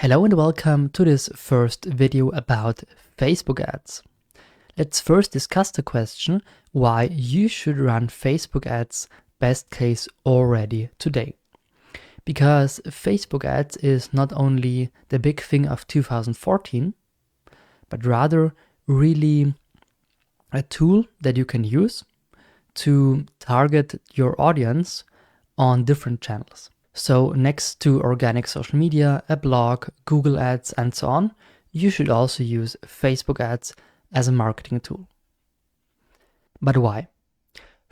Hello and welcome to this first video about Facebook ads. Let's first discuss the question why you should run Facebook ads best case already today. Because Facebook ads is not only the big thing of 2014, but rather really a tool that you can use to target your audience on different channels. So next to organic social media, a blog, Google ads, and so on, you should also use Facebook ads as a marketing tool. But why?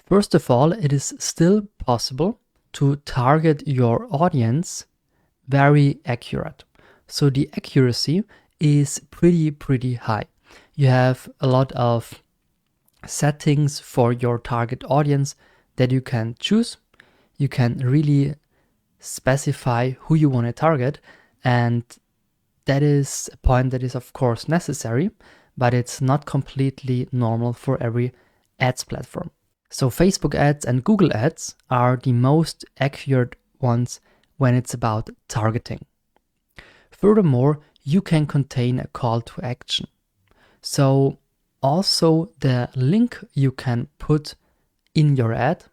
First of all, it is still possible to target your audience very accurate. So the accuracy is pretty high. You have a lot of settings for your target audience that you can choose. You can really specify who you want to target, and that is a point that is of course necessary, but it's not completely normal for every ads platform. So Facebook ads and Google ads are the most accurate ones when it's about targeting. Furthermore, you can contain a call to action. So also the link you can put in your ad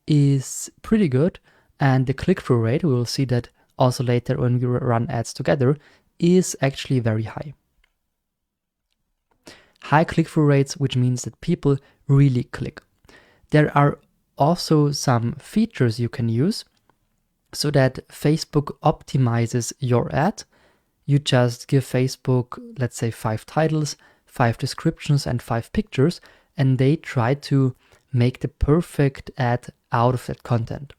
is pretty good, and the click-through rate, we will see that also later when we run ads together, is actually very high. High click-through rates, which means that people really click. There are also some features you can use so that Facebook optimizes your ad. You just give Facebook, let's say, 5 titles, 5 descriptions, and 5 pictures, and they try to make the perfect ad out of that content.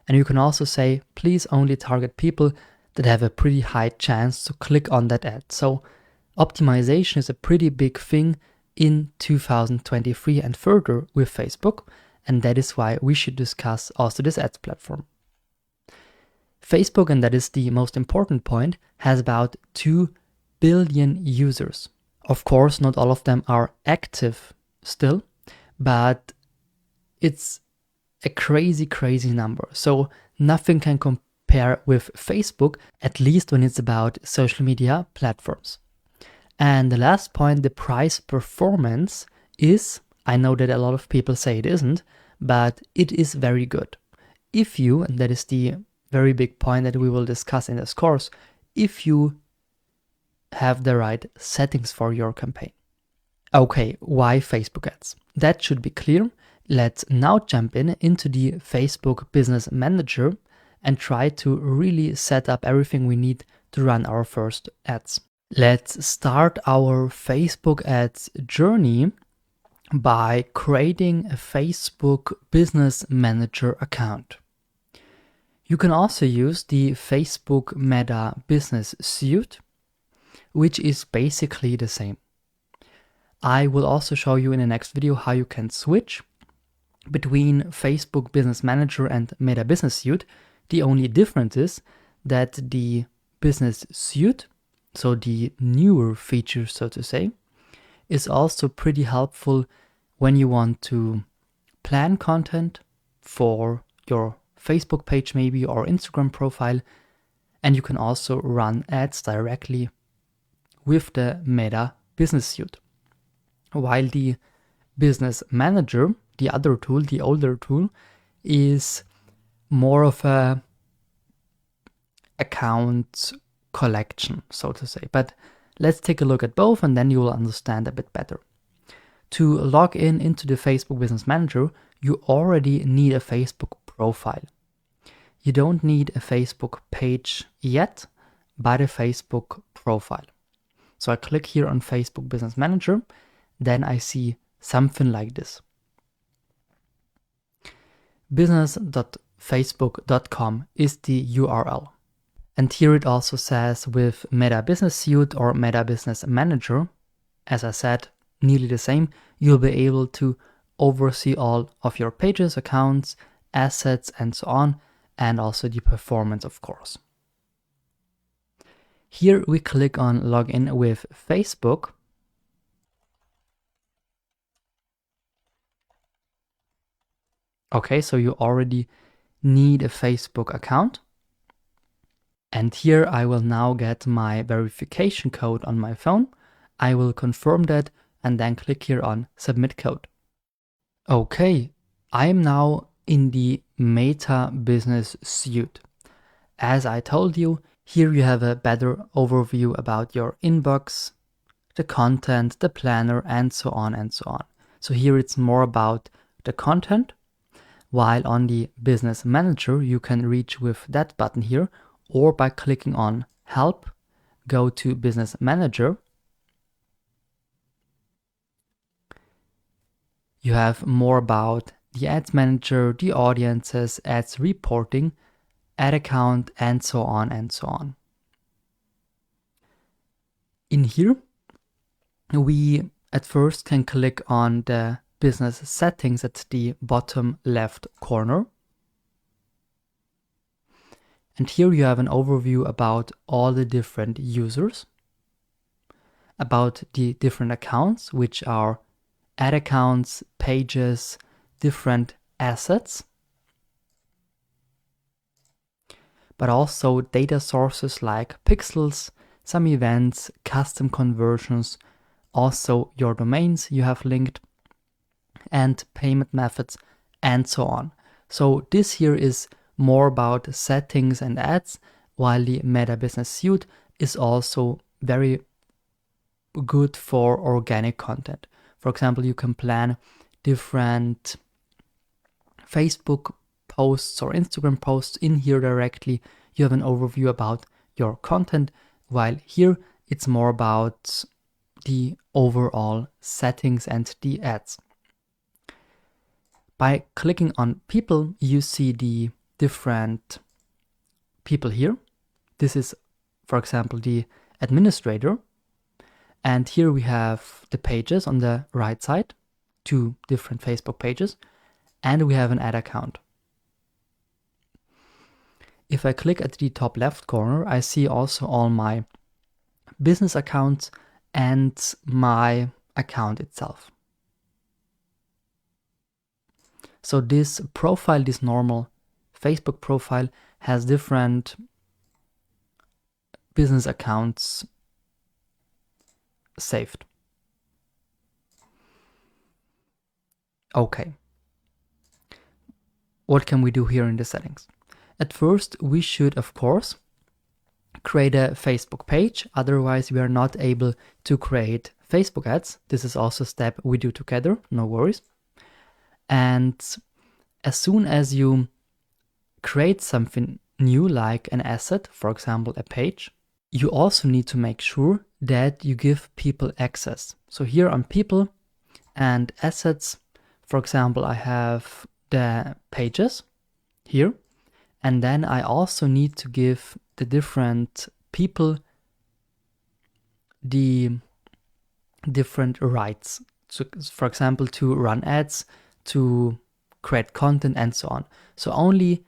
And you can also say, please only target people that have a pretty high chance to click on that ad. So optimization is a pretty big thing in 2023 and further with Facebook, and that is why we should discuss also this ads platform. Facebook, and that is the most important point, has about 2 billion users. Of course, not all of them are active still, but it's a crazy number. So nothing can compare with Facebook, at least when it's about social media platforms. And the last point, the price performance is, I know that a lot of people say it isn't, but it is very good. If you, and that is the very big point that we will discuss in this course, if you have the right settings for your campaign. Okay, why Facebook ads? That should be clear. Let's now jump into the Facebook Business Manager and try to really set up everything we need to run our first ads. Let's start our Facebook ads journey by creating a Facebook Business Manager account. You can also use the Facebook Meta Business Suite, which is basically the same. I will also show you in the next video how you can switch between Facebook Business Manager and Meta Business Suite. The only difference is that the Business Suite, so the newer feature, so to say, is also pretty helpful when you want to plan content for your Facebook page maybe or Instagram profile, and you can also run ads directly with the Meta Business Suite. While the Business Manager, the other tool, the older tool, is more of a account collection, so to say. But let's take a look at both and then you will understand a bit better. To log into the Facebook Business Manager, you already need a Facebook profile. You don't need a Facebook page yet, but a Facebook profile. So I click here on Facebook Business Manager, then I see something like this. business.facebook.com is the URL. And here it also says with Meta Business Suite or Meta Business Manager, as I said, nearly the same, you'll be able to oversee all of your pages, accounts, assets, and so on, and also the performance, of course. Here we click on Login with Facebook. Okay, so you already need a Facebook account. And here I will now get my verification code on my phone. I will confirm that and then click here on Submit Code. Okay, I am now in the Meta Business Suite. As I told you, here you have a better overview about your inbox, the content, the planner, and so on and so on. So here it's more about the content, while on the Business Manager you can reach with that button here, or by clicking on Help, go to Business Manager. You have more about the Ads Manager, the audiences, ads reporting, ad account, and so on and so on. In here, we at first can click on the business settings at the bottom left corner. And here you have an overview about all the different users, about the different accounts, which are ad accounts, pages, different assets, but also data sources like pixels, some events, custom conversions, also your domains you have linked, and payment methods, and so on. So this here is more about settings and ads, while the Meta Business Suite is also very good for organic content. For example, you can plan different Facebook posts or Instagram posts in here directly. You have an overview about your content, while here it's more about the overall settings and the ads. By clicking on people, you see the different people here. This is, for example, the administrator. And here we have the pages on the right side, 2 different Facebook pages, and we have an ad account. If I click at the top left corner, I see also all my business accounts and my account itself. So this profile, this normal Facebook profile, has different business accounts saved. Okay. What can we do here in the settings? At first, we should, of course, create a Facebook page. Otherwise, we are not able to create Facebook ads. This is also a step we do together, no worries. And as soon as you create something new, like an asset, for example, a page, you also need to make sure that you give people access. So here on people and assets, for example, I have the pages here, and then I also need to give the different people the different rights. So, for example, to run ads, to create content, and so on. So only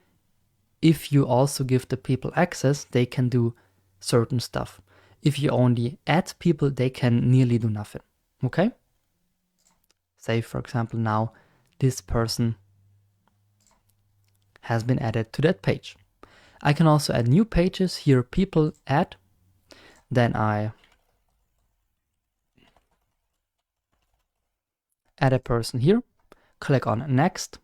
if you also give the people access, they can do certain stuff. If you only add people, they can nearly do nothing. Okay? Say, for example, now this person has been added to that page. I can also add new pages. Here, people add. Then I add a person here, click on next,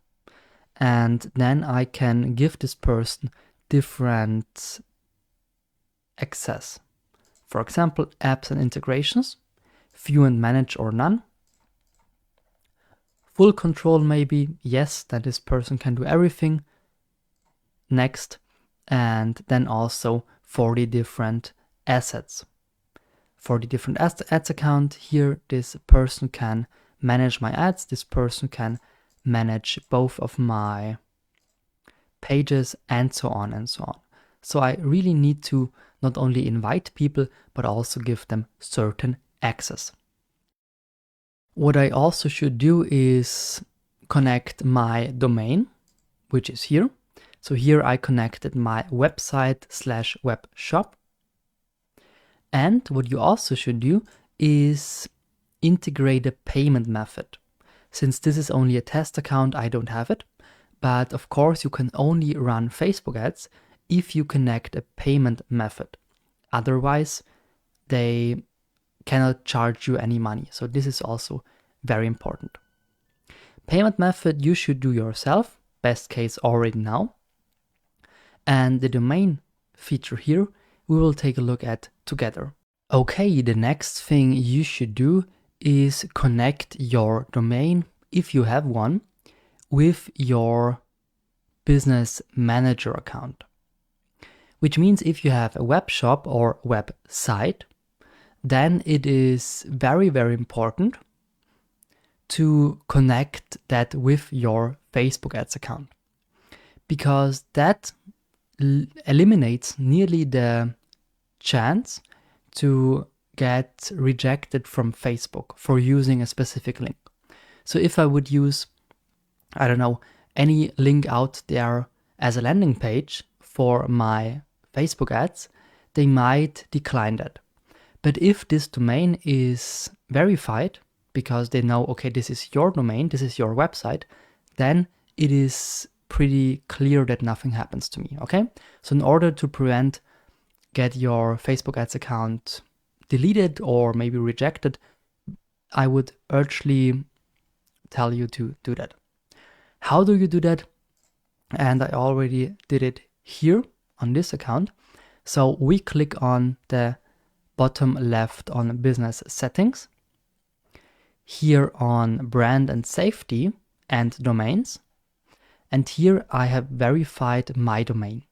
and then I can give this person different access. For example, apps and integrations, view and manage or none. Full control maybe, yes, that this person can do everything. Next, and then also for the different assets. For the different ads account, here this person can manage my ads, this person can manage both of my pages, and so on and so on. So I really need to not only invite people, but also give them certain access. What I also should do is connect my domain, which is here. So here I connected my website/web shop. And what you also should do is integrate a payment method. Since this is only a test account, I don't have it. But of course, you can only run Facebook ads if you connect a payment method. Otherwise, they cannot charge you any money. So this is also very important. Payment method you should do yourself, best case already now. And the domain feature here, we will take a look at together. Okay, the next thing you should do is connect your domain, if you have one, with your business manager account. Which means if you have a web shop or website, then it is very, very important to connect that with your Facebook ads account, because that eliminates nearly the chance to get rejected from Facebook for using a specific link. So if I would use, I don't know, any link out there as a landing page for my Facebook ads, they might decline that. But if this domain is verified, because they know, okay, this is your domain, this is your website, then it is pretty clear that nothing happens to me, okay? So in order to get your Facebook ads account deleted or maybe rejected, I would urgently tell you to do that. How do you do that? And I already did it here on this account. So we click on the bottom left on business settings, here on brand and safety and domains. And here I have verified my domain.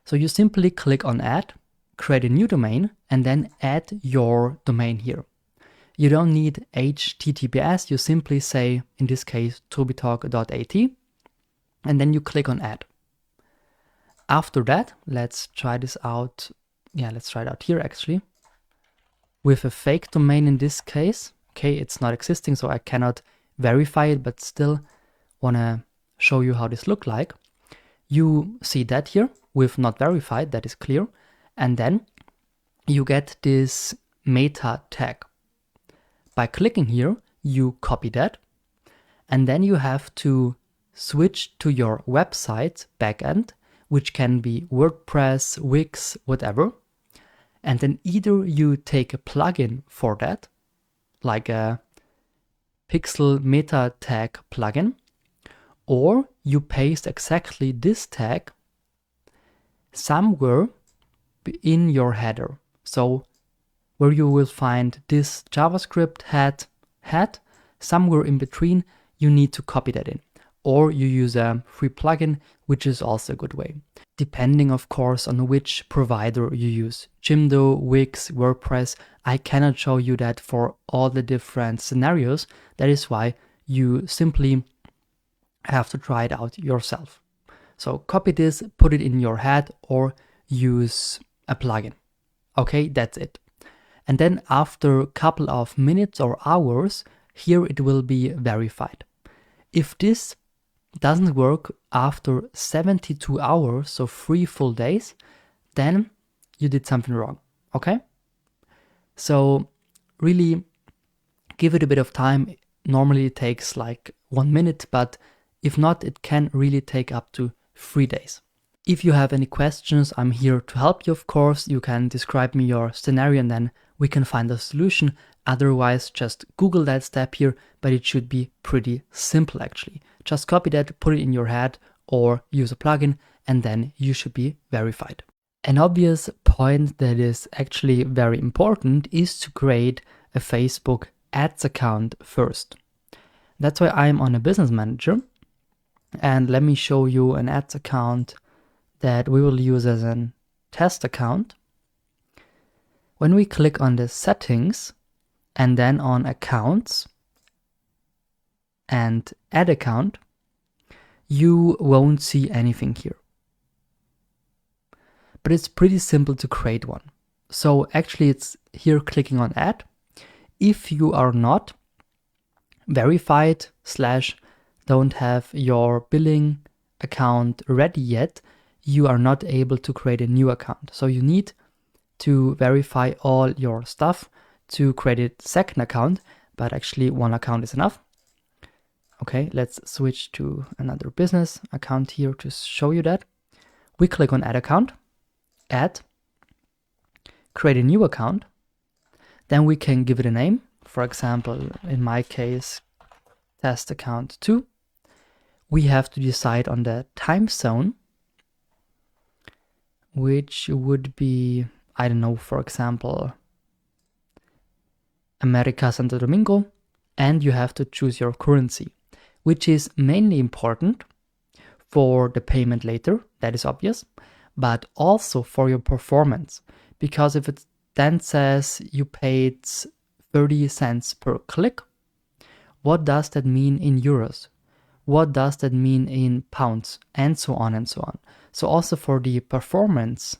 So you simply click on add, create a new domain, and then add your domain here. You don't need HTTPS, you simply say, in this case, tobitalk.at, and then you click on add. After that, let's try this out. Yeah, let's try it out here actually. With a fake domain in this case. Okay, it's not existing, so I cannot verify it, but still wanna show you how this look like. You see that here with not verified, that is clear. And then you get this meta tag. By clicking here, you copy that, and then you have to switch to your website backend, which can be WordPress, Wix, whatever. And then either you take a plugin for that, like a pixel meta tag plugin, or you paste exactly this tag somewhere in your header. So where you will find this JavaScript head, somewhere in between, you need to copy that in. Or you use a free plugin, which is also a good way. Depending, of course, on which provider you use. Jimdo, Wix, WordPress. I cannot show you that for all the different scenarios. That is why you simply have to try it out yourself. So copy this, put it in your head, or use a plugin. Okay, that's it. And then after a couple of minutes or hours, here it will be verified. If this doesn't work after 72 hours, so 3 full days, then you did something wrong, okay? So really give it a bit of time. Normally it takes like 1 minute, but if not, it can really take up to 3 days. If you have any questions, I'm here to help you, of course. You can describe me your scenario and then we can find a solution. Otherwise, just Google that step here, but it should be pretty simple actually. Just copy that, put it in your head, or use a plugin, and then you should be verified. An obvious point that is actually very important is to create a Facebook ads account first. That's why I'm on a business manager. And let me show you an ads account that we will use as a test account. When we click on the settings and then on accounts and add account, you won't see anything here. But it's pretty simple to create one. So actually it's here clicking on add. If you are not verified / don't have your billing account ready yet, you are not able to create a new account. So you need to verify all your stuff to create a second account, but actually one account is enough. Okay, let's switch to another business account here to show you that. We click on add account, add, create a new account. Then we can give it a name. For example, in my case, test account 2. We have to decide on the time zone, which would be, I don't know, for example, America Santo Domingo, and you have to choose your currency, which is mainly important for the payment later, that is obvious, but also for your performance, because if it then says you paid 30 cents per click, what does that mean in euros? What does that mean in pounds? And so on and so on. So also for the performance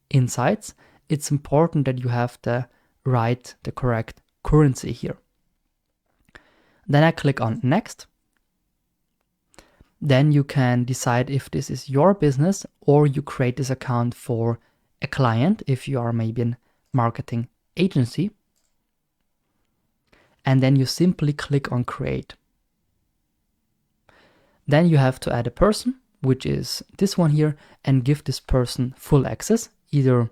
insights, it's important that you have the correct currency here. Then I click on next. Then you can decide if this is your business or you create this account for a client if you are maybe a marketing agency. And then you simply click on create. Then you have to add a person, which is this one here, and give this person full access, either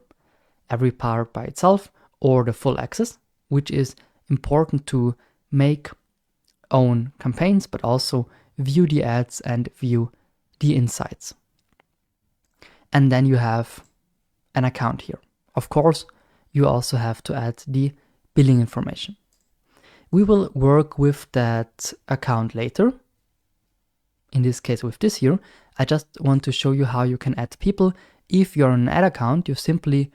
every part by itself or the full access, which is important to make own campaigns, but also view the ads and view the insights. And then you have an account here. Of course, you also have to add the billing information. We will work with that account later. In this case with this here, I just want to show you how you can add people. If you're on an ad account, you simply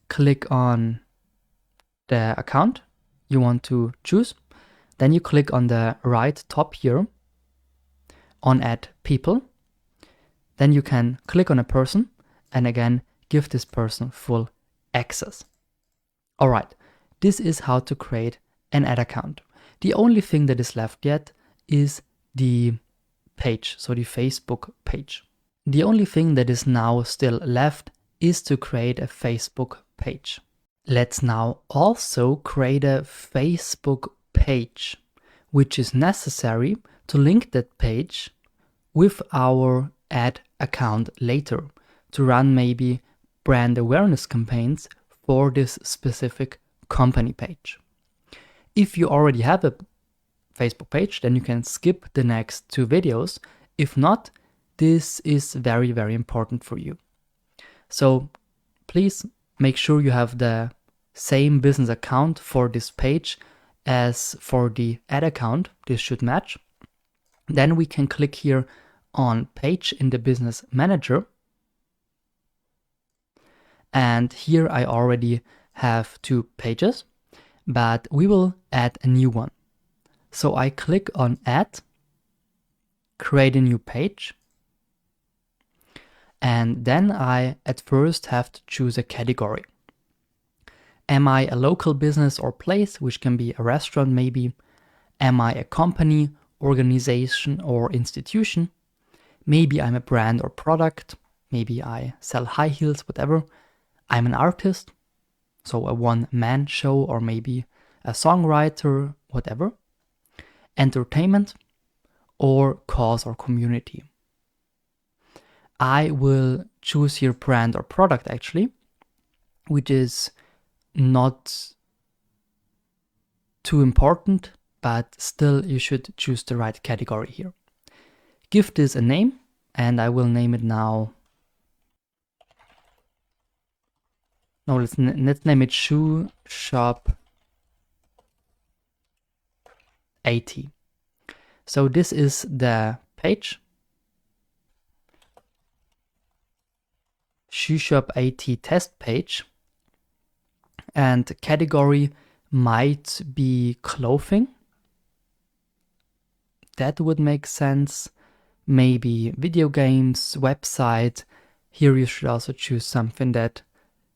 click on the account you want to choose. Then you click on the right top here on add people. Then you can click on a person and again give this person full access. All right, this is how to create an ad account. The only thing that is left yet is the page, so the Facebook page. The only thing that is now still left is to create a Facebook page. Let's now also create a Facebook page, which is necessary to link that page with our ad account later to run maybe brand awareness campaigns for this specific company page. If you already have a Facebook page, then you can skip the next 2 videos. If not, this is very, very important for you. So please make sure you have the same business account for this page as for the ad account. This should match. Then we can click here on page in the business manager. And here I already have 2 pages, but we will add a new one. So I click on add, create a new page, and then I at first have to choose a category. Am I a local business or place, which can be a restaurant maybe? Am I a company, organization or institution? Maybe I'm a brand or product. Maybe I sell high heels, whatever. I'm an artist, so a one-man show or maybe a songwriter, whatever. Entertainment or cause or community. I will choose here brand or product actually, which is not too important, but still you should choose the right category here. Give this a name and I will name it now. No, let's name it Shoe Shop 80. So this is the page. Shoe Shop 80 test page. And category might be clothing. That would make sense. Maybe video games, website. Here you should also choose something that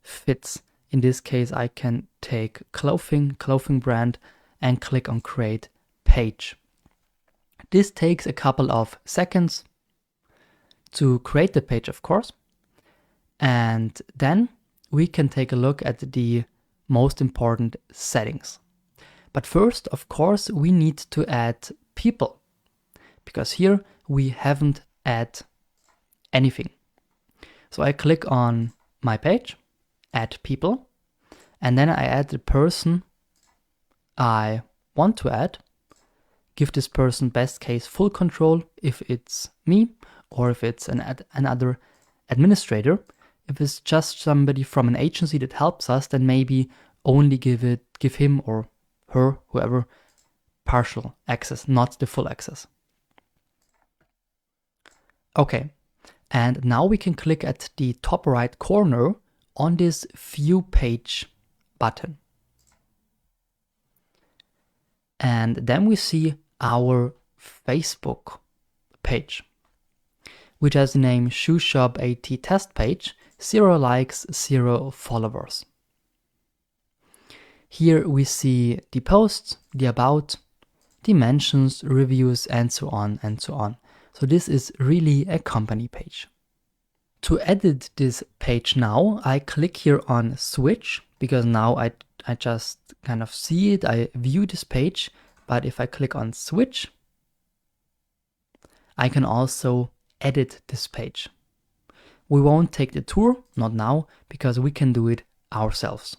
fits. In this case, I can take clothing brand, and click on create page. This takes a couple of seconds to create the page, of course. And then we can take a look at the most important settings. But first, of course, we need to add people, because here we haven't added anything. So I click on my page, add people, and then I add the person I want to add, give this person best case full control if it's me, or if it's another administrator. If it's just somebody from an agency that helps us, then maybe only give him or her, whoever, partial access, not the full access. Okay, and now we can click at the top right corner on this View Page button. And then we see our Facebook page, which has the name Shoe Shop AT Test Page, 0 likes, 0 followers. Here we see the posts, the about, the mentions, reviews, and so on and so on. So this is really a company page. To edit this page now, I click here on switch, because now I just kind of see it, I view this page, but if I click on switch, I can also edit this page. We won't take the tour, not now, because we can do it ourselves.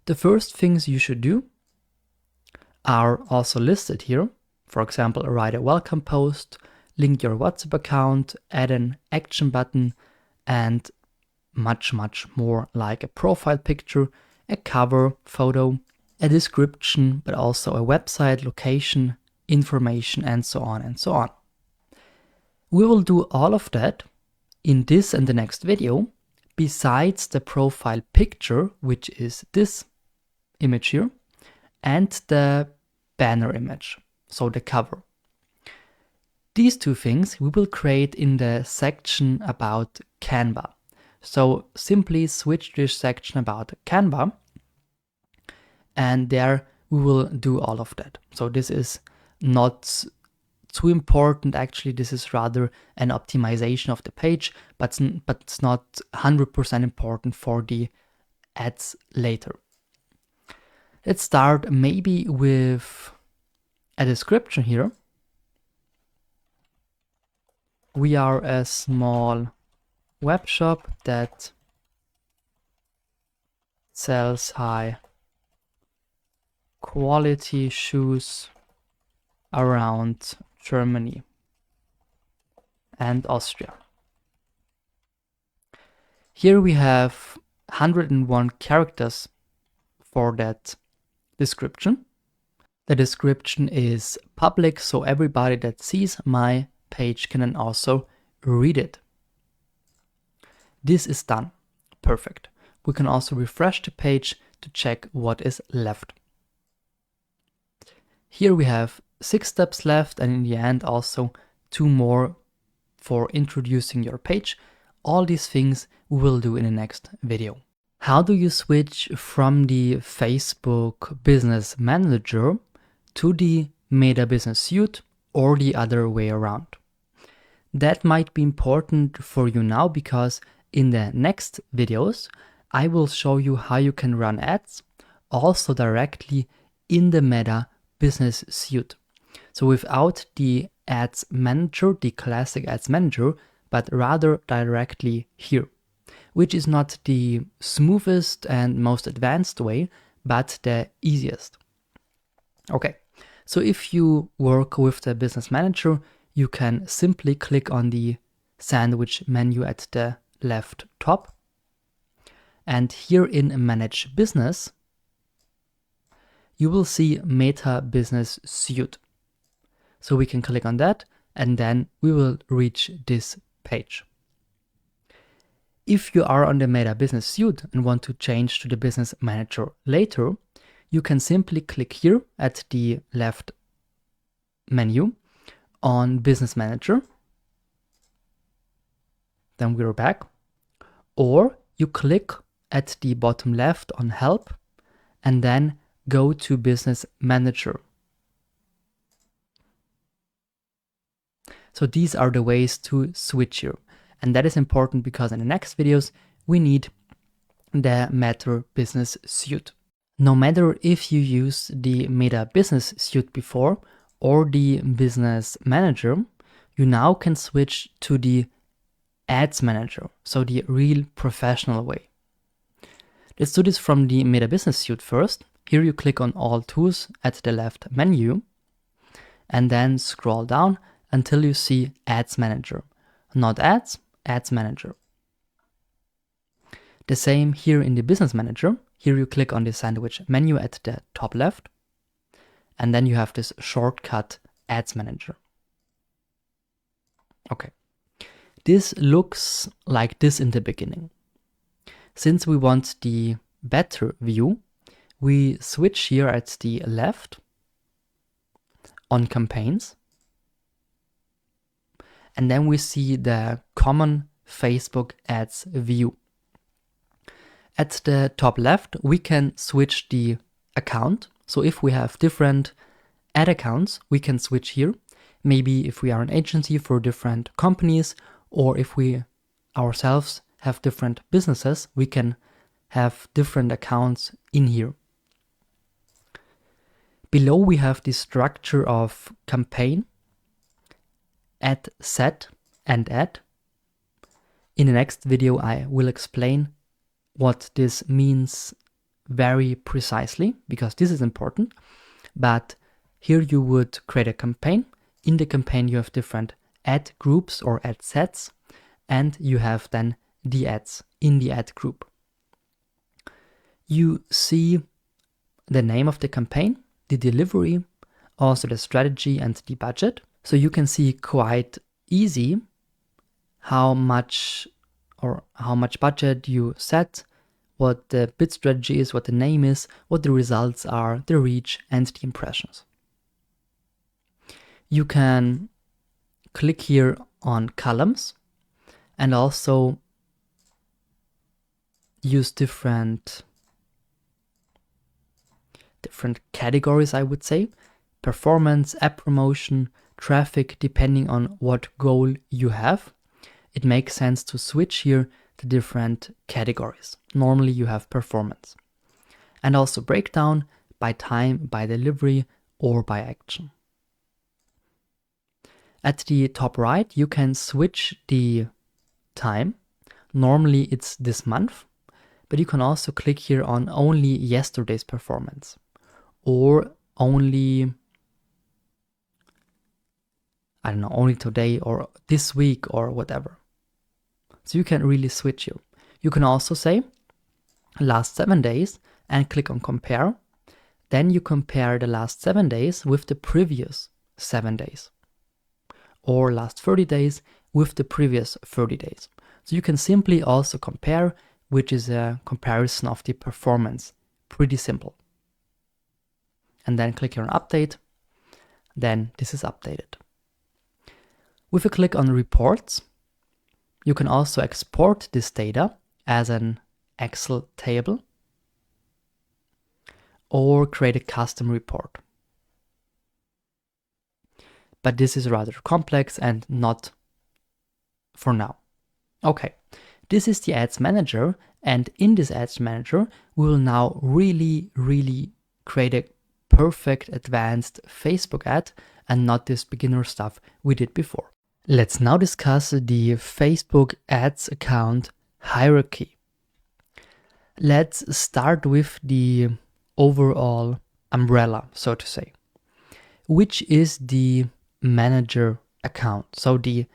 The first things you should do are also listed here. For example, write a welcome post, link your WhatsApp account, add an action button, and much more, like a profile picture, a cover photo, a description, but also a website, location, information, and so on and so on. We will do all of that in this and the next video, besides the profile picture, which is this image here, and the banner image, so the cover. These two things we will create in the section about Canva. So simply switch this section about Canva, and there we will do all of that. So this is not too important, actually. This is rather an optimization of the page, but it's not 100% important for the ads later. Let's start maybe with a description here. We are a small web shop that sells high quality shoes around Germany and Austria. Here we have 101 characters for that description. The description is public, so everybody that sees my page can then also read it. This is done. Perfect. We can also refresh the page to check what is left. Here we have 6 steps left, and in the end also 2 more for introducing your page. All these things we will do in the next video. How do you switch from the Facebook Business Manager to the Meta Business Suite, or the other way around? That might be important for you now, because in the next videos I will show you how you can run ads also directly in the Meta Business Suite. So without the Ads Manager, the classic Ads Manager, but rather directly here, which is not the smoothest and most advanced way, but the easiest. Okay, so if you work with the Business Manager, you can simply click on the sandwich menu at the left top. And here in Manage Business, you will see Meta Business Suite. So we can click on that, and then we will reach this page. If you are on the Meta Business Suite and want to change to the Business Manager later, you can simply click here at the left menu on Business Manager. Then we're back. Or you click at the bottom left on Help, and then go to Business Manager. So these are the ways to switch here. And that is important because in the next videos, we need the Meta Business Suite. No matter if you use the Meta Business Suite before or the Business Manager, you now can switch to the Ads Manager, so the real professional way. Let's do this from the Meta Business Suite first. Here you click on All Tools at the left menu and then scroll down until you see Ads Manager. Not Ads, Ads Manager. The same here in the Business Manager. Here you click on the sandwich menu at the top left, and then you have this shortcut Ads Manager. Okay, this looks like this in the beginning. Since we want the better view, we switch here at the left on campaigns, and then we see the common Facebook ads view. At the top left, we can switch the account. So if we have different ad accounts, we can switch here. Maybe if we are an agency for different companies, or if we ourselves have different businesses, we can have different accounts in here. Below we have the structure of campaign, ad set, and ad. In the next video, I will explain what this means very precisely, because this is important. But here you would create a campaign. In the campaign you have different ad groups or ad sets, and you have then the ads in the ad group. You see the name of the campaign, the delivery, also the strategy and the budget. So you can see quite easy how much budget you set, what the bid strategy is, what the name is, what the results are, the reach, and the impressions. You can click here on columns and also use different categories, I would say. Performance, app promotion, traffic, depending on what goal you have. It makes sense to switch here the different categories. Normally you have performance. And also breakdown by time, by delivery, or by action. At the top right, you can switch the time. Normally it's this month, but you can also click here on only yesterday's performance or only, I don't know, only today or this week or whatever. So you can really switch here. You can also say last 7 days and click on compare. Then you compare the last 7 days with the previous 7 days, or last 30 days with the previous 30 days. So you can simply also compare, which is a comparison of the performance. Pretty simple. And then click here on update. Then this is updated. With a click on reports, you can also export this data as an Excel table or create a custom report. But this is rather complex and not for now. Okay, this is the Ads Manager, and in this Ads Manager, we will now really create a perfect advanced Facebook ad and not this beginner stuff we did before. Let's now discuss the Facebook ads account hierarchy. Let's start with the overall umbrella, so to say, which is the manager account, so the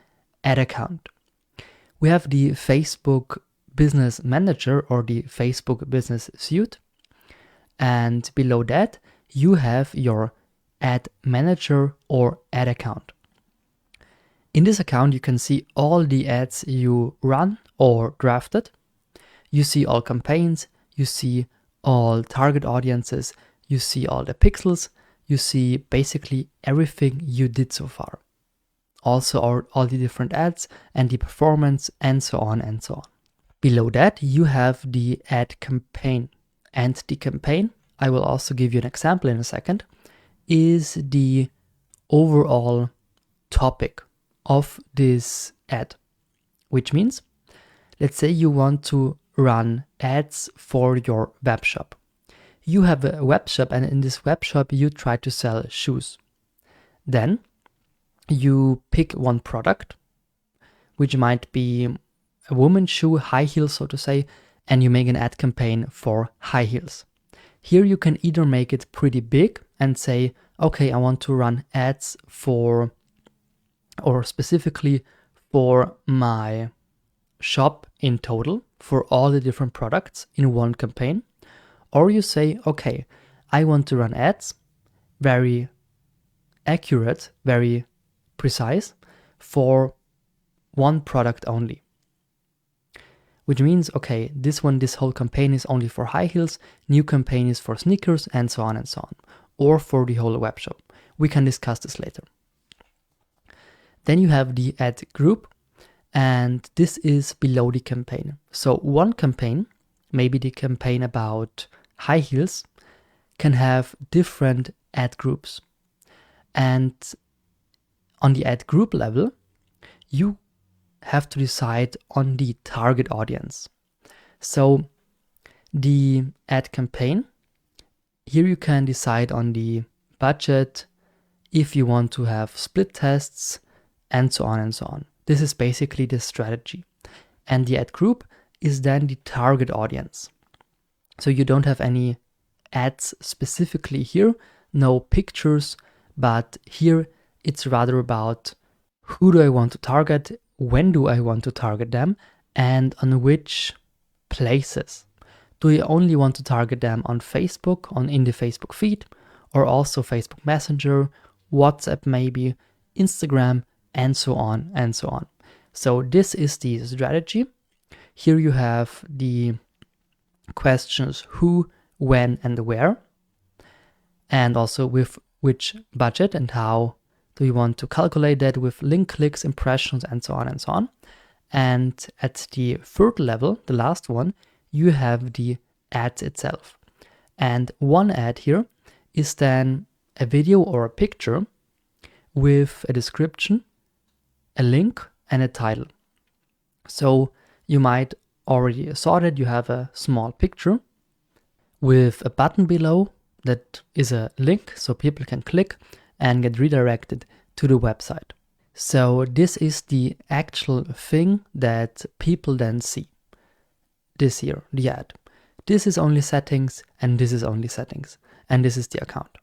ad account. We have the Facebook Business Manager or the Facebook Business Suite, and below that you have your ad manager or ad account. In this account you can see all the ads you run or drafted. You see all campaigns, you see all target audiences, you see all the pixels, you see basically everything you did so far. Also all the different ads and the performance and so on and so on. Below that you have the ad campaign, and the campaign, I will also give you an example in a second, is the overall topic of this ad, which means, let's say you want to run ads for your web shop. You have a web shop, and in this web shop you try to sell shoes. Then you pick one product, which might be a woman's shoe, high heels, so to say, and you make an ad campaign for high heels. Here you can either make it pretty big and say, okay, I want to run ads for, or specifically for my shop in total, for all the different products in one campaign. Or you say, okay, I want to run ads, very accurate, very precise, for one product only. Which means, okay, this whole campaign is only for high heels, new campaign is for sneakers, and so on and so on. Or for the whole web shop. We can discuss this later. Then you have the ad group, and this is below the campaign. So one campaign, maybe the campaign about high heels, can have different ad groups. And on the ad group level, you have to decide on the target audience. So the ad campaign, here you can decide on the budget, if you want to have split tests, and so on and so on. This is basically the strategy. And the ad group is then the target audience. So you don't have any ads specifically here, no pictures, but here it's rather about who do I want to target, when do I want to target them, and on which places. Do you only want to target them on Facebook, in the Facebook feed, or also Facebook Messenger, WhatsApp maybe, Instagram, and so on and so on. So this is the strategy. Here you have the questions who, when, and where, and also with which budget and how do you want to calculate that with link clicks, impressions, and so on and so on. And at the third level, the last one, you have the ad itself. And one ad here is then a video or a picture with a description, a link, and a title. So you might already saw that you have a small picture with a button below that is a link so people can click and get redirected to the website. So this is the actual thing that people then see. This here, the ad. This is only settings, and this is only settings, and this is the account.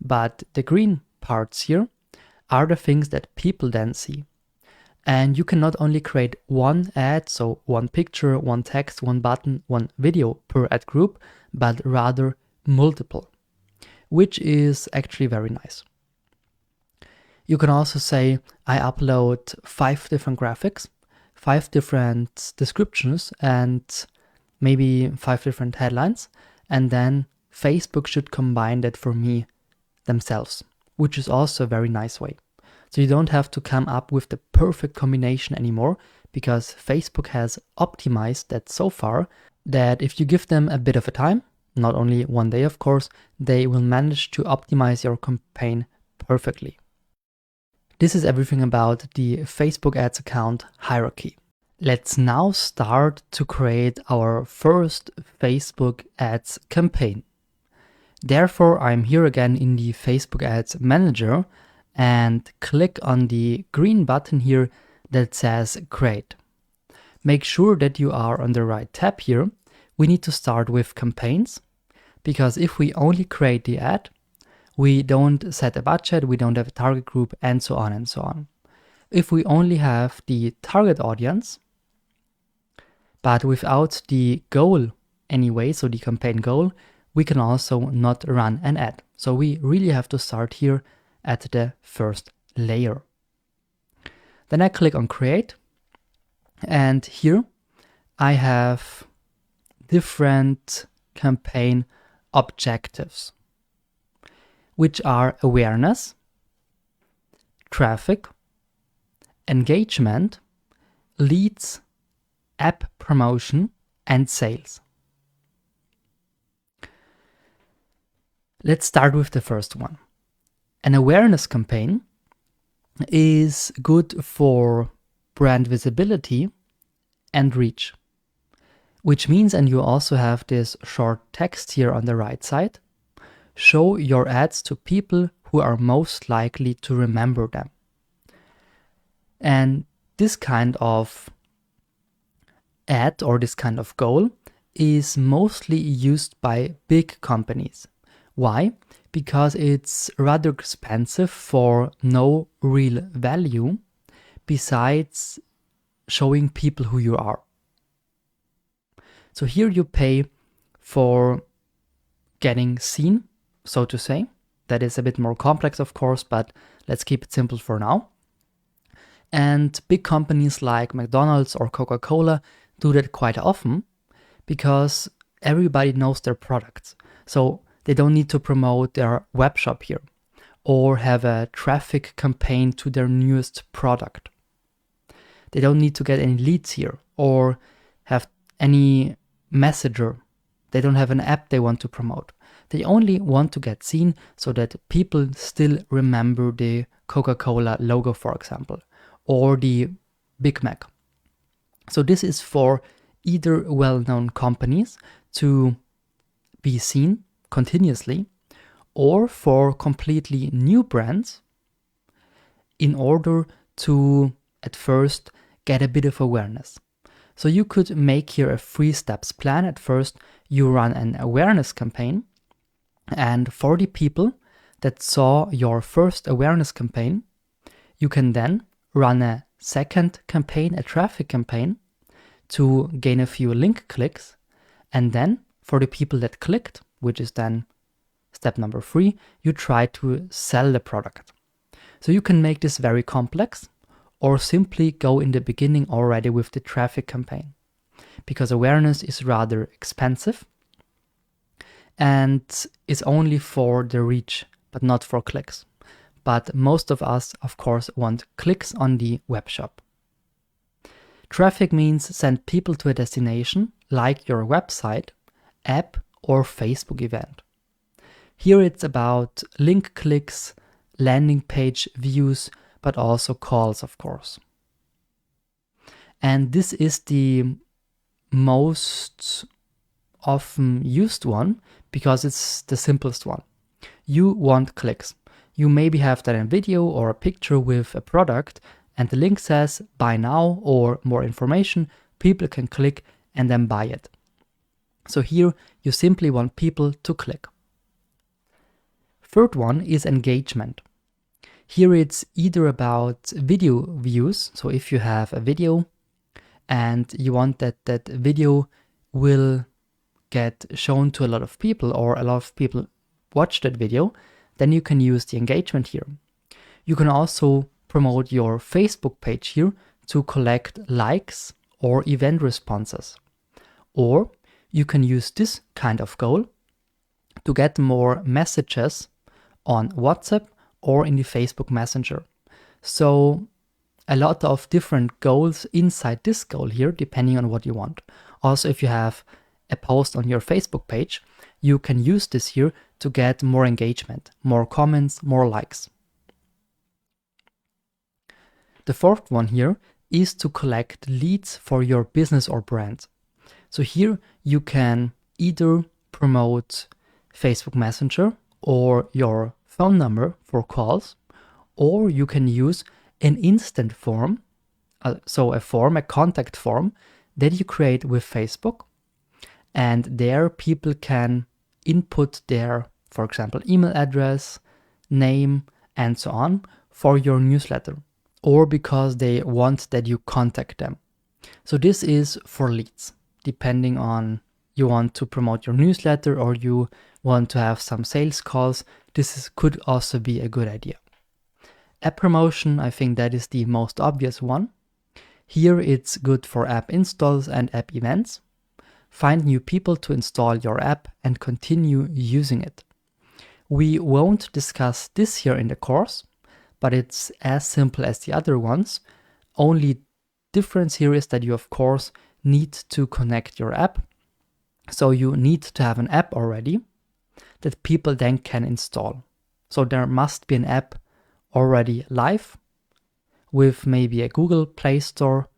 But the green parts here are the things that people then see. And you can not only create one ad, so one picture, one text, one button, one video per ad group, but rather multiple, which is actually very nice. You can also say, I upload 5 different graphics, 5 different descriptions, and maybe 5 different headlines, and then Facebook should combine that for me themselves, which is also a very nice way. So you don't have to come up with the perfect combination anymore, because Facebook has optimized that so far that if you give them a bit of a time, not only one day of course, they will manage to optimize your campaign perfectly. This is everything about the Facebook ads account hierarchy. Let's now start to create our first Facebook ads campaign. Therefore, I'm here again in the Facebook ads manager and click on the green button here that says create. Make sure that you are on the right tab here. We need to start with campaigns, because if we only create the ad, we don't set a budget, we don't have a target group, and so on and so on. If we only have the target audience, but without the goal anyway, so the campaign goal, we can also not run an ad. So we really have to start here at the first layer. Then I click on create, and here I have different campaign objectives, which are awareness, traffic, engagement, leads, app promotion, and sales. Let's start with the first one. An awareness campaign is good for brand visibility and reach, which means, and you also have this short text here on the right side, show your ads to people who are most likely to remember them. And this kind of ad or this kind of goal is mostly used by big companies. Why? Because it's rather expensive for no real value besides showing people who you are. So here you pay for getting seen, so to say. That is a bit more complex, of course, but let's keep it simple for now. And big companies like McDonald's or Coca-Cola do that quite often because everybody knows their products. So they don't need to promote their web shop here or have a traffic campaign to their newest product. They don't need to get any leads here or have any messenger. They don't have an app they want to promote. They only want to get seen so that people still remember the Coca-Cola logo, for example, or the Big Mac. So this is for either well-known companies to be seen continuously or for completely new brands in order to at first get a bit of awareness. So you could make here a 3-steps plan. At first, you run an awareness campaign, and for the people that saw your first awareness campaign, you can then run a second campaign, a traffic campaign, to gain a few link clicks. And then for the people that clicked, which is then step number 3, you try to sell the product. So you can make this very complex or simply go in the beginning already with the traffic campaign, because awareness is rather expensive and is only for the reach, but not for clicks. But most of us, of course, want clicks on the web shop. Traffic means send people to a destination like your website, app, or Facebook event. Here it's about link clicks, landing page views, but also calls, of course. And this is the most often used one because it's the simplest one. You want clicks. You maybe have that in video or a picture with a product and the link says buy now or more information. People can click and then buy it. So here you simply want people to click. Third one is engagement. Here it's either about video views. So if you have a video and you want that video will get shown to a lot of people or a lot of people watch that video, then you can use the engagement here. You can also promote your Facebook page here to collect likes or event responses. Or you can use this kind of goal to get more messages on WhatsApp or in the Facebook Messenger. So a lot of different goals inside this goal here, depending on what you want. Also, if you have a post on your Facebook page, you can use this here to get more engagement, more comments, more likes. The fourth one here is to collect leads for your business or brand. So here you can either promote Facebook Messenger or your phone number for calls, or you can use an instant form, so a contact form that you create with Facebook, and there people can input their, for example, email address, name, and so on for your newsletter, or because they want that you contact them. So this is for leads, depending on you want to promote your newsletter or you want to have some sales calls. Could also be a good idea. App promotion, I think that is the most obvious one. Here it's good for app installs and app events. Find new people to install your app and continue using it. We won't discuss this here in the course, but it's as simple as the other ones. Only difference here is that you of course need to connect your app. So you need to have an app already that people then can install. So there must be an app already live with maybe a Google Play Store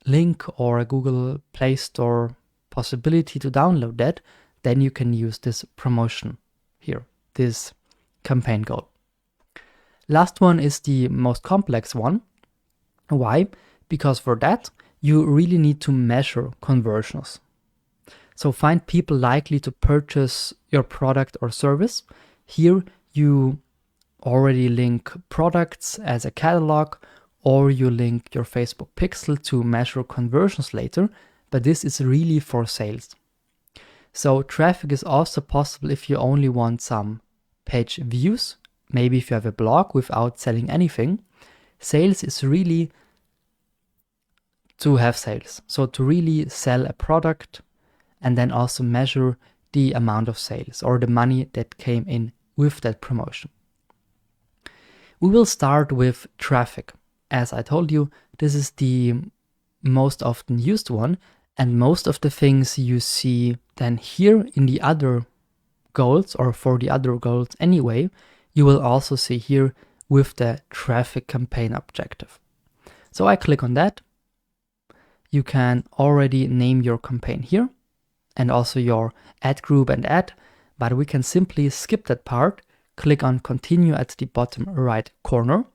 link or a Google Play Store possibility to download that. Then you can use this promotion here, this campaign goal. Last one is the most complex one. Why? Because for that you really need to measure conversions. So find people likely to purchase your product or service. Here you already link products as a catalog, or you link your Facebook pixel to measure conversions later, but this is really for sales. So traffic is also possible if you only want some page views, maybe if you have a blog without selling anything. Sales is really to have sales, so to really sell a product and then also measure the amount of sales or the money that came in with that promotion. We will start with traffic. As I told you, this is the most often used one, and most of the things you see then here in the other goals, or for the other goals anyway, you will also see here with the traffic campaign objective. So I click on that. You can already name your campaign here and also your ad group and ad, but we can simply skip that part, click on continue at the bottom right corner.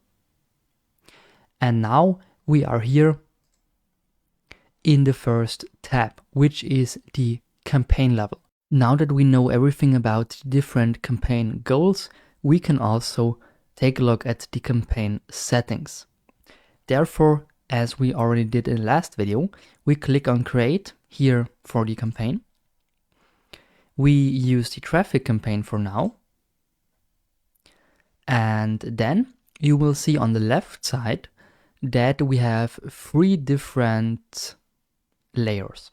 And now we are here in the first tab, which is the campaign level. Now that we know everything about different campaign goals, we can also take a look at the campaign settings. Therefore, as we already did in the last video, we click on create here for the campaign. We use the traffic campaign for now. And then you will see on the left side that we have 3 different layers.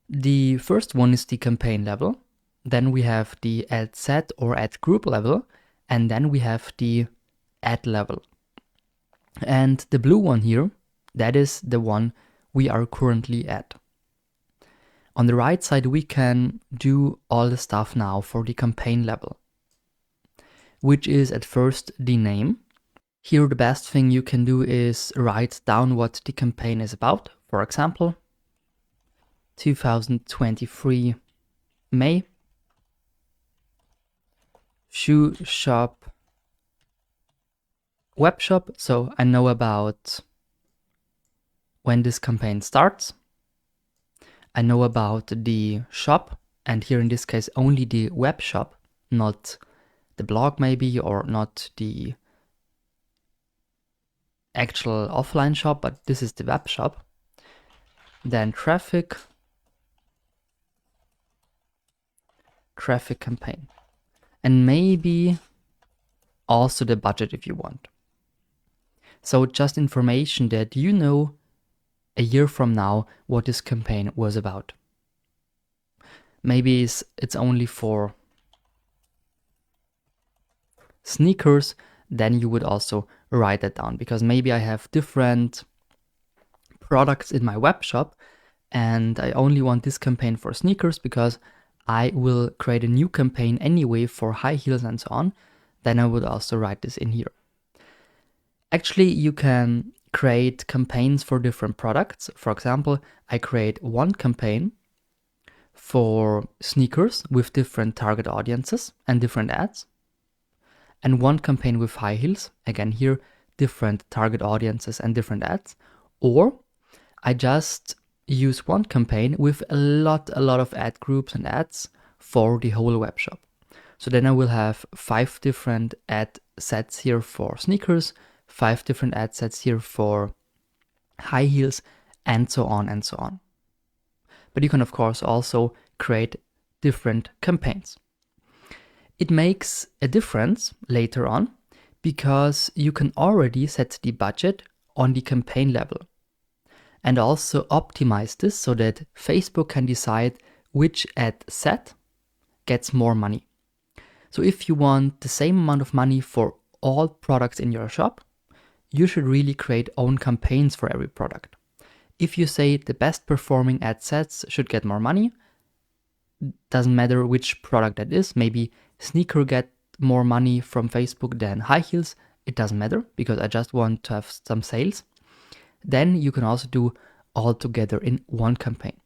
The first one is the campaign level. Then we have the ad set or ad group level. And then we have the ad level. And the blue one here, that is the one we are currently at. On the right side, we can do all the stuff now for the campaign level, which is at first the name. Here, the best thing you can do is write down what the campaign is about. For example, 2023 May, shoe shop, web shop. So I know about when this campaign starts. I know about the shop, and here in this case only the web shop, not the blog maybe, or not the actual offline shop, but this is the web shop. Then traffic campaign, and maybe also the budget if you want. So just information that you know a year from now what this campaign was about. Maybe it's only for sneakers, then you would also write that down, because maybe I have different products in my web shop and I only want this campaign for sneakers because I will create a new campaign anyway for high heels and so on. Then I would also write this in here. Actually, you can create campaigns for different products. For example, I create one campaign for sneakers with different target audiences and different ads, and one campaign with high heels, again here, different target audiences and different ads. Or I just use one campaign with a lot of ad groups and ads for the whole web shop. So then I will have 5 different ad sets here for sneakers, 5 different ad sets here for high heels, and so on and so on. But you can of course also create different campaigns. It makes a difference later on because you can already set the budget on the campaign level and also optimize this so that Facebook can decide which ad set gets more money. So if you want the same amount of money for all products in your shop, you should really create own campaigns for every product. If you say the best performing ad sets should get more money, doesn't matter which product that is, maybe sneaker get more money from Facebook than high heels, it doesn't matter because I just want to have some sales. Then you can also do all together in one campaign.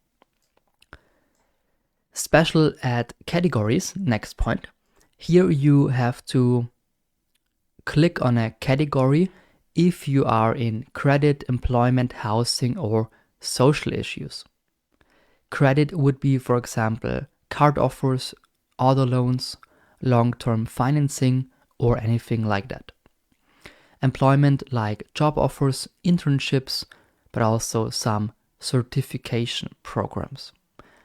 Special ad categories, next point. Here you have to click on a category if you are in credit, employment, housing, or social issues. Credit would be, for example, card offers, auto loans, long-term financing, or anything like that. Employment like job offers, internships, but also some certification programs.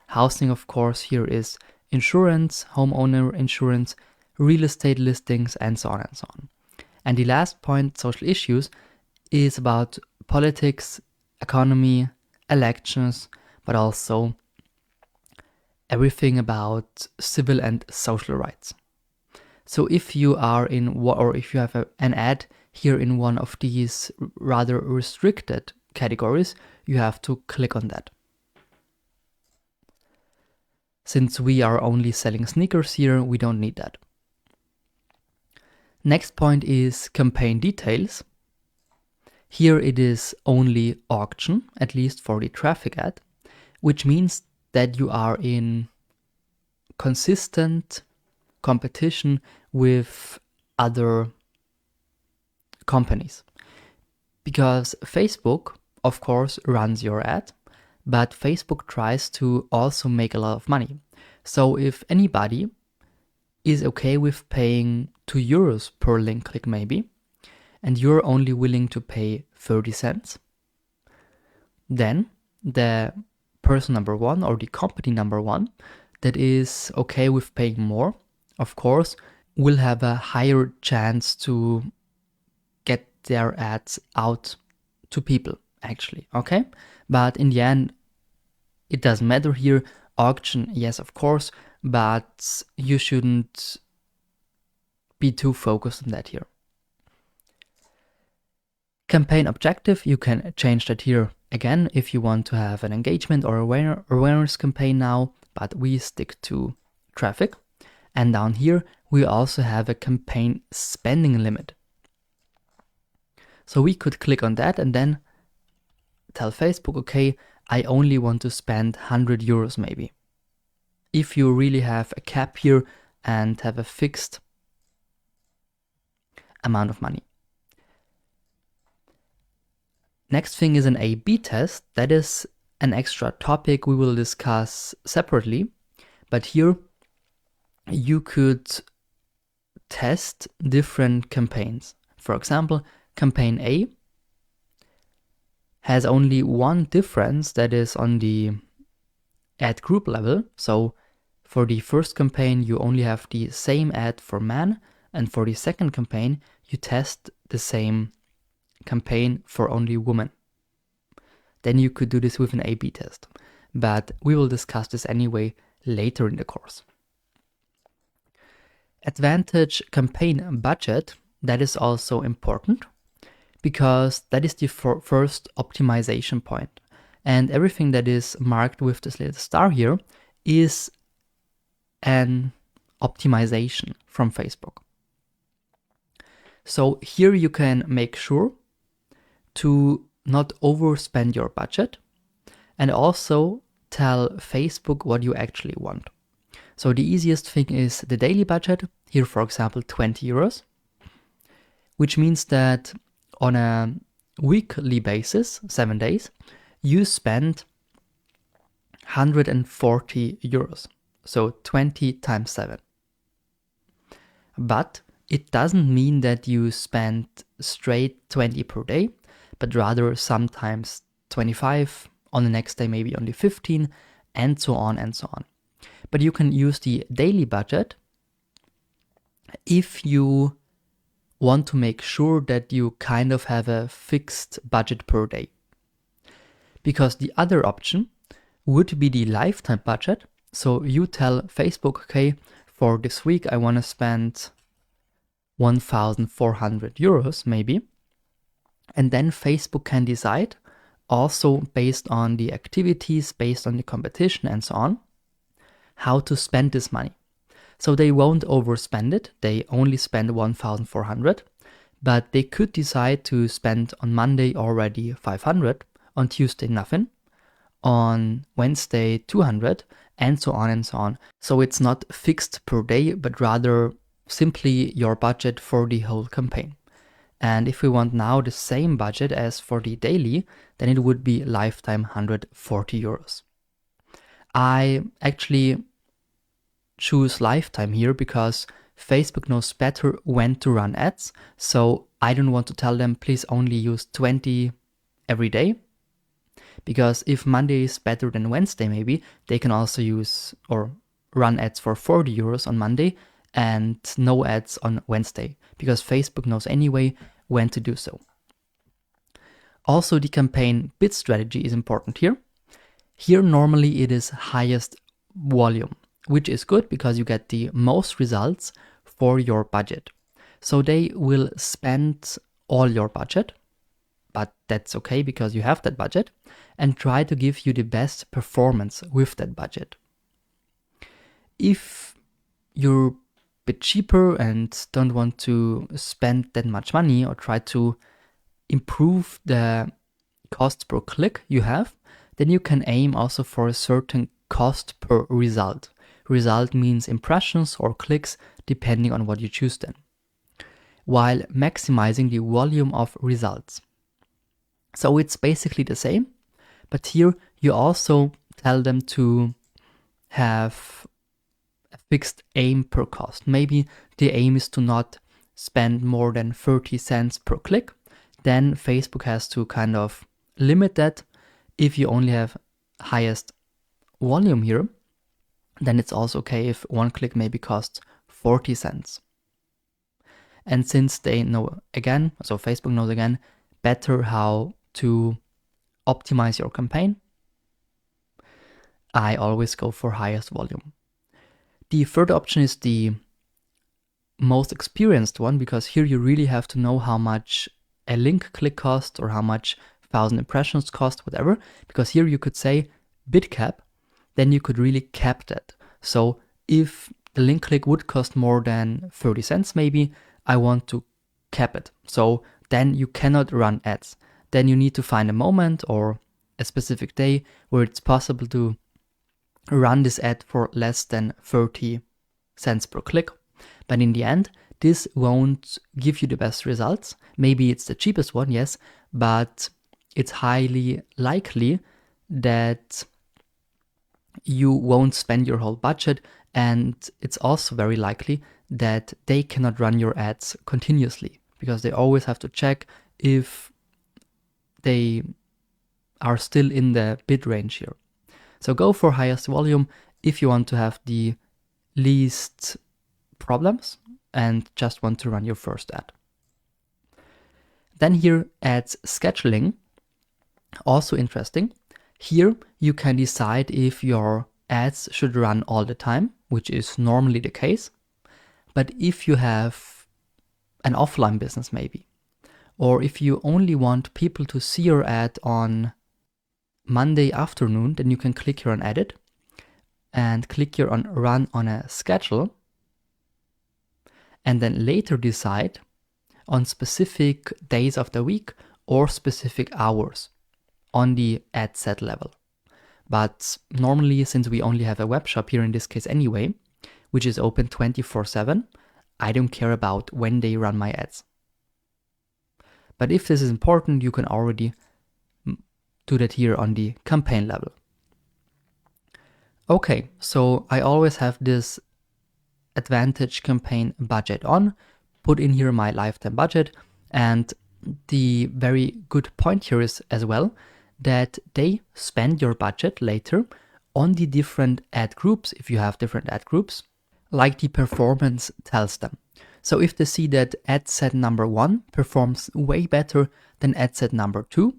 Housing, of course, here is insurance, homeowner insurance, real estate listings, and so on and so on. And the last point, social issues, is about politics, economy, elections, but also everything about civil and social rights. So if you are in, or if you have an ad here in one of these rather restricted categories, you have to click on that. Since we are only selling sneakers here, we don't need that. Next point is campaign details. Here it is only auction, at least for the traffic ad, which means that you are in consistent competition with other companies. Because Facebook, of course, runs your ad, but Facebook tries to also make a lot of money. So if anybody is okay with paying €2 per link click maybe, and you're only willing to pay 30 cents, then the person number one or the company number one that is okay with paying more, of course, will have a higher chance to get their ads out to people, actually, okay? But in the end, it doesn't matter here. Auction, yes, of course, but you shouldn't be too focused on that here. Campaign objective, you can change that here again if you want to have an engagement or awareness campaign now, but we stick to traffic. And down here, we also have a campaign spending limit. So we could click on that and then tell Facebook, okay, I only want to spend €100 maybe. If you really have a cap here and have a fixed amount of money. Next thing is an A/B test. That is an extra topic we will discuss separately. But here you could test different campaigns. For example, campaign A has only one difference, that is on the ad group level. So for the first campaign, you only have the same ad for men, and for the second campaign, you test the same campaign for only women. Then you could do this with an A/B test, but we will discuss this anyway later in the course. Advantage campaign budget, that is also important because that is the first optimization point. And everything that is marked with this little star here is an optimization from Facebook. So here you can make sure to not overspend your budget and also tell Facebook what you actually want. So the easiest thing is the daily budget. Here, for example, €20, which means that on a weekly basis, 7 days, you spend €140. So 20 times 7. But it doesn't mean that you spend straight 20 per day, but rather sometimes 25, on the next day maybe only 15, and so on and so on. But you can use the daily budget if you want to make sure that you kind of have a fixed budget per day. Because the other option would be the lifetime budget. So you tell Facebook, okay, for this week I want to spend €1,400 maybe. And then Facebook can decide, also based on the activities, based on the competition and so on, how to spend this money. So they won't overspend it. They only spend 1,400, but they could decide to spend on Monday already 500, on Tuesday nothing, on Wednesday 200, and so on and so on. So it's not fixed per day, but rather simply your budget for the whole campaign. And if we want now the same budget as for the daily, then it would be lifetime 140 euros. I actually choose lifetime here because Facebook knows better when to run ads. So I don't want to tell them, please only use 20 every day. Because if Monday is better than Wednesday, maybe they can also use or run ads for 40 euros on Monday and no ads on Wednesday, because Facebook knows anyway when to do so. Also, the campaign bid strategy is important here. Here, normally it is highest volume, which is good because you get the most results for your budget. So they will spend all your budget, but that's okay because you have that budget, and try to give you the best performance with that budget. If you're a bit cheaper and don't want to spend that much money or try to improve the cost per click you have, then you can aim also for a certain cost per result. Result means impressions or clicks depending on what you choose then, while maximizing the volume of results. So it's basically the same, but here you also tell them to have a fixed aim per cost. Maybe the aim is to not spend more than 30 cents per click. Then Facebook has to kind of limit that. If you only have highest volume here, then it's also okay if one click maybe costs 40 cents. And since they know again, so Facebook knows again better how to optimize your campaign, I always go for highest volume. The third option is the most experienced one, because here you really have to know how much a link click costs or how much 1,000 impressions cost, whatever, because here you could say bid cap, then you could really cap that. So if the link click would cost more than 30 cents, maybe I want to cap it. So then you cannot run ads. Then you need to find a moment or a specific day where it's possible to run this ad for less than 30 cents per click. But in the end, this won't give you the best results. Maybe it's the cheapest one, yes, but it's highly likely that you won't spend your whole budget, and it's also very likely that they cannot run your ads continuously because they always have to check if they are still in the bid range here. So go for highest volume if you want to have the least problems and just want to run your first ad. Then here ads scheduling, also interesting. Here you can decide if your ads should run all the time, which is normally the case. But if you have an offline business maybe, or if you only want people to see your ad on Monday afternoon, then you can click here on edit and click here on run on a schedule, and then later decide on specific days of the week or specific hours on the ad set level. But normally, since we only have a web shop here in this case anyway, which is open 24/7, I don't care about when they run my ads. But if this is important, you can already do that here on the campaign level. Okay, so I always have this advantage campaign budget on, put in here my lifetime budget, and the very good point here is as well that they spend your budget later on the different ad groups, if you have different ad groups, like the performance tells them. So if they see that ad set number 1 performs way better than ad set number 2,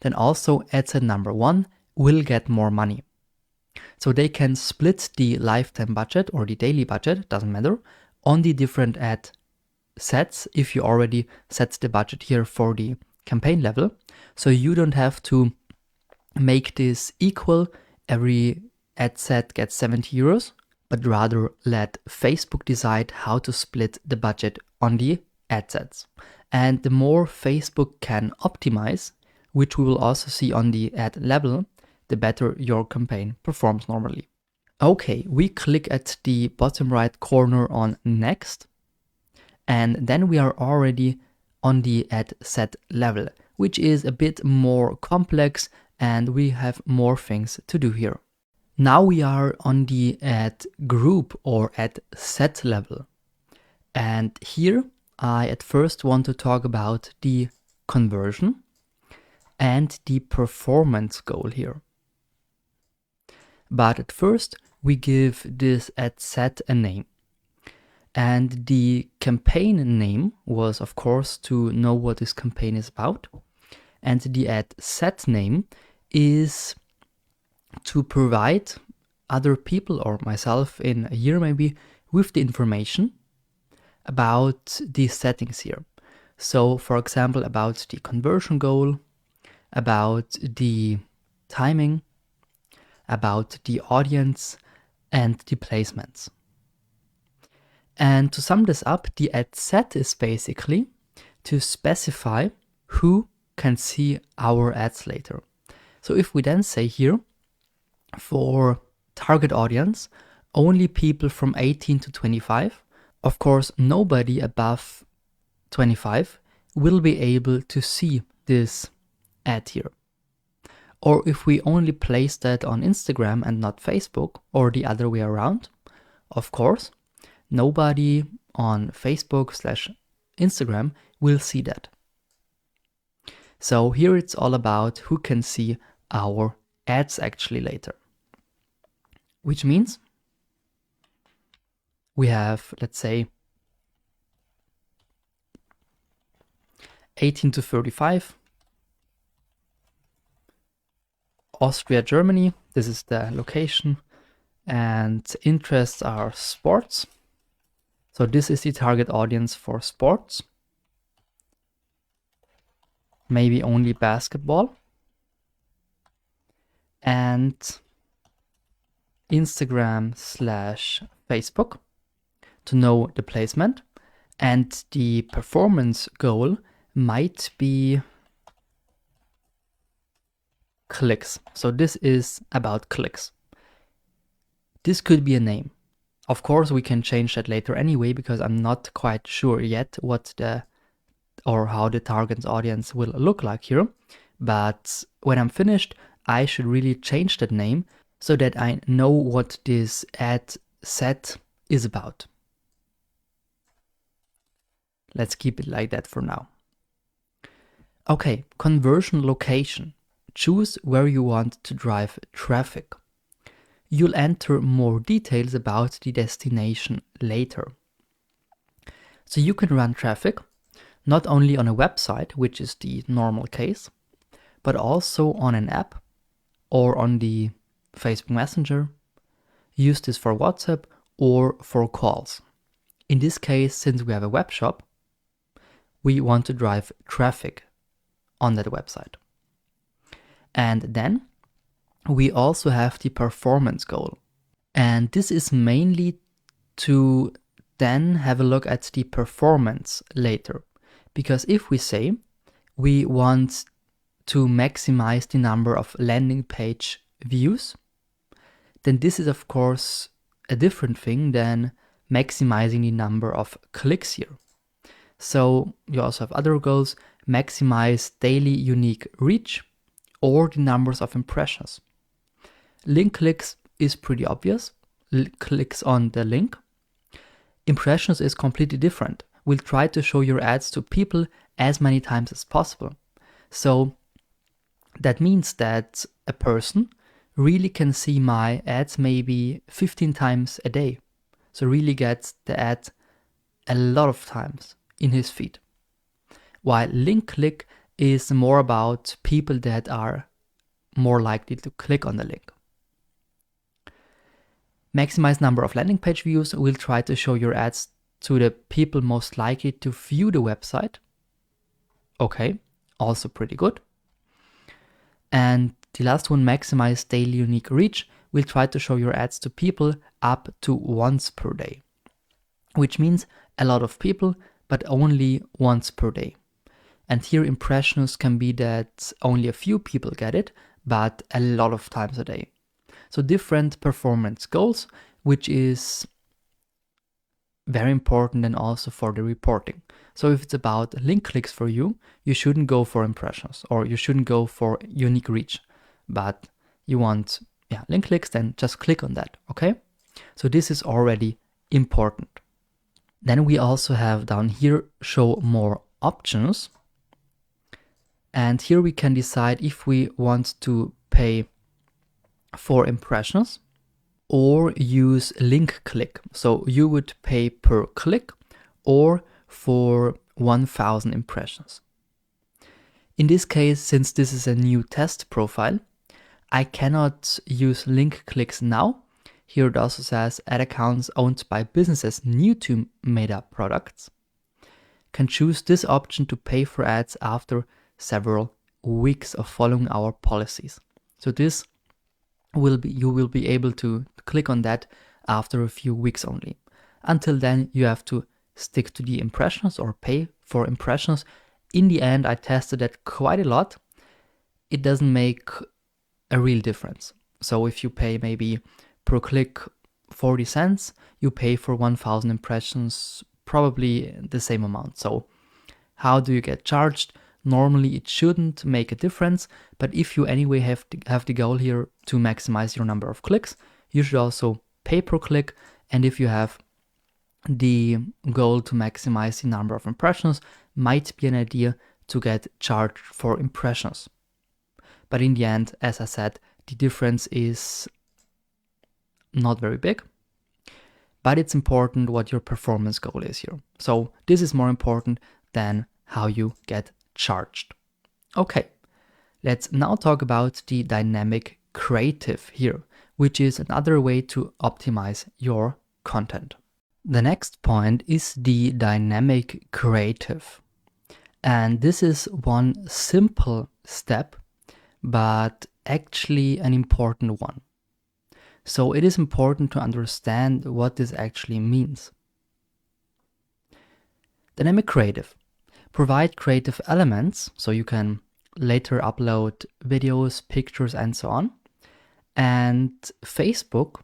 then also ad set number 1 will get more money. So they can split the lifetime budget or the daily budget, doesn't matter, on the different ad sets if you already set the budget here for the campaign level. So you don't have to make this equal, every ad set gets 70 euros, but rather let Facebook decide how to split the budget on the ad sets. And the more Facebook can optimize, which we will also see on the ad level, the better your campaign performs normally. Okay, we click at the bottom right corner on next, and then we are already on the ad set level, which is a bit more complex and we have more things to do here. Now we are on the ad group or ad set level. And here I at first want to talk about the conversion and the performance goal here. But at first we give this ad set a name. And the campaign name was, of course, to know what this campaign is about. And the ad set name is to provide other people or myself in a year maybe with the information about these settings here. So for example, about the conversion goal, about the timing, about the audience and the placements. And to sum this up, the ad set is basically to specify who can see our ads later. So if we then say here, for target audience, only people from 18 to 25, of course, nobody above 25 will be able to see this ad here. Or if we only place that on Instagram and not Facebook, or the other way around, of course, nobody on Facebook/Instagram will see that. So here it's all about who can see our ads actually later. Which means we have, let's say, 18 to 35, Austria, Germany, this is the location, and interests are sports. So this is the target audience for sports. Maybe only basketball. And Instagram/Facebook to know the placement. And the performance goal might be clicks. So this is about clicks. This could be a name. Of course, we can change that later anyway, because I'm not quite sure yet how the target audience will look like here. But when I'm finished, I should really change that name so that I know what this ad set is about. Let's keep it like that for now. Okay, conversion location. Choose where you want to drive traffic. You'll enter more details about the destination later. So you can run traffic not only on a website, which is the normal case, but also on an app or on the Facebook Messenger. Use this for WhatsApp or for calls. In this case, since we have a web shop, we want to drive traffic on that website. And then we also have the performance goal. And this is mainly to then have a look at the performance later. Because if we say we want to maximize the number of landing page views, then this is of course a different thing than maximizing the number of clicks here. So you also have other goals: maximize daily unique reach or the numbers of impressions. Link clicks is pretty obvious. Clicks on the link. Impressions is completely different. We'll try to show your ads to people as many times as possible. So that means that a person really can see my ads maybe 15 times a day. So really gets the ad a lot of times in his feed. While link click is more about people that are more likely to click on the link. Maximize number of landing page views. We'll try to show your ads to the people most likely to view the website. Okay, also pretty good. And the last one, maximize daily unique reach. We'll try to show your ads to people up to once per day, which means a lot of people, but only once per day. And here impressions can be that only a few people get it, but a lot of times a day. So different performance goals, which is very important and also for the reporting. So if it's about link clicks for you, you shouldn't go for impressions or you shouldn't go for unique reach, but you want link clicks, then just click on that, okay? So this is already important. Then we also have down here, show more options. And here we can decide if we want to pay for impressions or use link click. So you would pay per click or for 1000 impressions. In this case, since this is a new test profile, I cannot use link clicks now. Here it also says ad accounts owned by businesses new to Meta products can choose this option to pay for ads after several weeks of following our policies. So this you will be able to click on that after a few weeks only. Until then, you have to stick to the impressions or pay for impressions. In the end, I tested that quite a lot. It doesn't make a real difference. So if you pay maybe per click 40 cents, you pay for 1000 impressions probably the same amount. So how do you get charged? Normally it shouldn't make a difference, but if you anyway have the goal here to maximize your number of clicks, you should also pay per click. And if you have the goal to maximize the number of impressions, might be an idea to get charged for impressions. But in the end, as I said, the difference is not very big, but it's important what your performance goal is here. So this is more important than how you get charged. Okay, let's now talk about the dynamic creative here, which is another way to optimize your content. The next point is the dynamic creative. And this is one simple step, but actually an important one. So it is important to understand what this actually means. Dynamic creative. Provide creative elements, so you can later upload videos, pictures, and so on. And Facebook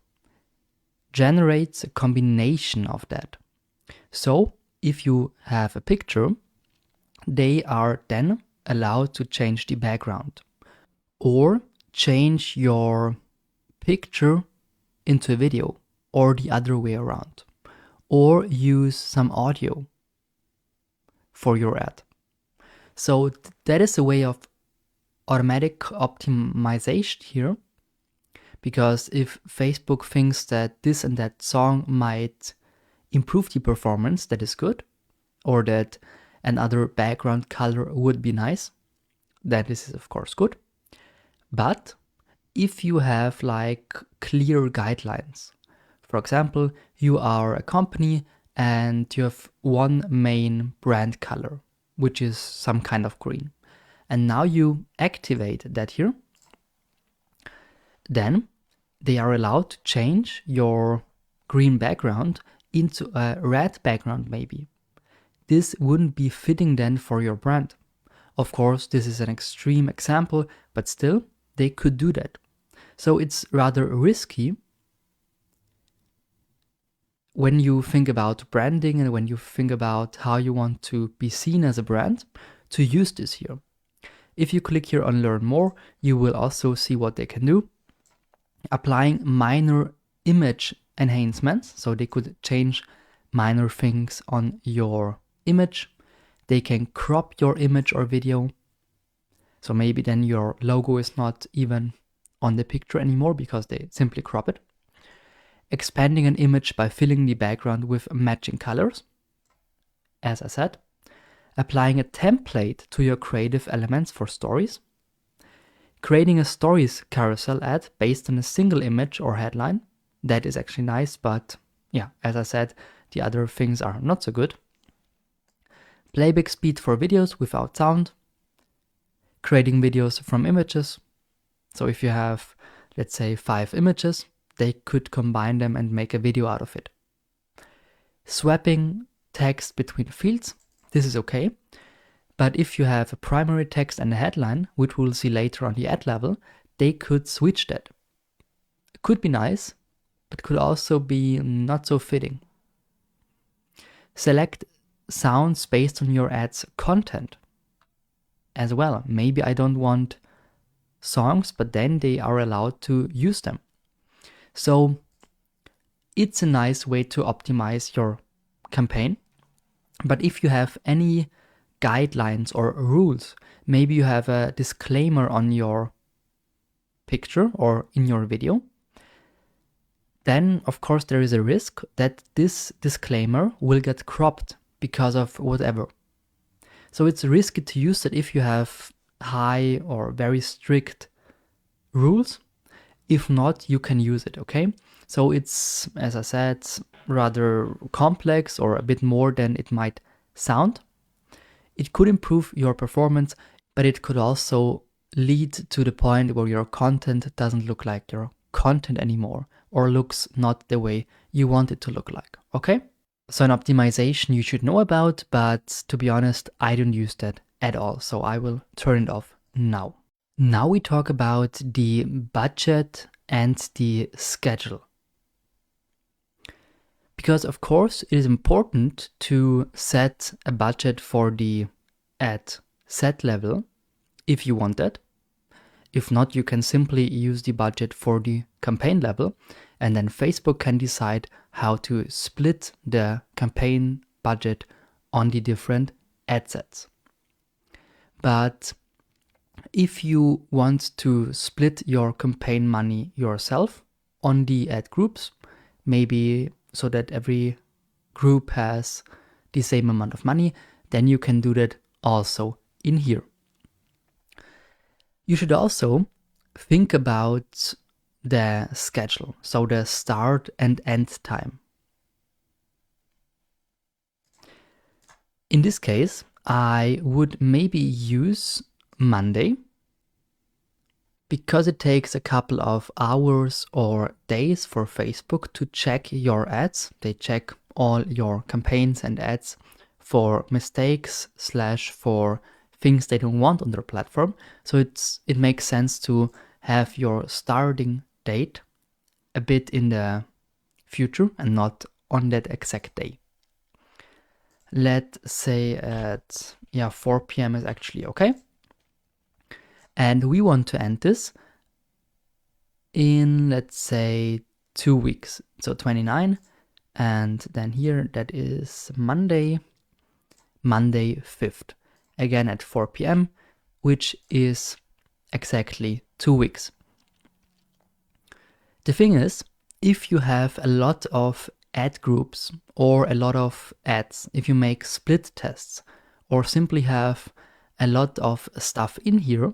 generates a combination of that. So if you have a picture, they are then allowed to change the background or change your picture into a video or the other way around, or use some audio for your ad. So that is a way of automatic optimization here, because if Facebook thinks that this and that song might improve the performance, that is good, or that another background color would be nice, then this is of course good. But if you have like clear guidelines, for example, you are a company and you have one main brand color, which is some kind of green, and now you activate that here, then they are allowed to change your green background into a red background maybe. This wouldn't be fitting then for your brand. Of course, this is an extreme example, but still, they could do that. So it's rather risky when you think about branding and when you think about how you want to be seen as a brand to use this here. If you click here on learn more, you will also see what they can do. Applying minor image enhancements, so they could change minor things on your image. They can crop your image or video. So maybe then your logo is not even on the picture anymore because they simply crop it. Expanding an image by filling the background with matching colors, as I said. Applying a template to your creative elements for stories. Creating a stories carousel ad based on a single image or headline. That is actually nice, but yeah, as I said, the other things are not so good. Playback speed for videos without sound. Creating videos from images. So if you have, let's say, 5 images, they could combine them and make a video out of it. Swapping text between fields. This is okay. But if you have a primary text and a headline, which we'll see later on the ad level, they could switch that. It could be nice, but could also be not so fitting. Select sounds based on your ad's content as well. Maybe I don't want songs, but then they are allowed to use them. So it's a nice way to optimize your campaign. But if you have any guidelines or rules, maybe you have a disclaimer on your picture or in your video, then of course there is a risk that this disclaimer will get cropped because of whatever. So it's risky to use it if you have high or very strict rules. If not, you can use it, okay? So it's, as I said, rather complex or a bit more than it might sound. It could improve your performance, but it could also lead to the point where your content doesn't look like your content anymore or looks not the way you want it to look like, okay? So an optimization you should know about, but to be honest, I don't use that at all, so I will turn it off now. Now we talk about the budget and the schedule. Because of course it is important to set a budget for the ad set level if you want that. If not, you can simply use the budget for the campaign level, and then Facebook can decide how to split the campaign budget on the different ad sets. But if you want to split your campaign money yourself on the ad groups, maybe so that every group has the same amount of money, then you can do that also in here. You should also think about the schedule, so the start and end time. In this case, I would maybe use Monday, because it takes a couple of hours or days for Facebook to check your ads. They check all your campaigns and ads for mistakes / for things they don't want on their platform. So it makes sense to have your starting date a bit in the future and not on that exact day. Let's say at 4 p.m. is actually okay. And we want to end this in, let's say, 2 weeks. So 29, and then here that is Monday 5th. Again at 4 p.m., which is exactly 2 weeks. The thing is, if you have a lot of ad groups or a lot of ads, if you make split tests or simply have a lot of stuff in here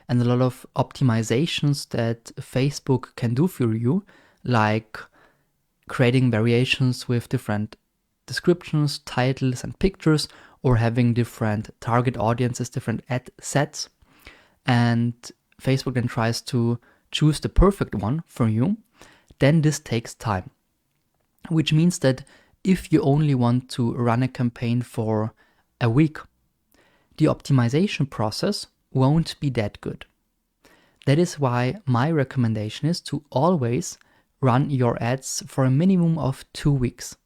and a lot of optimizations that Facebook can do for you, like creating variations with different descriptions, titles, and pictures, or having different target audiences, different ad sets, and Facebook then tries to choose the perfect one for you, then this takes time. Which means that if you only want to run a campaign for a week, the optimization process won't be that good. That is why my recommendation is to always run your ads for a minimum of 2 weeks.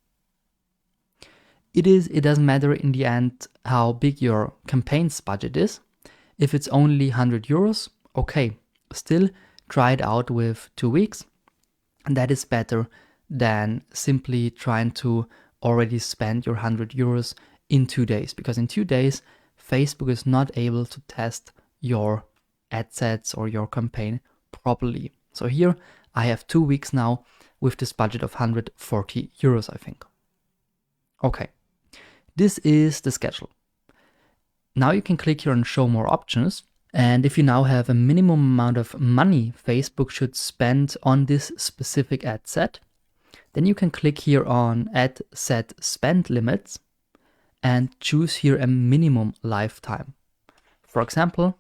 It doesn't matter in the end how big your campaign's budget is. If it's only 100 euros, okay, still try it out with 2 weeks. And that is better than simply trying to already spend your 100 euros in 2 days. Because in 2 days, Facebook is not able to test your ad sets or your campaign properly. So here I have 2 weeks now with this budget of 140 euros, I think. Okay. This is the schedule. Now you can click here on show more options. And if you now have a minimum amount of money Facebook should spend on this specific ad set, then you can click here on ad set spend limits and choose here a minimum lifetime. For example,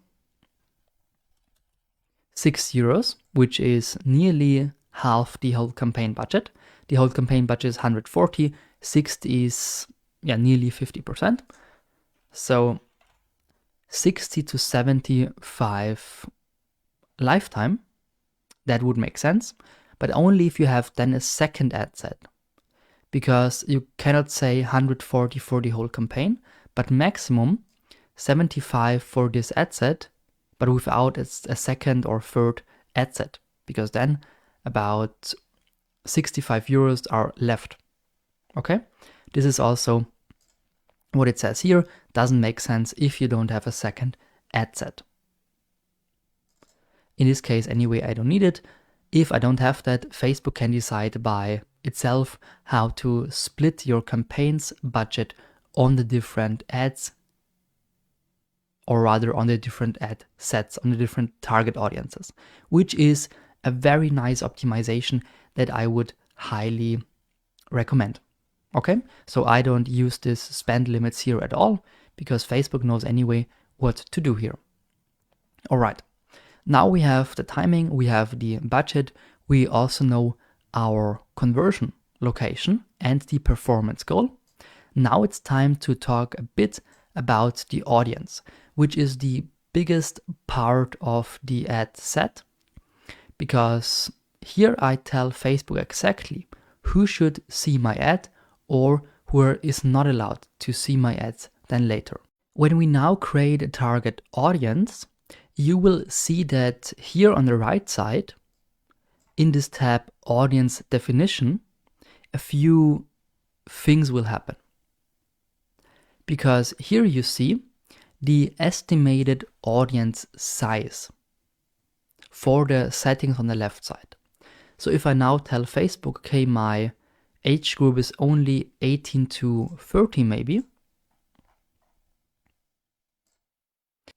6 euros, which is nearly half the whole campaign budget. The whole campaign budget is 140, 60 is nearly 50%. So 60 to 75 lifetime, that would make sense, but only if you have then a second ad set. because you cannot say 140 for the whole campaign, but maximum 75 for this ad set, but without a second or third ad set, because then about 65 euros are left. Okay, this is also what it says here. Doesn't make sense if you don't have a second ad set. In this case, anyway, I don't need it. If I don't have that, Facebook can decide by itself how to split your campaign's budget on the different ads, or rather on the different ad sets, on the different target audiences, which is a very nice optimization that I would highly recommend. Okay, so I don't use this spend limits here at all, because Facebook knows anyway what to do here. All right. Now we have the timing, we have the budget, we also know our conversion location and the performance goal. Now it's time to talk a bit about the audience, which is the biggest part of the ad set, because here I tell Facebook exactly who should see my ad or who is not allowed to see my ads then later. When we now create a target audience, you will see that here on the right side, in this tab Audience Definition, a few things will happen. Because here you see the estimated audience size for the settings on the left side. So if I now tell Facebook, okay, my age group is only 18 to 30 maybe,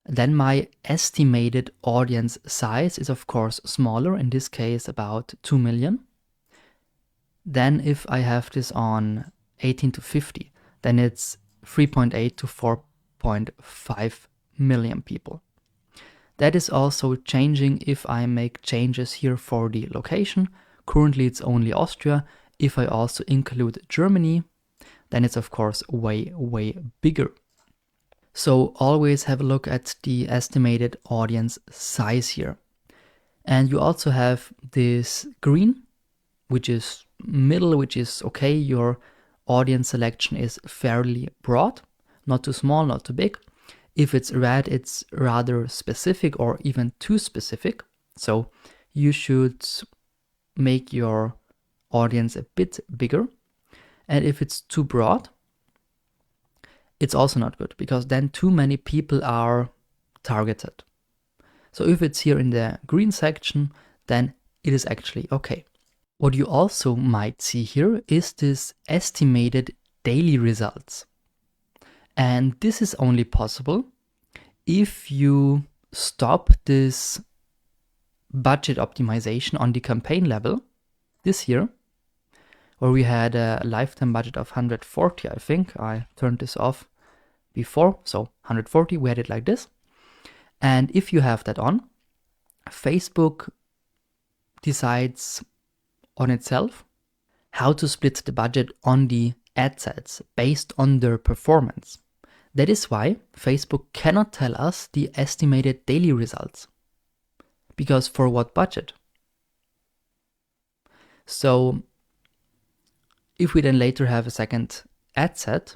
then my estimated audience size is of course smaller, in this case about 2 million. Then if I have this on 18 to 50, then it's 3.8 to 4.5 million people. That is also changing if I make changes here for the location. Currently it's only Austria. If I also include Germany, then it's of course way, way bigger. So always have a look at the estimated audience size here. And you also have this green, which is middle, which is okay. Your audience selection is fairly broad, not too small, not too big. If it's red, it's rather specific or even too specific. So you should make your audience a bit bigger. And if it's too broad, it's also not good, because then too many people are targeted. So if it's here in the green section, then it is actually okay. What you also might see here is this estimated daily results. And this is only possible if you stop this budget optimization on the campaign level, this here, where we had a lifetime budget of 140, I think. I turned this off before, so 140, we had it like this. And if you have that on, Facebook decides on itself how to split the budget on the ad sets based on their performance. That is why Facebook cannot tell us the estimated daily results. Because for what budget? So if we then later have a second ad set,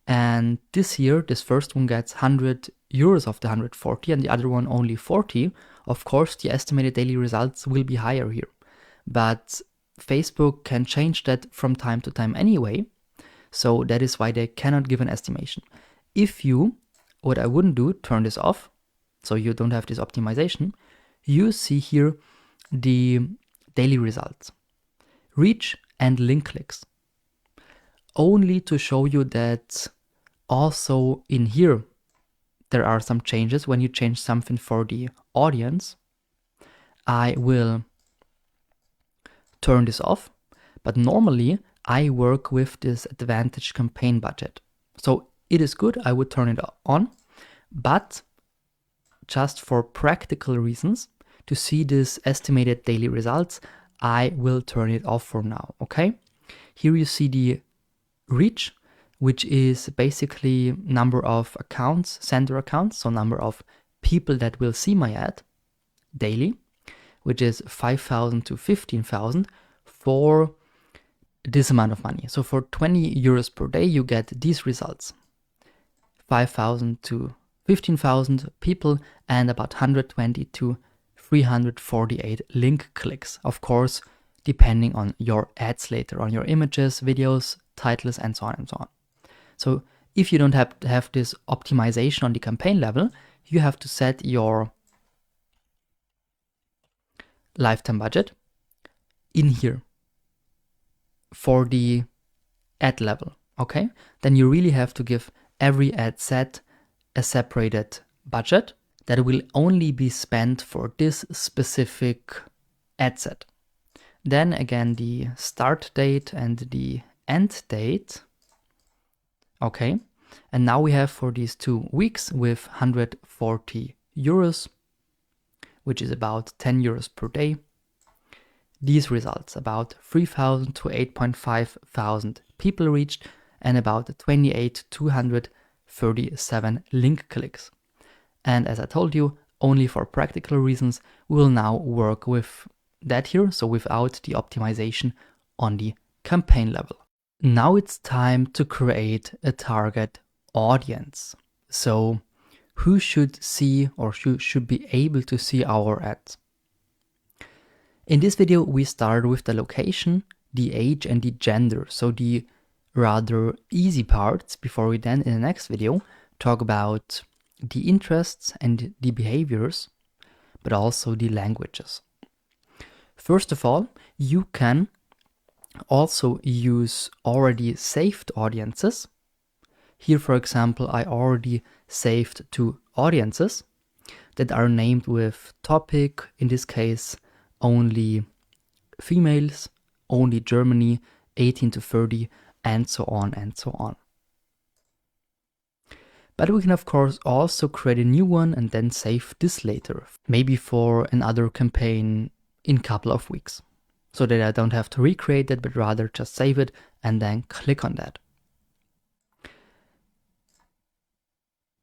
and this here, this first one gets 100 euros of the 140 and the other one only 40, of course the estimated daily results will be higher here. But Facebook can change that from time to time anyway, so that is why they cannot give an estimation. If you, what I wouldn't do, turn this off, so you don't have this optimization, you see here the daily results, reach and link clicks, only to show you that also in here there are some changes. When you change something for the audience, I will turn this off, but normally I work with this advantage campaign budget. So it is good, I would turn it on, but just for practical reasons, to see this estimated daily results, I will turn it off for now, okay? Here you see the reach, which is basically number of accounts, sender accounts, so number of people that will see my ad daily, which is 5,000 to 15,000 for this amount of money. So for 20 euros per day, you get these results. 5,000 to 15,000 people and about 120 to 348 link clicks. Of course, depending on your ads later, on your images, videos, titles, and so on and so on. So if you don't have this optimization on the campaign level, you have to set your lifetime budget in here for the ad level, okay? Then you really have to give every ad set a separated budget that will only be spent for this specific ad set. Then again, the start date and the end date, okay? And now we have for these 2 weeks with 140 euros, which is about 10 euros per day. These results, about 3,000 to 8.5 thousand people reached and about 28,237 link clicks. And as I told you, only for practical reasons, we will now work with that here, so without the optimization on the campaign level. Now it's time to create a target audience. So who should see or should be able to see our ads? In this video, we start with the location, the age, and the gender, so the rather easy parts, before we then in the next video talk about the interests and the behaviors, but also the languages. First of all, you can also use already saved audiences. Here, for example, I already saved 2 audiences that are named with topic, in this case, only females, only Germany, 18 to 30, and so on and so on. But we can of course also create a new one and then save this later, maybe for another campaign in a couple of weeks, so that I don't have to recreate it, but rather just save it and then click on that.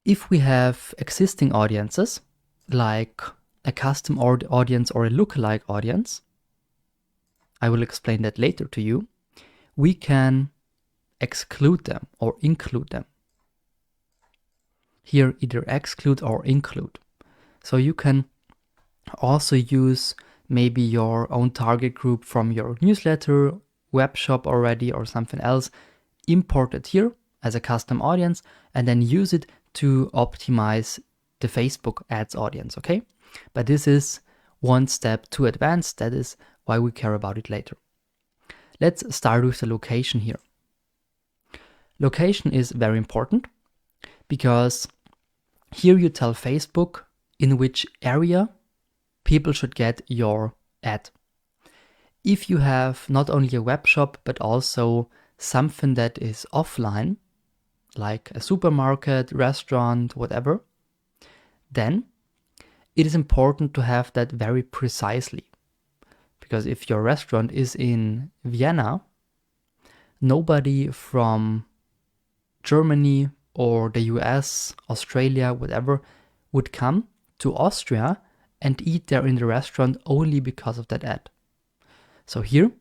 If we have existing audiences, like a custom audience or a lookalike audience, I will explain that later to you, we can exclude them or include them. Here, either exclude or include. So you can also use maybe your own target group from your newsletter, web shop already, or something else, import it here as a custom audience, and then use it to optimize the Facebook ads audience, okay? But this is one step too advanced. That is why we care about it later. Let's start with the location here. Location is very important because here you tell Facebook in which area people should get your ad. If you have not only a web shop, but also something that is offline, like a supermarket, restaurant, whatever, then it is important to have that very precisely. Because if your restaurant is in Vienna, nobody from Germany or the US, Australia, whatever, would come to Austria and eat there in the restaurant only because of that ad. So here,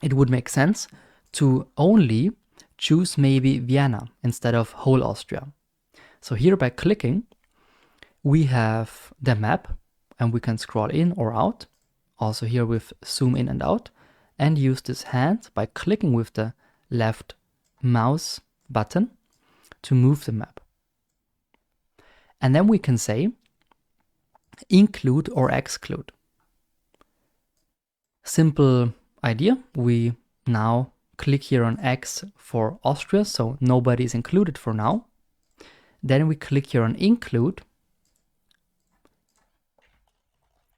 it would make sense to only choose maybe Vienna instead of whole Austria. So here by clicking, we have the map and we can scroll in or out. Also here with zoom in and out, and use this hand by clicking with the left mouse button to move the map. And then we can say include or exclude. Simple idea. We now click here on X for Austria, so nobody is included for now. Then we click here on include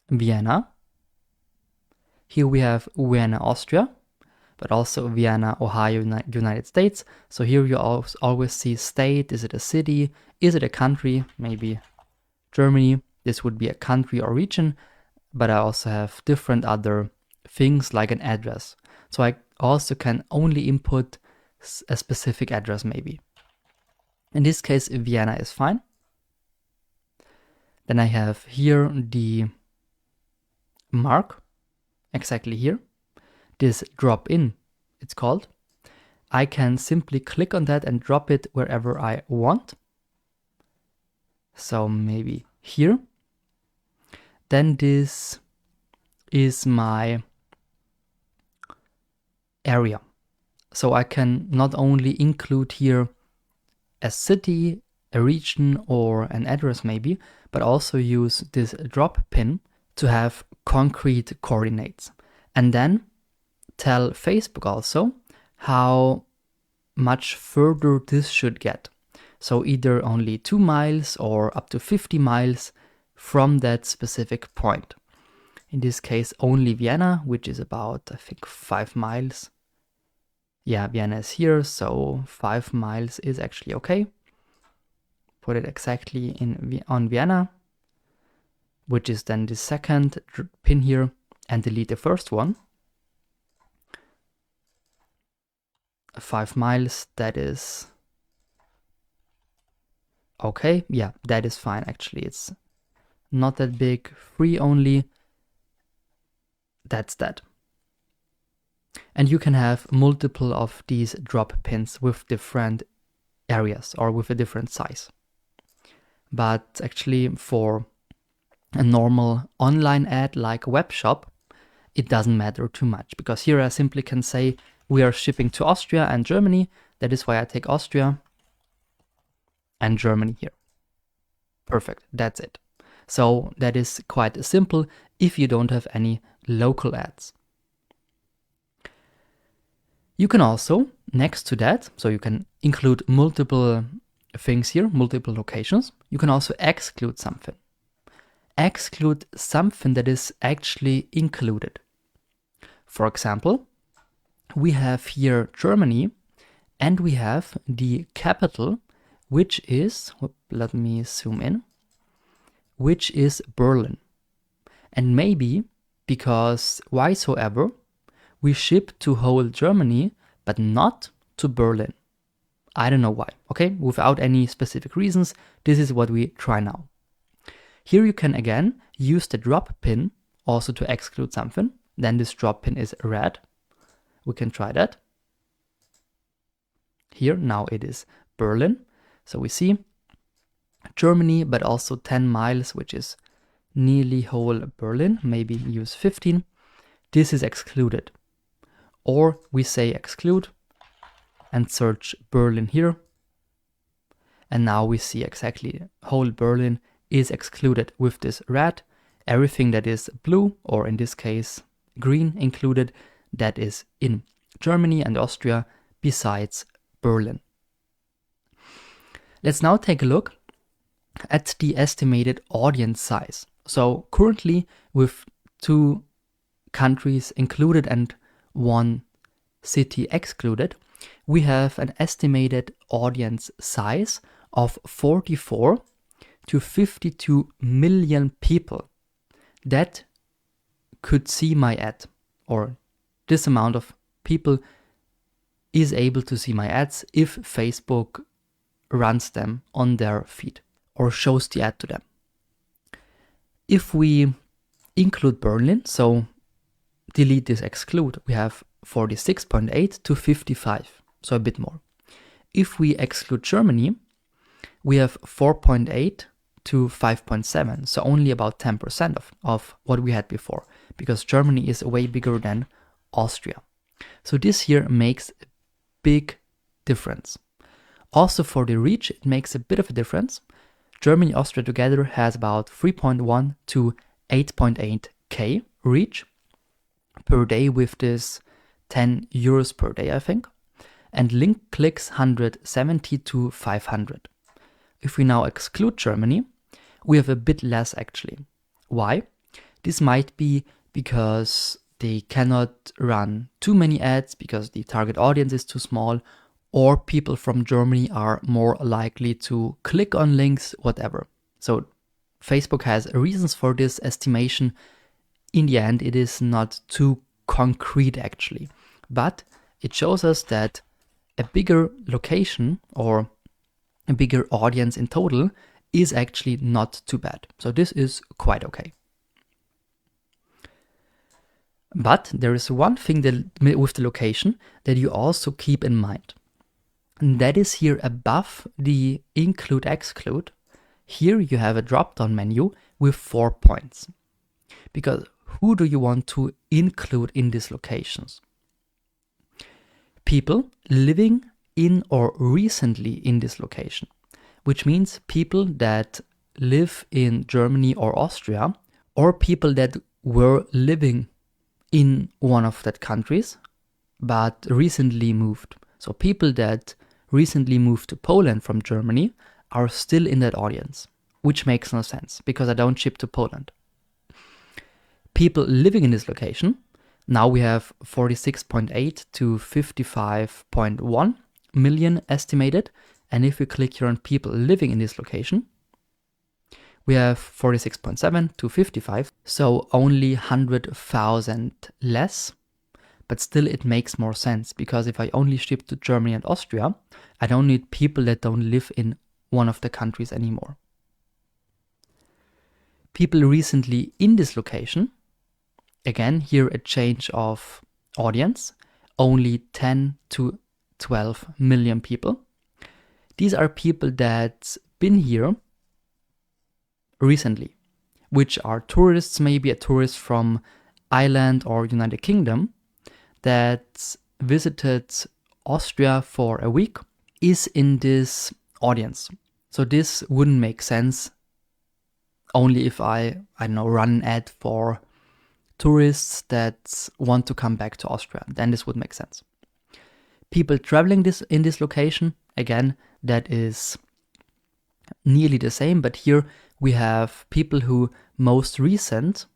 Vienna. Here we have Vienna, Austria, but also Vienna, Ohio, United States. So here you always see state. Is it a city? Is it a country? Maybe Germany. This would be a country or region, but I also have different other things like an address. So I also can only input a specific address maybe. In this case, Vienna is fine. Then I have here the mark, exactly here. This drop-in it's called. I can simply click on that and drop it wherever I want. So maybe here. Then this is my area. So I can not only include here a city, a region, or an address maybe, but also use this drop pin to have concrete coordinates. And then tell Facebook also how much further this should get. So either only 2 miles or up to 50 miles from that specific point. In this case, only Vienna, which is about, I think, 5 miles. Yeah, Vienna is here, so 5 miles is actually okay. Put it exactly on Vienna, which is then the second pin here, and delete the first one. 5 miles, that is okay. Yeah, that is fine actually. It's not that big. 3 only. That's that. And you can have multiple of these drop pins with different areas or with a different size. But actually for a normal online ad like a web shop, it doesn't matter too much, because here I simply can say we are shipping to Austria and Germany. That is why I take Austria and Germany here. Perfect, that's it. So that is quite simple if you don't have any local ads. You can also, next to that, so you can include multiple things here, multiple locations. You can also exclude something. Exclude something that is actually included. For example, we have here Germany, and we have the capital, which is, let me zoom in, which is Berlin. And maybe, because whysoever, we ship to whole Germany, but not to Berlin. I don't know why, okay? Without any specific reasons, this is what we try now. Here you can again use the drop pin also to exclude something. Then this drop pin is red. We can try that. Here now it is Berlin. So we see Germany, but also 10 miles, which is nearly whole Berlin. Maybe use 15. This is excluded. Or we say exclude and search Berlin here. And now we see exactly whole Berlin is excluded with this red. Everything that is blue, or in this case green included, that is in Germany and Austria besides Berlin. Let's now take a look at the estimated audience size. So currently with 2 countries included and 1 city excluded, we have an estimated audience size of 44 to 52 million people that could see my ad, or this amount of people is able to see my ads if Facebook runs them on their feed or shows the ad to them. If we include Berlin, so delete this exclude, we have 46.8 to 55, so a bit more. If we exclude Germany, we have 4.8 to 5.7, so only about 10% of what we had before, because Germany is way bigger than Austria. So this here makes a big difference. Also for the reach, it makes a bit of a difference. Germany, Austria together has about 3.1 to 8.8k reach per day with this 10 euros per day, I think. And link clicks 170 to 500. If we now exclude Germany, we have a bit less actually. Why? This might be because they cannot run too many ads because the target audience is too small, or people from Germany are more likely to click on links, whatever. So Facebook has reasons for this estimation. In the end, it is not too concrete actually, but it shows us that a bigger location or a bigger audience in total is actually not too bad. So this is quite okay. But there is one thing that, with the location, that you also keep in mind. And that is here above the include exclude. Here you have a drop-down menu with 4 points. Because who do you want to include in these locations? People living in or recently in this location, which means people that live in Germany or Austria, or people that were living in one of that countries but recently moved. So people that recently moved to Poland from Germany are still in that audience, which makes no sense because I don't ship to Poland. People living in this location, now we have 46.8 to 55.1 million estimated. And if we click here on people living in this location, we have 46.7 to 55. So only 100,000 less. But still it makes more sense because if I only ship to Germany and Austria, I don't need people that don't live in one of the countries anymore. People recently in this location, again, here a change of audience, only 10 to 12 million people. These are people that's been here recently, which are tourists, maybe a tourist from Ireland or United Kingdom that visited Austria for a week, is in this audience. So this wouldn't make sense only if I don't know, run an ad for tourists that want to come back to Austria. Then this would make sense. People traveling in this location, again, that is nearly the same, but here we have people who most recent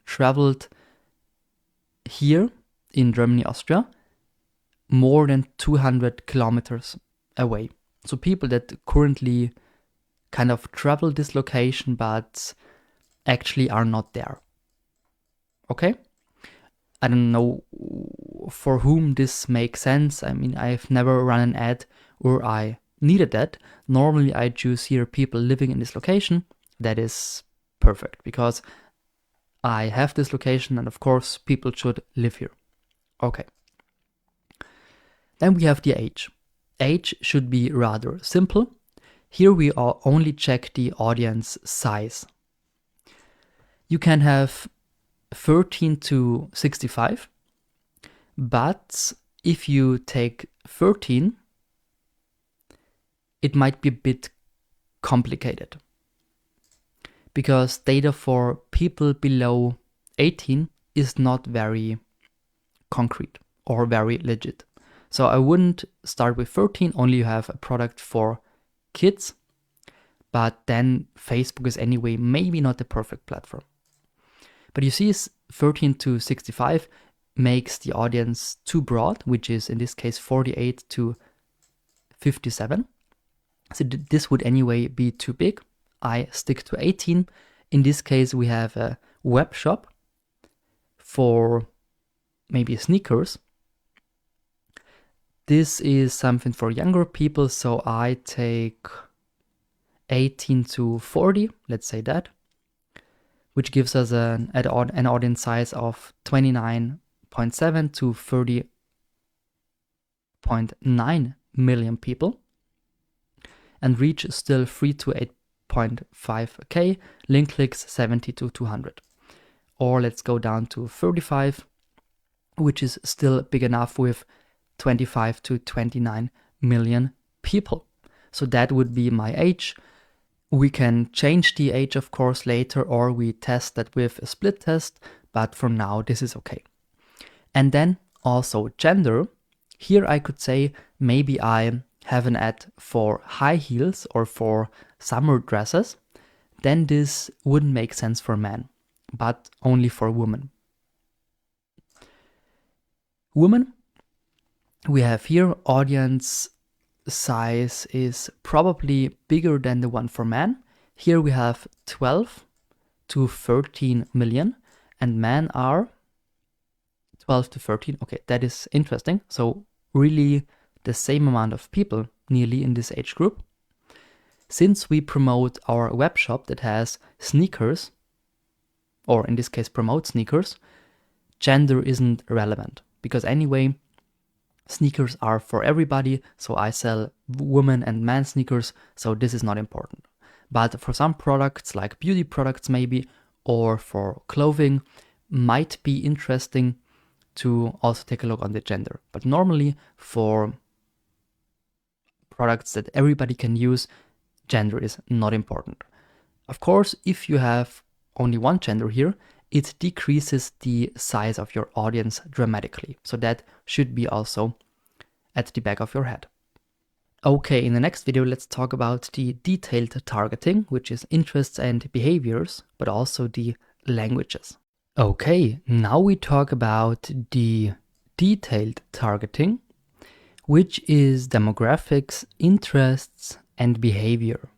traveled here in Germany, Austria, more than 200 kilometers away. So people that currently kind of travel this location, but actually are not there. Okay? I don't know for whom this makes sense. I mean, I've never run an ad or I needed that. Normally I choose here people living in this location. That is perfect because I have this location and of course people should live here. Okay. Then we have the age. Age should be rather simple. Here we only check the audience size. You can have 13 to 65, but if you take 13, it might be a bit complicated because data for people below 18 is not very concrete or very legit. So I wouldn't start with 13, only you have a product for kids, but then Facebook is anyway maybe not the perfect platform. But you see 13 to 65 makes the audience too broad, which is in this case 48 to 57. So this would anyway be too big. I stick to 18. In this case, we have a web shop for maybe sneakers. This is something for younger people, so I take 18 to 40, let's say that, which gives us an audience size of 29.7 to 30.9 million people. And reach is still 3 to 8.5k, link clicks 70 to 200. Or let's go down to 35, which is still big enough with 25 to 29 million people. So that would be my age. We can change the age, of course, later, or we test that with a split test, but for now, this is okay. And then also gender. Here I could say maybe I have an ad for high heels or for summer dresses. Then this wouldn't make sense for men, but only for women. Women, we have here audience size is probably bigger than the one for men. Here we have 12 to 13 million and men are 12 to 13. Okay, that is interesting. So really the same amount of people nearly in this age group. Since we promote our web shop that has sneakers, or in this case promote sneakers, gender isn't relevant, because anyway, sneakers are for everybody, so I sell women and men sneakers, so this is not important. But for some products, like beauty products maybe, or for clothing, might be interesting to also take a look on the gender. But normally for products that everybody can use, gender is not important. Of course, if you have only one gender here, it decreases the size of your audience dramatically. So that should be also at the back of your head. Okay, in the next video, let's talk about the detailed targeting, which is interests and behaviors, but also the languages. Okay, now we talk about the detailed targeting, which is demographics, interests, and behavior.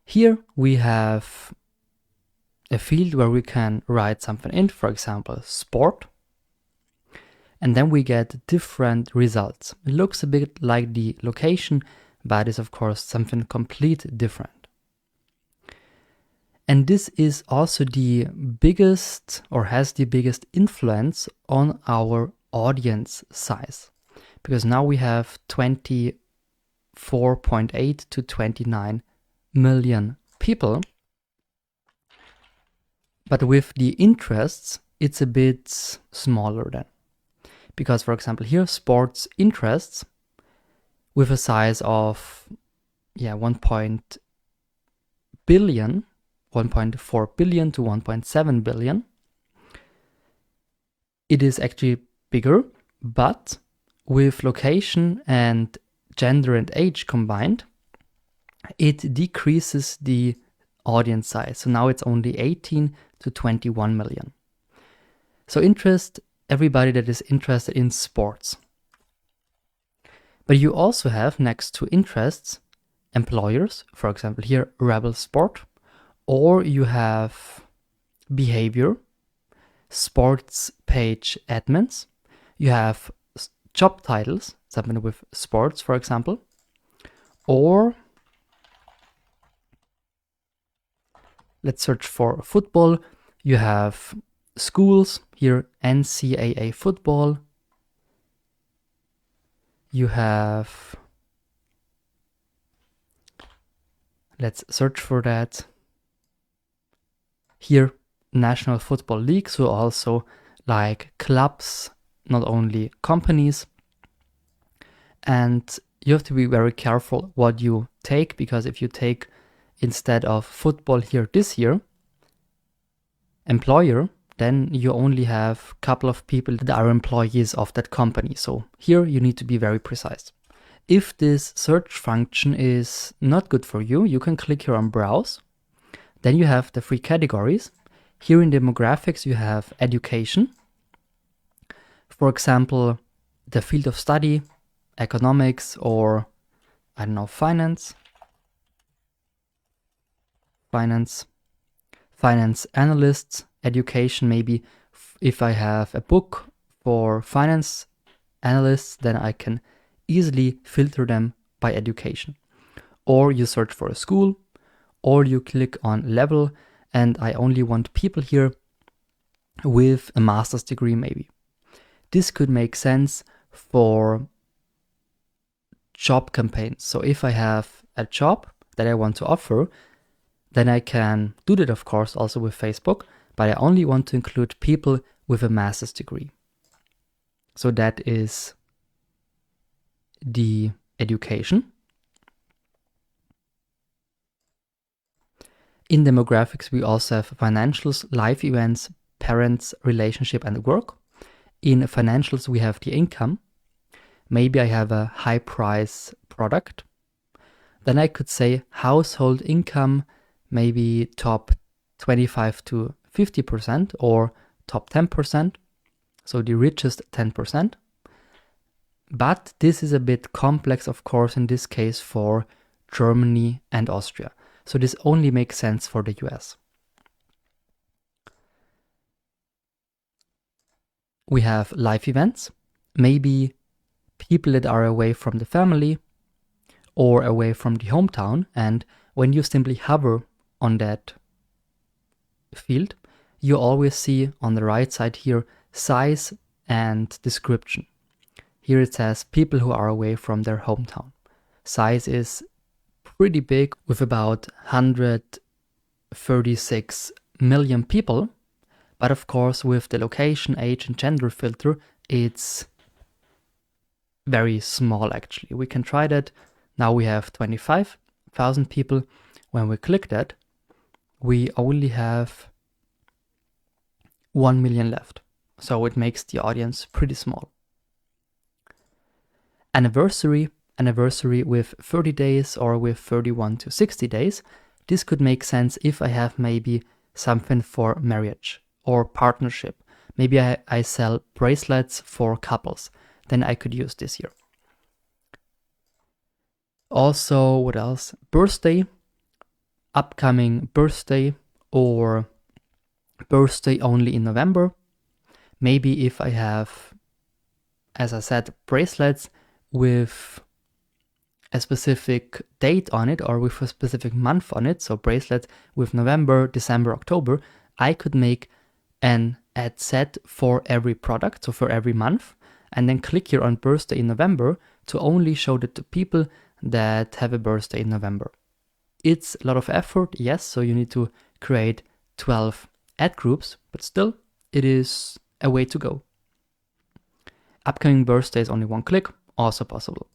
Here we have a field where we can write something in, for example, sport. And then we get different results. It looks a bit like the location, but is of course something completely different. And this is also the biggest, or has the biggest influence on our audience size. Because now we have 24.8 to 29 million people. But with the interests, it's a bit smaller then. Because, for example, here, sports interests with a size of 1.4 billion to 1.7 billion. It is actually bigger, but with location and gender and age combined, it decreases the audience size. So now it's only 18 to 21 million. So everybody that is interested in sports. But you also have, next to interests, employers, for example here, Rebel Sport, or you have behavior, sports page admins, you have job titles, something with sports, for example, or let's search for football, you have schools, here NCAA football, you have, let's search for that, here National Football League, so also like clubs, not only companies. And you have to be very careful what you take, because if you take instead of football here this year, employer, then you only have a couple of people that are employees of that company. So here you need to be very precise. If this search function is not good for you, you can click here on browse. Then you have the free categories. Here in demographics, you have education. For example, the field of study, economics, or I don't know, finance analysts, education, maybe if I have a book for finance analysts, then I can easily filter them by education. Or you search for a school, or you click on level, and I only want people here with a master's degree maybe. This could make sense for job campaigns. So if I have a job that I want to offer, then I can do that, of course, also with Facebook, but I only want to include people with a master's degree. So that is the education. In demographics, we also have financials, life events, parents, relationship, and work. In financials, we have the income. Maybe I have a high price product. Then I could say household income, maybe top 25 to 50% or top 10%. So the richest 10%. But this is a bit complex, of course, in this case for Germany and Austria. So this only makes sense for the US. We have life events, maybe people that are away from the family or away from the hometown. And when you simply hover on that field, you always see on the right side here size and description. Here it says people who are away from their hometown. Size is pretty big with about 136 million people. But of course, with the location, age, and gender filter, it's very small actually. We can try that. Now we have 25,000 people. When we click that, we only have 1 million left. So it makes the audience pretty small. Anniversary with 30 days or with 31 to 60 days. This could make sense if I have maybe something for marriage or partnership. Maybe I sell bracelets for couples. Then I could use this here. Also, what else? Birthday, upcoming birthday, or birthday only in November. Maybe if I have, as I said, bracelets with a specific date on it or with a specific month on it, so bracelets with November, December, October, I could make an ad set for every product, so for every month, and then click here on birthday in November to only show that to people that have a birthday in November. It's a lot of effort, yes, so you need to create 12 ad groups, but still, it is a way to go. Upcoming birthdays, only one click, also possible.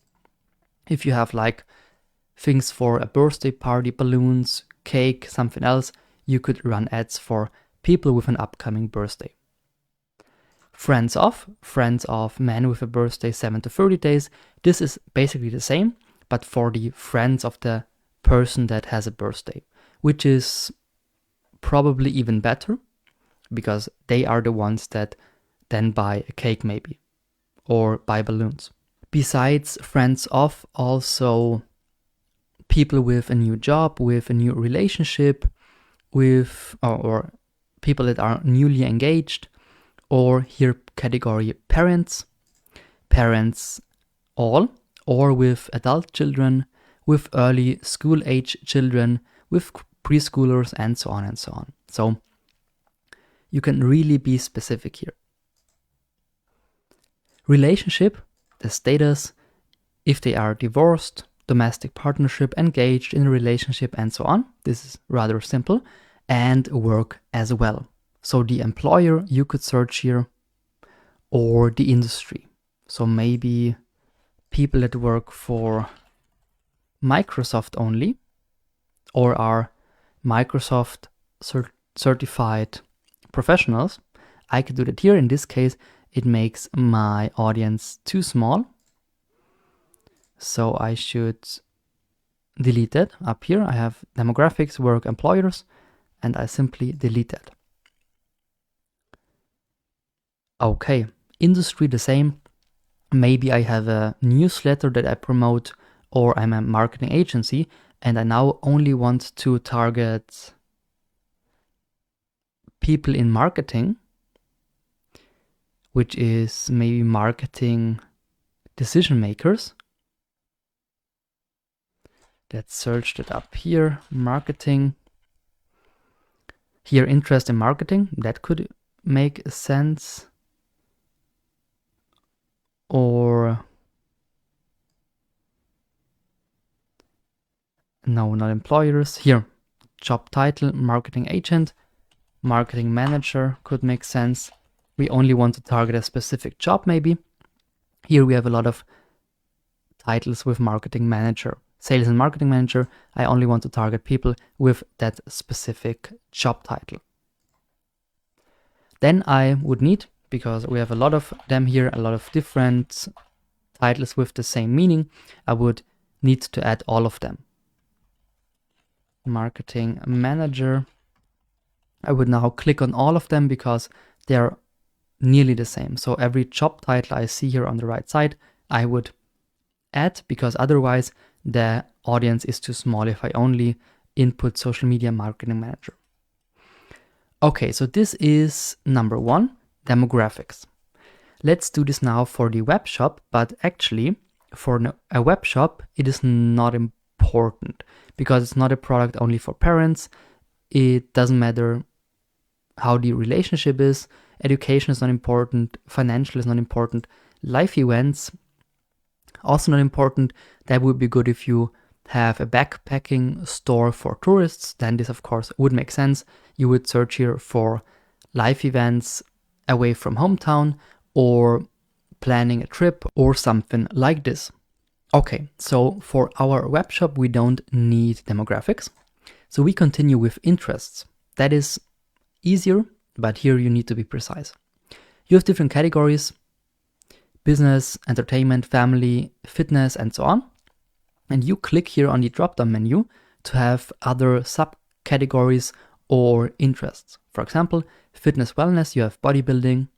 If you have like things for a birthday party, balloons, cake, something else, you could run ads for people with an upcoming birthday. Friends of men with a birthday 7 to 30 days. This is basically the same, but for the friends of the person that has a birthday, which is probably even better because they are the ones that then buy a cake maybe or buy balloons. Besides friends of, also people with a new job, with a new relationship, with or people that are newly engaged, or here category parents all, or with adult children, with early school age children, with preschoolers, and so on and so on. So you can really be specific here. Relationship, the status, if they are divorced, domestic partnership, engaged in a relationship, and so on. This is rather simple. And work as well. So the employer you could search here, or the industry. So maybe people that work for Microsoft only, or are Microsoft certified professionals. I could do that here. In this case, it makes my audience too small. So I should delete it. Up here I have demographics, work, employers, and I simply delete that. Okay, industry the same. Maybe I have a newsletter that I promote, or I'm a marketing agency, and I now only want to target people in marketing, which is maybe marketing decision makers. Let's search that up here, marketing. Here, interest in marketing, that could make sense. Or, no, not employers. Here, job title, marketing agent, marketing manager could make sense. We only want to target a specific job maybe. Here we have a lot of titles with marketing manager. Sales and marketing manager, I only want to target people with that specific job title. Then I would need, because we have a lot of them here, a lot of different titles with the same meaning, I would need to add all of them. Marketing manager. I would now click on all of them because they're nearly the same. So every job title I see here on the right side, I would add, because otherwise the audience is too small if I only input social media marketing manager. Okay, so this is number one, demographics. Let's do this now for the web shop, but actually for a web shop, it is not important because it's not a product only for parents. It doesn't matter how the relationship is. Education is not important, financial is not important, life events also not important. That would be good if you have a backpacking store for tourists, then this of course would make sense. You would search here for life events away from hometown or planning a trip or something like this. Okay, so for our webshop we don't need demographics. So we continue with interests. That is easier, but here you need to be precise. You have different categories: business, entertainment, family, fitness, and so on. And you click here on the drop-down menu to have other subcategories or interests. For example, fitness wellness, you have bodybuilding,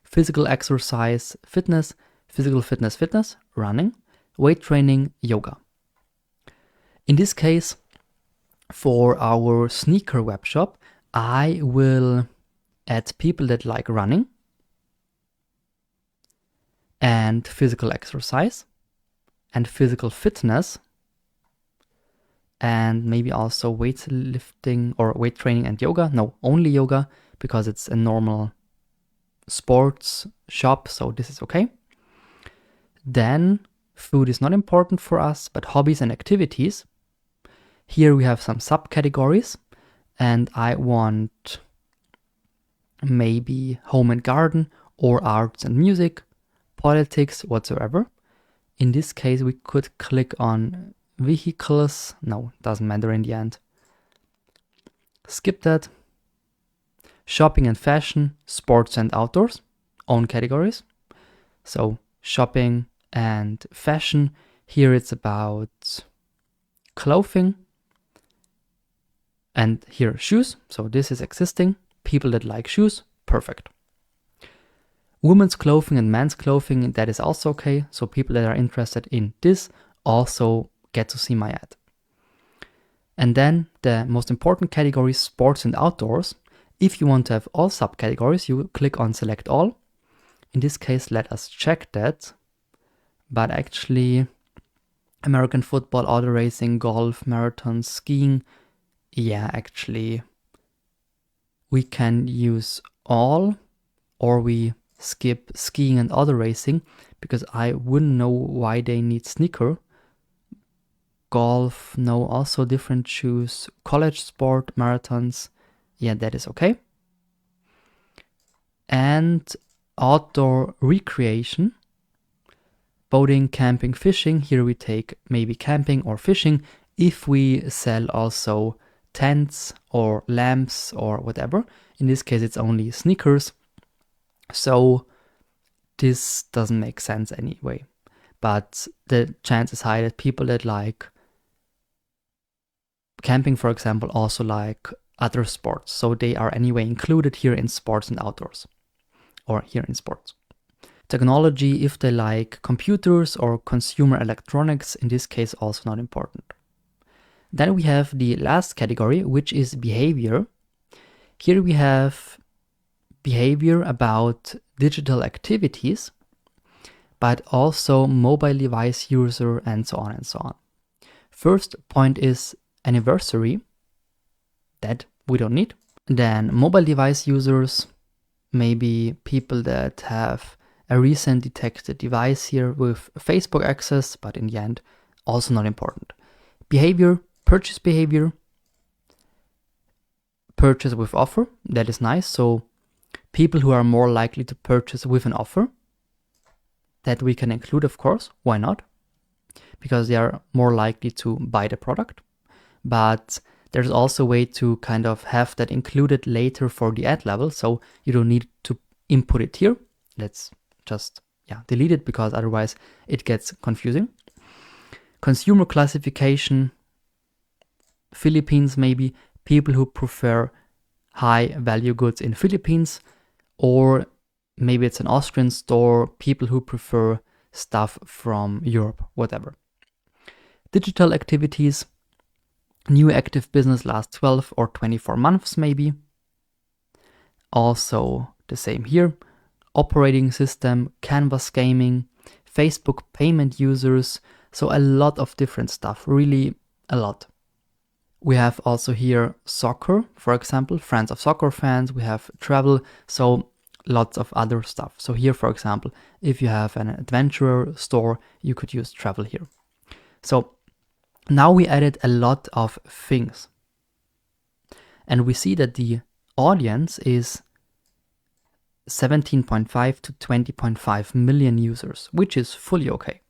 physical exercise, fitness, physical fitness, running, weight training, yoga. In this case, for our sneaker webshop, I will add people that like running and physical exercise and physical fitness and maybe also weightlifting or weight training and yoga. No, only yoga, because it's a normal sports shop, so this is okay. Then food is not important for us, but hobbies and activities. Here we have some subcategories, and I want maybe home and garden or arts and music, politics, whatsoever. In this case, we could click on vehicles. No, doesn't matter in the end. Skip that. Shopping and fashion, sports and outdoors, own categories. So shopping and fashion, here it's about clothing. And here shoes, so this is existing. People that like shoes, perfect. Women's clothing and men's clothing, that is also okay. So people that are interested in this also get to see my ad. And then the most important category, sports and outdoors. If you want to have all subcategories, you click on select all. In this case, let us check that. But actually, American football, auto racing, golf, marathon, skiing. Yeah, actually, we can use all, or we skip skiing and auto racing, because I wouldn't know why they need sneaker. Golf, no, also different shoes. College sport, marathons, yeah, that is okay. And outdoor recreation, boating, camping, fishing. Here we take maybe camping or fishing if we sell also tents or lamps or whatever. In this case, it's only sneakers. So this doesn't make sense anyway. But the chance is high that people that like camping, for example, also like other sports. So they are anyway included here in sports and outdoors, or here in sports. Technology, if they like computers or consumer electronics, in this case also not important. Then we have the last category, which is behavior. Here we have behavior about digital activities, but also mobile device user and so on and so on. First point is anniversary, that we don't need. Then mobile device users, maybe people that have a recent detected device here with Facebook access, but in the end, also not important. Behavior, purchase behavior, purchase with offer, that is nice. So people who are more likely to purchase with an offer, that we can include, of course, why not? Because they are more likely to buy the product. But there's also a way to kind of have that included later for the ad level, so you don't need to input it here. Let's just delete it, because otherwise it gets confusing. Consumer classification, Philippines maybe, people who prefer high value goods in Philippines, or maybe it's an Austrian store, people who prefer stuff from Europe, whatever. Digital activities, new active business last 12 or 24 months maybe. Also the same here. Operating system, Canvas gaming, Facebook payment users. So a lot of different stuff, really a lot. We have also here soccer, for example, friends of soccer fans. We have travel, so lots of other stuff. So here, for example, if you have an adventurer store, you could use travel here. So now we added a lot of things. And we see that the audience is 17.5 to 20.5 million users, which is fully okay.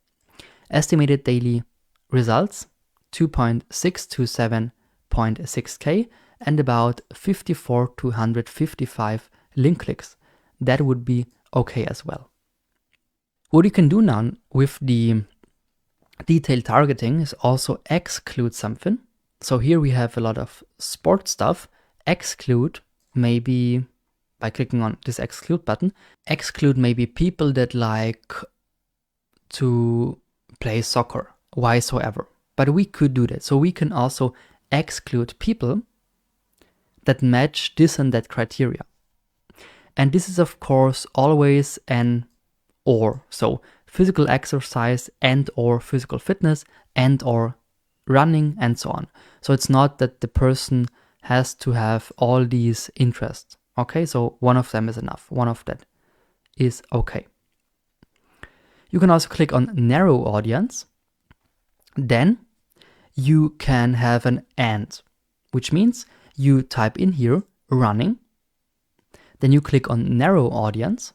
Estimated daily results, 2.6 to 7.6K, and about 54 to 155 link clicks. That would be okay as well. What you can do now with the detailed targeting is also exclude something. So here we have a lot of sport stuff. Exclude maybe, by clicking on this exclude button, exclude maybe people that like to play soccer, whysoever. But we could do that. So we can also exclude people that match this and that criteria. And this is of course always an or. So physical exercise and or physical fitness and or running and so on. So it's not that the person has to have all these interests. Okay, so one of them is enough. One of that is okay. You can also click on narrow audience. Then you can have an and, which means you type in here running. Then you click on narrow audience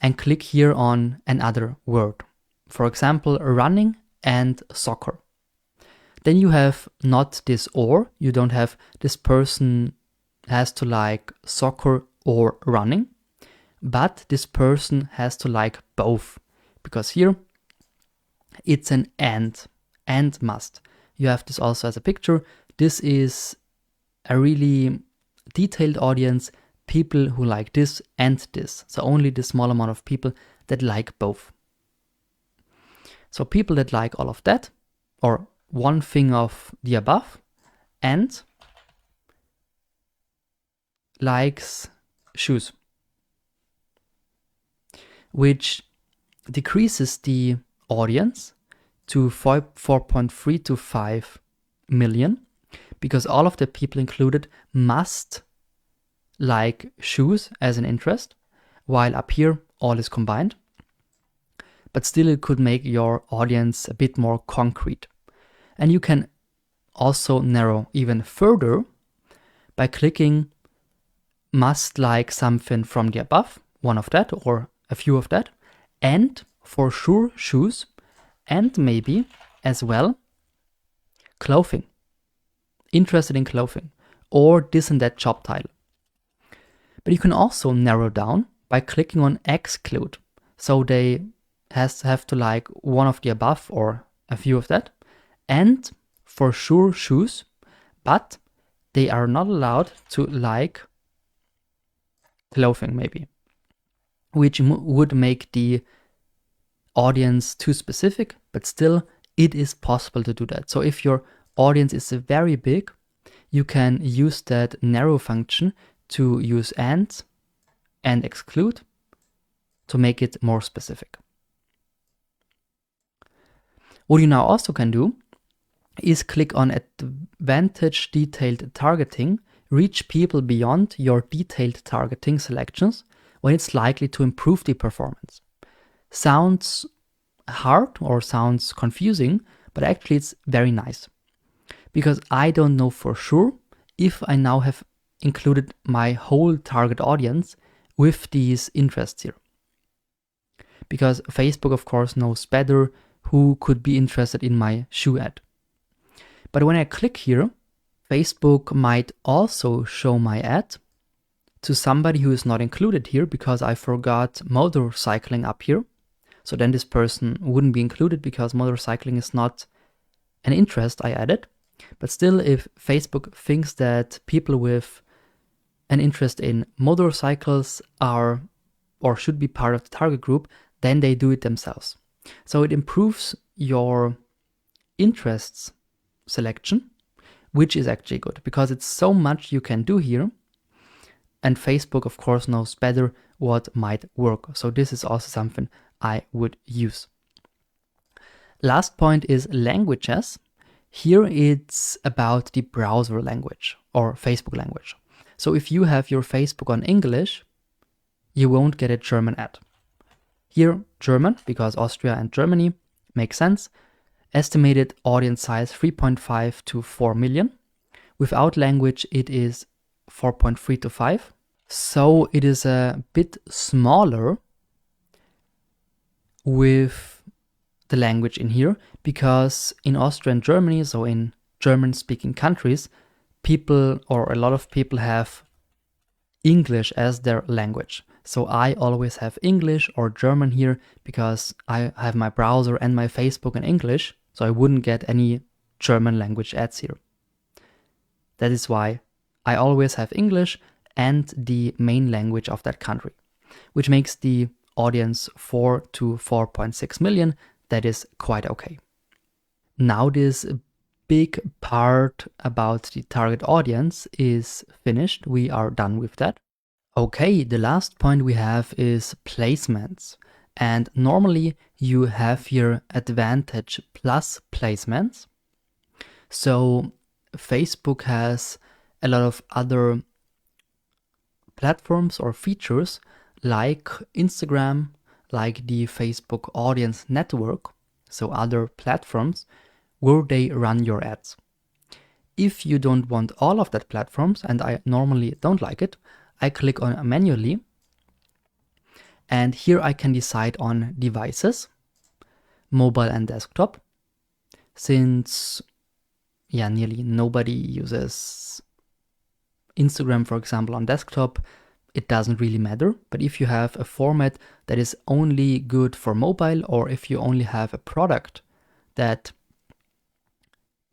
and click here on another word. For example, running and soccer. Then you have not this or, you don't have this person has to like soccer or running, but this person has to like both, because here it's an and must. You have this also as a picture. This is a really detailed audience, people who like this and this. So only the small amount of people that like both. So people that like all of that, or one thing of the above, and likes shoes, which decreases the audience to 4.3 to 5 million, because all of the people included must like shoes as an interest, while up here all is combined. But still it could make your audience a bit more concrete. And you can also narrow even further by clicking must like something from the above, one of that or a few of that, and for sure shoes, and maybe as well clothing, interested in clothing, or this and that job title. But you can also narrow down by clicking on exclude. So they have to like one of the above or a few of that, and for sure shoes, but they are not allowed to like clothing maybe, which would make the audience too specific, but still it is possible to do that. So if your audience is very big, you can use that narrow function to use and exclude to make it more specific. What you now also can do is click on Advantage Detailed Targeting, reach people beyond your detailed targeting selections when it's likely to improve the performance. Sounds hard or sounds confusing, but actually it's very nice, because I don't know for sure if I now have included my whole target audience with these interests here. Because Facebook, of course, knows better who could be interested in my shoe ad. But when I click here, Facebook might also show my ad to somebody who is not included here because I forgot motorcycling up here. So then this person wouldn't be included because motorcycling is not an interest I added. But still, if Facebook thinks that people with an interest in motorcycles are or should be part of the target group, then they do it themselves. So it improves your interests selection, which is actually good because it's so much you can do here. And Facebook, of course, knows better what might work. So this is also something I would use. Last point is languages. Here it's about the browser language or Facebook language. So if you have your Facebook on English, you won't get a German ad. Here, German, because Austria and Germany make sense. Estimated audience size 3.5 to 4 million. Without language, it is 4.3 to 5. So it is a bit smaller with the language in here, because in Austria and Germany, so in German-speaking countries, people or a lot of people have English as their language. So I always have English or German here because I have my browser and my Facebook in English, so I wouldn't get any German language ads here. That is why I always have English and the main language of that country, which makes the audience 4 to 4.6 million. That is quite okay. Now this big part about the target audience is finished. We are done with that. Okay, the last point we have is placements. And normally you have here advantage plus placements. So Facebook has a lot of other platforms or features like Instagram, like the Facebook audience network, so other platforms where they run your ads. If you don't want all of that platforms, and I normally don't like it, I click on manually, and here I can decide on devices, mobile and desktop. Since nearly nobody uses Instagram, for example, on desktop, it doesn't really matter. But if you have a format that is only good for mobile, or if you only have a product that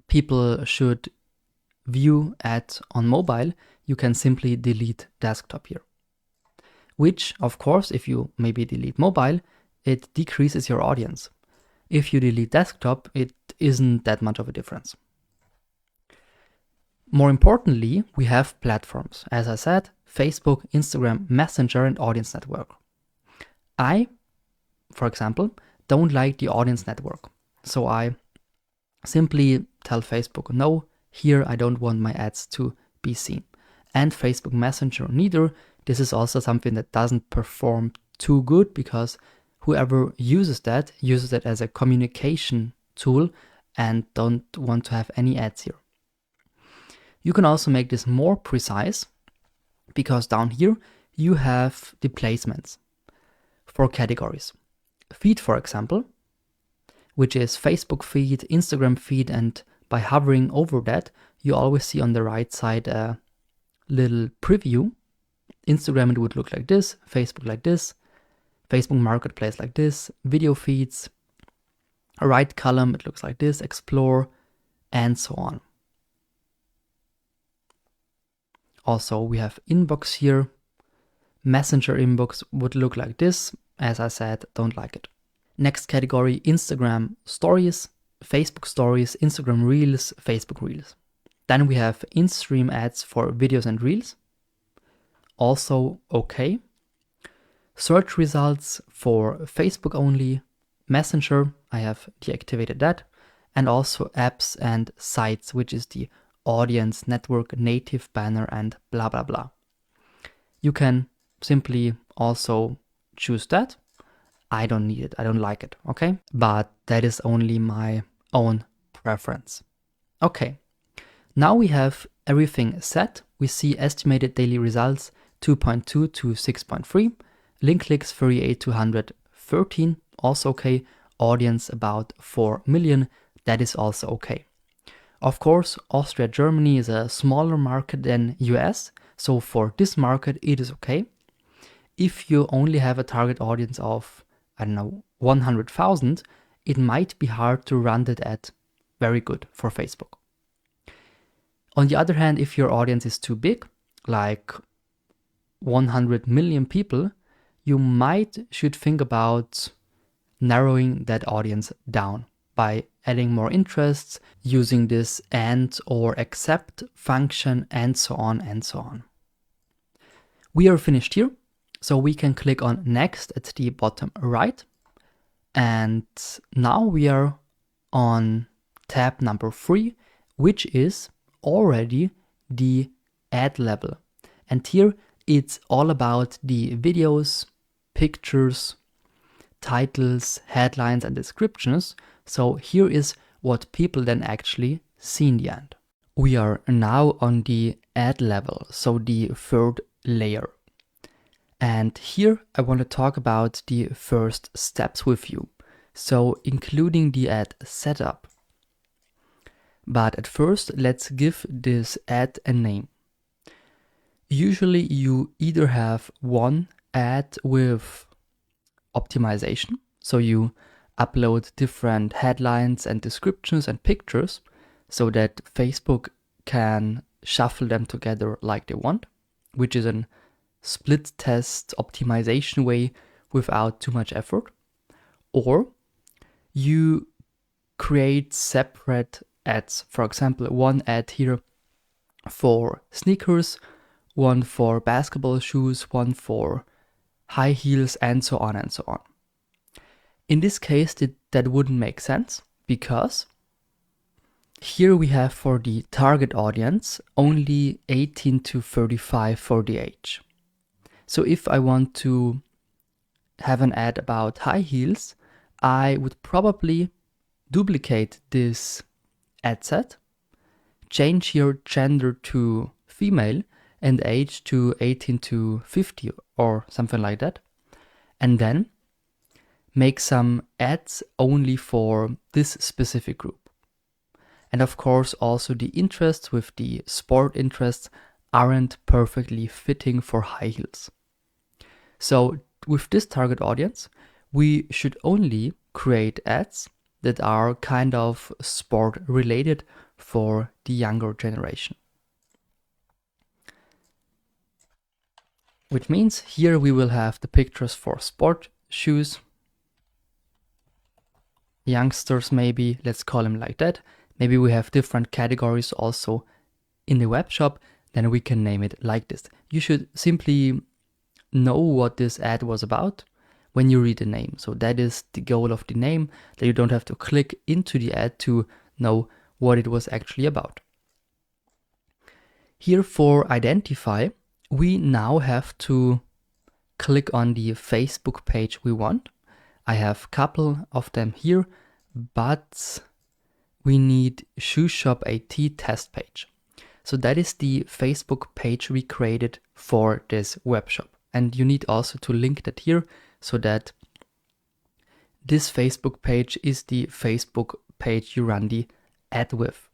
people should view on mobile, you can simply delete desktop here. Which, of course, if you maybe delete mobile, it decreases your audience. If you delete desktop, it isn't that much of a difference. More importantly, we have platforms. As I said, Facebook, Instagram, Messenger, and Audience Network. I, for example, don't like the Audience Network. So I simply tell Facebook, no, here I don't want my ads to be seen. And Facebook Messenger neither. This is also something that doesn't perform too good, because whoever uses that as a communication tool and don't want to have any ads here. You can also make this more precise, because down here you have the placements for categories. Feed, for example, which is Facebook feed, Instagram feed, and by hovering over that, you always see on the right side a little preview. Instagram, it would look like this, Facebook like this, Facebook Marketplace like this, video feeds, a right column, it looks like this, explore, and so on. Also, we have inbox here. Messenger inbox would look like this. As I said, don't like it. Next category, Instagram stories, Facebook stories, Instagram reels, Facebook reels. Then we have in-stream ads for videos and reels. Also okay. Search results for Facebook only. Messenger, I have deactivated that. And also apps and sites, which is the audience network, native banner, and blah blah blah. You can simply also choose that. I don't need it, I don't like it, okay? But that is only my own preference. Okay, now we have everything set. We see estimated daily results 2.2 to 6.3, link clicks 38 to 113, also okay. Audience about 4 million, that is also okay. Of course, Austria, Germany is a smaller market than US, so for this market it is okay. If you only have a target audience of, 100,000, it might be hard to run that ad very good for Facebook. On the other hand, if your audience is too big, like 100 million people, you should think about narrowing that audience down by adding more interests, using this and or except function, and so on and so on. We are finished here, so we can click on next at the bottom right. And now we are on tab number 3, which is already the ad level. And here it's all about the videos, pictures, titles, headlines, and descriptions. So here is what people then actually see in the end. We are now on the ad level, so the third layer. And here I want to talk about the first steps with you, so including the ad setup. But at first, let's give this ad a name. Usually you either have one ad with optimization, so you upload different headlines and descriptions and pictures so that Facebook can shuffle them together like they want, which is a split test optimization way without too much effort. Or you create separate ads. For example, one ad here for sneakers, one for basketball shoes, one for high heels, and so on and so on. In this case, that wouldn't make sense because here we have for the target audience only 18 to 35 for the age. So if I want to have an ad about high heels, I would probably duplicate this ad set, change your gender to female and age to 18 to 50 or something like that, and then make some ads only for this specific group. And of course also the interests with the sport interests aren't perfectly fitting for high heels. So with this target audience, we should only create ads that are kind of sport related for the younger generation. Which means here we will have the pictures for sport shoes, youngsters maybe, let's call them like that. Maybe we have different categories also in the web shop, then we can name it like this. You should simply know what this ad was about when you read the name. So that is the goal of the name, that you don't have to click into the ad to know what it was actually about. Here for identify, we now have to click on the Facebook page we want. I have a couple of them here, but we need Shoe Shop AT test page. So that is the Facebook page we created for this web shop. And you need also to link that here so that this Facebook page is the Facebook page you run the ad with.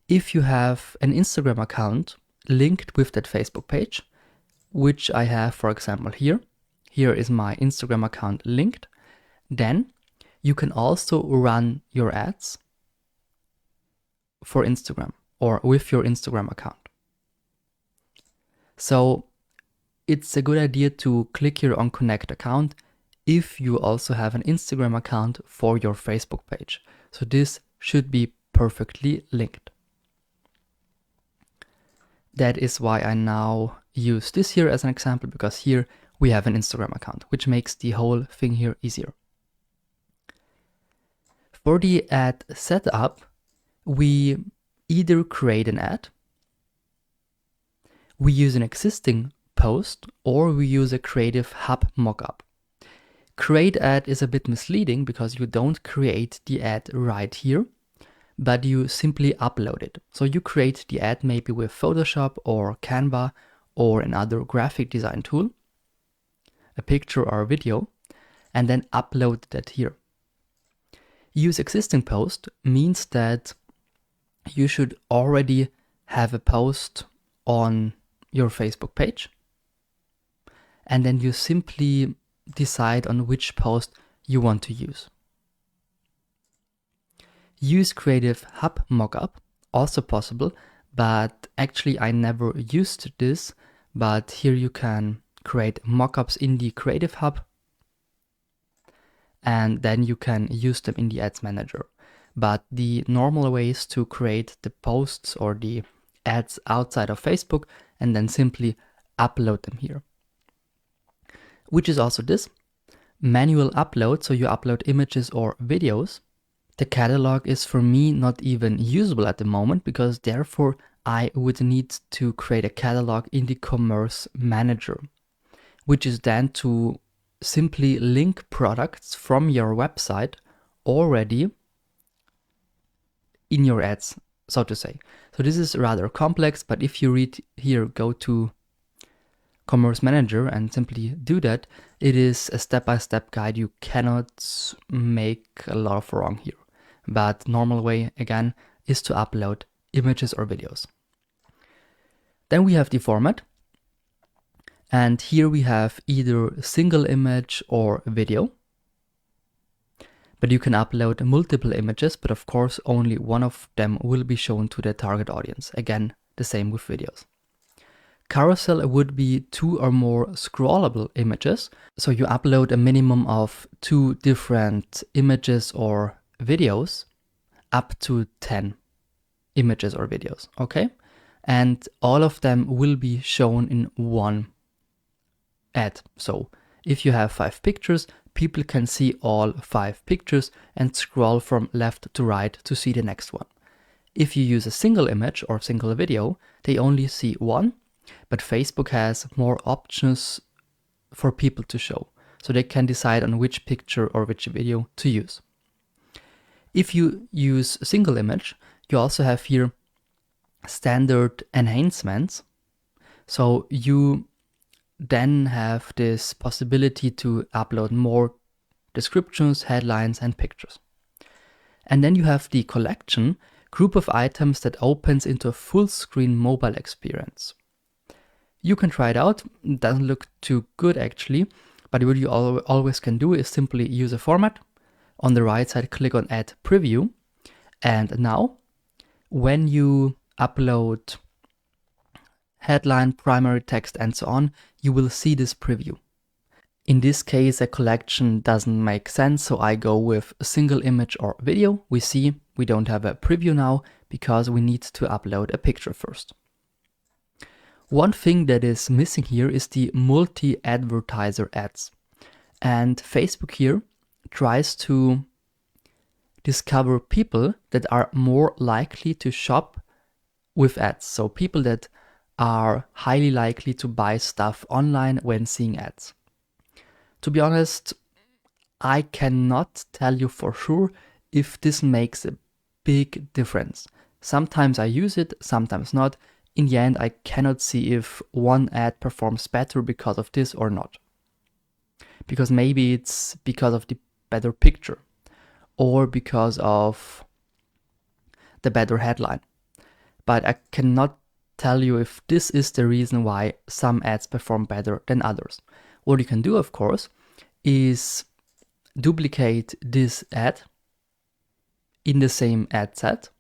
If you have an Instagram account linked with that Facebook page, which I have, for example, here is my Instagram account linked, then you can also run your ads for Instagram or with your Instagram account. So it's a good idea to click here on Connect Account if you also have an Instagram account for your Facebook page. So this should be perfectly linked. That is why I now use this here as an example, because here we have an Instagram account, which makes the whole thing here easier. For the ad setup, we either create an ad, we use an existing post, or we use a Creative Hub mockup. Create ad is a bit misleading because you don't create the ad right here, but you simply upload it. So you create the ad maybe with Photoshop or Canva or another graphic design tool, a picture or a video, and then upload that here. Use existing post means that you should already have a post on your Facebook page, and then you simply decide on which post you want to use. Use Creative Hub mockup, also possible, but actually I never used this, but here you can create mockups in the Creative Hub and then you can use them in the Ads Manager. But the normal way is to create the posts or the ads outside of Facebook and then simply upload them here. Which is also this manual upload, so you upload images or videos The catalog is for me not even usable at the moment, because therefore I would need to create a catalog in the Commerce Manager, which is then to simply link products from your website already in your ads, so to say. So this is rather complex, but if you read here, go to Commerce Manager and simply do that, it is a step-by-step guide. You cannot make a lot of wrong here. But normal way, again, is to upload images or videos. Then we have the format. And here we have either single image or video. But you can upload multiple images, but of course only one of them will be shown to the target audience. Again, the same with videos. Carousel would be 2 or more scrollable images. So you upload a minimum of 2 different images or videos, up to 10 images or videos, okay? And all of them will be shown in one ad. So if you have 5 pictures, people can see all 5 pictures and scroll from left to right to see the next one. If you use a single image or single video, they only see one, but Facebook has more options for people to show, so they can decide on which picture or which video to use. If you use single image, you also have here standard enhancements. So you then have this possibility to upload more descriptions, headlines, and pictures. And then you have the collection, group of items that opens into a full screen mobile experience. You can try it out. It doesn't look too good actually, but what you always can do is simply use a format. On the right side, click on Add Preview. And now, when you upload headline, primary text, and so on, you will see this preview. In this case, a collection doesn't make sense, so I go with a single image or video. We see we don't have a preview now because we need to upload a picture first. One thing that is missing here is the multi-advertiser ads. And Facebook here tries to discover people that are more likely to shop with ads. So people that are highly likely to buy stuff online when seeing ads. To be honest, I cannot tell you for sure if this makes a big difference. Sometimes I use it, sometimes not. In the end, I cannot see if one ad performs better because of this or not. Because maybe it's because of the better picture or because of the better headline. But I cannot tell you if this is the reason why some ads perform better than others. What you can do, of course, is duplicate this ad in the same ad set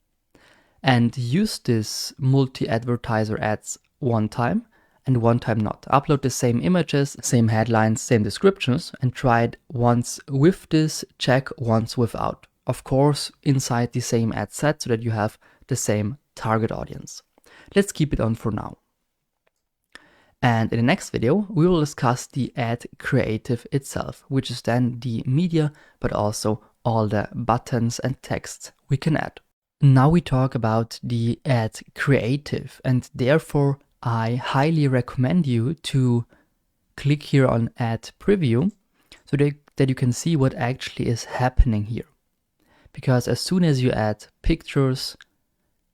and use this multi-advertiser ads one time and one time not. Upload the same images, same headlines, same descriptions, and try it once with this, check once without. Of course, inside the same ad set so that you have the same target audience. Let's keep it on for now. And in the next video, we will discuss the ad creative itself, which is then the media, but also all the buttons and texts we can add. Now we talk about the ad creative, and therefore I highly recommend you to click here on Ad Preview so that you can see what actually is happening here. Because as soon as you add pictures,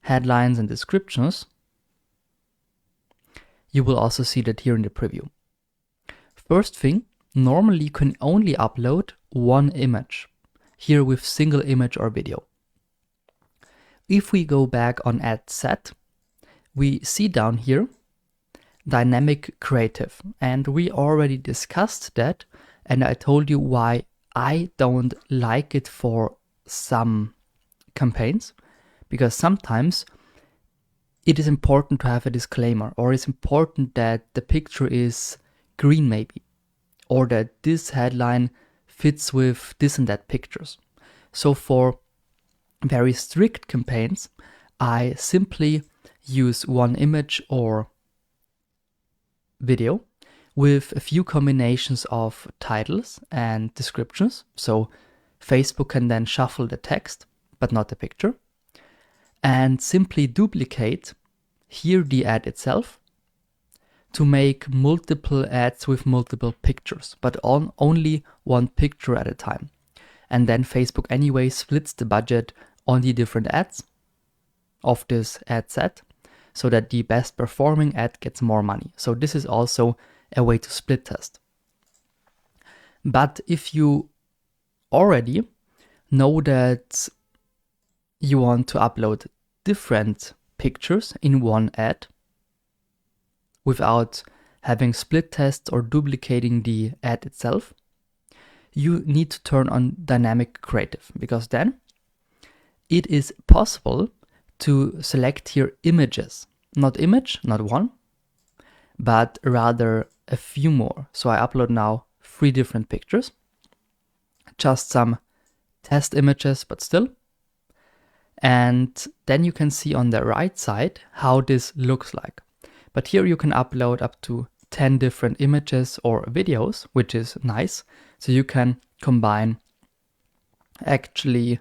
headlines, and descriptions, you will also see that here in the preview. First thing, normally you can only upload one image, here with single image or video. If we go back on ad set, we see down here dynamic creative, and we already discussed that, and I told you why I don't like it for some campaigns, because sometimes it is important to have a disclaimer, or it's important that the picture is green maybe, or that this headline fits with this and that pictures. So for very strict campaigns, I simply use one image or video with a few combinations of titles and descriptions. So Facebook can then shuffle the text but not the picture, and simply duplicate here the ad itself to make multiple ads with multiple pictures, but on only one picture at a time. And then Facebook anyway splits the budget on the different ads of this ad set so that the best performing ad gets more money. So this is also a way to split test. But if you already know that you want to upload different pictures in one ad without having split tests or duplicating the ad itself, you need to turn on dynamic creative, because then it is possible to select here images, not one, but rather a few more. So I upload now 3 different pictures, just some test images, but still. And then you can see on the right side how this looks like. But here you can upload up to 10 different images or videos, which is nice. So you can combine actually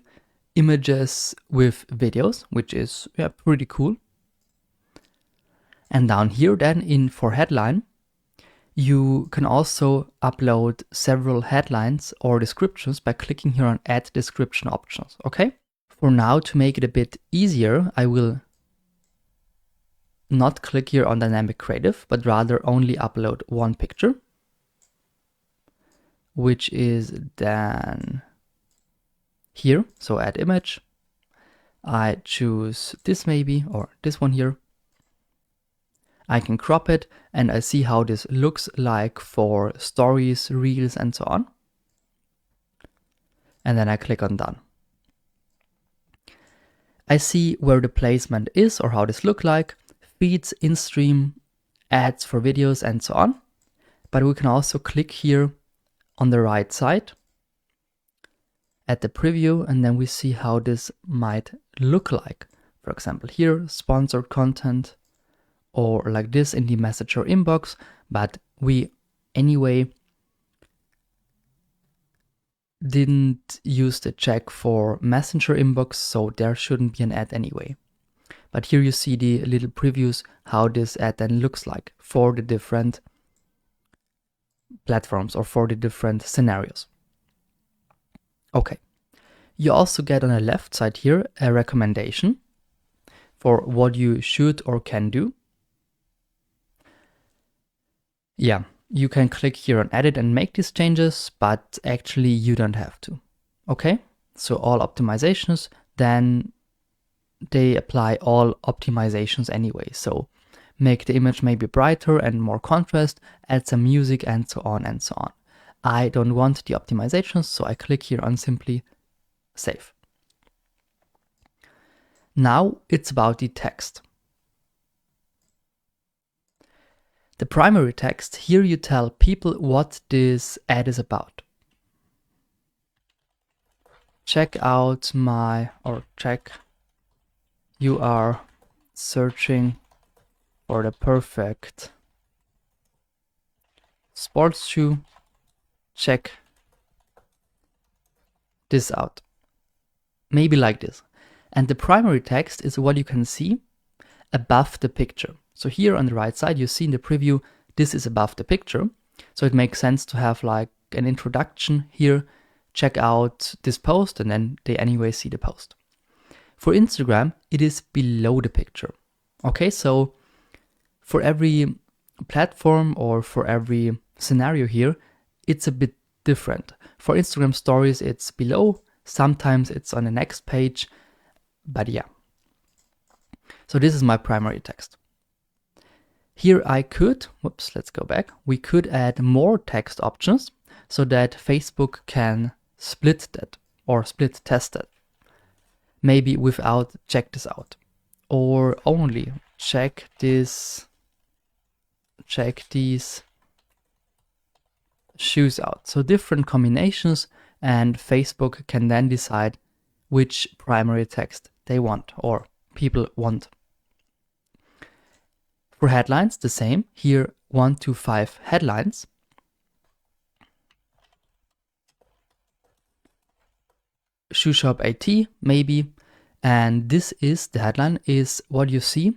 images with videos, which is pretty cool. And down here then for headline, you can also upload several headlines or descriptions by clicking here on add description options, okay? For now, to make it a bit easier, I will not click here on dynamic creative, but rather only upload one picture, which is then here. So add image. I choose this maybe, or this one here. I can crop it and I see how this looks like for stories, reels, and so on. And then I click on done. I see where the placement is or how this look like, feeds, in-stream, ads for videos, and so on. But we can also click here on the right side at the preview, and then we see how this might look like. For example, here, sponsored content, or like this in the messenger inbox, but we anyway didn't use the check for messenger inbox, so there shouldn't be an ad anyway. But here you see the little previews how this ad then looks like for the different platforms or for the different scenarios. Okay, you also get on the left side here a recommendation for what you should or can do. Yeah, you can click here on edit and make these changes, but actually you don't have to. Okay, so all optimizations, then they apply all optimizations anyway. So make the image maybe brighter and more contrast, add some music, and so on and so on. I don't want the optimizations, so I click here on simply save. Now it's about the text. The primary text, here you tell people what this ad is about. Check out you are searching for the perfect sports shoe. Check this out. Maybe like this. And the primary text is what you can see above the picture. So here on the right side, you see in the preview, this is above the picture. So it makes sense to have like an introduction here, check out this post, and then they anyway see the post. For Instagram, it is below the picture. Okay, so for every platform or for every scenario here, it's a bit different. For Instagram stories, it's below. Sometimes it's on the next page, but yeah. So this is my primary text. Here I could, let's go back. We could add more text options so that Facebook can split that or split test it. Maybe without check this out, or only check these shoes out. So different combinations, and Facebook can then decide which primary text they want or people want. For headlines, the same. Here, 1 to 5 headlines. shoe shop AT maybe, and this is the headline is what you see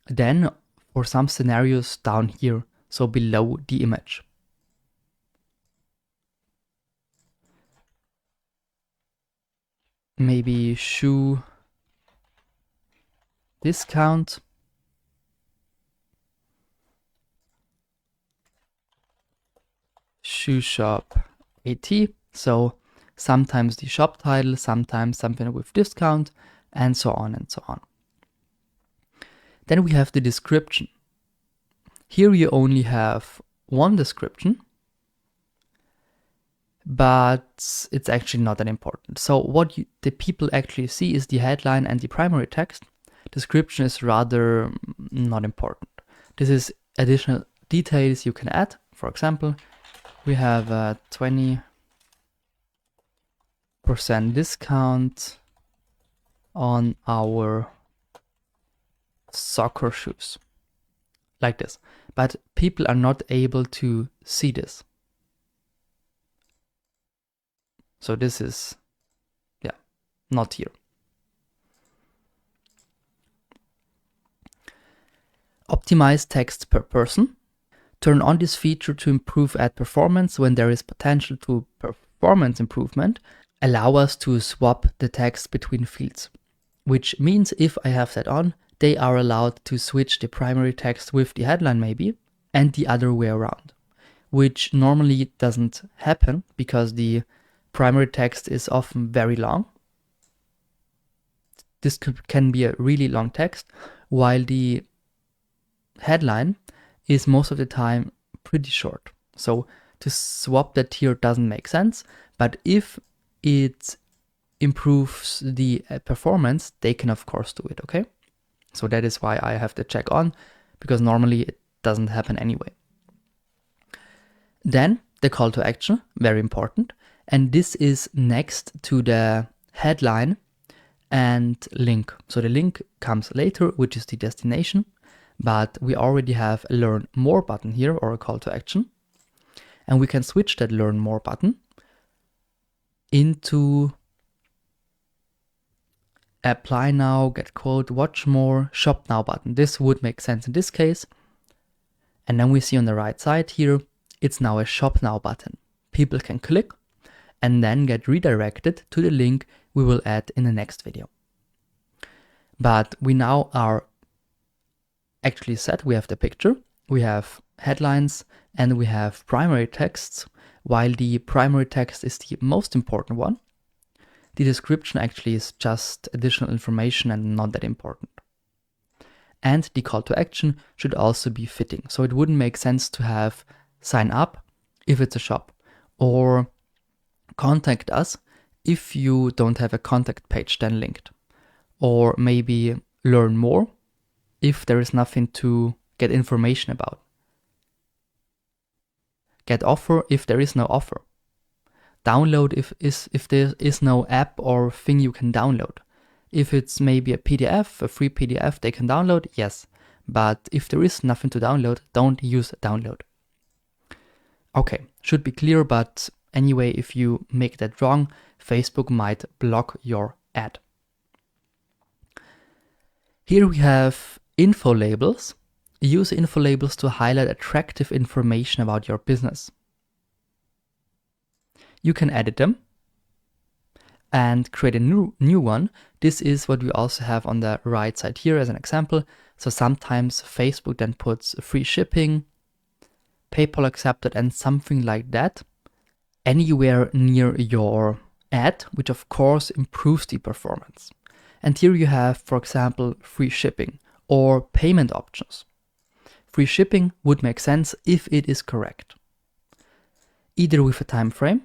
then for some scenarios down here, so below the image. Maybe shoe discount, shoe shop AT, so sometimes the shop title, sometimes something with discount, and so on and so on. Then we have the description. Here you only have one description, but it's actually not that important. So what the people actually see is the headline and the primary text. Description is rather not important. This is additional details you can add. For example, we have a 20% discount on our soccer shoes, like this. But people are not able to see this. So this is, not here. Optimize text per person. Turn on this feature to improve ad performance when there is potential to performance improvement. Allow us to swap the text between fields, which means if I have that on, they are allowed to switch the primary text with the headline maybe, and the other way around, which normally doesn't happen because the primary text is often very long. This can be a really long text, while the headline is most of the time pretty short. So to swap that here doesn't make sense, but if it improves the performance, they can of course do it, okay? So that is why I have the check on, because normally it doesn't happen anyway. Then the call to action, very important. And this is next to the headline and link. So the link comes later, which is the destination, but we already have a learn more button here, or a call to action. And we can switch that learn more button into apply now, get quote, watch more, shop now button. This would make sense in this case. And then we see on the right side here, it's now a shop now button. People can click and then get redirected to the link we will add in the next video. But we now are actually set. We have the picture, we have headlines, and we have primary texts. While the primary text is the most important one, the description actually is just additional information and not that important. And the call to action should also be fitting. So it wouldn't make sense to have sign up if it's a shop, or contact us if you don't have a contact page then linked, or maybe learn more if there is nothing to get information about. Get offer if there is no offer. Download if there is no app or thing you can download. If it's maybe a PDF, a free PDF they can download, yes. But if there is nothing to download, don't use download. Okay, should be clear, but anyway, if you make that wrong, Facebook might block your ad. Here we have info labels. Use info labels to highlight attractive information about your business. You can edit them and create a new one. This is what we also have on the right side here as an example. So sometimes Facebook then puts free shipping, PayPal accepted, and something like that anywhere near your ad, which of course improves the performance. And here you have, for example, free shipping or payment options. Free shipping would make sense if it is correct, either with a time frame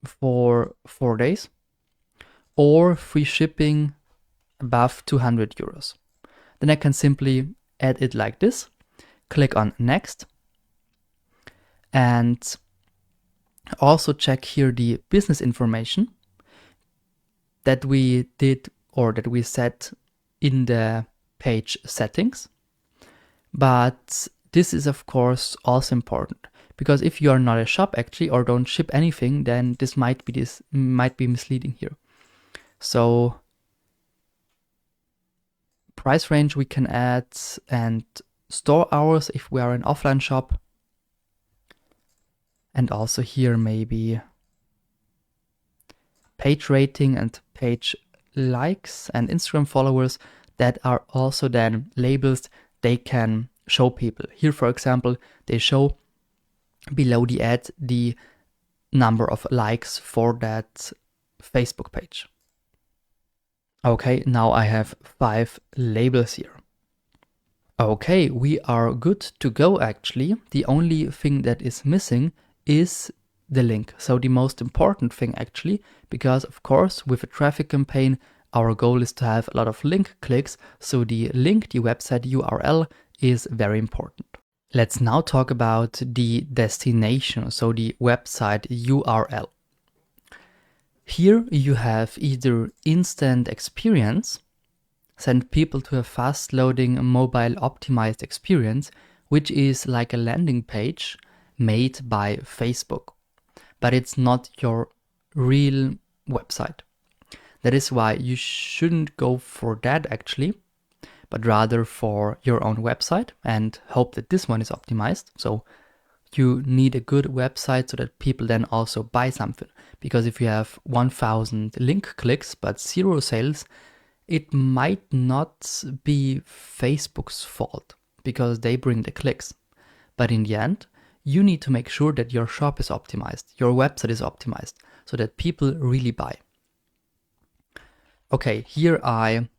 for 4 days, or free shipping above 200 euros. Then I can simply add it like this, click on next, and also check here the business information that we did or that we set in the page settings. But this is of course also important, because if you are not a shop actually or don't ship anything, then this might be misleading here. So price range we can add, and store hours if we are an offline shop. And also here maybe page rating and page likes and Instagram followers that are also then labels they can show people. Here, for example, they show below the ad the number of likes for that Facebook page. Okay, now I have 5 labels here. Okay, we are good to go actually. The only thing that is missing is the link. So the most important thing actually, because of course with a traffic campaign, our goal is to have a lot of link clicks. So the link, the website URL is very important. Let's now talk about the destination, so the website URL. Here you have either instant experience, send people to a fast loading mobile optimized experience, which is like a landing page made by Facebook, but it's not your real website. That is why you shouldn't go for that actually, but rather for your own website and hope that this one is optimized. So you need a good website so that people then also buy something. Because if you have 1000 link clicks but 0 sales, it might not be Facebook's fault because they bring the clicks. But in the end, you need to make sure that your shop is optimized, your website is optimized, so that people really buy. Okay, here I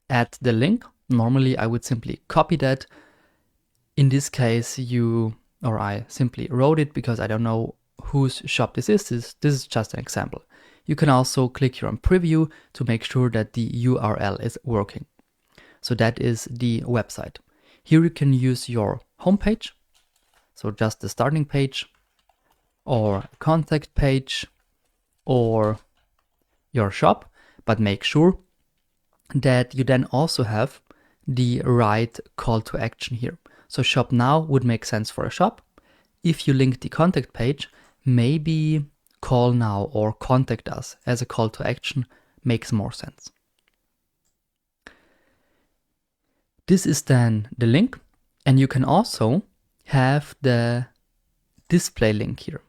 add the link. Normally I would simply copy that. In this case, I simply wrote it because I don't know whose shop this is. This is just an example. You can also click here on preview to make sure that the URL is working. So that is the website. Here you can use your homepage, so just the starting page, or contact page, or your shop, but make sure that you then also have the right call to action here. So shop now would make sense for a shop. If you link the contact page, maybe call now or contact us as a call to action makes more sense. This is then the link, and you can also have the display link here.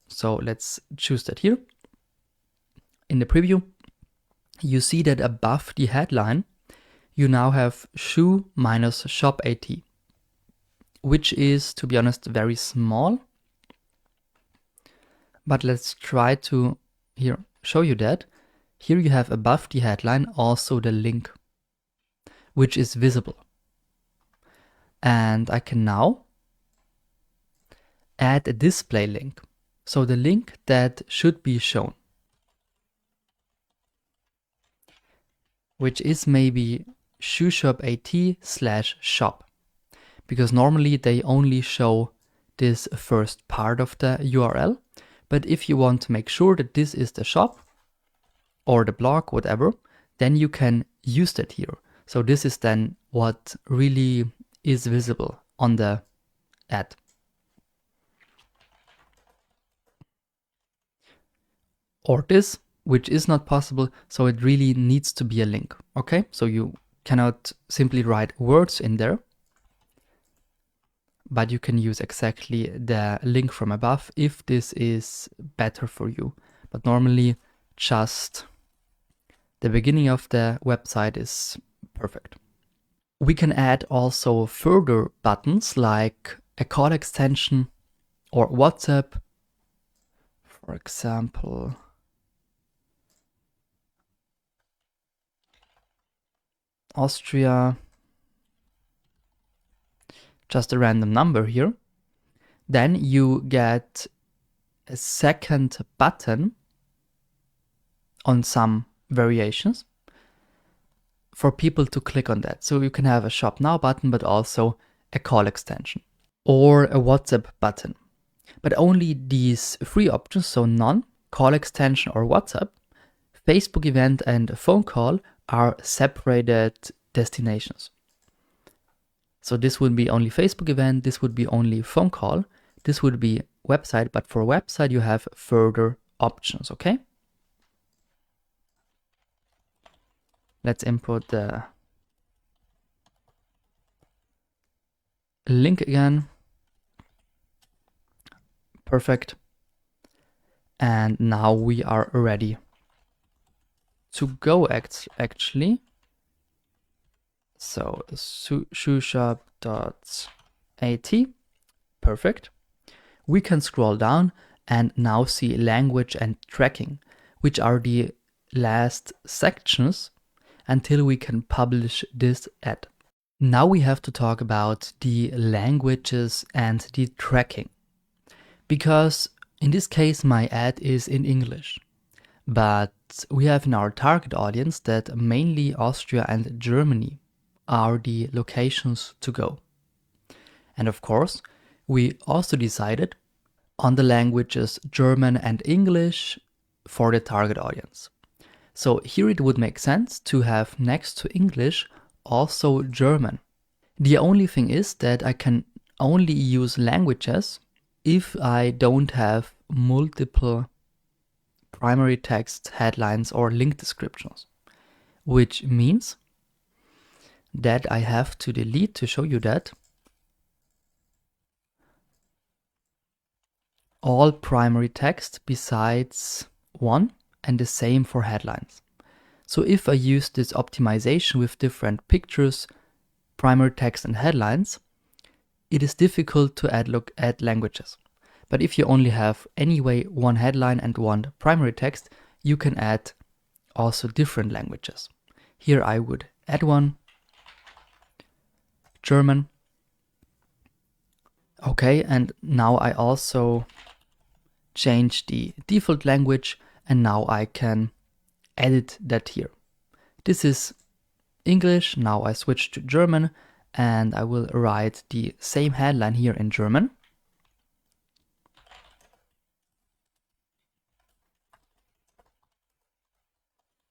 So let's choose that here. In the preview, you see that above the headline, you now have shoe minus shop AT, which is, to be honest, very small. But let's try to here show you that. Here you have above the headline also the link, which is visible. And I can now add a display link. So the link that should be shown, which is maybe shoeshop.at/shop, because normally they only show this first part of the URL. But if you want to make sure that this is the shop or the blog, whatever, then you can use that here. So this is then what really is visible on the ad. Or this, which is not possible, so it really needs to be a link, okay? So you cannot simply write words in there, but you can use exactly the link from above if this is better for you. But normally just the beginning of the website is perfect. We can add also further buttons like a call extension or WhatsApp, for example. Austria, just a random number here. Then you get a second button on some variations for people to click on that. So you can have a shop now button, but also a call extension or a WhatsApp button. But only these 3 options, so none, call extension or WhatsApp, Facebook event and a phone call, are separated destinations. So this would be only Facebook event, this would be only phone call, this would be website, but for website you have further options, okay? Let's import the link again. Perfect. And now we are ready to go actually. So shoeshop.at, perfect. We can scroll down and now see language and tracking, which are the last sections until we can publish this ad. Now we have to talk about the languages and the tracking, because in this case my ad is in English, but we have in our target audience that mainly Austria and Germany are the locations to go. And of course, we also decided on the languages German and English for the target audience. So here it would make sense to have next to English also German. The only thing is that I can only use languages if I don't have multiple primary text, headlines, or link descriptions, which means that I have to delete, to show you that, all primary text besides one, and the same for headlines. So if I use this optimization with different pictures, primary text and headlines, it is difficult to add languages. But if you only have anyway one headline and one primary text, you can add also different languages. Here I would add one, German. Okay, and now I also change the default language, and now I can edit that here. This is English, now I switch to German, and I will write the same headline here in German.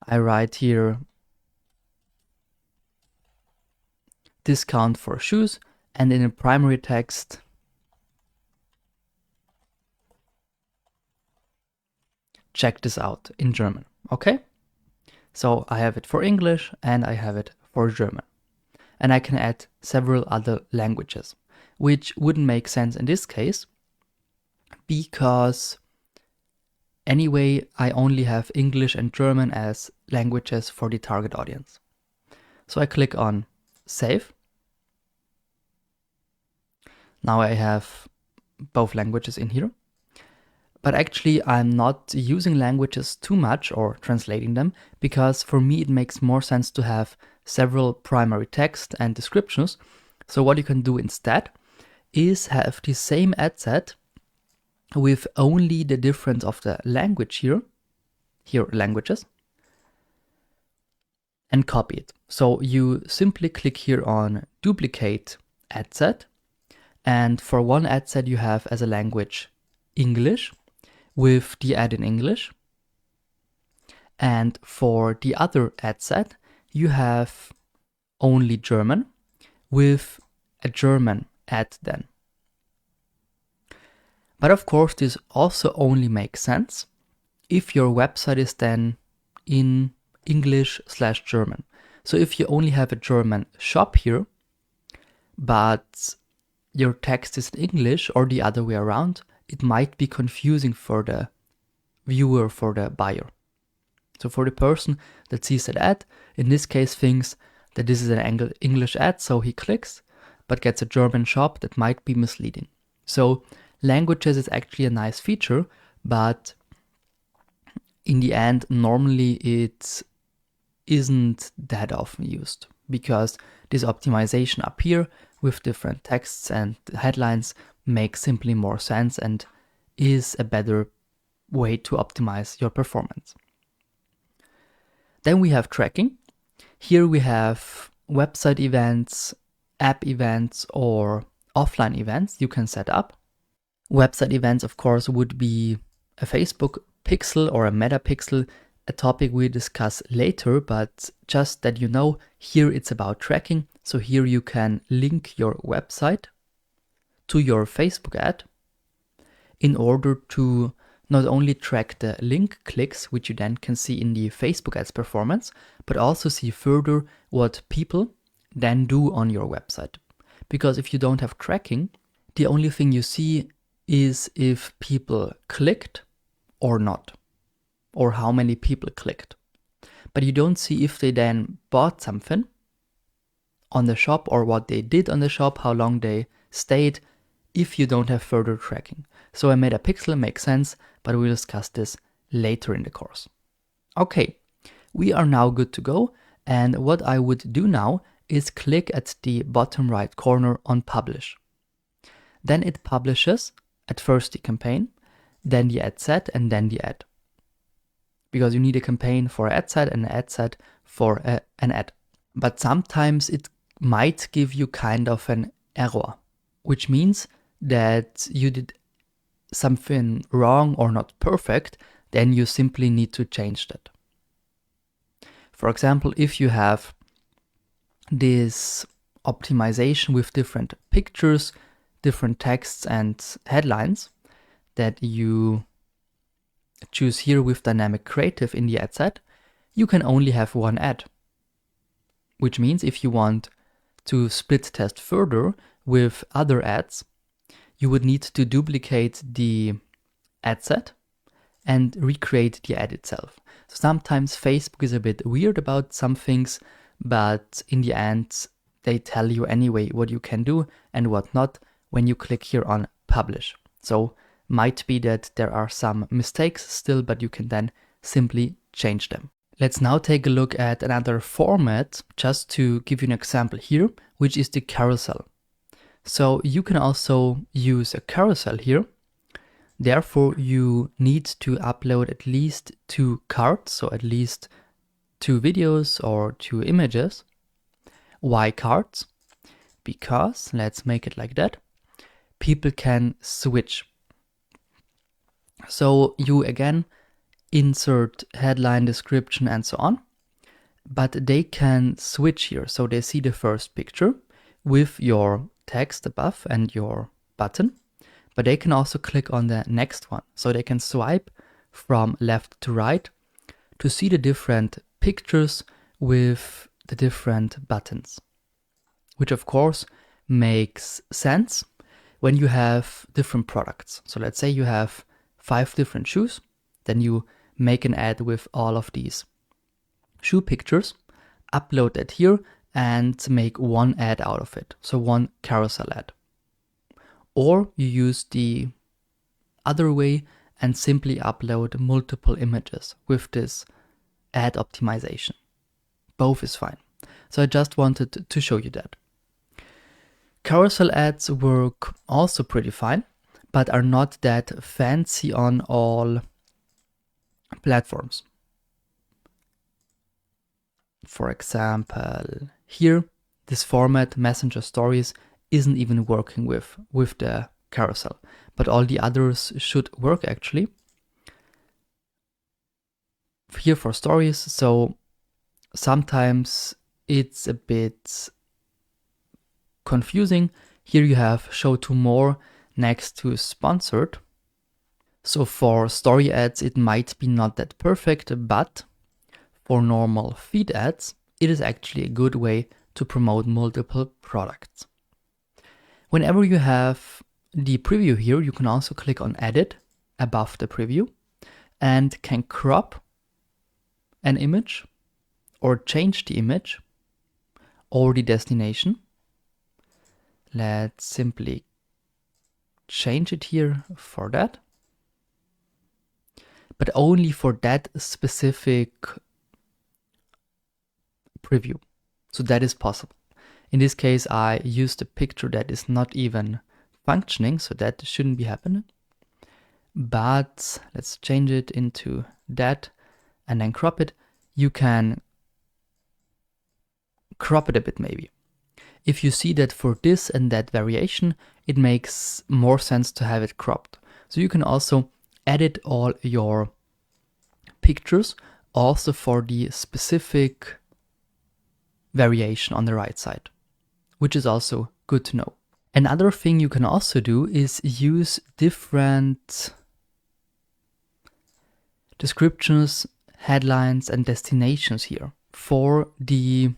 I write here discount for shoes, and in the primary text check this out in German, okay? So I have it for English and I have it for German. And I can add several other languages, which wouldn't make sense in this case because anyway I only have English and German as languages for the target audience. So I click on save. Now I have both languages in here. But actually I'm not using languages too much or translating them, because for me it makes more sense to have several primary text and descriptions. So what you can do instead is have the same ad set with only the difference of the language here languages, and copy it. So you simply click here on duplicate ad set, and for one ad set you have as a language English with the ad in English, and for the other ad set you have only German with a German ad then. But of course this also only makes sense if your website is then in English/German. So if you only have a German shop here, but your text is in English or the other way around, it might be confusing for the viewer, for the buyer. So for the person that sees that ad, in this case thinks that this is an English ad, so he clicks, but gets a German shop, that might be misleading. So languages is actually a nice feature, but in the end, normally it isn't that often used, because this optimization up here with different texts and headlines makes simply more sense and is a better way to optimize your performance. Then we have tracking. Here we have website events, app events, or offline events you can set up. Website events, of course, would be a Facebook pixel or a meta pixel a topic we discuss later, but just that you know, here it's about tracking. So here you can link your website to your Facebook ad in order to not only track the link clicks, which you then can see in the Facebook ads performance, but also see further what people then do on your website. Because if you don't have tracking, the only thing you see is if people clicked or not, or how many people clicked. But you don't see if they then bought something on the shop or what they did on the shop, how long they stayed, if you don't have further tracking. So I made a pixel, makes sense, but we'll discuss this later in the course. Okay, we are now good to go, and what I would do now is click at the bottom right corner on Publish. Then it publishes at first the campaign, then the ad set, and then the ad. Because you need a campaign for an ad set and an ad set for an ad. But sometimes it might give you kind of an error, which means that you did something wrong or not perfect, then you simply need to change that. For example, if you have this optimization with different pictures, different texts and headlines that you choose here with dynamic creative in the ad set, you can only have one ad. Which means if you want to split test further with other ads, you would need to duplicate the ad set and recreate the ad itself. So sometimes Facebook is a bit weird about some things, but in the end, they tell you anyway what you can do and what not when you click here on Publish. So might be that there are some mistakes still, but you can then simply change them. Let's now take a look at another format, just to give you an example here, which is the carousel. So you can also use a carousel here. Therefore, you need to upload at least 2 cards, so at least 2 videos or 2 images. Why cards? Because, let's make it like that, people can switch. So you again insert headline, description and so on, but they can switch here. So they see the first picture with your text above and your button, but they can also click on the next one. So they can swipe from left to right to see the different pictures with the different buttons, which of course makes sense when you have different products. So let's say you have 5 different shoes, then you make an ad with all of these shoe pictures, upload that here and make one ad out of it. So one carousel ad. Or you use the other way and simply upload multiple images with this ad optimization. Both is fine. So I just wanted to show you that. Carousel ads work also pretty fine, but are not that fancy on all platforms. For example, here, this format, Messenger Stories, isn't even working with the carousel, but all the others should work actually. Here for stories, so sometimes it's a bit confusing. Here you have show to more next to sponsored. So for story ads, it might be not that perfect, but for normal feed ads, it is actually a good way to promote multiple products. Whenever you have the preview here, you can also click on Edit above the preview and can crop an image or change the image or the destination. Let's simply change it here for that, but only for that specific preview. So that is possible. In this case, I used a picture that is not even functioning, so that shouldn't be happening. But let's change it into that and then crop it. You can crop it a bit maybe. If you see that for this and that variation, it makes more sense to have it cropped. So you can also edit all your pictures also for the specific variation on the right side, which is also good to know. Another thing you can also do is use different descriptions, headlines, and destinations here for the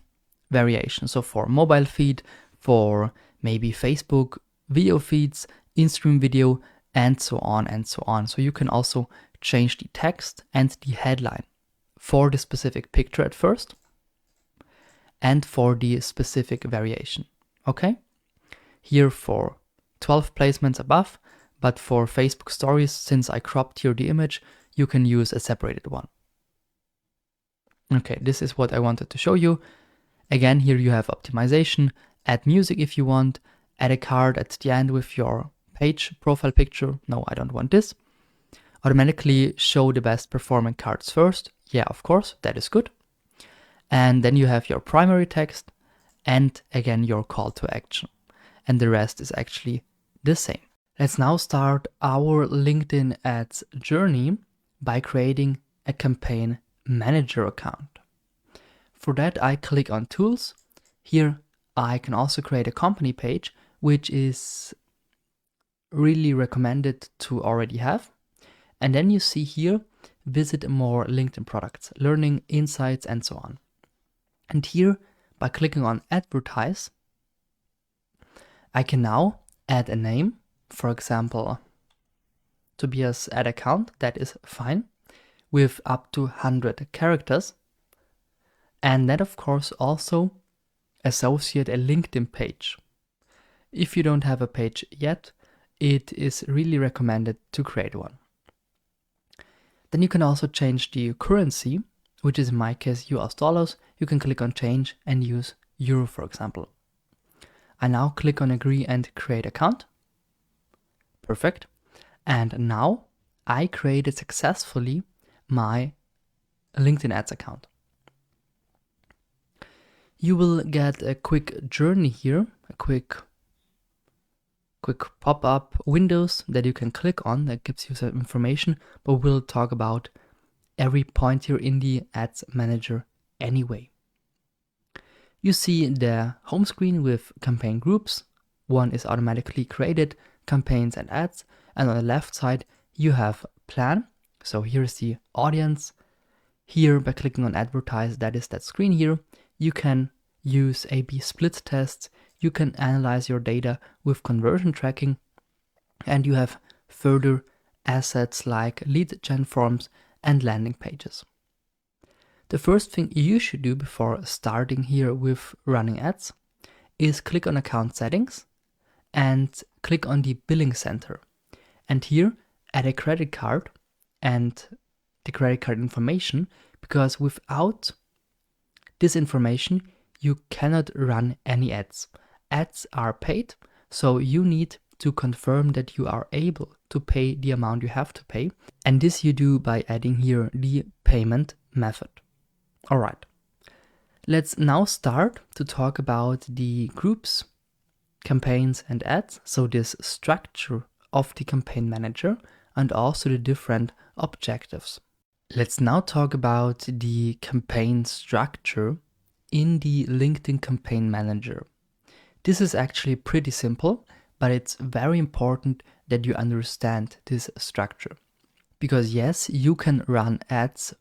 variation. So for mobile feed, for maybe Facebook video feeds, in-stream video, and so on and so on. So you can also change the text and the headline for the specific picture at first and for the specific variation. Okay? Here for 12 placements above, but for Facebook stories, since I cropped here the image, you can use a separated one. Okay, this is what I wanted to show you. Again, here you have optimization, add music if you want, add a card at the end with your page profile picture. No, I don't want this. Automatically show the best performing cards first. Yeah, of course, that is good. And then you have your primary text and again your call to action. And the rest is actually the same. Let's now start our LinkedIn ads journey by creating a campaign manager account. For that, I click on tools. Here I can also create a company page, which is really recommended to already have. And then you see here, visit more LinkedIn products, learning, insights, and so on. And here, by clicking on advertise, I can now add a name, for example, Tobias ad account, that is fine, with up to 100 characters. And then of course also associate a LinkedIn page. If you don't have a page yet, it is really recommended to create one. Then you can also change the currency, which is in my case US dollars. You can click on change and use euro, for example. I now click on agree and create account. Perfect. And now I created successfully my LinkedIn ads account. You will get a quick journey here, a quick pop-up windows that you can click on that gives you some information, but we'll talk about every point here in the ads manager anyway. You see the home screen with campaign groups. One is automatically created, campaigns and ads, and on the left side you have plan. So here's the audience. Here by clicking on advertise, that is that screen here, you can use A/B split tests, you can analyze your data with conversion tracking, and you have further assets like lead gen forms and landing pages. The first thing you should do before starting here with running ads is click on account settings and click on the billing center. And here add a credit card and the credit card information, because without this information you cannot run any ads. Ads are paid, so you need to confirm that you are able to pay the amount you have to pay, and this you do by adding here the payment method. Alright, let's now start to talk about the groups, campaigns and ads, so this structure of the campaign manager and also the different objectives. Let's now talk about the campaign structure in the LinkedIn campaign manager. This is actually pretty simple, but it's very important that you understand this structure. Because yes, you can run ads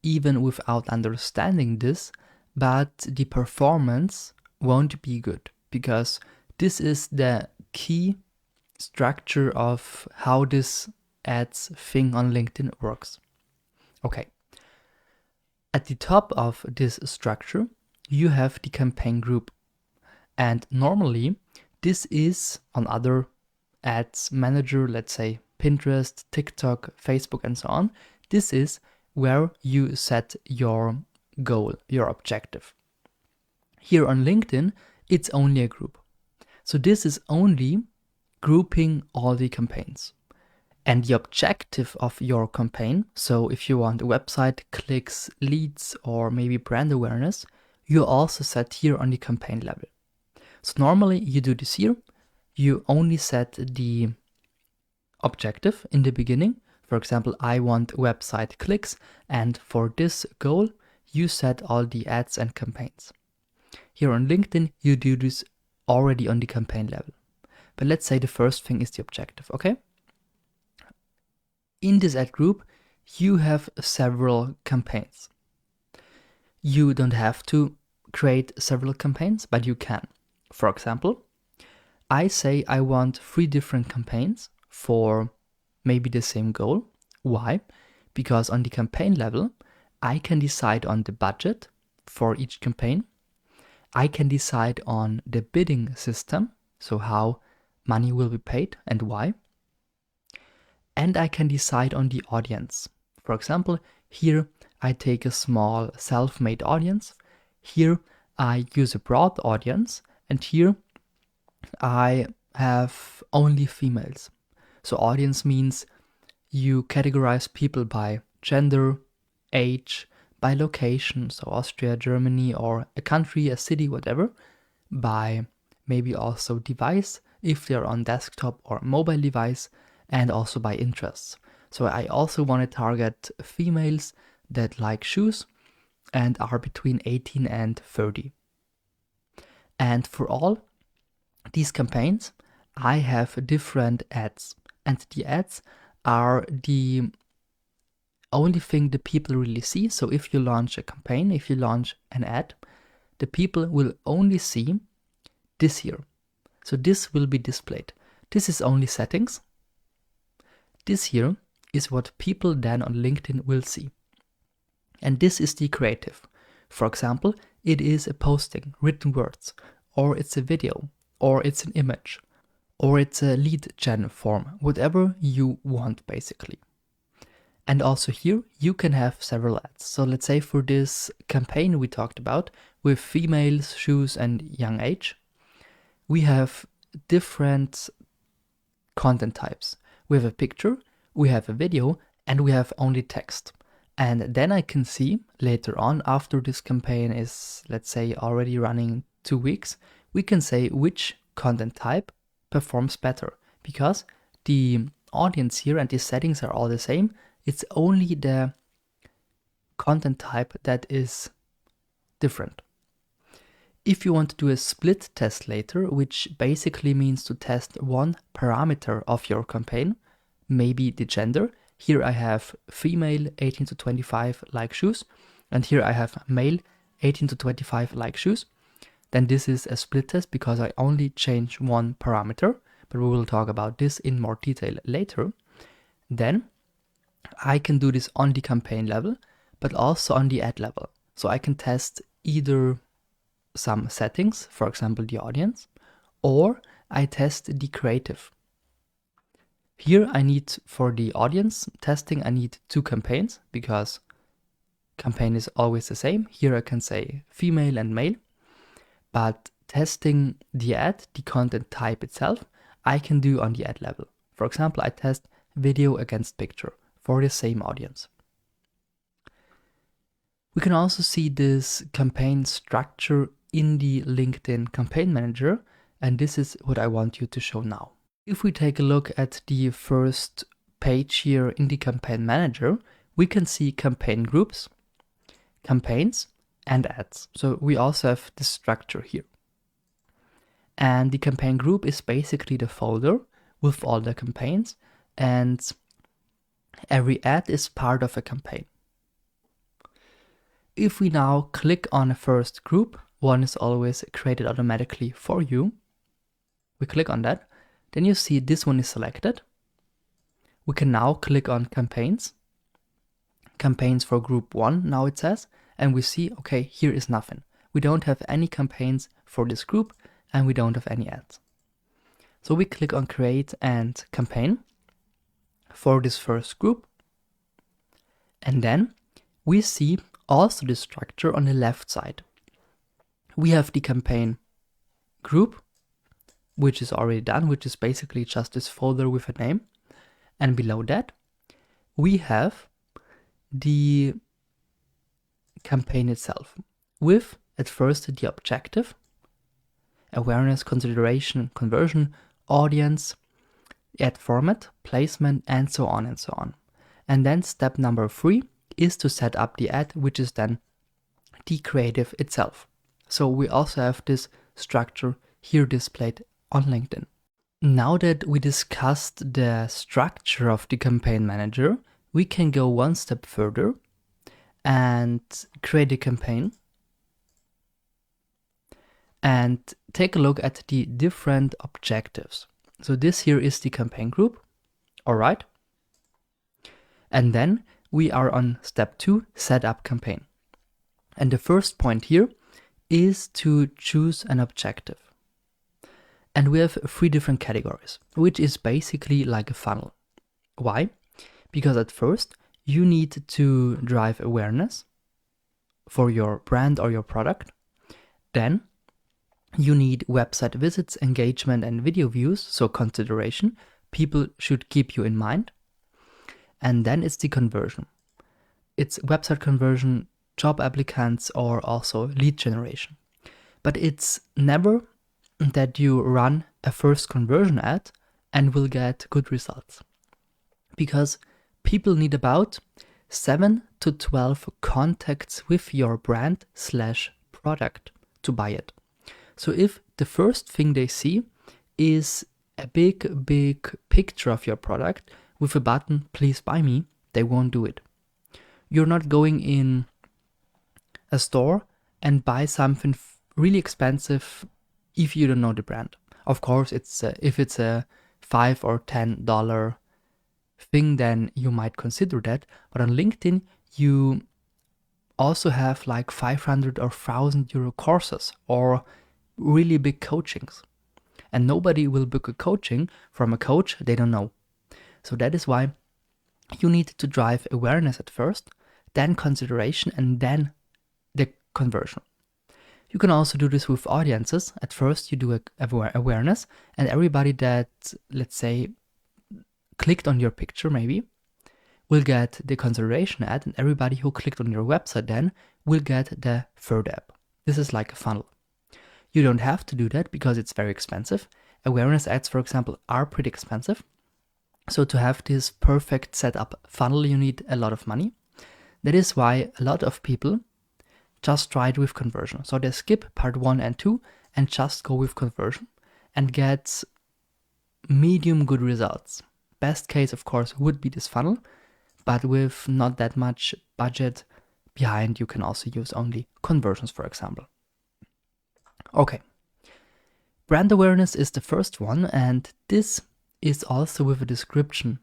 even without understanding this, but the performance won't be good, because this is the key structure of how this ads thing on LinkedIn works. Okay. At the top of this structure, you have the campaign group. And normally this is on other ads manager, let's say Pinterest, TikTok, Facebook, and so on. This is where you set your goal, your objective. Here on LinkedIn, it's only a group. So this is only grouping all the campaigns. And the objective of your campaign, so if you want a website, clicks, leads, or maybe brand awareness, you also set here on the campaign level. So normally you do this here, you only set the objective in the beginning. For example, I want website clicks, and for this goal, you set all the ads and campaigns. Here on LinkedIn, you do this already on the campaign level. But let's say the first thing is the objective, okay? In this ad group, you have several campaigns. You don't have to create several campaigns, but you can. For example, I say I want 3 different campaigns for maybe the same goal. Why? Because on the campaign level, I can decide on the budget for each campaign. I can decide on the bidding system, so how money will be paid and why. And I can decide on the audience. For example, here I take a small self-made audience. Here I use a broad audience, and here I have only females. So audience means you categorize people by gender, age, by location, so Austria, Germany, or a country, a city, whatever, by maybe also device, if they're on desktop or mobile device, and also by interests. So I also want to target females that like shoes and are between 18 and 30. And for all these campaigns, I have different ads, and the ads are the only thing the people really see. So if you launch a campaign, if you launch an ad, the people will only see this here. So this will be displayed. This is only settings. This here is what people then on LinkedIn will see. And this is the creative. For example, it is a posting, written words, or it's a video, or it's an image, or it's a lead gen form, whatever you want basically. And also here you can have several ads. So let's say for this campaign we talked about with females, shoes, and young age, we have different content types. We have a picture, we have a video, and we have only text. And then I can see later on, after this campaign is, let's say, already running 2 weeks, we can say which content type performs better, because the audience here and the settings are all the same. It's only the content type that is different. If you want to do a split test later, which basically means to test one parameter of your campaign, maybe the gender. Here I have female 18 to 25 like shoes, and here I have male 18 to 25 like shoes. Then this is a split test because I only change one parameter, but we will talk about this in more detail later. Then I can do this on the campaign level, but also on the ad level. So I can test either some settings, for example, the audience, or I test the creative. Here I need, for the audience testing, I need 2 campaigns because campaign is always the same. Here I can say female and male, but testing the ad, the content type itself, I can do on the ad level. For example, I test video against picture for the same audience. We can also see this campaign structure in the LinkedIn Campaign Manager, and this is what I want you to show now. If we take a look at the first page here in the Campaign Manager, we can see campaign groups, campaigns, and ads. So we also have this structure here. And the campaign group is basically the folder with all the campaigns, and every ad is part of a campaign. If we now click on a first group, one is always created automatically for you. We click on that, then you see this one is selected. We can now click on campaigns. Campaigns for group 1 now it says, and we see, okay, here is nothing. We don't have any campaigns for this group and we don't have any ads. So we click on create and campaign for this first group. And then we see also the structure on the left side. We have the campaign group, which is already done, which is basically just this folder with a name. And below that, we have the campaign itself with, at first, the objective, awareness, consideration, conversion, audience, ad format, placement, and so on and so on. And then step number 3 is to set up the ad, which is then the creative itself. So we also have this structure here displayed on LinkedIn. Now that we discussed the structure of the campaign manager, we can go one step further and create a campaign and take a look at the different objectives. So this here is the campaign group. All right. And then we are on step 2, set up campaign. And the first point here is to choose an objective. And we have 3 different categories, which is basically like a funnel. Why? Because at first you need to drive awareness for your brand or your product. Then you need website visits, engagement, and video views, so consideration. People should keep you in mind. And then it's the conversion. It's website conversion, job applicants, or also lead generation. But it's never that you run a first conversion ad and will get good results. Because people need about 7 to 12 contacts with your brand/product to buy it. So if the first thing they see is a big picture of your product with a button, please buy me, they won't do it. You're not going in a store and buy something really expensive if you don't know the brand. Of course, if it's a $5 or $10 thing, then you might consider that. But on LinkedIn, you also have like 500 or 1,000 euro courses or really big coachings. And nobody will book a coaching from a coach they don't know. So that is why you need to drive awareness at first, then consideration, and then the conversion. You can also do this with audiences. At first you do awareness, and everybody that, let's say, clicked on your picture maybe will get the consideration ad, and everybody who clicked on your website then will get the third app. This is like a funnel. You don't have to do that because it's very expensive. Awareness ads, for example, are pretty expensive. So to have this perfect setup funnel, you need a lot of money. That is why a lot of people just try it with conversion. So they skip part 1 and 2 and just go with conversion and get medium good results. Best case, of course, would be this funnel, but with not that much budget behind, you can also use only conversions, for example. Okay. Brand awareness is the first one, and this is also with a description.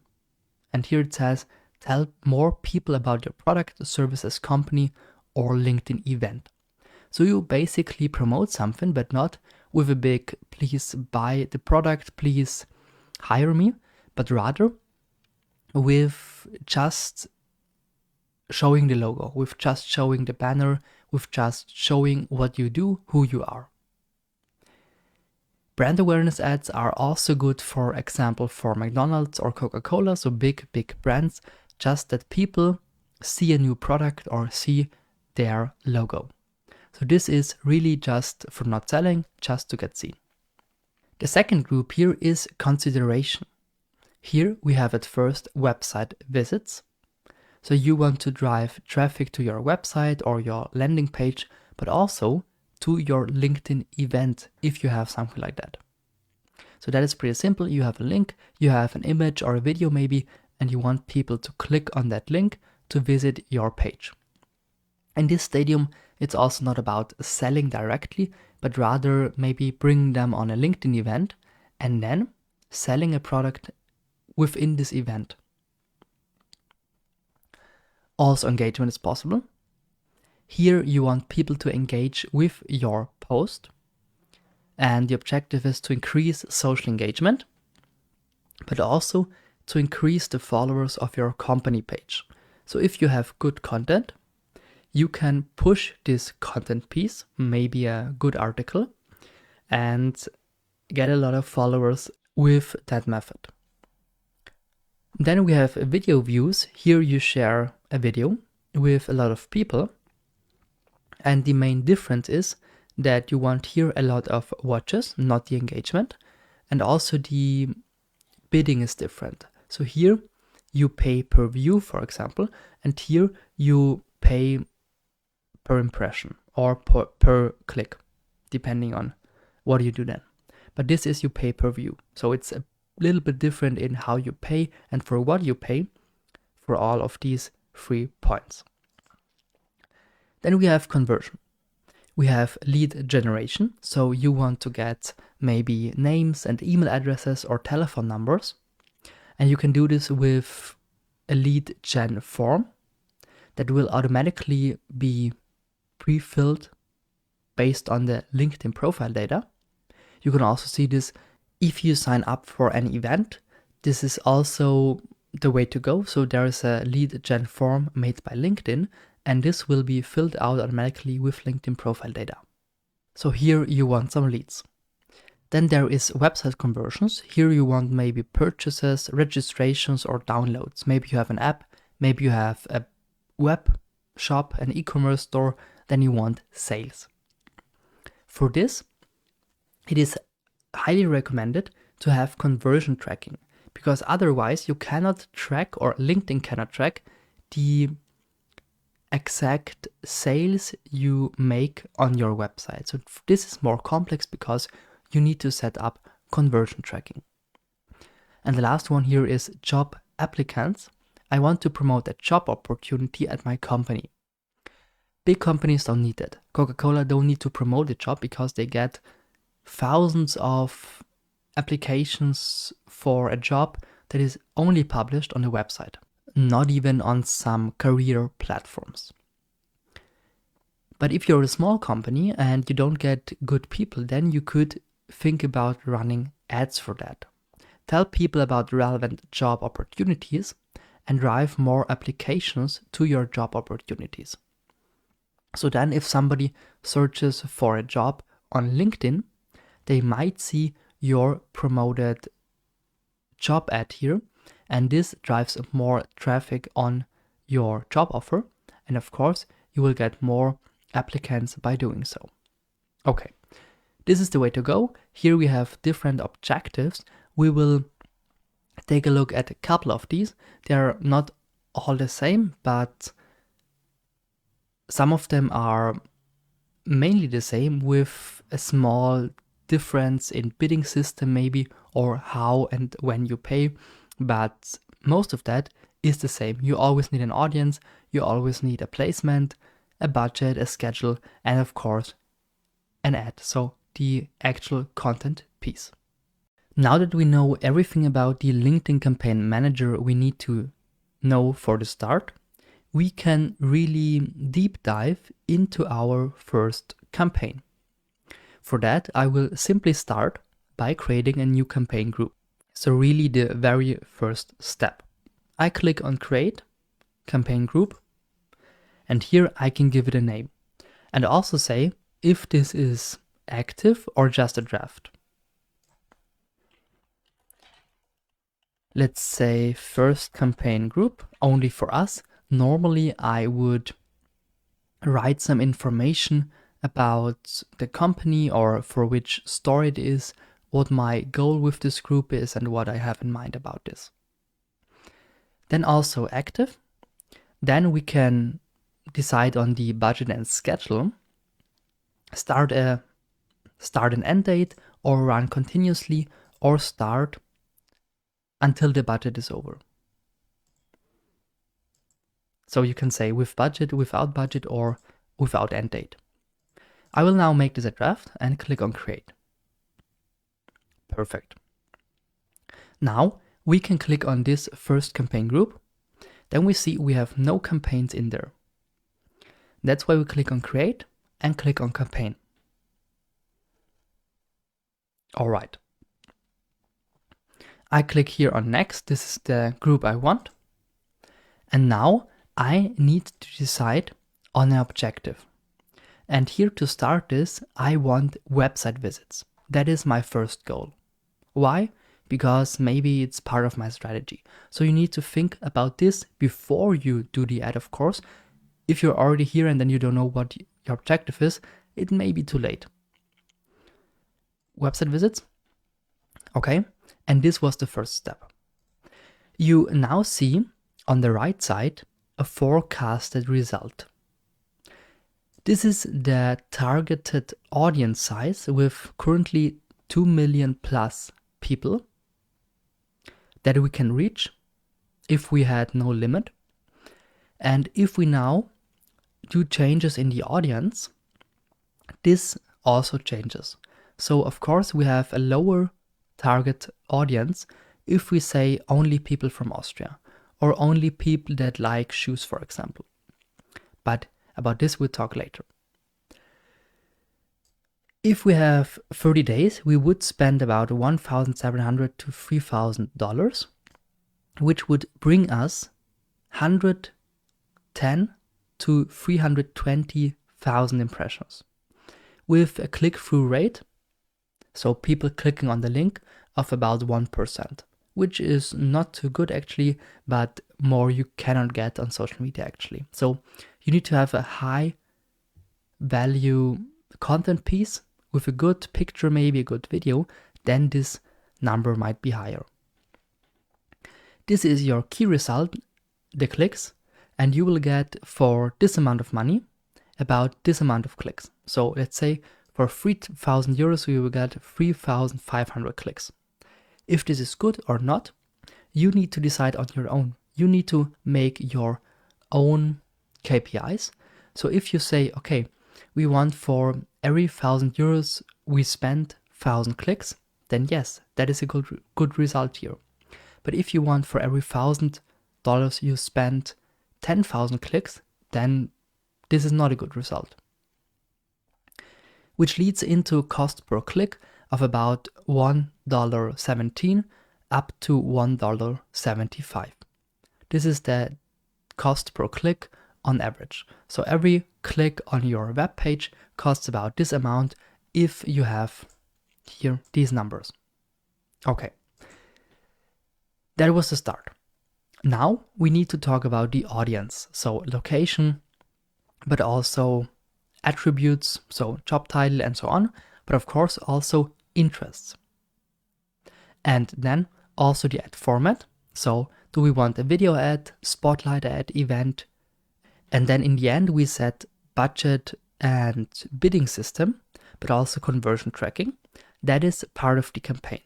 And here it says, tell more people about your product, services, company, or LinkedIn event. So you basically promote something, but not with a big, please buy the product, please hire me, but rather with just showing the logo, with just showing the banner, with just showing what you do, who you are. Brand awareness ads are also good, for example, for McDonald's or Coca-Cola, so big brands, just that people see a new product or see their logo. So this is really just for not selling, just to get seen. The second group here is consideration. Here we have at first website visits. So you want to drive traffic to your website or your landing page, but also to your LinkedIn event if you have something like that. So that is pretty simple. You have a link, you have an image or a video maybe, and you want people to click on that link to visit your page. In this stadium, it's also not about selling directly, but rather maybe bringing them on a LinkedIn event and then selling a product within this event. Also, engagement is possible. Here you want people to engage with your post, and the objective is to increase social engagement, but also to increase the followers of your company page. So if you have good content, you can push this content piece, maybe a good article, and get a lot of followers with that method. Then we have video views. Here you share a video with a lot of people. And the main difference is that you want here a lot of watches, not the engagement. And also the bidding is different. So here you pay per view, for example, and here you pay per impression or per click, depending on what you do then. But this is you pay per view. So it's a little bit different in how you pay and for what you pay for all of these 3 points. Then we have conversion. We have lead generation. So you want to get maybe names and email addresses or telephone numbers. And you can do this with a lead gen form that will automatically be pre-filled based on the LinkedIn profile data. You can also see this if you sign up for an event. This is also the way to go. So there is a lead gen form made by LinkedIn, and this will be filled out automatically with LinkedIn profile data. So here you want some leads. Then there is website conversions. Here you want maybe purchases, registrations, or downloads. Maybe you have an app, maybe you have a web shop, an e-commerce store, then you want sales. For this, it is highly recommended to have conversion tracking, because otherwise you cannot track, or LinkedIn cannot track, the exact sales you make on your website. So this is more complex because you need to set up conversion tracking. And the last one here is job applicants. I want to promote a job opportunity at my company. Big companies don't need that. Coca-Cola don't need to promote the job because they get thousands of applications for a job that is only published on the website, not even on some career platforms. But if you're a small company and you don't get good people, then you could think about running ads for that. Tell people about relevant job opportunities and drive more applications to your job opportunities. So then if somebody searches for a job on LinkedIn, they might see your promoted job ad here, and this drives more traffic on your job offer, and of course you will get more applicants by doing so. Okay, this is the way to go. Here we have different objectives. We will take a look at a couple of these. They are not all the same, but some of them are mainly the same with a small difference in bidding system maybe, or how and when you pay, but most of that is the same. You always need an audience, you always need a placement, a budget, a schedule, and of course an ad, so the actual content piece. Now that we know everything about the LinkedIn Campaign Manager we need to know for the start, we can really deep dive into our first campaign. For that, I will simply start by creating a new campaign group. So really the very first step. I click on Create Campaign Group, and here I can give it a name and also say if this is active or just a draft. Let's say first campaign group, only for us. Normally I would write some information about the company or for which store it is, what my goal with this group is, and what I have in mind about this. Then also active. Then we can decide on the budget and schedule, start an end date, or run continuously, or start until the budget is over. So you can say with budget, without budget, or without end date. I will now make this a draft and click on Create. Perfect. Now we can click on this first campaign group. Then we see we have no campaigns in there. That's why we click on Create and click on Campaign. All right. I click here on Next. This is the group I want. And now I need to decide on an objective. And here to start this, I want website visits. That is my first goal. Why? Because maybe it's part of my strategy. So you need to think about this before you do the ad, of course. If you're already here and then you don't know what your objective is, it may be too late. Website visits. Okay. And this was the first step. You now see on the right side a forecasted result. This is the targeted audience size with currently 2 million plus people that we can reach if we had no limit. And if we now do changes in the audience, this also changes. So of course we have a lower target audience if we say only people from Austria or only people that like shoes, for example. But about this we'll talk later. If we have 30 days, we would spend about $1,700 to $3,000, which would bring us 110 to 320,000 impressions with a click-through rate, so people clicking on the link, of about 1%, which is not too good actually, but more you cannot get on social media actually. So you need to have a high value content piece with a good picture, maybe a good video, then this number might be higher. This is your key result, the clicks, and you will get for this amount of money about this amount of clicks. So let's say for 3,000 euros we will get 3,500 clicks. If this is good or not, you need to decide on your own. You need to make your own KPIs. So if you say, okay, we want for every 1,000 euros we spend 1,000 clicks, then yes, that is a good result here. But if you want for every $1,000 you spend 10,000 clicks, then this is not a good result. Which leads into cost per click of about $1.17 up to $1.75. This is the cost per click on average. So every click on your web page costs about this amount if you have here these numbers. Okay, that was the start. Now we need to talk about the audience, so location, but also attributes, so job title and so on, but of course also interests. And then also the ad format, so do we want a video ad, spotlight ad, event, and then in the end we set budget and bidding system, but also conversion tracking. That is part of the campaign.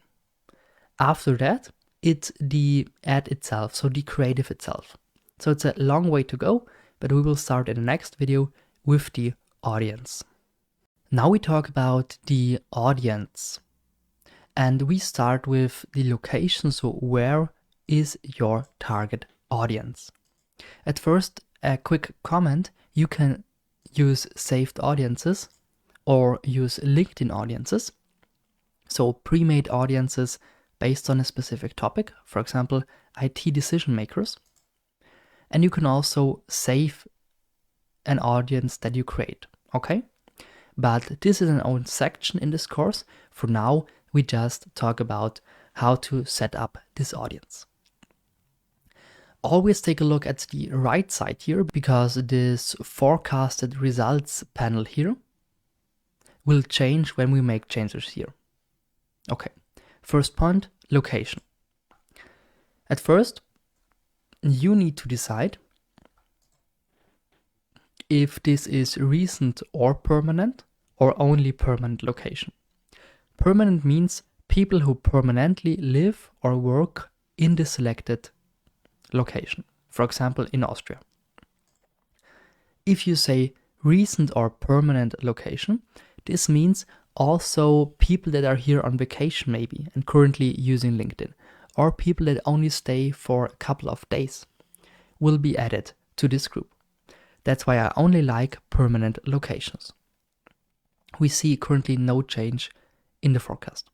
After that, it's the ad itself, so the creative itself. So it's a long way to go, but we will start in the next video with the audience. Now we talk about the audience, and we start with the location, so where is your target audience? At first, a quick comment, you can use saved audiences or use LinkedIn audiences, so pre-made audiences based on a specific topic, for example, IT decision makers. And you can also save an audience that you create, okay? But this is an own section in this course. For now, we just talk about how to set up this audience. Always take a look at the right side here, because this forecasted results panel here will change when we make changes here. Okay, first point, location. At first, you need to decide if this is recent or permanent, or only permanent location. Permanent means people who permanently live or work in the selected location, for example in Austria. If you say recent or permanent location, this means also people that are here on vacation maybe and currently using LinkedIn, or people that only stay for a couple of days will be added to this group. That's why I only like permanent locations. We see currently no change in the forecast.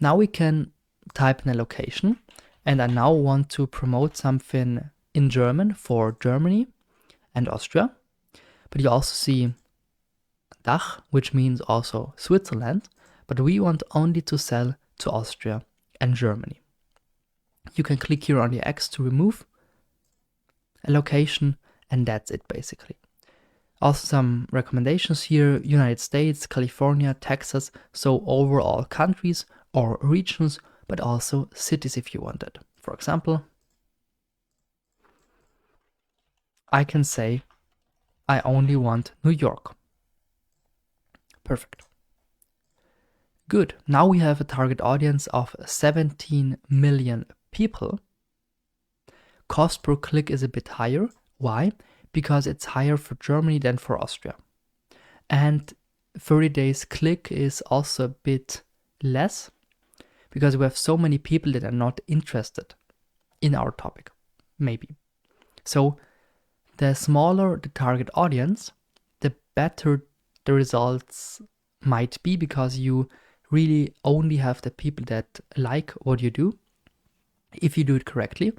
Now we can type in a location, and I now want to promote something in German for Germany and Austria, but you also see Dach, which means also Switzerland, but we want only to sell to Austria and Germany. You can click here on the X to remove a location, and that's it basically. Also some recommendations here: United States, California, Texas, so overall countries or regions, but also cities if you wanted. For example, I can say I only want New York. Perfect. Good. Now we have a target audience of 17 million people. Cost per click is a bit higher. Why? Because it's higher for Germany than for Austria. And 30 days click is also a bit less because we have so many people that are not interested in our topic, maybe. So the smaller the target audience, the better the results might be, because you really only have the people that like what you do if you do it correctly.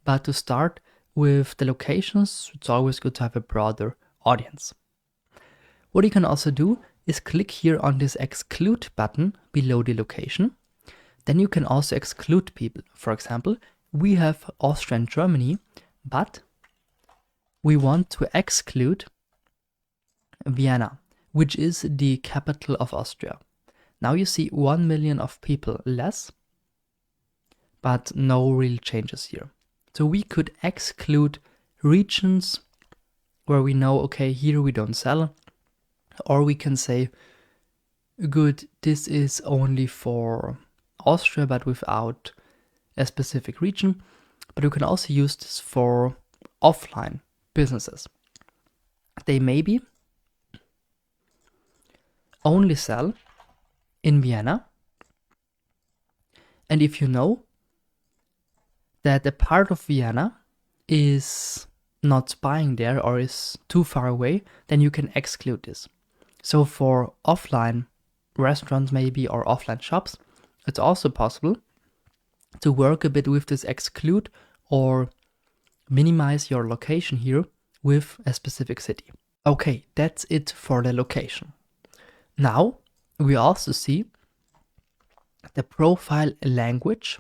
But to start with the locations, it's always good to have a broader audience. What you can also do is click here on this exclude button below the location. Then you can also exclude people. For example, we have Austria and Germany, but we want to exclude Vienna, which is the capital of Austria. Now you see 1 million of people less, but no real changes here. So we could exclude regions where we know, okay, here we don't sell, or we can say, good, this is only for Austria, but without a specific region. But you can also use this for offline businesses. They maybe only sell in Vienna. And if you know that a part of Vienna is not buying there or is too far away, then you can exclude this. So for offline restaurants maybe, or offline shops, it's also possible to work a bit with this exclude or minimize your location here with a specific city. Okay, that's it for the location. Now we also see the profile language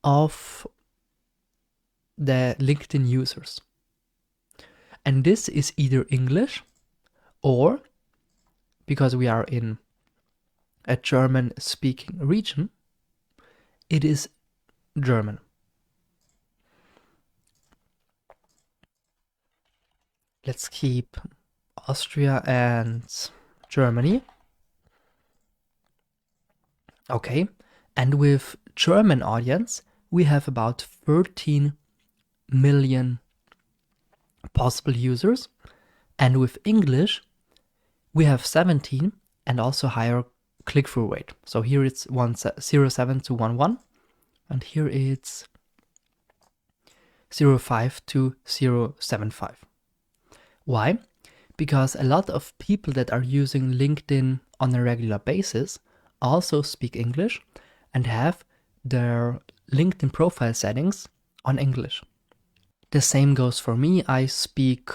of the LinkedIn users. And this is either English, or because we are in a German speaking region, it is German. Let's keep Austria and Germany. Okay, and with German audience, we have about 13 million possible users. And with English, we have 17 and also higher click-through rate. So here it's 0.07 to 1.1, and here it's 0.5 to 0.75. Why? Because a lot of people that are using LinkedIn on a regular basis also speak English and have their LinkedIn profile settings on English. The same goes for me. I speak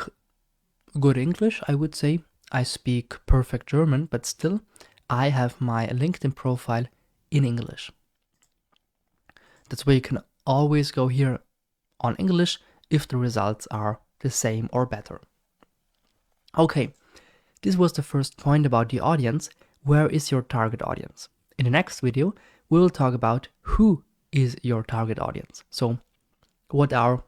good English, I would say. I speak perfect German, but still I have my LinkedIn profile in English. That's why you can always go here on English if the results are the same or better. Okay, this was the first point about the audience. Where is your target audience? In the next video, we will talk about who is your target audience. So what are,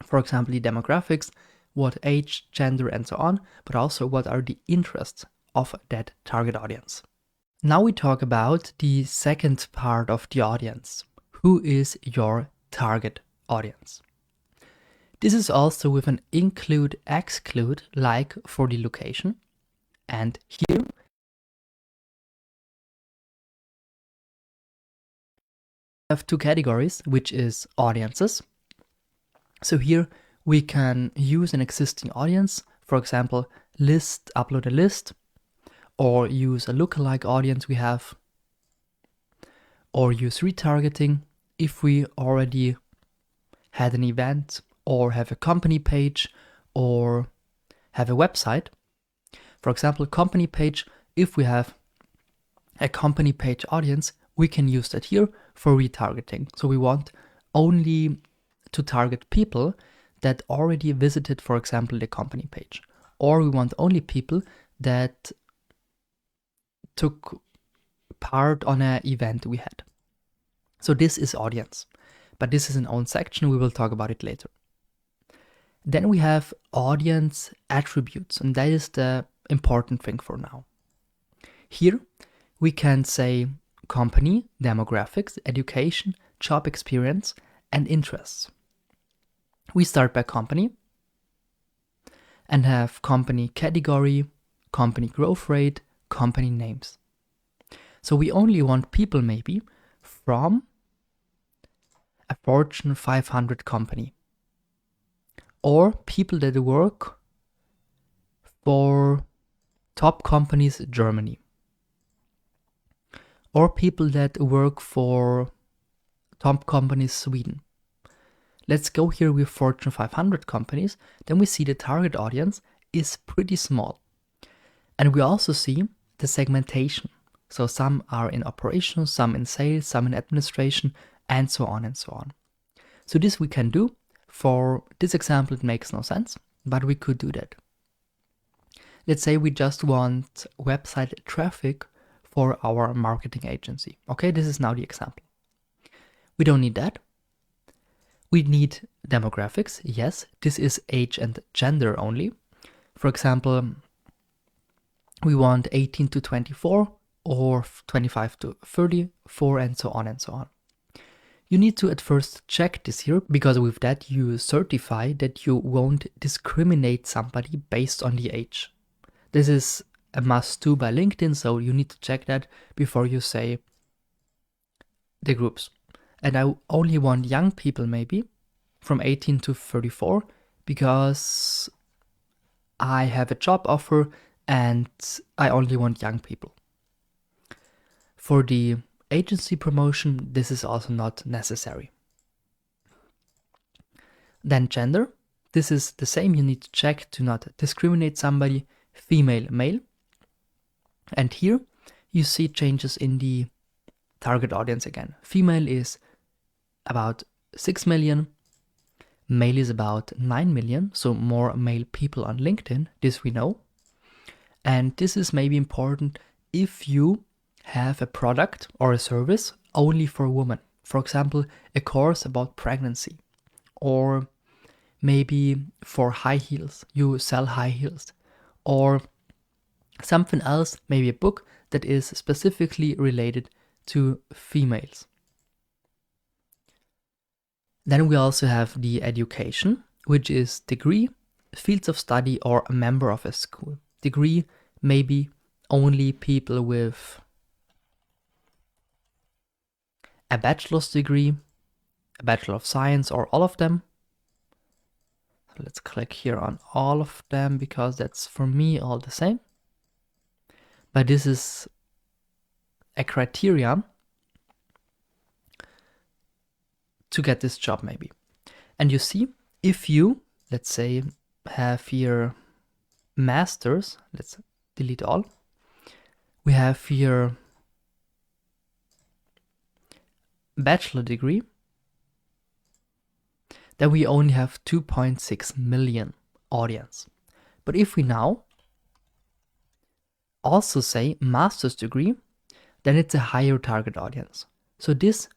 for example, the demographics, what age, gender, and so on, but also what are the interests of that target audience. Now we talk about the second part of the audience. Who is your target audience? This is also with an include, exclude, like for the location. And here we have two categories, which is audiences. So here we can use an existing audience, for example, upload a list, or use a lookalike audience we have, or use retargeting if we already had an event, or have a company page, or have a website. For example, company page, if we have a company page audience, we can use that here for retargeting. So we want only to target people that already visited, for example, the company page. Or we want only people that took part on an event we had. So this is audience. but this is an own section. We will talk about it later. Then we have audience attributes, and that is the important thing for now. Here we can say company, demographics, education, job experience, and interests. We start by company and have company category, company growth rate, company names. So we only want people maybe from a Fortune 500 company, or people that work for top companies in Germany, or people that work for top companies Sweden. Let's go here with Fortune 500 companies. Then we see the target audience is pretty small. And we also see the segmentation. So some are in operations, some in sales, some in administration, and so on and so on. So this we can do. For this example, it makes no sense, but we could do that. Let's say we just want website traffic for our marketing agency. Okay, this is now the example. We don't need that. We need demographics. Yes, this is age and gender only. For example, we want 18 to 24 or 25 to 34 and so on and so on. You need to at first check this here, because with that you certify that you won't discriminate somebody based on the age. This is a must do by LinkedIn, so you need to check that before you say the groups. And I only want young people maybe from 18 to 34 because I have a job offer and I only want young people. For the agency promotion, this is also not necessary. Then gender, this is the same. You need to check to not discriminate somebody, female, male. And here you see changes in the target audience again. Female is about 6 million, male is about 9 million, so more male people on LinkedIn, this we know. And this is maybe important if you have a product or a service only for women. For example, a course about pregnancy, or maybe for high heels, you sell high heels, or something else, maybe a book that is specifically related to females. Then we also have the education, which is degree, fields of study, or a member of a school. Degree, maybe only people with a bachelor's degree, a Bachelor of Science, or all of them. Let's click here on all of them because that's for me all the same. But this is a criterion to get this job maybe. And you see, if you, let's say, have here masters, let's delete all. We have here bachelor degree, then we only have 2.6 million audience. But if we now also say master's degree, then it's a higher target audience. So this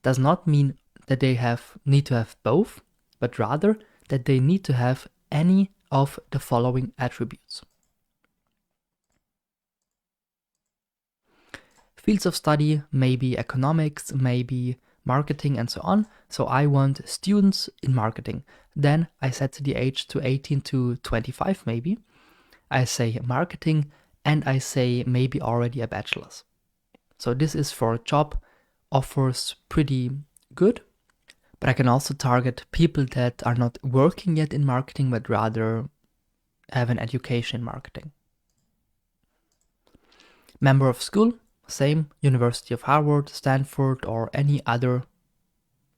does not mean that they need to have both, but rather that they need to have any of the following attributes. Fields of study, maybe economics, maybe marketing, and so on. So I want students in marketing. Then I set the age to 18 to 25 maybe. I say marketing, and I say maybe already a bachelor's. So this is for job offers pretty good. But I can also target people that are not working yet in marketing, but rather have an education in marketing. Member of school, same, University of Harvard, Stanford, or any other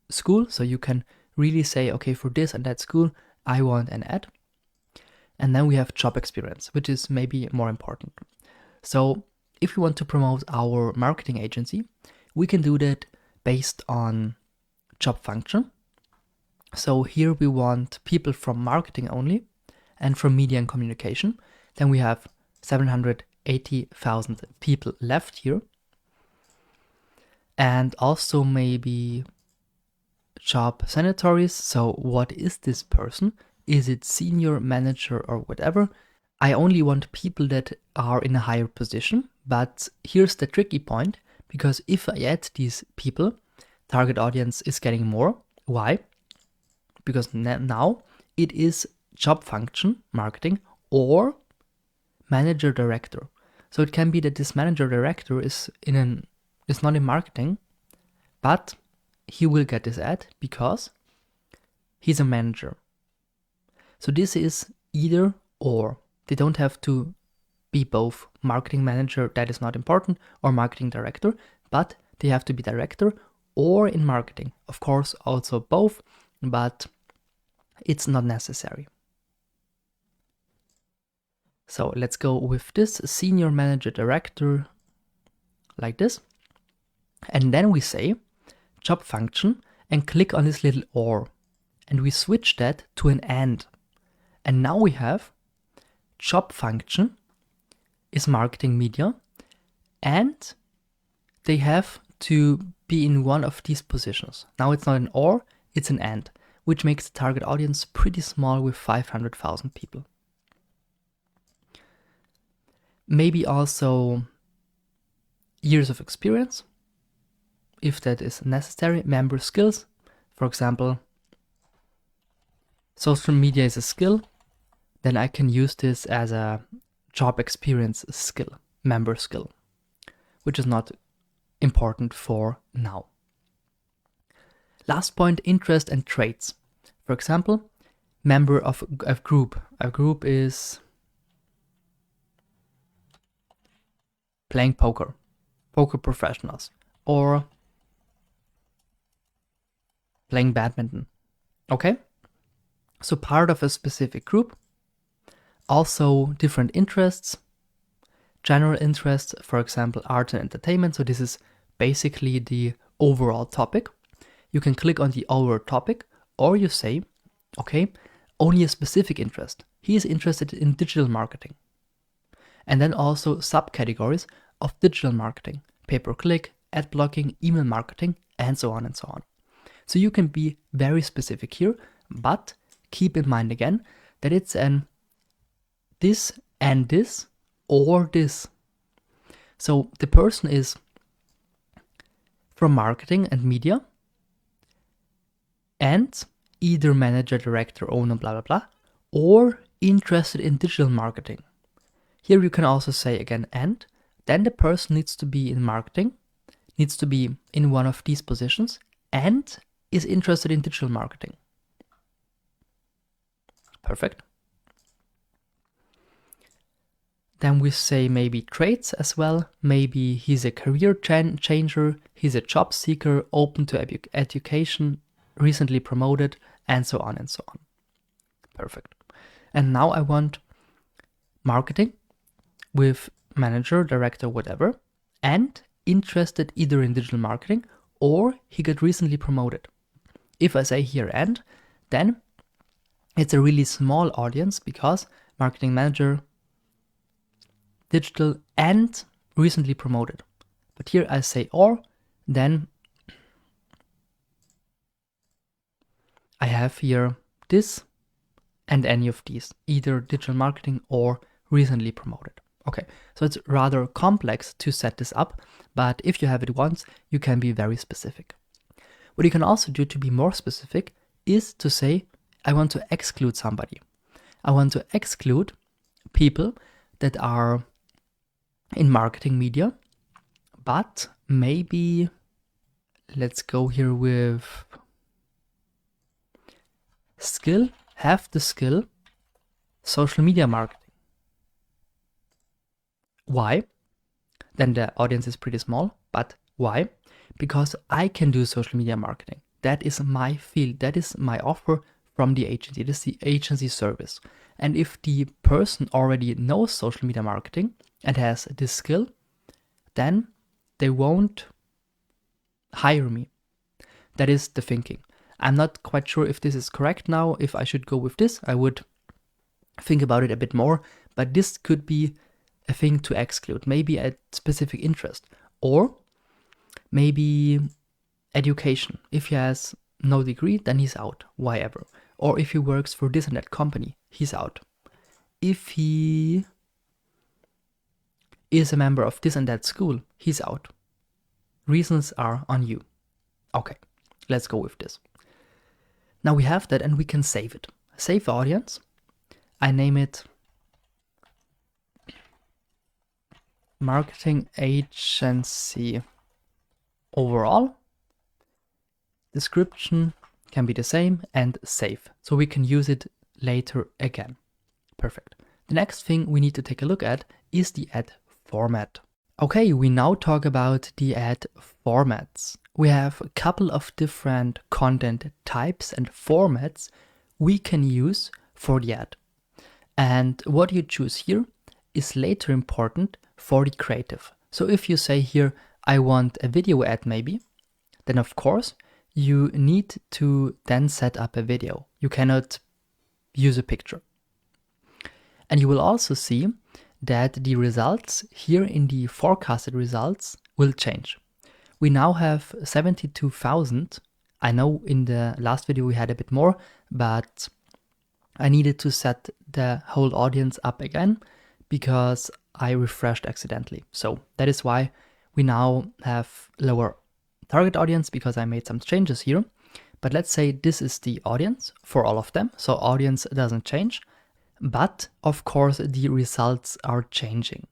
school. So you can really say, okay, for this and that school, I want an ad. And then we have job experience, which is maybe more important. So if we want to promote our marketing agency, we can do that based on job function. So here we want people from marketing only and from media and communication. Then we have 780,000 people left here. And also maybe job sanitaries. So what is this person? Is it senior, manager, or whatever? I only want people that are in a higher position, but here's the tricky point, because if I add these people, target audience is getting more. Why? Because now it is job function marketing or manager director. So it can be that this manager director is not in marketing, but he will get this ad because he's a manager. So this is either or. They don't have to be both marketing manager, that is not important, or marketing director, but they have to be director or in marketing. Of course, also both, but it's not necessary. So let's go with this senior manager director like this. And then we say job function and click on this little or. And we switch that to an and. And now we have job function is marketing media, and they have to be in one of these positions. Now it's not an or, it's an and, which makes the target audience pretty small with 500,000 people. Maybe also years of experience, if that is necessary. Member skills, for example, social media is a skill, then I can use this as a job experience skill, member skill, which is not important for now. Last point, interest and traits. For example, member of a group. A group is playing poker professionals, or playing badminton. Okay? So part of a specific group. Also different interests, general interests, for example, art and entertainment. So this is basically the overall topic. You can click on the overall topic, or you say, okay, only a specific interest. He is interested in digital marketing. And then also subcategories of digital marketing, pay-per-click, ad blocking, email marketing, and so on and so on. So you can be very specific here, but keep in mind again that it's an this and this or this. So the person is from marketing and media and either manager, director, owner, blah, blah, blah, or interested in digital marketing. Here you can also say again and, then the person needs to be in marketing, needs to be in one of these positions, and is interested in digital marketing. Perfect. Then we say maybe traits as well. Maybe he's a career changer, he's a job seeker, open to education, recently promoted, and so on and so on. Perfect. And now I want marketing with manager, director, whatever, and interested either in digital marketing or he got recently promoted. If I say here and, then it's a really small audience because marketing manager, digital, and recently promoted. But here I say or, then I have here this and any of these, either digital marketing or recently promoted. Okay, so it's rather complex to set this up, but if you have it once, you can be very specific. What you can also do to be more specific is to say, I want to exclude somebody. I want to exclude people that are in marketing media, but maybe let's go here with skill, have the skill, social media marketing. Why? Then the audience is pretty small, but why? Because I can do social media marketing. That is my field, that is my offer from the agency, this is the agency service. And if the person already knows social media marketing and has this skill, then they won't hire me. That is the thinking. I'm not quite sure if this is correct now. If I should go with this, I would think about it a bit more, but this could be a thing to exclude, maybe a specific interest, or maybe education. If he has no degree, then he's out. Why ever? Or if he works for this and that company, he's out. If he is a member of this and that school, he's out. Reasons are on you. Okay, let's go with this. Now we have that and we can save it. Save audience. I name it marketing agency overall. Description can be the same and save. So we can use it later again. Perfect. The next thing we need to take a look at is the ad format. Okay, we now talk about the ad formats. We have a couple of different content types and formats we can use for the ad. And what you choose here is later important for the creative. So if you say here, I want a video ad maybe, then of course you need to then set up a video. You cannot use a picture. And you will also see that the results here in the forecasted results will change. We now have 72,000. I know in the last video we had a bit more, but I needed to set the whole audience up again because I refreshed accidentally. So that is why we now have lower target audience, because I made some changes here. But let's say this is the audience for all of them. So audience doesn't change, but of course the results are changing.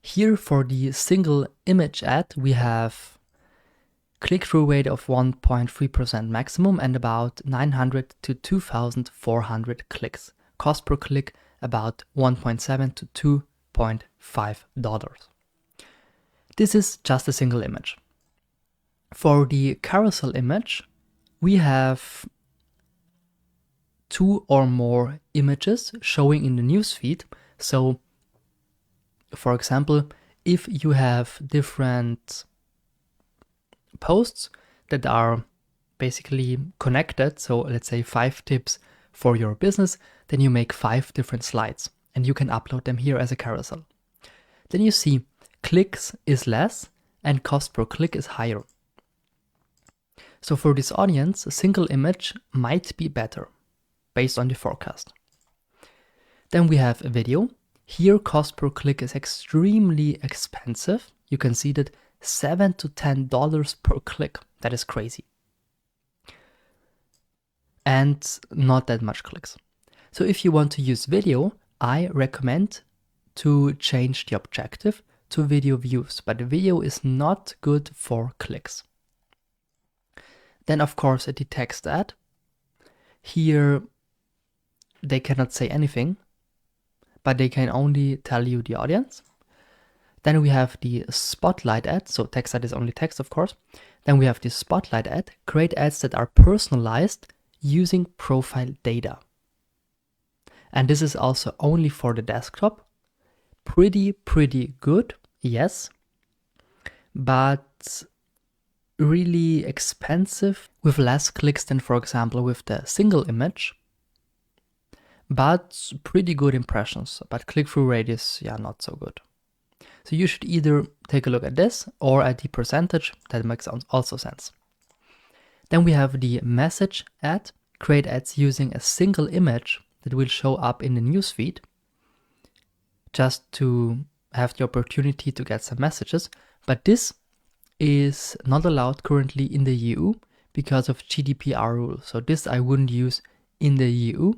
Here for the single image ad, we have click-through rate of 1.3% maximum and about 900 to 2,400 clicks. Cost per click about $1.7 to $2.5. This is just a single image. For the carousel image, we have 2 or more images showing in the newsfeed. So, for example, if you have different posts that are basically connected, so let's say 5 tips for your business, then you make 5 different slides and you can upload them here as a carousel. Then you see clicks is less and cost per click is higher. So for this audience, a single image might be better based on the forecast. Then we have a video. Here cost per click is extremely expensive. You can see that $7 to $10 per click. That is crazy. And not that much clicks. So if you want to use video, I recommend to change the objective to video views, but the video is not good for clicks. Then of course the text ad. Here they cannot say anything, but they can only tell you the audience. Then we have the spotlight ad, so text ad is only text of course. Then we have the spotlight ad, create ads that are personalized using profile data. And this is also only for the desktop. Pretty good, yes, but really expensive with less clicks than, for example, with the single image, but pretty good impressions, but click-through rate is not so good. So you should either take a look at this or at the percentage. That makes also sense. Then we have the message ad, create ads using a single image that will show up in the newsfeed, just to have the opportunity to get some messages. But this is not allowed currently in the EU because of GDPR rules. So this I wouldn't use in the EU.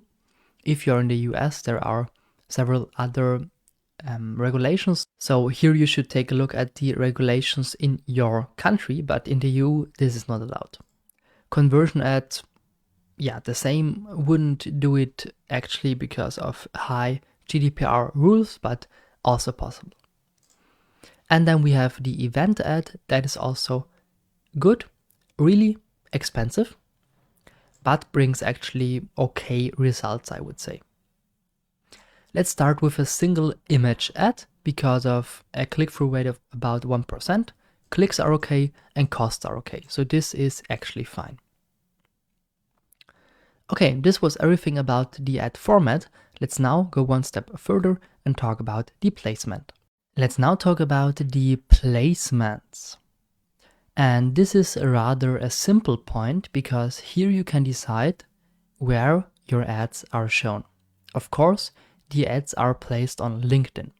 If you're in the US, there are several other regulations. So here you should take a look at the regulations in your country, but in the EU, this is not allowed. Conversion ad, the same, wouldn't do it actually because of high GDPR rules, but also possible. And then we have the event ad, that is also good, really expensive, but brings actually okay results, I would say. Let's start with a single image ad because of a click-through rate of about 1%. Clicks are okay and costs are okay. So this is actually fine. Okay, this was everything about the ad format. Let's now go one step further and talk about the placement. Let's now talk about the placements. And this is rather a simple point because here you can decide where your ads are shown. Of course, the ads are placed on LinkedIn.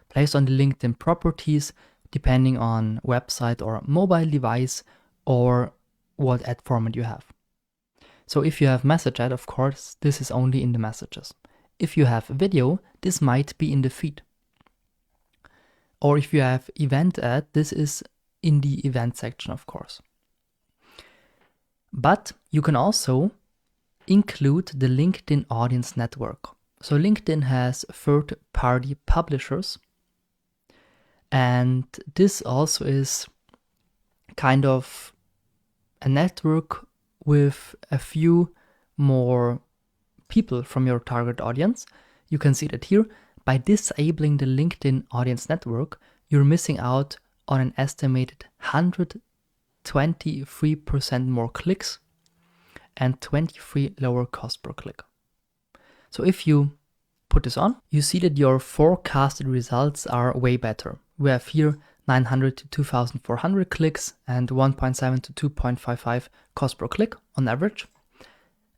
Placed on the LinkedIn properties depending on website or mobile device or what ad format you have. So if you have message ad, of course, this is only in the messages. If you have video, this might be in the feed. Or if you have event ad, this is in the event section, of course. But you can also include the LinkedIn audience network. So LinkedIn has third-party publishers, and this also is kind of a network with a few more people from your target audience. You can see that here. By disabling the LinkedIn audience network, you're missing out on an estimated 123% more clicks and 23 lower cost per click. So if you put this on, you see that your forecasted results are way better. We have here 900 to 2,400 clicks and 1.7 to 2.55 cost per click on average.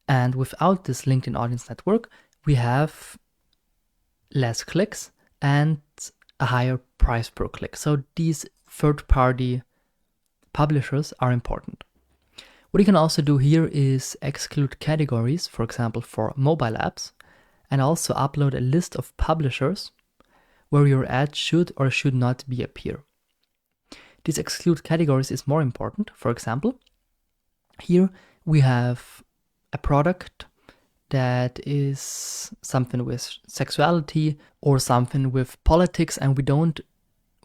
And without this LinkedIn audience network, we have less clicks and a higher price per click. So these third-party publishers are important. What you can also do here is exclude categories, for example, for mobile apps, and also upload a list of publishers where your ad should or should not be appear. This exclude categories is more important. For example, here we have a product that is something with sexuality or something with politics, and we don't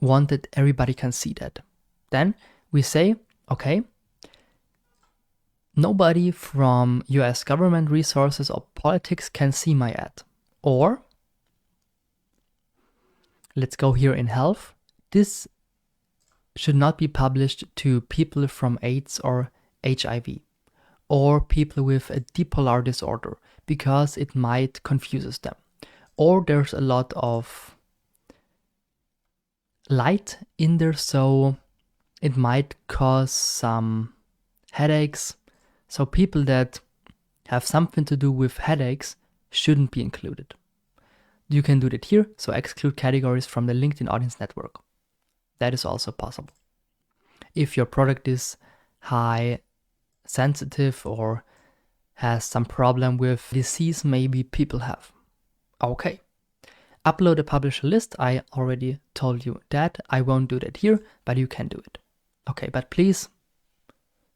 want that everybody can see that. Then we say, okay, nobody from US government resources or politics can see my ad. Or, let's go here in health. This should not be published to people from AIDS or HIV or people with a bipolar disorder because it might confuse them. Or there's a lot of light in there, so it might cause some headaches. So people that have something to do with headaches shouldn't be included. You can do that here, so exclude categories from the LinkedIn audience network. That is also possible. If your product is high sensitive or has some problem with disease maybe people have. Okay. Upload a publisher list. I already told you that. I won't do that here, but you can do it. Okay, but please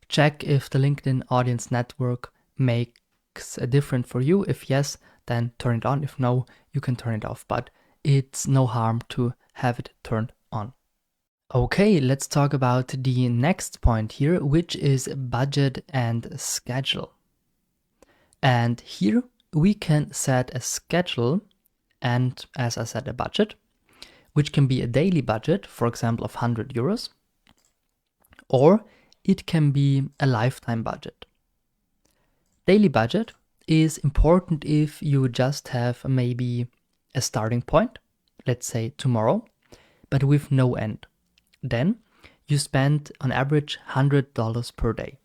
check if the LinkedIn audience network makes a difference for you. If yes, then turn it on. If no, you can turn it off, but it's no harm to have it turned on. Okay, let's talk about the next point here, which is budget and schedule. And here we can set a schedule and, as I said, a budget, which can be a daily budget, for example, of 100 euros, or it can be a lifetime budget. Daily budget is important if you just have maybe a starting point, let's say tomorrow, but with no end. Then you spend on average $100 per day.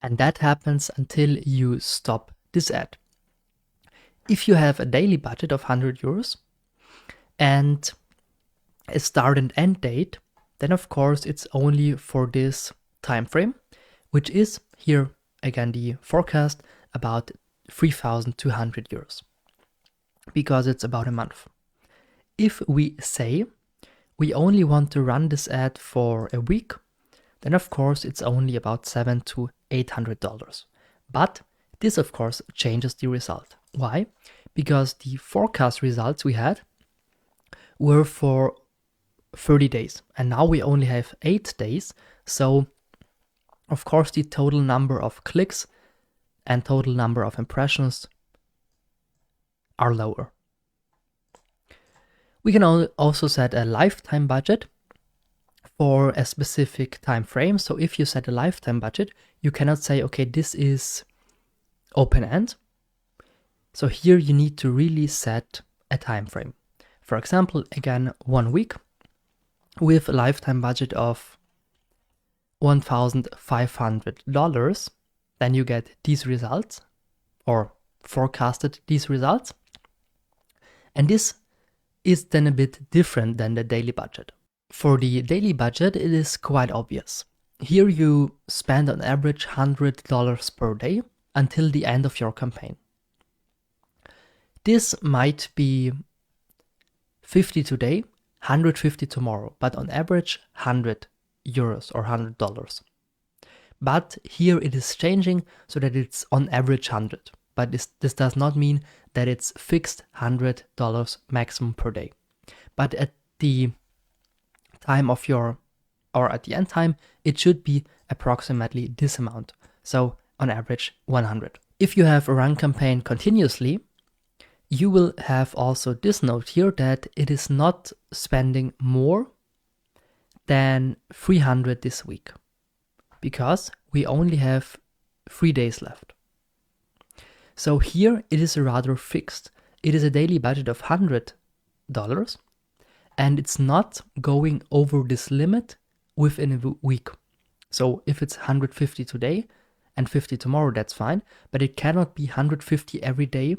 And that happens until you stop this ad. If you have a daily budget of 100 euros and a start and end date, then of course it's only for this time frame, which is here again the forecast about 3,200 euros because it's about a month. If we say we only want to run this ad for a week, then of course it's only about $700 to $800. But this of course changes the result. Why? Because the forecast results we had were for 30 days and now we only have 8 days. So of course the total number of clicks and total number of impressions are lower. We can also set a lifetime budget for a specific time frame. So if you set a lifetime budget, you cannot say, okay, this is open end. So here you need to really set a time frame. For example, again, 1 week with a lifetime budget of $1,500, then you get these results, or forecasted these results. And this is then a bit different than the daily budget. For the daily budget, it is quite obvious. Here you spend on average $100 per day until the end of your campaign. This might be 50 today, 150 tomorrow, but on average €100 or $100. But here it is changing so that it's on average 100. But this does not mean that it's fixed $100 maximum per day. But at the time of your, or at the end time, it should be approximately this amount. So on average 100. If you have a run campaign continuously, you will have also this note here that it is not spending more than 300 this week, because we only have 3 days left. So here it is rather fixed. It is a daily budget of $100, and it's not going over this limit within a week. So if it's 150 today and 50 tomorrow, that's fine, but it cannot be 150 every day,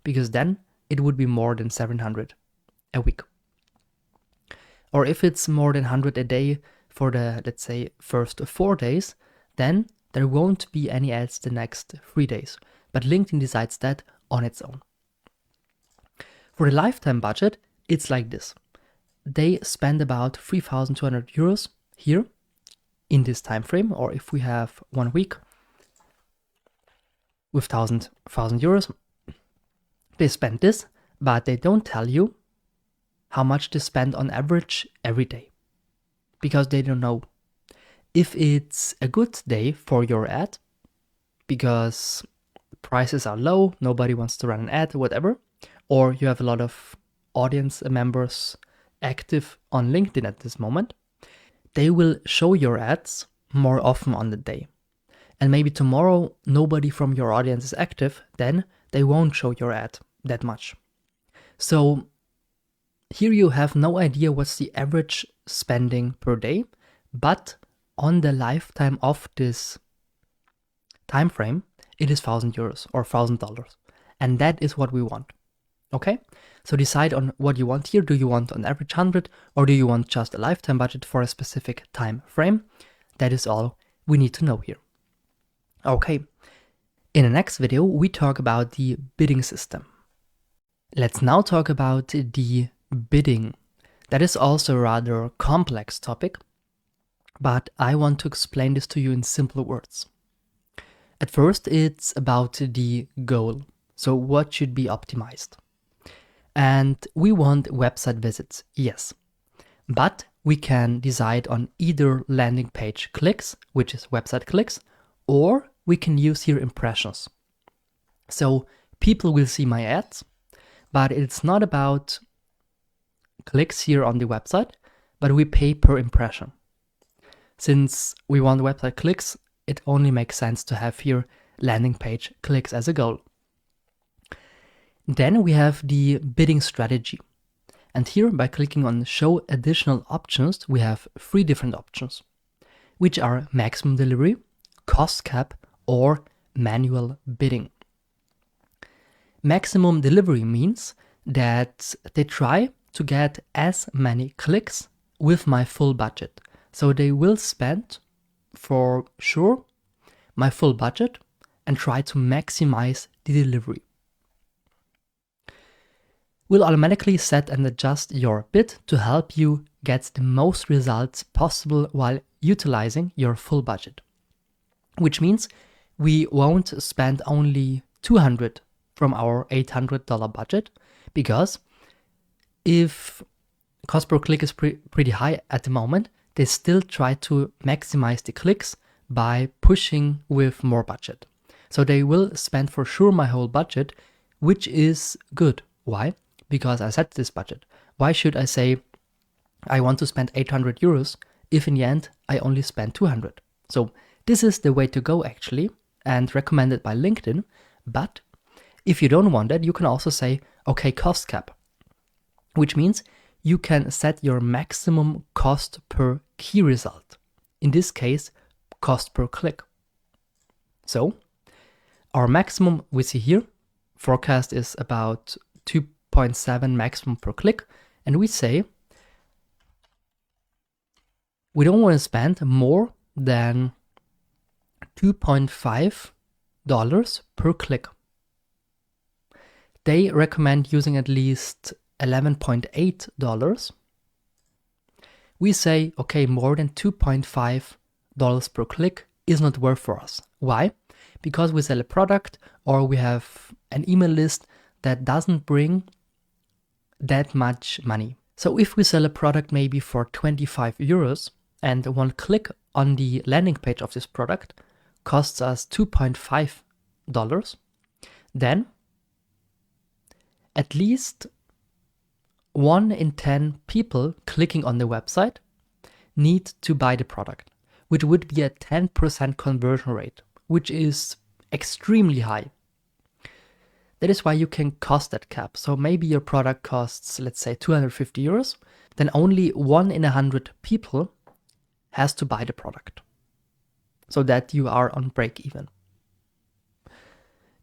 because then it would be more than 700 a week. Or if it's more than 100 a day for the, let's say, first 4 days, then there won't be any ads the next 3 days. But LinkedIn decides that on its own. For the lifetime budget, it's like this. They spend about €3,200 here in this time frame, or if we have 1 week with €1,000, they spend this, but they don't tell you how much they spend on average every day, because they don't know. If it's a good day for your ad, because prices are low, nobody wants to run an ad, whatever, or you have a lot of audience members active on LinkedIn at this moment, they will show your ads more often on the day. And maybe tomorrow nobody from your audience is active, then they won't show your ad that much. So here you have no idea what's the average spending per day, but on the lifetime of this time frame, it is €1,000 or $1,000. And that is what we want. Okay? So decide on what you want here. Do you want on average 100, or do you want just a lifetime budget for a specific time frame? That is all we need to know here. Okay. In the next video, we talk about the bidding system. Let's now talk about the bidding. That is also a rather complex topic, but I want to explain this to you in simple words. At first, it's about the goal. So what should be optimized? And we want website visits, yes. But we can decide on either landing page clicks, which is website clicks, or we can use here impressions. So people will see my ads, but it's not about clicks here on the website, but we pay per impression. Since we want website clicks, it only makes sense to have here landing page clicks as a goal. Then we have the bidding strategy. And here, by clicking on show additional options, we have 3 different options, which are maximum delivery, cost cap, or manual bidding. Maximum delivery means that they try to get as many clicks with my full budget. So they will spend, for sure, my full budget and try to maximize the delivery. We'll automatically set and adjust your bid to help you get the most results possible while utilizing your full budget. Which means we won't spend only $200 from our $800 budget, because if cost per click is pretty high at the moment, they still try to maximize the clicks by pushing with more budget. So they will spend for sure my whole budget, which is good. Why? Because I set this budget. Why should I say I want to spend €800 if in the end I only spend 200? So this is the way to go actually, and recommended by LinkedIn. But if you don't want that, you can also say, okay, cost cap, which means you can set your maximum cost per key result. in this case, cost per click. So our maximum we see here, forecast is about 2.7 maximum per click. And we say we don't want to spend more than $2.5 per click. They recommend using at least $11.8. We say, okay, more than $2.5 per click is not worth for us. Why? Because we sell a product or we have an email list that doesn't bring that much money. So if we sell a product maybe for 25 euros and one click on the landing page of this product costs us $2.5, then at least 1 in 10 people clicking on the website need to buy the product, which would be a 10% conversion rate, which is extremely high. That is why you can cost that cap. So maybe your product costs, let's say 250 euros, then only 1 in 100 people has to buy the product so that you are on break even.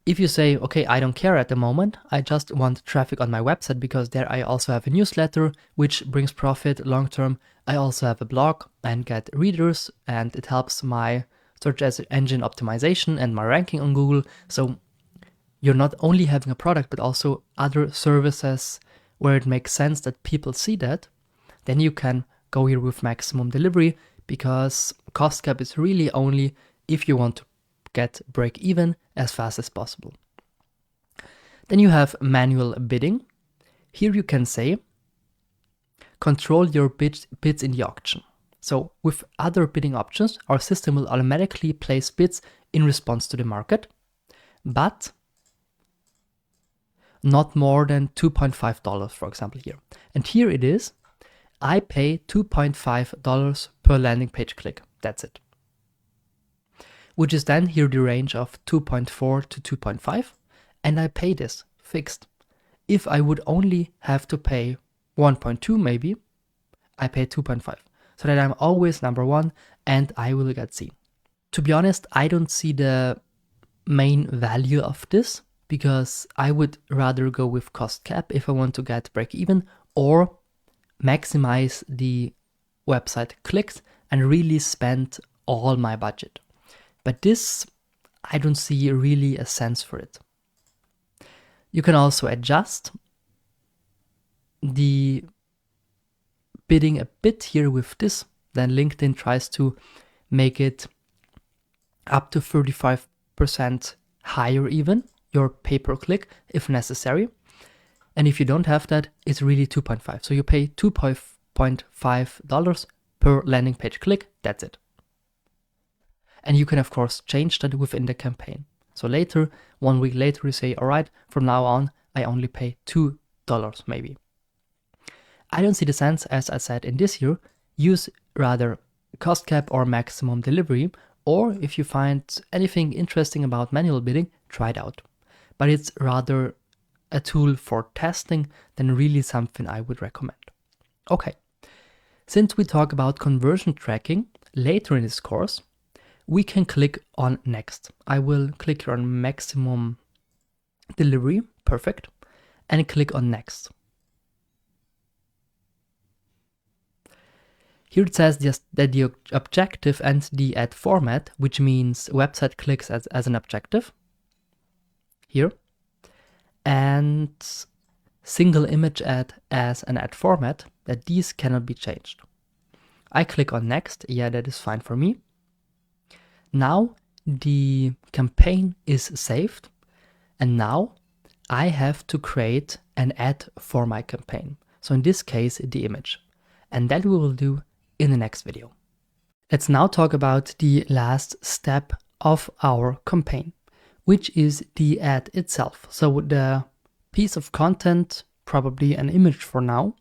If you say, okay, I don't care at the moment, I just want traffic on my website because there I also have a newsletter which brings profit long term. I also have a blog and get readers and it helps my search engine optimization and my ranking on Google. So you're not only having a product, but also other services where it makes sense that people see that. Then you can go here with maximum delivery because cost cap is really only if you want to get break even as fast as possible. Then you have manual bidding. Here you can say, control your bids in the auction. So with other bidding options, our system will automatically place bids in response to the market, but not more than $2.5, for example, here. And here it is, I pay $2.5 per landing page click. That's it. Which is then here the range of 2.4 to 2.5, and I pay this fixed. If I would only have to pay 1.2 maybe, I pay 2.5, so that I'm always number one and I will get seen. To be honest, I don't see the main value of this because I would rather go with cost cap if I want to get break even or maximize the website clicks and really spend all my budget. But this, I don't see really a sense for it. You can also adjust the bidding a bit here with this. Then LinkedIn tries to make it up to 35% higher even, your pay per click if necessary. And if you don't have that, it's really 2.5. So you pay $2.5 per landing page click, that's it. And you can, of course, change that within the campaign. So later, 1 week later, you say, all right, from now on, I only pay $2 maybe. I don't see the sense, as I said in this here, use rather cost cap or maximum delivery, or if you find anything interesting about manual bidding, try it out. But it's rather a tool for testing than really something I would recommend. Okay, since we talk about conversion tracking later in this course, we can click on next. I will click here on maximum delivery, perfect, and click on next. Here it says just that the objective and the ad format, which means website clicks as an objective, here, and single image ad as an ad format, that these cannot be changed. I click on next, yeah, that is fine for me. Now the campaign is saved, and now I have to create an ad for my campaign. So in this case, the image, and that we will do in the next video. Let's now talk about the last step of our campaign, which is the ad itself. So the piece of content, probably an image for now,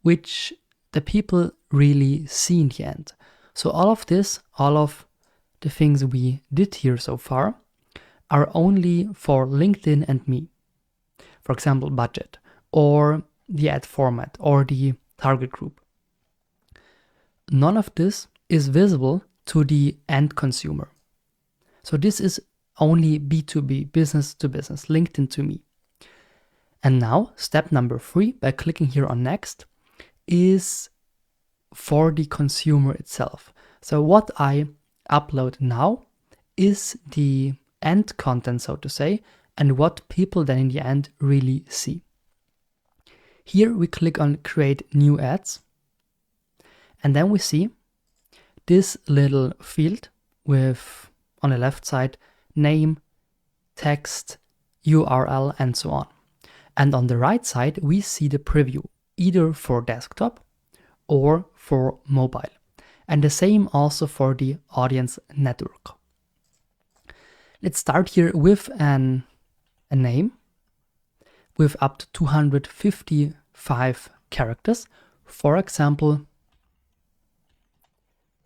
which the people really see in the end. So all of this, all of the things we did here so far are only for LinkedIn and me. For example, budget, or the ad format, or the target group. None of this is visible to the end consumer. So this is only B2B, business to business, LinkedIn to me. And now step number 3, by clicking here on next, is for the consumer itself. So what I upload now is the end content, so to say, and what people then in the end really see. Here we click on create new ads, and then we see this little field with, on the left side, name, text, URL, and so on. And on the right side, we see the preview, either for desktop or for mobile. And the same also for the audience network. Let's start here with a name with up to 255 characters. For example,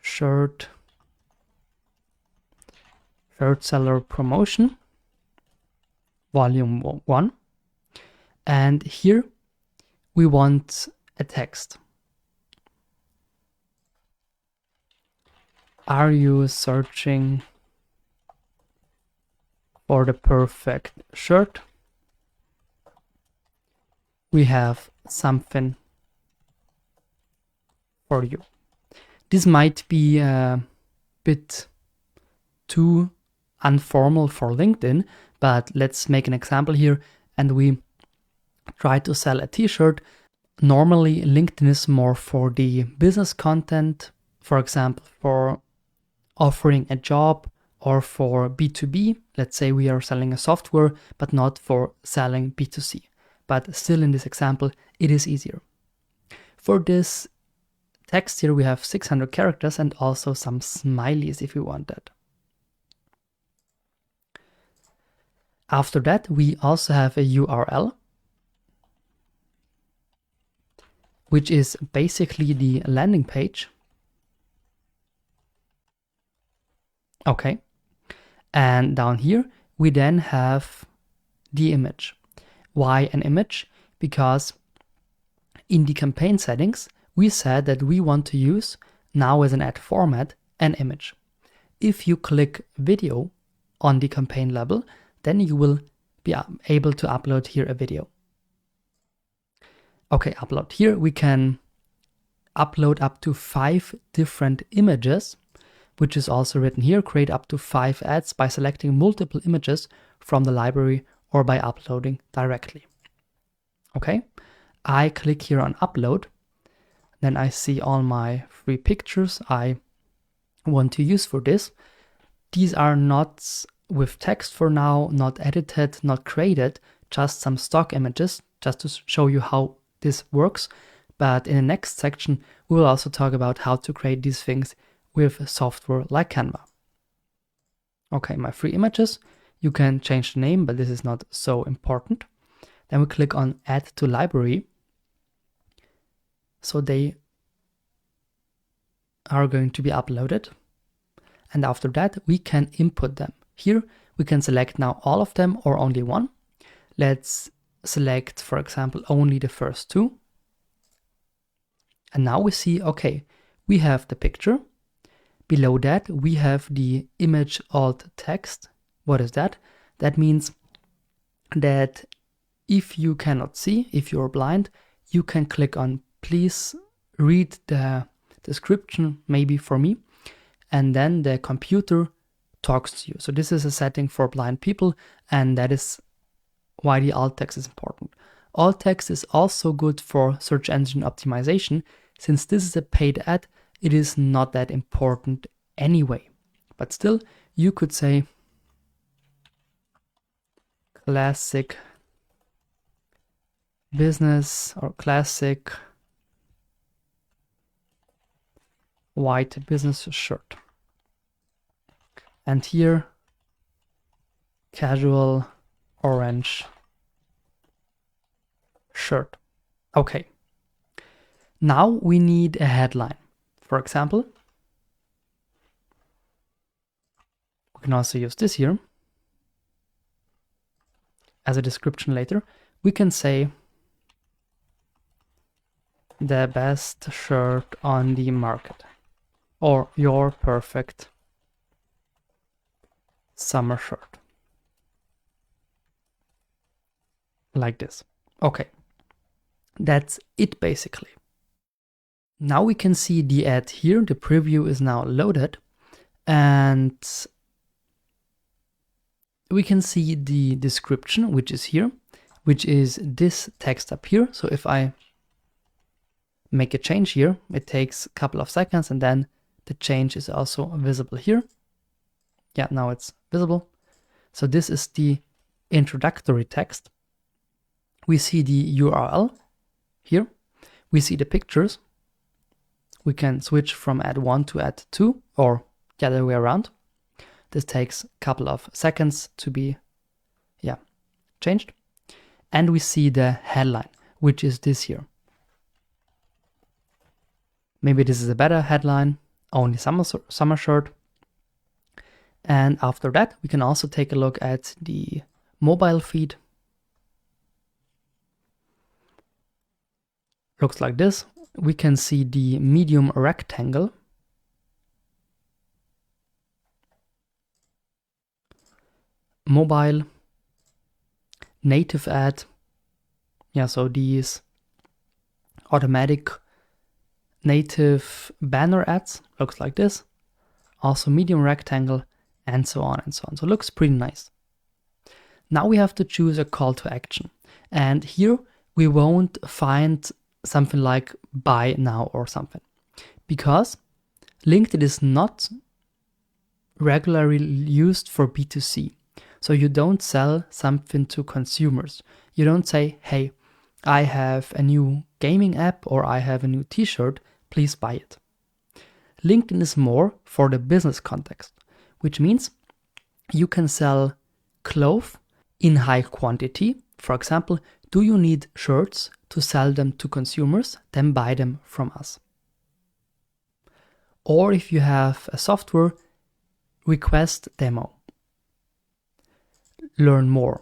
shirt seller promotion, volume 1. And here we want a text. Are you searching for the perfect shirt? We have something for you. This might be a bit too informal for LinkedIn, but let's make an example here, and we try to sell a t-shirt. Normally LinkedIn is more for the business content, for example, for offering a job, or for B2B. Let's say we are selling a software, but not for selling B2C. But still, in this example, it is easier. For this text here, we have 600 characters and also some smileys if you want that. After that, we also have a URL, which is basically the landing page. Okay. And down here, we then have the image. Why an image? Because in the campaign settings, we said that we want to use, now as an ad format, an image. If you click video on the campaign level, then you will be able to upload here a video. Okay, upload. Here we can upload up to 5 different images, which is also written here. Create up to 5 ads by selecting multiple images from the library or by uploading directly. Okay, I click here on upload. Then I see all my 3 pictures I want to use for this. These are not with text for now, not edited, not created, just some stock images, just to show you how this works. But in the next section, we will also talk about how to create these things with software like Canva. Okay, my 3 images. You can change the name, but this is not so important. Then we click on add to library. So they are going to be uploaded. And after that, we can input them. Here, we can select now all of them or only one. Let's select, for example, only the first 2. And now we see, okay, we have the picture. Below that, we have the image alt text. What is that? That means that if you cannot see, if you're blind, you can click on please read the description, maybe for me, and then the computer talks to you. So this is a setting for blind people, and that is why the alt text is important. Alt text is also good for search engine optimization. Since this is a paid ad, it is not that important anyway. But still, you could say classic business or classic white business shirt. And here, casual orange shirt. Okay. Now we need a headline. For example, we can also use this here as a description later. We can say the best shirt on the market. or your perfect summer shirt. Like this. Okay. That's it basically. Now we can see the ad here. The preview is now loaded and we can see the description, which is here, which is this text up here. So if I make a change here, it takes a couple of seconds and then the change is also visible here. Yeah, now it's visible. So this is the introductory text. We see the URL here. We see the pictures. We can switch from ad 1 to ad 2 or the other way around. This takes a couple of seconds to be changed. And we see the headline, which is this here. Maybe this is a better headline, only summer shirt. And after that, we can also take a look at the mobile feed. Looks like this. We can see the medium rectangle. Mobile, native ad. Yeah, so these automatic native banner ads looks like this. Also medium rectangle and so on and so on. So it looks pretty nice. Now we have to choose a call to action. And here we won't find something like buy now or something, because LinkedIn is not regularly used for B2C. So you don't sell something to consumers. You don't say, hey, I have a new gaming app or I have a new t-shirt, please buy it. LinkedIn is more for the business context, which means you can sell clothes in high quantity. For example, do you need shirts to sell them to consumers? Then buy them from us. Or if you have a software, request demo. Learn more.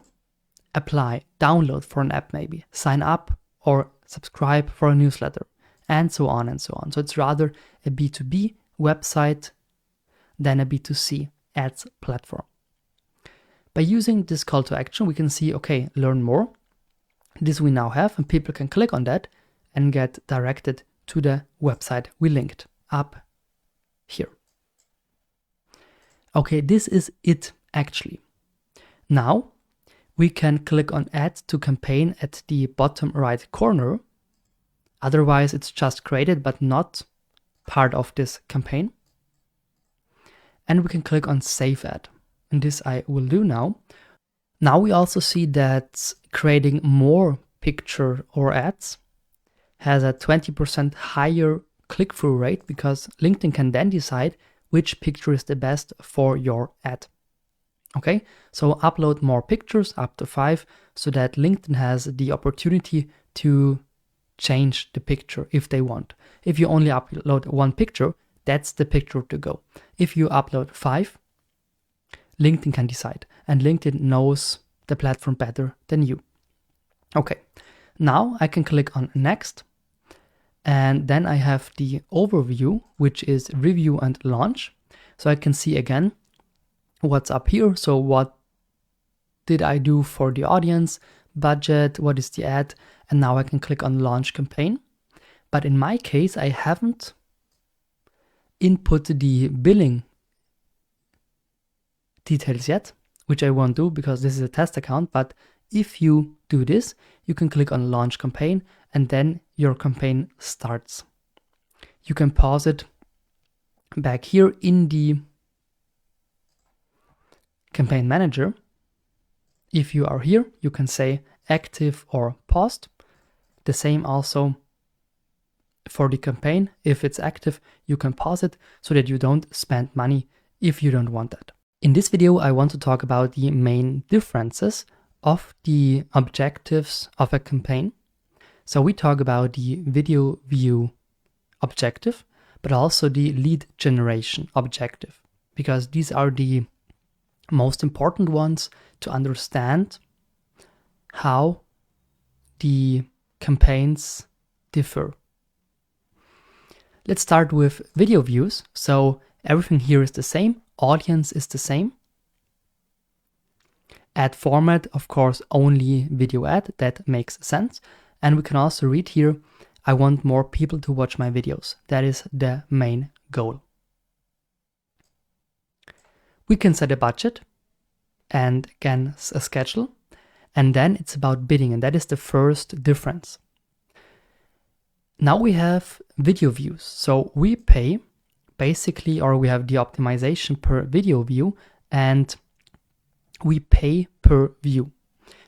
Apply, download for an app maybe, sign up or subscribe for a newsletter, and so on and so on. So it's rather a B2B website than a B2C ads platform. By using this call to action, we can see, okay, learn more. This we now have, and people can click on that and get directed to the website we linked up here. Okay, this is it actually. Now we can click on add to campaign at the bottom right corner. Otherwise it's just created but not part of this campaign. And we can click on save ad. And this I will do now. Now we also see that creating more picture or ads has a 20% higher click-through rate, because LinkedIn can then decide which picture is the best for your ad. Okay, so upload more pictures, up to 5, so that LinkedIn has the opportunity to change the picture if they want. If you only upload 1 picture, that's the picture to go. If you upload 5, LinkedIn can decide, and LinkedIn knows the platform better than you. Okay, now I can click on next, and then I have the overview, which is review and launch. So I can see again what's up here. So what did I do for the audience, budget, what is the ad, and now I can click on launch campaign. But in my case, I haven't input the billing details yet, which I won't do because this is a test account. But if you do this, you can click on launch campaign and then your campaign starts. You can pause it back here in the campaign manager. If you are here, you can say active or paused. The same also for the campaign. If it's active, you can pause it so that you don't spend money if you don't want that. In this video, I want to talk about the main differences of the objectives of a campaign. So we talk about the video view objective, but also the lead generation objective, because these are the most important ones to understand how the campaigns differ. Let's start with video views. So everything here is the same. Audience is the same. Ad format, of course, only video ad. That makes sense. And we can also read here, I want more people to watch my videos. That is the main goal. We can set a budget and again a schedule. And then it's about bidding, and that is the first difference. Now we have video views. So we pay basically, or we have the optimization per video view, and we pay per view,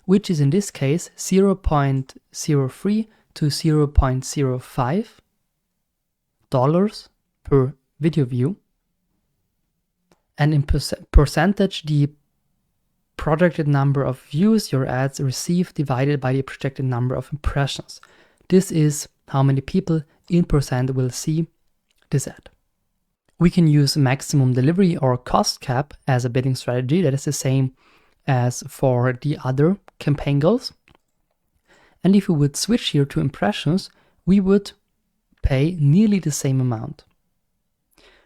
which is in this case 0.03 to 0.05 dollars per video view. And in percentage, the projected number of views your ads receive divided by the projected number of impressions. This is how many people in percent will see this ad. We can use maximum delivery or cost cap as a bidding strategy. That is the same as for the other campaign goals. And if we would switch here to impressions, we would pay nearly the same amount.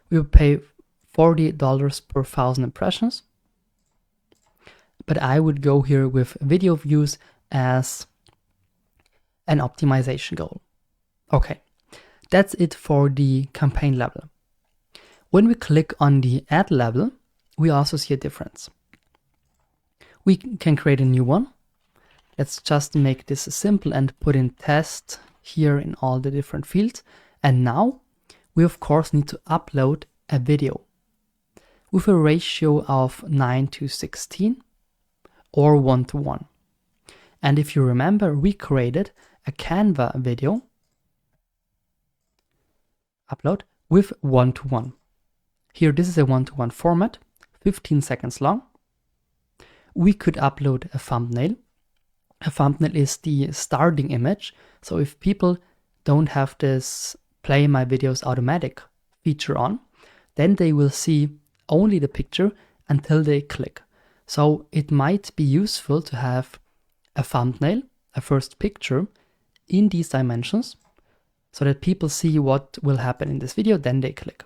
We would pay $40 per 1,000 impressions. But I would go here with video views as an optimization goal. Okay, that's it for the campaign level. When we click on the ad level, we also see a difference. We can create a new one. Let's just make this simple and put in test here in all the different fields. And now we of course need to upload a video with a ratio of 9:16 or 1:1. And if you remember, we created a Canva video upload with 1:1. Here, this is a 1:1 format, 15 seconds long. We could upload a thumbnail. A thumbnail is the starting image. So if people don't have this play my videos automatic feature on, then they will see only the picture until they click. So it might be useful to have a thumbnail, a first picture in these dimensions so that people see what will happen in this video, then they click.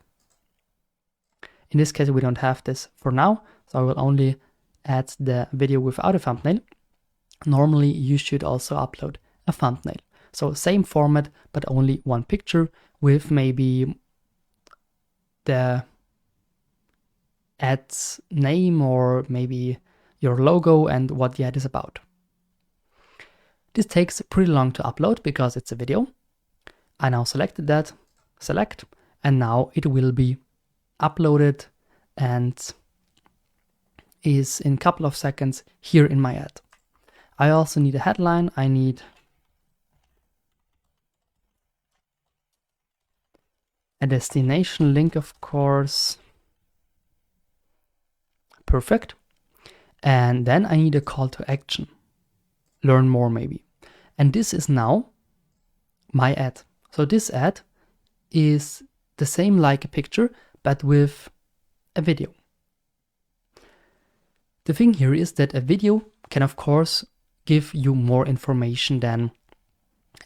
In this case, we don't have this for now, so I will only add the video without a thumbnail. Normally, you should also upload a thumbnail. So same format, but only one picture with maybe the ad's name or maybe your logo and what the ad is about. This takes pretty long to upload because it's a video. I now selected that, select, and now it will be uploaded and is in a couple of seconds here in my ad. I also need a headline. I need a destination link, of course. Perfect. And then I need a call to action. Learn more maybe. And this is now my ad. So this ad is the same like a picture, but with a video. The thing here is that a video can of course give you more information than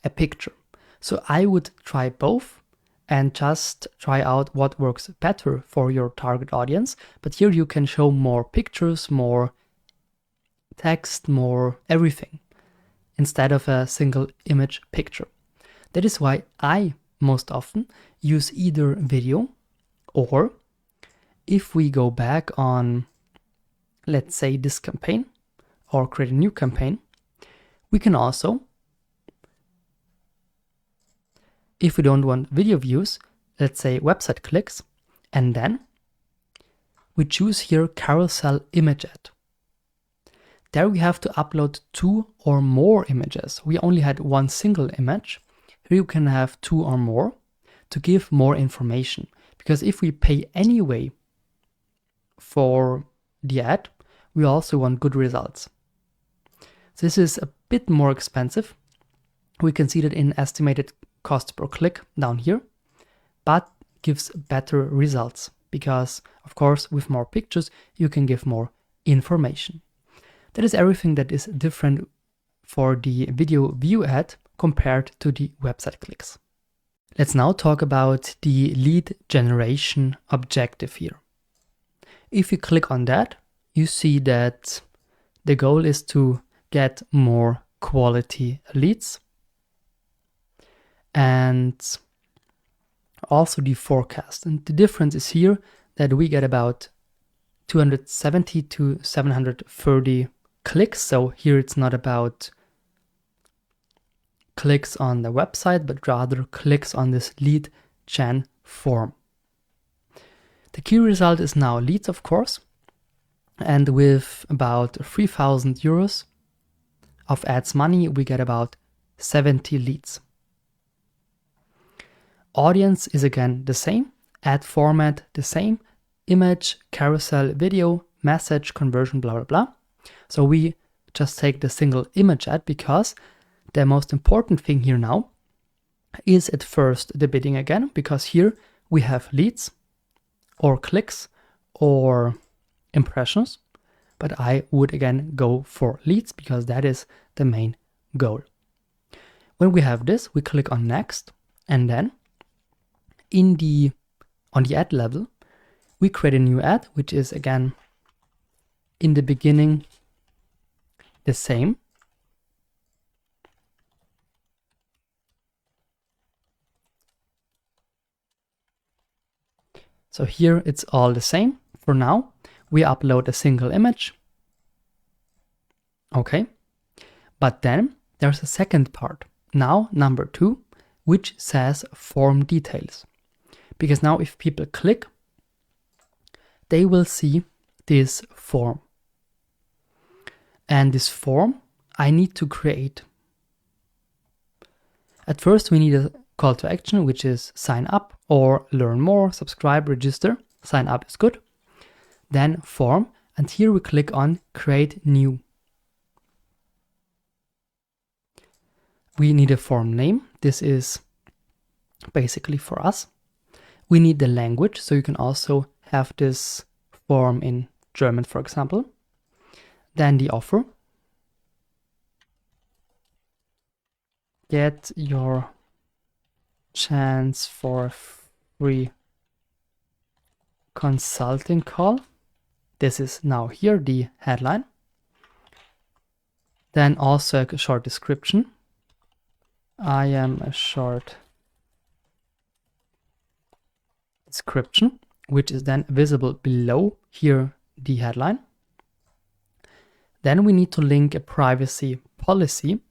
a picture. So I would try both and just try out what works better for your target audience. But here you can show more pictures, more text, more everything, instead of a single image picture. That is why I most often use either video, or if we go back on, let's say, this campaign or create a new campaign, we can also, if we don't want video views, let's say website clicks, and then we choose here carousel image ad. There we have to upload 2 or more images. We only had one single image. Here you can have 2 or more to give more information. Because if we pay anyway for the ad, we also want good results. This is a bit more expensive. We can see that in estimated cost per click down here, but gives better results because, of course, with more pictures, you can give more information. That is everything that is different for the video view ad compared to the website clicks. Let's now talk about the lead generation objective here. If you click on that, you see that the goal is to get more quality leads and also the forecast. And the difference is here that we get about 270 to 730 clicks. So here it's not about clicks on the website, but rather clicks on this lead gen form. The key result is now leads, of course. And with about 3,000 euros of ads money, we get about 70 leads. Audience is again the same, ad format the same, image, carousel, video, message, conversion, blah, blah, blah. So we just take the single image ad because the most important thing here now is at first the bidding again, because here we have leads or clicks or impressions, but I would again go for leads because that is the main goal. When we have this, we click on next, and then on the ad level, we create a new ad, which is again in the beginning the same. So here it's all the same. For now, we upload a single image. Okay, but then there's a second part. Now, number 2, which says form details. Because now if people click, they will see this form. And this form I need to create. At first we need a call to action, which is sign up or learn more, subscribe, register. Sign up is good. Then form, and here we click on create new. We need a form name. This is basically for us. We need the language, so you can also have this form in German, for example. Then the offer. Get your chance for a free consulting call. This is now here the headline. Then also a short description. I am a short description, which is then visible below here the headline. Then we need to link a privacy policy,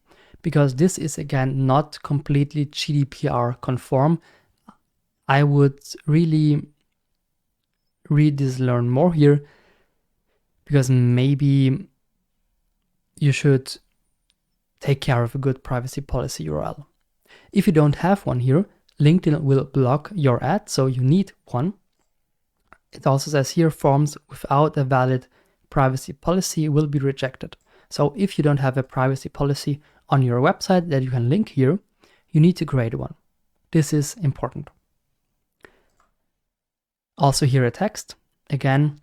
because this is again not completely GDPR conform. I would really read this, learn more here, because maybe you should take care of a good privacy policy URL. If you don't have one here, LinkedIn will block your ad, so you need one. It also says here forms without a valid privacy policy will be rejected. So if you don't have a privacy policy on your website that you can link here, you need to create one. This is important. Also here a text, again,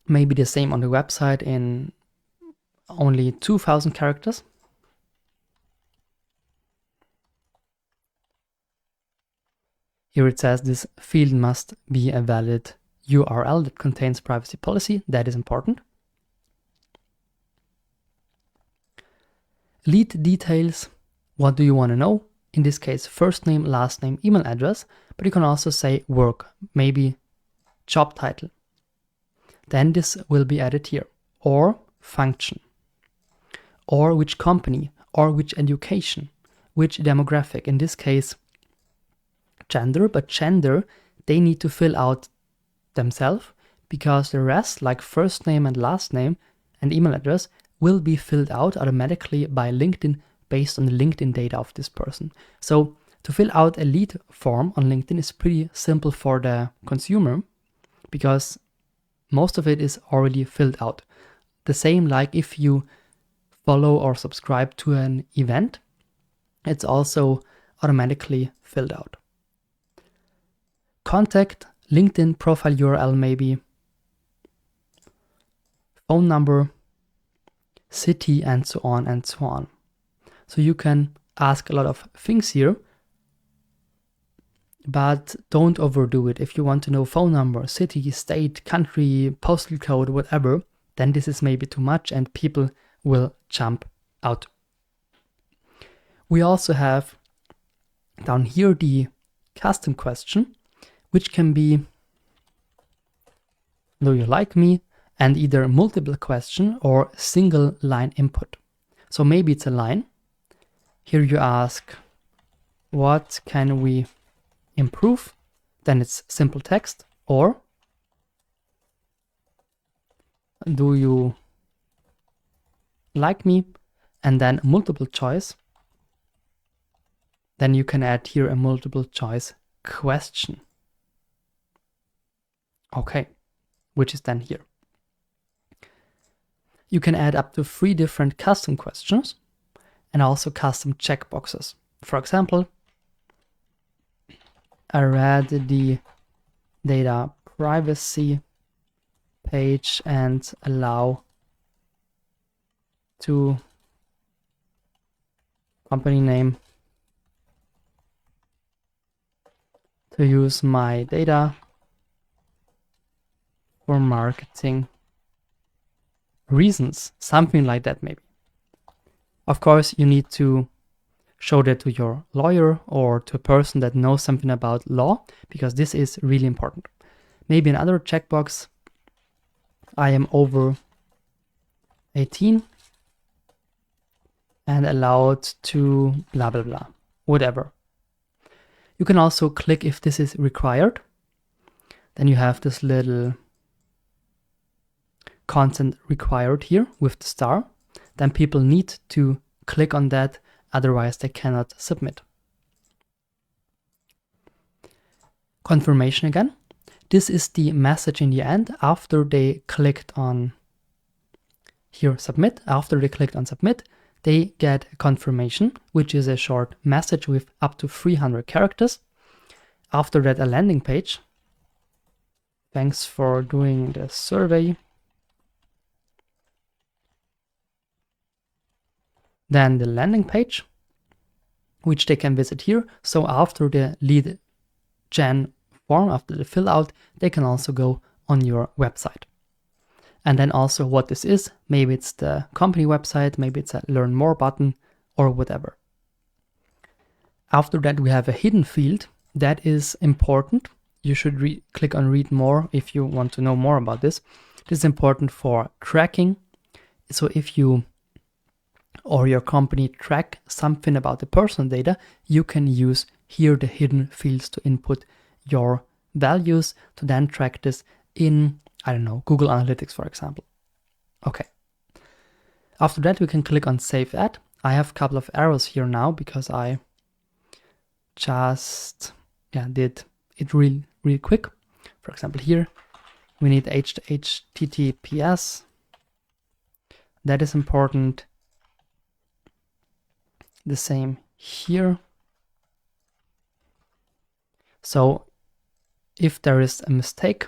maybe the same on the website in only 2,000 characters. Here it says this field must be a valid URL that contains privacy policy. That is important. Lead details. What do you want to know? In this case, first name, last name, email address, but you can also say work, maybe job title. Then this will be added here, or function, or which company, or which education, which demographic. In this case, gender, but gender, they need to fill out themselves, because the rest, like first name and last name and email address, will be filled out automatically by LinkedIn based on the LinkedIn data of this person. So to fill out a lead form on LinkedIn is pretty simple for the consumer, because most of it is already filled out. The same like if you follow or subscribe to an event, it's also automatically filled out. Contact, LinkedIn profile URL maybe, phone number, city, and so on and so on. So you can ask a lot of things here. but don't overdo it. If you want to know phone number, city, state, country, postal code, whatever, then this is maybe too much and people will jump out. We also have down here the custom question, which can be, do you like me? And either multiple question or single line input. So maybe it's a line. Here you ask, what can we improve? Then it's simple text. Or, do you like me? And then multiple choice. Then you can add here a multiple choice question. Okay, which is then here. You can add up to 3 different custom questions and also custom checkboxes. For example, I read the data privacy page and allow to company name to use my data for marketing reasons, something like that maybe. Of course, you need to show that to your lawyer or to a person that knows something about law, because this is really important. Maybe another checkbox, I am over 18 and allowed to blah blah blah, whatever. You can also click if this is required. Then you have this little content required here with the star. Then people need to click on that, otherwise they cannot submit. Confirmation again. This is the message in the end after they clicked on here submit. After they clicked on submit, they get a confirmation, which is a short message with up to 300 characters. After that, a landing page. Thanks for doing the survey. Then the landing page, which they can visit here. So after the lead gen form, after the fill out, they can also go on your website. And then also what this is, maybe it's the company website, maybe it's a learn more button or whatever. After that, we have a hidden field that is important. You should click on read more if you want to know more about this. This is important for tracking. So if you or your company track something about the personal data, you can use here the hidden fields to input your values to then track this in, I don't know, Google Analytics, for example. Okay. After that, we can click on Save Ad. I have a couple of errors here now because I just did it really quick. For example, here we need HTTPS. That is important. The same here. So if there is a mistake,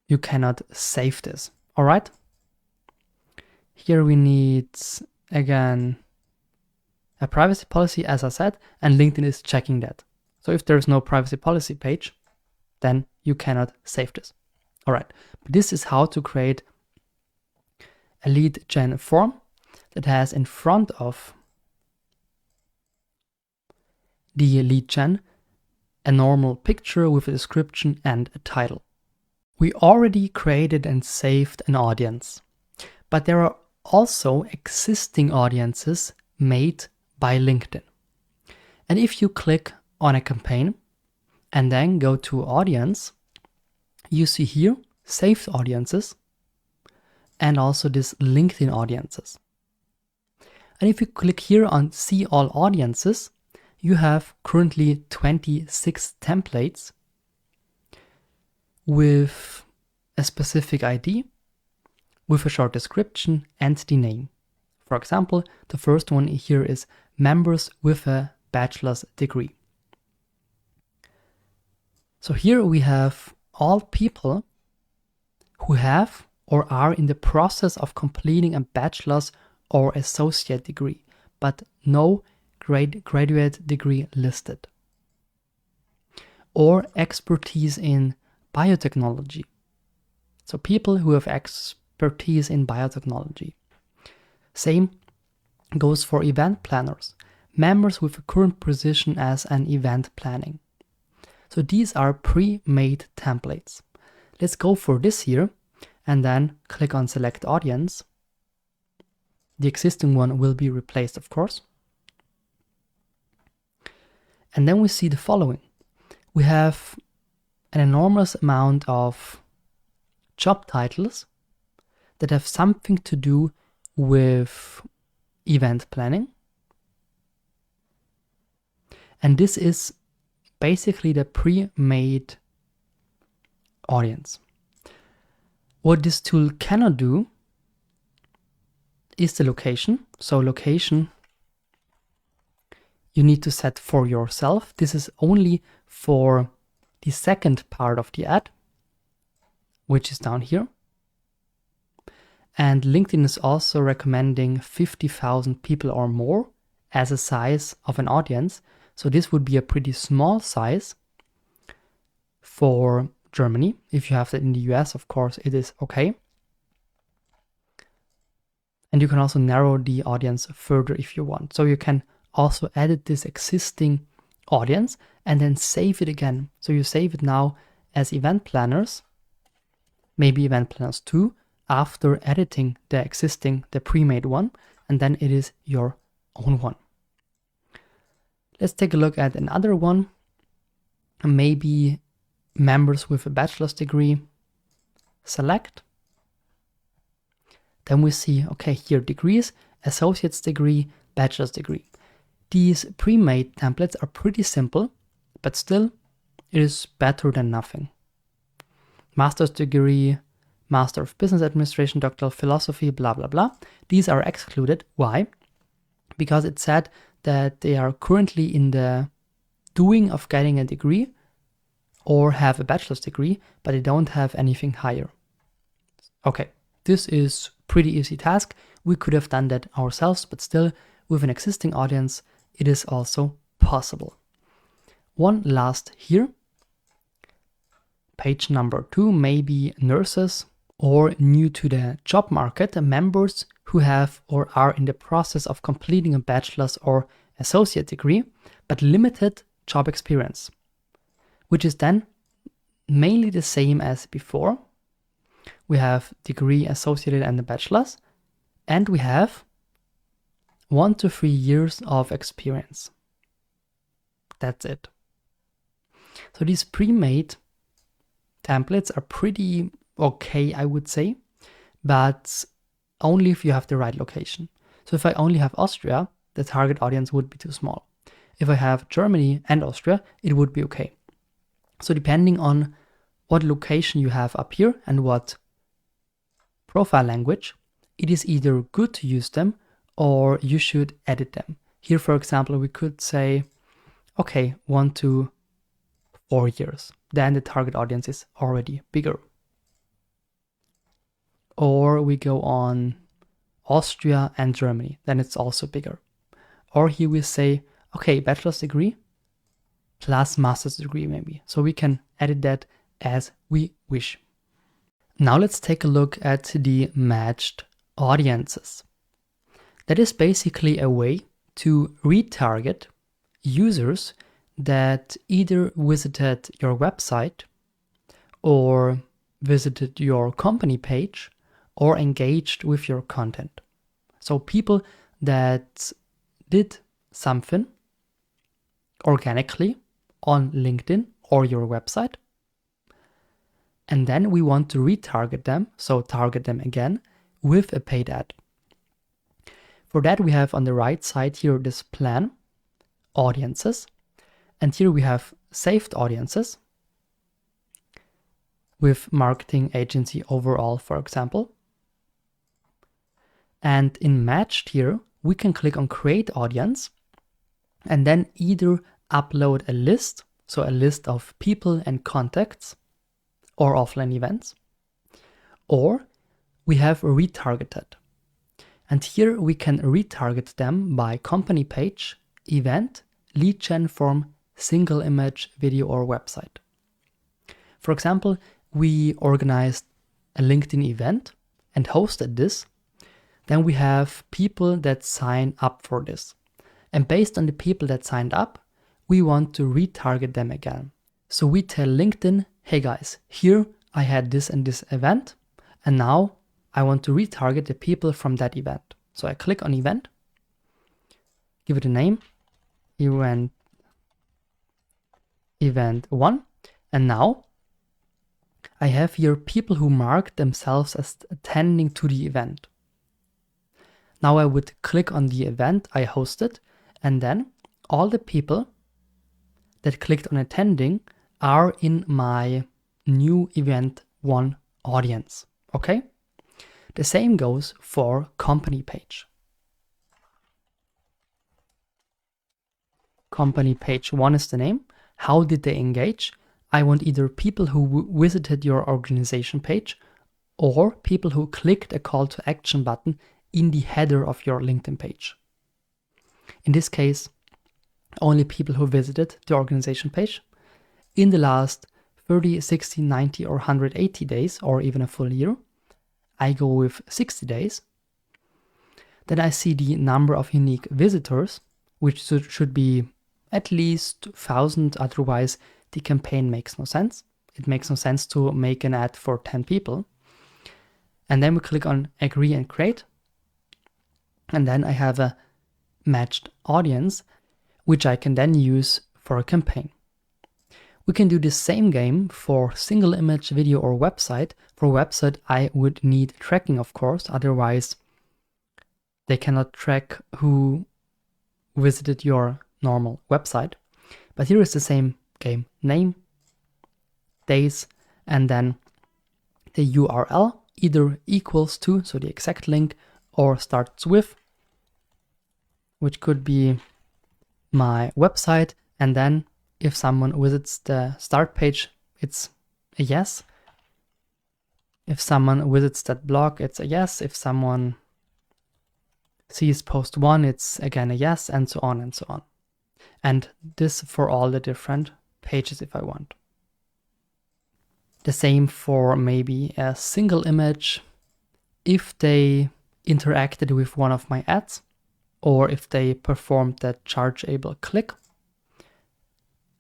you cannot save this. All right. Here we need, again, a privacy policy, as I said, and LinkedIn is checking that. So if there is no privacy policy page, then you cannot save this. All right. But this is how to create a lead gen form that has in front of the lead gen a normal picture with a description and a title. We already created and saved an audience, but there are also existing audiences made by LinkedIn. And if you click on a campaign and then go to audience, you see here saved audiences and also this LinkedIn audiences. And if you click here on see all audiences, you have currently 26 templates with a specific ID, with a short description and the name. For example, the first one here is members with a bachelor's degree. So here we have all people who have or are in the process of completing a bachelor's or associate degree. but no graduate degree listed. Or expertise in biotechnology. So people who have expertise in biotechnology. Same goes for event planners, members with a current position as an event planning. So these are pre-made templates. Let's go for this here and then click on select audience. The existing one will be replaced, of course. And then we see the following. We have an enormous amount of job titles that have something to do with event planning. And this is basically the pre-made audience. What this tool cannot do is the location. So location you need to set for yourself. This is only for the second part of the ad, which is down here. And LinkedIn is also recommending 50,000 people or more as a size of an audience. So this would be a pretty small size for Germany. If you have that in the US, of course, it is okay. And you can also narrow the audience further if you want. So you can also edit this existing audience and then save it again. So you save it now as event planners, maybe event planners 2, after editing the pre-made one, and then it is your own one. Let's take a look at another one. Maybe members with a bachelor's degree. Select. Then we see, okay, here degrees, associate's degree, bachelor's degree. These pre-made templates are pretty simple, but still it is better than nothing. Master's degree, Master of Business Administration, Doctor of Philosophy, blah, blah, blah. These are excluded. Why? Because it said that they are currently in the doing of getting a degree or have a bachelor's degree, but they don't have anything higher. Okay, this is pretty easy task. We could have done that ourselves, but still with an existing audience, it is also possible. One last here. Page number 2, maybe nurses or new to the job market, members who have or are in the process of completing a bachelor's or associate degree, but limited job experience, which is then mainly the same as before. We have degree, associated, and the bachelor's, and we have 1 to 3 years of experience. That's it. So these pre-made templates are pretty okay, I would say, but only if you have the right location. So if I only have Austria, the target audience would be too small. If I have Germany and Austria, it would be okay. So depending on what location you have up here and what profile language, it is either good to use them or you should edit them. Here, for example, we could say, okay, 1 to 4 years. Then the target audience is already bigger. Or we go on Austria and Germany, then it's also bigger. Or here we say, okay, bachelor's degree plus master's degree maybe. So we can edit that as we wish. Now let's take a look at the matched audiences. That is basically a way to retarget users that either visited your website or visited your company page or engaged with your content. So people that did something organically on LinkedIn or your website, and then we want to retarget them, so target them again with a paid ad. For that we have on the right side here this plan, audiences, and here we have saved audiences with marketing agency overall, for example. And in matched here, we can click on create audience and then either upload a list, so a list of people and contacts or offline events, or we have retargeted. And here we can retarget them by company page, event, lead gen form, single image, video, or website. For example, we organized a LinkedIn event and hosted this. Then we have people that sign up for this. And based on the people that signed up, we want to retarget them again. So we tell LinkedIn, hey guys, here I had this and this event, and now I want to retarget the people from that event. So I click on event, give it a name, event 1, and now I have here people who marked themselves as attending to the event. Now I would click on the event I hosted, and then all the people that clicked on attending are in my new event 1 audience. Okay? The same goes for company page. Company page 1 is the name. How did they engage? I want either people who visited your organization page or people who clicked a call to action button in the header of your LinkedIn page. In this case, only people who visited the organization page in the last 30, 60, 90, or 180 days, or even a full year. I go with 60 days. Then I see the number of unique visitors, which should be at least 1,000, otherwise the campaign makes no sense. It makes no sense to make an ad for 10 people. And then we click on agree and create. And then I have a matched audience, which I can then use for a campaign. We can do the same game for single image, video, or website. For website, I would need tracking, of course, otherwise they cannot track who visited your normal website. But here is the same game: name, days, and then the URL either equals to, so the exact link, or starts with, which could be my website. And then if someone visits the start page, it's a yes. If someone visits that blog, it's a yes. If someone sees post 1, it's again a yes, and so on and so on. And this for all the different pages if I want. The same for maybe a single image. If they interacted with one of my ads, or if they performed that chargeable click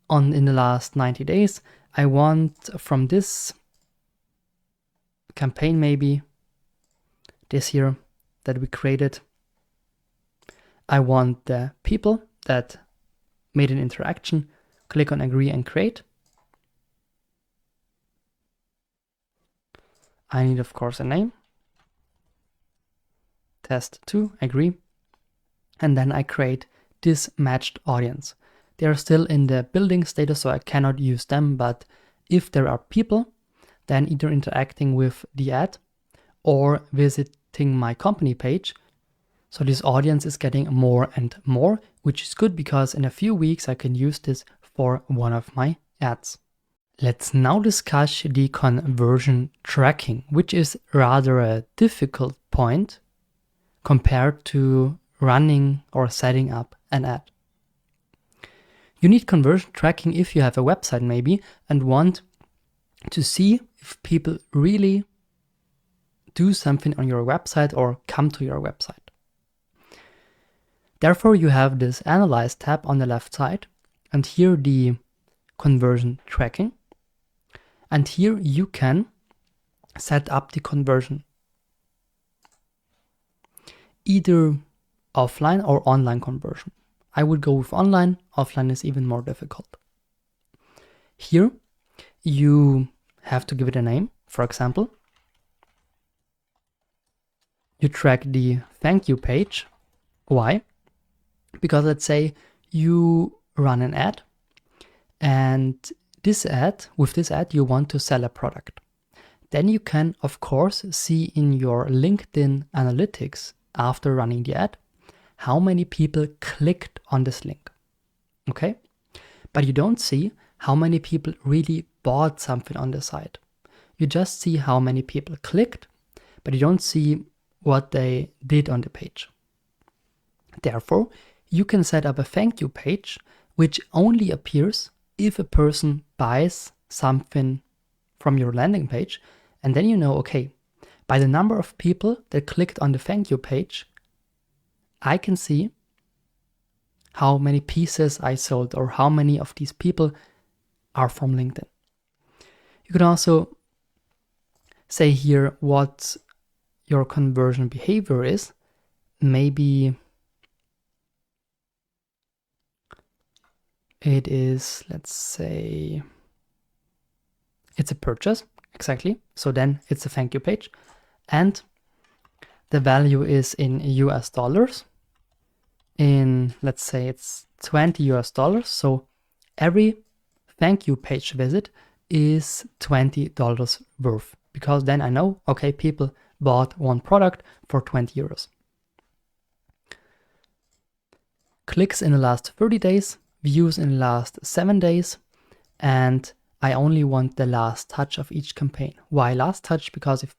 in the last 90 days, I want from this campaign, maybe this here that we created, I want the people that made an interaction, click on agree and create. I need, of course, a name, test 2, agree, and then I create this matched audience. They are still in the building status, so I cannot use them, but if there are people then either interacting with the ad or visiting my company page, so this audience is getting more and more, which is good because in a few weeks I can use this for one of my ads. Let's now discuss the conversion tracking, which is rather a difficult point compared to running or setting up an ad. You need conversion tracking if you have a website maybe and want to see if people really do something on your website or come to your website. Therefore, you have this Analyze tab on the left side, and here the conversion tracking. And here you can set up the conversion, either offline or online conversion. I would go with online. Offline is even more difficult. Here you have to give it a name. For example, you track the thank you page. Why? Because let's say you run an ad, and with this ad you want to sell a product. Then you can, of course, see in your LinkedIn analytics after running the ad how many people clicked on this link. Okay? But you don't see how many people really bought something on the site. You just see how many people clicked, but you don't see what they did on the page. Therefore, you can set up a thank you page which only appears if a person buys something from your landing page, and then you know, okay, by the number of people that clicked on the thank you page, I can see how many pieces I sold or how many of these people are from LinkedIn. You can also say here what your conversion behavior is. Maybe it is, let's say, it's a purchase, exactly. So then it's a thank you page. And the value is in US dollars. In, let's say it's 20 US dollars. So every thank you page visit is $20 worth, because then I know, okay, people bought one product for 20 euros. Clicks in the last 30 days, views in the last 7 days, and I only want the last touch of each campaign. Why last touch? Because if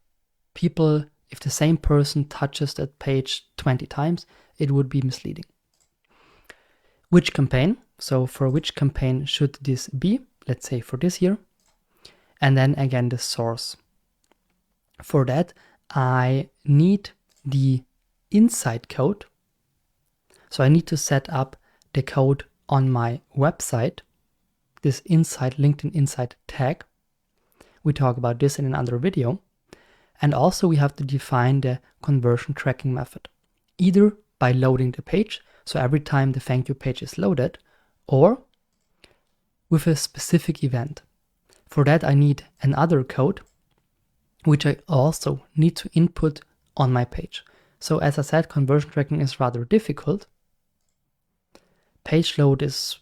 the same person touches that page 20 times, it would be misleading. Which campaign? So for which campaign should this be? Let's say for this here. And then again, the source. For that, I need the inside code. So I need to set up the code on my website, this inside LinkedIn inside tag. We talk about this in another video. And also we have to define the conversion tracking method, either by loading the page, so every time the thank you page is loaded, or with a specific event. For that I need another code, which I also need to input on my page. So as I said, conversion tracking is rather difficult. Page load is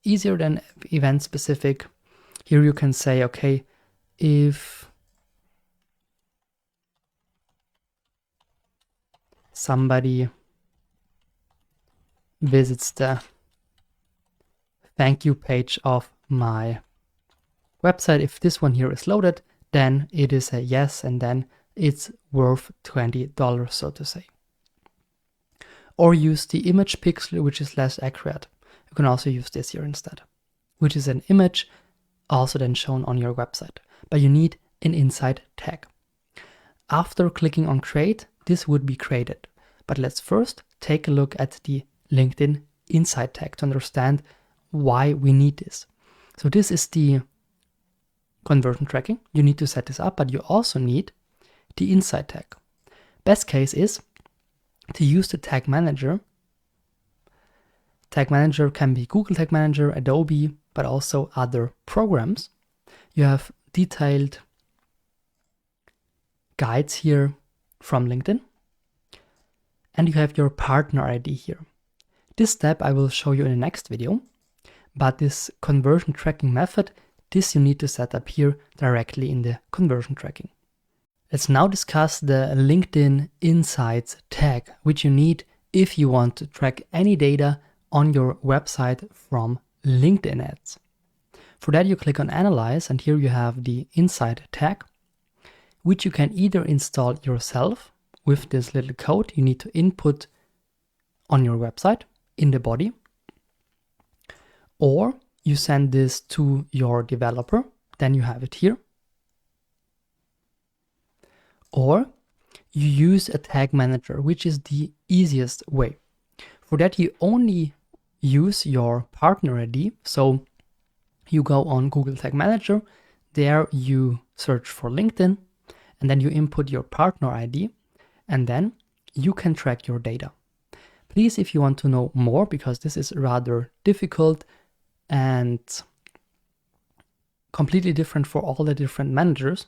easier than event specific. Here you can say, okay, if somebody visits the thank you page of my website, if this one here is loaded, then it is a yes, and then it's worth $20, so to say. Or use the image pixel, which is less accurate. You can also use this here instead, which is an image also then shown on your website. But you need an inside tag. After clicking on create, this would be created. But let's first take a look at the LinkedIn inside tag to understand why we need this. So this is the conversion tracking. You need to set this up, but you also need the inside tag. Best case is to use the tag manager. Tag manager can be Google Tag Manager, Adobe, but also other programs. You have detailed guides here from LinkedIn, and you have your partner ID here. This step I will show you in the next video, but this conversion tracking method, this you need to set up here directly in the conversion tracking. Let's now discuss the LinkedIn Insights tag, which you need if you want to track any data on your website from LinkedIn ads. For that, you click on Analyze, and here you have the Insight tag, which you can either install yourself with this little code you need to input on your website in the body, or you send this to your developer, then you have it here. Or you use a tag manager, which is the easiest way. For that, you only use your partner ID. So you go on Google Tag Manager, there you search for LinkedIn, and then you input your partner ID, and then you can track your data. Please, if you want to know more, because this is rather difficult and completely different for all the different managers,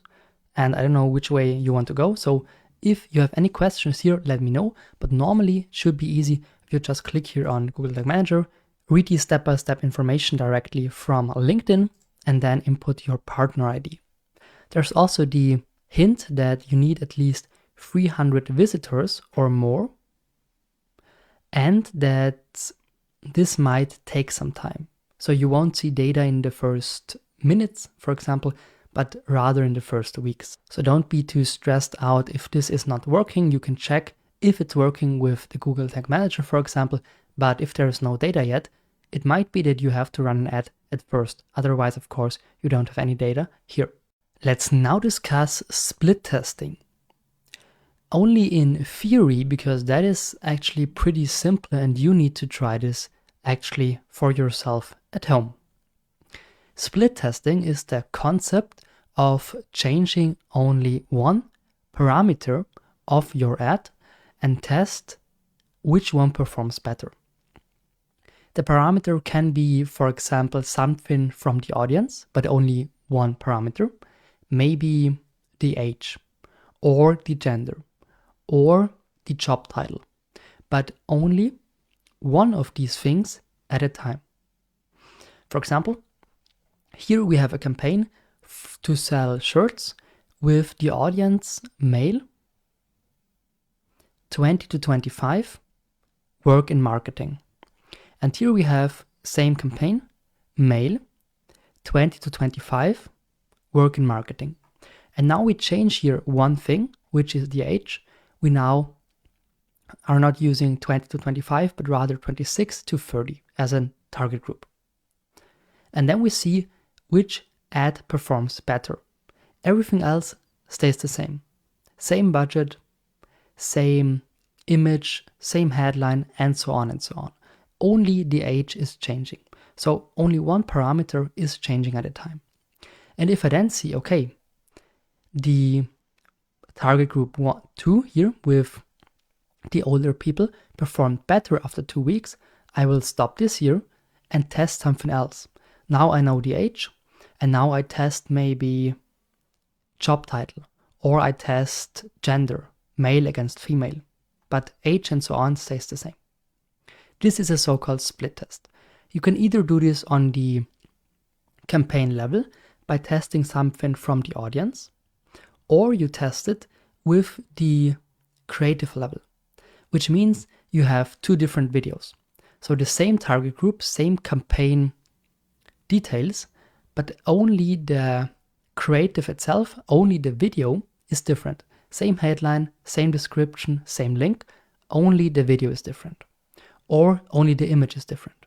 and I don't know which way you want to go. So if you have any questions here, let me know. But normally it should be easy if you just click here on Google Tag Manager, read the step-by-step information directly from LinkedIn, and then input your partner ID. There's also the hint that you need at least 300 visitors or more, and that this might take some time. So you won't see data in the first minutes, for example, but rather in the first weeks. So don't be too stressed out if this is not working. You can check if it's working with the Google Tag Manager, for example, but if there is no data yet, it might be that you have to run an ad at first. Otherwise, of course, you don't have any data here. Let's now discuss split testing. Only in theory, because that is actually pretty simple and you need to try this actually for yourself at home. Split testing is the concept of changing only one parameter of your ad and test which one performs better. The parameter can be, for example, something from the audience, but only one parameter, maybe the age or the gender or the job title, but only one of these things at a time. For example, here we have a campaign to sell shirts with the audience male, 20 to 25, work in marketing. And here we have same campaign, male, 20 to 25, work in marketing. And now we change here one thing, which is the age. We now are not using 20 to 25, but rather 26 to 30 as a target group. And then we see which ad performs better. Everything else stays the same. Same budget, same image, same headline, and so on and so on. Only the age is changing. So only one parameter is changing at a time. And if I then see, okay, the target group 2 here with the older people performed better after 2 weeks, I will stop this here and test something else. Now I know the age, and now I test maybe job title, or I test gender, male against female, but age and so on stays the same. This is a so-called split test. You can either do this on the campaign level by testing something from the audience, or you test it with the creative level, which means you have 2 different videos. So the same target group, same campaign details, but only the creative itself, only the video is different. Same headline, same description, same link, only the video is different. Or only the image is different.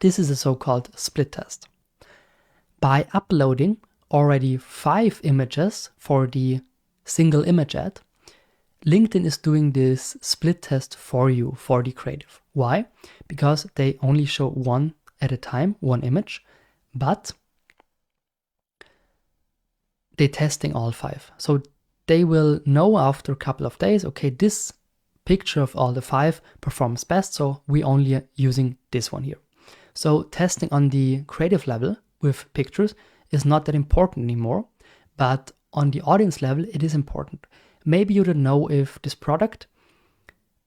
This is a so-called split test. By uploading already 5 images for the single image ad, LinkedIn is doing this split test for you, for the creative. Why? Because they only show one at a time, one image, but they're testing all 5. So they will know after a couple of days, okay, this picture of all the 5 performs best, so we only are using this one here. So testing on the creative level with pictures is not that important anymore, but on the audience level it is important. Maybe you don't know if this product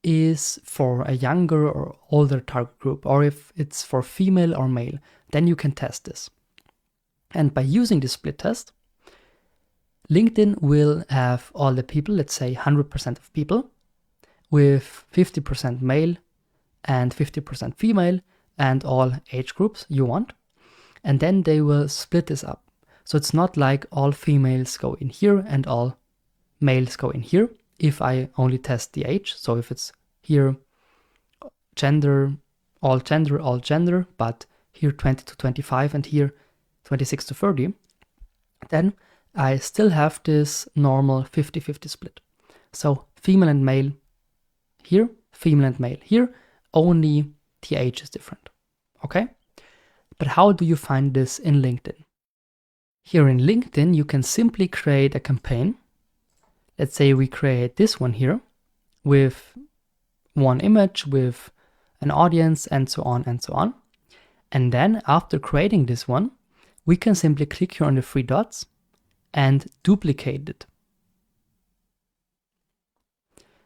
is for a younger or older target group, or if it's for female or male, then you can test this. And by using this split test, LinkedIn will have all the people, let's say 100% of people, with 50% male and 50% female and all age groups you want. And then they will split this up. So it's not like all females go in here and all males go in here if I only test the age. So if it's here gender, all gender, but here 20 to 25 and here 26 to 30, then I still have this normal 50-50 split. So female and male here, female and male here, only the age is different, okay? But how do you find this in LinkedIn? Here in LinkedIn, you can simply create a campaign. Let's say we create this one here with one image, with an audience, and so on and so on. And then after creating this one, we can simply click here on the 3 dots and duplicate it.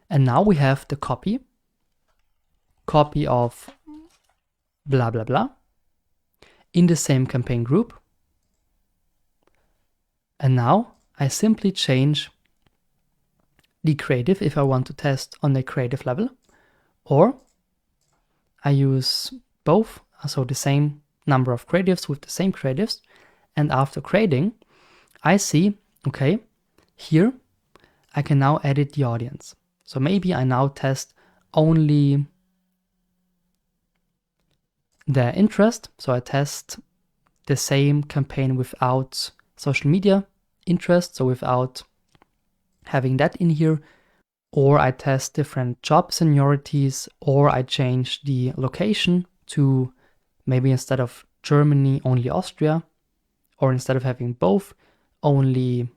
And now we have the copy of blah, blah, blah in the same campaign group. And now I simply change the creative if I want to test on the creative level, or I use both, so the same number of creatives with the same creatives. And after creating, I see, okay, here I can now edit the audience. So maybe I now test only the interest. So I test the same campaign without social media interest, so without having that in here. Or I test different job seniorities, or I change the location to maybe instead of Germany, only Austria, or instead of having both, only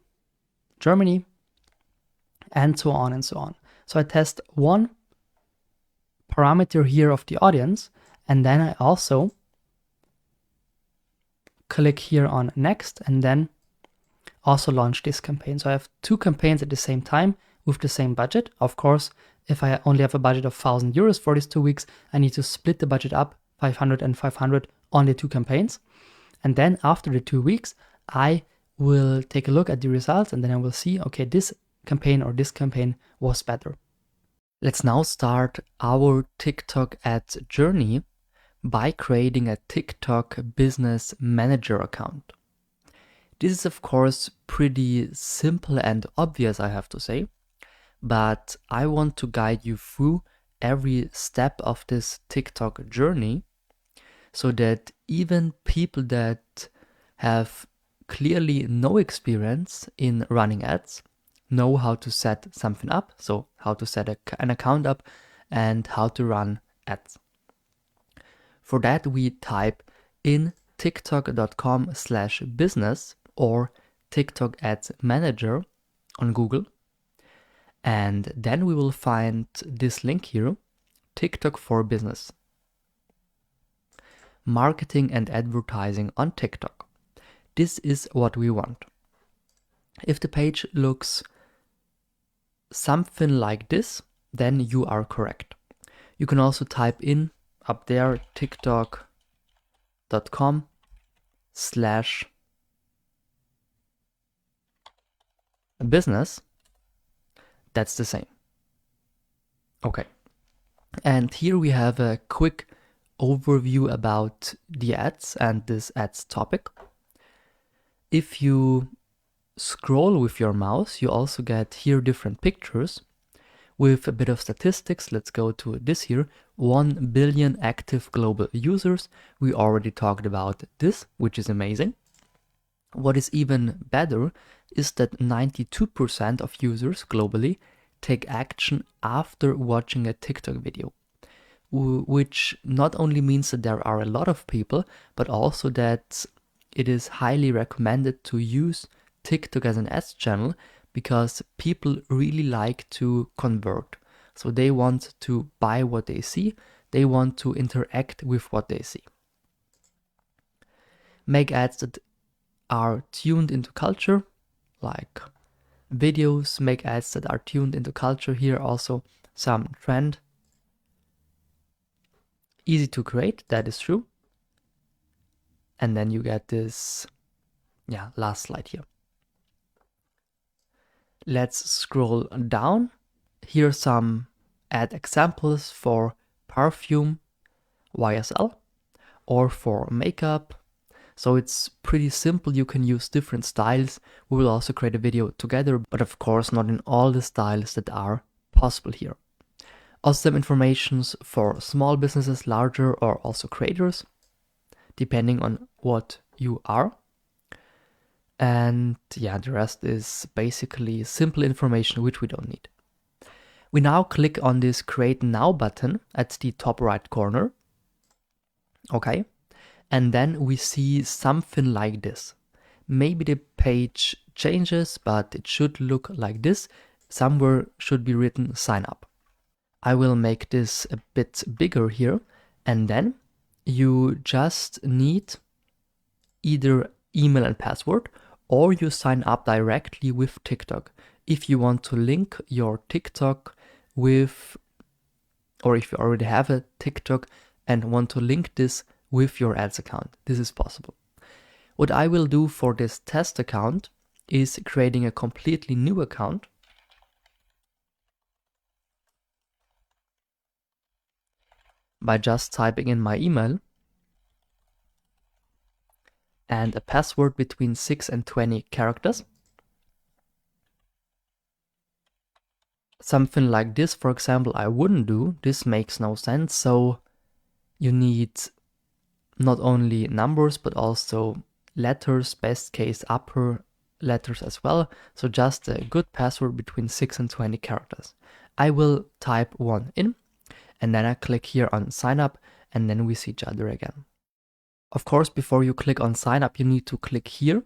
Germany, and so on and so on. So I test one parameter here of the audience, and then I also click here on next, and then also launch this campaign. So I have two campaigns at the same time with the same budget. Of course, if I only have a budget of 1,000 euros for these 2 weeks, I need to split the budget up 500 and 500 on the two campaigns. And then after the 2 weeks, I will take a look at the results, and then I will see, okay, this campaign or this campaign was better. Let's now start our TikTok ads journey by creating a TikTok Business Manager account. This is of course pretty simple and obvious, I have to say, but I want to guide you through every step of this TikTok journey so that even people that have clearly no experience in running ads know how to set something up, so how to set an account up and how to run ads. For that, we type in tiktok.com/business or TikTok Ads Manager on Google. And then we will find this link here, TikTok for Business. Marketing and advertising on TikTok. This is what we want. If the page looks something like this, then you are correct. You can also type in up there tiktok.com/business. That's the same. Okay. And here we have a quick overview about the ads and this ads topic. If you scroll with your mouse, you also get here different pictures with a bit of statistics. Let's go to this here. 1 billion active global users. We already talked about this, which is amazing. What is even better is that 92% of users globally take action after watching a TikTok video, which not only means that there are a lot of people, but also that it is highly recommended to use TikTok as an ads channel because people really like to convert. So they want to buy what they see, they want to interact with what they see. Make ads that are tuned into culture, like videos, make ads that are tuned into culture. Here also some trend. Easy to create, that is true. And then you get this, last slide here. Let's scroll down. Here are some ad examples for perfume, YSL, or for makeup. So it's pretty simple. You can use different styles. We will also create a video together, but of course not in all the styles that are possible here. Also some informations for small businesses, larger, or also creators, depending on what you are. And the rest is basically simple information which we don't need. We now click on this Create Now button at the top right corner. Okay. And then we see something like this. Maybe the page changes, but it should look like this. Somewhere should be written sign up. I will make this a bit bigger here. And then you just need either email and password, or you sign up directly with TikTok. If you want to link your TikTok with, or if you already have a TikTok and want to link this with your ads account, this is possible. What I will do for this test account is creating a completely new account. By just typing in my email. and a password between 6 and 20 characters. Something like this, for example, I wouldn't do. This makes no sense. So you need not only numbers, but also letters, best case upper letters as well. So just a good password between 6 and 20 characters. I will type one in, and then I click here on sign up, and then we see each other again. Of course, before you click on sign up, you need to click here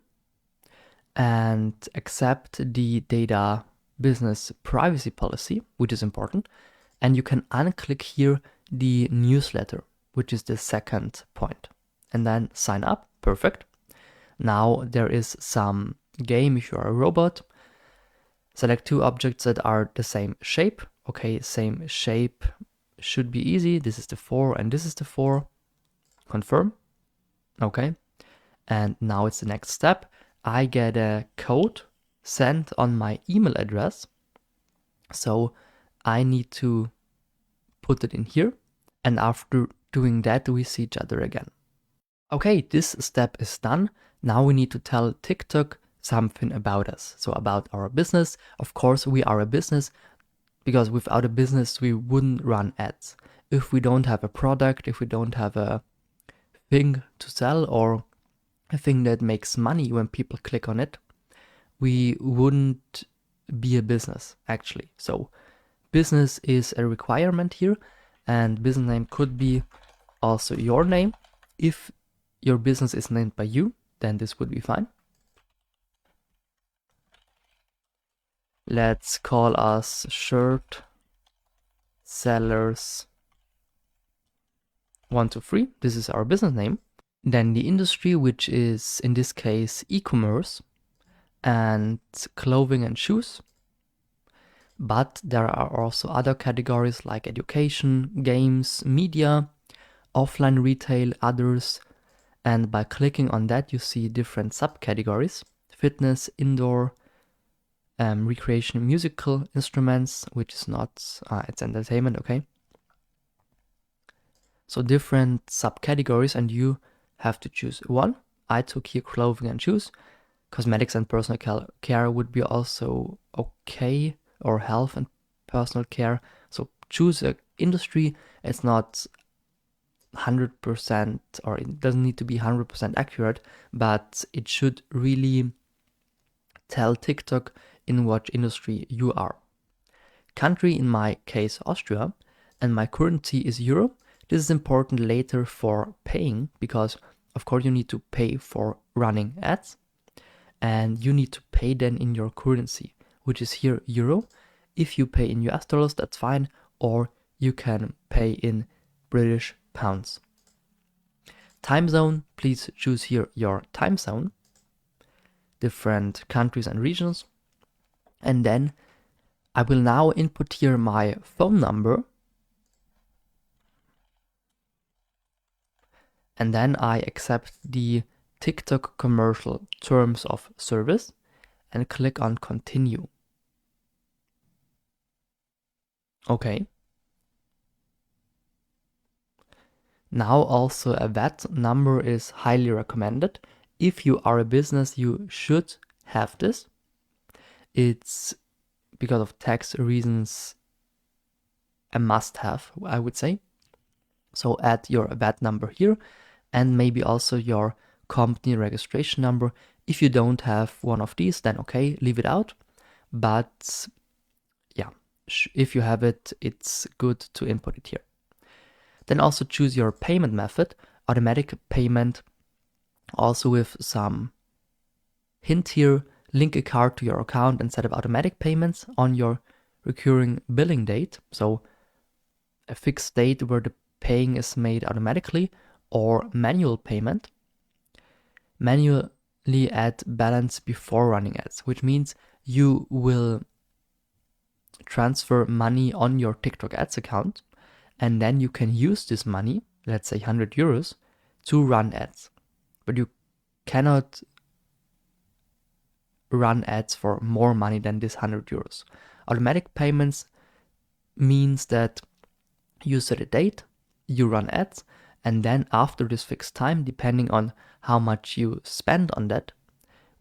and accept the data business privacy policy, which is important. And you can unclick here the newsletter, which is the second point, and then sign up. Perfect. Now there is some game if you are a robot. Select two objects that are the same shape. Okay, same shape should be easy. This is the 4 and this is the 4. Confirm. Okay. And now it's the next step. I get a code sent on my email address. So I need to put it in here. And after doing that, we see each other again. Okay, this step is done. Now we need to tell TikTok something about us. So about our business. Of course, we are a business, because without a business, we wouldn't run ads. If we don't have a product, if we don't have a thing to sell or a thing that makes money when people click on it, we wouldn't be a business actually. So business is a requirement here, and business name could be also your name. If your business is named by you, then this would be fine. Let's call us Shirt Sellers 123. This is our business name. Then the industry, which is in this case e-commerce and clothing and shoes. But there are also other categories like education, games, media, offline retail, others. And by clicking on that, you see different subcategories: fitness, indoor, recreation, musical instruments, which is not, it's entertainment, okay? So different subcategories, and you have to choose one. I took here clothing and shoes. Cosmetics and personal care would be also okay, or health and personal care. So choose an industry. It's not 100%, or it doesn't need to be 100% accurate, but it should really tell TikTok in what industry you are. Country, in my case, Austria, and my currency is euro. This is important later for paying, because of course you need to pay for running ads, and you need to pay then in your currency, which is here euro. If you pay in US dollars, that's fine, or you can pay in British pounds. Time zone, please choose here your time zone, different countries and regions. And then I will now input here my phone number. And then I accept the TikTok commercial terms of service and click on continue. Okay. Now also a VAT number is highly recommended. If you are a business, you should have this. It's, because of tax reasons, a must-have, I would say. So add your VAT number here, and maybe also your company registration number. If you don't have one of these, then okay, leave it out. But yeah, if you have it, it's good to input it here. Then also choose your payment method, automatic payment, also with some hint here. Link a card to your account and set up automatic payments on your recurring billing date. So a fixed date where the paying is made automatically, or manual payment. Manually add balance before running ads, which means you will transfer money on your TikTok ads account, and then you can use this money, let's say 100 euros, to run ads. But you cannot run ads for more money than this 100 euros. Automatic payments means that you set a date, you run ads, and then after this fixed time, depending on how much you spend on that,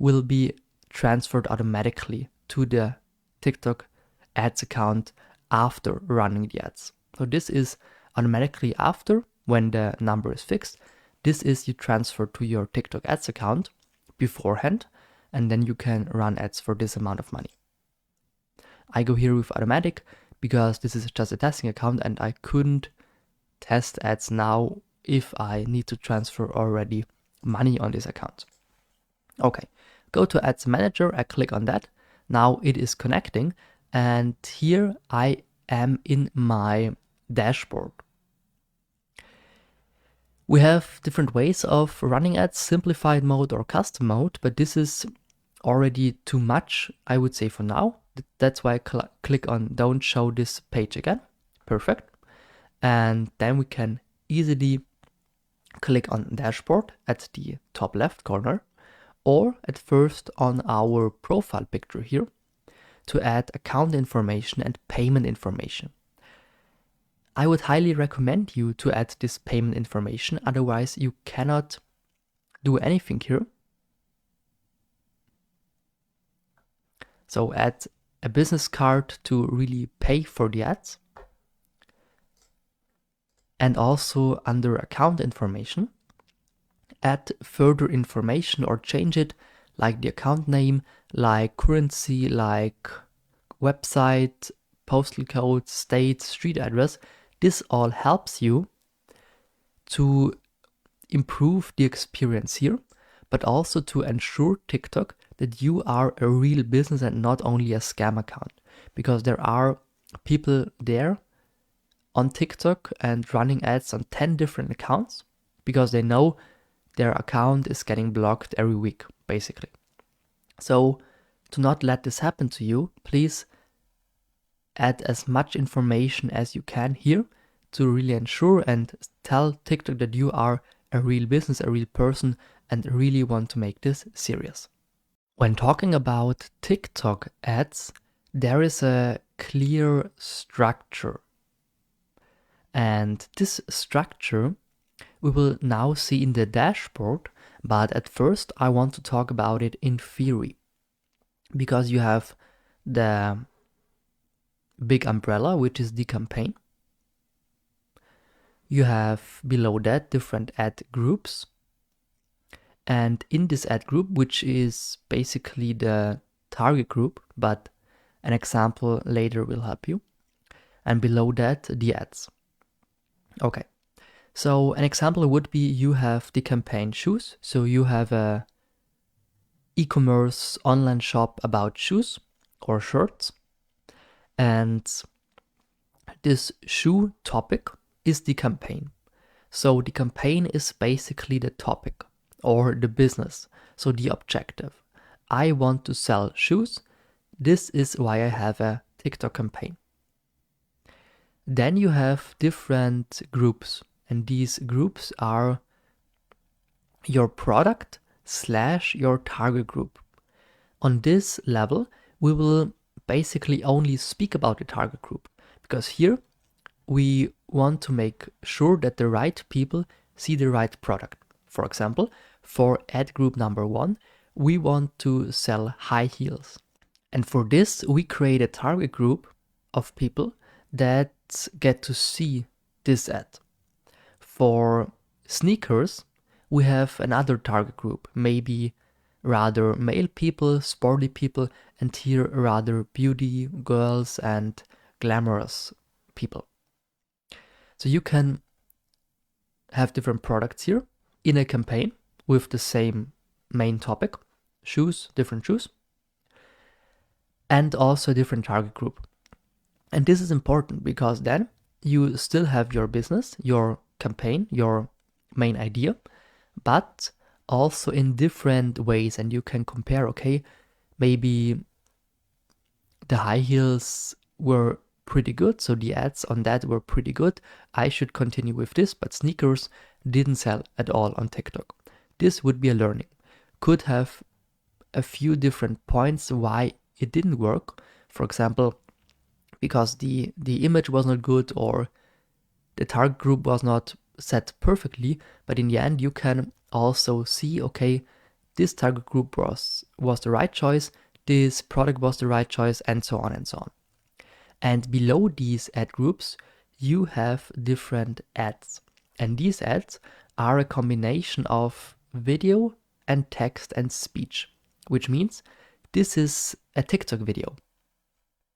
will be transferred automatically to the TikTok ads account after running the ads. So this is automatically after, when the number is fixed. This is you transfer to your TikTok ads account beforehand, and then you can run ads for this amount of money. I go here with automatic because this is just a testing account and I couldn't test ads now if I need to transfer already money on this account. Okay, go to Ads Manager, I click on that. Now it is connecting, and here I am in my dashboard. We have different ways of running ads, simplified mode or custom mode, but this is already too much, I would say, for now. That's why I click on don't show this page again. Perfect. And then we can easily click on dashboard at the top left corner, or at first on our profile picture here to add account information and payment information. I would highly recommend you to add this payment information, otherwise you cannot do anything here. So add a business card to really pay for the ads. And also under account information, add further information or change it, like the account name, like currency, like website, postal code, state, street address. This all helps you to improve the experience here, but also to ensure TikTok that you are a real business and not only a scam account. Because there are people there on TikTok and running ads on 10 different accounts because they know their account is getting blocked every week, basically. So to not let this happen to you, please add as much information as you can here to really ensure and tell TikTok that you are a real business, a real person, and really want to make this serious. When talking about TikTok ads, there is a clear structure. And this structure we will now see in the dashboard, but at first I want to talk about it in theory. Because you have the big umbrella, which is the campaign. You have below that different ad groups. And in this ad group, which is basically the target group, but an example later will help you. And below that, the ads. Okay, so an example would be you have the campaign shoes. So you have a e-commerce online shop about shoes or shirts. And this shoe topic is the campaign. So the campaign is basically the topic or the business. So the objective. I want to sell shoes. This is why I have a TikTok campaign. Then you have different groups, and these groups are your product / your target group. On this level, we will basically only speak about the target group, because here we want to make sure that the right people see the right product. For example, for ad group number 1, we want to sell high heels. And for this, we create a target group of people that get to see this ad. For sneakers, we have another target group, maybe rather male people, sporty people, and here rather beauty, girls, and glamorous people. So you can have different products here in a campaign with the same main topic, shoes, different shoes, and also a different target group. And this is important because then you still have your business, your campaign, your main idea, but also in different ways. And you can compare, okay, maybe the high heels were pretty good, so the ads on that were pretty good. I should continue with this, but sneakers didn't sell at all on TikTok. This would be a learning. Could have a few different points why it didn't work. For example, because the image was not good or the target group was not set perfectly, but in the end you can also see, okay, this target group was the right choice, this product was the right choice, and so on and so on. And below these ad groups, you have different ads. And these ads are a combination of video and text and speech, which means this is a TikTok video.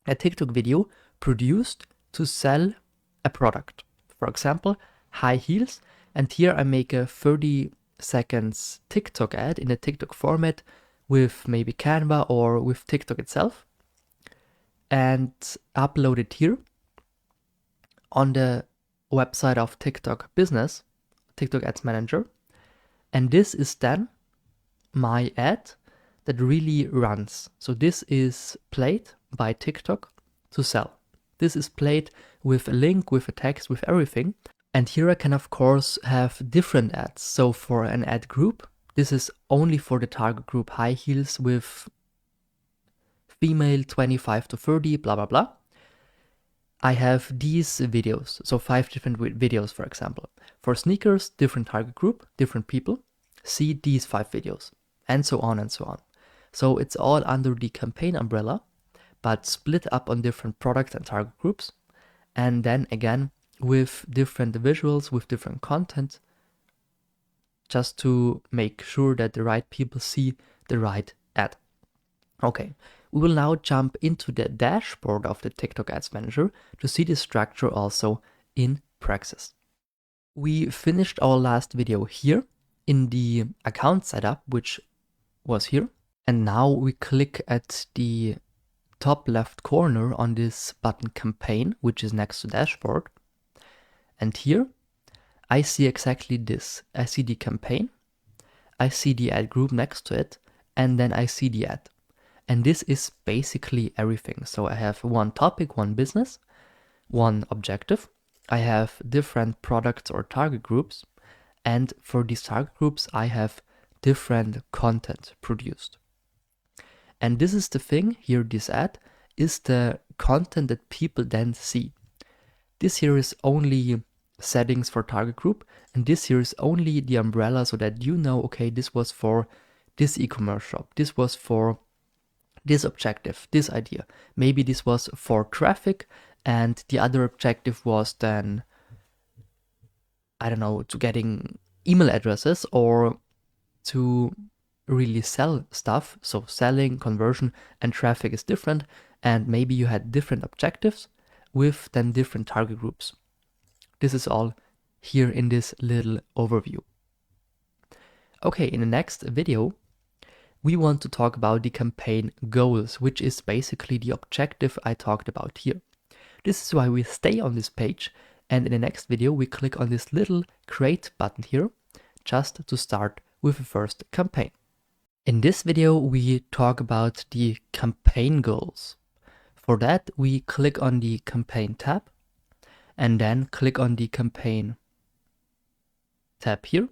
A TikTok video produced to sell a product. For example, high heels. And here I make a 30 seconds TikTok ad in a TikTok format with maybe Canva or with TikTok itself, and upload it here on the website of TikTok Business, TikTok Ads Manager. And this is then my ad that really runs. So this is played by TikTok to sell. This is played with a link, with a text, with everything. And here I can of course have different ads. So for an ad group, this is only for the target group high heels with female 25 to 30, blah, blah, blah. I have these videos, so 5 different videos, for example. For sneakers, different target group, different people, see these 5 videos, and so on and so on. So it's all under the campaign umbrella, but split up on different products and target groups, and then again with different visuals, with different content, just to make sure that the right people see the right ad. Okay, we will now jump into the dashboard of the TikTok Ads Manager to see the structure also in praxis. We finished our last video here in the account setup, which was here. And now we click at the top left corner on this button campaign, which is next to dashboard. And here I see exactly this. I see the campaign, I see the ad group next to it, and then I see the ad. And this is basically everything. So I have one topic, one business, one objective. I have different products or target groups. And for these target groups, I have different content produced. And this is the thing here, this ad is the content that people then see. This here is only settings for target group. And this here is only the umbrella so that you know, okay, this was for this e-commerce shop. This was for this objective, this idea. Maybe this was for traffic and the other objective was then, I don't know, to getting email addresses or to really sell stuff. So selling, conversion, and traffic is different. And maybe you had different objectives with then different target groups. This is all here in this little overview. Okay, in the next video, we want to talk about the campaign goals, which is basically the objective I talked about here. This is why we stay on this page, and in the next video we click on this little create button here, just to start with the first campaign. In this video we talk about the campaign goals. For that we click on the campaign tab, and then click on the campaign tab here,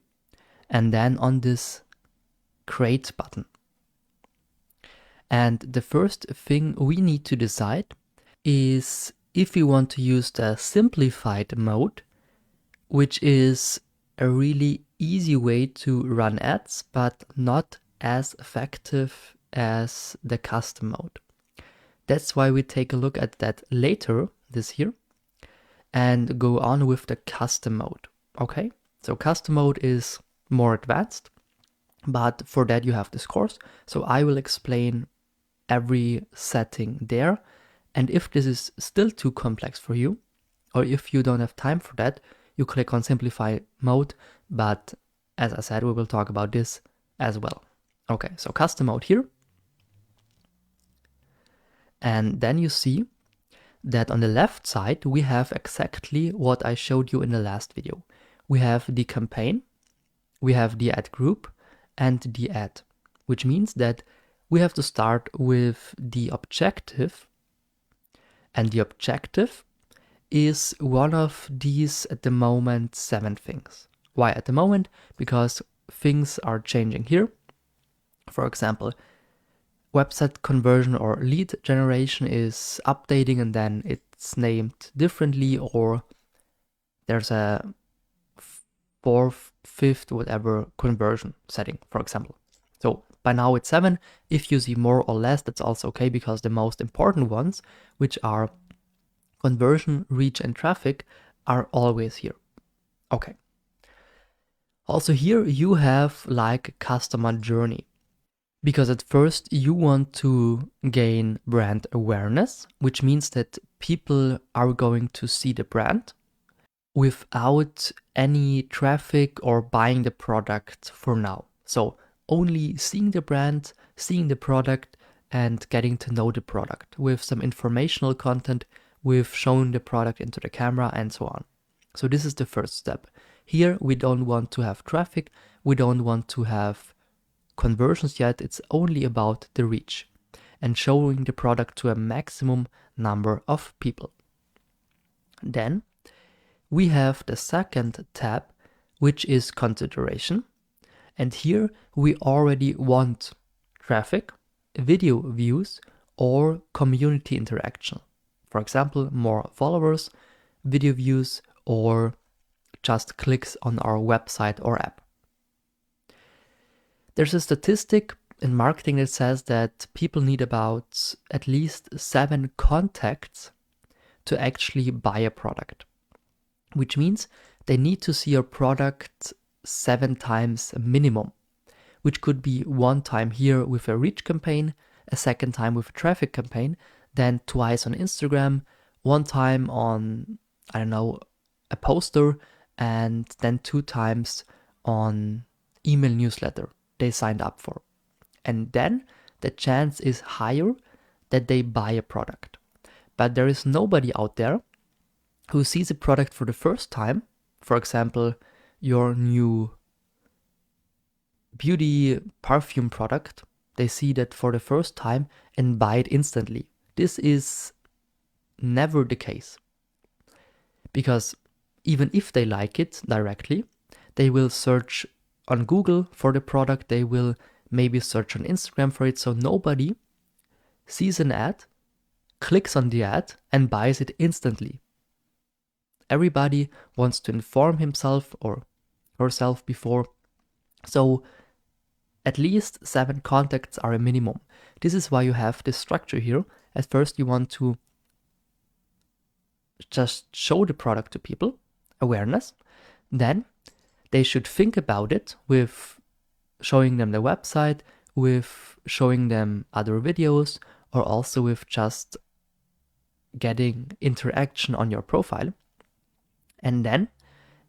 and then on this create button. And the first thing we need to decide is if we want to use the simplified mode, which is a really easy way to run ads, but not as effective as the custom mode. That's why we take a look at that later, this here, and go on with the custom mode. Okay, so custom mode is more advanced, but for that you have this course. So I will explain every setting there. And if this is still too complex for you, or if you don't have time for that, you click on simplify mode. But as I said, we will talk about this as well. Okay, so custom mode here. And then you see that on the left side, we have exactly what I showed you in the last video. We have the campaign, we have the ad group, and the ad, which means that we have to start with the objective. And the objective is one of these at the moment 7 things. Why at the moment? Because things are changing here. For example, website conversion or lead generation is updating and then it's named differently, or there's a fourth, fifth, whatever conversion setting, for example. So by now it's 7. If you see more or less, that's also okay, because the most important ones, which are conversion, reach, and traffic, are always here. Okay. Also here you have like a customer journey, because at first you want to gain brand awareness, which means that people are going to see the brand without any traffic or buying the product for now. So only seeing the brand, seeing the product, and getting to know the product with some informational content, with showing the product into the camera and so on. So this is the first step. Here we don't want to have traffic, we don't want to have conversions yet, it's only about the reach and showing the product to a maximum number of people. Then we have the second tab, which is consideration. And here we already want traffic, video views, or community interaction. For example, more followers, video views, or just clicks on our website or app. There's a statistic in marketing that says that people need about at least 7 contacts to actually buy a product, which means they need to see your product 7 times minimum, which could be 1 time here with a reach campaign, a second time with a traffic campaign, then twice on Instagram, 1 time on, I don't know, a poster, and then 2 times on email newsletter they signed up for. And then the chance is higher that they buy a product. But there is nobody out there who sees a product for the first time, for example, your new beauty perfume product, they see that for the first time and buy it instantly. This is never the case. Because even if they like it directly, they will search on Google for the product, they will maybe search on Instagram for it, so nobody sees an ad, clicks on the ad, and buys it instantly. Everybody wants to inform himself or herself before, so at least 7 contacts are a minimum. This is why you have this structure here. At first you want to just show the product to people, awareness, then they should think about it with showing them the website, with showing them other videos, or also with just getting interaction on your profile. And then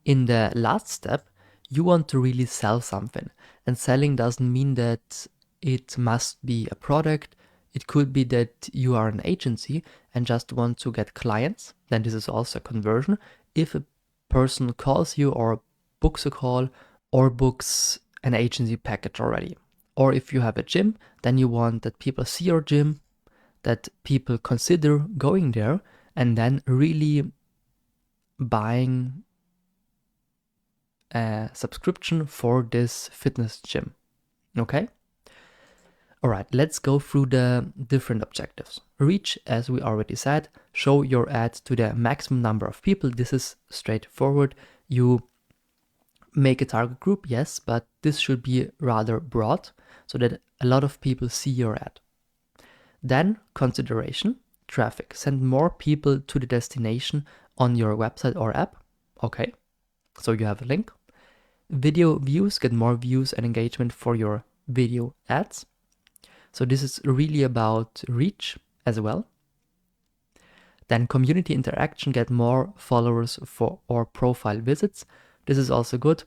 in the last step, you want to really sell something. And selling doesn't mean that it must be a product. It could be that you are an agency and just want to get clients. Then this is also a conversion. If a person calls you or books a call or books an agency package already. Or if you have a gym, then you want that people see your gym, that people consider going there, and then really buying a subscription for this fitness gym. Okay? All right, let's go through the different objectives. Reach, as we already said, show your ad to the maximum number of people. This is straightforward. You make a target group, yes, but this should be rather broad so that a lot of people see your ad. Then consideration, traffic. Send more people to the destination on your website or app. Okay, so you have a link. Video views, get more views and engagement for your video ads. So this is really about reach as well. Then community interaction, get more followers for or profile visits. This is also good.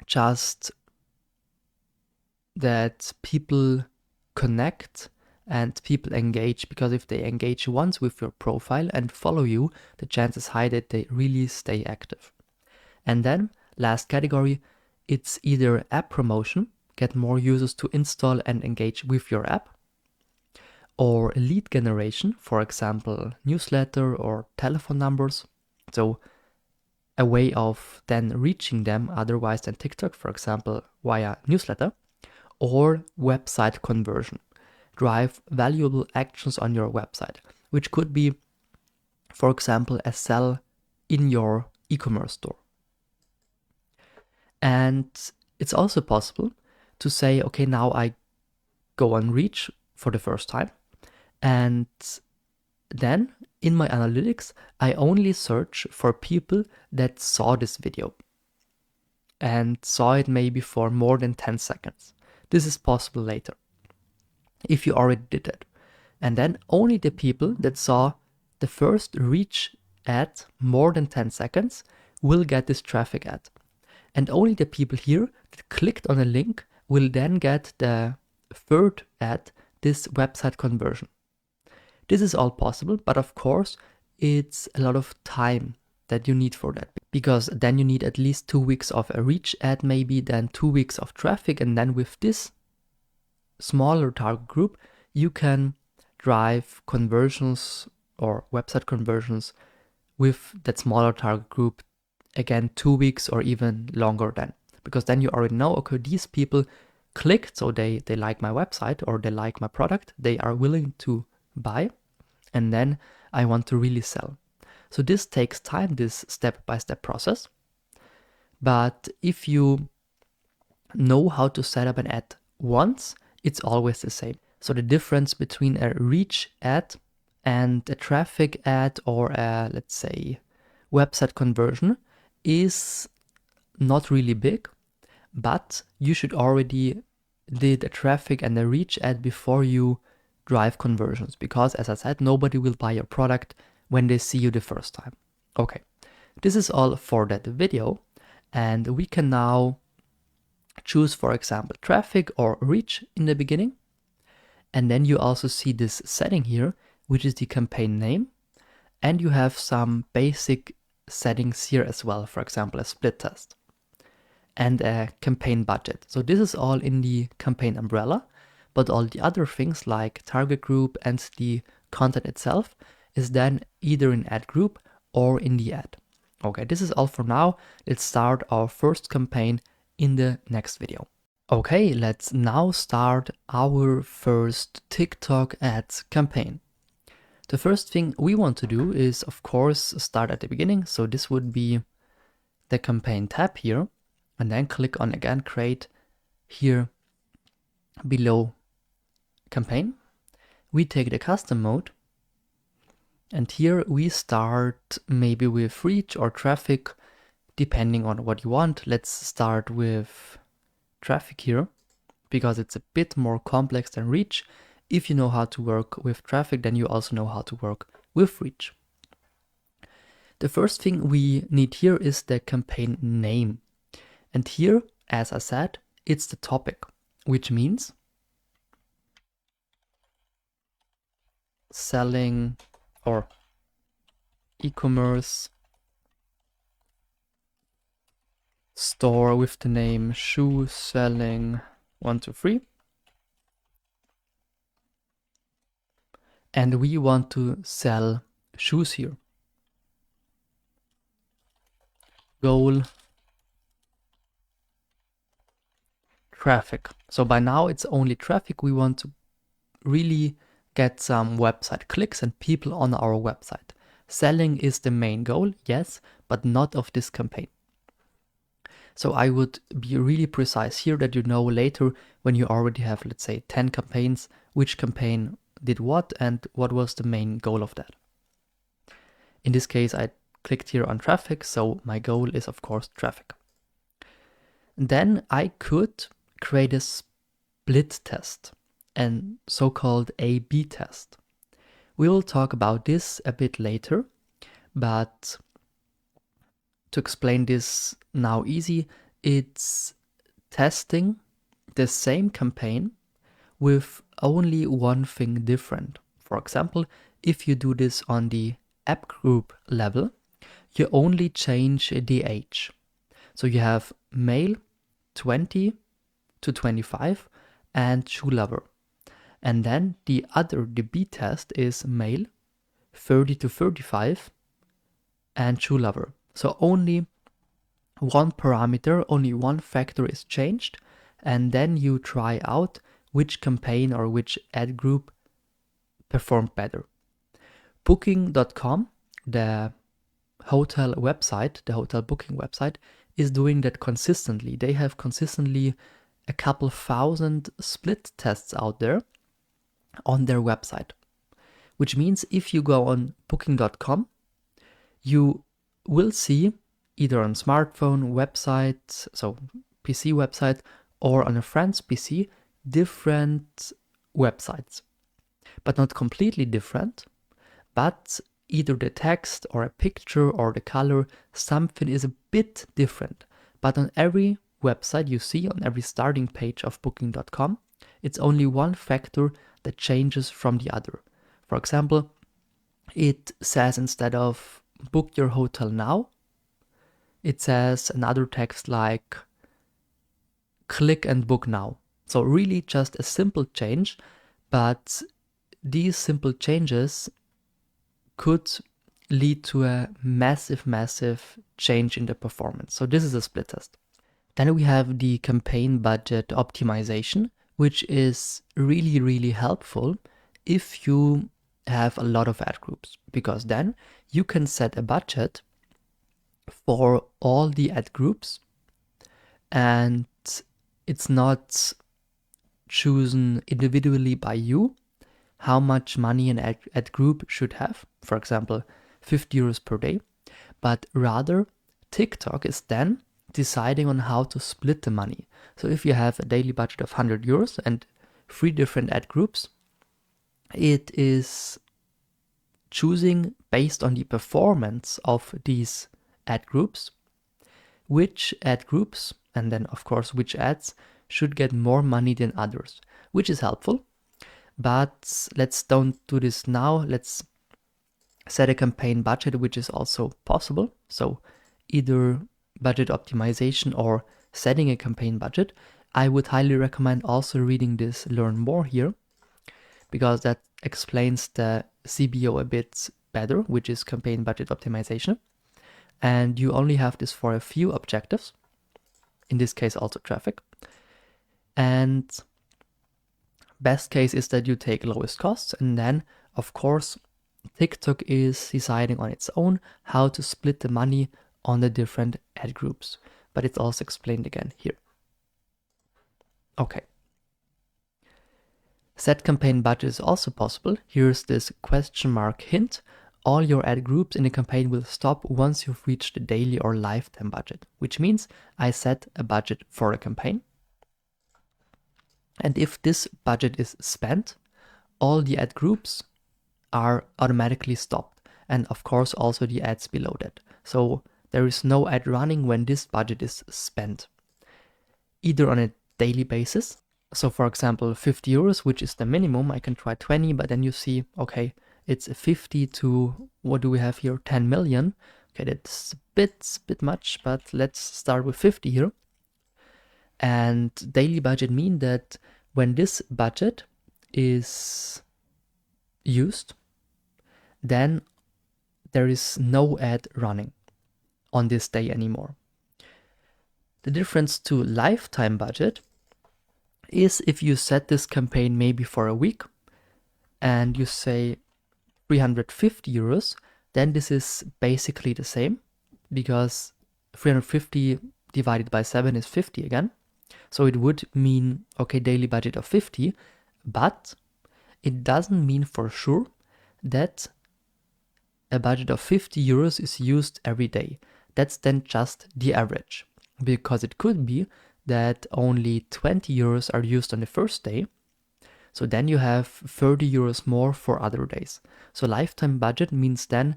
Just that people connect and people engage, because if they engage once with your profile and follow you, the chance is high that they really stay active. And then last category, it's either app promotion, get more users to install and engage with your app, or lead generation, for example, newsletter or telephone numbers. So a way of then reaching them otherwise than TikTok, for example, via newsletter, or website conversion. Drive valuable actions on your website, which could be, for example, a sell in your e-commerce store. And it's also possible to say, okay, now I go on reach for the first time. And then in my analytics, I only search for people that saw this video and saw it maybe for more than 10 seconds. This is possible later if you already did it. And then only the people that saw the first reach ad more than 10 seconds will get this traffic ad. And only the people here that clicked on a link will then get the third ad, this website conversion. This is all possible, but of course, it's a lot of time that you need for that, because then you need at least 2 weeks of a reach ad, maybe then 2 weeks of traffic, and then with this smaller target group, you can drive conversions or website conversions with that smaller target group, again 2 weeks or even longer then, because then you already know, okay, these people clicked, so they like my website or they like my product, they are willing to buy, and then I want to really sell. So this takes time, this step-by-step process. But if you know how to set up an ad once, it's always the same. So the difference between a reach ad and a traffic ad or a, let's say, website conversion is not really big, but you should already did a traffic and a reach ad before you drive conversions, because as I said, nobody will buy your product when they see you the first time. Okay, this is all for that video, and we can now choose, for example, traffic or reach in the beginning. And then you also see this setting here, which is the campaign name. And you have some basic settings here as well, for example, a split test and a campaign budget. So this is all in the campaign umbrella, but all the other things like target group and the content itself is then either in ad group or in the ad. Okay, this is all for now. Let's start our first campaign in the next video. Okay, let's now start our first TikTok ads campaign. The first thing we want to do is, of course, start at the beginning. So this would be the campaign tab here, and then click on again, create here below campaign. We take the custom mode, and here we start maybe with reach or traffic, depending on what you want. Let's start with traffic here, because it's a bit more complex than reach. If you know how to work with traffic, then you also know how to work with reach. The first thing we need here is the campaign name. And here, as I said, it's the topic, which means selling or e-commerce store with the name shoe selling 1, 2, 3. And we want to sell shoes here. Goal traffic. So by now it's only traffic. We want to really get some website clicks and people on our website. Selling is the main goal, yes, but not of this campaign. So I would be really precise here that you know later when you already have, let's say, 10 campaigns, which campaign did what and what was the main goal of that. In this case, I clicked here on traffic, so my goal is of course traffic. Then I could create a split test, and so-called A/B test. We will talk about this a bit later, but to explain this now easy, it's testing the same campaign with only one thing different. For example, if you do this on the app group level, you only change the age. So you have male 20 to 25 and shoe lover. And then the B test is male 30 to 35 and shoe lover. So only one parameter, only one factor is changed, and then you try out which campaign or which ad group performed better. Booking.com, the hotel website, the hotel booking website, is doing that consistently. They have consistently a couple thousand split tests out there on their website, which means if you go on booking.com, you will see either on smartphone website, so PC website, or on a friend's PC, different websites, but not completely different, but either the text or a picture or the color, something is a bit different. But on every website you see, on every starting page of booking.com, it's only one factor that changes from the other. For example, it says instead of book your hotel now, it says another text like click and book now. So really just a simple change, but these simple changes could lead to a massive change in the performance. So this is a split test. Then we have the campaign budget optimization, which is really helpful if you have a lot of ad groups, because then you can set a budget for all the ad groups and it's not chosen individually by you how much money an ad group should have, for example, 50 euros per day, but rather TikTok is then deciding on how to split the money. So if you have a daily budget of 100 euros and 3 different ad groups, it is choosing based on the performance of these ad groups, which ad groups, and then of course which ads should get more money than others, which is helpful. But let's don't do this now. Let's set a campaign budget, which is also possible. So either budget optimization or setting a campaign budget. I would highly recommend also reading this Learn More here, because that explains the CBO a bit better, which is campaign budget optimization. And you only have this for a few objectives, in this case also traffic. And best case is that you take lowest costs, and then of course TikTok is deciding on its own how to split the money on the different ad groups, but it's also explained again here. Okay. Set campaign budget is also possible. Here's this question mark hint. All your ad groups in the campaign will stop once you've reached the daily or lifetime budget, which means I set a budget for a campaign. And if this budget is spent, all the ad groups are automatically stopped. And of course also the ads below that. So there is no ad running when this budget is spent, either on a daily basis. So for example, 50 euros, which is the minimum, I can try 20, but then you see, okay, it's 50 to, what do we have here, 10 million. Okay, that's a bit much, but let's start with 50 here. And daily budget mean that when this budget is used, then there is no ad running on this day anymore. The difference to lifetime budget is if you set this campaign maybe for a week and you say 350 euros, then this is basically the same, because 350 divided by 7 is 50 again. So it would mean, okay, daily budget of 50, but it doesn't mean for sure that a budget of 50 euros is used every day. That's then just the average, because it could be that only 20 euros are used on the first day. So then you have 30 euros more for other days. So lifetime budget means then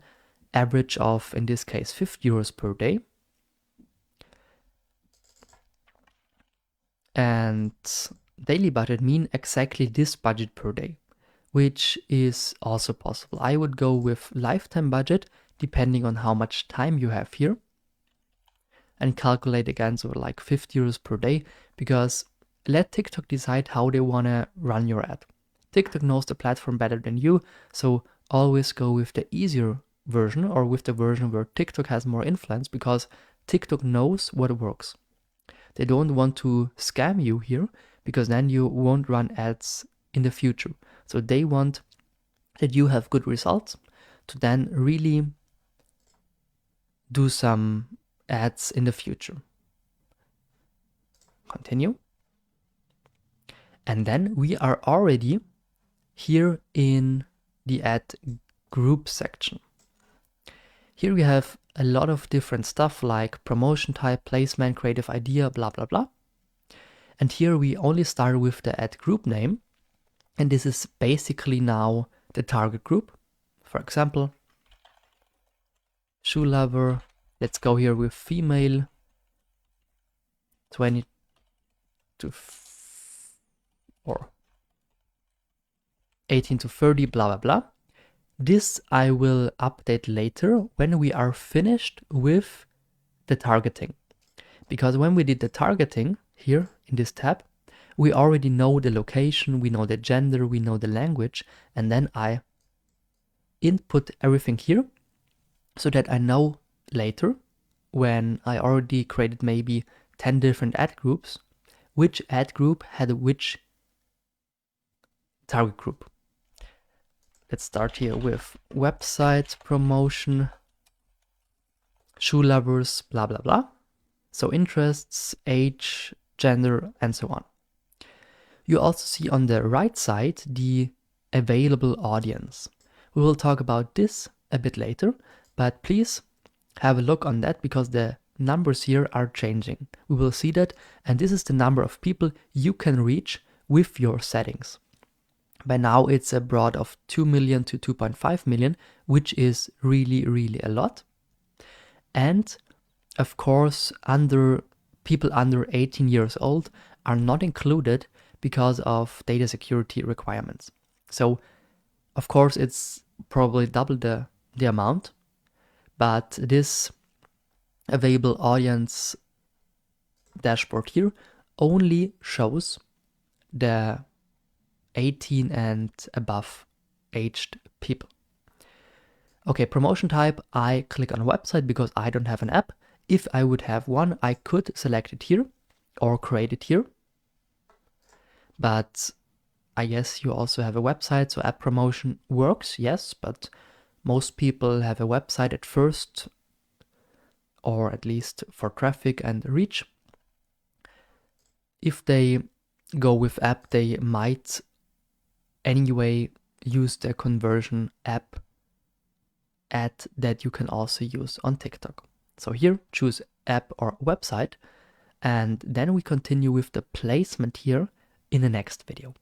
average of, in this case, 50 euros per day. And daily budget mean exactly this budget per day, which is also possible. I would go with lifetime budget depending on how much time you have here, and calculate again, so like 50 euros per day, because let TikTok decide how they want to run your ad. TikTok knows the platform better than you, so always go with the easier version, or with the version where TikTok has more influence, because TikTok knows what works. They don't want to scam you here, because then you won't run ads in the future. So they want that you have good results to then really do some ads in the future. Continue. And then we are already here in the ad group section. Here we have a lot of different stuff like promotion type, placement, creative idea, blah, blah, blah. And here we only start with the ad group name. And this is basically now the target group. For example, shoe lover. Let's go here with female 20 to or 18 to 30, blah, blah, blah. This I will update later when we are finished with the targeting. Because when we did the targeting here in this tab, we already know the location, we know the gender, we know the language, and then I input everything here so that I know later, when I already created maybe 10 different ad groups, which ad group had which target group. Let's start here with website promotion, shoe lovers, blah, blah, blah. So interests, age, gender, and so on. You also see on the right side the available audience. We will talk about this a bit later, but please have a look on that because the numbers here are changing. We will see that, and this is the number of people you can reach with your settings. By now it's a broad of 2 million to 2.5 million, which is really, really a lot. And of course, people under 18 years old are not included because of data security requirements. So of course it's probably double the amount, but this available audience dashboard here only shows the 18 and above aged people. Okay, promotion type, I click on website because I don't have an app. If I would have one, I could select it here or create it here. But I guess you also have a website, so app promotion works, yes, but most people have a website at first, or at least for traffic and reach. If they go with app, they might anyway use the conversion app ad that you can also use on TikTok. So here, choose app or website, and then we continue with the placement here in the next video.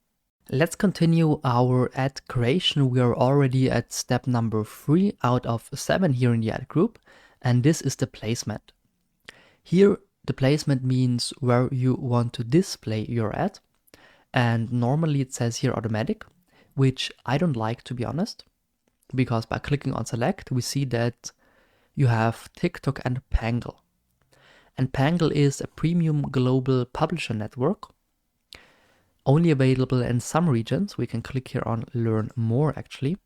Let's continue our ad creation. We are already at step number 3 out of 7 here in the ad group, and this is the placement. Here, the placement means where you want to display your ad, and normally it says here automatic, which I don't like, to be honest, because by clicking on select, we see that you have TikTok and Pangle. And Pangle is a premium global publisher network, only available in some regions. We can click here on learn more actually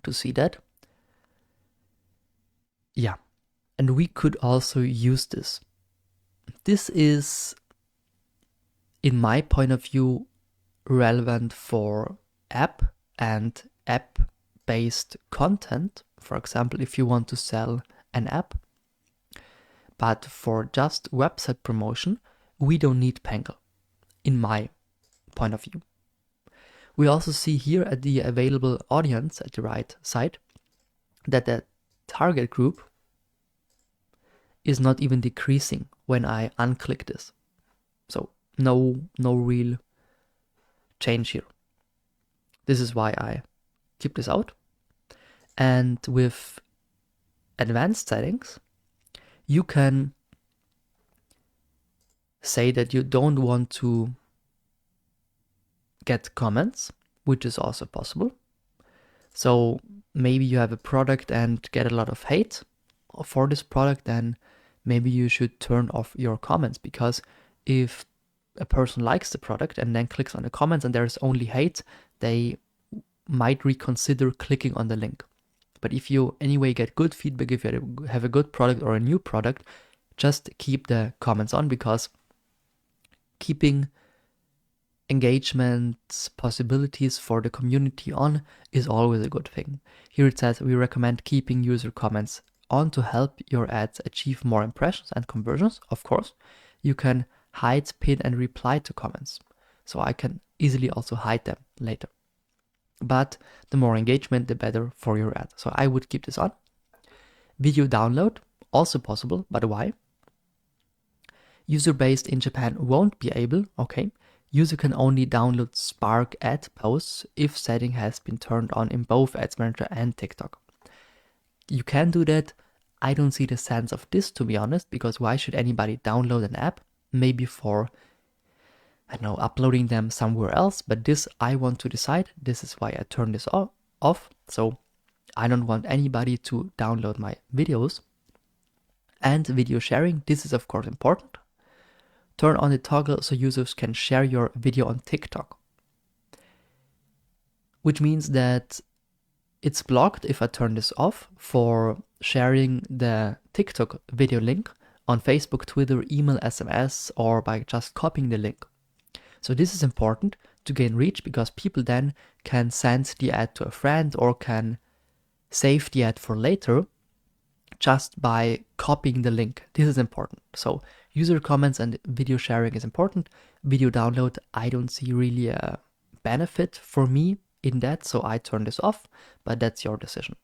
to see that. Yeah, and we could also use this. This is, in my point of view, relevant for app and app-based content. For example, if you want to sell an app. But for just website promotion, we don't need Pangle, in my point of view. We also see here at the available audience at the right side that the target group is not even decreasing when I unclick this. So no real change here. This is why I keep this out. And with advanced settings, you can say that you don't want to get comments, which is also possible. So maybe you have a product and get a lot of hate for this product, then maybe you should turn off your comments, because if a person likes the product and then clicks on the comments and there's only hate, they might reconsider clicking on the link. But if you anyway get good feedback, if you have a good product or a new product, just keep the comments on, because keeping engagement possibilities for the community on is always a good thing. Here it says we recommend keeping user comments on to help your ads achieve more impressions and conversions. Of course, you can hide, pin, and reply to comments. So I can easily also hide them later. But the more engagement, the better for your ad. So I would keep this on. Video download, also possible, but why? User based in Japan won't be able, okay. User can only download Spark ad posts if setting has been turned on in both Ads Manager and TikTok. You can do that. I don't see the sense of this, to be honest, because why should anybody download an app? Maybe for, I don't know, uploading them somewhere else, but this I want to decide. This is why I turn this off. So I don't want anybody to download my videos. And video sharing, this is of course important. Turn on the toggle so users can share your video on TikTok. Which means that it's blocked if I turn this off for sharing the TikTok video link on Facebook, Twitter, email, SMS, or by just copying the link. So this is important to gain reach because people then can send the ad to a friend or can save the ad for later just by copying the link. This is important. So user comments and video sharing is important. Video download, I don't see really a benefit for me in that, so I turn this off, but that's your decision.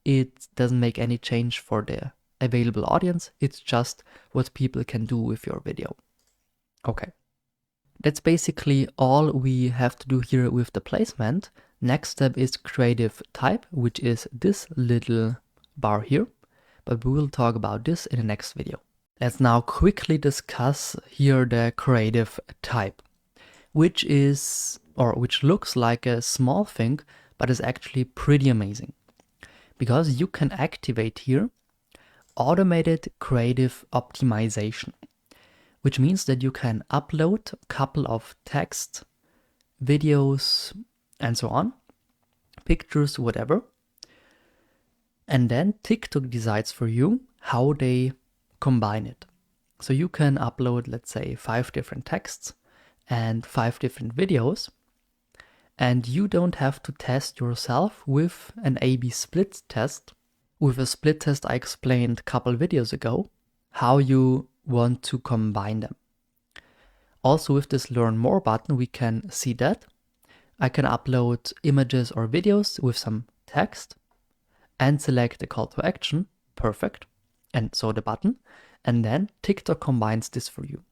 It doesn't make any change for the available audience. It's just what people can do with your video. Okay. That's basically all we have to do here with the placement. Next step is creative type, which is this little bar here, but we will talk about this in the next video. Let's now quickly discuss here the creative type, which looks like a small thing, but is actually pretty amazing. Because you can activate here automated creative optimization, which means that you can upload a couple of text, videos, and so on, pictures, whatever. And then TikTok decides for you how they combine it. So you can upload, let's say, 5 different texts and 5 different videos, and you don't have to test yourself with an A/B split test. With a split test I explained a couple videos ago how you want to combine them. Also with this learn more button we can see that I can upload images or videos with some text and select the call to action, perfect, and so the button, and then TikTok combines this for you.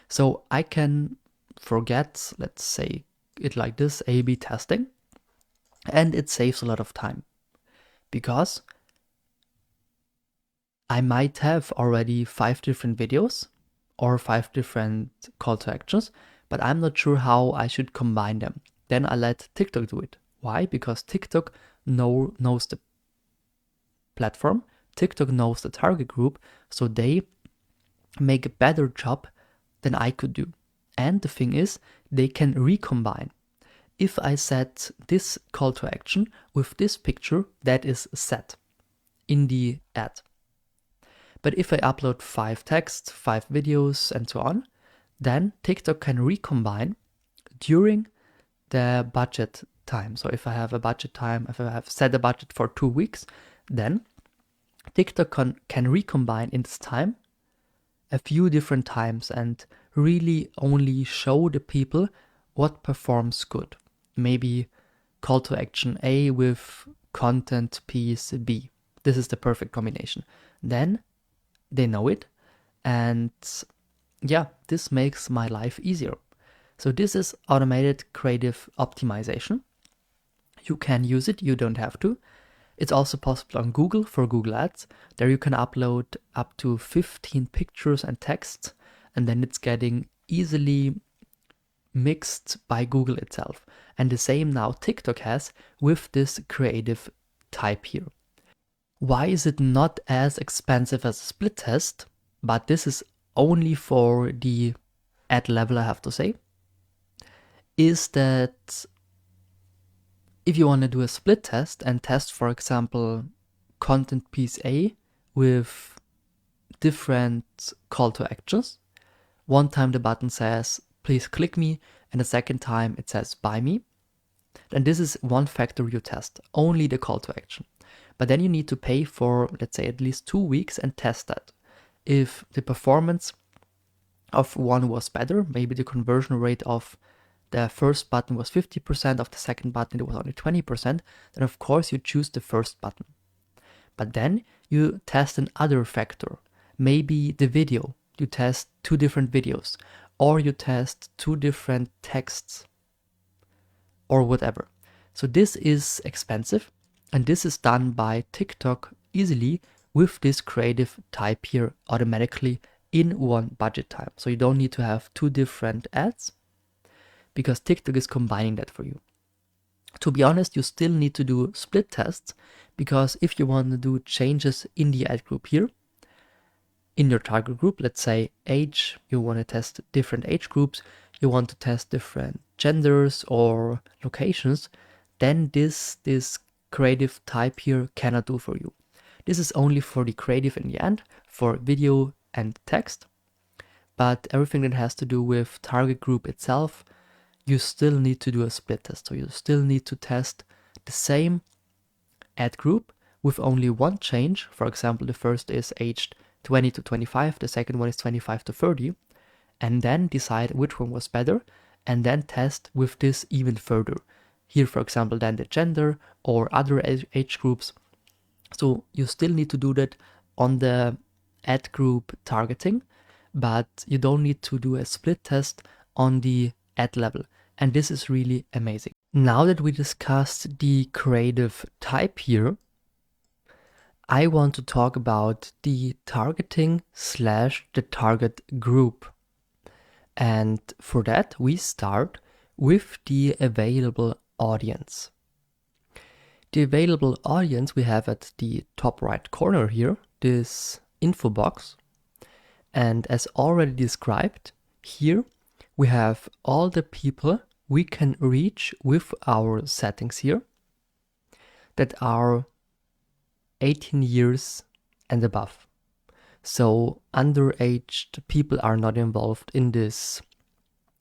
So I can forget, let's say it like this, A/B testing, and it saves a lot of time because I might have already 5 different videos or 5 different call to actions, but I'm not sure how I should combine them. Then I let TikTok do it. Why? Because TikTok knows the platform, TikTok knows the target group, so they make a better job than I could do. And the thing is, they can recombine. If I set this call to action with this picture, that is set in the ad. But if I upload 5 texts, 5 videos, and so on, then TikTok can recombine during the budget time. So if I have a budget time, if I have set a budget for 2 weeks, then TikTok can recombine in this time a few different times and really only show the people what performs good. Maybe call to action A with content piece B. This is the perfect combination. Then they know it, and yeah, this makes my life easier. So this is automated creative optimization. You can use it, you don't have to. It's also possible on Google for Google Ads. There you can upload up to 15 pictures and texts, and then it's getting easily mixed by Google itself. And the same now TikTok has with this creative type here. Why is it not as expensive as a split test? But this is only for the ad level, I have to say. Is that if you want to do a split test and test, for example, content piece A with different call to actions, one time the button says, please click me, and the second time it says buy me, then this is one factor you test, only the call to action. But then you need to pay for, let's say, at least 2 weeks and test that. If the performance of one was better, maybe the conversion rate of the first button was 50%, of the second button it was only 20%, then of course you choose the first button. But then you test another factor, maybe the video. You test 2 different videos, or you test 2 different texts, or whatever. So this is expensive, and this is done by TikTok easily with this creative type here automatically in one budget time. So you don't need to have 2 different ads, because TikTok is combining that for you. To be honest, you still need to do split tests, because if you want to do changes in the ad group here, in your target group, let's say age, you want to test different age groups, you want to test different genders or locations, then this creative type here cannot do for you. This is only for the creative in the end, for video and text, but everything that has to do with target group itself, you still need to do a split test. So you still need to test the same ad group with only one change. For example, the first is aged 20 to 25, the second one is 25 to 30, and then decide which one was better, and then test with this even further. Here, for example, then the gender or other age groups. So you still need to do that on the ad group targeting, but you don't need to do a split test on the ad level. And this is really amazing. Now that we discussed the creative type here, I want to talk about the targeting / the target group. And for that, we start with the available audience. The available audience we have at the top right corner here, this info box. And as already described, here we have all the people we can reach with our settings here that are 18 years and above. So underaged people are not involved in this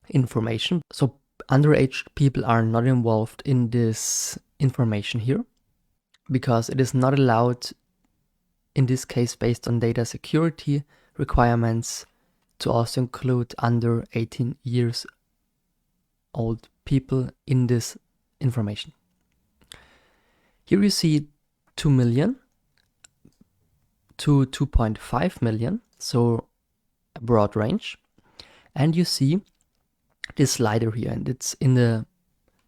information. So underaged people are not involved in this information here, because it is not allowed, in this case based on data security requirements, to also include under 18 years old people in this information. Here you see 2 million to 2.5 million, so a broad range. And you see this slider here, and it's in the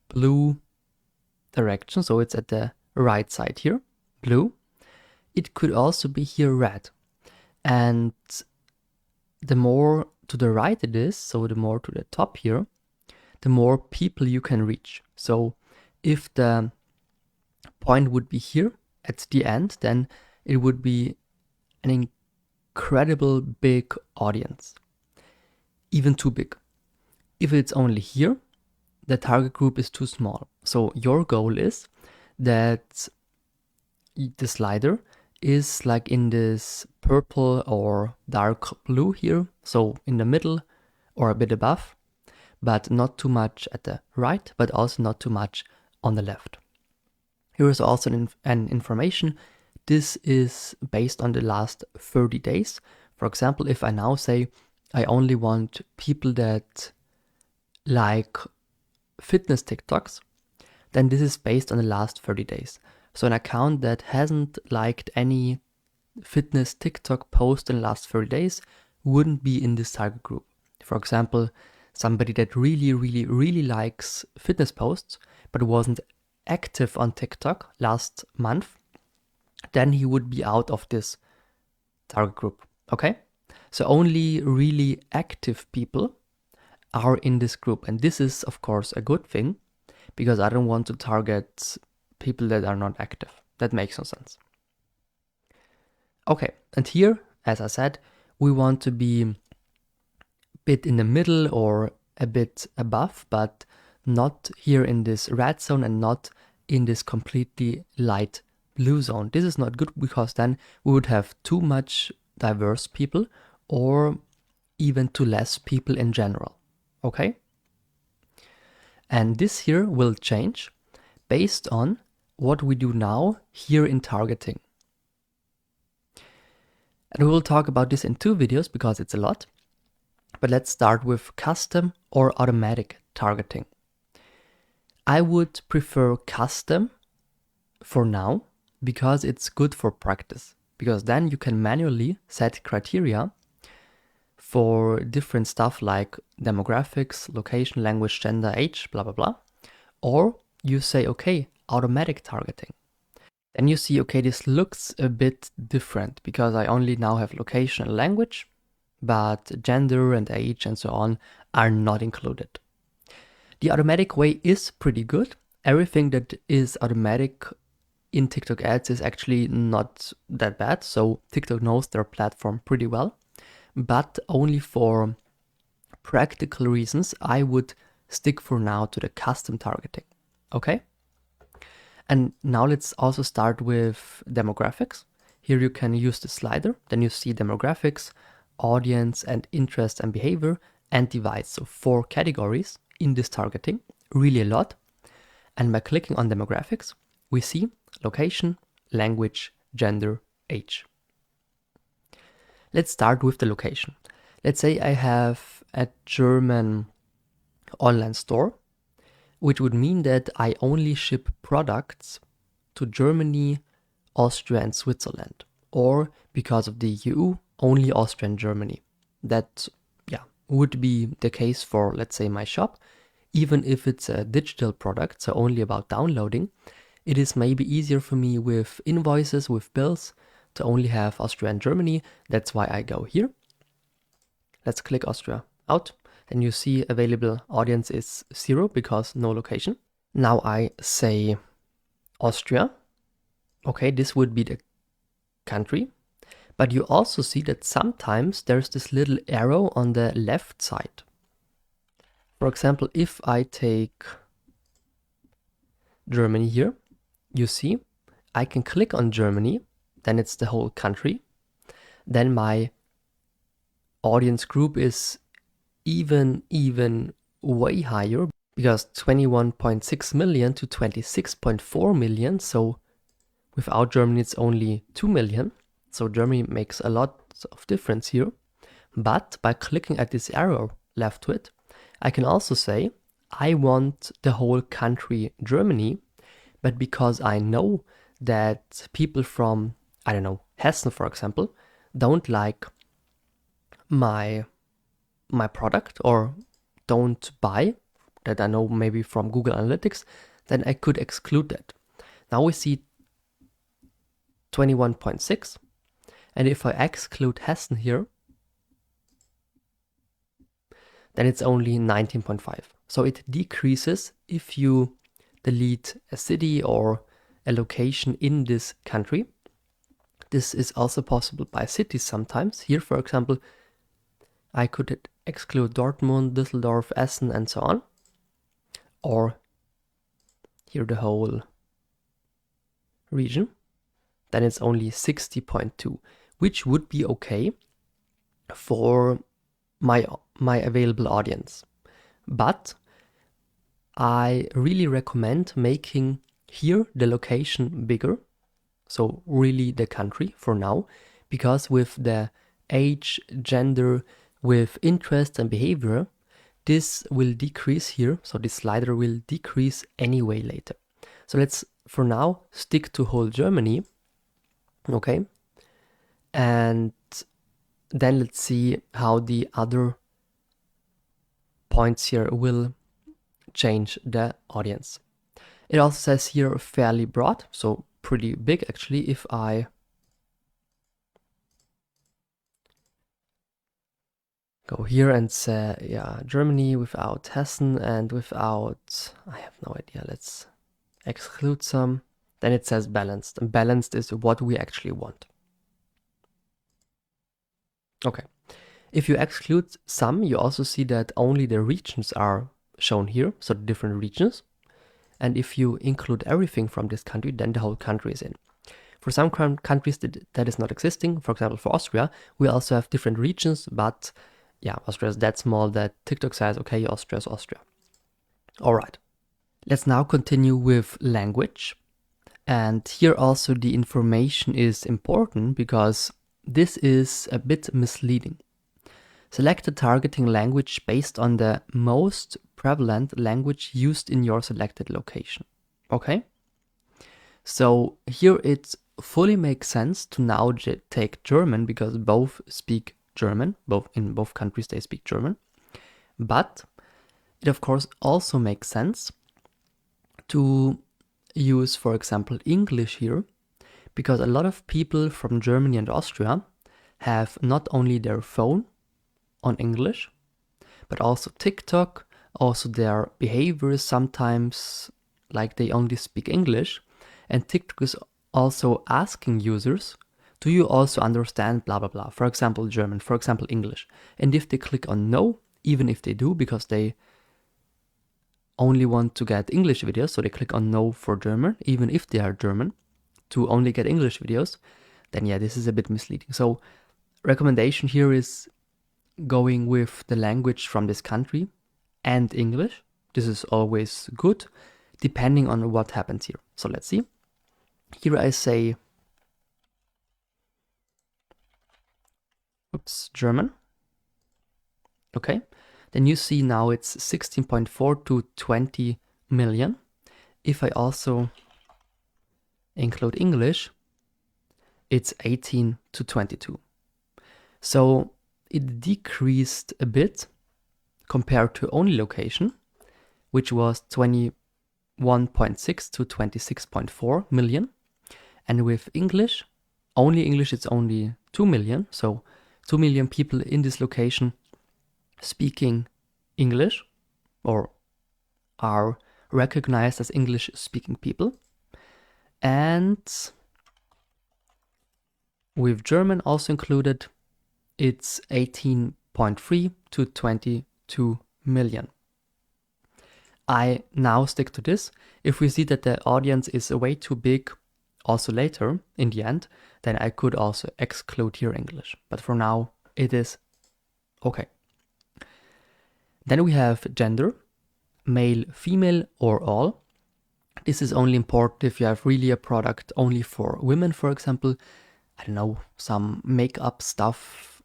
blue direction, so it's at the right side here, blue. It could also be here red. And the more to the right it is, so the more to the top here, the more people you can reach. So if the point would be here at the end, then it would be an incredible big audience, even too big. If it's only here, the target group is too small. So your goal is that the slider is like in this purple or dark blue here, so in the middle or a bit above, but not too much at the right, but also not too much on the left. Here is also an information. This is based on the last 30 days. For example, if I now say I only want people that like fitness TikToks, then this is based on the last 30 days. So an account that hasn't liked any fitness TikTok post in the last 30 days wouldn't be in this target group. For example, somebody that really likes fitness posts but wasn't active on TikTok last month, then he would be out of this target group. Okay? So only really active people are in this group. And this is, of course, a good thing, because I don't want to target people that are not active. That makes no sense. Okay, and here, as I said, we want to be a bit in the middle or a bit above, but not here in this red zone and not in this completely light blue zone. This is not good, because then we would have too much diverse people or even too less people in general. Okay? And this here will change based on what we do now here in targeting. And we will talk about this in 2 videos because it's a lot. But let's start with custom or automatic targeting. I would prefer custom for now because it's good for practice, because then you can manually set criteria for different stuff like demographics, location, language, gender, age, blah, blah, blah. Or you say, okay, automatic targeting. Then you see, okay, this looks a bit different because I only now have location and language, but gender and age and so on are not included. The automatic way is pretty good. Everything that is automatic in TikTok ads is actually not that bad. So TikTok knows their platform pretty well, but only for practical reasons, I would stick for now to the custom targeting. Okay? And now let's also start with demographics. Here you can use the slider, then you see demographics, audience and interest and behavior and device. So 4 categories in this targeting, really a lot. And by clicking on demographics, we see location, language, gender, age. Let's start with the location. Let's say I have a German online store, which would mean that I only ship products to Germany, Austria, and Switzerland. Or because of the EU, only Austria and Germany. That would be the case for, let's say, my shop. Even if it's a digital product, so only about downloading, it is maybe easier for me with invoices, with bills, to only have Austria and Germany. That's why I go here. Let's click Austria out. Then you see available audience is 0 because no location. Now I say Austria. Okay, this would be the country. But you also see that sometimes there's this little arrow on the left side. For example, if I take Germany here, you see I can click on Germany, then it's the whole country. Then my audience group is even way higher, because 21.6 million to 26.4 million. So without Germany, it's only 2 million. So Germany makes a lot of difference here. But by clicking at this arrow left to it, I can also say, I want the whole country Germany, but because I know that people from, I don't know, Hessen, for example, don't like my product or don't buy, that I know maybe from Google Analytics, then I could exclude that. Now we see 21.6. And if I exclude Hessen here, then it's only 19.5. So it decreases if you delete a city or a location in this country. This is also possible by cities sometimes. Here, for example, I could exclude Dortmund, Düsseldorf, Essen, and so on. Or here the whole region. Then it's only 60.2, which would be okay for my available audience. But I really recommend making here the location bigger. So really the country for now, because with the age, gender, with interest and behavior, this will decrease here. So this slider will decrease anyway later. So let's for now stick to whole Germany. Okay. And then let's see how the other points here will change the audience. It also says here fairly broad, so pretty big actually. If I go here and say, Germany without Hessen and without, I have no idea, let's exclude some. Then it says balanced, and balanced is what we actually want. Okay. If you exclude some, you also see that only the regions are shown here, so the different regions. And if you include everything from this country, then the whole country is in. For some countries that is not existing, for example, for Austria, we also have different regions, but yeah, Austria is that small that TikTok says, okay, Austria is Austria. All right. Let's now continue with language. And here also the information is important because this is a bit misleading. Select a targeting language based on the most prevalent language used in your selected location. Okay? So here it fully makes sense to now take German because both speak German, in both countries they speak German. But it of course also makes sense to use, for example, English here, because a lot of people from Germany and Austria have not only their phone on English, but also TikTok, also their behavior is sometimes like they only speak English, and TikTok is also asking users, do you also understand blah blah blah, for example German, for example English, and if they click on no, even if they do because they only want to get English videos, so they click on no for German, even if they are German, to only get English videos, then yeah, this is a bit misleading. So recommendation here is going with the language from this country and English. This is always good, depending on what happens here. So let's see. Here I say, German. Okay. Then you see now it's 16.4 to 20 million. If I also include English, it's 18 to 22. So it decreased a bit compared to only location, which was 21.6 to 26.4 million. And with English, only English, it's only 2 million. So 2 million people in this location speaking English or are recognized as English speaking people. And with German also included, it's 18.3 to 22 million. I now stick to this. If we see that the audience is way too big, also later in the end, then I could also exclude here English. But for now, it is okay. Then we have gender, male, female, or all. This is only important if you have really a product only for women, for example. I don't know, some makeup stuff.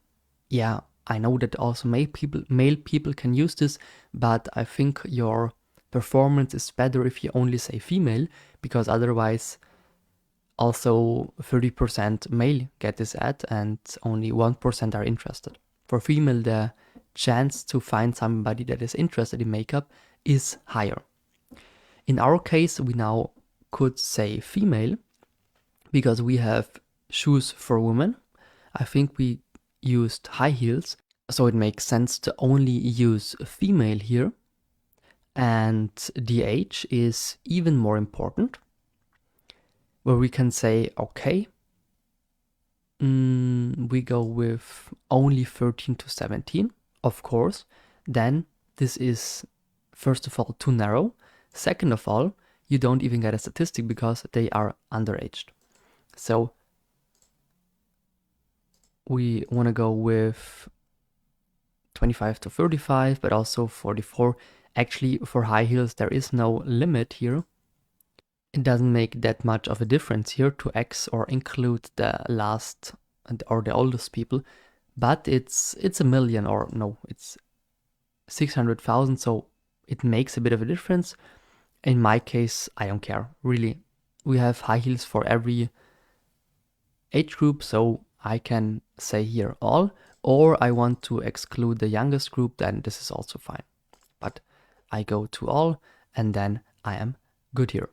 Yeah, I know that also male people can use this, but I think your performance is better if you only say female, because otherwise also 30% male get this ad and only 1% are interested. For female, the chance to find somebody that is interested in makeup is higher. In our case, we now could say female because we have shoes for women. I think we used high heels, so it makes sense to only use female here. And the age is even more important, where we can say, okay, we go with only 13 to 17, of course. Then this is, first of all, too narrow. Second of all, you don't even get a statistic because they are underaged. So we want to go with 25 to 35, but also 44. Actually, for high heels, there is no limit here. It doesn't make that much of a difference here to X or include the last or the oldest people, but it's a million, or no, it's 600,000, so it makes a bit of a difference. In my case, I don't care, really. We have high heels for every age group, so I can say here all, or I want to exclude the youngest group, then this is also fine. But I go to all, and then I am good here.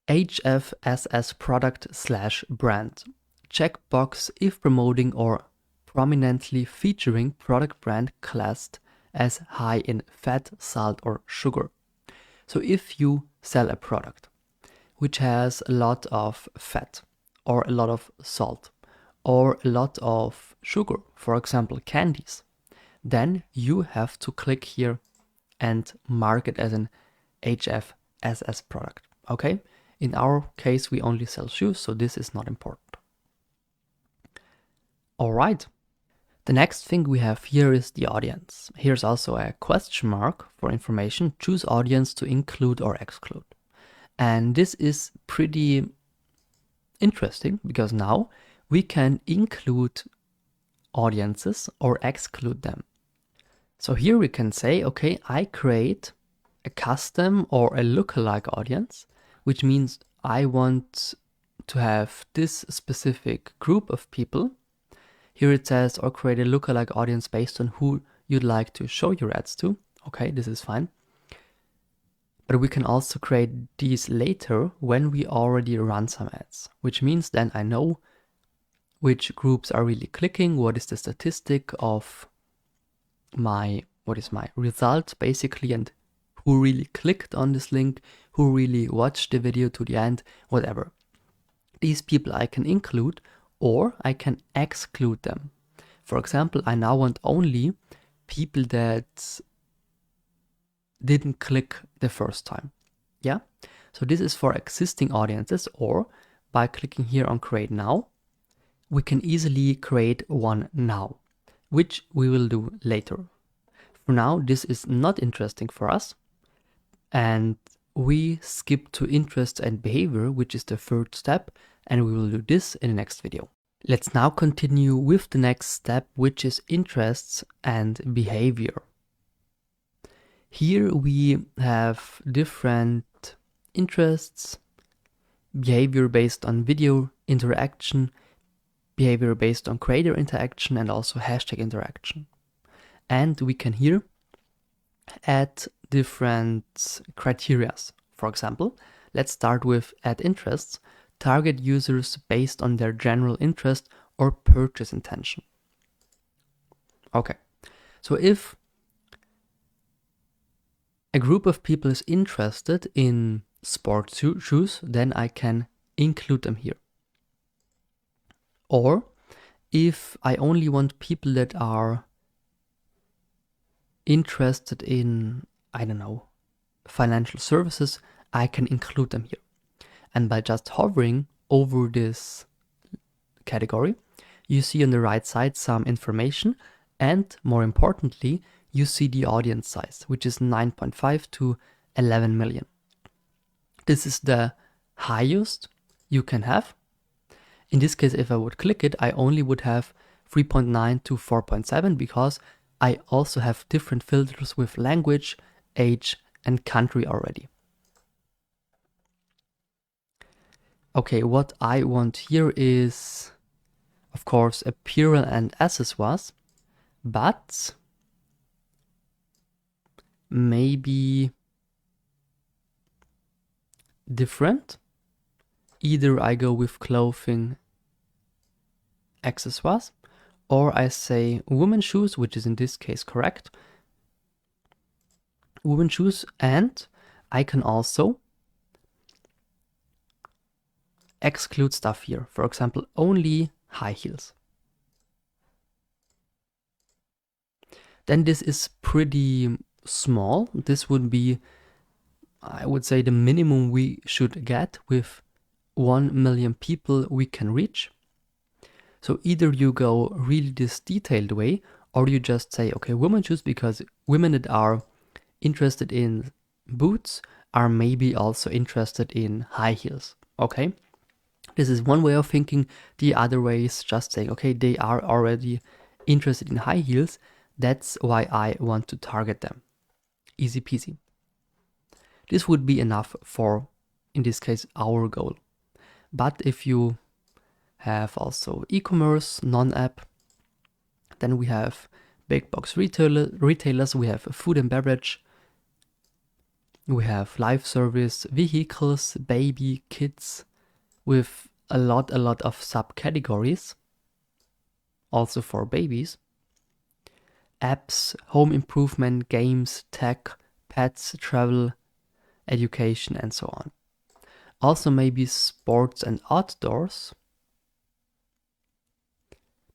HFSS product/brand. Checkbox if promoting or prominently featuring product brand classed as high in fat, salt, or sugar. So if you sell a product which has a lot of fat or a lot of salt or a lot of sugar, for example candies, then you have to click here and mark it as an HFSS product. Okay? In our case, we only sell shoes, so this is not important. All right. The next thing we have here is the audience. Here's also a question mark for information. Choose audience to include or exclude. And this is pretty interesting because now we can include audiences or exclude them. So here we can say, okay, I create a custom or a lookalike audience, which means I want to have this specific group of people. Here it says, or create a lookalike audience based on who you'd like to show your ads to. Okay, this is fine. But we can also create these later when we already run some ads, which means then I know which groups are really clicking, what is the statistic of what is my result basically, and who really clicked on this link, who really watched the video to the end, whatever. These people I can include or I can exclude them. For example, I now want only people that didn't click the first time. Yeah, so this is for existing audiences, or by clicking here on create now, we can easily create one now, which we will do later. For now, this is not interesting for us, and we skip to interest and behavior, which is the third step, and we will do this in the next video. Let's now continue with the next step, which is interests and behavior. Here we have different interests, behavior based on video interaction, behavior based on creator interaction, and also hashtag interaction. And we can here add different criteria. For example, let's start with add interests, target users based on their general interest or purchase intention. Okay, so if a group of people is interested in sports shoes, then I can include them here. Or if I only want people that are interested in, I don't know, financial services, I can include them here. And by just hovering over this category, you see on the right side some information, and more importantly, you see the audience size, which is 9.5 to 11 million. This is the highest you can have. In this case, if I would click it, I only would have 3.9 to 4.7 because I also have different filters with language, age, and country already. Okay, what I want here is, of course, apparel and accessoires, but maybe different. Either I go with clothing, accessoires, or I say women's shoes, which is in this case correct. Women's shoes, and I can also exclude stuff here. For example, only high heels. Then this is pretty small. This would be, I would say, the minimum we should get with 1 million people we can reach. So either you go really this detailed way, or you just say, okay, women's shoes, because women that are interested in boots are maybe also interested in high heels. Okay, this is one way of thinking. The other way is just saying, okay, they are already interested in high heels. That's why I want to target them. Easy peasy. This would be enough for, in this case, our goal. But if you have also e-commerce, non-app, then we have big box retailers, we have food and beverage, we have live service, vehicles, baby, kids, with a lot of subcategories, also for babies, apps, home improvement, games, tech, pets, travel, education, and so on. Also maybe sports and outdoors,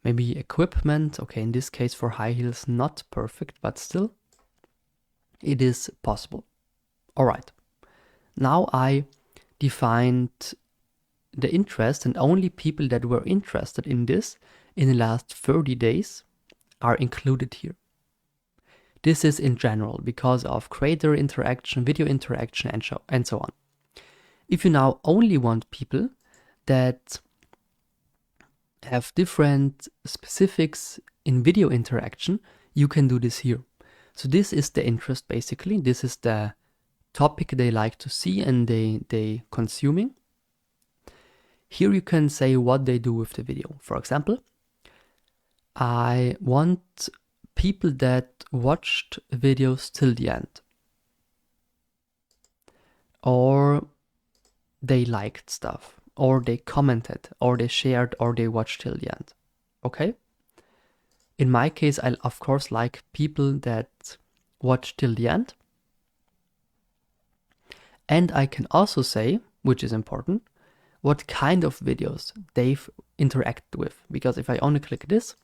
maybe equipment. Okay, in this case for high heels, not perfect, but still it is possible. All right, now I defined the interest, and only people that were interested in this in the last 30 days are included here. This is in general because of creator interaction, video interaction, and so on. If you now only want people that have different specifics in video interaction, you can do this here. So this is the interest basically. This is the topic they like to see and they consuming. Here you can say what they do with the video. For example, I want people that watched videos till the end. Or they liked stuff, or they commented, or they shared, or they watched till the end. Okay? In my case, I of course like people that watch till the end. And I can also say, which is important, what kind of videos they've interacted with. Because if I only click this,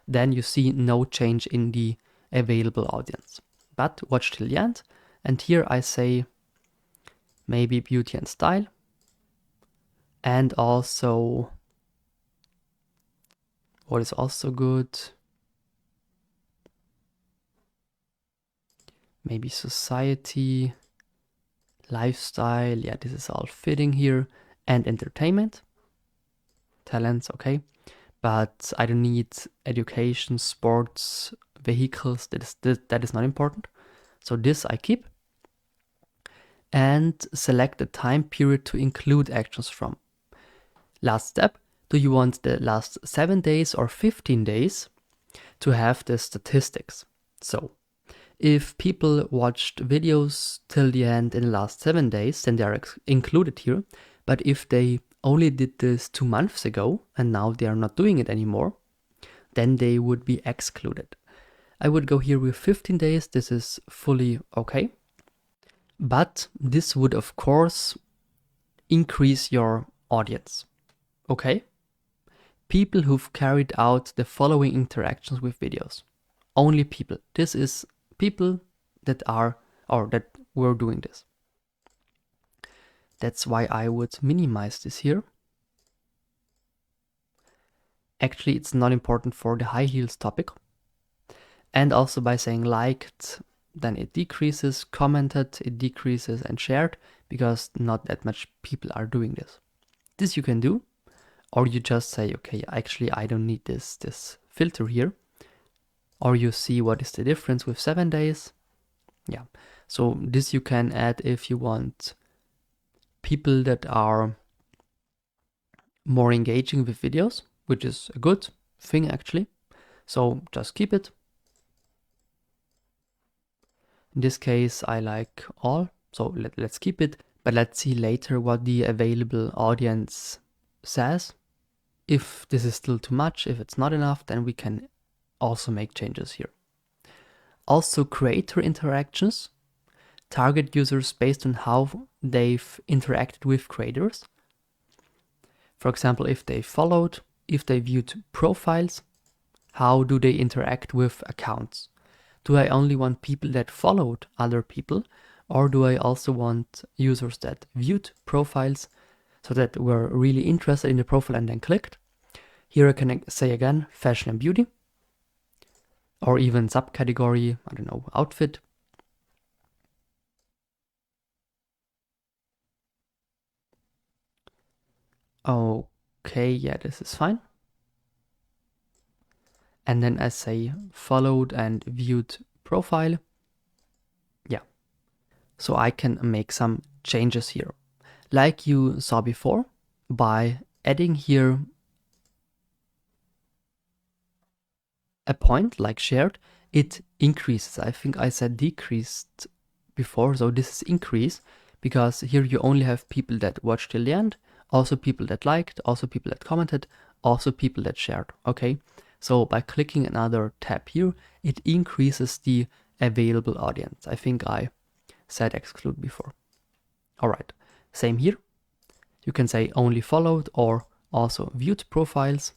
then you see no change in the available audience. But watch till the end. And here I say maybe beauty and style. And also, what is also good? Maybe society, lifestyle. Yeah, this is all fitting here. And entertainment. Talents, okay. But I don't need education, sports, vehicles. That is not important. So this I keep. And select the time period to include actions from. Last step, do you want the last 7 days or 15 days to have the statistics? So if people watched videos till the end in the last 7 days, then they are included here. But if they only did this 2 months ago and now they are not doing it anymore, then they would be excluded. I would go here with 15 days. This is fully okay. But this would, of course, increase your audience. Okay? People who've carried out the following interactions with videos. Only people. This is people that are, or that were doing this. That's why I would minimize this here. Actually, it's not important for the high heels topic. And also by saying liked, then it decreases, commented, it decreases, and shared, because not that much people are doing this. This you can do, or you just say, okay, actually I don't need this filter here. Or you see what is the difference with 7 days. Yeah, so this you can add if you want people that are more engaging with videos, which is a good thing actually. So just keep it. In this case, I like all, so let's keep it, but let's see later what the available audience says. If this is still too much, if it's not enough, then we can also make changes here. Also, creator interactions. Target users based on how they've interacted with creators. For example, if they followed, if they viewed profiles, how do they interact with accounts? Do I only want people that followed other people, or do I also want users that viewed profiles, so that were really interested in the profile and then clicked? Here I can say again, fashion and beauty, or even subcategory, I don't know, outfit. Okay, yeah, this is fine. And then I say followed and viewed profile. Yeah. So I can make some changes here. Like you saw before, by adding here a point like shared, it increases. I think I said decreased before, so this is increase, because here you only have people that watched till the end, also people that liked, also people that commented, also people that shared, okay? So by clicking another tab here, it increases the available audience. I think I said exclude before. All right, same here. You can say only followed or also viewed profiles.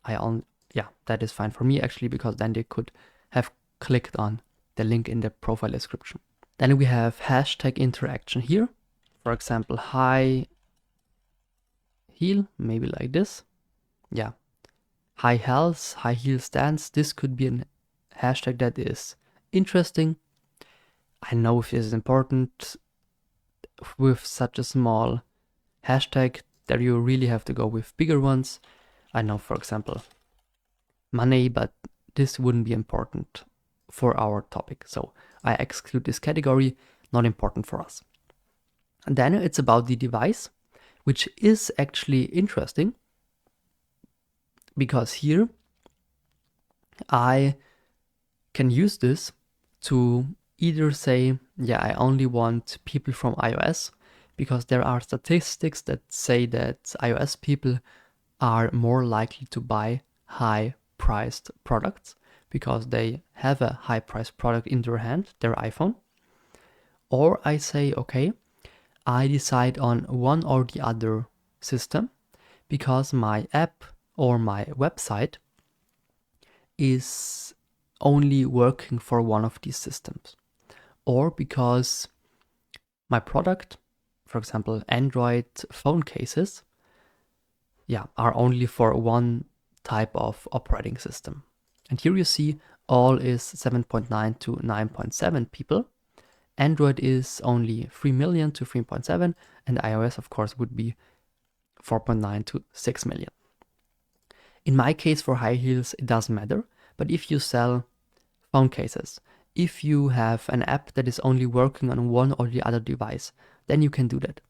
Yeah, that is fine for me actually, because then they could have clicked on the link in the profile description. Then we have hashtag interaction here. For example, high heel, maybe like this. Yeah. High heels, high heel stance. This could be a hashtag that is interesting. I know if this is important with such a small hashtag that you really have to go with bigger ones. I know, for example, money, but this wouldn't be important for our topic. So I exclude this category, not important for us. And then it's about the device, which is actually interesting because here I can use this to either say, yeah, I only want people from iOS, because there are statistics that say that iOS people are more likely to buy high priced products because they have a high priced product in their hand, their iPhone. Or I say, okay, I decide on one or the other system because my app or my website is only working for one of these systems, or because my product, for example, Android phone cases, are only for one type of operating system. And here you see all is 7.9 to 9.7 people. Android is only 3 million to 3.7, and iOS, of course, would be 4.9 to 6 million. In my case, for high heels, it doesn't matter. But if you sell phone cases, if you have an app that is only working on one or the other device, then you can do that.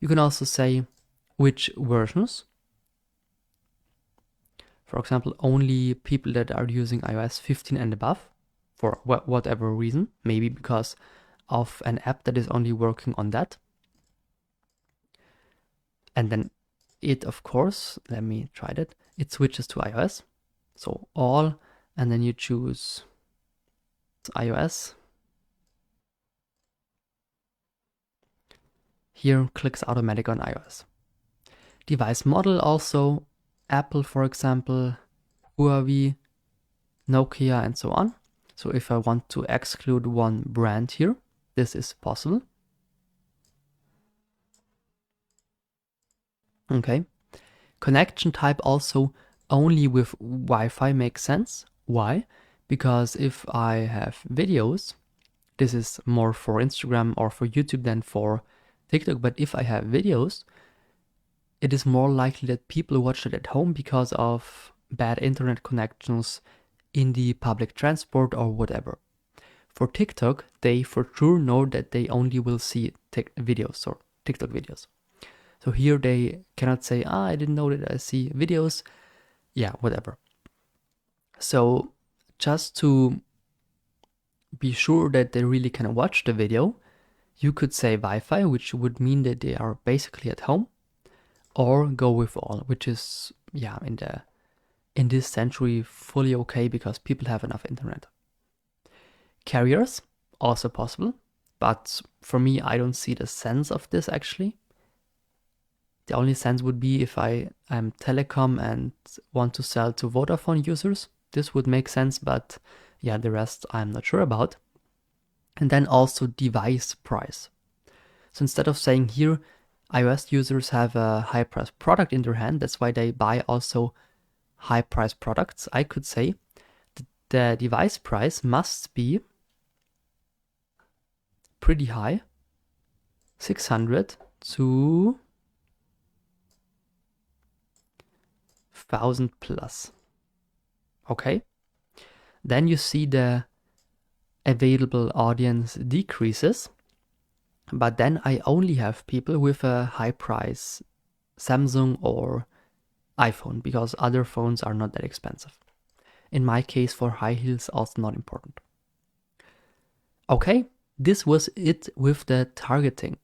You can also say which versions. For example, only people that are using iOS 15 and above, for whatever reason, maybe because of an app that is only working on that. And then it, of course, let me try that, it switches to iOS. So all, and then you choose iOS. Here clicks automatic on iOS. Device model also, Apple, for example, Huawei, Nokia, and so on. So if I want to exclude one brand here, this is possible. Okay. Connection type also only with Wi-Fi makes sense. Why? Because if I have videos, this is more for Instagram or for YouTube than for TikTok, but if I have videos, it is more likely that people watch it at home because of bad internet connections in the public transport or whatever. For TikTok, they for sure know that they only will see videos or TikTok videos. So here they cannot say, I didn't know that I see videos. Yeah, whatever. So just to be sure that they really can watch the video, you could say Wi-Fi, which would mean that they are basically at home, or go with all, which is, in this century fully okay because people have enough internet. Carriers, also possible, but for me, I don't see the sense of this actually. The only sense would be if I am telecom and want to sell to Vodafone users. This would make sense, but yeah, the rest I'm not sure about. And then also device price. So instead of saying here, iOS users have a high price product in their hand, that's why they buy also high price products, I could say the device price must be pretty high, 600 to 1000 plus. Okay. Then you see the available audience decreases, but then I only have people with a high price Samsung or iPhone because other phones are not that expensive. In my case, for high heels, also not important. Okay, this was it with the targeting.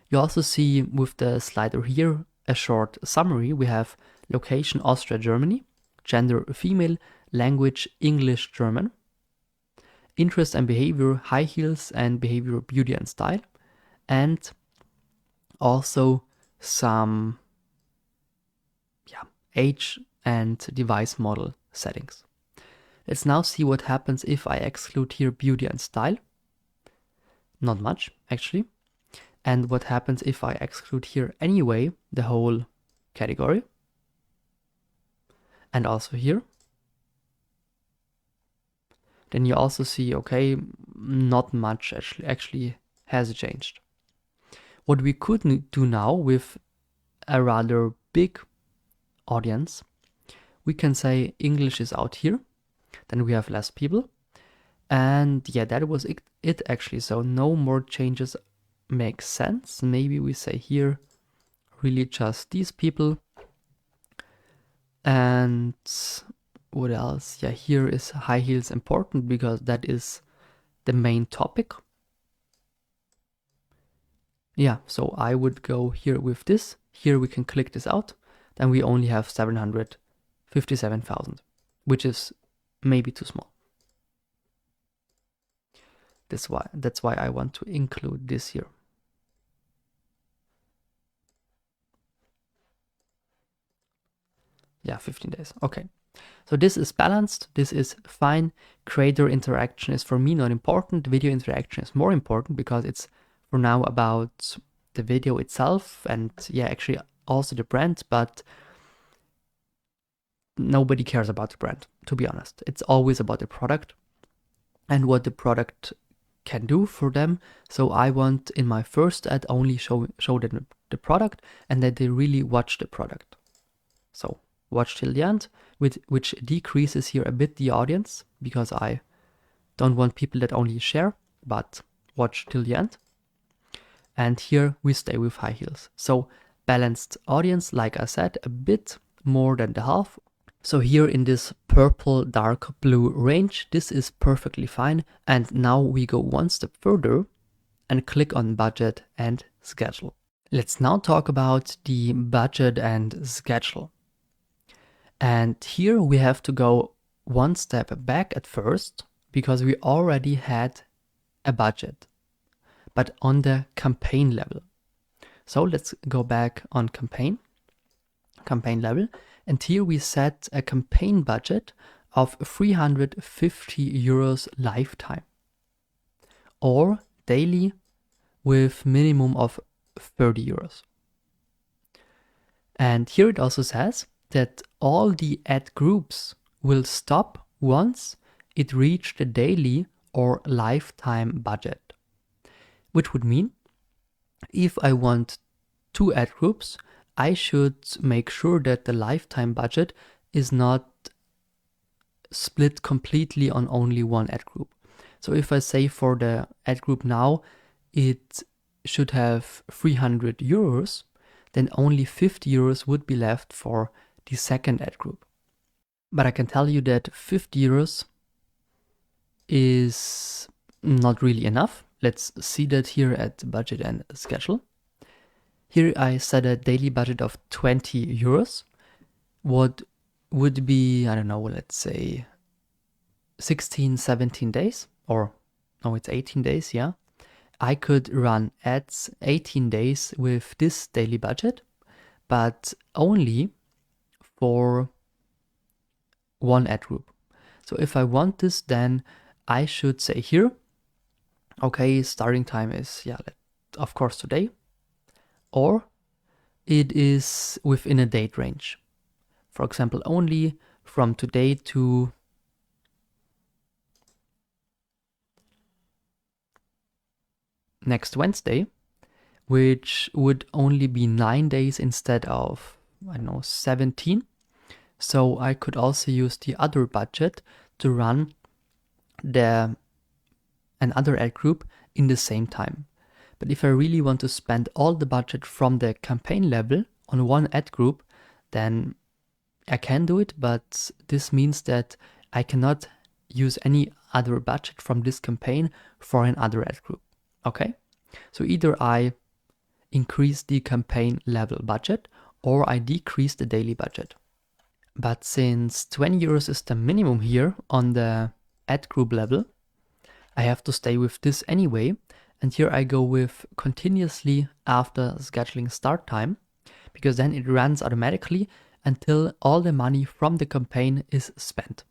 You also see with the slider here a short summary. We have location Austria, Germany, gender female, language English, German, interest and behavior high heels and behavior beauty and style, and also some age and device model settings. Let's now see what happens if I exclude here beauty and style. Not much actually. And what happens if I exclude here anyway the whole category. And also here. Then you also see, okay, not much actually has changed. What we could do now with a rather big audience, we can say English is out here. Then we have less people. And yeah, that was it actually. So no more changes make sense. Maybe we say here really just these people. And what else? Yeah, here is high heels important because that is the main topic. Yeah, so I would go here with this. Here we can click this out. Then we only have 757,000, which is maybe too small. That's why I want to include this here. Yeah, 15 days. Okay. So this is balanced. This is fine. Creator interaction is for me not important. Video interaction is more important because it's for now about the video itself and yeah, actually also the brand, but nobody cares about the brand, to be honest. It's always about the product and what the product can do for them. So I want in my first ad only show them the product and that they really watch the product. So watch till the end, which decreases here a bit the audience because I don't want people that only share, but watch till the end. And here we stay with high heels. So balanced audience, like I said, a bit more than the half. So here in this purple dark blue range, this is perfectly fine. And now we go one step further and click on budget and schedule. Let's now talk about the budget and schedule. And here we have to go one step back at first because we already had a budget, but on the campaign level. So let's go back on campaign level. And here we set a campaign budget of 350 euros lifetime or daily with minimum of 30 euros. And here it also says that all the ad groups will stop once it reached the daily or lifetime budget, which would mean if I want 2 ad groups, I should make sure that the lifetime budget is not split completely on only one ad group. So if I say for the ad group now, it should have 300 euros, then only 50 euros would be left for the second ad group. But I can tell you that 50 euros is not really enough. Let's see that here at budget and schedule. Here I set a daily budget of 20 euros. What would be, I don't know, let's say 16, 17 days, or no, it's 18 days, yeah. I could run ads 18 days with this daily budget, but only for one ad group. So if I want this, then I should say here, okay, starting time is, yeah, of course today, or it is within a date range. For example, only from today to next Wednesday, which would only be 9 days instead of, I don't know, 17. So I could also use the other budget to run another ad group in the same time. But if I really want to spend all the budget from the campaign level on one ad group, then I can do it, but this means that I cannot use any other budget from this campaign for another ad group. Okay? So either I increase the campaign level budget or I decrease the daily budget. But since 20 euros is the minimum here on the ad group level, I have to stay with this anyway. And here I go with continuously after scheduling start time, because then it runs automatically until all the money from the campaign is spent.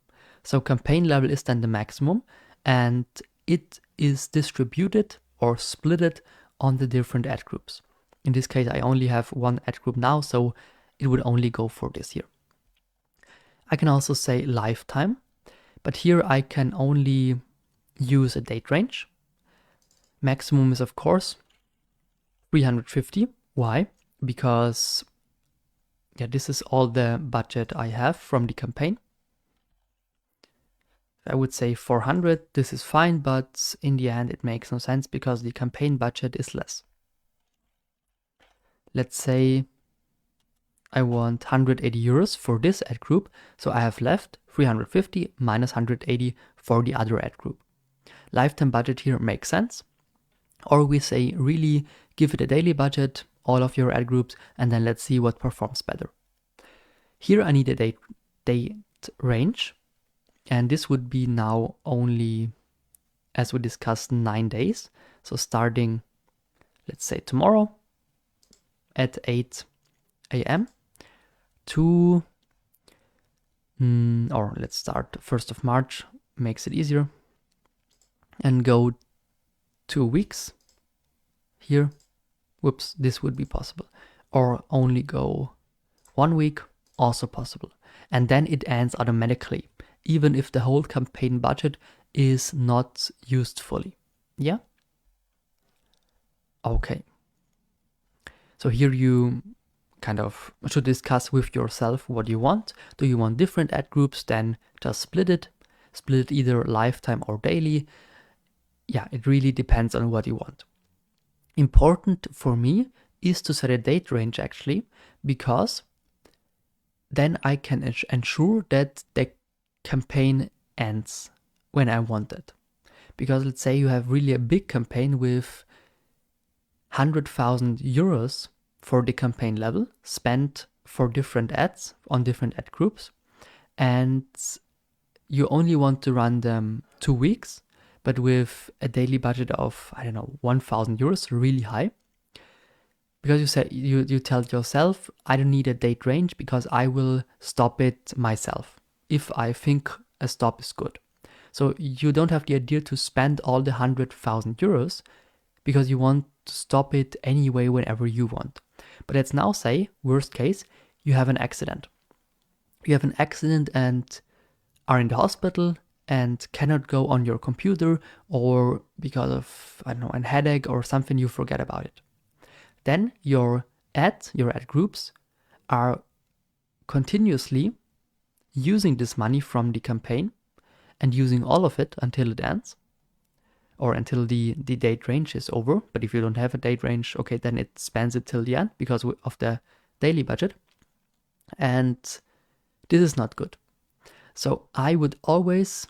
So campaign level is then the maximum and it is distributed or splitted on the different ad groups. In this case, I only have one ad group now, so it would only go for this year. I can also say lifetime, but here I can only use a date range. Maximum is, of course, 350. Why? Because yeah, this is all the budget I have from the campaign. I would say 400, this is fine, but in the end it makes no sense because the campaign budget is less. Let's say I want 180 euros for this ad group, so I have left 350 minus 180 for the other ad group. Lifetime budget here makes sense. Or we say really give it a daily budget, all of your ad groups, and then let's see what performs better. Here I need a date range, and this would be now only, as we discussed, 9 days. So starting, let's say tomorrow at 8 a.m. to, or let's start 1st of March, makes it easier, and go 2 weeks here. Whoops, this would be possible. Or only go 1 week, also possible. And then it ends automatically, even if the whole campaign budget is not used fully. Yeah? Okay. So here you kind of should discuss with yourself what you want. Do you want different ad groups? Then just split it. Split it either lifetime or daily. Yeah, it really depends on what you want. Important for me is to set a date range actually, because then I can ensure that the campaign ends when I want it. Because let's say you have really a big campaign with 100,000 euros for the campaign level spent for different ads on different ad groups, and you only want to run them 2 weeks, but with a daily budget of, I don't know, 1,000 euros, really high. Because you say you tell yourself, I don't need a date range because I will stop it myself if I think a stop is good. So you don't have the idea to spend all the 100,000 euros because you want to stop it anyway whenever you want. But let's now say, worst case, you have an accident. You have an accident and are in the hospital and cannot go on your computer, or because of, I don't know, a headache or something, you forget about it. Then your ad groups are continuously using this money from the campaign and using all of it until it ends, or until the date range is over. But if you don't have a date range, okay, then it spends it till the end because of the daily budget. And this is not good. So I would always,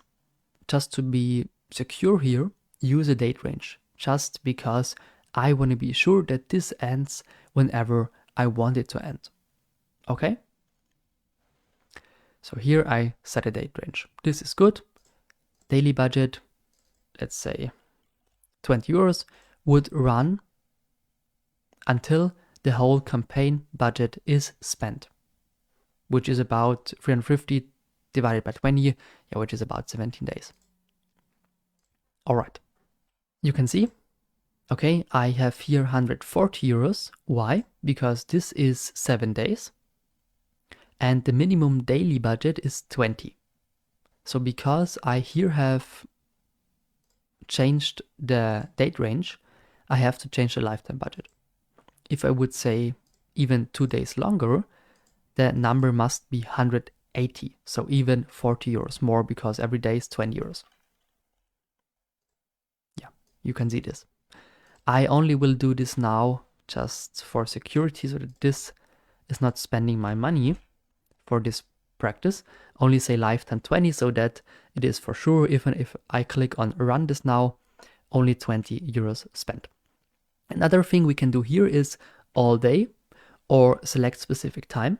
just to be secure here, use a date range, just because I want to be sure that this ends whenever I want it to end. Okay? So here I set a date range. This is good. Daily budget, let's say 20 euros, would run until the whole campaign budget is spent, which is about 350 divided by 20, yeah, which is about 17 days. All right. You can see, okay, I have here 140 euros. Why? Because this is 7 days and the minimum daily budget is 20. So because I here have changed the date range, I have to change the lifetime budget. If I would say even 2 days longer, the number must be 180. So even 40 euros more because every day is 20 euros. Yeah, you can see this. I only will do this now just for security so that this is not spending my money for this practice. Only say lifetime 20 so that it is for sure, even if I click on run this now, only 20 euros spent. Another thing we can do here is all day or select specific time.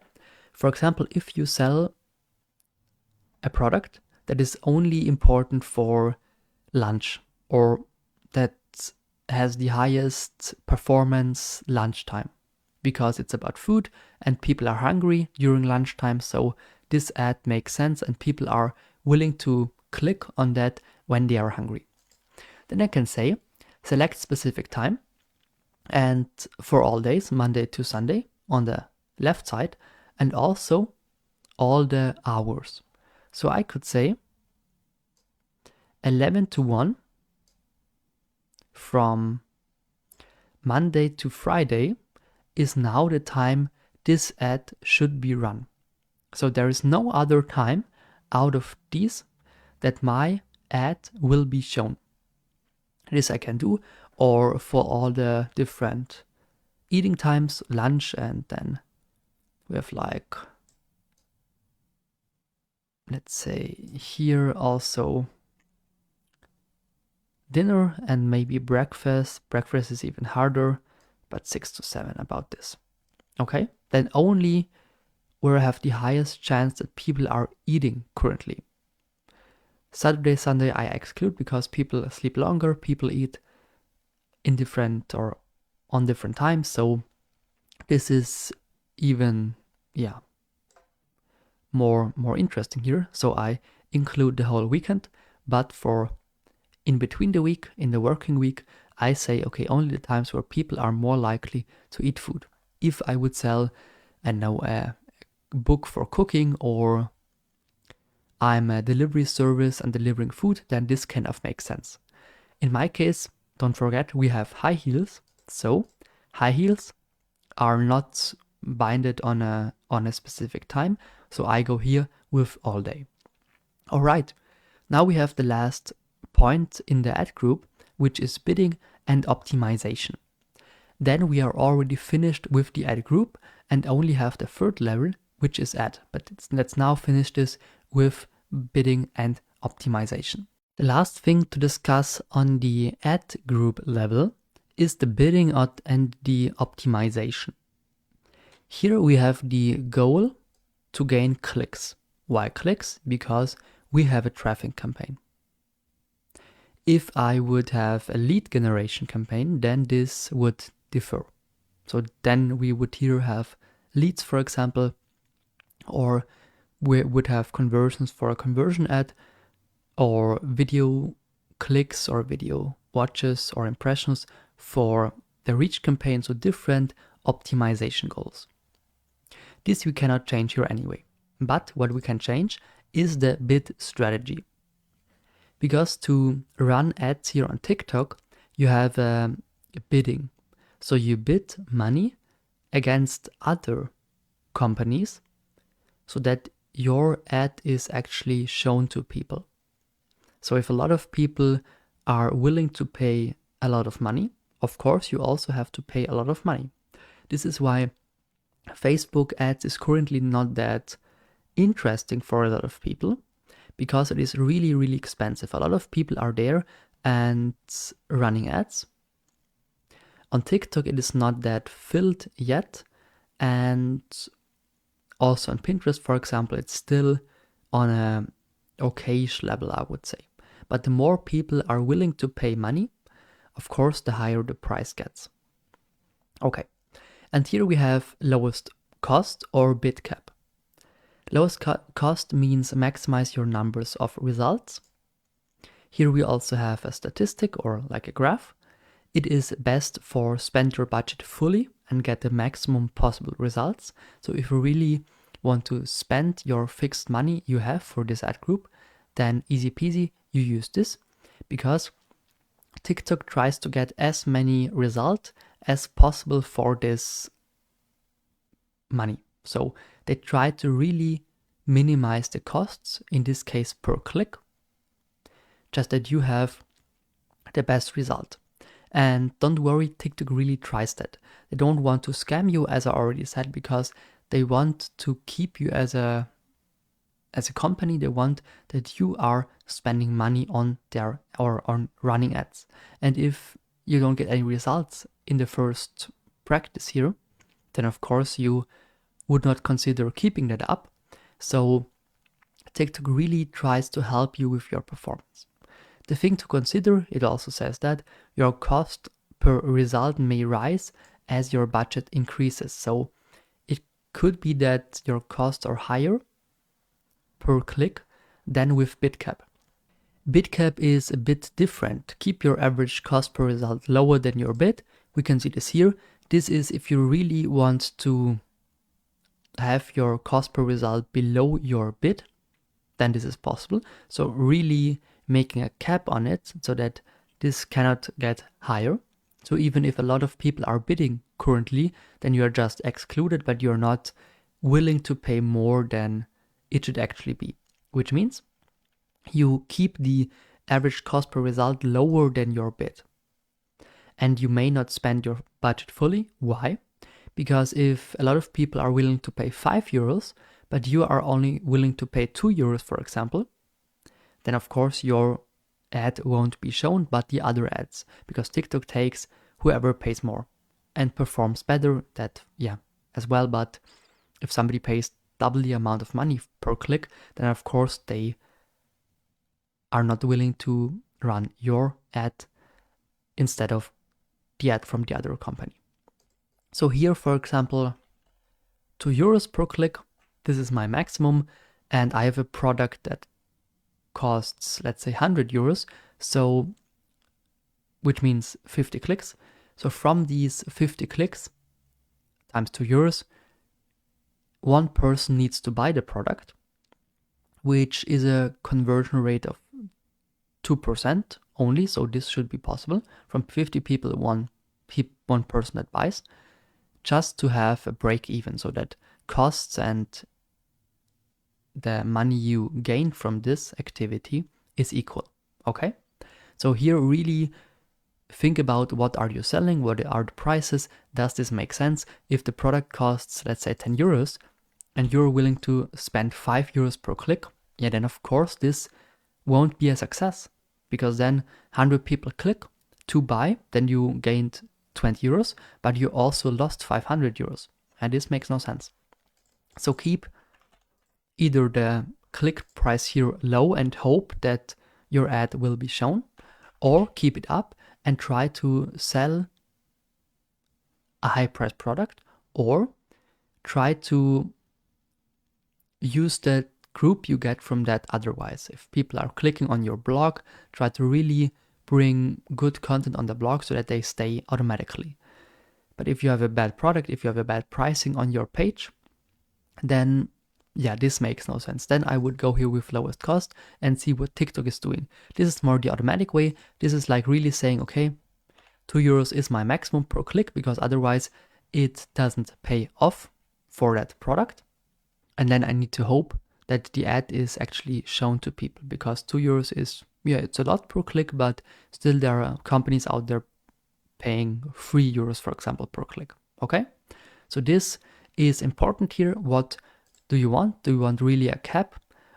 For example, if you sell a product that is only important for lunch or that has the highest performance lunchtime because it's about food and people are hungry during lunchtime, so this ad makes sense and people are willing to click on that when they are hungry. Then I can say select specific time, and for all days, Monday to Sunday on the left side, and also all the hours. So I could say 11 to 1 from Monday to Friday is now the time this ad should be run. So there is no other time out of these that my ad will be shown. This I can do, or for all the different eating times, lunch, and then we have like, let's say here also dinner and maybe breakfast. Breakfast is even harder, but 6 to 7 about this. Okay, then only where I have the highest chance that people are eating currently. Saturday, Sunday I exclude because people sleep longer, people eat in different or on different times, so this is even more interesting here. So I include the whole weekend, but for in between the week, in the working week, I say, okay, only the times where people are more likely to eat food. If I would sell, I know, a book for cooking, or I'm a delivery service and delivering food, then this kind of makes sense. In my case, don't forget, we have high heels. So high heels are not binded on a specific time. So I go here with all day. All right, now we have the last point in the ad group, which is bidding and optimization. Then we are already finished with the ad group and only have the third level, which is ad. But let's now finish this with bidding and optimization. The last thing to discuss on the ad group level is the bidding and the optimization. Here we have the goal to gain clicks. Why clicks? Because we have a traffic campaign. If I would have a lead generation campaign, then this would differ. So then we would here have leads, for example, or we would have conversions for a conversion ad, or video clicks or video watches or impressions for the reach campaign, so different optimization goals. This we cannot change here anyway, but what we can change is the bid strategy. Because to run ads here on TikTok, you have bidding. So you bid money against other companies so that your ad is actually shown to people. So if a lot of people are willing to pay a lot of money, of course you also have to pay a lot of money. This is why Facebook ads is currently not that interesting for a lot of people, because it is really, really expensive. A lot of people are there and running ads. On TikTok, it is not that filled yet. And also on Pinterest, for example, it's still on a okayish level, I would say. But the more people are willing to pay money, of course, the higher the price gets. Okay, and here we have lowest cost or bid cap. Lowest cost means maximize your numbers of results. Here we also have a statistic or like a graph. It is best for spend your budget fully and get the maximum possible results. So if you really want to spend your fixed money you have for this ad group, then easy peasy, you use this, because TikTok tries to get as many results as possible for this money. So they try to really minimize the costs, in this case per click, just that you have the best result. And don't worry, TikTok really tries that. They don't want to scam you, as I already said, because they want to keep you as a company. They want that you are spending money on their or on running ads. And if you don't get any results in the first practice here, then of course you would not consider keeping that up. So TikTok really tries to help you with your performance. The thing to consider, it also says that your cost per result may rise as your budget increases. So it could be that your costs are higher per click than with bid cap. Bid cap is a bit different. Keep your average cost per result lower than your bid. We can see this here. This is if you really want to have your cost per result below your bid, then this is possible. So really making a cap on it so that this cannot get higher. So even if a lot of people are bidding currently, then you are just excluded, but you're not willing to pay more than it should actually be, which means you keep the average cost per result lower than your bid. And you may not spend your budget fully. Why? Because if a lot of people are willing to pay 5 euros, but you are only willing to pay 2 euros, for example, then of course your ad won't be shown, but the other ads, because TikTok takes whoever pays more and performs better, that, yeah, as well. But if somebody pays double the amount of money per click, then of course they are not willing to run your ad instead of the ad from the other company. So here, for example, 2 euros per click, this is my maximum, and I have a product that costs, let's say, 100 euros, so which means 50 clicks. So from these 50 clicks times 2 euros, one person needs to buy the product, which is a conversion rate of 2% only, so this should be possible. From 50 people, one person that buys, just to have a break even, so that costs and the money you gain from this activity is equal. Okay, so here really think about what are you selling, what are the prices, does this make sense? If the product costs, let's say, 10 euros and you're willing to spend 5 euros per click, yeah, then of course this won't be a success, because then 100 people click to buy, then you gained 20 euros, but you also lost 500 euros, and this makes no sense. So keep either the click price here low and hope that your ad will be shown, or keep it up and try to sell a high price product, or try to use the group you get from that otherwise. If people are clicking on your blog, try to really bring good content on the blog so that they stay automatically. But if you have a bad product, if you have a bad pricing on your page, then yeah, this makes no sense. Then I would go here with lowest cost and see what TikTok is doing. This is more the automatic way. This is like really saying, okay, 2 euros is my maximum per click, because otherwise it doesn't pay off for that product. And then I need to hope that the ad is actually shown to people, because 2 euros is, yeah, it's a lot per click, but still there are companies out there paying 3 euros, for example, per click. Okay, so this is important here. What do you want? Do you want really a cap,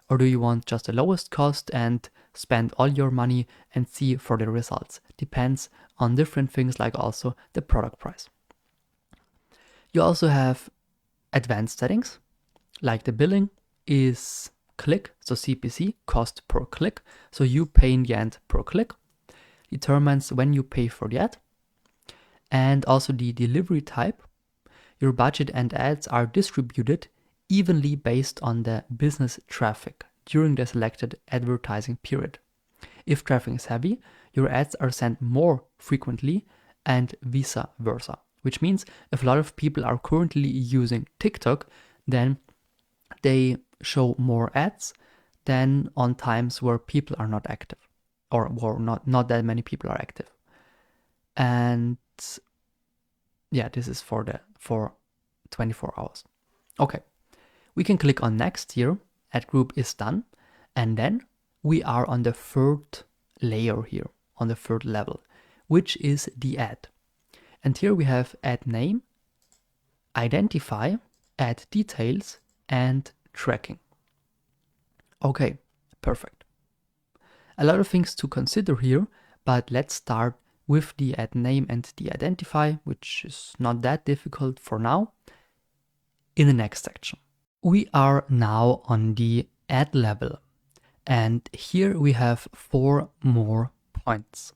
or do you want just the lowest cost and spend all your money and see for the results? Depends on different things, like also the product price. You also have advanced settings, like the billing is click, so CPC, cost per click. So you pay in the end per click, determines when you pay for the ad, and also the delivery type. Your budget and ads are distributed evenly based on the business traffic during the selected advertising period. If traffic is heavy, your ads are sent more frequently, and vice versa. Which means if a lot of people are currently using TikTok, then they show more ads than on times where people are not active, or not that many people are active. And yeah, this is for 24 hours. Okay, we can click on next here. Ad group is done, and then we are on the third layer here, on the third level, which is the ad. And here we have ad name, identify, ad details, and tracking. Okay, perfect. A lot of things to consider here, but let's start with the ad name and the identify, which is not that difficult for now, in the next section. We are now on the ad level, and here we have 4 more points.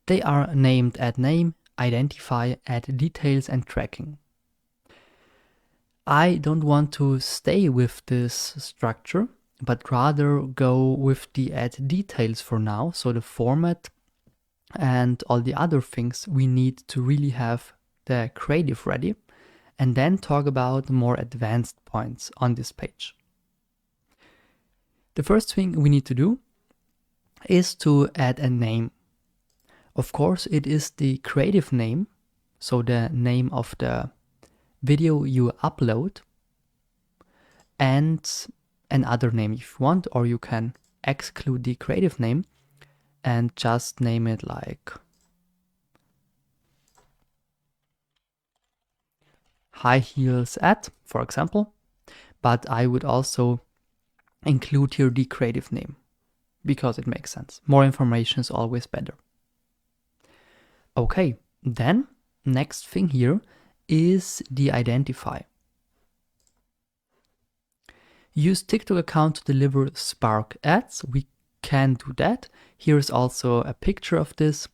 They are named ad name, identify, ad details, and tracking. I don't want to stay with this structure, but rather go with the ad details for now, so the format and all the other things we need to really have the creative ready, and then talk about more advanced points on this page. The first thing we need to do is to add a name. Of course, it is the creative name, so the name of the video you upload, and another name if you want, or you can exclude the creative name and just name it like high heels at, for example. But I would also include here the creative name because it makes sense. More information is always better. Okay, then next thing here is the identify. Use TikTok account to deliver Spark ads. We can do that. Here's also a picture of this.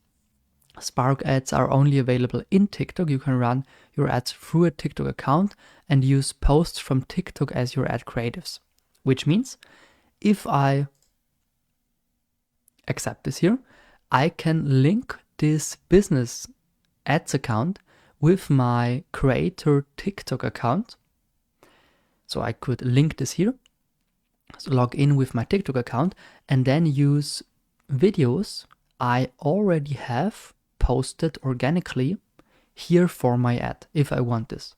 Spark ads are only available in TikTok. You can run your ads through a TikTok account and use posts from TikTok as your ad creatives. Which means if I accept this here, I can link this business ads account with my creator TikTok account. So I could link this here, so log in with my TikTok account, and then use videos I already have posted organically here for my ad, if I want this.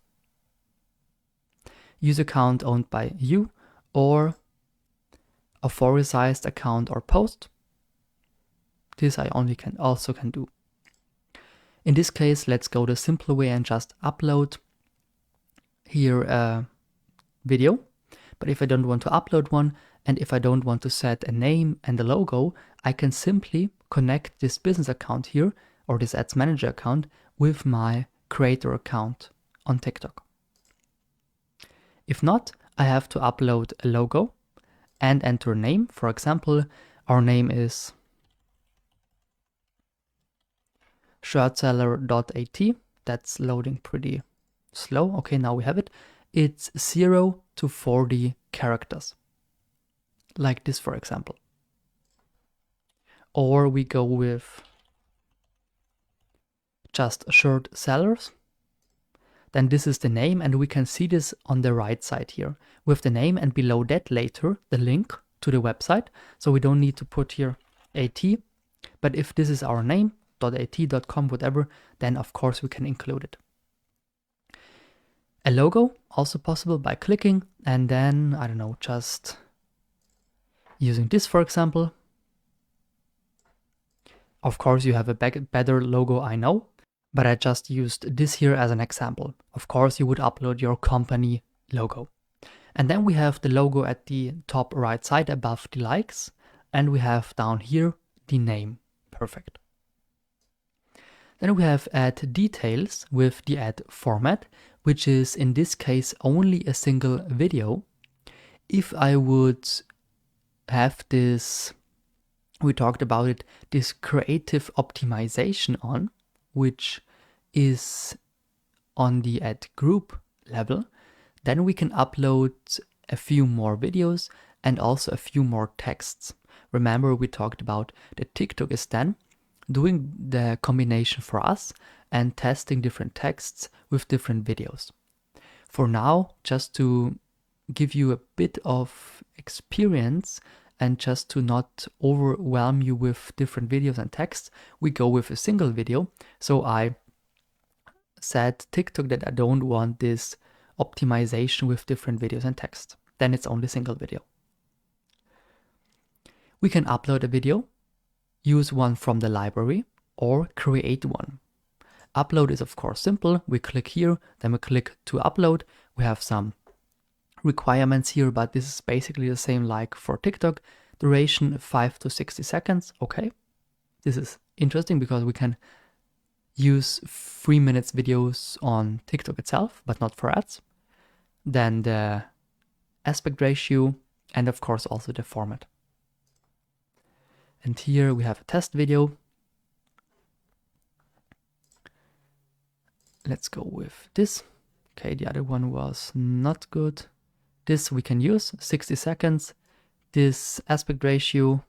Use account owned by you or authorized account or post. This I also can do. In this case, let's go the simple way and just upload here a video. But if I don't want to upload one, and if I don't want to set a name and a logo, I can simply connect this business account here, or this ads manager account, with my creator account on TikTok. If not, I have to upload a logo and enter a name. For example, our name is shirtseller.at. That's loading pretty slow. Okay, now we have it. It's 0 to 40 characters. Like this, for example. Or we go with just shirt sellers. Then this is the name, and we can see this on the right side here with the name, and below that later the link to the website. So we don't need to put here AT, but if this is our name, .at.com, whatever, then of course we can include it. A logo, also possible by clicking, and then, I don't know, just using this, for example. Of course, you have a better logo, I know, but I just used this here as an example. Of course, you would upload your company logo. And then we have the logo at the top right side above the likes, and we have down here the name. Perfect. Then we have ad details with the ad format, which is in this case only a single video. If I would have this, we talked about it, this creative optimization on, which is on the ad group level, then we can upload a few more videos and also a few more texts. Remember, we talked about that TikTok is then doing the combination for us and testing different texts with different videos. For now, just to give you a bit of experience and just to not overwhelm you with different videos and texts, we go with a single video. So I said TikTok that I don't want this optimization with different videos and text. Then it's only single video. We can upload a video, use one from the library, or create one. Upload is of course simple. We click here, then we click to upload. We have some requirements here, but this is basically the same like for TikTok. Duration 5 to 60 seconds. Okay, this is interesting because we can use 3 minutes videos on TikTok itself, but not for ads. Then the aspect ratio, and of course also the format. And here we have a test video. Let's go with this. Okay, the other one was not good. This we can use, 60 seconds. This aspect ratio,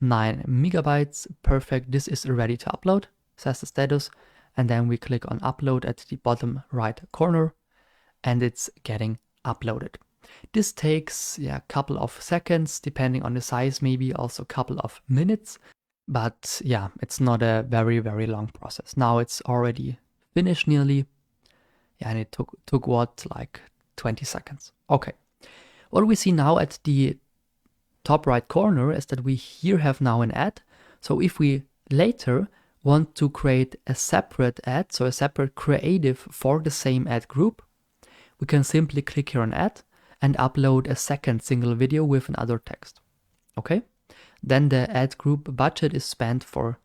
9 megabytes, perfect. This is ready to upload, says the status. And then we click on upload at the bottom right corner, and it's getting uploaded. This takes a couple of seconds, depending on the size, maybe also a couple of minutes. But yeah, it's not a very, very long process. Now it's already finished nearly. Yeah, and it took what, like 20 seconds. Okay. What we see now at the top right corner is that we here have now an ad. So if we later want to create a separate ad, so a separate creative for the same ad group, we can simply click here on ad and upload a second single video with another text. Okay? Then the ad group budget is spent for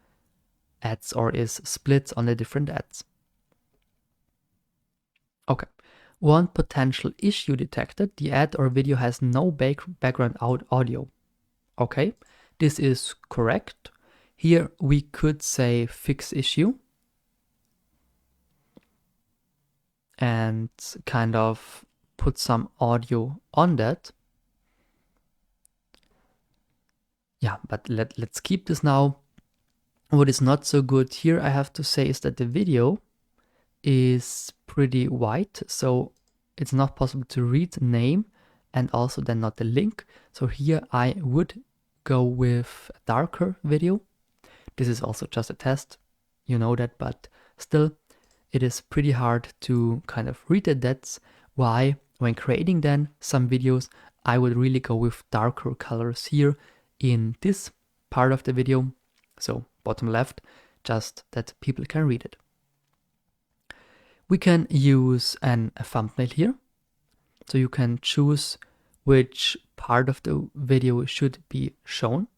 ads or is split on the different ads. Okay. One potential issue detected: the ad or video has no background audio. Okay, this is correct. Here we could say fix issue and kind of put some audio on that. Yeah, but let's keep this now. What is not so good here, I have to say, is that the video is pretty white, so it's not possible to read name and also then not the link. So here I would go with a darker video. This is also just a test, you know that, but still it is pretty hard to kind of read it. That's why when creating then some videos, I would really go with darker colors here in this part of the video. So bottom left, just that people can read it. We can use a thumbnail here. So you can choose which part of the video should be shown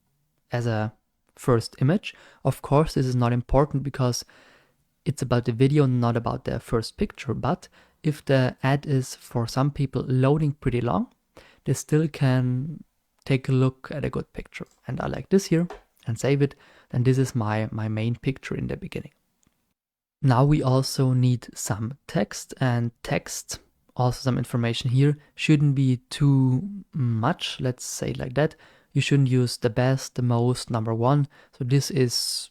as a first image. Of course, this is not important because it's about the video, not about the first picture. But if the ad is for some people loading pretty long, they still can take a look at a good picture. And I like this here and save it. And this is my main picture in the beginning. Now we also need some text, and text, also some information here, shouldn't be too much, let's say like that. You shouldn't use the best, the most, number one. So this is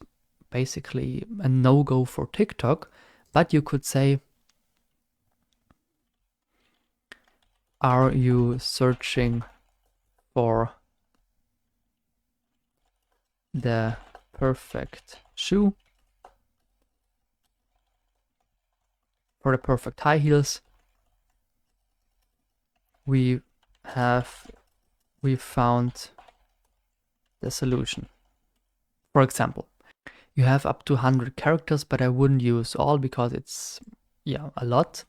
basically a no-go for TikTok, but you could say, are you searching for the perfect shoe? For the perfect high heels? We found the solution. For example, you have up to 100 characters, but I wouldn't use all because it's, yeah, a lot.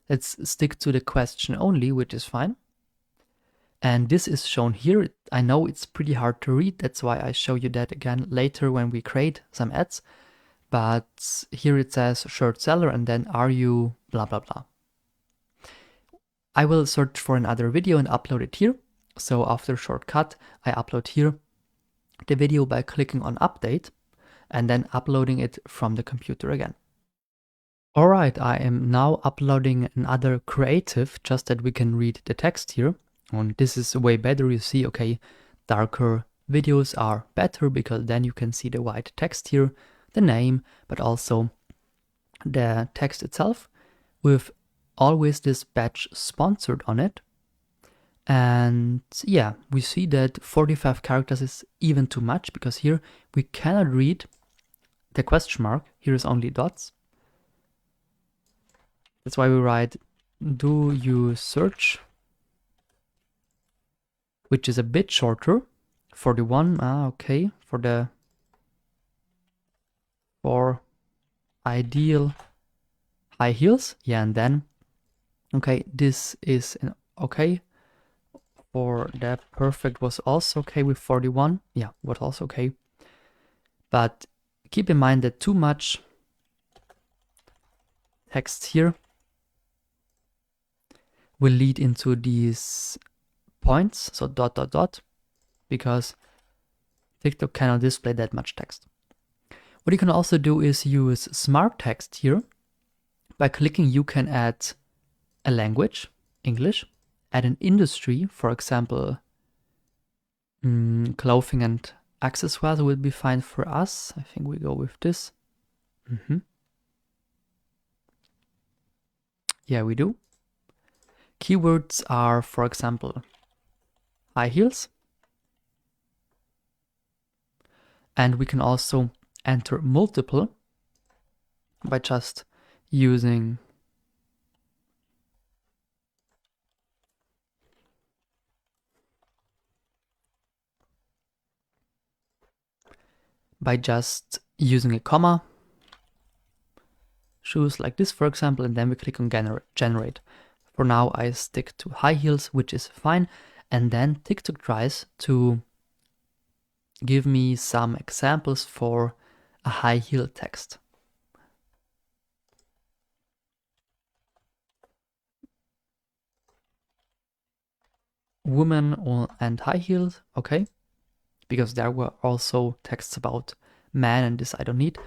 Let's stick to the question only, which is fine. And this is shown here. I know it's pretty hard to read. That's why I show you that again later when we create some ads. But here it says shirt seller and then are you blah, blah, blah. I will search for another video and upload it here. So after shortcut, I upload here the video by clicking on update and then uploading it from the computer again. All right, I am now uploading another creative, just that we can read the text here. And this is way better. You see, okay, darker videos are better because then you can see the white text here, the name, but also the text itself with always this badge sponsored on it. And yeah, we see that 45 characters is even too much because here we cannot read the question mark. Here is only dots. That's why we write, do you search? Which is a bit shorter. 41, okay, for ideal high heels. Yeah, and then, okay, this is okay. For the perfect was also okay with 41. Yeah, was also okay. But keep in mind that too much text here will lead into these points, so dot, dot, dot, because TikTok cannot display that much text. What you can also do is use smart text here. By clicking, you can add a language, English, add an industry, for example, clothing and accessories will be fine for us. I think we go with this. Yeah, we do. Keywords are, for example, high heels. And we can also enter multiple by just using a comma, shoes like this, for example, and then we click on generate. For now, I stick to high heels, which is fine. And then TikTok tries to give me some examples for a high heel text. Women and high heels, okay. Because there were also texts about men, and this I don't need.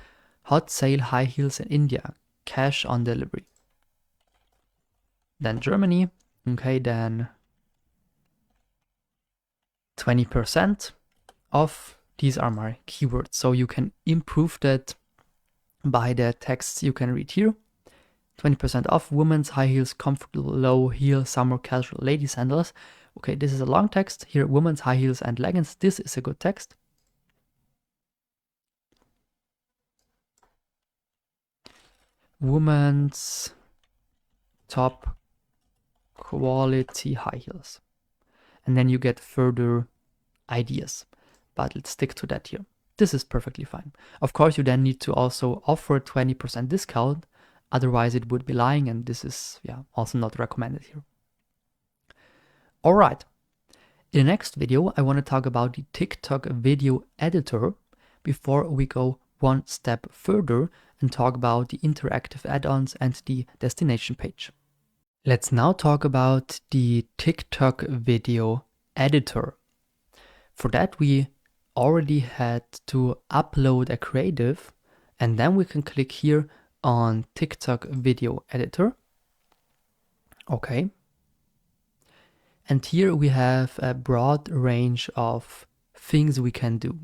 Hot sale high heels in India, cash on delivery. Then Germany, okay, then 20% off. These are my keywords, so you can improve that by the texts you can read here. 20% off, women's high heels, comfortable low heel, summer casual lady sandals. Okay, this is a long text. Here, women's high heels and leggings. This is a good text. Women's top quality high heels. And then you get further ideas, but let's stick to that here. This is perfectly fine. Of course, you then need to also offer 20% discount, otherwise it would be lying, and this is also not recommended here. All right, in the next video, I want to talk about the TikTok video editor before we go one step further and talk about the interactive add-ons and the destination page. Let's now talk about the TikTok video editor. For that, we already had to upload a creative, and then we can click here on TikTok video editor. Okay. And here we have a broad range of things we can do.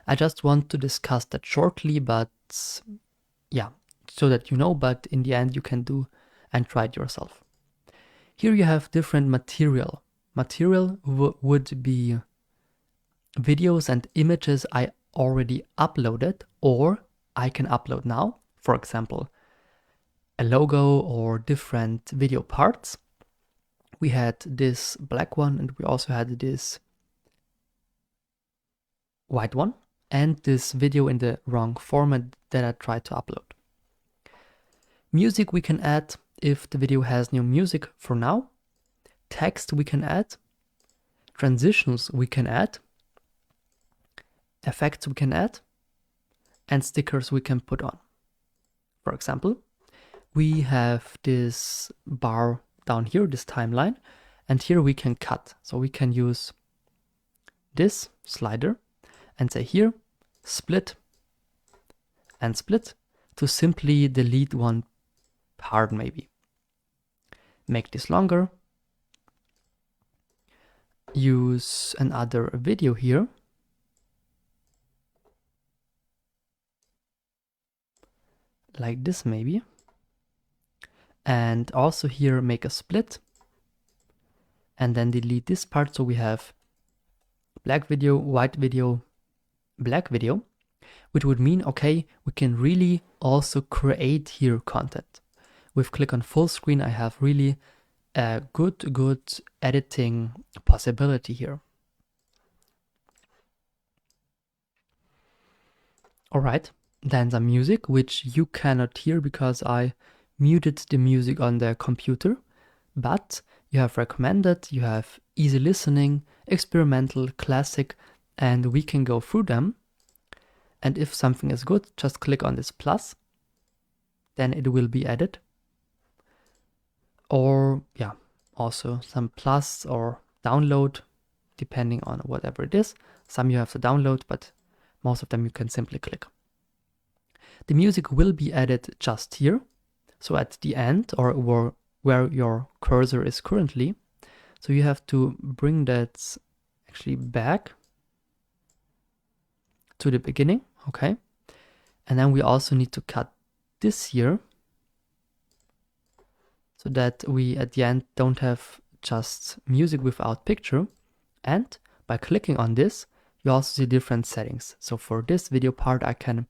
I just want to discuss that shortly, but so that you know, but in the end you can do and try it yourself. Here you have different material. Material would be videos and images I already uploaded, or I can upload now. For example, a logo or different video parts. We had this black one, and we also had this white one, and this video in the wrong format that I tried to upload. Music we can add if the video has new music for now. Text we can add. Transitions we can add. Effects we can add. And stickers we can put on. For example, we have this bar down here, this timeline, and here we can cut. So we can use this slider and say here, split and split to simply delete one part maybe. Make this longer. Use another video here. Like this maybe. And also here make a split. And then delete this part, so we have black video, white video, black video, which would mean, okay, we can really also create here content. With click on full screen, I have really a good editing possibility here. All right, then the music, which you cannot hear because I muted the music on the computer, but you have recommended, you have easy listening, experimental, classic, and we can go through them. And if something is good, just click on this plus, then it will be added. Or also some plus or download, depending on whatever it is. Some you have to download, but most of them you can simply click. The music will be added just here. So at the end, or where your cursor is currently. So you have to bring that actually back to the beginning, okay? And then we also need to cut this here so that we at the end don't have just music without picture. And by clicking on this, you also see different settings. So for this video part, I can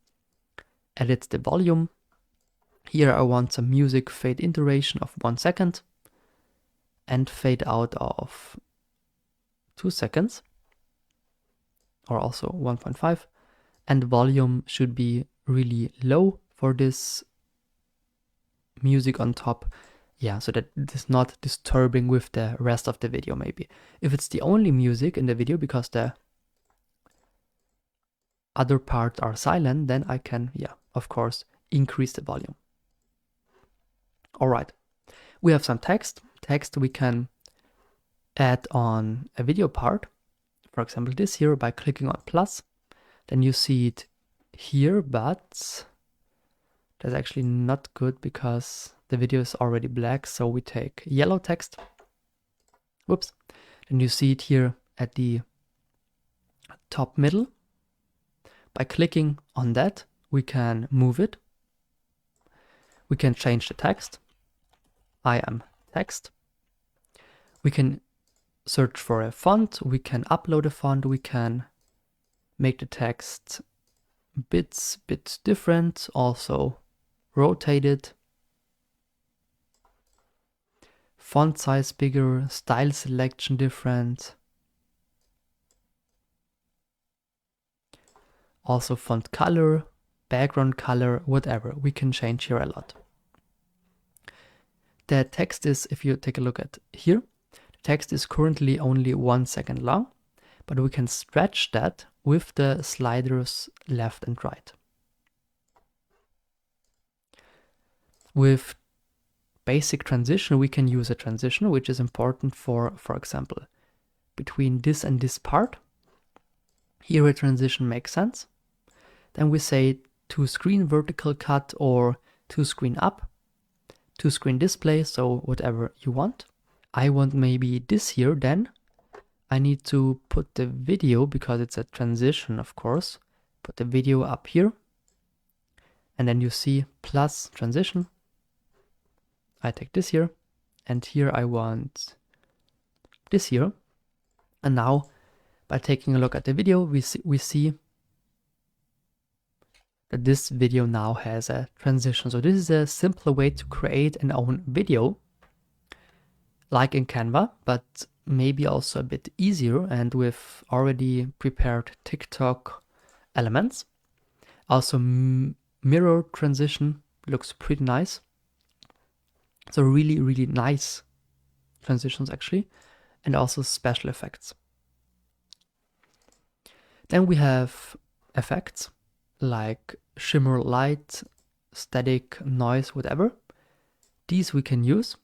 edit the volume. Here I want some music fade in duration of 1 second and fade out of 2 seconds, or also 1.5. And volume should be really low for this music on top. Yeah, so that it is not disturbing with the rest of the video maybe. If it's the only music in the video because the other parts are silent, then I can, yeah, of course, increase the volume. All right, we have some text. Text we can add on a video part. For example, this here by clicking on plus. Then you see it here, but that's actually not good because the video is already black. So we take yellow text. Whoops. Then you see it here at the top middle. By clicking on that, we can move it. We can change the text. I am text. We can search for a font. We can upload a font. We can make the text bit different, also rotate it. Font size bigger, style selection different. Also font color, background color, whatever. We can change here a lot. The text is, if you take a look at here, the text is currently only 1 second long, but we can stretch that with the sliders left and right. With basic transition, we can use a transition, which is important for example, between this and this part. Here a transition makes sense. Then we say to screen vertical cut or to screen up, to screen display, so whatever you want. I want maybe this here, then I need to put the video, because it's a transition of course, put the video up here. And then you see plus transition. I take this here, and here I want this here. And now by taking a look at the video, we see that this video now has a transition. So this is a simpler way to create an own video, like in Canva, but maybe also a bit easier and with already prepared TikTok elements. Also mirror transition looks pretty nice. So really nice transitions actually, and also special effects. Then we have effects like shimmer, light, static, noise, whatever. These we can use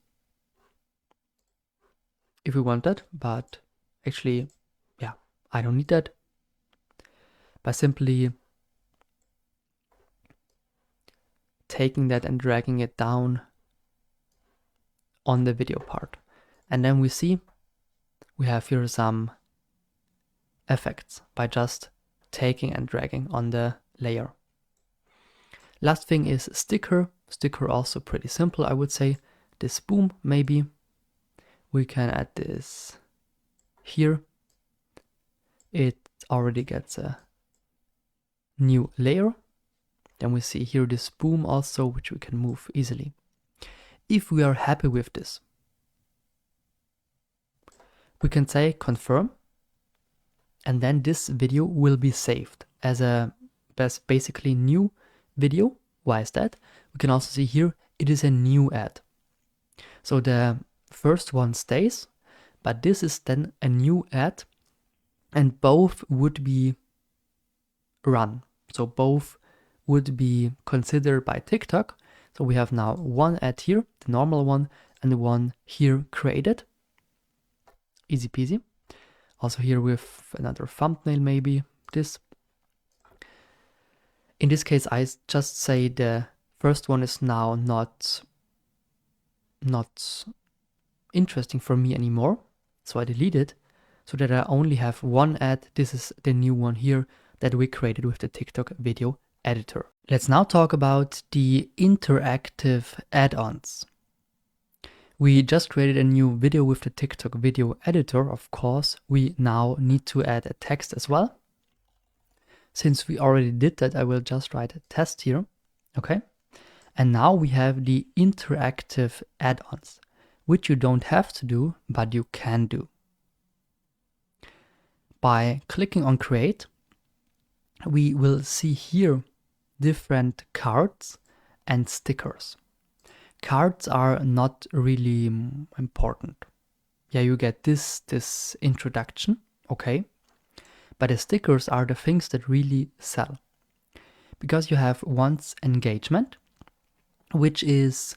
if we want that, but actually, yeah, I don't need that. By simply taking that and dragging it down on the video part. And then we see we have here some effects by just taking and dragging on the layer. Last thing is sticker. Sticker also pretty simple, I would say. This boom maybe. We can add this here. It already gets a new layer. Then we see here this boom also, which we can move easily. If we are happy with this, we can say confirm, and then this video will be saved as a basically new video. Why is that? We can also see here it is a new ad. So the first one stays, but this is then a new ad, and both would be run. So both would be considered by TikTok. So we have now one ad here, the normal one, and the one here created. Easy peasy. Also here with another thumbnail, maybe this. In this case, I just say the first one is now not interesting for me anymore. So I delete it so that I only have one ad. This is the new one here that we created with the TikTok video editor. Let's now talk about the interactive add-ons. We just created a new video with the TikTok video editor. Of course, we now need to add a text as well. Since we already did that, I will just write a test here. Okay. And now we have the interactive add-ons, which you don't have to do, but you can do. By clicking on create, we will see here different cards and stickers. Cards are not really important. Yeah, you get this introduction, okay? But the stickers are the things that really sell. Because you have once engagement, which is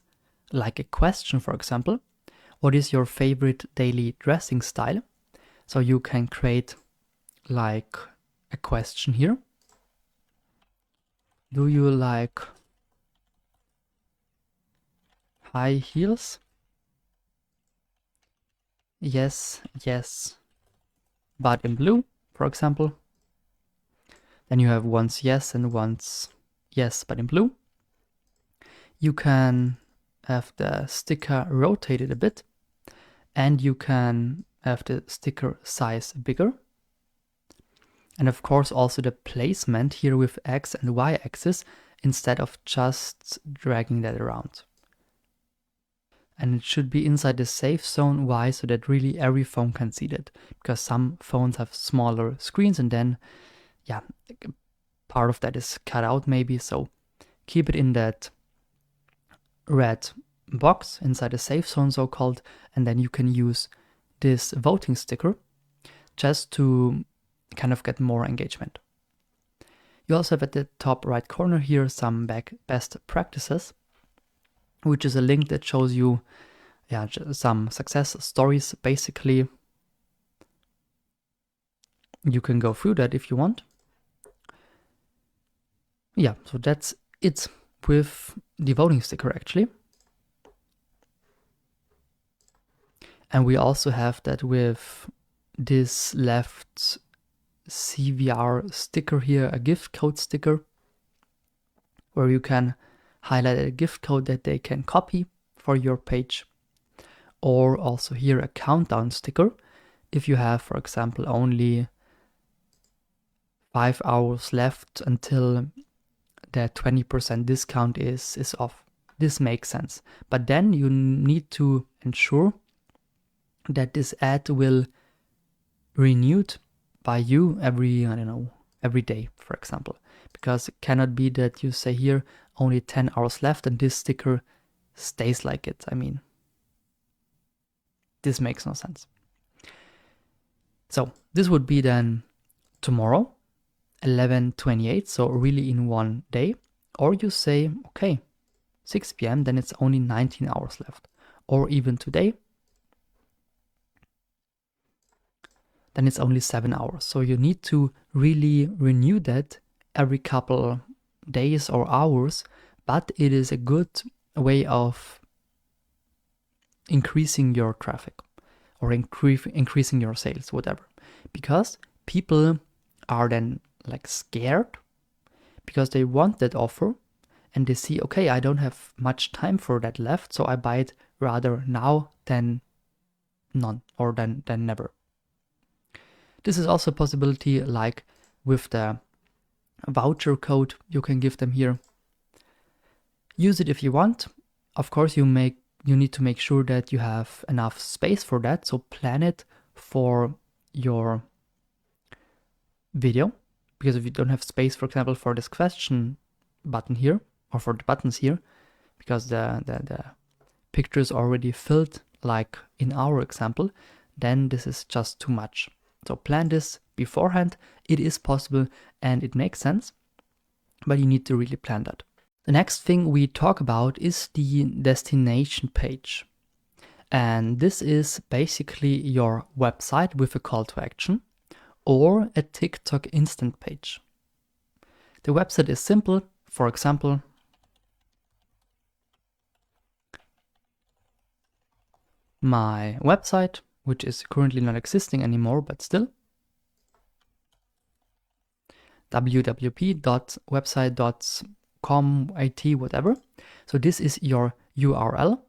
like a question, for example. What is your favorite daily dressing style? So you can create like a question here. Do you like high heels? Yes, yes, but in blue, for example. Then you have once yes and once yes, but in blue. You can have the sticker rotated a bit, and you can have the sticker size bigger. And of course also the placement here with X and Y axis instead of just dragging that around. And it should be inside the safe zone. Why? So that really every phone can see that, because some phones have smaller screens and then, yeah, part of that is cut out maybe. So keep it in that red box inside the safe zone, so called, and then you can use this voting sticker just to kind of get more engagement. You also have at the top right corner here some best practices, which is a link that shows you some success stories. Basically, you can go through that if you want. Yeah, so that's it with the voting sticker actually. And we also have that with this left CVR sticker here, a gift code sticker, where you can highlight a gift code that they can copy for your page. Or also here a countdown sticker if you have, for example, only 5 hours left until the 20% discount is off. This makes sense. But then you need to ensure that this ad will renewed by you every day, for example. Because it cannot be that you say here only 10 hours left and this sticker stays like it. I mean, this makes no sense. So this would be then tomorrow, 11:28, so really in one day. Or you say, okay, 6 p.m., then it's only 19 hours left. Or even today, then it's only 7 hours. So you need to really renew that every couple days or hours, but it is a good way of increasing your traffic or increasing your sales, whatever. Because people are then like scared because they want that offer and they see, okay, I don't have much time for that left, so I buy it rather now than none or than never. This is also a possibility like with the voucher code you can give them here. Use it if you want. Of course, you need to make sure that you have enough space for that, so plan it for your video, because if you don't have space, for example, for this question button here or for the buttons here, because the picture is already filled like in our example, then this is just too much. So plan this beforehand. It is possible and it makes sense, but you need to really plan that. The next thing we talk about is the destination page. And this is basically your website with a call to action or a TikTok instant page. The website is simple. For example, my website, which is currently not existing anymore, but still, www.website.com, IT, whatever. So this is your URL.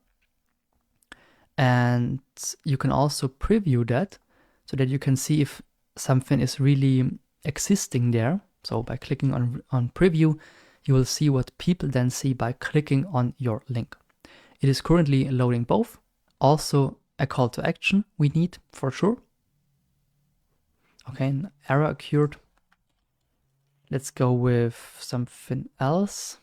And you can also preview that so that you can see if something is really existing there So by clicking on preview, you will see what people then see by clicking on your link. It is currently loading both. Also a call to action we need for sure. Okay, an error occurred. Let's go with something else.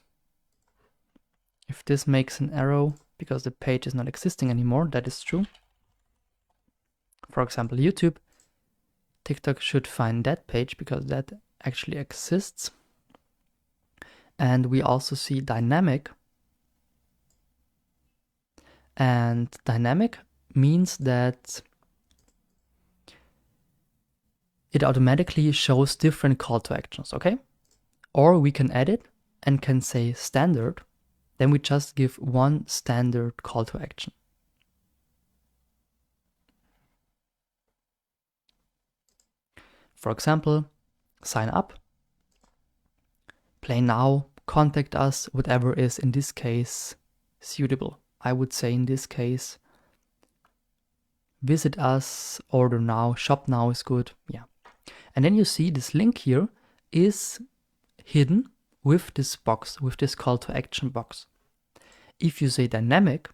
If this makes an arrow because the page is not existing anymore, that is true. For example, YouTube. TikTok should find that page because that actually exists. And we also see dynamic. And dynamic means that it automatically shows different call to actions, okay? Or we can edit and can say standard. Then we just give one standard call to action. For example, sign up, play now, contact us, whatever is in this case suitable. I would say in this case, visit us, order now, shop now is good. Yeah. And then you see this link here is hidden with this box, with this call to action box. If you say dynamic,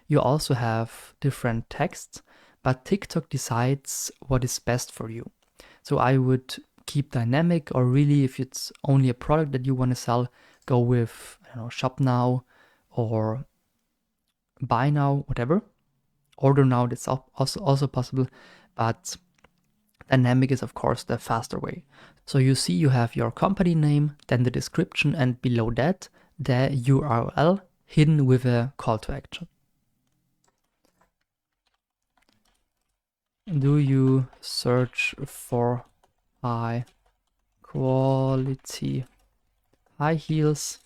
you also have different texts, but TikTok decides what is best for you. So I would keep dynamic, or really if it's only a product that you want to sell, go with, I don't know, shop now or buy now, whatever. Order now, that's also possible, but dynamic is of course the faster way. So you see you have your company name, then the description, and below that the URL hidden with a call to action. Do you search for high quality high heels?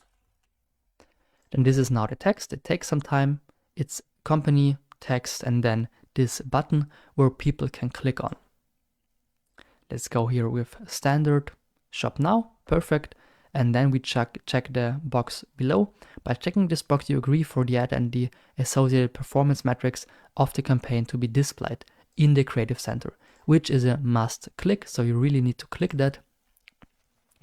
Then this is now the text. It takes some time. It's company text and then this button where people can click on. Let's go here with standard shop now. Perfect. And then we check the box below. By checking this box, you agree for the ad and the associated performance metrics of the campaign to be displayed in the Creative Center, which is a must click. So you really need to click that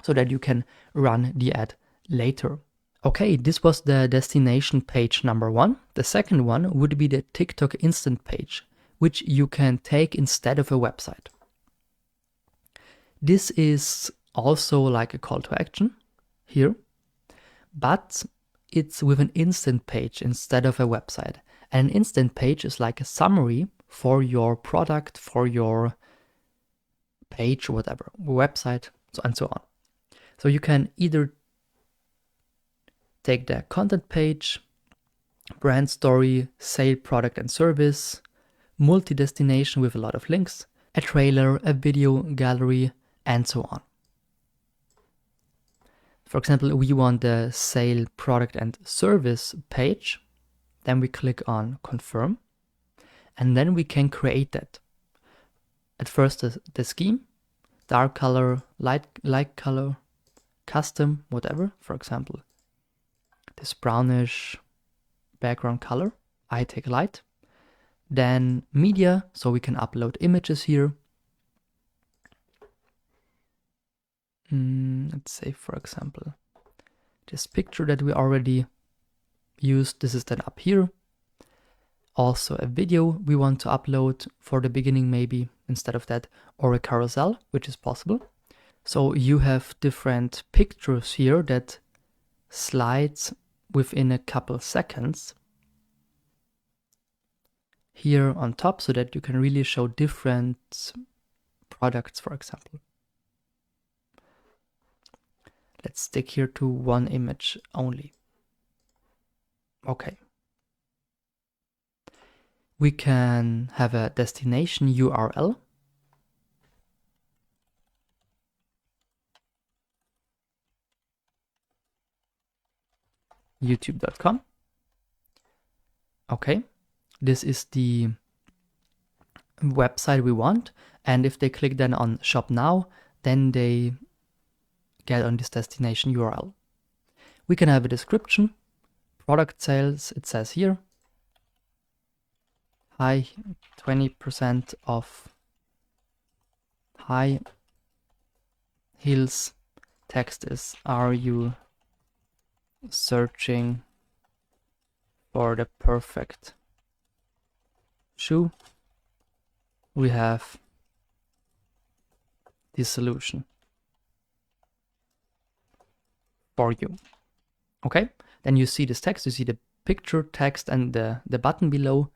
so that you can run the ad later. Okay, this was the destination page number 1. The second one would be the TikTok instant page, which you can take instead of a website. This is also like a call to action here, but it's with an instant page instead of a website. And an instant page is like a summary for your product, for your page, or whatever, website, and so on. So you can either take the content page, brand story, sale, product and service, multi-destination with a lot of links, a trailer, a video gallery, and so on. For example, we want the sale, product and service page. Then we click on confirm, and then we can create that. At first the scheme, dark color, light color, custom, whatever. For example, this brownish background color, I take light. Then media, so we can upload images here. Let's say, for example, this picture that we already used, this is then up here. Also a video we want to upload for the beginning maybe instead of that, or a carousel, which is possible. So you have different pictures here that slides within a couple seconds here on top so that you can really show different products, for example. Let's stick here to one image only. Okay. We can have a destination URL. youtube.com. Okay, this is the website we want, and if they click then on shop now, then they get on this destination URL. We can have a description, product sales, it says here, high 20% off high heels text is, are you searching for the perfect shoe? We have the solution for you. Okay, then you see this text, you see the picture text and the button below.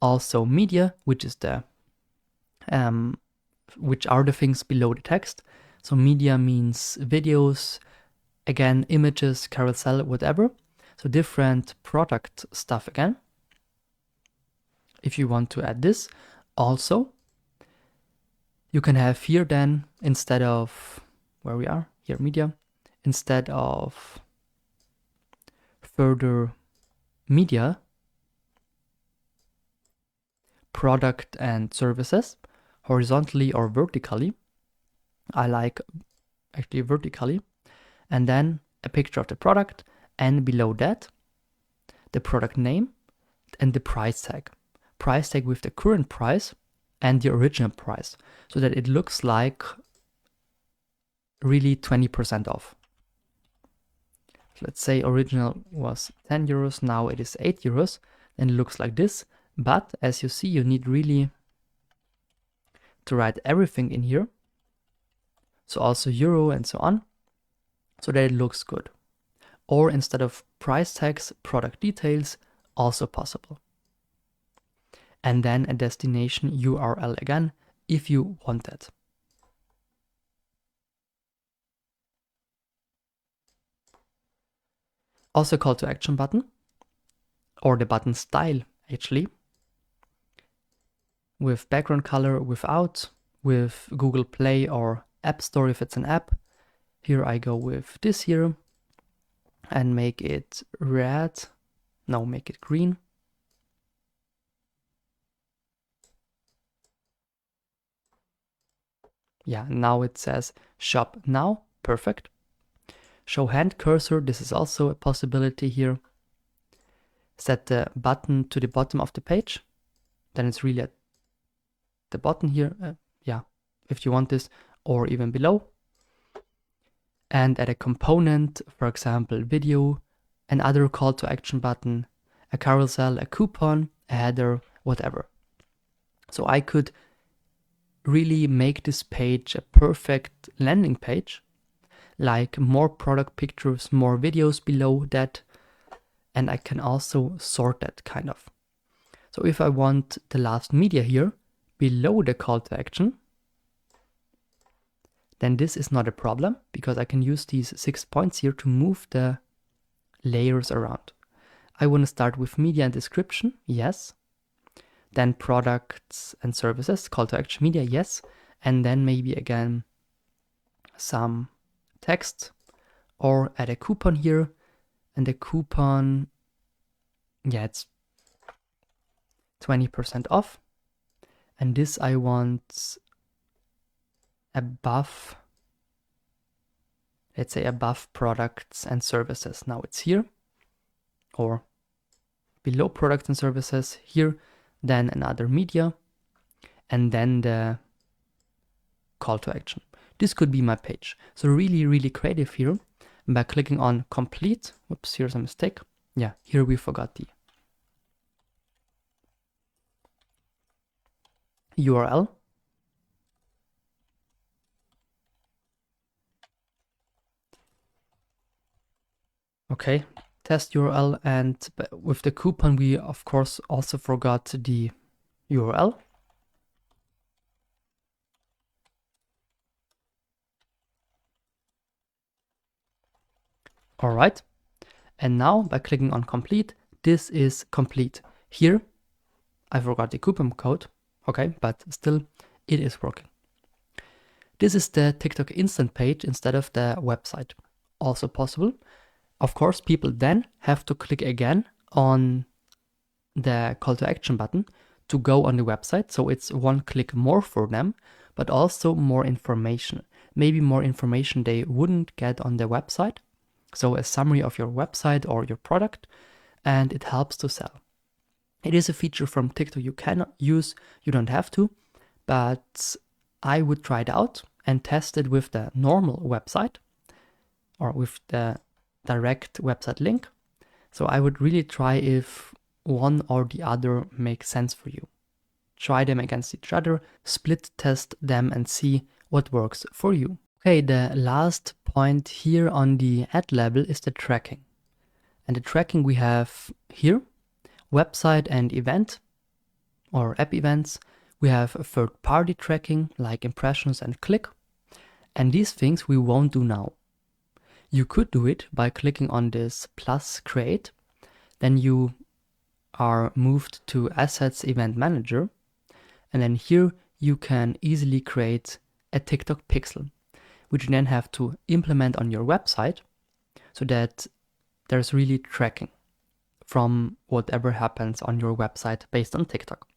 Also media, which is the which are the things below the text. So media means videos, again, images, carousel, whatever. So different product stuff again. If you want to add this, also, you can have here then, instead of, where we are, here media, instead of further media, product and services, horizontally or vertically. I like actually vertically. And then a picture of the product, and below that, the product name and the price tag. Price tag with the current price and the original price, so that it looks like really 20% off. So let's say original was 10 euros, now it is 8 euros, and it looks like this. But as you see, you need really to write everything in here. So also euro and so on, so that it looks good. Or instead of price tags, product details, also possible. And then a destination URL again, if you want that. Also call to action button, or the button style actually, with background color, without, with Google Play or App Store if it's an app. Here I go with this here and make it red. No, make it green. Yeah, now it says shop now, perfect. Show hand cursor, this is also a possibility here. Set the button to the bottom of the page, then it's really at the bottom here, yeah, if you want this, or even below. And add a component, for example, video, another call to action button, a carousel, a coupon, a header, whatever. So I could really make this page a perfect landing page, like more product pictures, more videos below that, and I can also sort that kind of. So if I want the last media here below the call to action, then this is not a problem, because I can use these 6 points here to move the layers around. I want to start with media and description, yes. Then products and services, call to action media, yes. And then maybe again some text, or add a coupon here. And the coupon, yeah, it's 20% off. And this I want above, let's say above products and services. Now it's here, or below products and services here, then another media, and then the call to action. This could be my page. So really, really creative here. By clicking on complete, whoops, here's a mistake. Yeah, here we forgot the URL. Okay, test URL, and with the coupon we of course also forgot the URL. All right, and now by clicking on complete, this is complete. Here I forgot the coupon code, okay, but still it is working. This is the TikTok instant page instead of the website. Also possible. Of course, people then have to click again on the call to action button to go on the website. So it's one click more for them, but also more information. Maybe more information they wouldn't get on the website. So a summary of your website or your product, and it helps to sell. It is a feature from TikTok you cannot use, you don't have to, but I would try it out and test it with the normal website. or with the direct website link. So I would really try if one or the other makes sense for you. Try them against each other, split test them and see what works for you. Okay, the last point here on the ad level is the tracking. And the tracking we have here, website and event or app events. We have third-party tracking like impressions and click. And these things we won't do now. You could do it by clicking on this plus create. Then you are moved to Assets Event Manager. And then here you can easily create a TikTok pixel, which you then have to implement on your website so that there's really tracking from whatever happens on your website based on TikTok.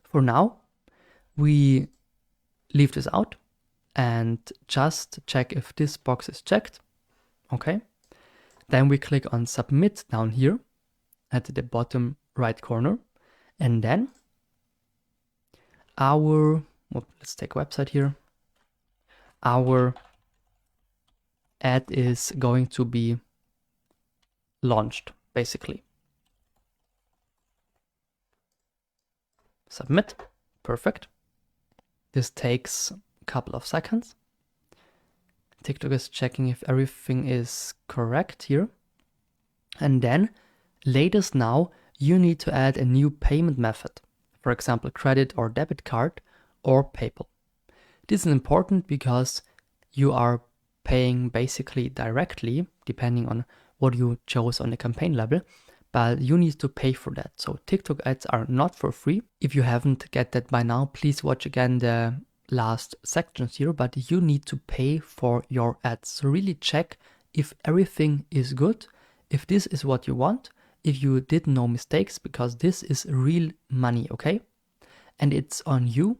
For now, we leave this out and just check if this box is checked. Okay. Then we click on submit down here at the bottom right corner. And then let's take website here. Our ad is going to be launched, basically. Submit. Perfect. This takes a couple of seconds. TikTok is checking if everything is correct here. And then, latest now, you need to add a new payment method. For example, credit or debit card or PayPal. This is important because you are paying basically directly, depending on what you chose on the campaign level, but you need to pay for that. So TikTok ads are not for free. If you haven't get that by now, please watch again the last sections here, but you need to pay for your ads. So really check if everything is good, if this is what you want, if you did no mistakes, because this is real money, okay? And it's on you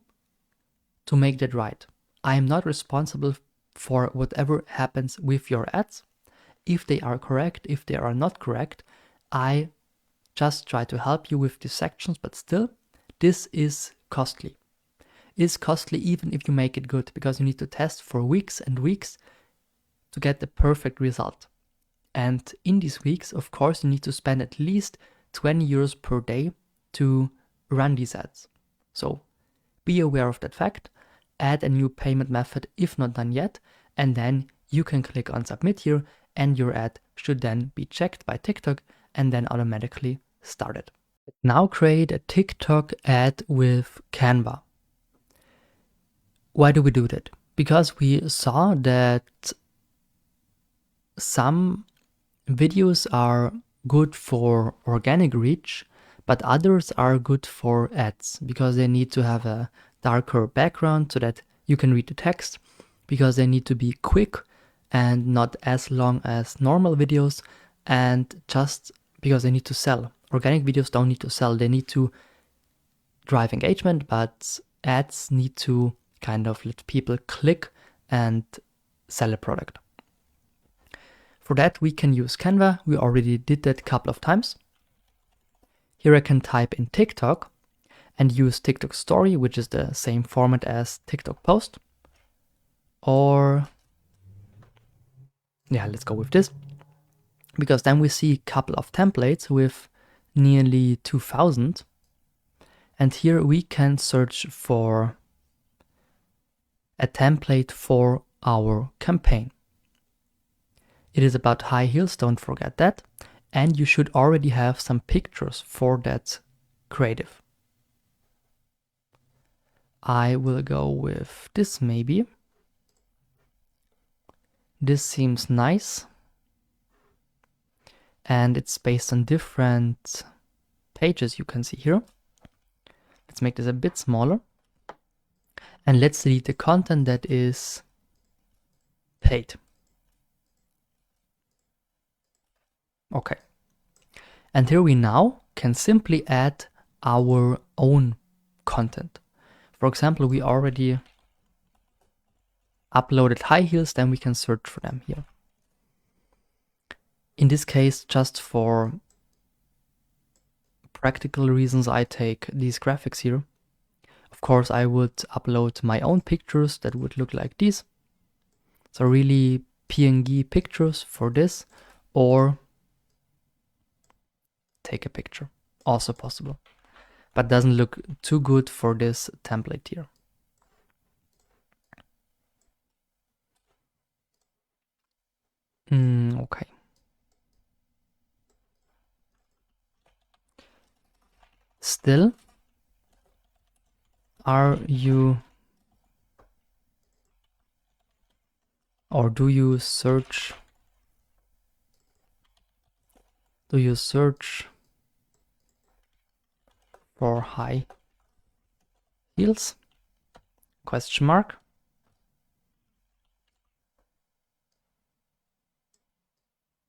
to make that right. I am not responsible for whatever happens with your ads. If they are correct, if they are not correct, I just try to help you with these sections, but still, this is costly. It's costly even if you make it good, because you need to test for weeks and weeks to get the perfect result. And in these weeks, of course, you need to spend at least 20 euros per day to run these ads. So be aware of that fact, add a new payment method if not done yet, and then you can click on submit here and your ad should then be checked by TikTok and then automatically started. Now create a TikTok ad with Canva. Why do we do that? Because we saw that some videos are good for organic reach, but others are good for ads because they need to have a darker background so that you can read the text, because they need to be quick and not as long as normal videos, and just because they need to sell. Organic videos don't need to sell, they need to drive engagement, but ads need to kind of let people click and sell a product. For that, we can use Canva. We already did that a couple of times. Here I can type in TikTok and use TikTok story, which is the same format as TikTok post. Or, yeah, let's go with this. Because then we see a couple of templates with nearly 2000. And here we can search for a template for our campaign. It is about high heels, don't forget that. And you should already have some pictures for that creative. I will go with this maybe. This seems nice. And it's based on different pages you can see here. Let's make this a bit smaller. And let's delete the content that is paid. Okay. And here we now can simply add our own content. For example, we already uploaded high heels, then we can search for them here. In this case, just for practical reasons, I take these graphics here. Of course, I would upload my own pictures that would look like these. So really PNG pictures for this, or take a picture, also possible, but doesn't look too good for this template here. Okay. Still, are you, or do you search for high heels? Question mark.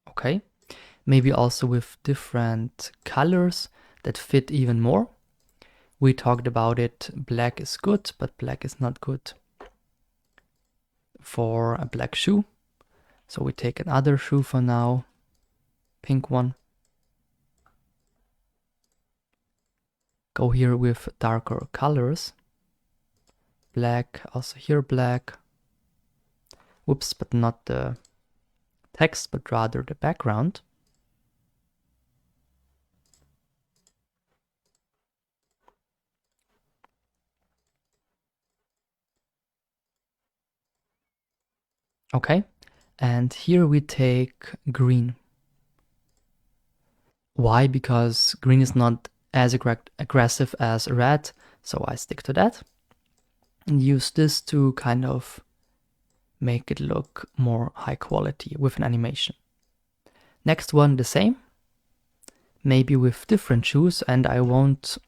Okay, maybe also with different colors that fit even more. We talked about it, black is good, but black is not good for a black shoe. So we take another shoe for now, pink one. Go here with darker colors. Black, also here black. Whoops, but not the text, but rather the background. Okay, and here we take green. Why? Because green is not as aggressive as red, so I stick to that. And use this to kind of make it look more high quality with an animation. Next one, the same, maybe with different shoes, and I won't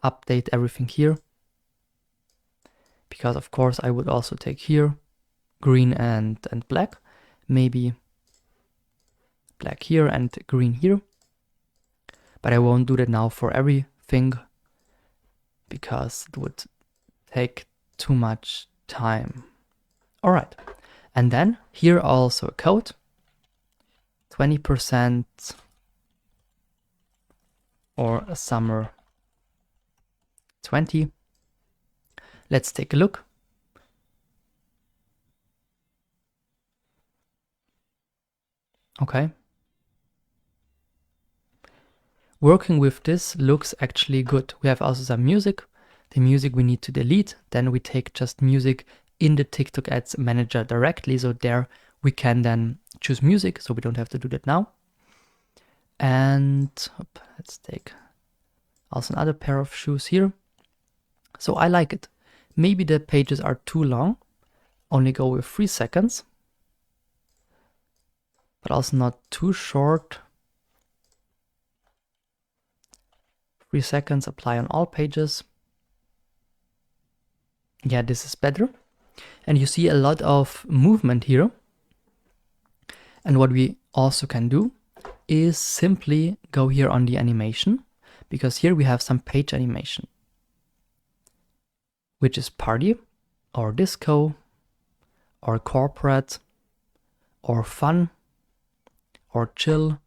update everything here, because of course I would also take here green and black, maybe black here and green here, but I won't do that now for everything because it would take too much time. All right, and then here also a code, 20% or a summer 20. Let's take a look. Okay. Working with this looks actually good. We have also some music. The music we need to delete. Then we take just music in the TikTok Ads Manager directly. So there we can then choose music. So we don't have to do that now. And let's take also another pair of shoes here. So I like it. Maybe the pages are too long. Only go with 3 seconds. But also not too short. 3 seconds, apply on all pages. Yeah, this is better. And you see a lot of movement here. And what we also can do is simply go here on the animation, because here we have some page animation, which is party or disco or corporate or fun or chill,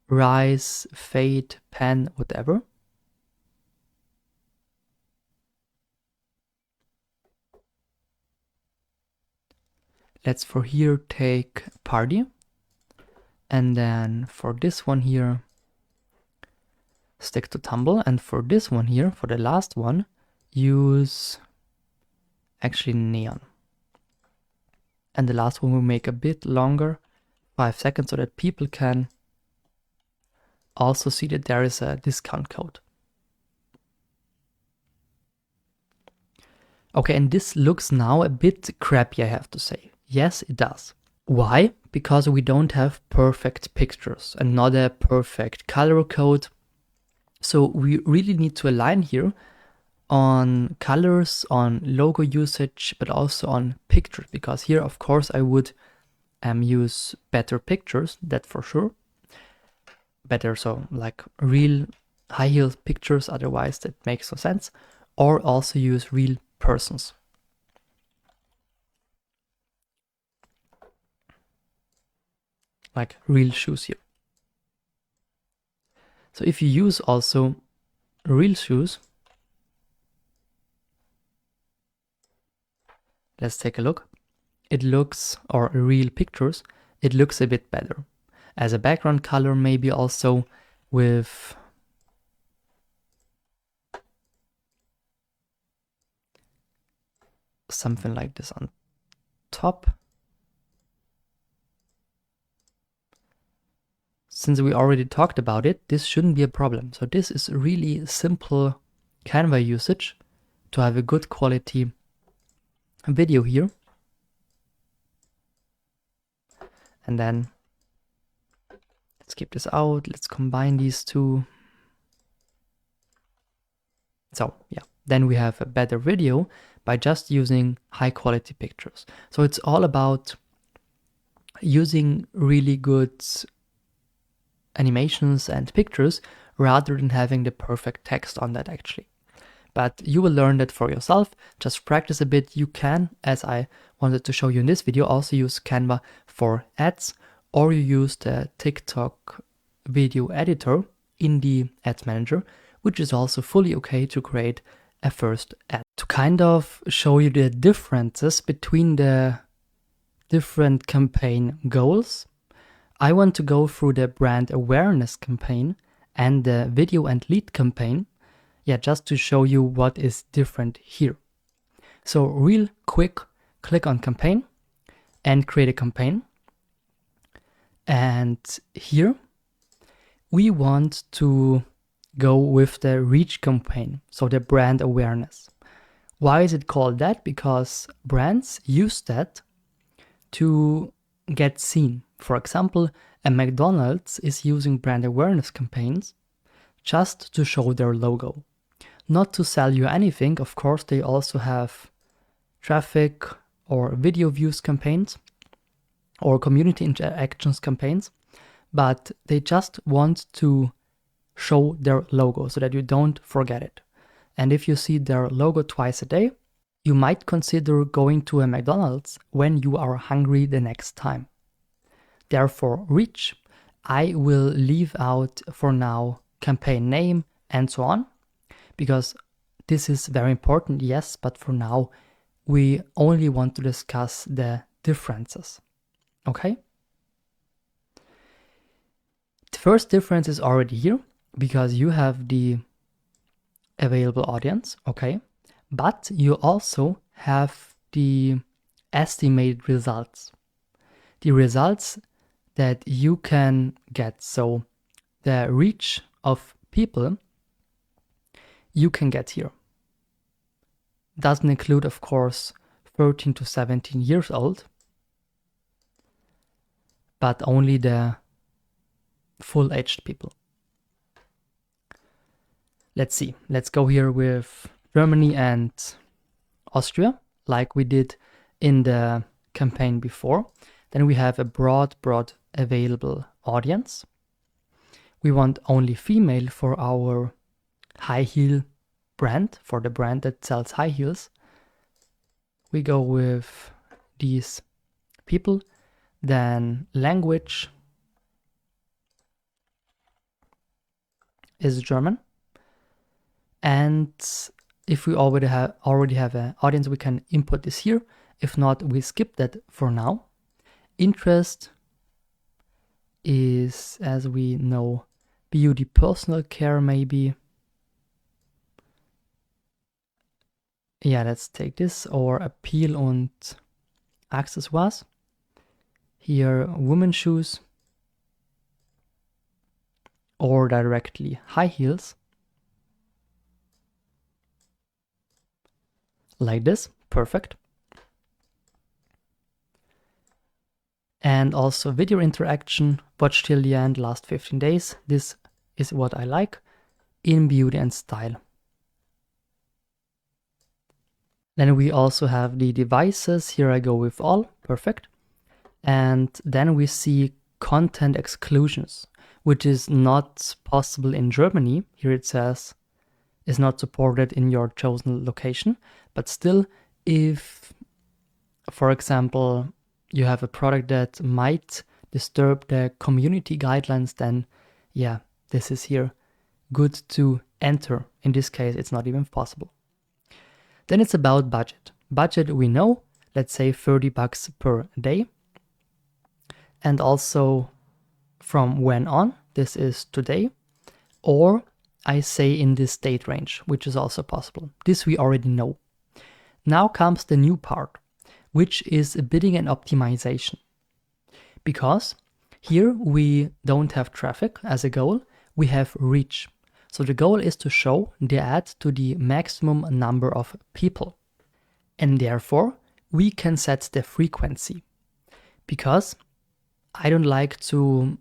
rise, fade, pan, whatever. Let's for here take party. And then for this one here, stick to tumble. And for this one here, for the last one, use actually neon. And the last one will make a bit longer, 5 seconds, so that people can also see that there is a discount code. Okay, and this looks now a bit crappy, I have to say. Yes, it does. Why? Because we don't have perfect pictures and not a perfect color code. So we really need to align here on colors, on logo usage, but also on pictures, because here, of course, I would use better pictures, that for sure. Better, so like real high heel pictures, otherwise that makes no sense. Or also use real persons. Like real shoes here. So if you use also real shoes, let's take a look. it looks, or real pictures, it looks a bit better. As a background color, maybe also with something like this on top. Since we already talked about it, this shouldn't be a problem. So this is really simple Canva usage to have a good quality video here. And then let's keep this out. Let's combine these two. So yeah, then we have a better video by just using high quality pictures. So it's all about using really good animations and pictures rather than having the perfect text on that actually. But you will learn that for yourself. Just practice a bit. You can, as I wanted to show you in this video, also use Canva for ads, or you use the TikTok video editor in the ads manager, which is also fully okay to create a first ad. To kind of show you the differences between the different campaign goals, I want to go through the brand awareness campaign and the video and lead campaign, just to show you what is different here. So real quick, click on campaign and create a campaign. And here we want to go with the reach campaign, so the brand awareness. Why is it called that? Because brands use that to get seen. For example, a McDonald's is using brand awareness campaigns just to show their logo. Not to sell you anything, of course, they also have traffic or video views campaigns or community interactions campaigns, but they just want to show their logo so that you don't forget it. And if you see their logo twice a day, you might consider going to a McDonald's when you are hungry the next time. Therefore, reach, I will leave out for now campaign name and so on, because this is very important, yes, but for now we only want to discuss the differences. Okay? The first difference is already here because you have the available audience, okay? But you also have the estimated results. The results that you can get. So the reach of people you can get here. Doesn't include, of course, 13 to 17 years old, but only the full-aged people. Let's see. Let's go here with Germany and Austria, like we did in the campaign before. Then we have a broad available audience. We want only female for our high heel brand, for the brand that sells high heels. We go with these people. Then language is German. And if we already have an audience, we can input this here. If not, we skip that for now. Interest is, as we know, beauty, personal care maybe. Yeah, let's take this, or Appeal und Accessoires. Here, women's shoes, or directly high heels. Like this, perfect. And also video interaction, watch till the end, last 15 days. This is what I like in beauty and style. Then we also have the devices. Here I go with all, perfect. And then we see content exclusions, which is not possible in Germany. Here it says is not supported in your chosen location, but still, if, for example, you have a product that might disturb the community guidelines, then yeah, this is here good to enter. In this case, it's not even possible. Then it's about budget. Budget we know. let's say $30 per day. And also from when on, this is today, or I say in this date range, which is also possible. This we already know. Now comes the new part, which is bidding and optimization. Because here we don't have traffic as a goal, we have reach. So the goal is to show the ad to the maximum number of people. And therefore, we can set the frequency. Because I don't like to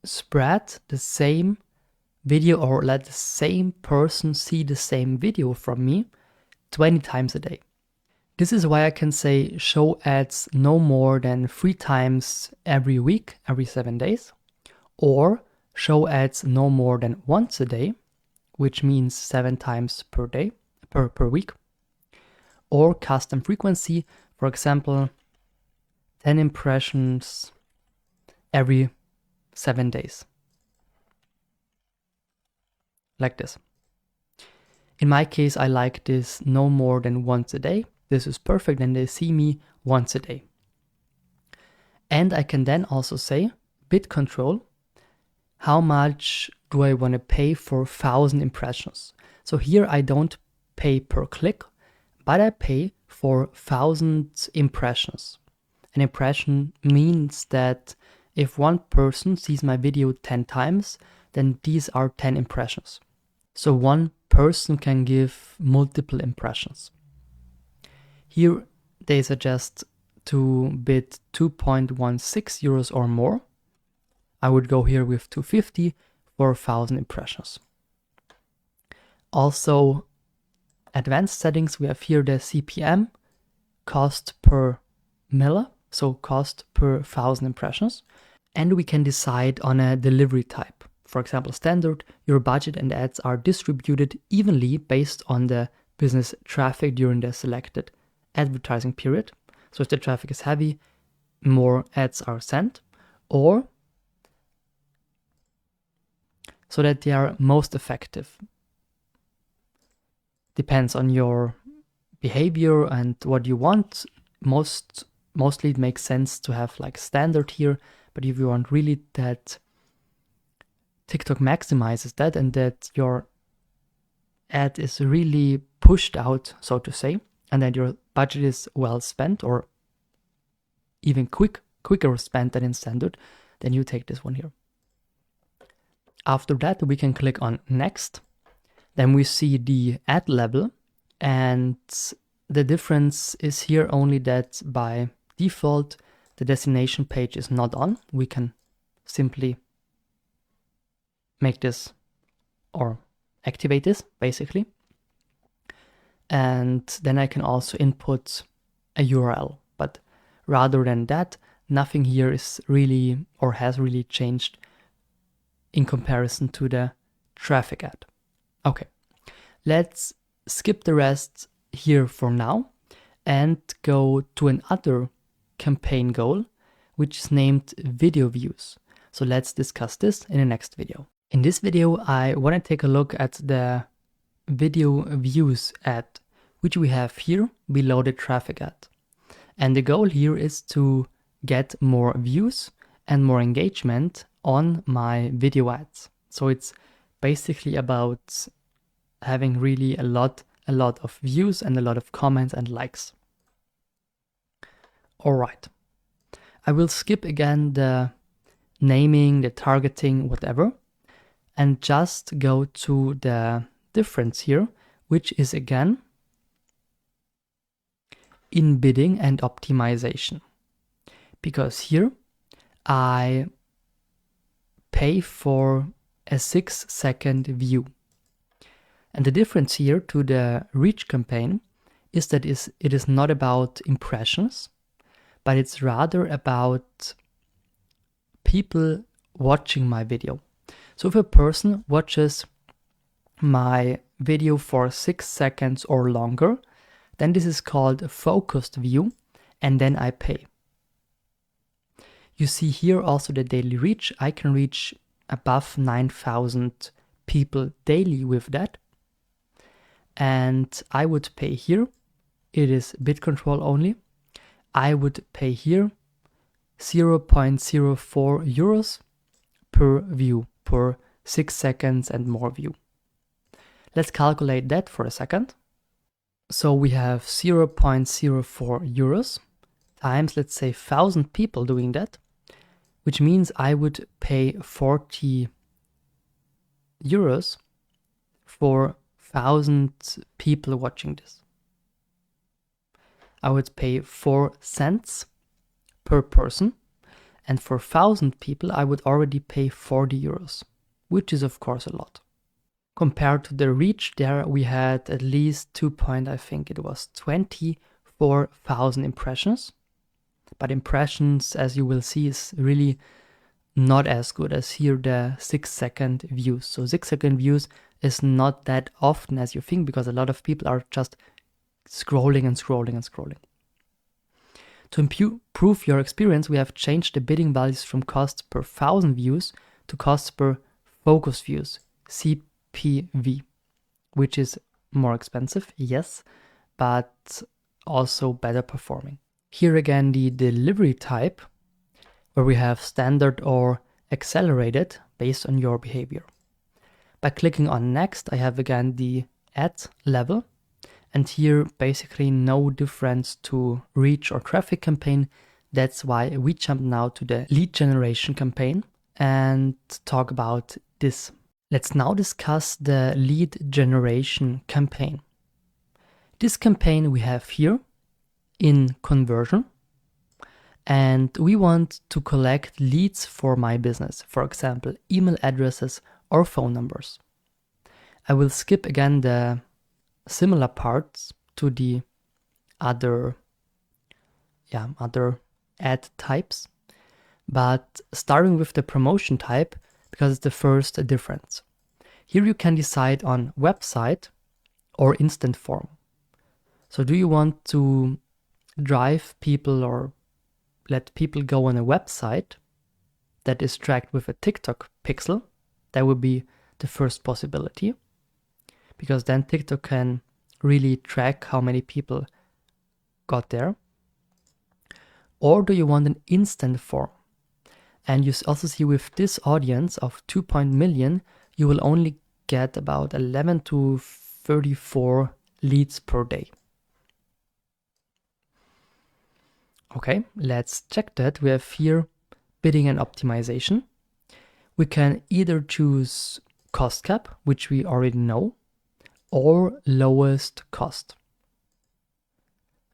spread the same video or let the same person see the same video from me 20 times a day. This is why I can say show ads no more than 3 times every week, every 7 days, or show ads no more than once a day, which means 7 times per day, per week, or custom frequency, for example, 10 impressions every 7 days. Like this. In my case, I like this no more than once a day. This is perfect, and they see me once a day. And I can then also say bid control. How much do I want to pay for 1,000 impressions? So here I don't pay per click, but I pay for 1,000 impressions. An impression means that if one person sees my video 10 times, then these are 10 impressions. So one person can give multiple impressions. Here they suggest to bid 2.16 euros or more. I would go here with 250 for 1,000 impressions. Also, advanced settings, we have here the CPM, cost per mille, so cost per 1,000 impressions. And we can decide on a delivery type. For example, standard, your budget and ads are distributed evenly based on the business traffic during the selected advertising period. So if the traffic is heavy, more ads are sent, or so that they are most effective. Depends on your behavior and what you want. Mostly it makes sense to have like standard here, but if you want really that TikTok maximizes that and that your ad is really pushed out, so to say, and that your budget is well spent or even quicker spent than in standard, then you take this one here. After that, we can click on next. Then we see the ad level, and the difference is here only that by default, the destination page is not on. We can simply make this or activate this basically. And then I can also input a URL, but rather than that, nothing here is really or has really changed in comparison to the traffic ad. Okay, let's skip the rest here for now and go to another campaign goal, which is named video views. So let's discuss this in the next video. In this video, I want to take a look at the video views ad, which we have here below the traffic ad. And the goal here is to get more views and more engagement on my video ads. So it's basically about having really a lot of views and a lot of comments and likes. All right. I will skip again the naming, the targeting, whatever, and just go to the difference here, which is again in bidding and optimization. Because here I pay for a 6-second view. And the difference here to the reach campaign is that it is not about impressions, but it's rather about people watching my video. So if a person watches my video for 6 seconds or longer, then this is called a focused view, and then I pay. You see here also the daily reach. I can reach above 9,000 people daily with that. And I would pay here it is bit control only, I would pay here 0.04 euros per view, per 6 seconds and more view. Let's calculate that for a second. So we have 0.04 euros times, let's say, 1,000 people doing that, which means I would pay 40 euros for 1,000 people watching this. I would pay 4 cents per person, and for 1,000 people I would already pay 40 euros, which is of course a lot. Compared to the reach, there we had at least 24,000 impressions. But impressions, as you will see, is really not as good as here the 6-second views. So 6-second views is not that often as you think, because a lot of people are just scrolling and scrolling and scrolling. To improve your experience, we have changed the bidding values from costs per 1,000 views to costs per focus views, CPV, which is more expensive, yes, but also better performing. Here again, the delivery type, where we have standard or accelerated based on your behavior. By clicking on next, I have again the ad level, and here basically no difference to reach or traffic campaign. That's why we jump now to the lead generation campaign and talk about this. Let's now discuss the lead generation campaign. This campaign we have here in conversion, and we want to collect leads for my business, for example, email addresses or phone numbers. I will skip again the similar parts to the other ad types, but starting with the promotion type, because it's the first difference. Here you can decide on website or instant form. So do you want to drive people or let people go on a website that is tracked with a TikTok pixel? That would be the first possibility, because then TikTok can really track how many people got there. Or do you want an instant form? And you also see with this audience of 2 million, you will only get about 11 to 34 leads per day. Okay, let's check that. We have here bidding and optimization. We can either choose cost cap, which we already know, or lowest cost.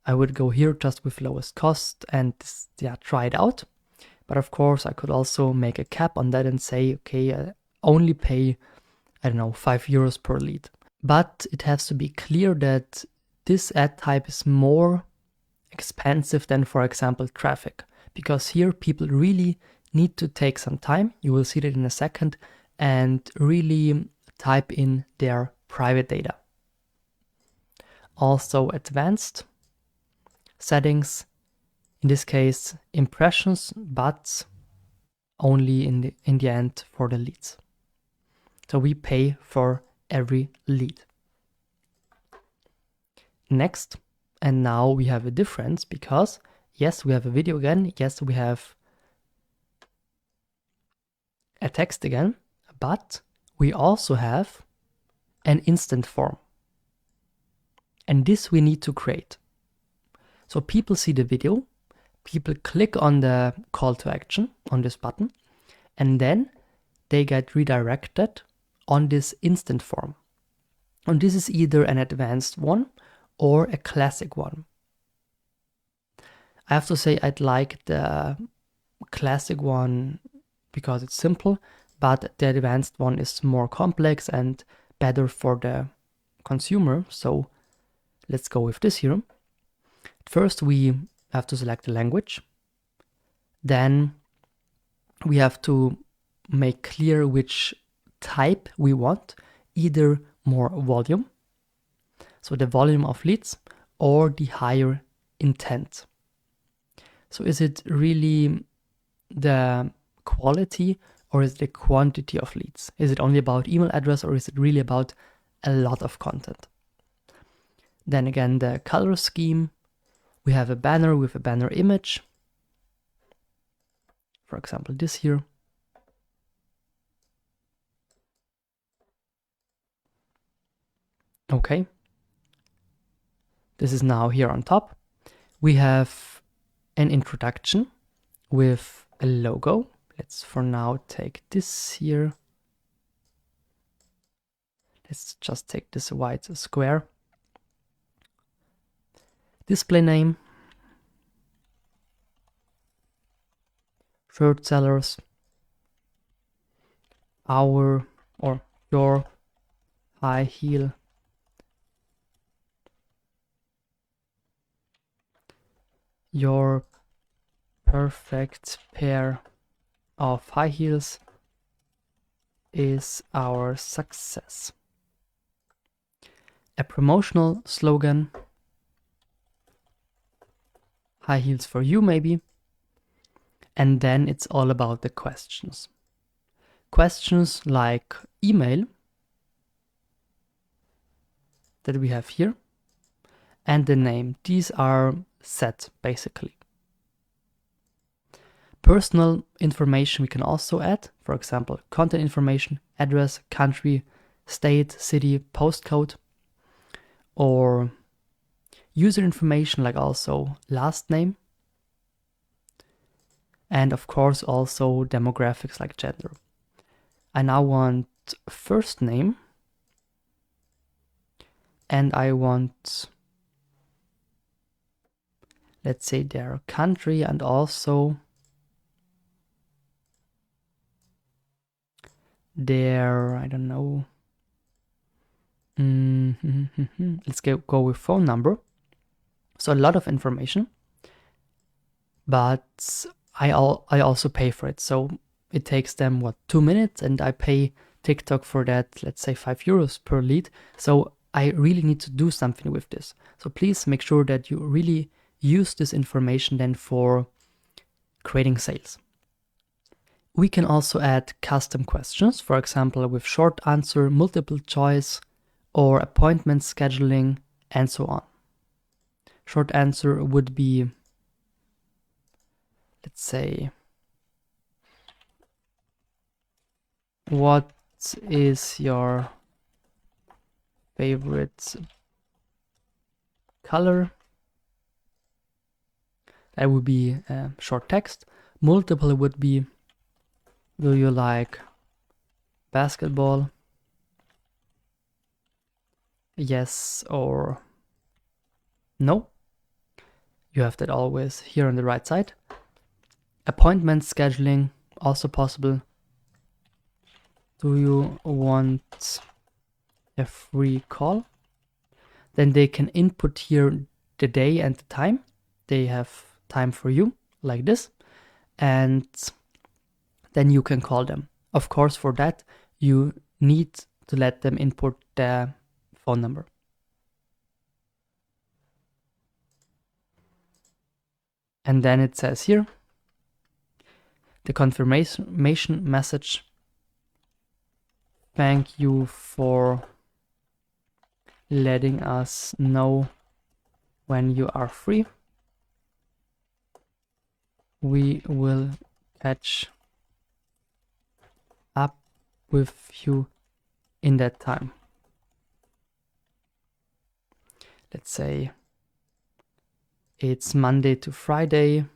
I would go here just with lowest cost and try it out. But of course, I could also make a cap on that and say, okay, I only pay, 5 euros per lead. But it has to be clear that this ad type is more expensive than, for example, traffic, because here people really need to take some time, you will see that in a second, and really type in their private data. Also advanced settings, in this case impressions, but only in the end for the leads. So we pay for every lead. Next, and now we have a difference, because yes, we have a video again, yes, we have a text again, but we also have an instant form. And this we need to create. So people see the video, people click on the call to action on this button, and then they get redirected on this instant form. And this is either an advanced one or a classic one. I have to say I'd like the classic one because it's simple, but the advanced one is more complex and better for the consumer. So let's go with this here. First, we have to select the language. Then we have to make clear which type we want, either more volume, so the volume of leads, or the higher intent. So is it really the quality or is it the quantity of leads? Is it only about email address or is it really about a lot of content? Then again, the color scheme. We have a banner with a banner image. For example, this here. Okay. This is now here on top. We have an introduction with a logo. Let's for now take this here. Let's just take this white square. Display name. Shirt sellers. Our or your high heel. Your perfect pair of high heels is our success. A promotional slogan. High heels for you, maybe. And then it's all about the questions. Questions like email that we have here and the name. These are set basically. Personal information we can also add. For example, contact information, address, country, state, city, postcode, or user information like also last name. And of course also demographics like gender. I now want first name and I want, let's say, their country and also their, I don't know, let's go with phone number. So a lot of information, but I also pay for it. So it takes them, 2 minutes, and I pay TikTok for that, let's say €5 per lead. So I really need to do something with this. So please make sure that you really use this information then for creating sales. We can also add custom questions, for example, with short answer, multiple choice, or appointment scheduling, and so on. Short answer would be, let's say, what is your favorite color? That would be short text. Multiple would be, do you like basketball? Yes or no. You have that always here on the right side. Appointment scheduling, also possible. Do you want a free call? Then they can input here the day and the time. They have time for you, like this. And then you can call them. Of course, for that, you need to let them input their phone number. And then it says here, the confirmation message. Thank you for letting us know when you are free. We will catch up with you in that time. Let's say it's Monday to Friday.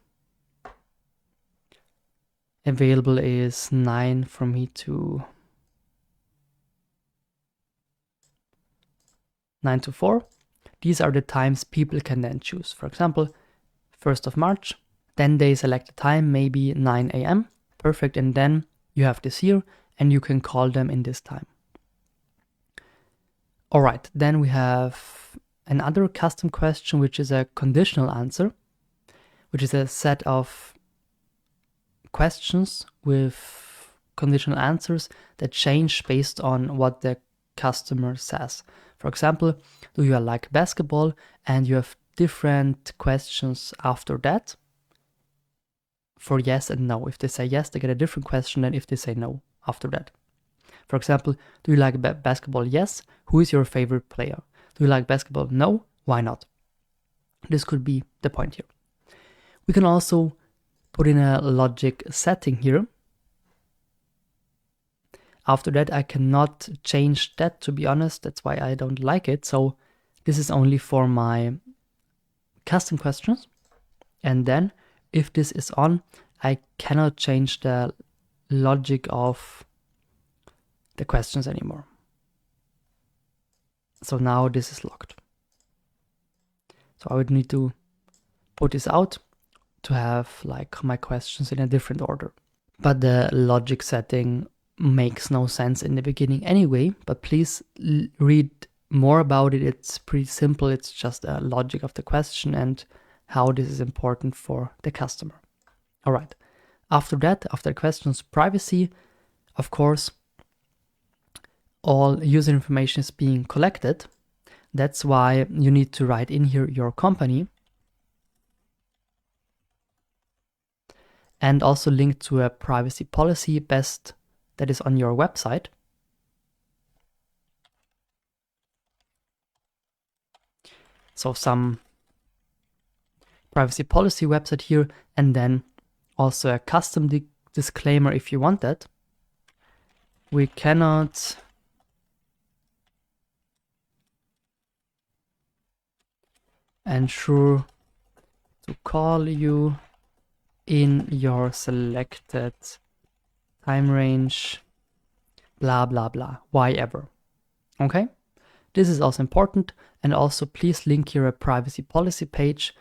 Available is 9 for me to 9 to 4. These are the times people can then choose. For example, 1st of March, then they select a time, maybe 9 a.m. Perfect, and then you have this here and you can call them in this time. All right, then we have another custom question, which is a conditional answer, which is a set of questions with conditional answers that change based on what the customer says. For example, do you like basketball? And you have different questions after that for yes and no. If they say yes, they get a different question than if they say no after that. For example, do you like basketball? Yes. Who is your favorite player? Do you like basketball? No. why not? This could be the point here. We can also put in a logic setting here. After that, I cannot change that, to be honest. That's why I don't like it. So this is only for my custom questions. And then if this is on, I cannot change the logic of the questions anymore. So now this is locked. So I would need to put this out to have like my questions in a different order. But the logic setting makes no sense in the beginning anyway, but please read more about it. It's pretty simple. It's just a logic of the question and how this is important for the customer. All right. After that, after questions privacy, of course, all user information is being collected. That's why you need to write in here your company and also link to a privacy policy best that is on your website. So some privacy policy website here, and then also a custom disclaimer if you want that. We cannot ensure to call you in your selected time range, blah, blah, blah, why ever. Okay, this is also important. And also please link here a privacy policy page,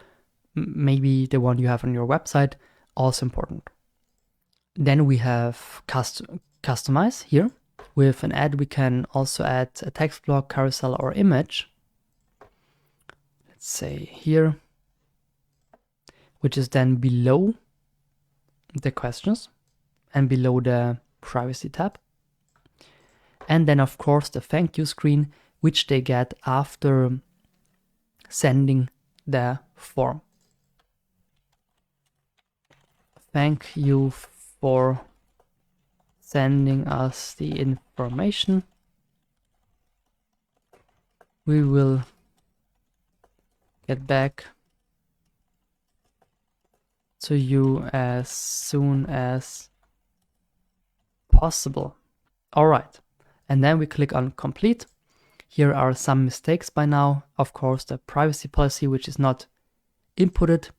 maybe the one you have on your website, also important. Then we have customize here. With an ad, we can also add a text block, carousel, or image. Let's say here, which is then below the questions and below the privacy tab. And then of course the thank you screen, which they get after sending the form. Thank you for sending us the information. We will get back to you as soon as possible. All right. And then we click on complete. Here are some mistakes by now. Of course, the privacy policy, which is not inputted.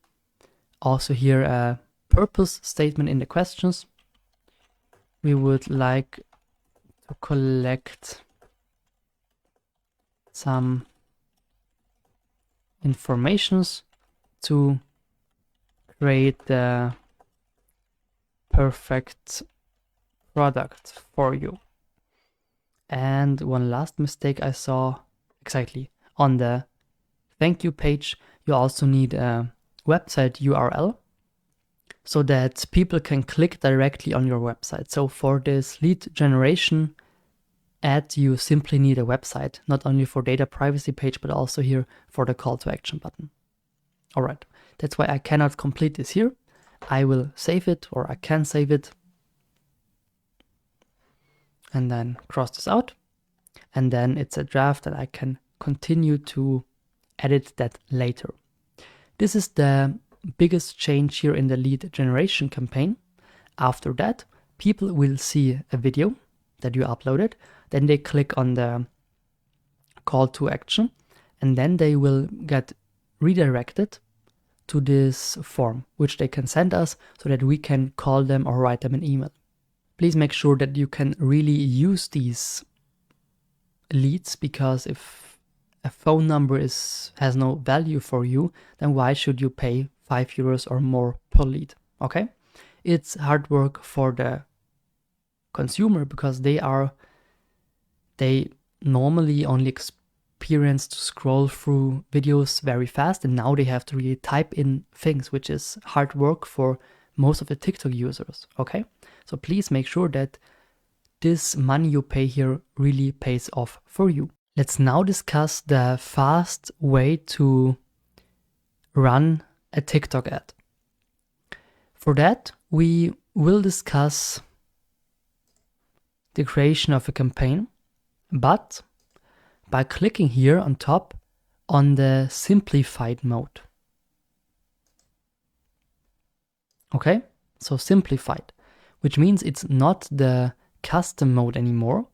Also here a purpose statement in the questions. We would like to collect some informations to create the perfect product for you. And one last mistake I saw exactly on the thank you page, you also need a website URL so that people can click directly on your website. So for this lead generation ad, you simply need a website, not only for data privacy page, but also here for the call to action button. All right, that's why I cannot complete this here. I will save it, or I can save it. And then cross this out. And then it's a draft that I can continue to edit that later. This is the biggest change here in the lead generation campaign. After that, people will see a video that you uploaded. Then they click on the call to action, and then they will get redirected to this form, which they can send us so that we can call them or write them an email. Please make sure that you can really use these leads, because if a phone number has no value for you, then why should you pay 5 euros or more per lead? Okay, it's hard work for the consumer, because they normally only experience to scroll through videos very fast, and now they have to really type in things, which is hard work for most of the TikTok users. Okay, so please make sure that this money you pay here really pays off for you. Let's now discuss the fast way to run a TikTok ad. For that, we will discuss the creation of a campaign, but by clicking here on top, on the simplified mode. Okay, so simplified, which means it's not the custom mode anymore,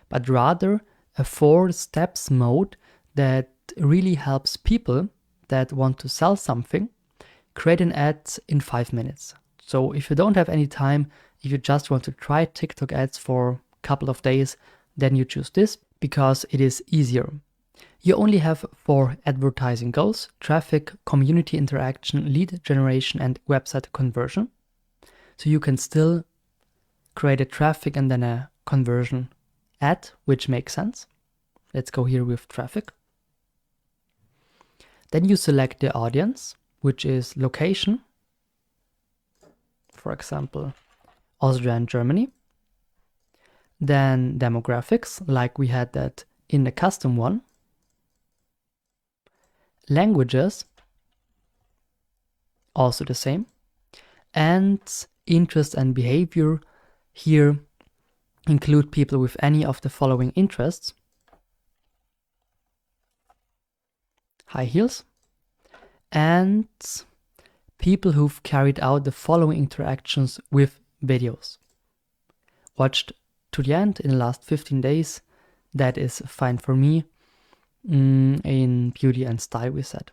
but rather a 4 steps mode that really helps people that want to sell something create an ad in 5 minutes. So if you don't have any time, if you just want to try TikTok ads for a couple of days, then you choose this because it is easier. You only have 4 advertising goals: traffic, community interaction, lead generation, and website conversion. So you can still create a traffic and then a conversion ad, which makes sense. Let's go here with traffic. Then you select the audience, which is location, for example, Austria and Germany. Then demographics, like we had that in the custom one. Languages, also the same. And interest and behavior, here include people with any of the following interests: high heels, and people who've carried out the following interactions with videos. Watched to the end in the last 15 days, that is fine for me. In beauty and style we said.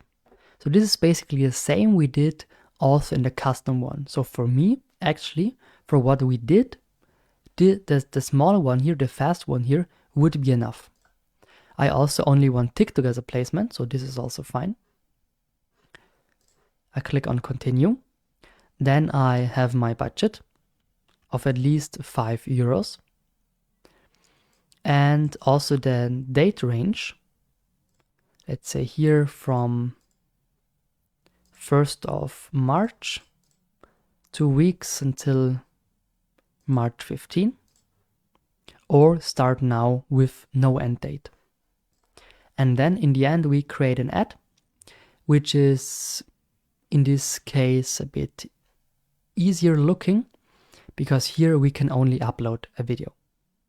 So this is basically the same we did also in the custom one. So for me, actually, for what we did, the small one here, the fast one here, would be enough. I also only want TikTok as a placement, so this is also fine. I click on continue. Then I have my budget of at least 5 euros. And also the date range. Let's say here from 1st of March, 2 weeks until March 15, or start now with no end date. And then in the end we create an ad, which is in this case a bit easier looking, because here we can only upload a video.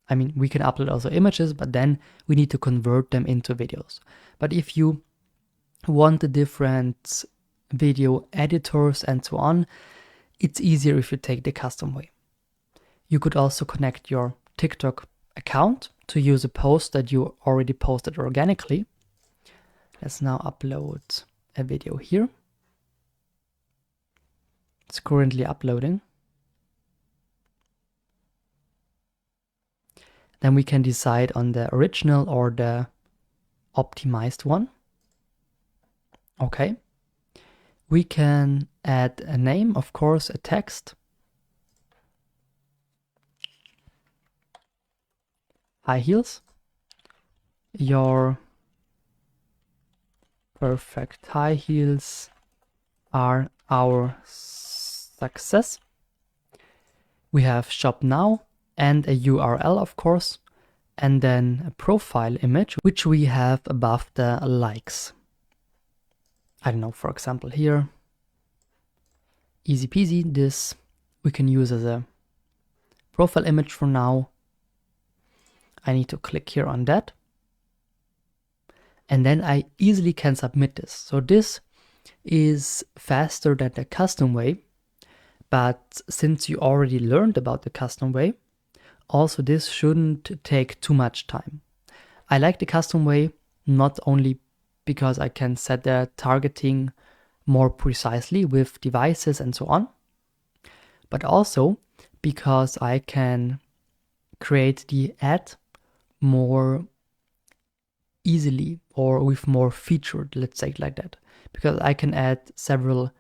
I mean, we can upload also images, but then we need to convert them into videos. But if you want the different video editors and so on, it's easier if you take the custom way. You could also connect your TikTok account to use a post that you already posted organically. Let's now upload a video here. It's currently uploading. Then we can decide on the original or the optimized one. Okay. We can add a name, of course, a text. High heels. Your perfect high heels are our success. We have shop now and a URL, of course, and then a profile image, which we have above the likes. I don't know, for example, here, easy peasy, this we can use as a profile image for now. I need to click here on that. And then I easily can submit this. So this is faster than the custom way, but since you already learned about the custom way, also this shouldn't take too much time. I like the custom way not only because I can set the targeting more precisely with devices and so on, but also because I can create the ad more easily or with more featured, let's say it like that, because I can add several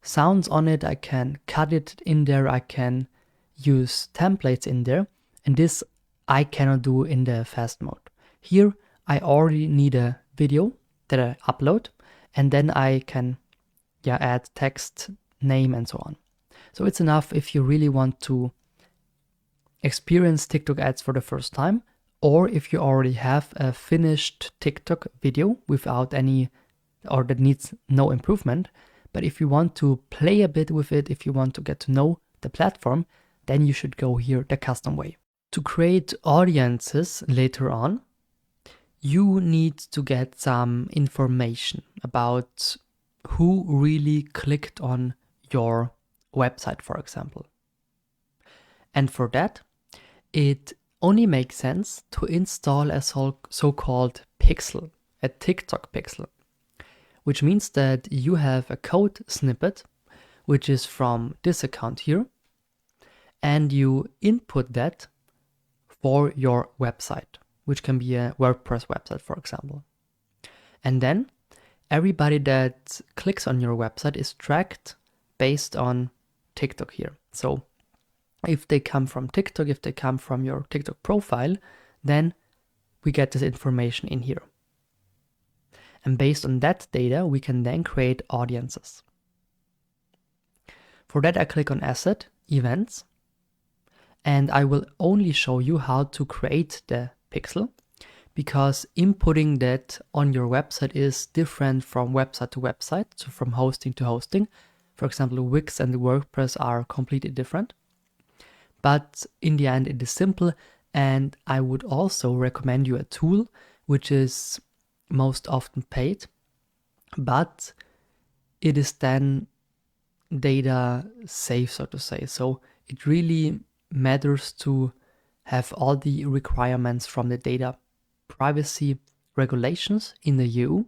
sounds on it, I can cut it in there, I can use templates in there, and this I cannot do in the fast mode. Here I already need a video that I upload, and then I can add text, name, and so on. So it's enough if you really want to experience TikTok ads for the first time, or if you already have a finished TikTok video without any, or that needs no improvement. But if you want to play a bit with it, if you want to get to know the platform, then you should go here the custom way. To create audiences later on, you need to get some information about who really clicked on your website, for example. And for that, it only makes sense to install a so-called pixel, a TikTok pixel, which means that you have a code snippet, which is from this account here, and you input that for your website, which can be a WordPress website, for example. And then everybody that clicks on your website is tracked based on TikTok here. So if they come from TikTok, if they come from your TikTok profile, then we get this information in here. And based on that data, we can then create audiences. For that, I click on Asset, Events, and I will only show you how to create the pixel, because inputting that on your website is different from website to website, so from hosting to hosting. For example, Wix and WordPress are completely different. But in the end, it is simple, and I would also recommend you a tool which is most often paid, but it is then data safe, so to say. So it really matters to have all the requirements from the data privacy regulations in the EU,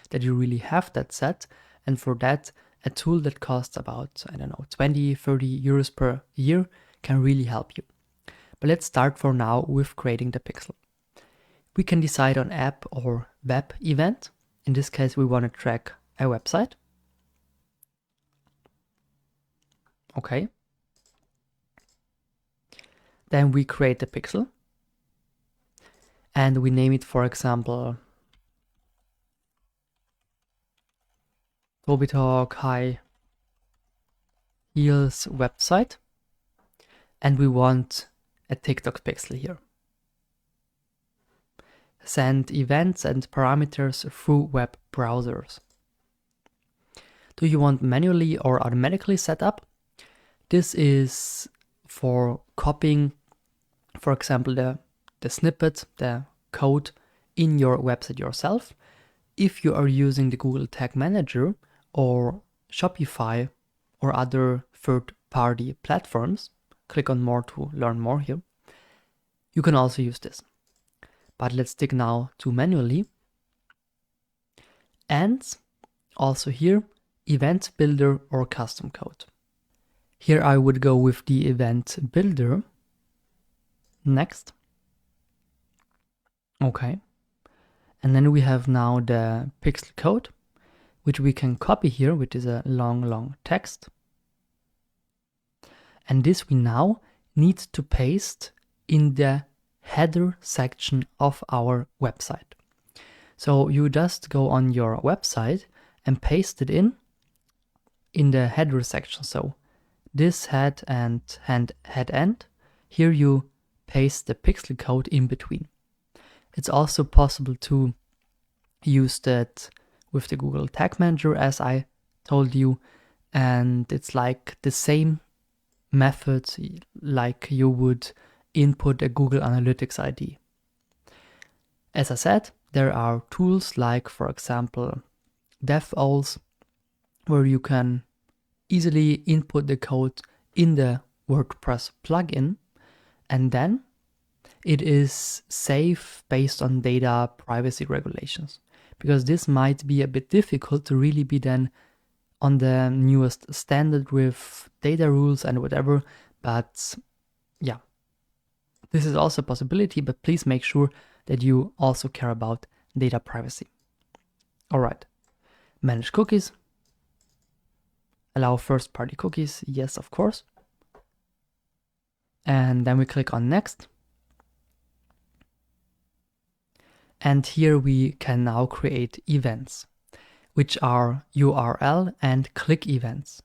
that you really have that set. And for that, a tool that costs about, 20, 30 euros per year can really help you. But let's start for now with creating the pixel. We can decide on app or web event. In this case, we want to track a website. Okay. Then we create the pixel. And we name it, for example, Toby Talk High Heels website. And we want a TikTok pixel here. Send events and parameters through web browsers. Do you want manually or automatically set up? This is for copying, for example, the snippet, the code in your website yourself. If you are using the Google Tag Manager or Shopify or other third-party platforms, click on more to learn more here. You can also use this. But let's stick now to manually. And also here, event builder or custom code. Here I would go with the event builder. Next. Okay. And then we have now the pixel code, which we can copy here, which is a long text. And this we now need to paste in the header section of our website. So you just go on your website and paste it in the header section. So this head and head end, here you paste the pixel code in between. It's also possible to use that with the Google Tag Manager, as I told you, and it's like the same method like you would input a Google Analytics ID. As I said, there are tools like, for example, DevOls, where you can easily input the code in the WordPress plugin, and then it is safe based on data privacy regulations, because this might be a bit difficult to really be then on the newest standard with data rules and whatever, but yeah, this is also a possibility, but please make sure that you also care about data privacy. All right, manage cookies. Allow first-party cookies, yes, of course. And then we click on next. And here we can now create events, which are URL and click events.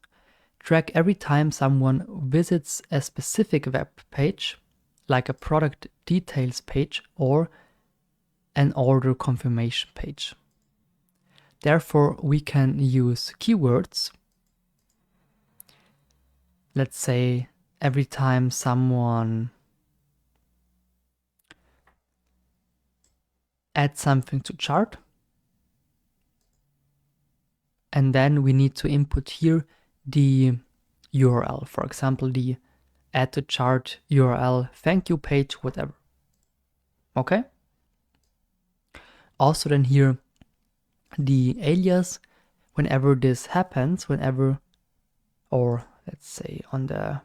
Track every time someone visits a specific web page, like a product details page or an order confirmation page. Therefore, we can use keywords. Let's say every time someone add something to chart. And then we need to input here the URL, for example, the add to chart URL, thank you page, whatever. Okay. Also then here, the alias, whenever this happens, or let's say on the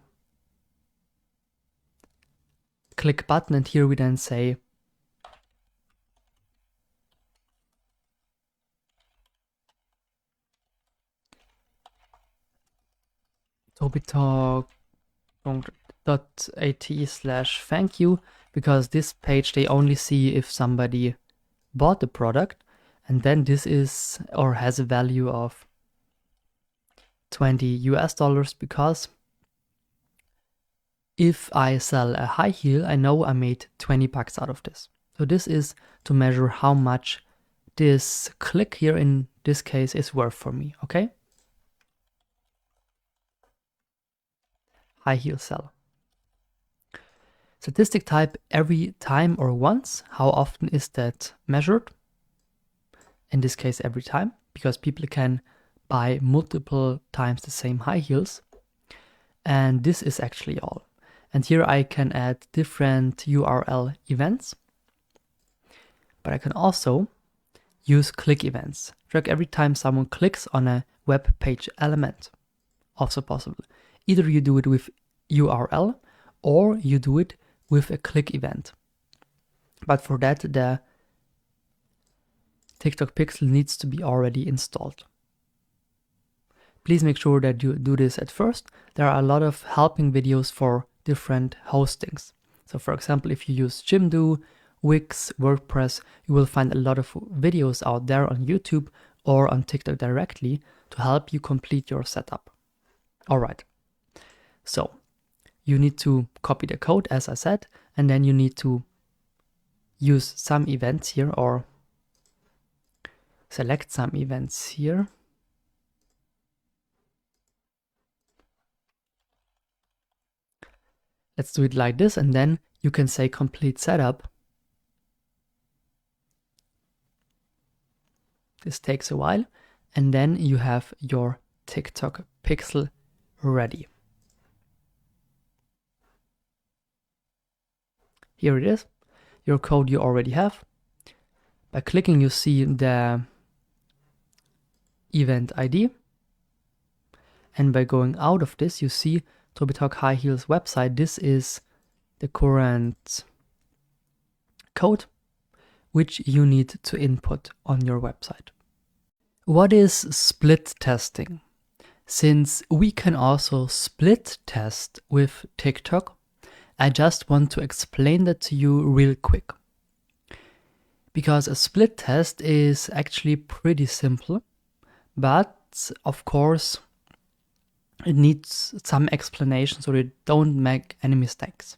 click button, and here we then say tobytalk.at/thank you, because this page they only see if somebody bought the product, and then this is or has a value of $20 because if I sell a high heel, I know I made $20 out of this. So this is to measure how much this click here in this case is worth for me, okay? High heel sell. Statistic type every time or once. How often is that measured? In this case, every time, because people can buy multiple times the same high heels. And this is actually all. And here I can add different URL events, but I can also use click events. Track every time someone clicks on a web page element. Also possible. Either you do it with URL or you do it with a click event. But for that, the TikTok Pixel needs to be already installed. Please make sure that you do this at first. There are a lot of helping videos for different hostings. So for example, if you use Jimdo, Wix, WordPress, you will find a lot of videos out there on YouTube or on TikTok directly to help you complete your setup. All right. So you need to copy the code, as I said, and then you need to use some events here or select some events here. Let's do it like this, and then you can say complete setup. This takes a while, and then you have your TikTok Pixel ready. Here it is, your code you already have. By clicking, you see the event ID. And by going out of this, you see Toby Talk High Heels website. This is the current code which you need to input on your website. What is split testing? Since we can also split test with TikTok, I just want to explain that to you real quick. Because a split test is actually pretty simple, but of course it needs some explanation so you don't make any mistakes.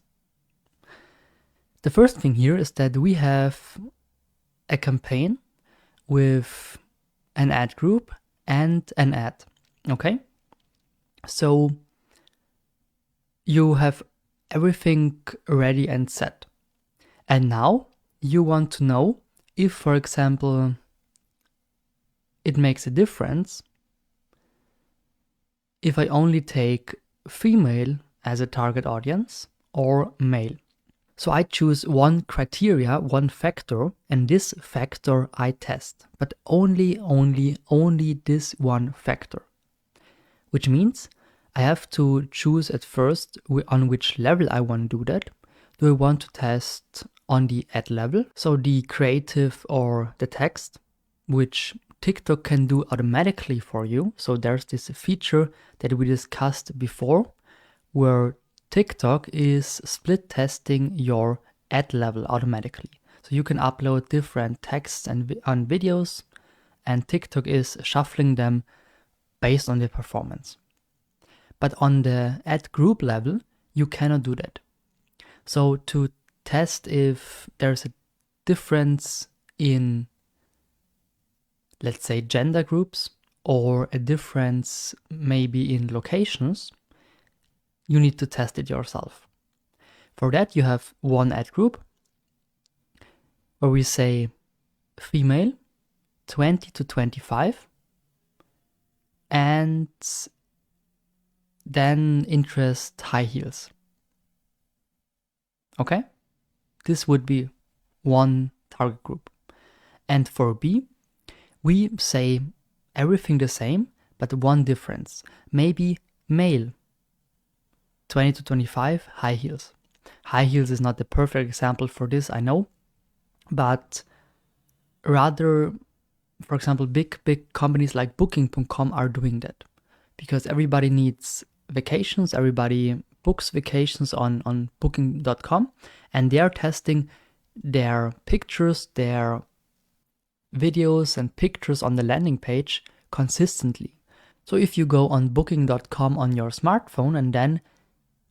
The first thing here is that we have a campaign with an ad group and an ad, okay? So you have everything ready and set. And now you want to know if, for example, it makes a difference if I only take female as a target audience or male. So I choose one criteria, one factor, and this factor I test, but only this one factor. Which means I have to choose at first on which level I want to do that. Do I want to test on the ad level, so the creative or the text, which TikTok can do automatically for you. So there's this feature that we discussed before where TikTok is split testing your ad level automatically. So you can upload different texts and on videos, and TikTok is shuffling them based on the performance. But on the ad group level, you cannot do that. So to test if there's a difference in, let's say, gender groups or a difference maybe in locations, you need to test it yourself. For that, you have one ad group where we say female, 20 to 25, and then interest high heels. Okay? This would be one target group. And for B, we say everything the same, but one difference. Maybe male, 20 to 25, high heels. High heels is not the perfect example for this, I know, but rather, for example, big companies like booking.com are doing that because everybody needs vacations, everybody books vacations on booking.com, and they are testing their pictures, their videos and pictures on the landing page consistently. So if you go on booking.com on your smartphone and then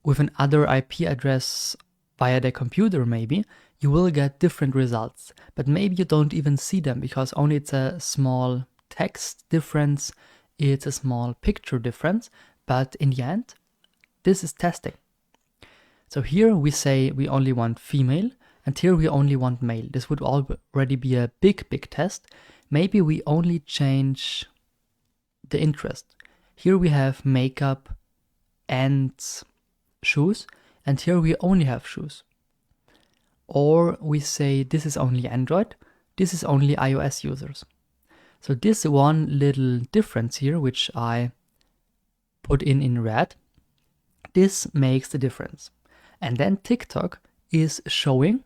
with another IP address via the computer maybe, you will get different results. But maybe you don't even see them because only it's a small text difference, it's a small picture difference, but in the end, this is testing. So here we say we only want female, and here we only want male. This would already be a big test. Maybe we only change the interest. Here we have makeup and shoes, and here we only have shoes. Or we say this is only Android, this is only iOS users. So this one little difference here, which I put in red, this makes the difference. And then TikTok is showing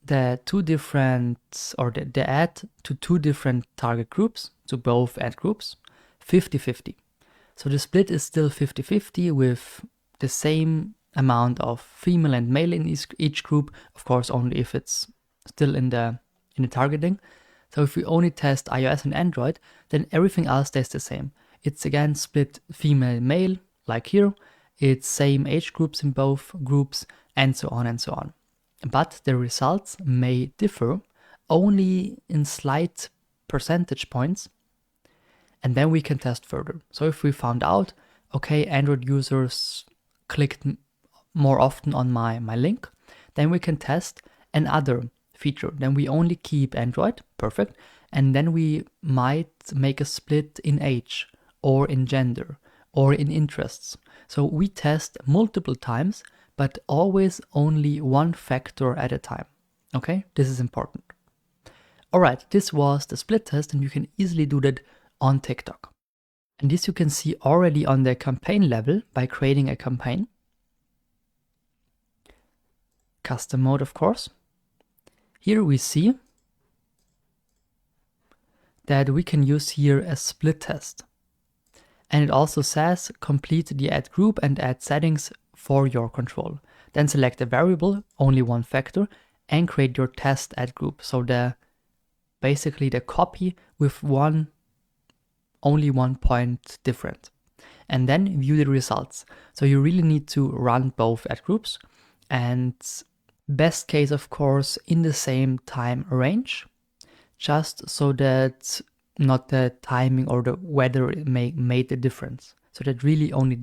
the two different, or the ad to two different target groups, to both ad groups, 50-50. So the split is still 50-50 with the same amount of female and male in each group, of course only if it's still in the targeting. So if we only test iOS and Android, then everything else stays the same. It's again split female-male, like here. It's same age groups in both groups, and so on and so on. But the results may differ only in slight percentage points, and then we can test further. So if we found out, okay, Android users clicked more often on my link, then we can test another feature. Then we only keep Android, perfect, and then we might make a split in age, or in gender, or in interests. So we test multiple times, but always only one factor at a time. Okay, this is important. All right, this was the split test, and you can easily do that on TikTok. And this you can see already on the campaign level by creating a campaign. Custom mode, of course. Here we see that we can use here a split test. And it also says complete the ad group and ad settings for your control. Then select a variable, only one factor, and create your test ad group. So basically the copy with only 1 point different. And then view the results. So you really need to run both ad groups, and best case, of course, in the same time range, just so that not the timing or the weather made the difference. So that really only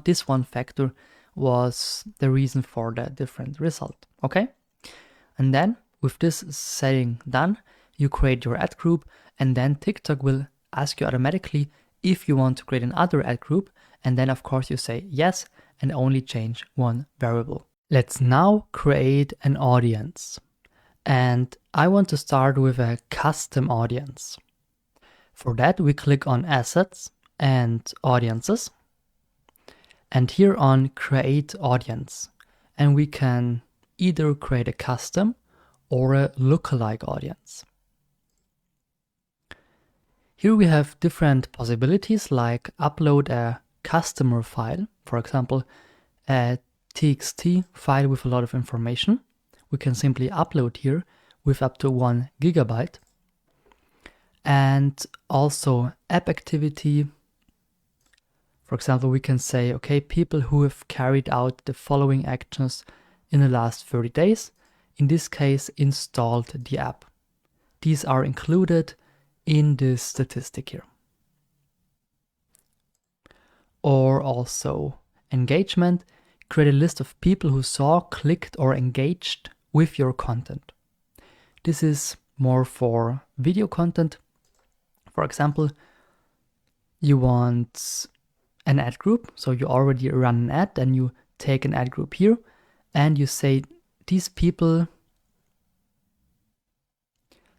this one factor was the reason for the different result. Okay? And then with this setting done, you create your ad group, and then TikTok will ask you automatically if you want to create another ad group, and then of course you say yes and only change one variable. Let's now create an audience. And I want to start with a custom audience. For that, we click on Assets and Audiences, and here on Create Audience. And we can either create a custom or a lookalike audience. Here we have different possibilities, like upload a customer file, for example, a TXT file with a lot of information. We can simply upload here with up to 1 GB. And also app activity. For example, we can say, okay, people who have carried out the following actions in the last 30 days, in this case, installed the app. These are included in this statistic here. Or also engagement, create a list of people who saw, clicked, or engaged with your content. This is more for video content. For example, you want an ad group, so you already run an ad, and you take an ad group here, and you say these people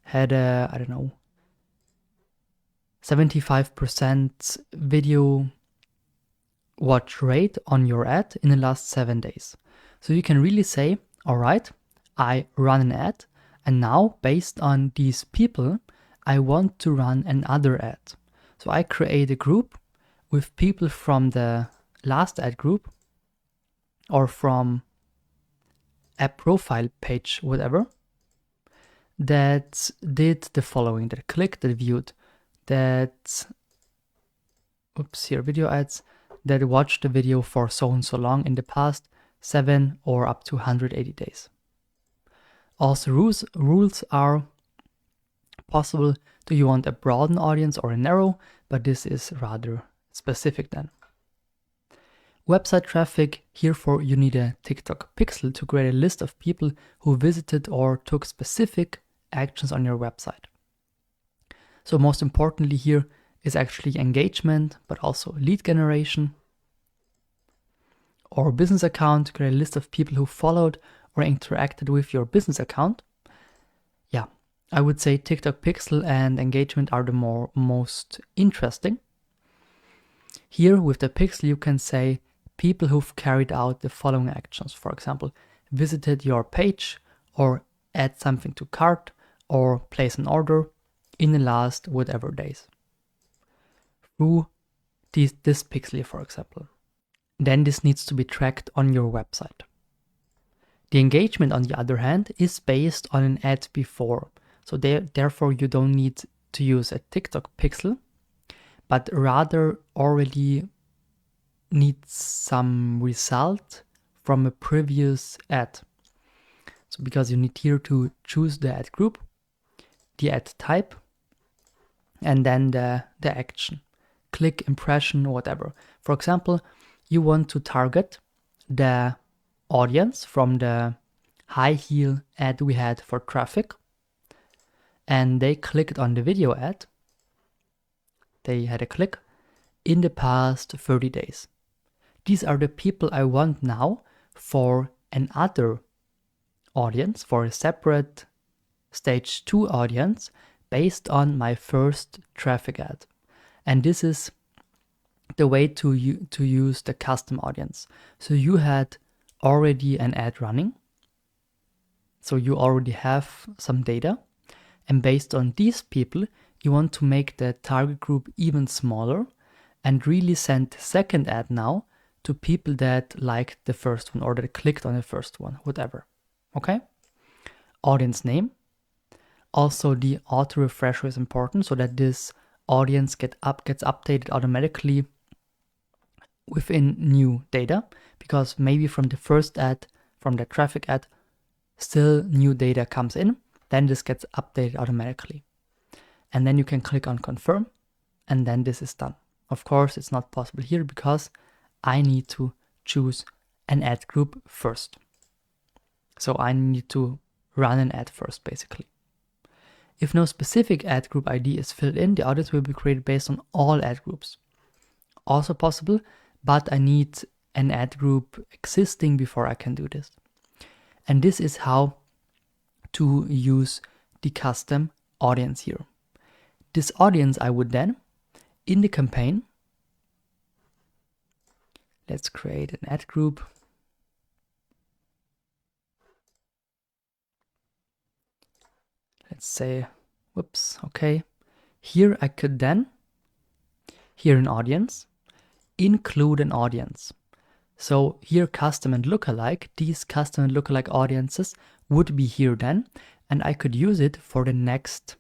had a, I don't know, 75% video watch rate on your ad in the last 7 days. So you can really say, all right, I run an ad, and now based on these people, I want to run another ad. So I create a group with people from the last ad group or from app profile page, whatever, that did the following, that clicked, that viewed, that, video ads, that watched the video for so and so long in the past 7 or up to 180 days. Also, rules are possible. Do you want a broad audience or a narrow? But this is rather specific then. Website traffic, herefore you need a TikTok pixel to create a list of people who visited or took specific actions on your website. So most importantly here is actually engagement, but also lead generation. Or business account, create a list of people who followed or interacted with your business account. Yeah, I would say TikTok pixel and engagement are the most interesting. Here with the pixel you can say people who've carried out the following actions. For example, visited your page or add something to cart or place an order in the last whatever days. Through this pixel, for example. Then this needs to be tracked on your website. The engagement, on the other hand, is based on an ad before. So therefore you don't need to use a TikTok pixel, but rather already need some result from a previous ad. So because you need here to choose the ad group, the ad type, and then the action, click, impression, whatever. For example, you want to target the audience from the high heel ad we had for traffic, and they clicked on the video ad. They had a click in the past 30 days. These are the people I want now for another audience, for a separate stage 2 audience based on my first traffic ad. And this is the way to use the custom audience. So you had already an ad running. So you already have some data. And based on these people, you want to make the target group even smaller and really send the second ad now to people that liked the first one or that clicked on the first one, whatever. Okay? Audience name. Also, the auto refresher is important so that this audience gets updated automatically within new data, because maybe from the first ad, from the traffic ad, still new data comes in, then this gets updated automatically. And then you can click on confirm, and then this is done. Of course, it's not possible here because I need to choose an ad group first. So I need to run an ad first, basically. If no specific ad group ID is filled in, the audience will be created based on all ad groups. Also possible, but I need an ad group existing before I can do this. And this is how to use the custom audience here. This audience I would then, in the campaign, let's create an ad group. Let's say, okay. Here I could then, here an audience, include an audience. So here custom and lookalike, these custom and lookalike audiences would be here then, and I could use it for the next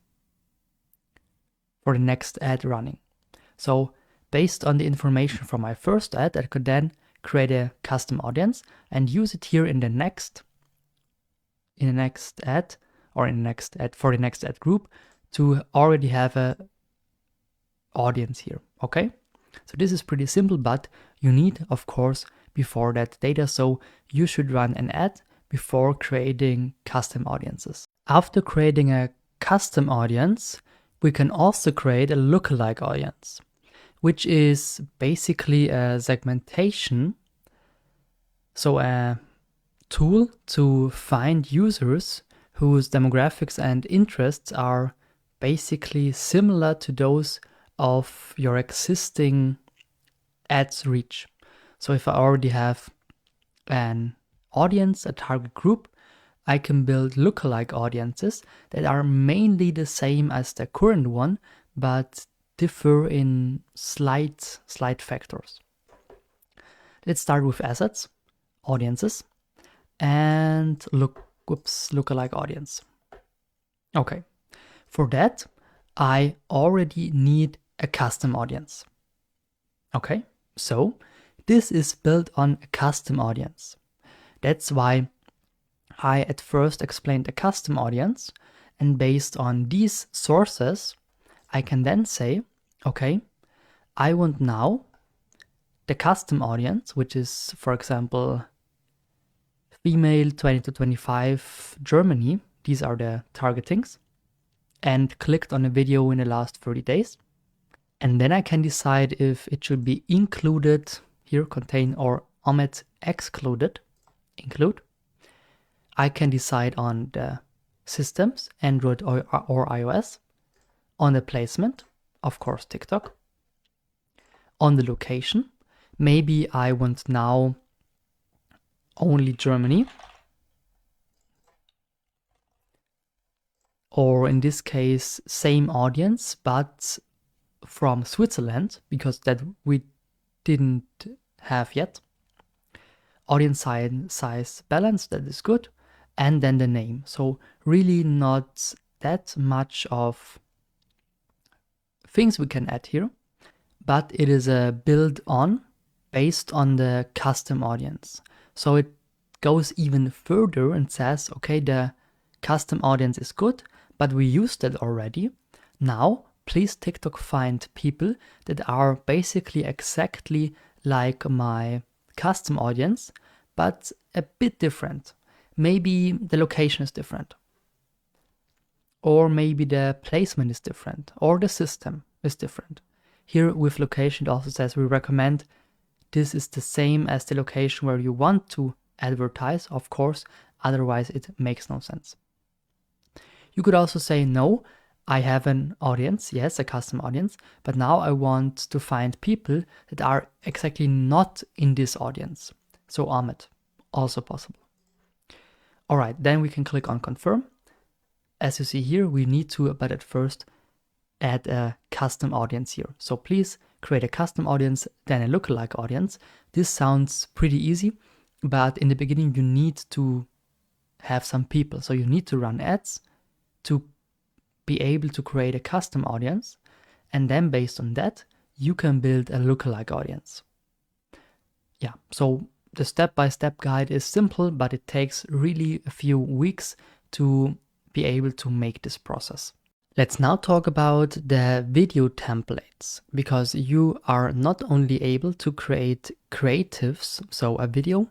ad running. So based on the information from my first ad, I could then create a custom audience and use it here in the next ad, or in the next ad for the next ad group, to already have a audience here. Okay, so this is pretty simple, but you need, of course, before that data. So you should run an ad before creating custom audiences. After creating a custom audience, we can also create a lookalike audience, which is basically a segmentation, so a tool to find users whose demographics and interests are basically similar to those of your existing ads reach. So if I already have an audience, a target group, I can build lookalike audiences that are mainly the same as the current one, but differ in slight factors. Let's start with assets, audiences, and lookalike audience. Okay, for that, I already need a custom audience. Okay, so this is built on a custom audience. That's why I at first explained a custom audience, and based on these sources, I can then say, okay, I want now the custom audience, which is, for example, female 20 to 25 Germany. These are the targetings, and clicked on a video in the last 30 days. And then I can decide if it should be included here, contain, or omit excluded, include. I can decide on the systems, Android or iOS, on the placement, of course TikTok, on the location. Maybe I want now only Germany, or in this case, same audience, but from Switzerland, because that we didn't have yet. Audience size balance, that is good. And then the name. So really not that much of things we can add here, but it is a build on based on the custom audience. So it goes even further and says, okay, the custom audience is good, but we used it already. Now, please TikTok find people that are basically exactly like my custom audience, but a bit different. Maybe the location is different, or maybe the placement is different, or the system is different. Here with location, it also says we recommend this is the same as the location where you want to advertise, of course, otherwise it makes no sense. You could also say, no, I have an audience, yes, a custom audience, but now I want to find people that are exactly not in this audience. So omit, also possible. All right, then we can click on confirm. As you see here, we need to, but at first, add a custom audience here. So please create a custom audience, then a lookalike audience. This sounds pretty easy, but in the beginning, you need to have some people. So you need to run ads to be able to create a custom audience. And then based on that, you can build a lookalike audience. Yeah, so the step-by-step guide is simple, but it takes really a few weeks to be able to make this process. Let's now talk about the video templates, because you are not only able to create creatives, so a video,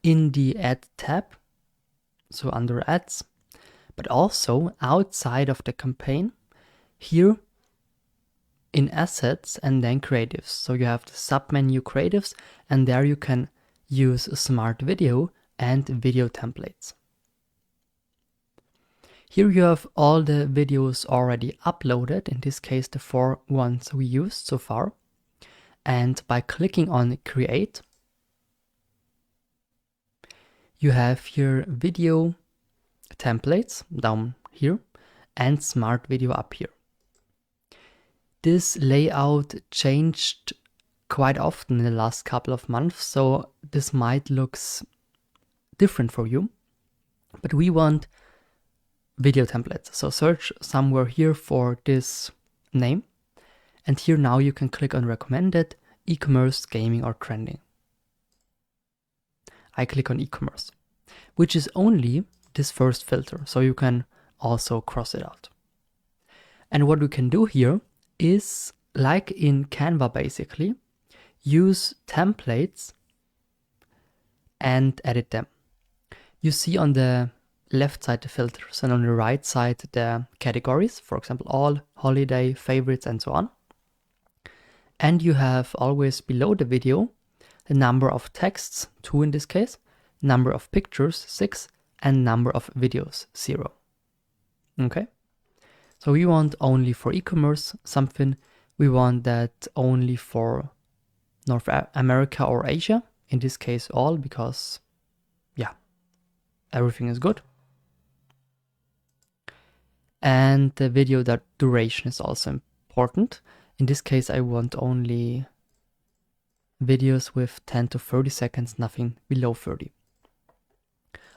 in the Ad tab, so under Ads, but also outside of the campaign, here in Assets and then Creatives. So you have the submenu Creatives, and there you can use Smart Video and video templates. Here you have all the videos already uploaded, in this case the 4 ones we used so far. And by clicking on Create, you have here video templates down here and Smart Video up here. This layout changed quite often in the last couple of months, so this might look different for you, but we want video templates. So search somewhere here for this name, and here now you can click on recommended, e-commerce, gaming, or trending. I click on e-commerce, which is only this first filter, so you can also cross it out. And what we can do here is, like in Canva basically, use templates and edit them. You see on the left side the filters and on the right side the categories, for example, all, holiday, favorites, and so on. And you have always below the video the number of texts, 2 in this case, number of pictures, 6, and number of videos, 0. Okay? So we want only for e-commerce something, we want that only for North America or Asia, in this case all, because yeah, everything is good. And the video duration is also important. In this case, I want only videos with 10 to 30 seconds, nothing below 30.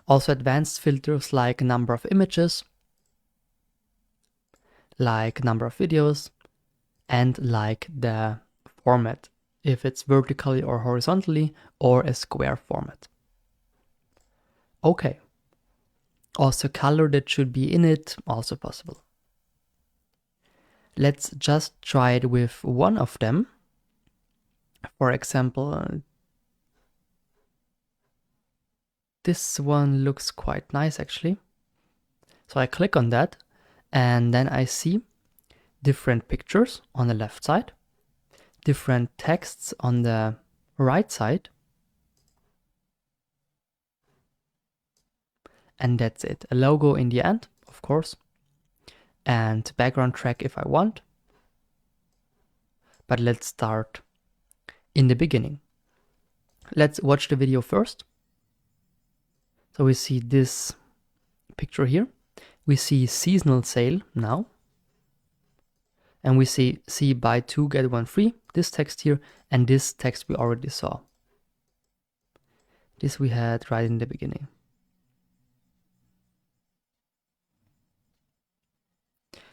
Also advanced filters like number of images, like number of videos, and like the format, if it's vertically or horizontally, or a square format. Okay. Also color that should be in it, also possible. Let's just try it with one of them. For example, this one looks quite nice actually. So I click on that and then I see different pictures on the left side, different texts on the right side. And that's it. A logo in the end, of course, and background track if I want. But let's start in the beginning. Let's watch the video first. So we see this picture here. We see seasonal sale now. And we see buy 2 get 1 free, this text here, and this text we already saw. This we had right in the beginning.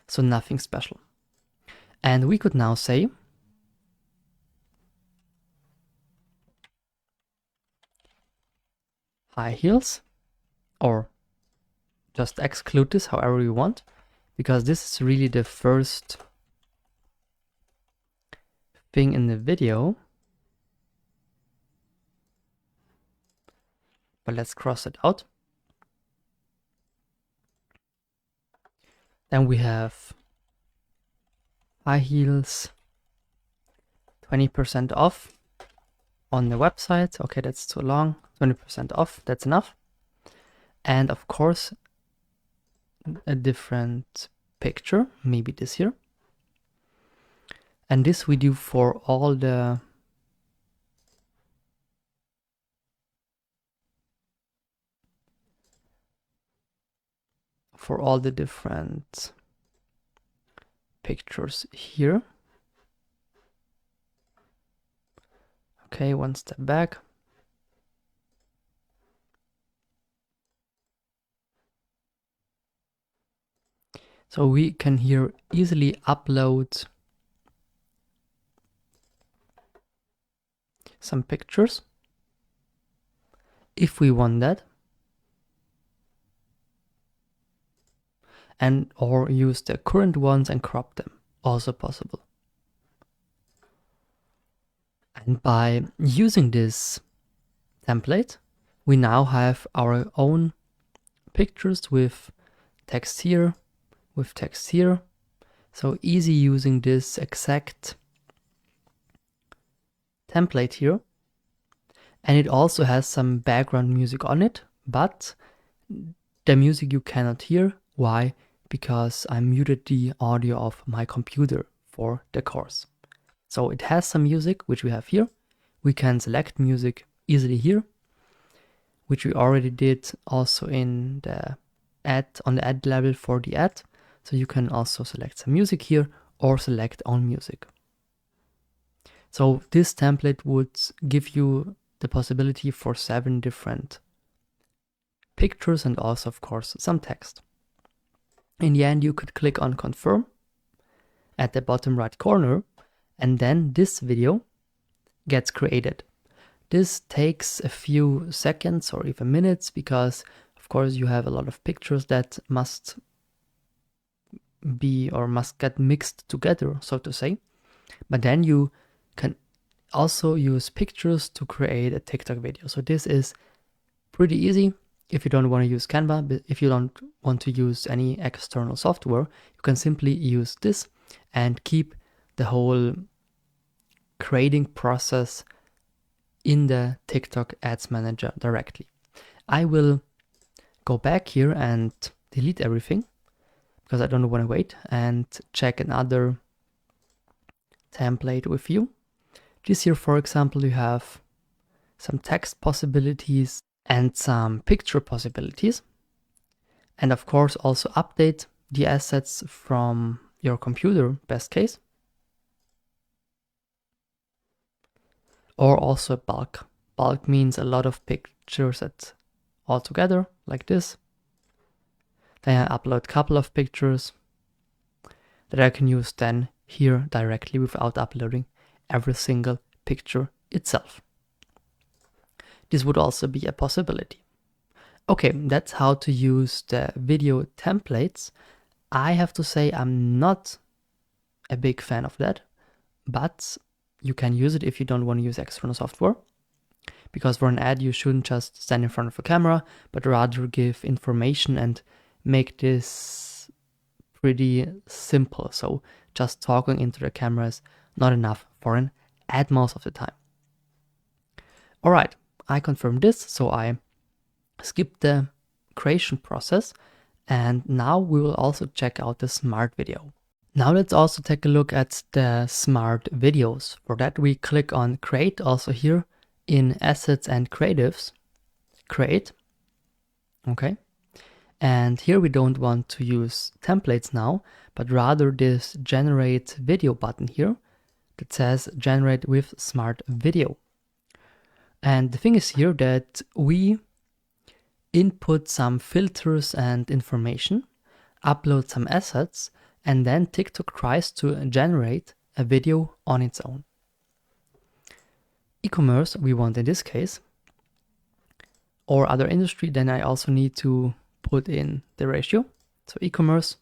So nothing special. And we could now say high heels, or just exclude this however you want, because this is really the first thing in the video. But let's cross it out. Then we have high heels, 20% off on the website. Okay, that's too long. 20% off, that's enough. And of course, a different picture, maybe this here. And this we do for all the different pictures here. Okay, one step back. So we can here easily upload some pictures if we want that, and or use the current ones and crop them, also possible. And by using this template, we now have our own pictures with text here, with text here. So easy using this exact template here. And it also has some background music on it, but the music you cannot hear. Why? Because I muted the audio of my computer for the course. So it has some music, which we have here. We can select music easily here, which we already did also in the ad, on the ad level for the ad. So you can also select some music here or select on music. So this template would give you the possibility for 7 different pictures and also, of course, some text. In the end, you could click on confirm at the bottom right corner, and then this video gets created. This takes a few seconds or even minutes because, of course, you have a lot of pictures that must be or must get mixed together, so to say. But then you can also use pictures to create a TikTok video. So this is pretty easy. if you don't want to use Canva, but if you don't want to use any external software, you can simply use this and keep the whole creating process in the TikTok Ads Manager directly. I will go back here and delete everything because I don't want to wait, and check another template with you. This here, for example, you have some text possibilities and some picture possibilities. And of course, also update the assets from your computer, best case. Or also bulk. Bulk means a lot of pictures all together, like this. Then I upload a couple of pictures that I can use then here directly without uploading every single picture itself. This would also be a possibility. Okay, that's how to use the video templates. I have to say I'm not a big fan of that, but you can use it if you don't want to use external software. Because for an ad, you shouldn't just stand in front of a camera, but rather give information and make this pretty simple. So just talking into the camera is not enough for an ad most of the time. All right, I confirm this, so I skip the creation process, and now we will also check out the smart video. Now let's also take a look at the smart videos. For that we click on create, also here in assets and creatives, create. Okay, and here we don't want to use templates now, but rather this generate video button here that says generate with smart video. And the thing is here that we input some filters and information, upload some assets, and then TikTok tries to generate a video on its own. E-commerce we want in this case, or other industry, then I also need to put in the ratio. So e-commerce,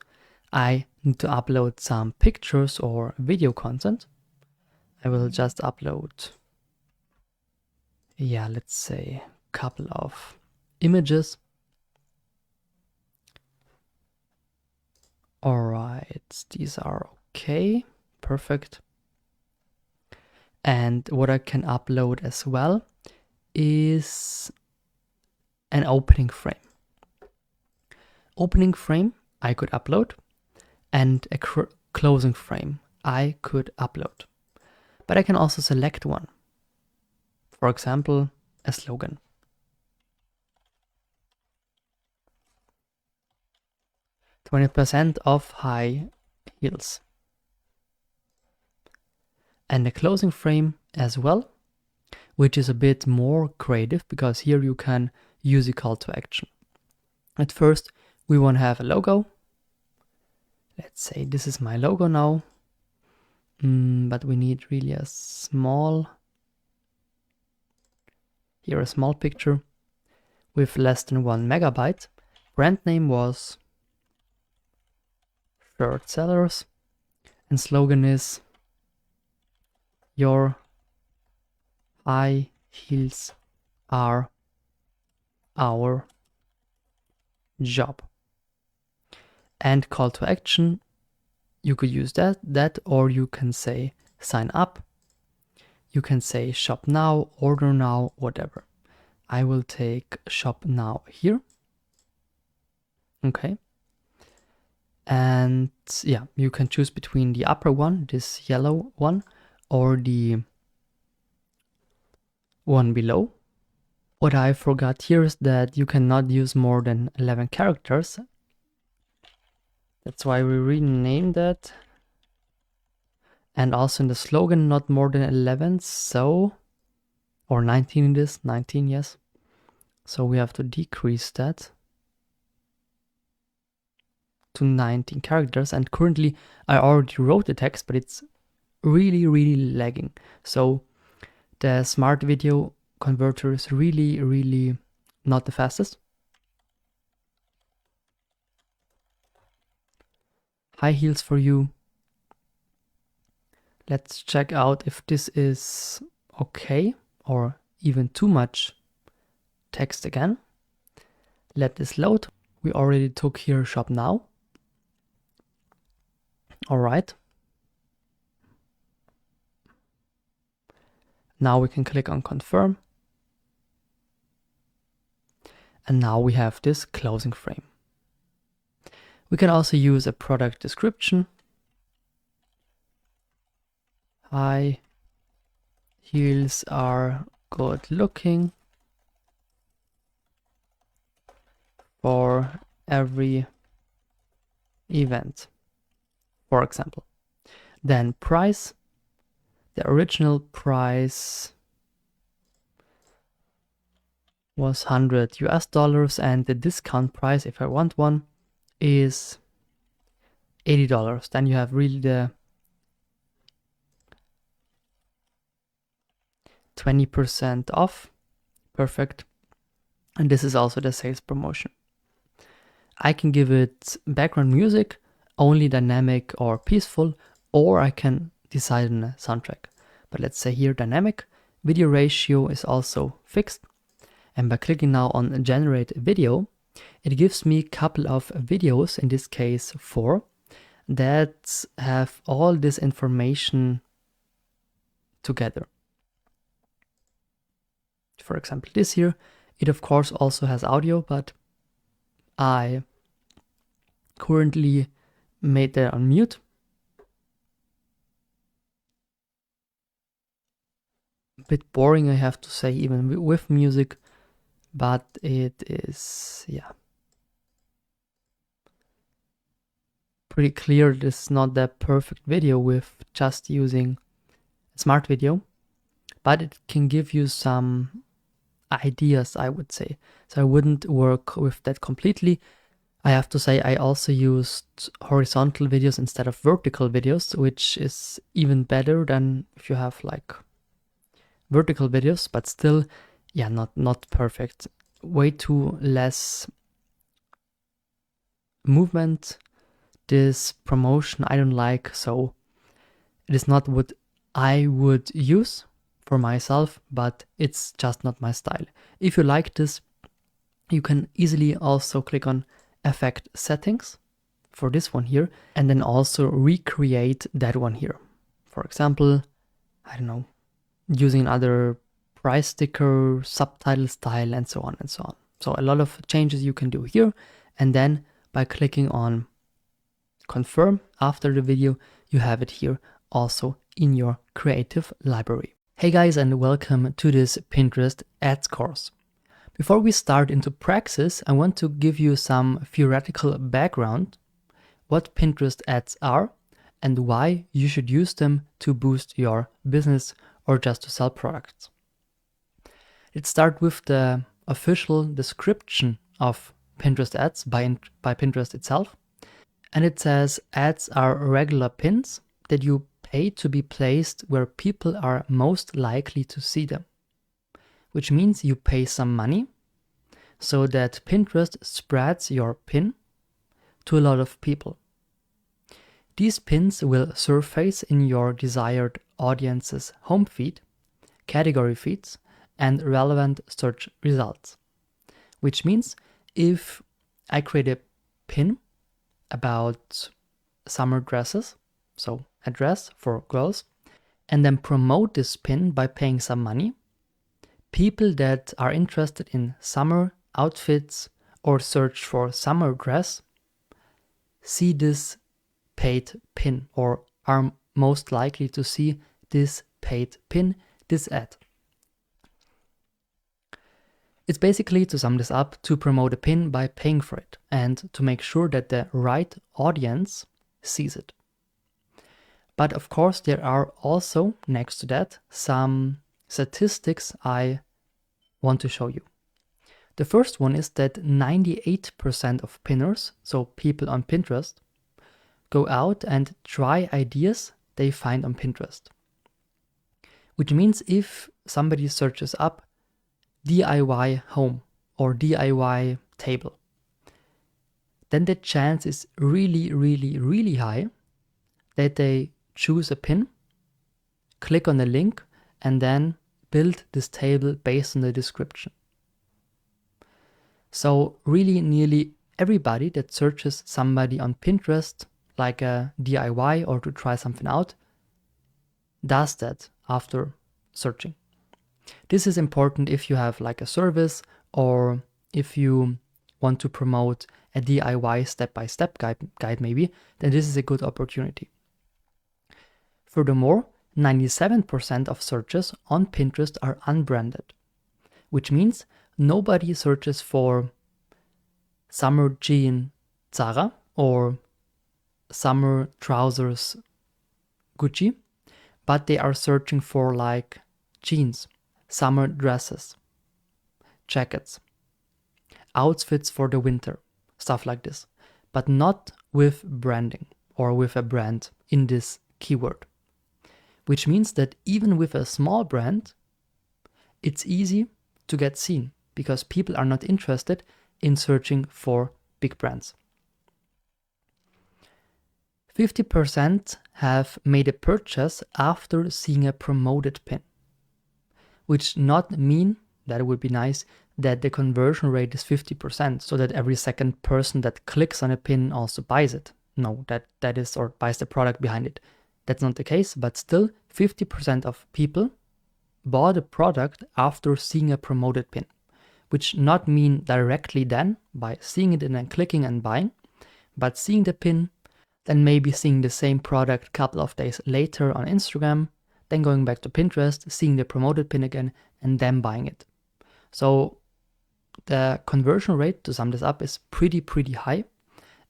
I need to upload some pictures or video content. I will just upload, let's say a couple of images. All right, these are okay, perfect. And what I can upload as well is an opening frame. Opening frame I could upload, and a closing frame I could upload. But I can also select one. For example, a slogan. "20% off high heels." And a closing frame as well, which is a bit more creative because here you can use a call to action. At first, we want to have a logo. Let's say this is my logo now, but we need really a small picture with less than 1 megabyte. Brand name was Shirt Sellers, and slogan is "Your high heels are our job." And call to action, you could use that, or you can say sign up. You can say shop now, order now, whatever. I will take shop now here. Okay. And yeah, you can choose between the upper one, this yellow one, or the one below. What I forgot here is that you cannot use more than 11 characters. That's why we renamed that. And also in the slogan, not more than 11, so, or 19 it is, 19, yes. So we have to decrease that to 19 characters. And currently I already wrote the text, but it's really, really lagging. So the smart video converter is really, really not the fastest. High heels for you. Let's check out if this is okay or even too much text again. Let this load. We already took here shop now. All right. Now we can click on confirm. And now we have this closing frame. We can also use a product description. High heels are good looking for every event, for example. Then price. The original price was $100 and the discount price, if I want one, is $80. Then you have really the 20% off. Perfect. And this is also the sales promotion. I can give it background music, only dynamic or peaceful, or I can decide on a soundtrack. But let's say here dynamic. Video ratio is also fixed. And by clicking now on generate video, it gives me a couple of videos, in this case 4, that have all this information together. For example, this here, it of course also has audio, but I currently made that on mute. A bit boring, I have to say, even with music, but it is, yeah, pretty clear this is not the perfect video with just using smart video, but it can give you some ideas, I would say. So I wouldn't work with that completely. I have to say I also used horizontal videos instead of vertical videos, which is even better than if you have like vertical videos, but still, yeah, not perfect. Way too less movement. This promotion I don't like, so it is not what I would use for myself, but it's just not my style. If you like this, you can easily also click on effect settings for this one here, and then also recreate that one here. For example, I don't know, using another price sticker, subtitle style, and so on and so on. So a lot of changes you can do here, and then by clicking on confirm after the video, you have it here also in your creative library. Hey guys, and welcome to this Pinterest ads course. Before we start into praxis, I want to give you some theoretical background, what Pinterest ads are and why you should use them to boost your business or just to sell products. Let's start with the official description of Pinterest ads by Pinterest itself. And it says ads are regular pins that you pay to be placed where people are most likely to see them, which means you pay some money so that Pinterest spreads your pin to a lot of people. These pins will surface in your desired audience's home feed, category feeds, and relevant search results, which means if I create a pin about summer dresses, so a dress for girls, and then promote this pin by paying some money, people that are interested in summer outfits or search for summer dress see this paid pin or are most likely to see this paid pin, this ad. It's basically, to sum this up, to promote a pin by paying for it and to make sure that the right audience sees it. But of course, there are also, next to that, some statistics I want to show you. The first one is that 98% of pinners, so people on Pinterest, go out and try ideas they find on Pinterest. Which means if somebody searches up DIY home or DIY table, then the chance is really high that they choose a pin, click on the link, and then build this table based on the description. So really nearly everybody that searches somebody on Pinterest, like a DIY or to try something out, does that after searching. This is important if you have like a service or if you want to promote a DIY step-by-step guide maybe, then this is a good opportunity. Furthermore, 97% of searches on Pinterest are unbranded, which means nobody searches for summer jean Zara or summer trousers Gucci, but they are searching for like jeans, summer dresses, jackets, outfits for the winter, stuff like this, but not with branding or with a brand in this keyword. Which means that even with a small brand, it's easy to get seen because people are not interested in searching for big brands. 50% have made a purchase after seeing a promoted pin, which not mean, that would be nice, that the conversion rate is 50%, so that every second person that clicks on a pin also buys it. No, that is, or buys the product behind it. That's not the case, but still 50% of people bought a product after seeing a promoted pin, which not mean directly then by seeing it and then clicking and buying, but seeing the pin, then maybe seeing the same product a couple of days later on Instagram, then going back to Pinterest, seeing the promoted pin again, and then buying it. So the conversion rate, to sum this up, is pretty high,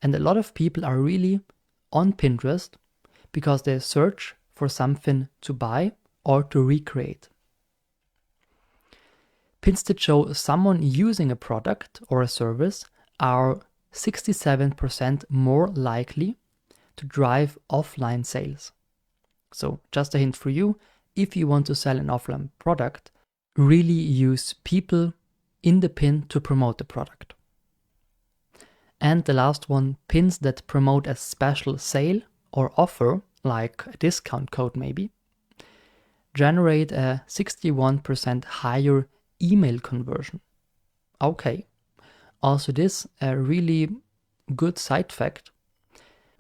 and a lot of people are really on Pinterest because they search for something to buy or to recreate. Pins that show someone using a product or a service are 67% more likely to drive offline sales. So just a hint for you, if you want to sell an offline product, really use people in the pin to promote the product. And the last one, pins that promote a special sale or offer, like a discount code maybe, generate a 61% higher email conversion. Okay, also this a really good side fact,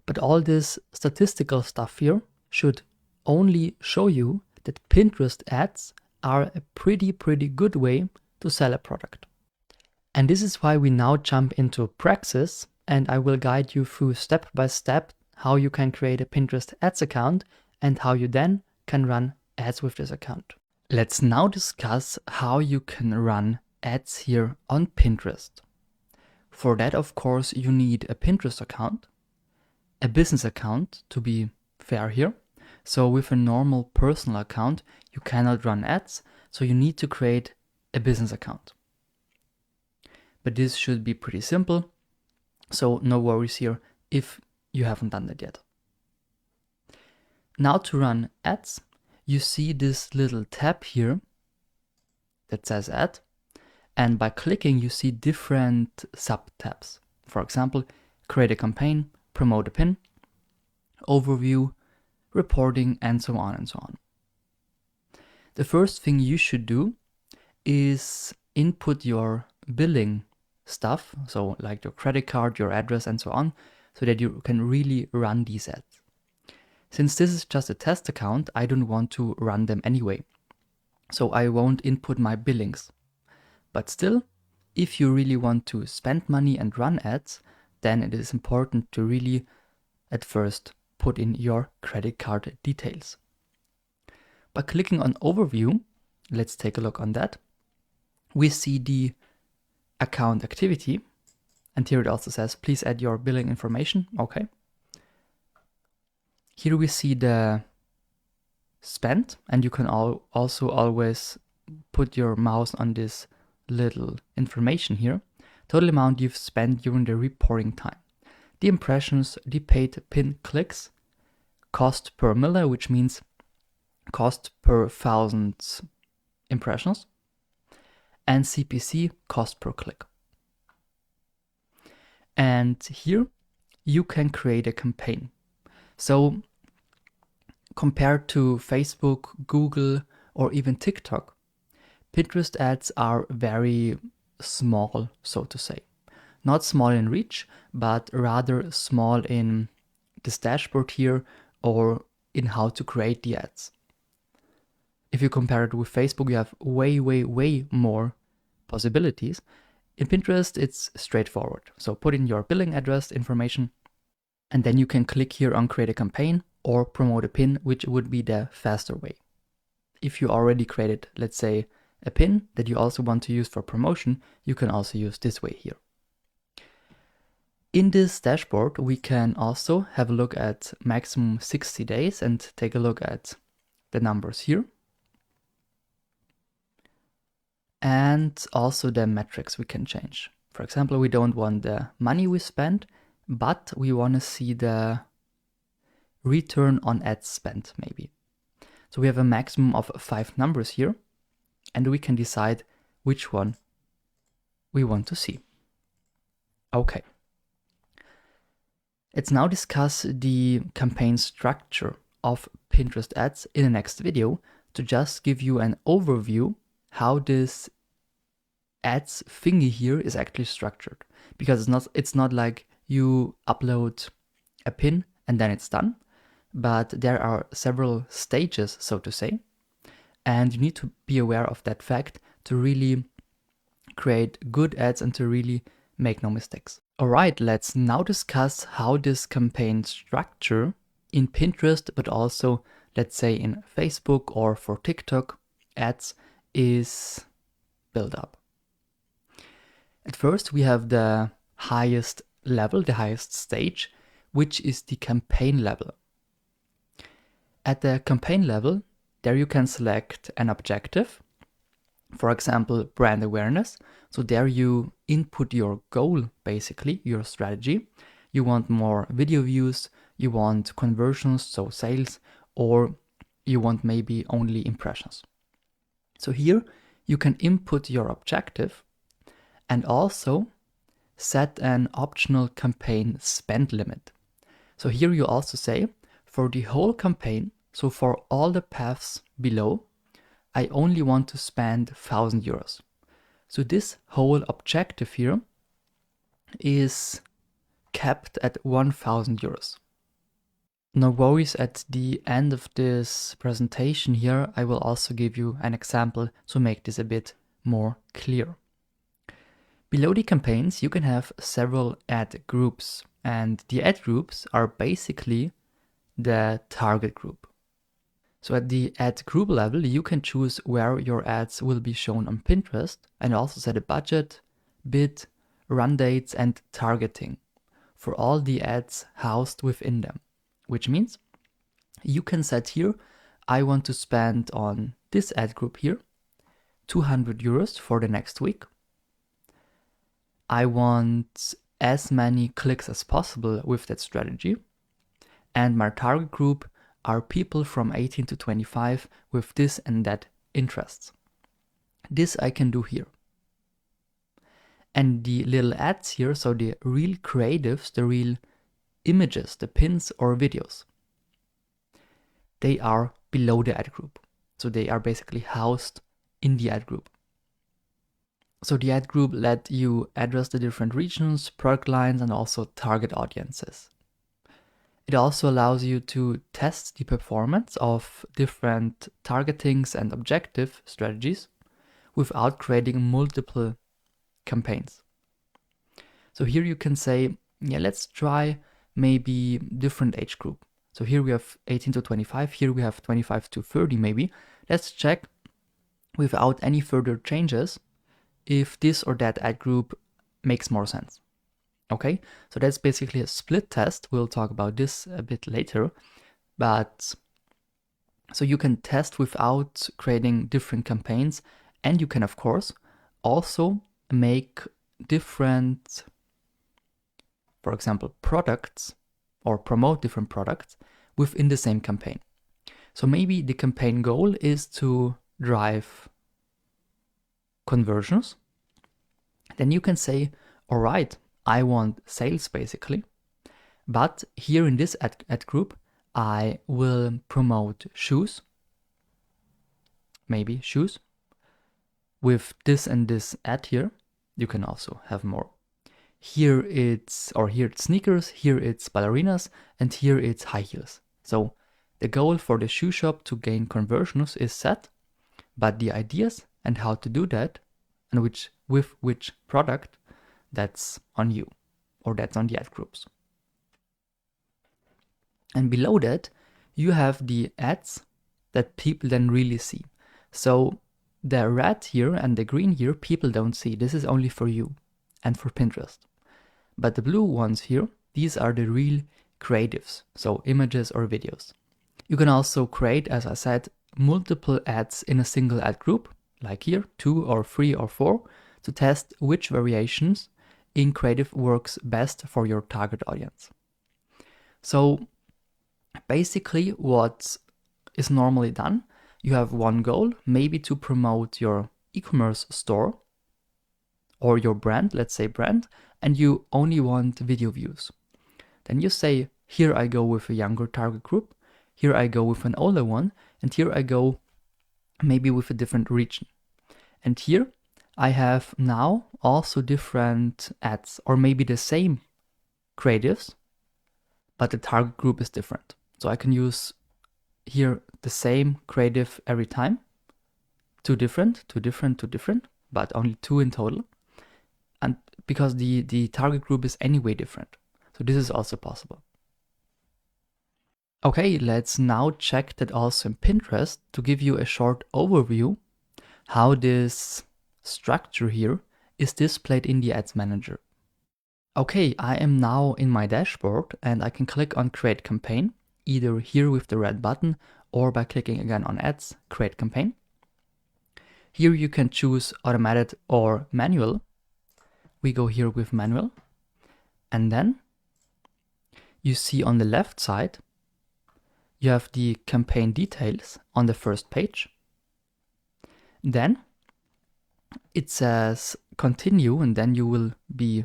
but all this statistical stuff here should only show you that Pinterest ads are a pretty good way to sell a product. And this is why we now jump into Praxis, and I will guide you through step by step how you can create a Pinterest ads account and how you then can run ads with this account. Let's now discuss how you can run ads here on Pinterest. For that, of course, you need a Pinterest account, a business account to be fair here. So with a normal personal account, you cannot run ads, so you need to create a business account. But this should be pretty simple, so no worries here if you haven't done that yet. Now to run ads, you see this little tab here that says ad, and by clicking you see different sub-tabs. For example, create a campaign, promote a pin, overview, reporting, and so on and so on. The first thing you should do is input your billing stuff, so like your credit card, your address, and so on, so that you can really run these ads. Since this is just a test account, I don't want to run them anyway, so I won't input my billings. But still, if you really want to spend money and run ads, then it is important to really at first put in your credit card details. By clicking on overview, let's take a look on that. We see the account activity, and here it also says please add your billing information. Okay. Here we see the spend, and you can also always put your mouse on this little information here. Total amount you've spent during the reporting time, the impressions, the paid pin clicks, cost per mille, which means cost per 1,000 impressions, and CPC, cost per click. And here you can create a campaign. So compared to Facebook, Google, or even TikTok, Pinterest ads are very small, so to say. Not small in reach, but rather small in this dashboard here or in how to create the ads. If you compare it with Facebook, you have way more possibilities. In Pinterest, it's straightforward. So put in your billing address information, and then you can click here on create a campaign or promote a pin, which would be the faster way. If you already created, let's say, a pin that you also want to use for promotion, you can also use this way here. In this dashboard, we can also have a look at maximum 60 days and take a look at the numbers here. And also the metrics we can change. For example, we don't want the money we spend, but we want to see the return on ad spend maybe. So we have a maximum of 5 numbers here, and we can decide which one we want to see. Okay. Let's now discuss the campaign structure of Pinterest ads in the next video to just give you an overview how this ads thingy here is actually structured. Because it's not like you upload a pin and then it's done, but there are several stages, so to say, and you need to be aware of that fact to really create good ads and to really make no mistakes. Alright, let's now discuss how this campaign structure in Pinterest, but also let's say in Facebook or for TikTok ads is built up. At first we have the highest level, the highest stage, which is the campaign level. At the campaign level, there you can select an objective, for example, brand awareness. So there you input your goal, basically, your strategy. You want more video views, you want conversions, so sales, or you want maybe only impressions. So here you can input your objective and also set an optional campaign spend limit. So here you also say, for the whole campaign, so for all the paths below, I only want to spend 1,000 euros. So this whole objective here is capped at 1,000 euros. No worries, at the end of this presentation here, I will also give you an example to make this a bit more clear. Below the campaigns, you can have several ad groups, and the ad groups are basically the target group. So at the ad group level, you can choose where your ads will be shown on Pinterest and also set a budget, bid, run dates, and targeting for all the ads housed within them. Which means you can set here, I want to spend on this ad group here 200 euros for the next week. I want as many clicks as possible with that strategy. And my target group are people from 18 to 25 with this and that interests. This I can do here. And the little ads here, so the real creatives, the real images, the pins or videos, they are below the ad group. So they are basically housed in the ad group. So the ad group let you address the different regions, product lines, and also target audiences. It also allows you to test the performance of different targetings and objective strategies without creating multiple campaigns. So here you can say, yeah, let's try maybe different age group. So here we have 18 to 25, here we have 25 to 30 maybe. Let's check without any further changes if this or that ad group makes more sense. Okay, so that's basically a split test. We'll talk about this a bit later. But so you can test without creating different campaigns, and you can, of course, also make different, for example, products or promote different products within the same campaign. So maybe the campaign goal is to drive conversions. Then you can say, all right, I want sales basically, but here in this ad group, I will promote shoes, maybe shoes, with this and this ad here. you can also have more. Here it's sneakers, here it's ballerinas, and here it's high heels. So the goal for the shoe shop to gain conversions is set, but the ideas and how to do that and with which product, that's on you, or that's on the ad groups. And below that, you have the ads that people then really see. So the red here and the green here, people don't see. This is only for you and for Pinterest. But the blue ones here, these are the real creatives, so images or videos. You can also create, as I said, multiple ads in a single ad group, like here, 2 or 3 or 4, to test which variations in creative works best for your target audience. So basically what is normally done, you have one goal, maybe to promote your e-commerce store or your brand, let's say brand, and you only want video views. Then you say, here I go with a younger target group, here I go with an older one, and here I go maybe with a different region. And here I have now also different ads, or maybe the same creatives, but the target group is different. So I can use here the same creative every time, two different, but only 2 in total. And because the target group is anyway different. So this is also possible. Okay, let's now check that also in Pinterest to give you a short overview how this structure here is displayed in the Ads Manager. Okay, I am now in my dashboard and I can click on Create Campaign, either here with the red button or by clicking again on Ads, Create Campaign. Here you can choose automated or manual. We go here with manual, and then you see on the left side, you have the campaign details on the first page. Then it says continue, and then you will be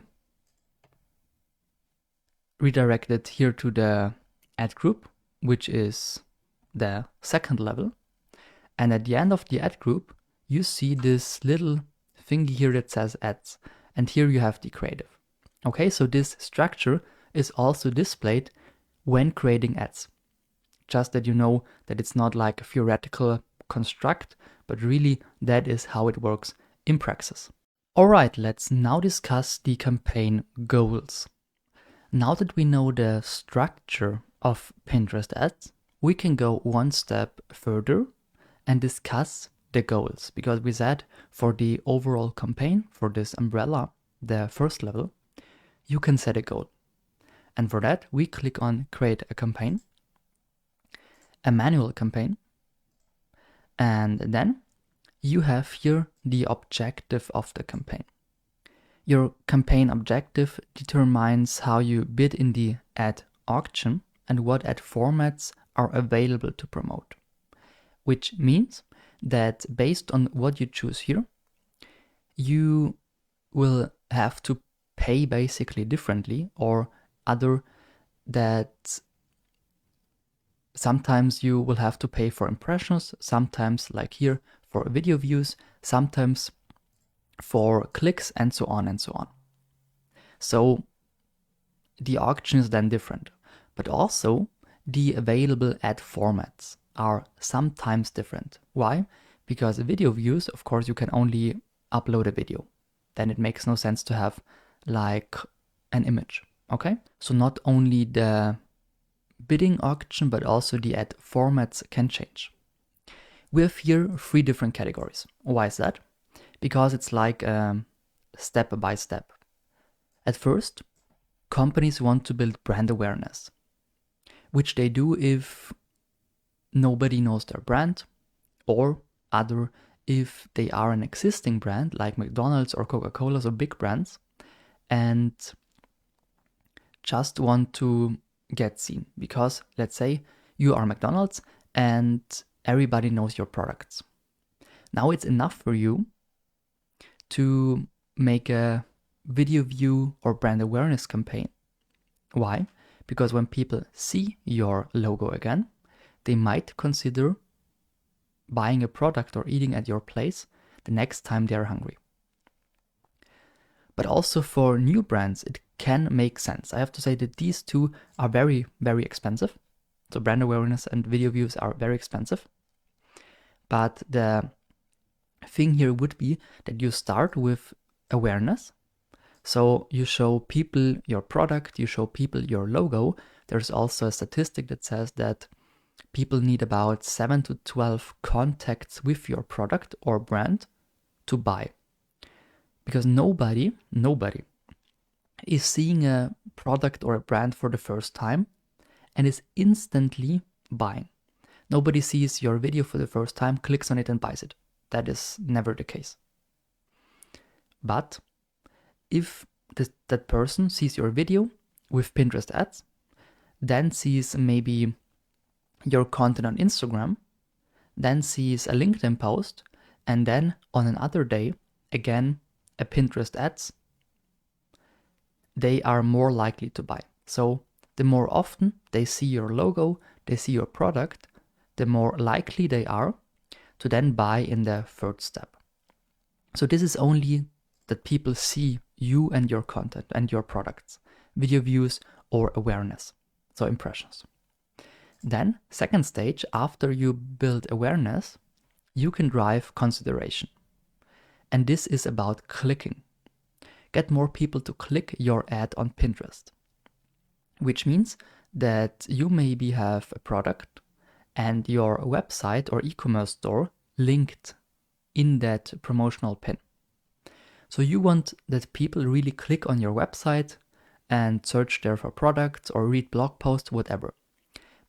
redirected here to the ad group, which is the second level. And at the end of the ad group, you see this little thingy here that says ads. And here you have the creative. Okay, so this structure is also displayed when creating ads. Just that you know that it's not like a theoretical construct, but really that is how it works in practice. Alright, let's now discuss the campaign goals. Now that we know the structure of Pinterest ads, we can go one step further and discuss the goals, because we said for the overall campaign, for this umbrella, the first level, you can set a goal. And for that, we click on Create a Campaign, a manual campaign, and then you have here the objective of the campaign. Your campaign objective determines how you bid in the ad auction and what ad formats are available to promote, which means that based on what you choose here, you will have to pay basically differently, or other that sometimes you will have to pay for impressions, sometimes like here for video views, sometimes for clicks, and so on and so on. So the auction is then different, but also the available ad formats are sometimes different. Why? Because video views, of course, you can only upload a video. Then it makes no sense to have like an image, okay? So not only the bidding auction, but also the ad formats can change. We have here 3 different categories. Why is that? Because it's like step by step. At first, companies want to build brand awareness, which they do if nobody knows their brand, or other if they are an existing brand like McDonald's or Coca-Cola, so big brands, and just want to get seen. Because let's say you are McDonald's and everybody knows your products. Now it's enough for you to make a video view or brand awareness campaign. Why? Because when people see your logo again, they might consider buying a product or eating at your place the next time they are hungry. But also for new brands, it can make sense. I have to say that these two are very, very expensive. So brand awareness and video views are very expensive. But the thing here would be that you start with awareness. So you show people your product, you show people your logo. There's also a statistic that says that people need about 7 to 12 contacts with your product or brand to buy. Because nobody is seeing a product or a brand for the first time and is instantly buying. Nobody sees your video for the first time, clicks on it and buys it. That is never the case. But if that person sees your video with Pinterest ads, then sees maybe your content on Instagram, then sees a LinkedIn post, and then on another day, again, a Pinterest ads, they are more likely to buy. So the more often they see your logo, they see your product, the more likely they are to then buy in the third step. So this is only that people see you and your content and your products, video views or awareness, so impressions. Then, second stage, after you build awareness, you can drive consideration. And this is about clicking. Get more people to click your ad on Pinterest, which means that you maybe have a product and your website or e-commerce store linked in that promotional pin. So you want that people really click on your website and search there for products or read blog posts, whatever.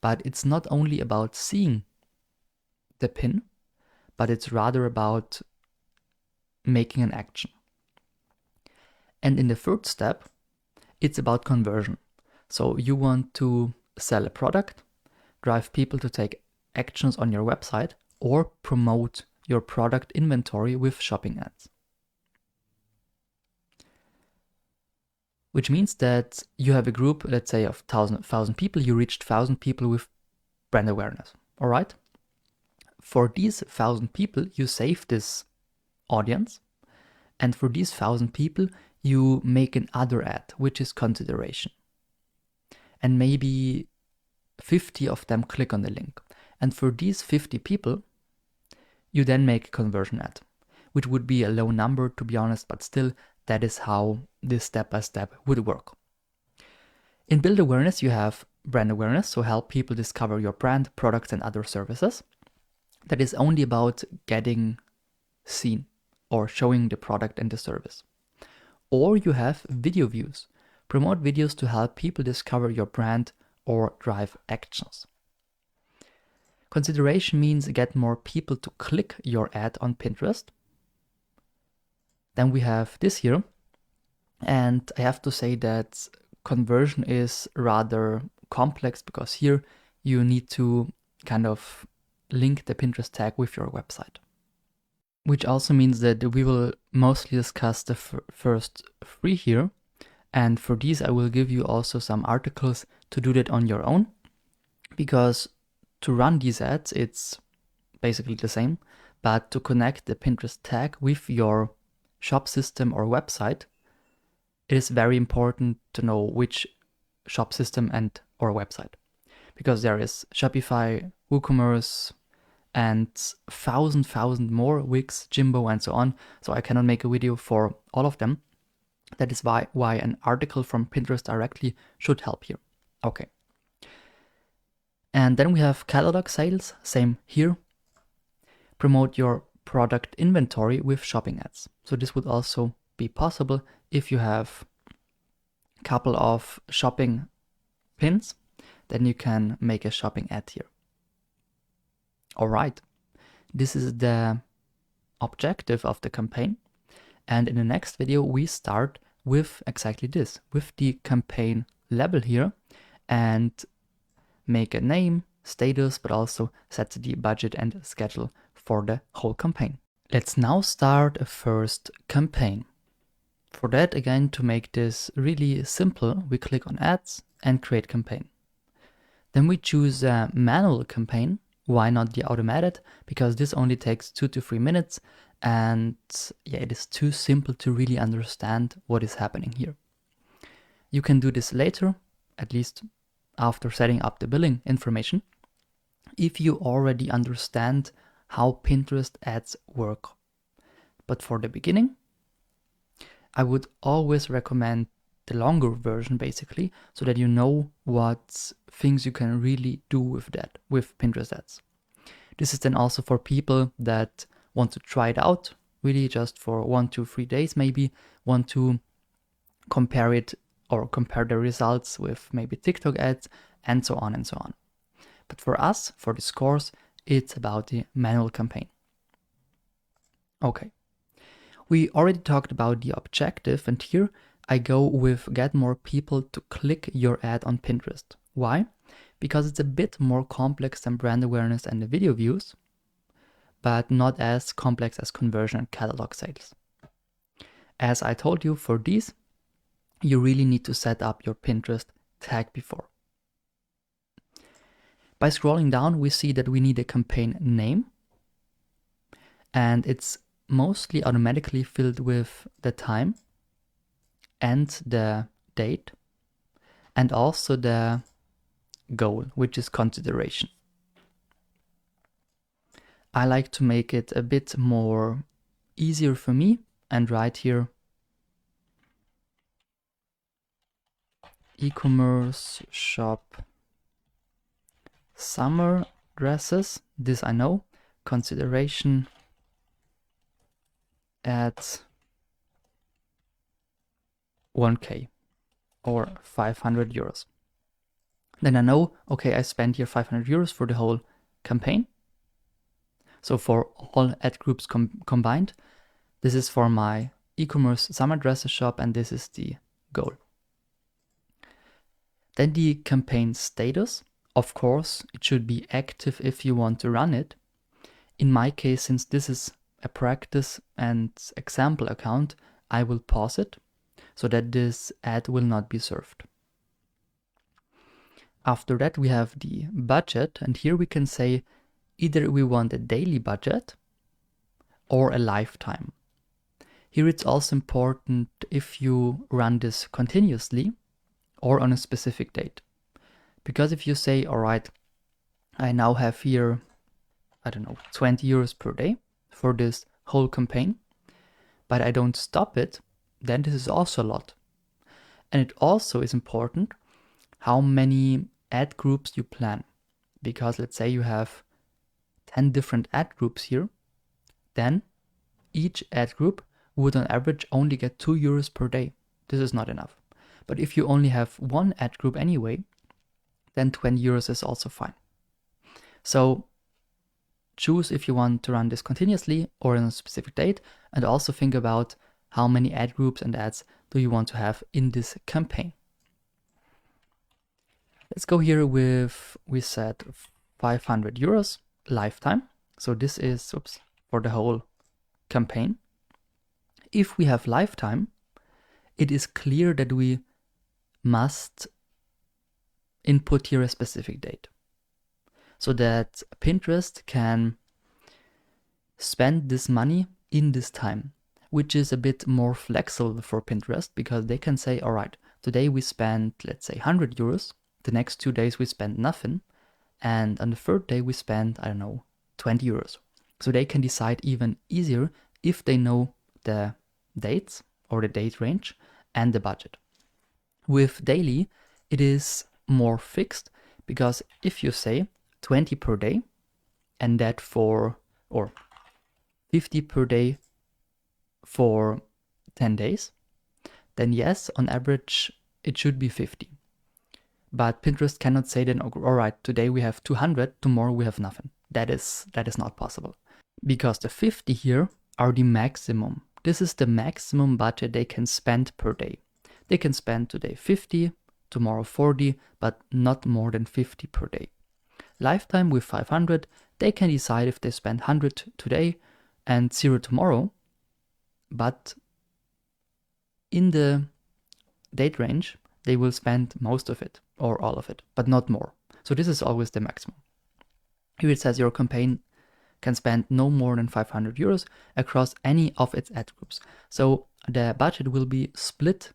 But it's not only about seeing the pin, but it's rather about making an action. And in the third step, it's about conversion. So you want to sell a product, drive people to take actions on your website, or promote your product inventory with shopping ads. Which means that you have a group, let's say, of 1,000 people, you reached 1,000 people with brand awareness, all right? For these 1,000 people, you save this audience, and for these 1,000 people, you make another ad, which is consideration. And maybe 50 of them click on the link. And for these 50 people, you then make a conversion ad, which would be a low number, to be honest, but still, that is how this step-by-step would work. In build awareness, you have brand awareness, so help people discover your brand, products, and other services. That is only about getting seen or showing the product and the service. Or you have video views. Promote videos to help people discover your brand or drive actions. Consideration means get more people to click your ad on Pinterest. Then we have this here. And I have to say that conversion is rather complex because here you need to kind of link the Pinterest tag with your website. Which also means that we will mostly discuss the first three here. And for these, I will give you also some articles to do that on your own. Because to run these ads, it's basically the same. But to connect the Pinterest tag with your shop system or website, it is very important to know which shop system and or website. Because there is Shopify, WooCommerce, and 1,000 more, Wix, Jimbo, and so on. So I cannot make a video for all of them. That is why an article from Pinterest directly should help here. Okay. And then we have catalog sales, same here. Promote your product inventory with shopping ads. So this would also be possible if you have a couple of shopping pins, then you can make a shopping ad here. All right, this is the objective of the campaign. And in the next video, we start with exactly this, with the campaign level here, and make a name, status, but also set the budget and schedule for the whole campaign. Let's now start a first campaign. For that, again, to make this really simple, we click on ads and create campaign. Then we choose a manual campaign. Why not the automated? Because this only takes 2 to 3 minutes And yeah, it is too simple to really understand what is happening here. You can do this later, at least after setting up the billing information, if you already understand how Pinterest ads work. But for the beginning, I would always recommend the longer version basically, so that you know what things you can really do with that, with Pinterest ads. This is then also for people that want to try it out, really just for 1, 2, 3 days maybe, want to compare it or compare the results with maybe TikTok ads and so on and so on. But for us, for this course, it's about the manual campaign. Okay. We already talked about the objective, and here I go with get more people to click your ad on Pinterest. Why? Because it's a bit more complex than brand awareness and the video views, but not as complex as conversion and catalog sales. As I told you, for these, you really need to set up your Pinterest tag before. By scrolling down, we see that we need a campaign name, and it's mostly automatically filled with the time and the date and also the goal, which is consideration. I like to make it a bit more easier for me and write here e-commerce shop summer dresses. This I know. Consideration at 1K or 500 euros. Then I know, okay, I spent here 500 euros for the whole campaign. So for all ad groups combined, this is for my e-commerce summer dresses shop, and this is the goal. Then the campaign status. Of course, it should be active if you want to run it. In my case, since this is a practice and example account, I will pause it so that this ad will not be served. After that, we have the budget, and here we can say either we want a daily budget or a lifetime. Here it's also important if you run this continuously or on a specific date. Because if you say, all right, I now have here, I don't know, 20 euros per day for this whole campaign, but I don't stop it, then this is also a lot. And it also is important how many ad groups you plan. Because let's say you have 10 different ad groups here, then each ad group would on average only get 2 euros per day. This is not enough. But if you only have one ad group anyway, then 20 euros is also fine. So choose if you want to run this continuously or on a specific date, and also think about how many ad groups and ads do you want to have in this campaign. Let's go here with, we said 500 euros lifetime. So this is, for the whole campaign. If we have lifetime, it is clear that we must input here a specific date so that Pinterest can spend this money in this time, which is a bit more flexible for Pinterest, because they can say, all right, today we spent, let's say 100 euros, the next 2 days we spend nothing, and on the third day we spend, I don't know, 20 euros. So they can decide even easier if they know the dates or the date range and the budget. With daily, it is more fixed, because if you say 20 per day and that for, or 50 per day for 10 days, then yes, on average, it should be 50. But Pinterest cannot say then, all right, today we have 200, tomorrow we have nothing. That is not possible. Because the 50 here are the maximum. This is the maximum budget they can spend per day. They can spend today 50, tomorrow 40, but not more than 50 per day. Lifetime with 500, they can decide if they spend 100 today and 0 tomorrow, but in the date range, they will spend most of it or all of it, but not more. So this is always the maximum. Here it says your campaign can spend no more than 500 euros across any of its ad groups. So the budget will be split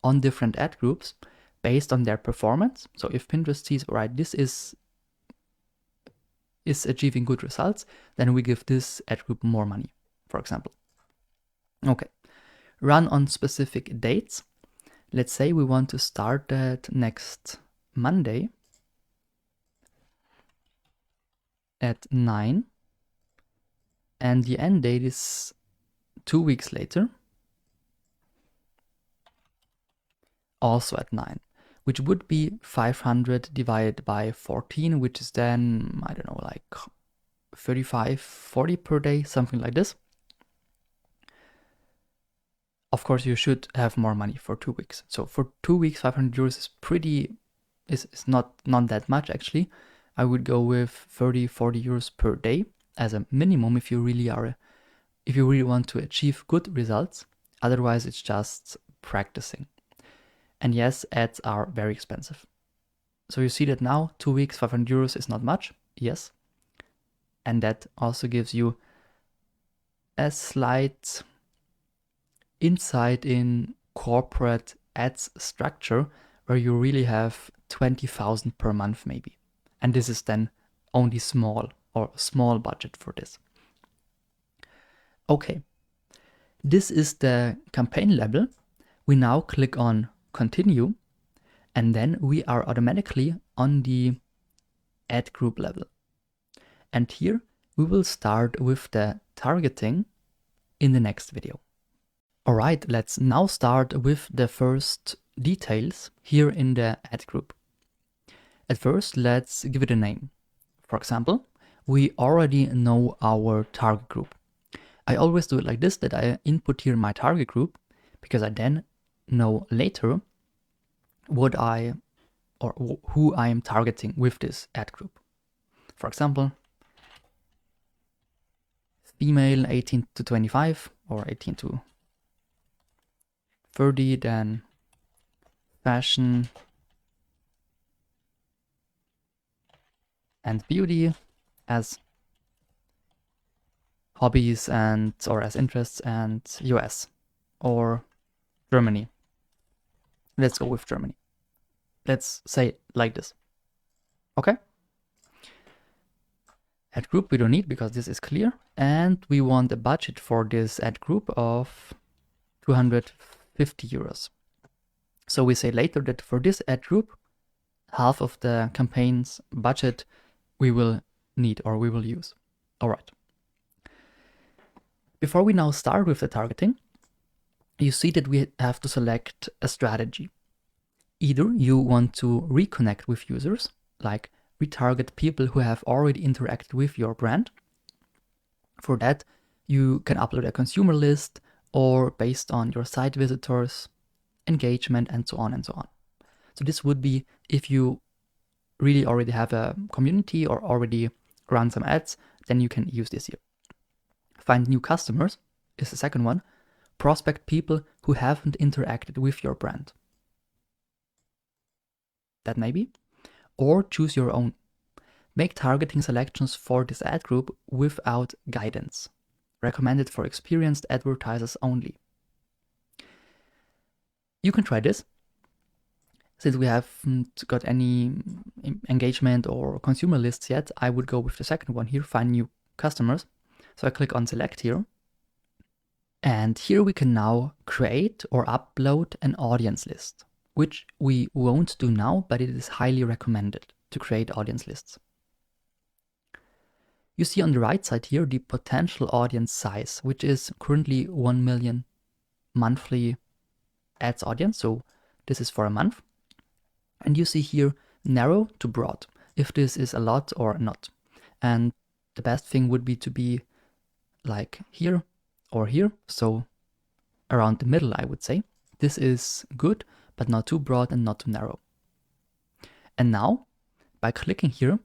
on different ad groups based on their performance. So if Pinterest sees, all right, this is achieving good results, then we give this ad group more money, for example. Okay, run on specific dates. Let's say we want to start that next Monday at 9, and the end date is 2 weeks later, also at 9, which would be 500 divided by 14, which is then, I don't know, like 35, 40 per day, something like this. Of course, you should have more money for 2 weeks. So for 2 weeks, 500 euros is is not that much actually. I would go with 30, 40 euros per day as a minimum if you really want to achieve good results. Otherwise, it's just practicing. And yes, ads are very expensive. So you see that now 2 weeks, 500 euros is not much. Yes. And that also gives you a slight insight in corporate ads structure where you really have 20,000 per month maybe. And this is then only small budget for this. Okay, this is the campaign level. We now click on continue, and then we are automatically on the ad group level. And here we will start with the targeting in the next video. All right, let's now start with the first details here in the ad group. At first, let's give it a name. For example, we already know our target group. I always do it like this, that I input here my target group, because I then know later who I am targeting with this ad group. For example, female 18 to 25 or 18 to 30, then fashion and beauty as hobbies or as interests, and US or Germany. Let's go with Germany. Let's say like this. Okay? Ad group we don't need because this is clear, and we want a budget for this ad group of 250 euros. So we say later that for this ad group, half of the campaign's budget we will need or we will use. All right. Before we now start with the targeting, you see that we have to select a strategy. Either you want to reconnect with users, like retarget people who have already interacted with your brand. For that, you can upload a consumer list, or based on your site visitors, engagement, and so on and so on. So this would be if you really already have a community or already run some ads, then you can use this here. Find new customers is the second one. Prospect people who haven't interacted with your brand. That may be. Or choose your own. Make targeting selections for this ad group without guidance. Recommended for experienced advertisers only. You can try this. Since we haven't got any engagement or consumer lists yet, I would go with the second one here, find new customers. So I click on select here. And here we can now create or upload an audience list, which we won't do now, but it is highly recommended to create audience lists. You see on the right side here the potential audience size, which is currently 1 million monthly ads audience. So this is for a month. And you see here narrow to broad, if this is a lot or not. And the best thing would be to be like here or here, so around the middle, I would say. This is good, but not too broad and not too narrow. And now, by clicking here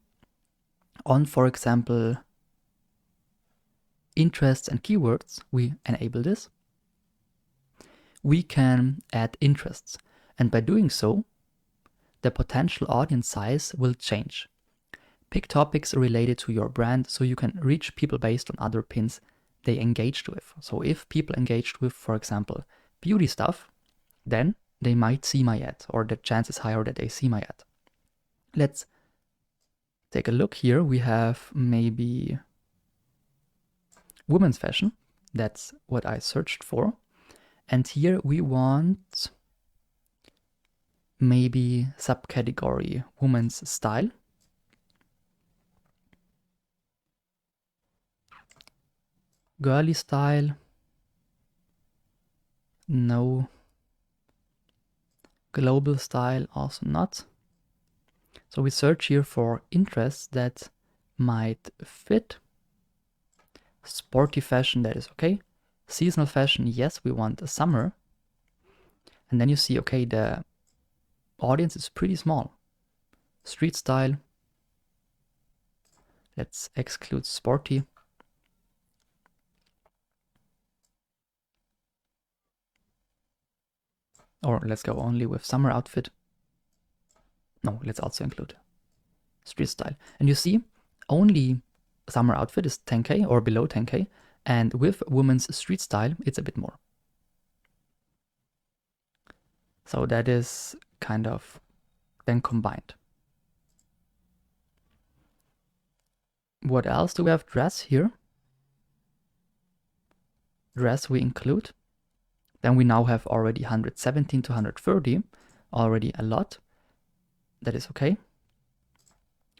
on, for example, interests and keywords, we enable this. We can add interests, and by doing so, the potential audience size will change. Pick topics related to your brand so you can reach people based on other pins they engaged with. So if people engaged with, for example, beauty stuff, then they might see my ad, or the chance is higher that they see my ad. Let's take a look here. We have maybe women's fashion. That's what I searched for. And here we want maybe subcategory women's style. Girly style. No. Global style, also not. So we search here for interests that might fit. Sporty fashion, that is okay. Seasonal fashion, yes, we want a summer. And then you see, okay, the audience is pretty small. Street style. Let's exclude sporty. Or let's go only with summer outfit. No, let's also include street style. And you see, only summer outfit is 10K or below 10K. And with women's street style, it's a bit more. So that is kind of then combined. What else do we have? Dress here. Dress we include. Then we now have already 117 to 130, already a lot. That is okay,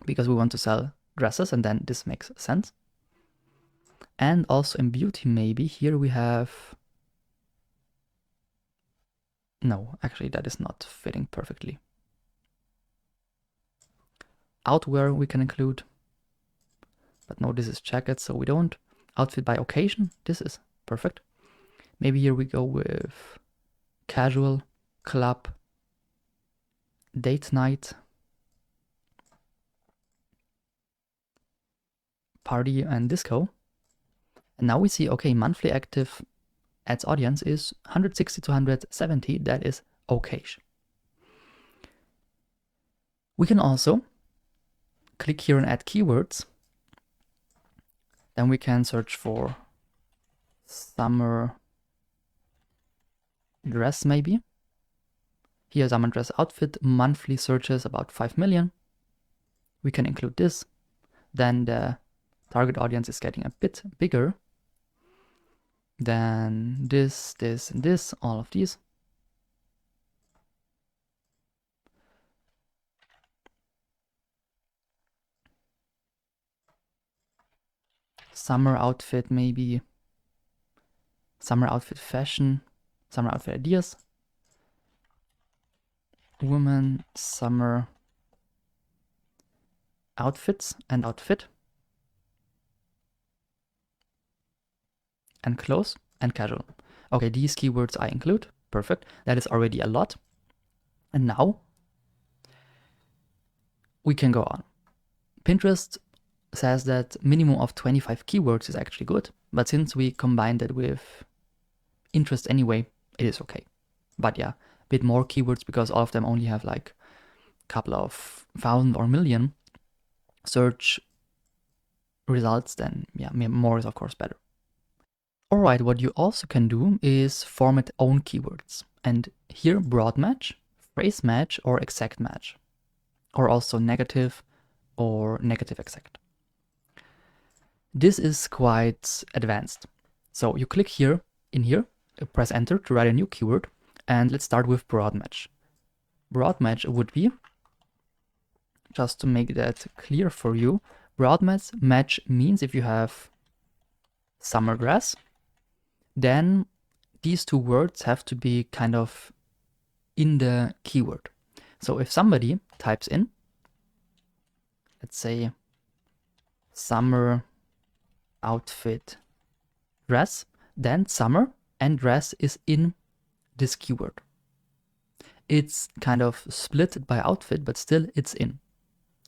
because we want to sell dresses, and then this makes sense. And also in beauty, maybe here we have, no, actually that is not fitting perfectly. Outwear we can include, but no, this is jacket, so we don't. Outfit by occasion, this is perfect. Maybe here we go with casual, club, date night, party and disco. And now we see, okay, monthly active ads audience is 160 to 170. That is okay. We can also click here and add keywords. Then we can search for summer dress maybe. Here, summer dress outfit, monthly searches about 5 million. We can include this. Then the target audience is getting a bit bigger. Then this, this, and this, all of these. Summer outfit maybe. Summer outfit fashion. Summer outfit ideas. Women summer outfits and outfit. And clothes and casual. Okay, these keywords I include. Perfect. That is already a lot. And now we can go on. Pinterest says that minimum of 25 keywords is actually good, but since we combined it with interest anyway, it is okay. But yeah, a bit more keywords, because all of them only have like a couple of thousand or million search results, then yeah, more is of course better. Alright, what you also can do is format own keywords. And here broad match, phrase match, or exact match. Or also negative or negative exact. This is quite advanced. So you click here, in here, press enter to write a new keyword, and let's start with broad match. Broad match would be, just to make that clear for you, broad match means if you have summer dress, then these two words have to be kind of in the keyword. So if somebody types in, let's say, summer outfit dress, then summer and dress is in this keyword. It's kind of split by outfit, but still it's in,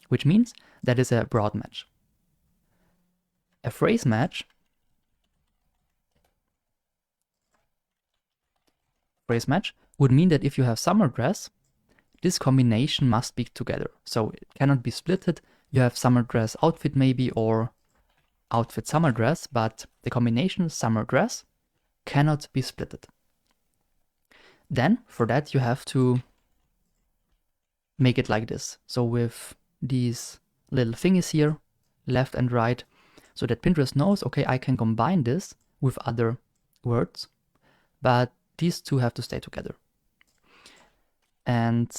which means that is a broad match. A phrase match would mean that if you have summer dress, this combination must be together. So it cannot be splitted. you have summer dress outfit maybe, or outfit summer dress, but the combination summer dress cannot be splitted. Then for that you have to make it like this. So with these little thingies here, left and right, so that Pinterest knows, okay, I can combine this with other words, but these two have to stay together. And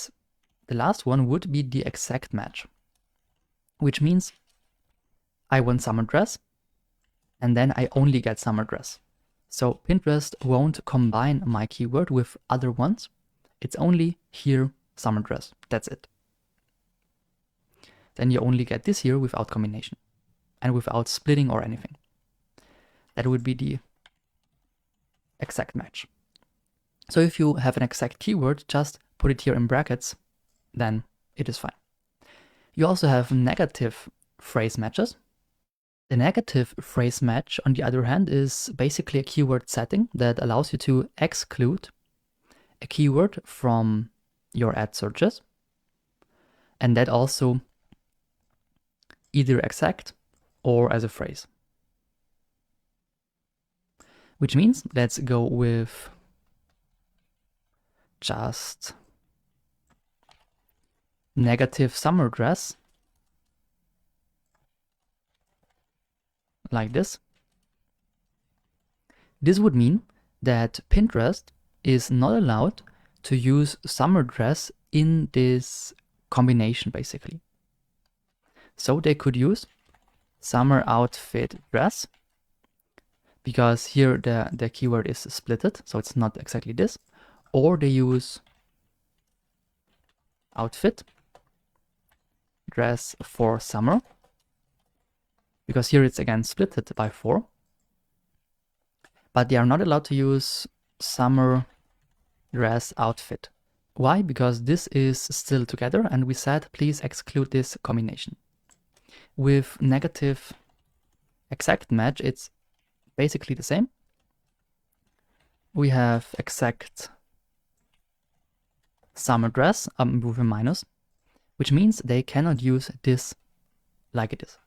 the last one would be the exact match, which means I want summer dress, and then I only get summer dress. So Pinterest won't combine my keyword with other ones. It's only here summer dress. That's it. Then you only get this here without combination and without splitting or anything. That would be the exact match. So if you have an exact keyword, just put it here in brackets, then it is fine. You also have negative phrase matches. The negative phrase match, on the other hand, is basically a keyword setting that allows you to exclude a keyword from your ad searches, and that also either exact or as a phrase. Which means, let's go with just negative summer dress, like this. This would mean that Pinterest is not allowed to use summer dress in this combination, basically. So they could use summer outfit dress, because here the keyword is splitted, so it's not exactly this. Or they use outfit dress for summer, because here it's again splitted by 4. But they are not allowed to use summer dress outfit. Why? Because this is still together, and we said please exclude this combination. With negative exact match, it's basically the same. We have exact summer dress with a minus, which means they cannot use this like it is.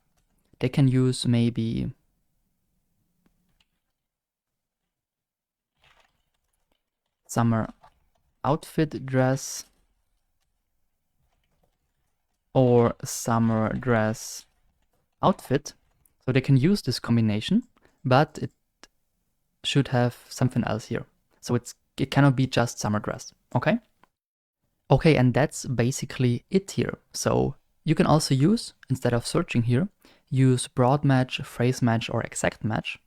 They can use maybe summer outfit dress or summer dress outfit. So they can use this combination, but it should have something else here. So it cannot be just summer dress, okay? Okay, and that's basically it here. So you can also use, instead of searching here, use broad match, phrase match, or exact match.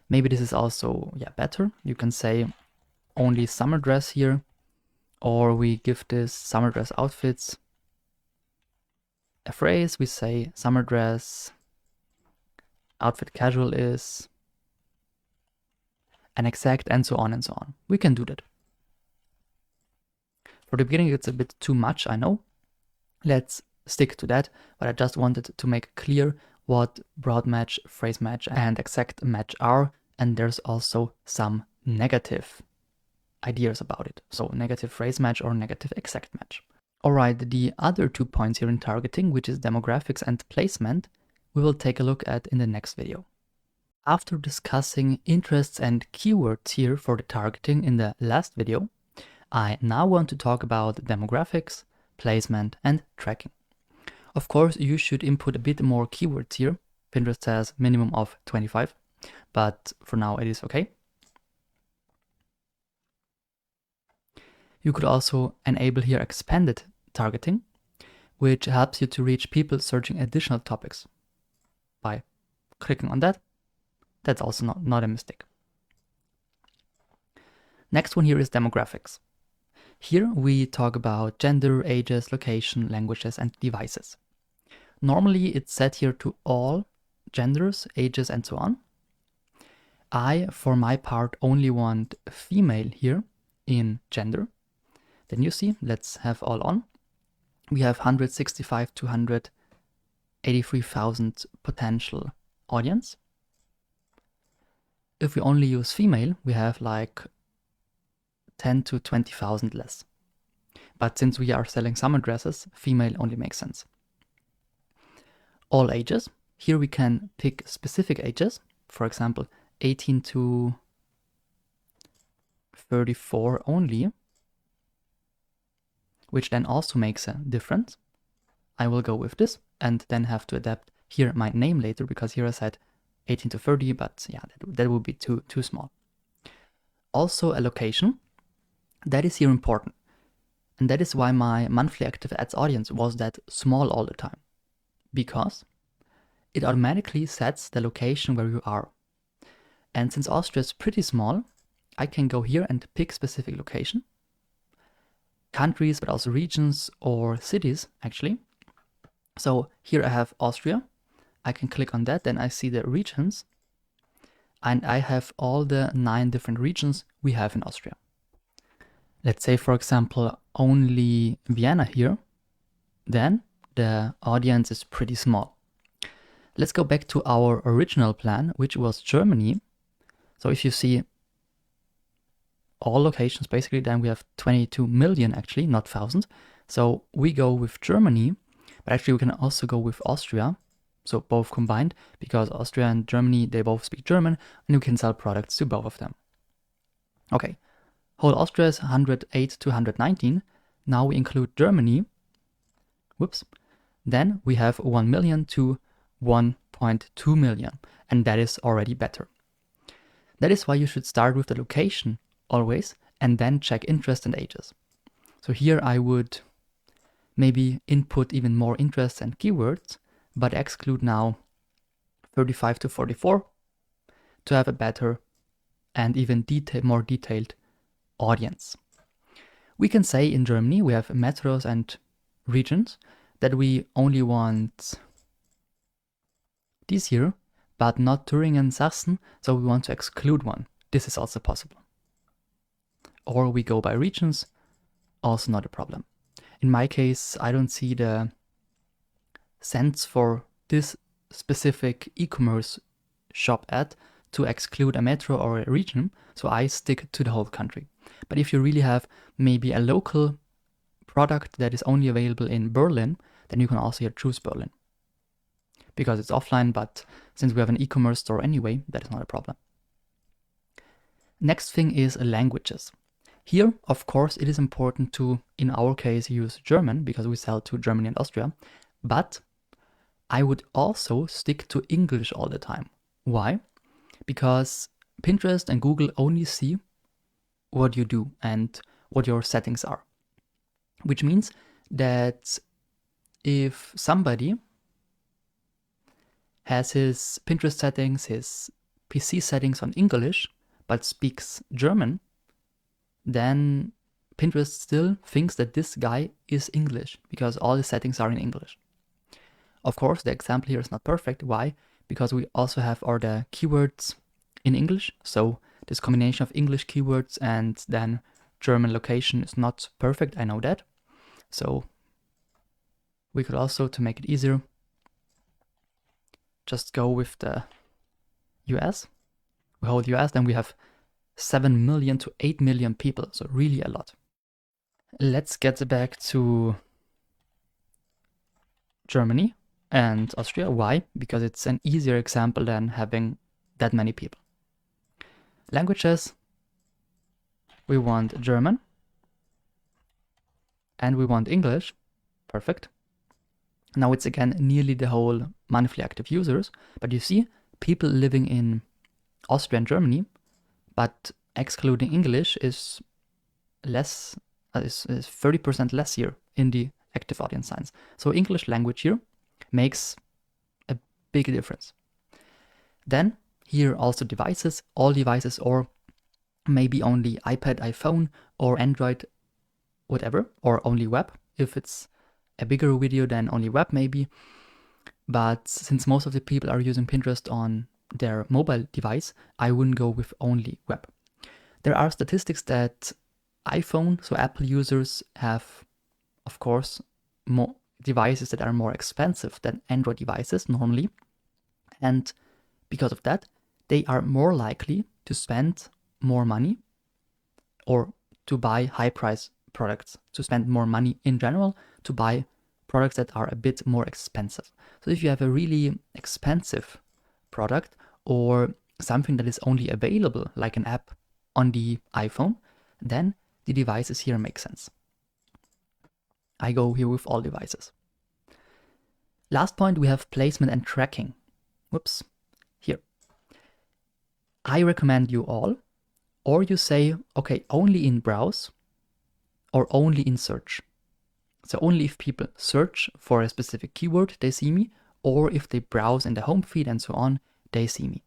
Maybe this is also better. You can say only summer dress here, or we give this summer dress outfits a phrase. We say summer dress outfit casual is an exact, and so on and so on. We can do that. For the beginning, it's a bit too much, I know. Let's stick to that, but I just wanted to make clear what broad match, phrase match, and exact match are, and there's also some negative ideas about it. So negative phrase match or negative exact match. Alright, the other 2 points here in targeting, which is demographics and placement, we will take a look at in the next video. After discussing interests and keywords here for the targeting in the last video, I now want to talk about demographics, placement, and tracking. Of course, you should input a bit more keywords here. Pinterest has minimum of 25, but for now it is okay. You could also enable here expanded targeting, which helps you to reach people searching additional topics. By clicking on that, that's also not a mistake. Next one here is demographics. Here we talk about gender, ages, location, languages, and devices. Normally it's set here to all genders, ages, and so on. I, for my part, only want female here in gender. Then you see, let's have all on. We have 165 to 183,000 potential audience. If we only use female, we have like 10 to 20,000 less. But since we are selling summer dresses, female only makes sense. all ages. Here we can pick specific ages, for example, 18 to 34 only, which then also makes a difference. I will go with this and then have to adapt here my name later, because here I said 18 to 30, but yeah, that would be too small. Also a location, that is here important. And that is why my monthly active ads audience was that small all the time, because it automatically sets the location where you are. And since Austria is pretty small, I can go here and pick specific location, countries, but also regions or cities actually. So here I have Austria. I can click on that, then I see the regions, and I have all the 9 different regions we have in Austria. Let's say, for example, only Vienna here, then the audience is pretty small. Let's go back to our original plan, which was Germany. So if you see all locations, basically, then we have 22 million actually, not thousands. So we go with Germany, but actually we can also go with Austria. So both combined, because Austria and Germany, they both speak German, and you can sell products to both of them. Okay, whole Austria is 108 to 119. Now we include Germany. Whoops. Then we have 1 million to 1.2 million, and that is already better. That is why you should start with the location always, and then check interest and ages. So here I would maybe input even more interests and keywords, but exclude now 35 to 44 to have a better and even more detailed audience. We can say in Germany we have metros and regions that we only want these here, but not Thüringen, Sachsen, so we want to exclude one. This is also possible. Or we go by regions, also not a problem. In my case, I don't see the sense for this specific e-commerce shop ad to exclude a metro or a region, so I stick to the whole country. But if you really have maybe a local product that is only available in Berlin, then you can also here choose Berlin, because it's offline, but since we have an e-commerce store anyway, that is not a problem. Next thing is languages. Here, of course, it is important to, in our case, use German, because we sell to Germany and Austria, but I would also stick to English all the time. Why? Because Pinterest and Google only see what you do and what your settings are. Which means that if somebody has his Pinterest settings, his PC settings on English, but speaks German, then Pinterest still thinks that this guy is English, because all the settings are in English. Of course, the example here is not perfect. Why? Because we also have all the keywords in English, so this combination of English keywords and then German location is not perfect, I know that. So we could also, to make it easier, just go with the US. We hold US, then we have 7 million to 8 million people, so really a lot. Let's get back to Germany and Austria. Why? Because it's an easier example than having that many people. Languages, we want German and we want English. Perfect. Now it's again nearly the whole monthly active users, but you see people living in Austria and Germany, but excluding English is less, is 30% less here in the active audience signs. So English language here makes a big difference. Then here also devices, all devices, or maybe only iPad, iPhone, or Android, whatever, or only web. If it's a bigger video, then only web maybe. But since most of the people are using Pinterest on their mobile device, I wouldn't go with only web. There are statistics that iPhone, so Apple users, have, of course, more devices that are more expensive than Android devices normally. And because of that, they are more likely to spend more money or to buy high price products, to spend more money in general to buy products that are a bit more expensive. So if you have a really expensive product or something that is only available like an app on the iPhone, then the devices here make sense. I go here with all devices. Last point, we have placement and tracking. Whoops, here. I recommend you all, or you say, okay, only in browse or only in search. So only if people search for a specific keyword, they see me, or if they browse in the home feed and so on, they see me.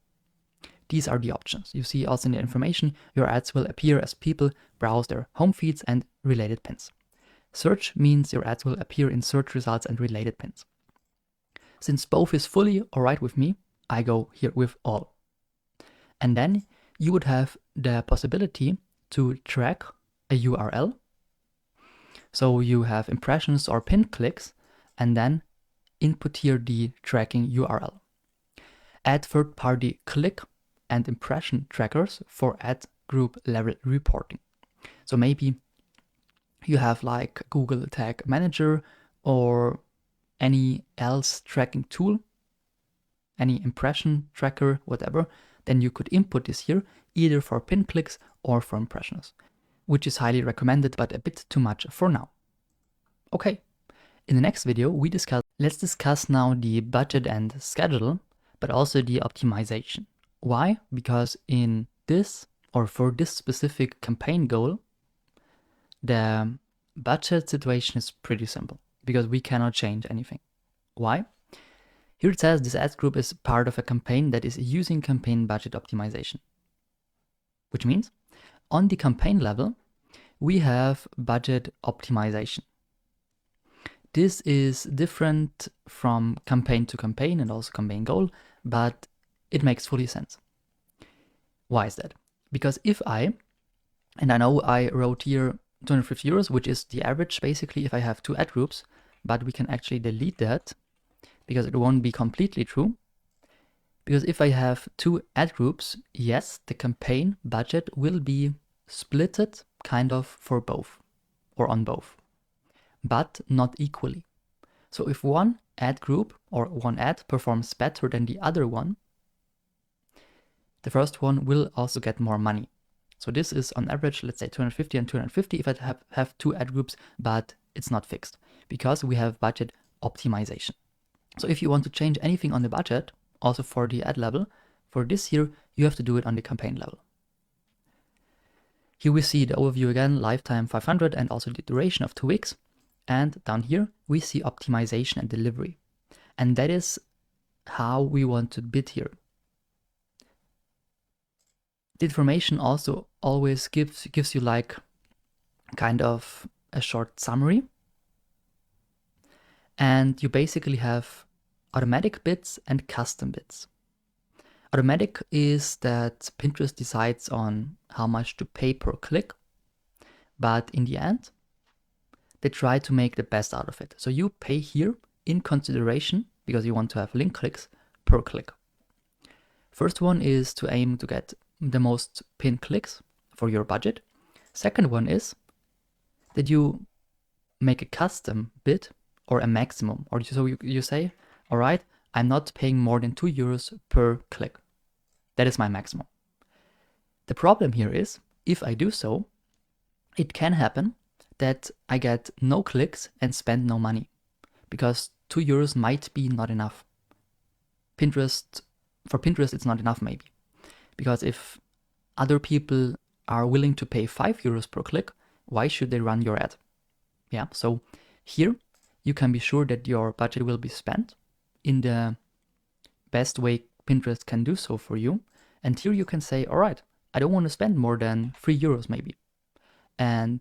These are the options. You see also in the information, your ads will appear as people browse their home feeds and related pins. Search means your ads will appear in search results and related pins. Since both is fully alright with me, I go here with all. And then you would have the possibility to track a URL. So you have impressions or pin clicks, and then input here the tracking URL. Add third-party click and impression trackers for ad group level reporting. So maybe you have like Google Tag Manager or any else tracking tool, any impression tracker, whatever, then you could input this here either for pin clicks or for impressions, which is highly recommended, but a bit too much for now. Okay, in the next video let's discuss now the budget and schedule, but also the optimization. Why? Because in this, or for this specific campaign goal, the budget situation is pretty simple because we cannot change anything. Why? Here it says this ad group is part of a campaign that is using campaign budget optimization, which means on the campaign level, we have budget optimization. This is different from campaign to campaign and also campaign goal, but it makes fully sense. Why is that? Because if I know I wrote here 250 euros, which is the average basically if I have two ad groups, but we can actually delete that because it won't be completely true. Because if I have two ad groups, yes, the campaign budget will be splitted kind of for both or on both, but not equally. So if one ad group or one ad performs better than the other one, the first one will also get more money. So this is on average, let's say 250 and 250 if I have two ad groups, but it's not fixed because we have budget optimization. So if you want to change anything on the budget, also for the ad level, for this here, you have to do it on the campaign level. Here we see the overview again, lifetime 500 and also the duration of 2 weeks. And down here, we see optimization and delivery. And that is how we want to bid here. The information also always gives you like kind of a short summary. And you basically have automatic bids and custom bids. Automatic is that Pinterest decides on how much to pay per click, but in the end, they try to make the best out of it. So you pay here in consideration, because you want to have link clicks, per click. First one is to aim to get the most pin clicks for your budget. Second one is that you make a custom bid or a maximum, or so you say, all right, I'm not paying more than 2 euros per click. That is my maximum. The problem here is, if I do so, it can happen that I get no clicks and spend no money, because 2 euros might be not enough. For Pinterest, it's not enough maybe, because if other people are willing to pay 5 euros per click, why should they run your ad? Yeah, so here you can be sure that your budget will be spent in the best way Pinterest can do so for you. And here you can say, all right, I don't want to spend more than 3 euros maybe. And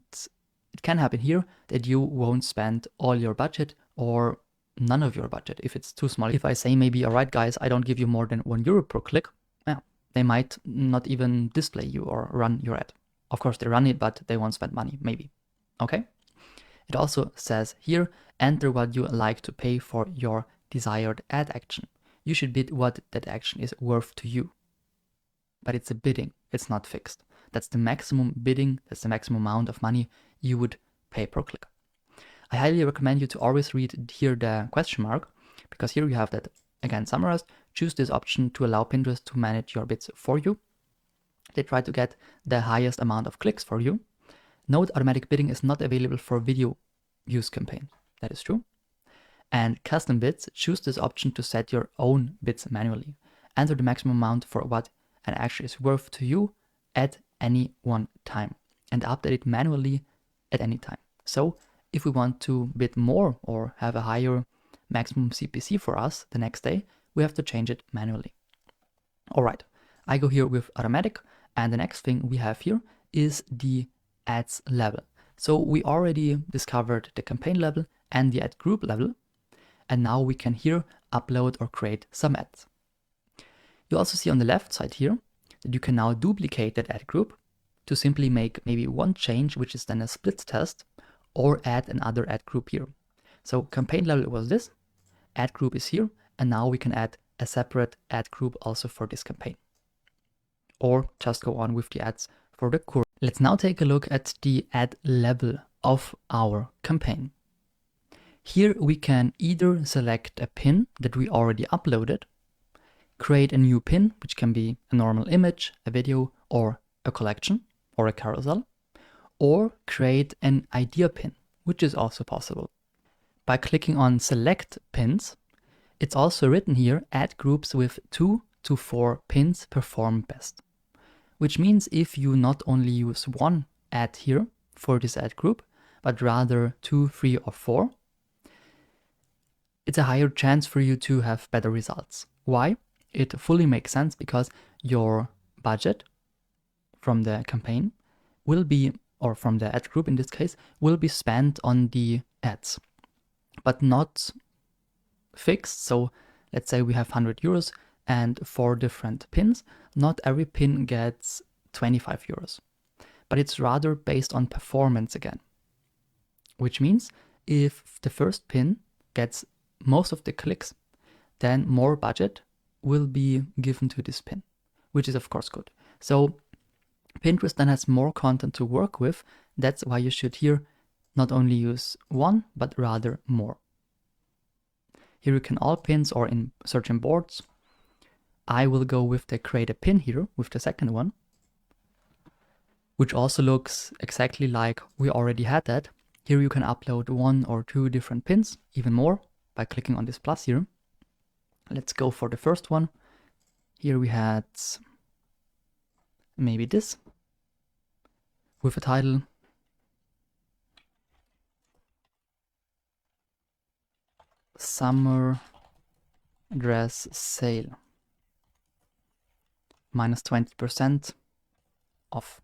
it can happen here that you won't spend all your budget or none of your budget if it's too small. If I say maybe, all right, guys, I don't give you more than 1 euro per click, yeah, they might not even display you or run your ad. Of course, they run it, but they won't spend money, maybe. Okay? It also says here, enter what you like to pay for your desired ad action. You should bid what that action is worth to you. But it's a bidding, it's not fixed. That's the maximum bidding, that's the maximum amount of money you would pay per click. I highly recommend you to always read here the question mark, because here you have that again summarized. Choose this option to allow Pinterest to manage your bids for you. They try to get the highest amount of clicks for you. Note automatic bidding is not available for video views campaign. That is true. And custom bids, choose this option to set your own bids manually. Enter the maximum amount for what an action is worth to you at any one time and update it manually at any time. So if we want to bid more or have a higher maximum CPC for us the next day, we have to change it manually. All right, I go here with automatic, and the next thing we have here is the ads level. So we already discovered the campaign level and the ad group level, and now we can here upload or create some ads. You also see on the left side here that you can now duplicate that ad group to simply make maybe one change, which is then a split test, or add another ad group here. So campaign level was this, ad group is here, and now we can add a separate ad group also for this campaign. Or just go on with the ads for the course. Let's now take a look at the ad level of our campaign. Here we can either select a pin that we already uploaded, create a new pin, which can be a normal image, a video, or a collection, or a carousel, or create an idea pin, which is also possible. By clicking on select pins, it's also written here, ad groups with 2 to 4 pins perform best. Which means if you not only use one ad here for this ad group, but rather 2, 3, or 4, it's a higher chance for you to have better results. Why? It fully makes sense because your budget from the campaign will be, or from the ad group in this case, will be spent on the ads, but not fixed. So let's say we have 100 euros and 4 different pins. Not every pin gets 25 euros, but it's rather based on performance again. Which means if the first pin gets most of the clicks, then more budget will be given to this pin, which is of course good. So Pinterest then has more content to work with. That's why you should here not only use one, but rather more. Here you can all pins or in search and boards. I will go with the create a pin here with the second one, which also looks exactly like we already had that. Here you can upload 1 or 2 different pins, even more, by clicking on this plus here. Let's go for the first one. Here we had maybe this with a title. Summer dress sale. Minus 20% off.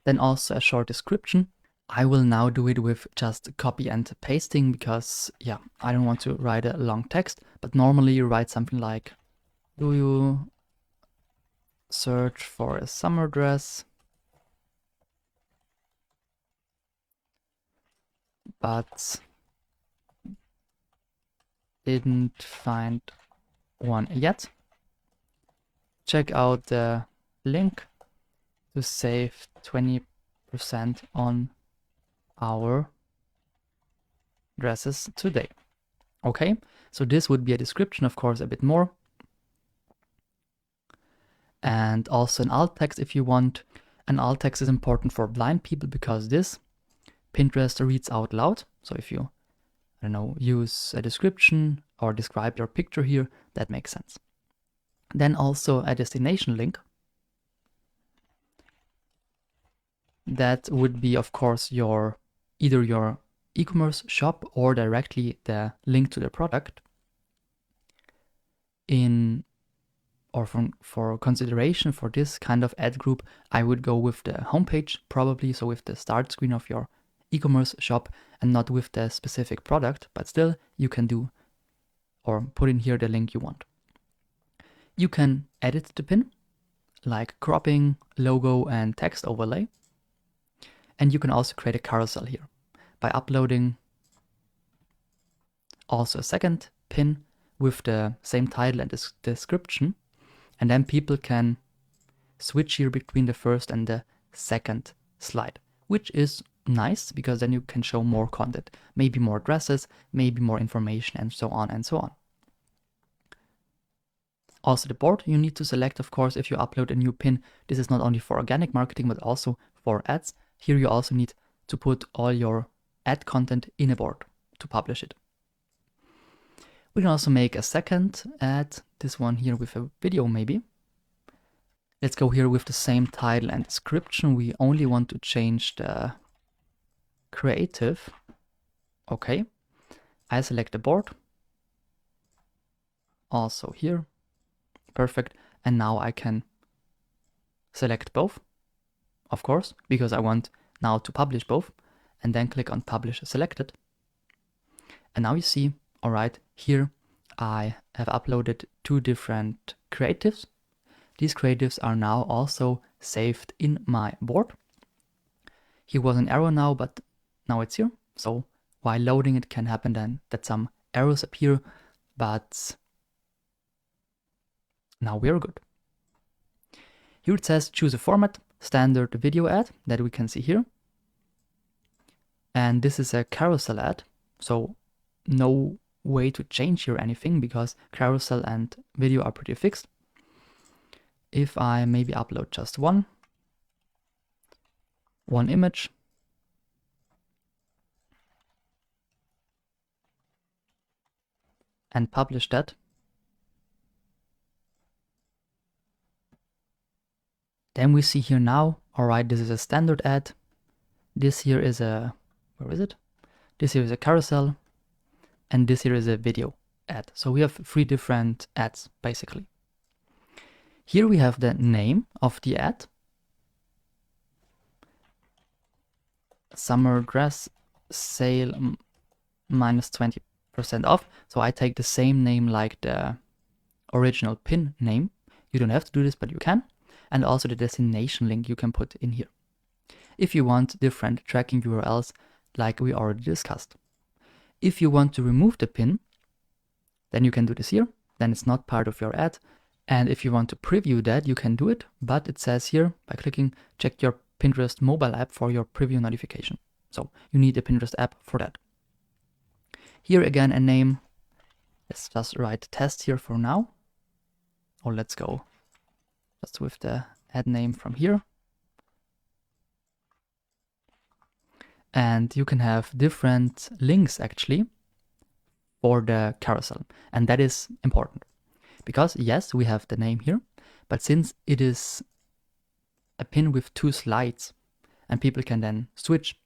Then also a short description. I will now do it with just copy and pasting because, yeah, I don't want to write a long text, but normally you write something like, do you search for a summer dress, but didn't find one yet? Check out the link to save 20% on our dresses today. Okay, so this would be a description, of course, a bit more. And also an alt text if you want. An alt text is important for blind people because this Pinterest reads out loud. So if you, I don't know, use a description or describe your picture here, that makes sense. Then also a destination link. That would be, of course, either your e-commerce shop or directly the link to the product. For consideration for this kind of ad group, I would go with the homepage probably, so with the start screen of your e-commerce shop and not with the specific product, but still you can do or put in here the link you want. You can edit the pin, like cropping, logo, and text overlay. And you can also create a carousel here by uploading also a second pin with the same title and description. And then people can switch here between the first and the second slide, which is nice because then you can show more content, maybe more addresses, maybe more information, and so on and so on. Also the board you need to select, of course, if you upload a new pin. This is not only for organic marketing, but also for ads. Here you also need to put all your ad content in a board to publish it. We can also make a second ad, this one here with a video maybe. Let's go here with the same title and description. We only want to change the creative. Okay, I select the board. Also here, perfect. And now I can select both, of course, because I want now to publish both, and then click on publish selected. And now you see, all right, here I have uploaded 2 different creatives. These creatives are now also saved in my board. Here was an error now, but now it's here. So while loading, it can happen then that some errors appear, but now we're good. Here it says choose a format, standard video ad that we can see here. And this is a carousel ad, so no way to change here anything because carousel and video are pretty fixed. If I maybe upload just one image, and publish that, then we see here now, all right, this is a standard ad. This here is a, where is it? This here is a carousel, and this here is a video ad. So we have 3 different ads basically. Here we have the name of the ad. Summer dress sale minus 20% off. So I take the same name like the original pin name. You don't have to do this, but you can. And also the destination link you can put in here. If you want different tracking URLs like we already discussed. If you want to remove the pin, then you can do this here. Then it's not part of your ad. And if you want to preview that, you can do it, but it says here by clicking, check your Pinterest mobile app for your preview notification. So you need a Pinterest app for that. Here again, a name. Let's just write test here for now. Or let's go just with the ad name from here. And you can have different links actually for the carousel. And that is important. Because yes, we have the name here, but since it is a pin with 2 slides and people can then switch,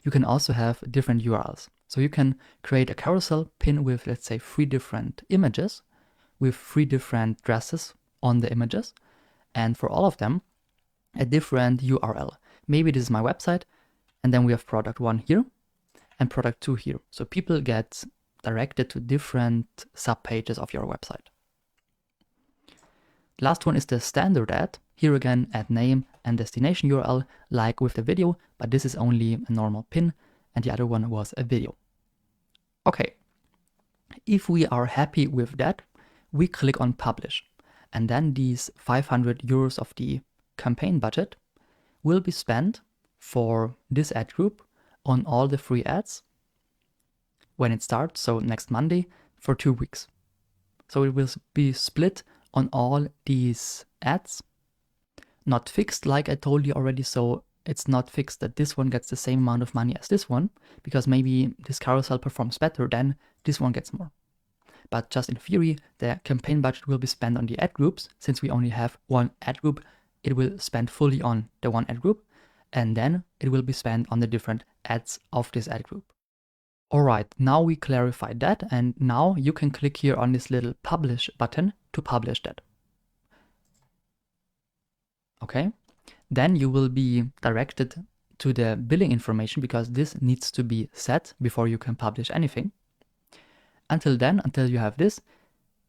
you can also have different URLs. So you can create a carousel pin with, let's say, 3 different images with 3 different dresses on the images. And for all of them, a different URL. Maybe this is my website, and then we have product 1 here and product 2 here. So people get directed to different subpages of your website. Last one is the standard ad. Here again, ad name and destination URL like with the video, but this is only a normal pin and the other one was a video. Okay, if we are happy with that, we click on publish, and then these 500 euros of the campaign budget will be spent for this ad group on all the free ads when it starts, so next Monday, for 2 weeks. So it will be split on all these ads, not fixed like I told you already. So it's not fixed that this one gets the same amount of money as this one, because maybe this carousel performs better, then this one gets more. But just in theory, the campaign budget will be spent on the ad groups. Since we only have one ad group, it will spend fully on the one ad group, and then it will be spent on the different ads of this ad group. Alright, now we clarified that, and now you can click here on this little publish button to publish that. Okay, then you will be directed to the billing information because this needs to be set before you can publish anything. Until then, until you have this,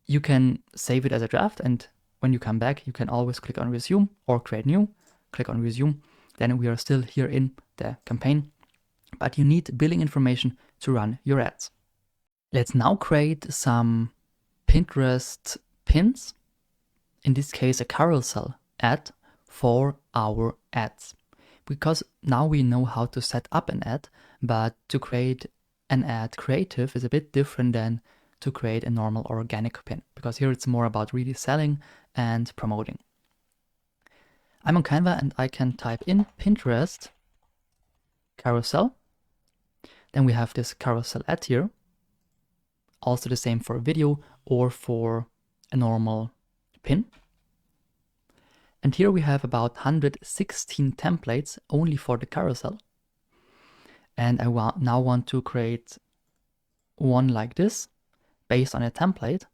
you can save it as a draft, and when you come back, you can always click on resume or create new, click on resume. Then we are still here in the campaign, but you need billing information to run your ads. Let's now create some Pinterest pins, in this case a carousel ad for our ads. because now we know how to set up an ad, but to create an ad creative is a bit different than to create a normal organic pin, because here it's more about really selling and promoting. I'm on Canva and I can type in Pinterest carousel. Then we have this carousel ad here. Also the same for a video or for a normal pin. And here we have about 116 templates only for the carousel. And I now want to create one like this based on a template.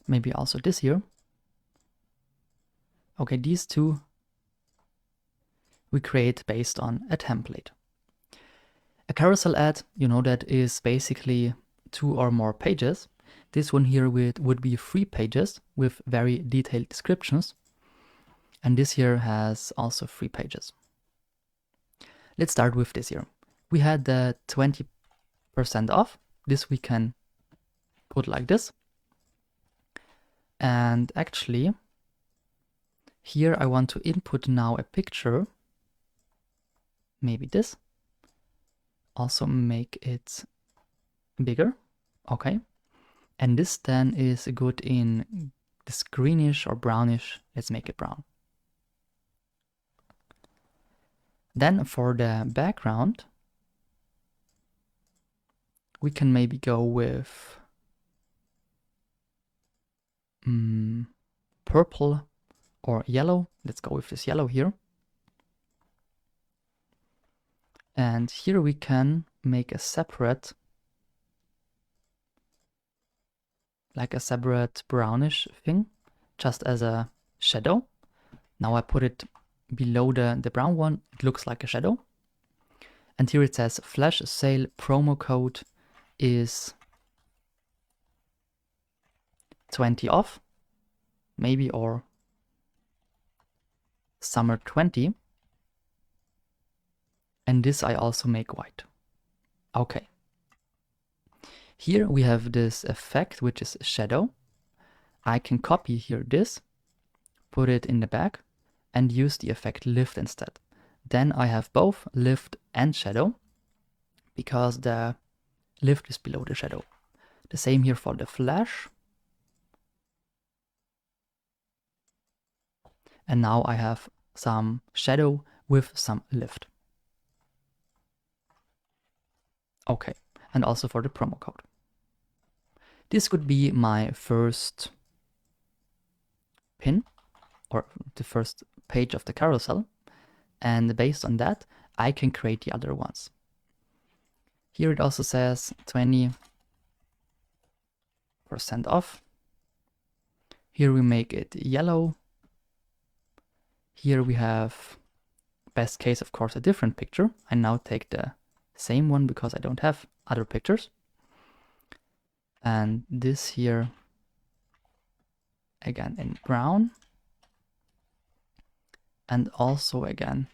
Maybe also this here. Okay, these two we create based on a template. A carousel ad, you know, that is basically 2 or more pages. This one here would be 3 pages with very detailed descriptions. And this here has also 3 pages. Let's start with this here. We had the 20% off. This we can put like this. And actually, here I want to input now a picture. Maybe this. Also make it bigger. Okay. And this then is good in this greenish or brownish. Let's make it brown. Then for the background, we can maybe go with purple or yellow. Let's go with this yellow here. And here we can make a separate, like a separate brownish thing, just as a shadow. Now I put it below the brown one. It looks like a shadow. And here it says flash sale promo code is 20 off, maybe, or summer 20. And this I also make white. Okay. Here we have this effect, which is shadow. I can copy here this, put it in the back, and use the effect lift instead. Then I have both lift and shadow, because the lift is below the shadow. The same here for the flash. And now I have some shadow with some lift. Okay, and also for the promo code. This could be my first pin, or the first page of the carousel, and based on that I can create the other ones. Here it also says 20% off. Here we make it yellow. Here we have, best case of course, a different picture. I now take the same one because I don't have other pictures. And this here again in brown. And also again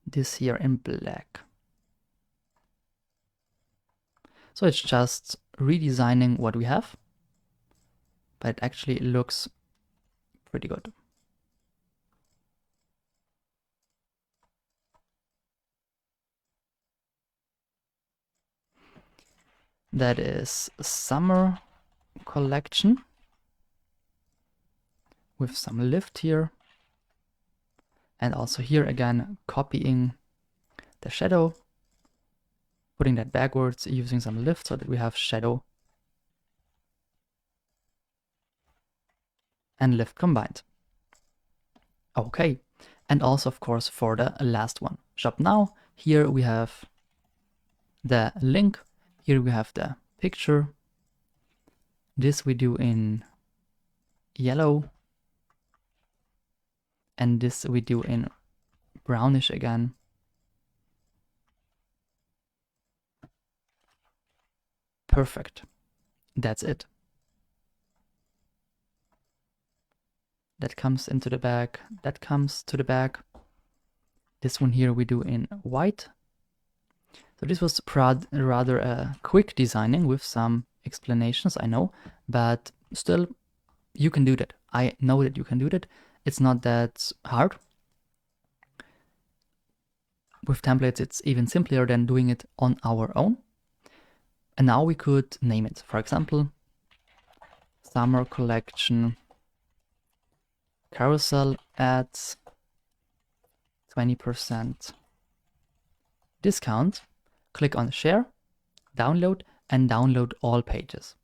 this here in black. So it's just redesigning what we have, but it actually looks pretty good. That is summer collection with some lift here. And also here again, copying the shadow, putting that backwards, using some lift so that we have shadow and lift combined. Okay, and also of course for the last one, shop now. Here we have the link. Here we have the picture. This we do in yellow. And this we do in brownish again. Perfect. That's it. That comes into the back. That comes to the back. This one here we do in white. So this was rather a quick designing with some explanations, I know, but still you can do that. I know that you can do that. It's not that hard. With templates, it's even simpler than doing it on our own. And now we could name it. For example, summer collection carousel ads 20% discount. Click on share, download, and download all pages.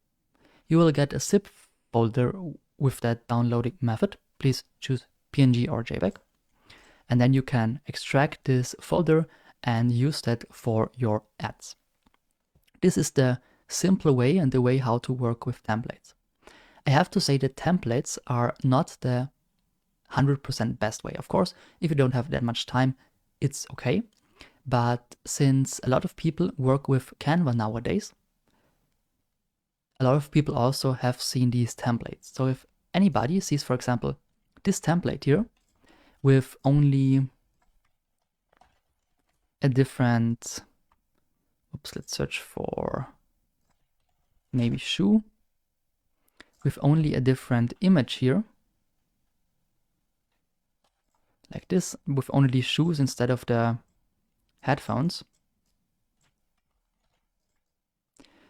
You will get a zip folder with that downloading method. Please choose PNG or JPEG. And then you can extract this folder and use that for your ads. This is the simple way and the way how to work with templates. I have to say that templates are not the 100% best way. Of course, if you don't have that much time, it's okay. But since a lot of people work with Canva nowadays, a lot of people also have seen these templates. So if anybody sees, for example, this template here with only a different, let's search for maybe shoe, with only a different image here, like this, with only these shoes instead of the headphones,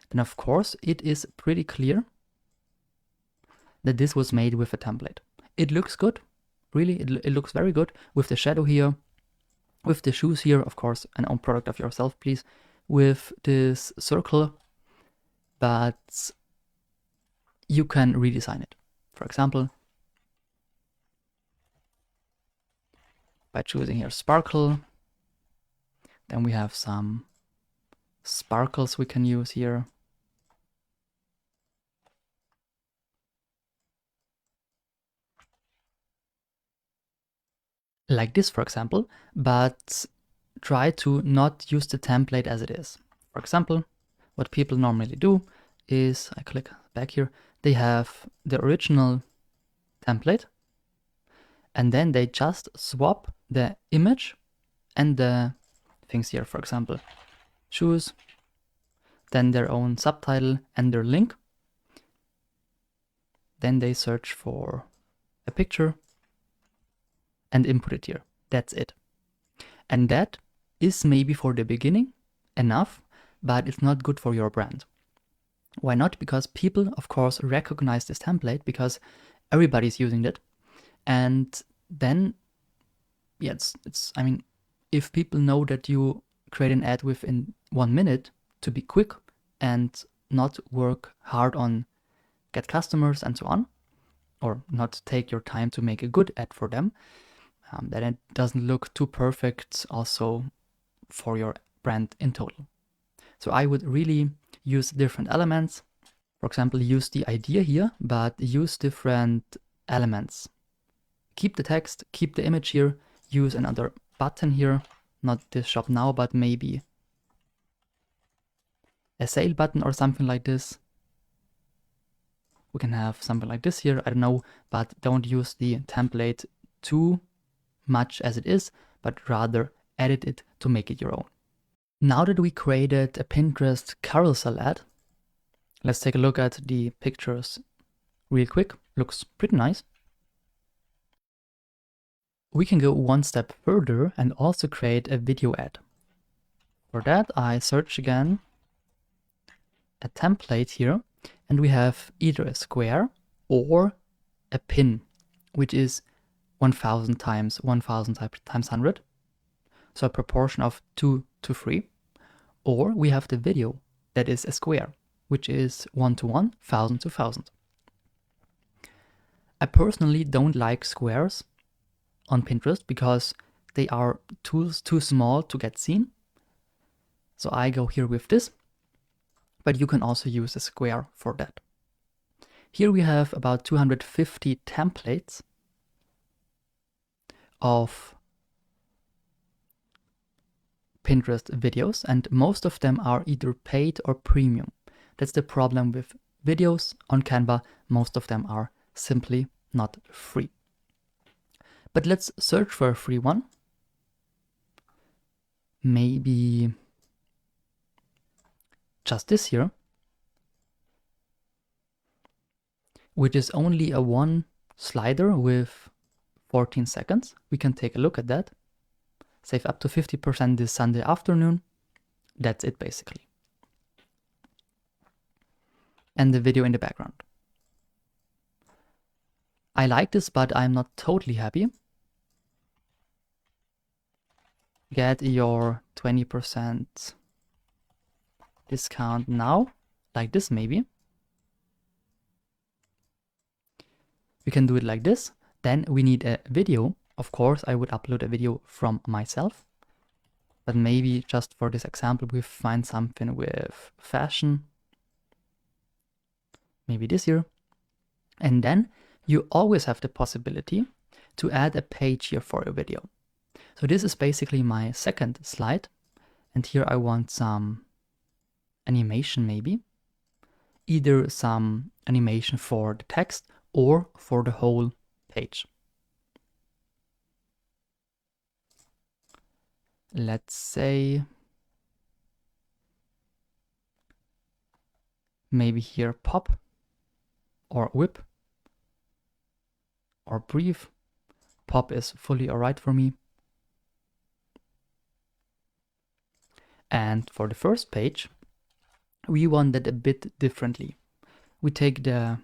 then of course it is pretty clear that this was made with a template. It looks good, really, it looks very good with the shadow here, with the shoes here, of course, an own product of yourself, please, with this circle, but you can redesign it. For example, by choosing here sparkle, then we have some sparkles we can use here. Like this, for example, but try to not use the template as it is. For example, what people normally do is, I click back here, they have the original template, and then they just swap the image and the things here, for example, shoes, then their own subtitle and their link. Then they search for a picture and input it here. That's it. And that is maybe for the beginning enough, but it's not good for your brand. Why not? Because people, of course, recognize this template because everybody's using it. And then, yeah, I mean, if people know that you create an ad within 1 minute to be quick and not work hard on get customers and so on, or not take your time to make a good ad for them, that it doesn't look too perfect also for your brand in total. So I would really use different elements. For example, use the idea here, but use different elements. Keep the text, keep the image here, use another button here, not this shop now, but maybe a sale button or something like this. We can have something like this here, I don't know, but don't use the template too much as it is, but rather edit it to make it your own. Now that we created a Pinterest carousel ad, let's take a look at the pictures real quick. Looks pretty nice. We can go one step further and also create a video ad. For that, I search again a template here, and we have either a square or a pin, which is 1000 times 1000 times 100, so a proportion of 2 to 3, or we have the video that is a square, which is 1 to 1, 1000 to 1000. I personally don't like squares on Pinterest because they are too small to get seen, so I go here with this, but you can also use a square for that. Here we have about 250 templates of Pinterest videos, and most of them are either paid or premium. That's the problem with videos on Canva. Most of them are simply not free. But let's search for a free one. Maybe just this here, which is only a 1 slider with 14 seconds. We can take a look at that. Save up to 50% this Sunday afternoon. That's it basically. And the video in the background. I like this, but I'm not totally happy. Get your 20% discount now, like this maybe. We can do it like this. Then we need a video. Of course, I would upload a video from myself. But maybe just for this example, we find something with fashion. Maybe this here. And then you always have the possibility to add a page here for your video. So this is basically my second slide. And here I want some animation maybe. Either some animation for the text or for the whole page. Let's say maybe here pop or whip or breathe. Pop is fully alright for me. And for the first page, we want that a bit differently. We take the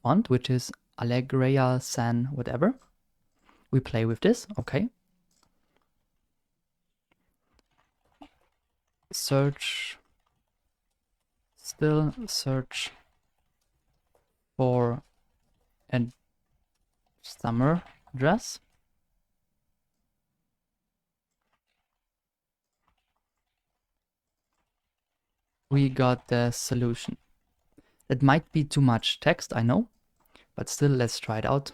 font, which is Allegria San whatever. We play with this, okay. Search for a summer dress. We got the solution. That might be too much text, I know, but still let's try it out.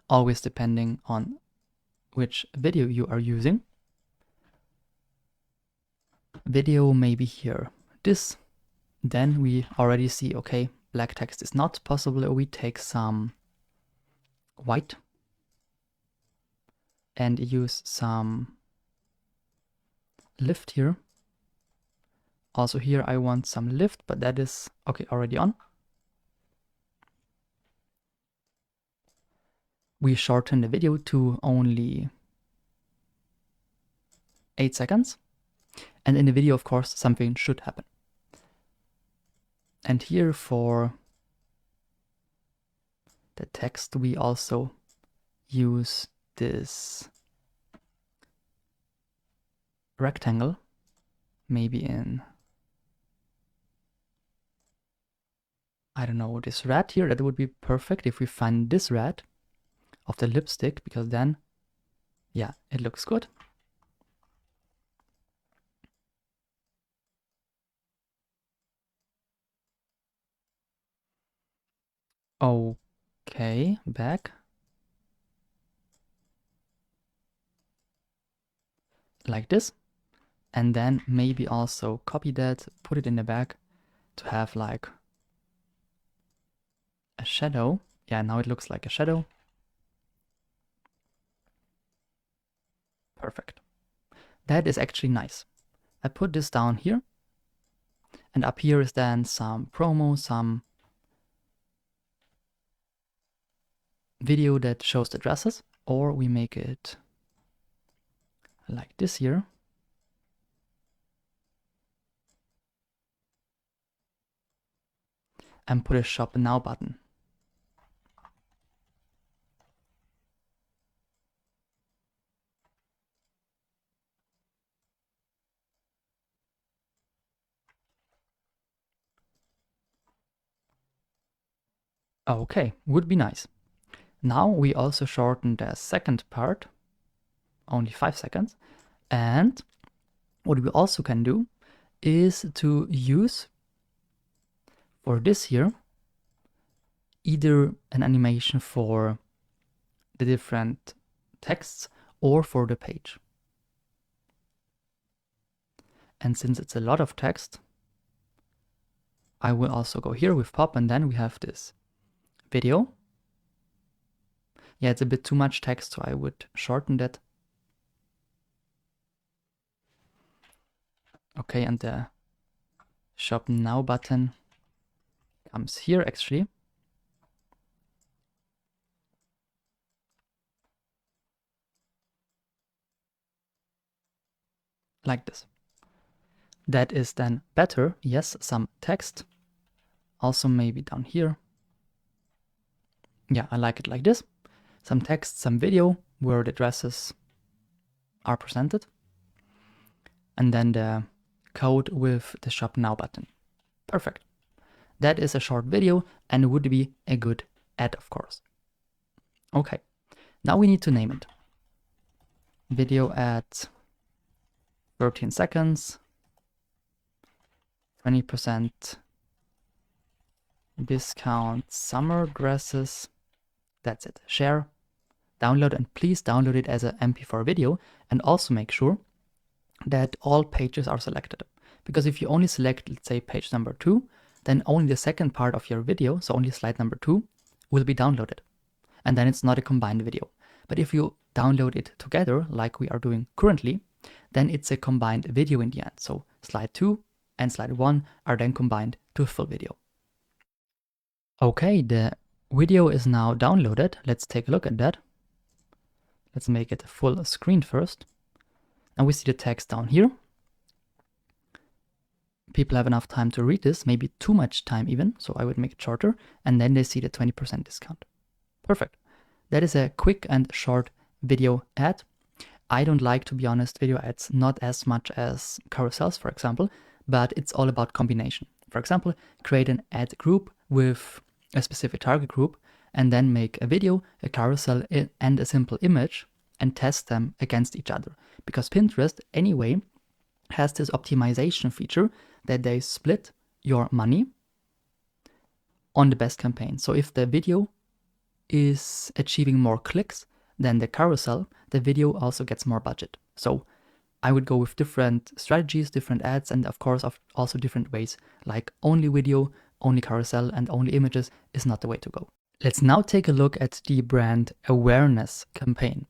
Always depending on which video you are using. Video maybe here. This. Then we already see, okay, black text is not possible. We take some white and use some lift here. Also here I want some lift, but that is okay already on. We shorten the video to only 8 seconds. And in the video, of course, something should happen. And here for the text, we also use this rectangle, maybe in, I don't know, this red here. That would be perfect if we find this red of the lipstick, because then, yeah, it looks good. Okay, back. Like this. And then maybe also copy that, put it in the back to have like a shadow. Yeah, now it looks like a shadow. Perfect. That is actually nice. I put this down here. And up here is then some promo, some video that shows the dresses. Or we make it like this here. And put a shop now button. Okay, would be nice. Now we also shorten the second part, only 5 seconds. And what we also can do is to use for this here either an animation for the different texts or for the page. And since it's a lot of text, I will also go here with pop, and then we have this video. Yeah, it's a bit too much text, so I would shorten that. Okay, and the shop now button comes here actually. Like this. That is then better. Yes, some text. Also maybe down here. Yeah, I like it like this. Some text, some video where the addresses are presented. And then the code with the Shop Now button. Perfect. That is a short video and would be a good ad, of course. Okay, now we need to name it. Video at 13 seconds, 20% discount summer dresses. That's it. Share, download, and please download it as an MP4 video, and also make sure that all pages are selected. Because if you only select, let's say, page number 2, then only the second part of your video, so only slide number 2, will be downloaded. And then it's not a combined video. But if you download it together, like we are doing currently, then it's a combined video in the end. So slide 2 and slide 1 are then combined to a full video. Okay, the video is now downloaded. Let's take a look at that. Let's make it full screen first. And we see the text down here. People have enough time to read this, maybe too much time even, so I would make it shorter, and then they see the 20% discount. Perfect. That is a quick and short video ad. I don't like, to be honest, video ads not as much as carousels, for example, but it's all about combination. For example, create an ad group with a specific target group and then make a video, a carousel, and a simple image and test them against each other. Because Pinterest, anyway, has this optimization feature that they split your money on the best campaign. So if the video is achieving more clicks than the carousel, the video also gets more budget. So I would go with different strategies, different ads, and of course also different ways, like only video, only carousel, and only images is not the way to go. Let's now take a look at the brand awareness campaign.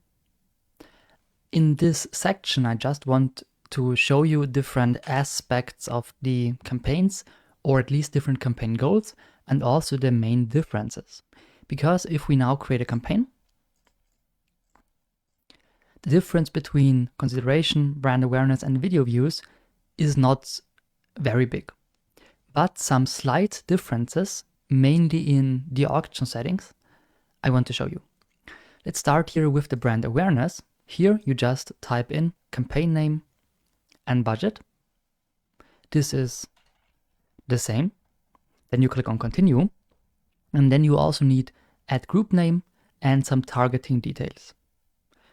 In this section, I just want to show you different aspects of the campaigns, or at least different campaign goals, and also the main differences. Because if we now create a campaign, the difference between consideration, brand awareness, and video views is not very big. But some slight differences, mainly in the auction settings, I want to show you. Let's start here with the brand awareness. Here you just type in campaign name and budget. This is the same. Then you click on continue. And then you also need ad group name and some targeting details.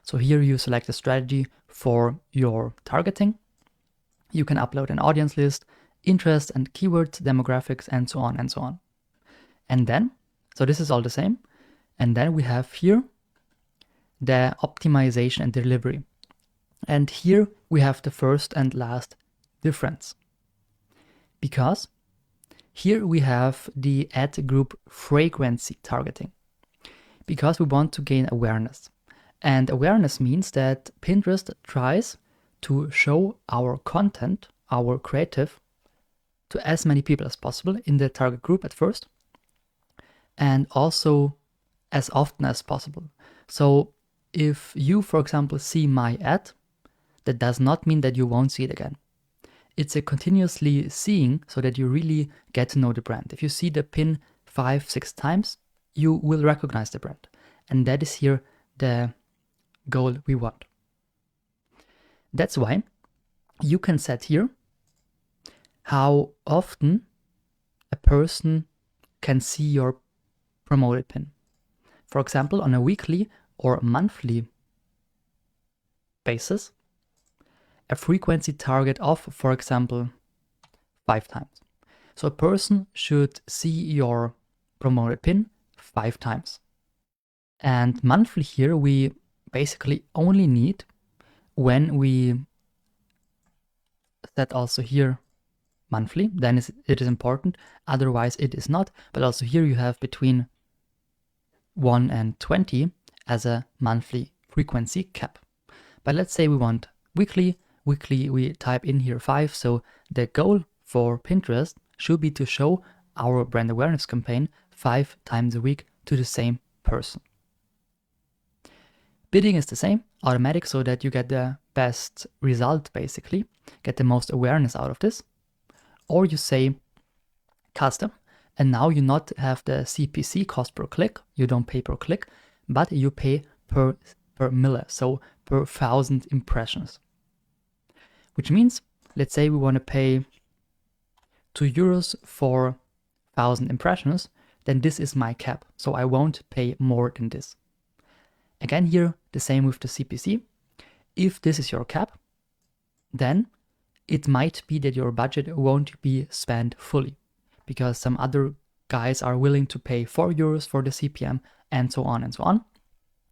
So here you select a strategy for your targeting. You can upload an audience list, interest and keywords, demographics, and so on and so on. And then, so this is all the same. And then we have here the optimization and delivery. And here we have the first and last difference. Because here we have the ad group frequency targeting. Because we want to gain awareness. And awareness means that Pinterest tries to show our content, our creative, to as many people as possible in the target group at first, and also as often as possible. So if you, for example, see my ad, that does not mean that you won't see it again. It's a continuously seeing so that you really get to know the brand. If you see the pin 5-6 times, you will recognize the brand. And that is here the goal we want. That's why you can set here how often a person can see your promoted pin. For example, on a weekly or monthly basis, a frequency target of, for example, 5 times. So a person should see your promoted pin 5 times. And monthly here, we basically only need when we set also here monthly, then it is important, otherwise it is not. But also here you have between 1 and 20 as a monthly frequency cap. But let's say we want weekly. Weekly we type in here 5, so the goal for Pinterest should be to show our brand awareness campaign 5 times a week to the same person. Bidding is the same, automatic, so that you get the best result, basically, get the most awareness out of this. Or you say custom, and now you not have the CPC, cost per click, you don't pay per click, but you pay per mille, so per 1,000 impressions. Which means, let's say we want to pay €2 for 1,000 impressions, then this is my cap, so I won't pay more than this. Again here, the same with the CPC. If this is your cap, then it might be that your budget won't be spent fully, because some other guys are willing to pay €4 for the CPM, and so on and so on.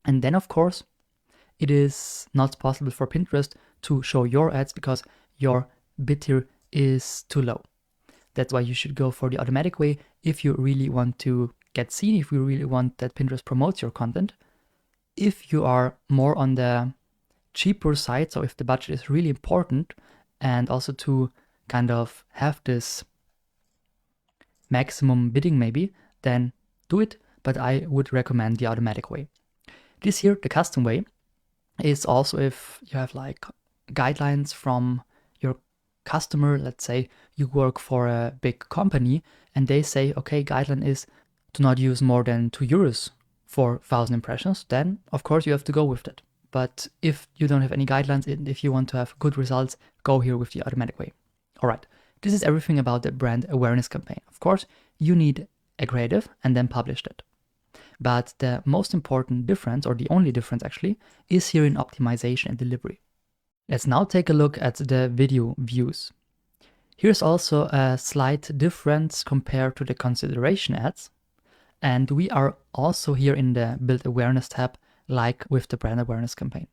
And then of course, it is not possible for Pinterest to show your ads because your bid here is too low. That's why you should go for the automatic way if you really want to get seen, if you really want that Pinterest promotes your content. If you are more on the cheaper side, so if the budget is really important, and also to kind of have this maximum bidding maybe, then do it, but I would recommend the automatic way. This here, the custom way, is also if you have like guidelines from your customer. Let's say you work for a big company and they say, okay, guideline is to not use more than €2 for 1,000 impressions, then of course you have to go with that. But if you don't have any guidelines, and if you want to have good results, go here with the automatic way. All right, this is everything about the brand awareness campaign. Of course, you need a creative and then publish it. But the most important difference, or the only difference actually, is here in optimization and delivery. Let's now take a look at the video views. Here's also a slight difference compared to the consideration ads. And we are also here in the build awareness tab, like with the brand awareness campaign.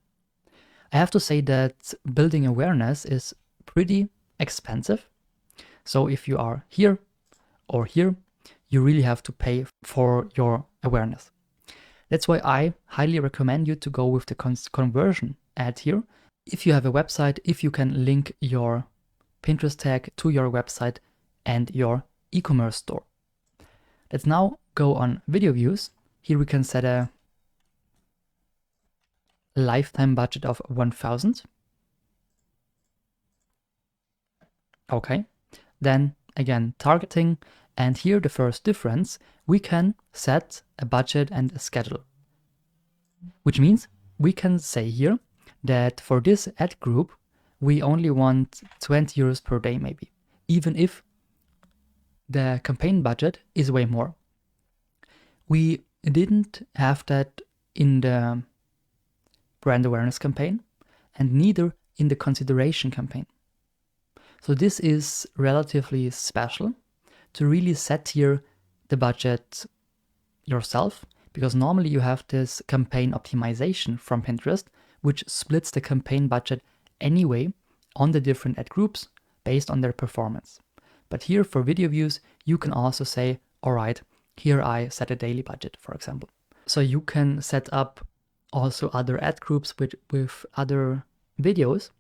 I have to say that building awareness is pretty expensive. So if you are here or here, you really have to pay for your awareness. That's why I highly recommend you to go with the conversion ad here. If you have a website, if you can link your Pinterest tag to your website and your e-commerce store. Let's now go on video views. Here we can set a lifetime budget of 1,000. Okay, then again targeting, and here the first difference, we can set a budget and a schedule. Which means we can say here that for this ad group, we only want €20 per day maybe, even if the campaign budget is way more. We didn't have that in the brand awareness campaign and neither in the consideration campaign. So this is relatively special to really set here the budget yourself, because normally you have this campaign optimization from Pinterest, which splits the campaign budget anyway on the different ad groups based on their performance. But here for video views, you can also say, all right, here I set a daily budget, for example. So you can set up also other ad groups with other videos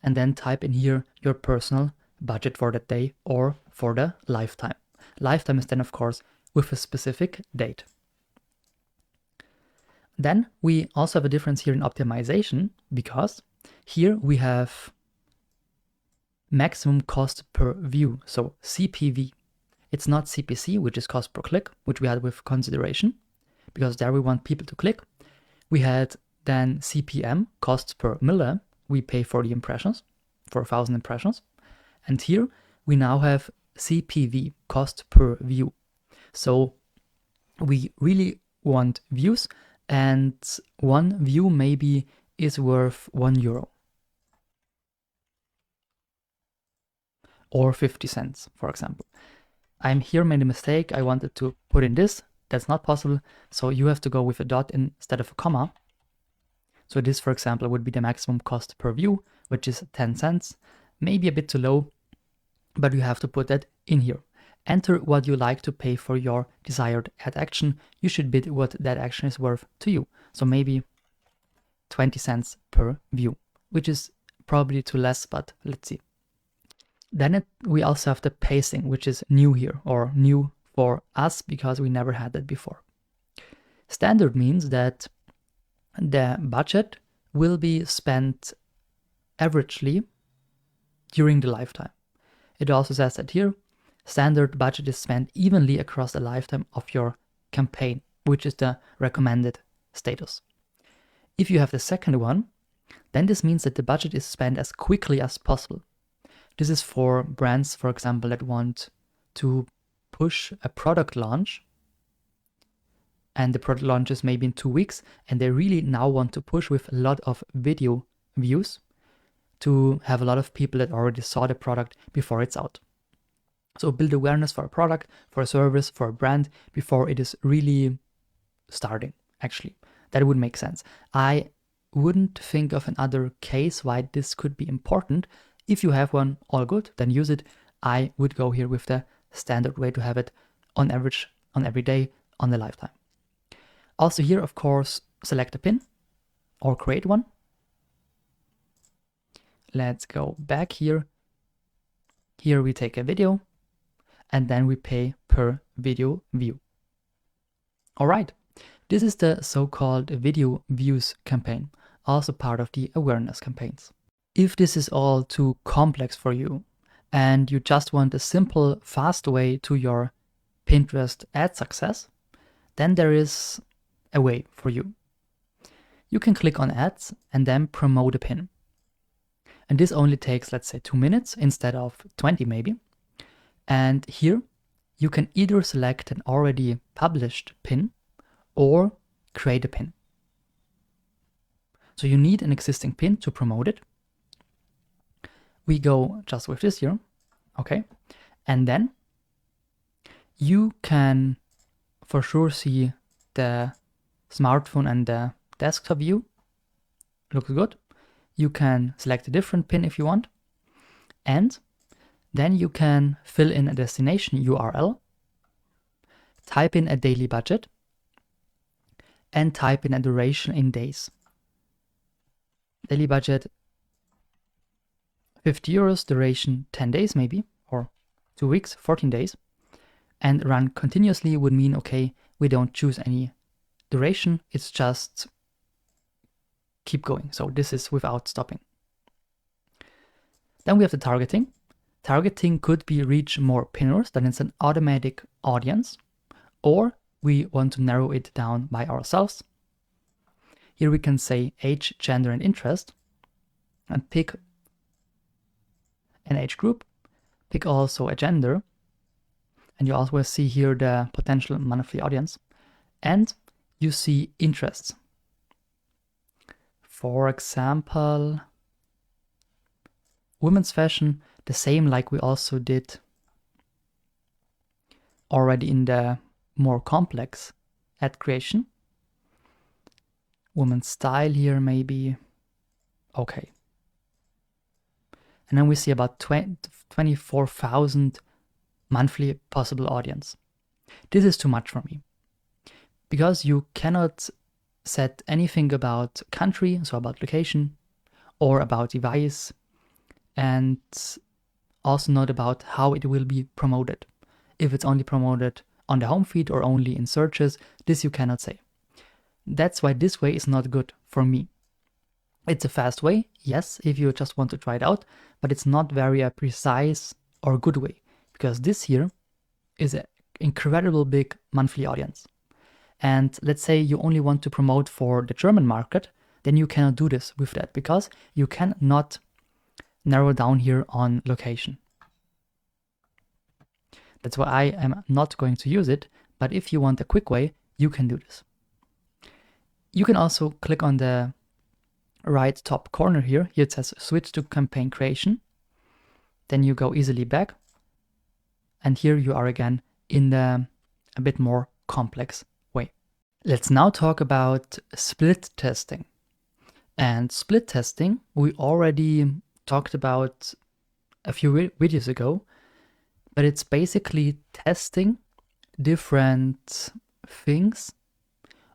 and then type in here your personal budget for that day or for the lifetime. Lifetime is then, of course, with a specific date. Then we also have a difference here in optimization, because here we have maximum cost per view, so CPV. It's not CPC, which is cost per click, which we had with consideration, because there we want people to click. We had then CPM, cost per mille, we pay for the impressions, for 1,000 impressions. And here we now have CPV, cost per view. So we really want views, and one view maybe is worth €1 or 50 cents, for example. I'm here made a mistake. I wanted to put in this. That's not possible. So you have to go with a dot instead of a comma. So this, for example, would be the maximum cost per view, which is 10 cents. Maybe a bit too low, but you have to put that in here. Enter what you like to pay for your desired ad action. You should bid what that action is worth to you. So maybe 20 cents per view, which is probably too less, but let's see. Then we also have the pacing, which is new here, or new for us because we never had that before. Standard means that the budget will be spent averagely during the lifetime. It also says that here, standard budget is spent evenly across the lifetime of your campaign, which is the recommended status. If you have the second one, then this means that the budget is spent as quickly as possible. This is for brands, for example, that want to push a product launch, and the product launch is maybe in 2 weeks, and they really now want to push with a lot of video views to have a lot of people that already saw the product before it's out. So build awareness for a product, for a service, for a brand before it is really starting, actually. That would make sense. I wouldn't think of another case why this could be important. If you have one, all good, then use it. I would go here with the standard way to have it on average, on every day, on the lifetime. Also here, of course, select a pin or create one. Let's go back here. Here we take a video and then we pay per video view. All right, this is the so-called video views campaign, also part of the awareness campaigns. If this is all too complex for you and you just want a simple, fast way to your Pinterest ad success, then there is a way for you. You can click on ads and then promote a pin. And this only takes, let's say, 2 minutes instead of 20 maybe. And here you can either select an already published pin or create a pin. So you need an existing pin to promote it. We go just with this here, okay? And then you can for sure see the smartphone and the desktop view. Looks good. You can select a different pin if you want. And then you can fill in a destination URL, type in a daily budget, and type in a duration in days. Daily budget 50 euros, duration 10 days maybe, or 2 weeks, 14 days. And run continuously would mean, okay, we don't choose any duration, it's just keep going. So this is without stopping. Then we have the targeting. Targeting could be reach more pinners, then it's an automatic audience, or we want to narrow it down by ourselves. Here we can say age, gender, and interest, and pick an age group, pick also a gender, and you also see here the potential monthly audience, and you see interests. For example, women's fashion, the same like we also did already in the more complex ad creation. Women's style here maybe, okay. And then we see about 24,000 monthly possible audience. This is too much for me because you cannot set anything about country, so about location, or about device, and also not about how it will be promoted. If it's only promoted on the home feed or only in searches, this you cannot say. That's why this way is not good for me. It's a fast way, yes, if you just want to try it out, but it's not very precise or good way, because this here is an incredible big monthly audience. And let's say you only want to promote for the German market, then you cannot do this with that because you cannot narrow down here on location. That's why I am not going to use it, but if you want a quick way, you can do this. You can also click on the right top corner here. Here it says switch to campaign creation. Then you go easily back. And here you are again in the a bit more complex way. Let's now talk about split testing. And split testing, we already talked about a few videos ago, but it's basically testing different things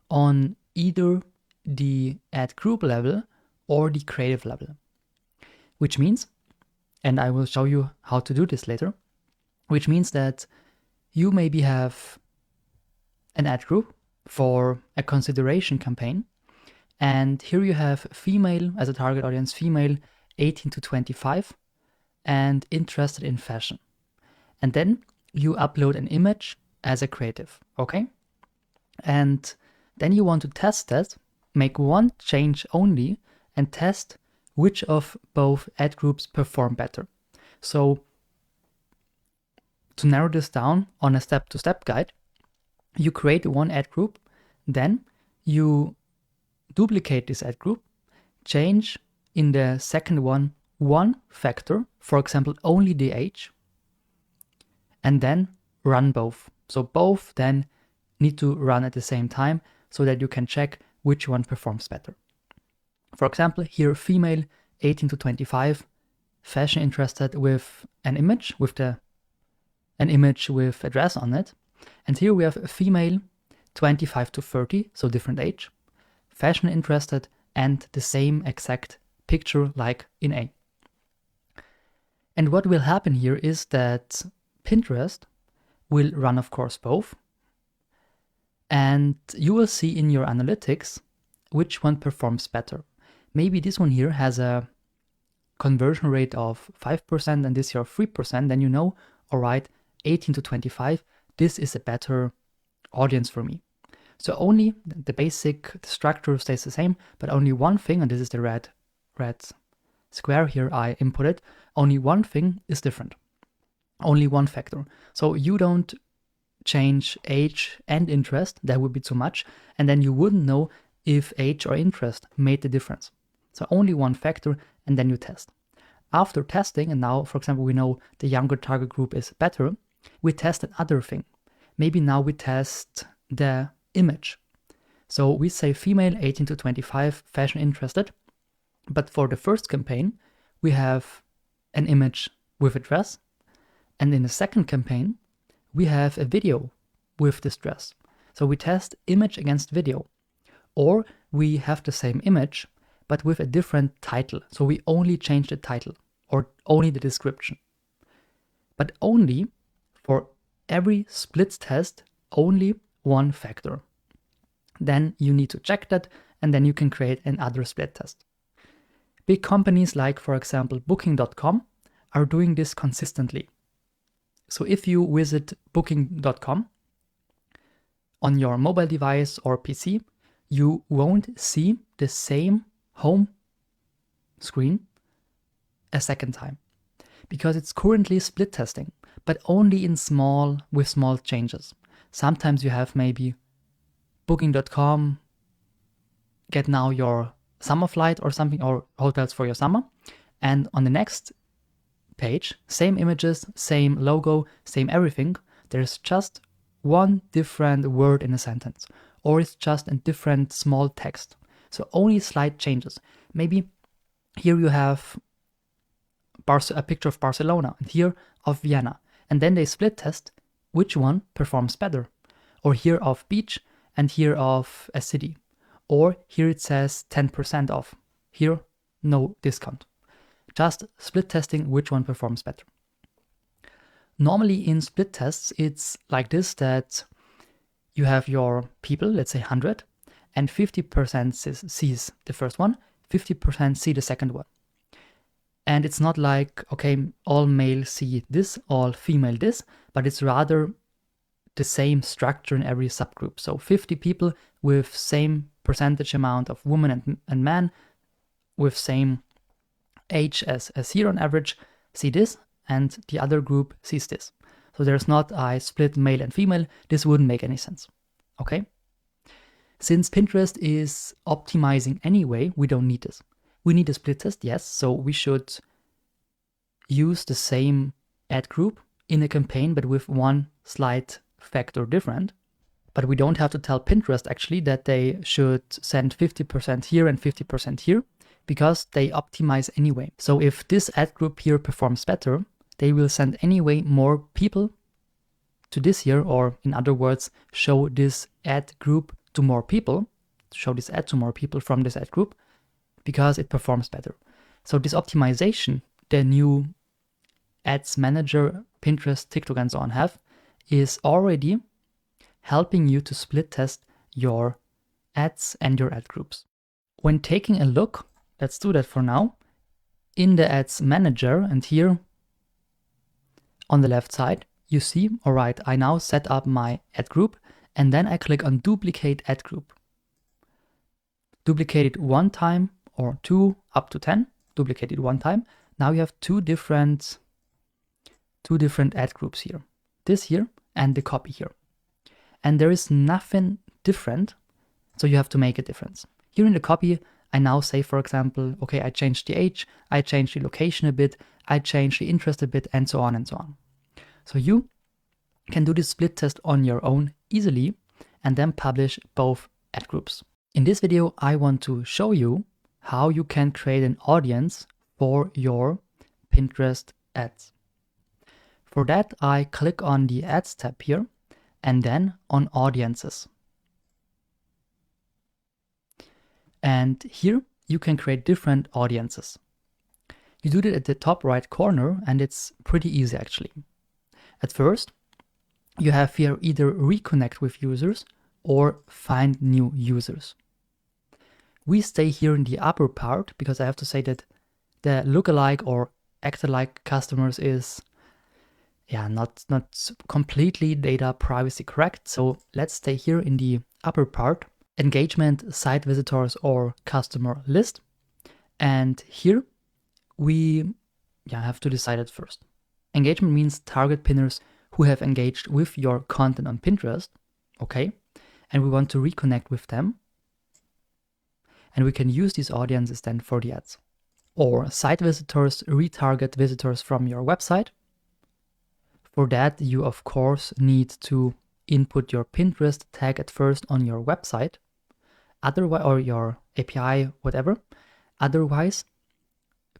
on either the ad group level or the creative level. Which means And I will show you how to do this later, which means that you maybe have an ad group for a consideration campaign. And here you have female as a target audience, female 18 to 25 and interested in fashion. And then you upload an image as a creative, okay? And then you want to test that, make one change only and test which of both ad groups perform better. So to narrow this down on a step-to-step guide, you create one ad group, then you duplicate this ad group, change in the second one factor, for example, only the age, and then run both. So both then need to run at the same time so that you can check which one performs better. For example, here female 18 to 25, fashion interested with an image with a dress on it. And here we have a female 25 to 30, so different age, fashion interested, and the same exact picture like in A. And what will happen here is that Pinterest will run, of course, both. And you will see in your analytics which one performs better. Maybe this one here has a conversion rate of 5% and this here 3%, then you know, all right, 18 to 25, this is a better audience for me. So only the basic structure stays the same, but only one thing, and this is the red square here I inputted, only one thing is different. Only one factor. So you don't change age and interest, that would be too much, and then you wouldn't know if age or interest made the difference. So only one factor, and then you test. After testing, and now, for example, we know the younger target group is better, we test another thing. Maybe now we test the image. So we say female 18 to 25, fashion interested, but for the first campaign, we have an image with a dress, and in the second campaign, we have a video with this dress. So we test image against video, or we have the same image, but with a different title. So we only change the title or only the description. But only for every split test, only one factor. Then you need to check that, and then you can create another split test. Big companies like, for example, Booking.com are doing this consistently. So if you visit Booking.com on your mobile device or PC, you won't see the same home screen a second time because it's currently split testing, but only with small changes. Sometimes you have maybe Booking.com get now your summer flight or something, or hotels for your summer, and on the next page, same images, same logo, same everything, there's just one different word in a sentence, or it's just a different small text. So only slight changes. Maybe here you have a picture of Barcelona and here of Vienna, and then they split test which one performs better. Or here of beach and here of a city. Or here it says 10% off. Here, no discount. Just split testing which one performs better. Normally in split tests, it's like this, that you have your people, let's say 100, and 50% sees the first one, 50% see the second one. And it's not like, okay, all male see this, all female this, but it's rather the same structure in every subgroup. So 50 people with same percentage amount of women and men with same age as here on average see this, and the other group sees this. So there's not I split male and female. This wouldn't make any sense. Okay? Since Pinterest is optimizing anyway, we don't need this. We need a split test, yes, so we should use the same ad group in a campaign, but with one slight factor different. But we don't have to tell Pinterest actually that they should send 50% here and 50% here, because they optimize anyway. So if this ad group here performs better, they will send anyway more people to this here, or in other words, show this ad group to more people, show this ad to more people from this ad group, because it performs better. So this optimization, the new Ads Manager, Pinterest, TikTok, and so on have is already helping you to split test your ads and your ad groups. When taking a look, let's do that for now, in the Ads Manager, and here on the left side, you see, all right, I now set up my ad group, and then I click on Duplicate Ad Group. Duplicate it one time or two, up to 10, duplicate it one time. Now you have two different ad groups here, this here and the copy here. And there is nothing different, so you have to make a difference. Here in the copy, I now say, for example, okay, I changed the age, I changed the location a bit, I changed the interest a bit, and so on and so on. So you can do this split test on your own easily and then publish both ad groups. In this video, I want to show you how you can create an audience for your Pinterest ads. For that, I click on the Ads tab here and then on Audiences. And here you can create different audiences. You do that at the top right corner, and it's pretty easy actually. At first, you have here either reconnect with users or find new users. We stay here in the upper part because I have to say that the lookalike or act-alike customers is not completely data privacy correct. So let's stay here in the upper part, engagement, site visitors, or customer list. And here we have to decide it first. Engagement means target pinners who have engaged with your content on Pinterest, okay? And we want to reconnect with them. And we can use these audiences then for the ads. Or site visitors, retarget visitors from your website. For that, you of course need to input your Pinterest tag at first on your website, otherwise, or your API, whatever. Otherwise,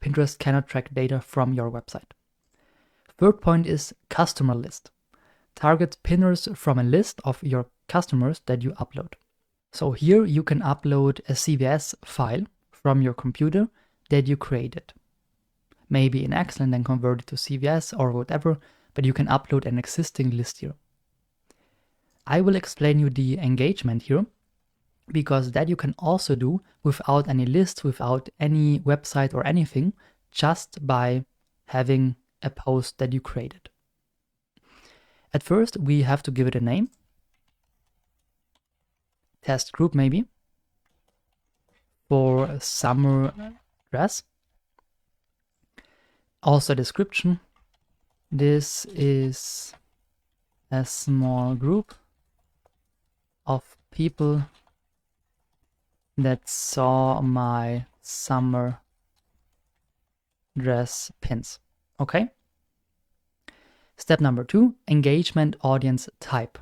Pinterest cannot track data from your website. Third point is customer list. Target pinners from a list of your customers that you upload. So here you can upload a CVS file from your computer that you created. Maybe in Excel and then convert it to CVS or whatever, but you can upload an existing list here. I will explain you the engagement here, because that you can also do without any list, without any website or anything, just by having a post that you created. At first, we have to give it a name. Test group maybe. For summer dress. Also description. This is a small group of people that saw my summer dress pins. Okay? Step number 2, engagement audience type.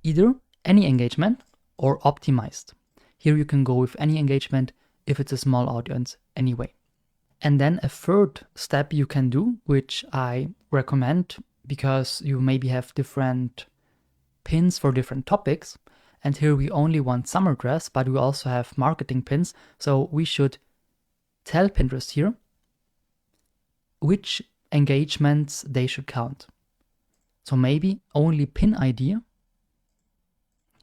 Either any engagement or optimized. Here you can go with any engagement if it's a small audience anyway. And then a third step you can do, which I recommend because you maybe have different pins for different topics. And here we only want summer dress, but we also have marketing pins. So we should tell Pinterest here which engagements they should count. So maybe only pin ID.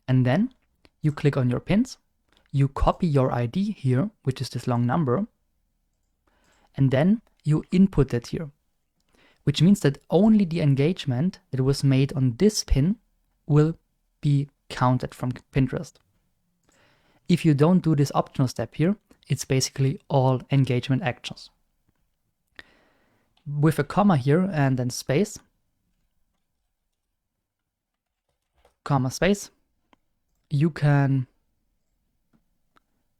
And then you click on your pins. You copy your ID here, which is this long number. And then you input it here, which means that only the engagement that was made on this pin will be counted from Pinterest. If you don't do this optional step here, it's basically all engagement actions. With a comma here and then space, comma space, you can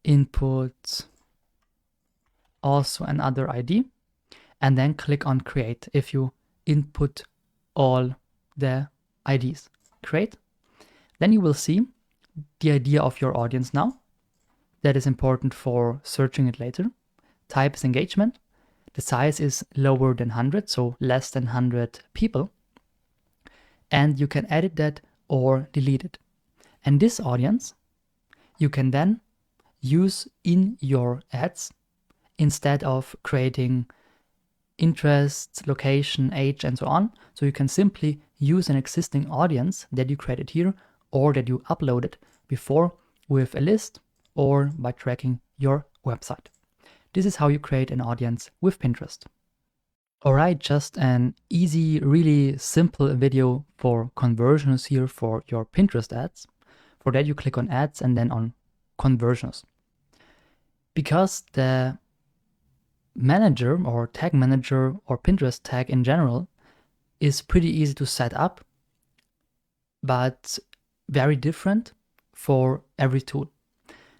input also another ID and then click on create if you input all the IDs. Create. Then you will see the idea of your audience now. That is important for searching it later. Type is engagement. The size is lower than 100, so less than 100 people. And you can edit that or delete it. And this audience you can then use in your ads instead of creating interests, location, age, and so on. So you can simply use an existing audience that you created here or that you uploaded before with a list or by tracking your website. This is how you create an audience with Pinterest. All right, just an easy, really simple video for conversions here for your Pinterest ads. For that, you click on ads and then on conversions. Because the manager or tag manager or Pinterest tag in general is pretty easy to set up, but very different for every tool.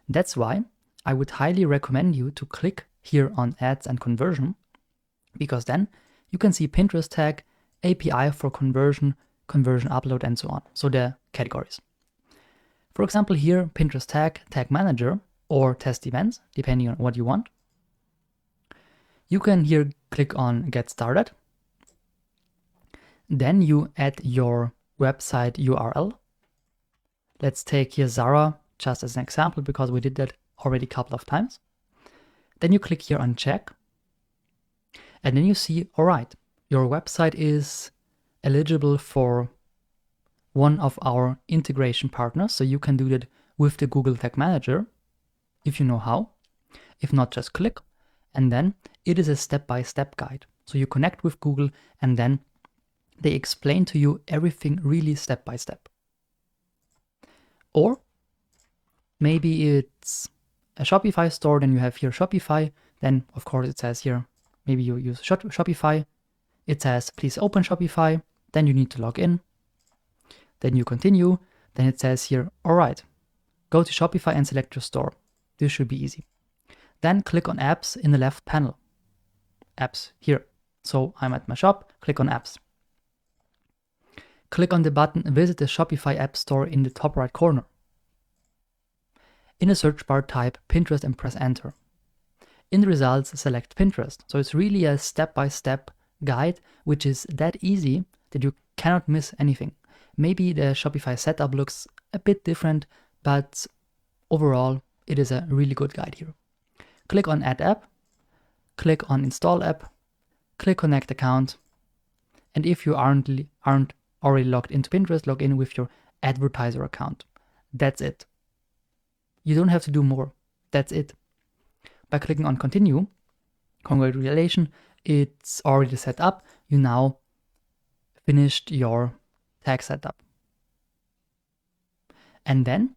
That's why I would highly recommend you to click here on ads and conversion, because then you can see Pinterest tag, API for conversion, conversion upload, and so on. So the categories. For example, here, Pinterest tag, tag manager, or test events, depending on what you want. You can here click on get started. Then you add your website URL. Let's take here Zara just as an example, because we did that already a couple of times. Then you click here on check. And then you see, all right, your website is eligible for one of our integration partners. So you can do that with the Google Tag Manager if you know how. If not, just click. And then it is a step-by-step guide. So you connect with Google and then they explain to you everything really step by step. Or maybe it's a Shopify store, then you have here Shopify. Then of course it says here, maybe you use Shopify. It says, please open Shopify. Then you need to log in. Then you continue. Then it says here, all right, go to Shopify and select your store. This should be easy. Then click on apps in the left panel. Apps here. So I'm at my shop, click on apps. Click on the button, visit the Shopify app store in the top right corner. In the search bar, type Pinterest and press enter. In the results, select Pinterest. So it's really a step-by-step guide, which is that easy that you cannot miss anything. Maybe the Shopify setup looks a bit different, but overall, it is a really good guide here. Click on Add App, click on Install App, click Connect Account, and if you aren't already logged into Pinterest, log in with your advertiser account. That's it. You don't have to do more. That's it. By clicking on Continue, congratulations, it's already set up. You now finished your tag setup. And then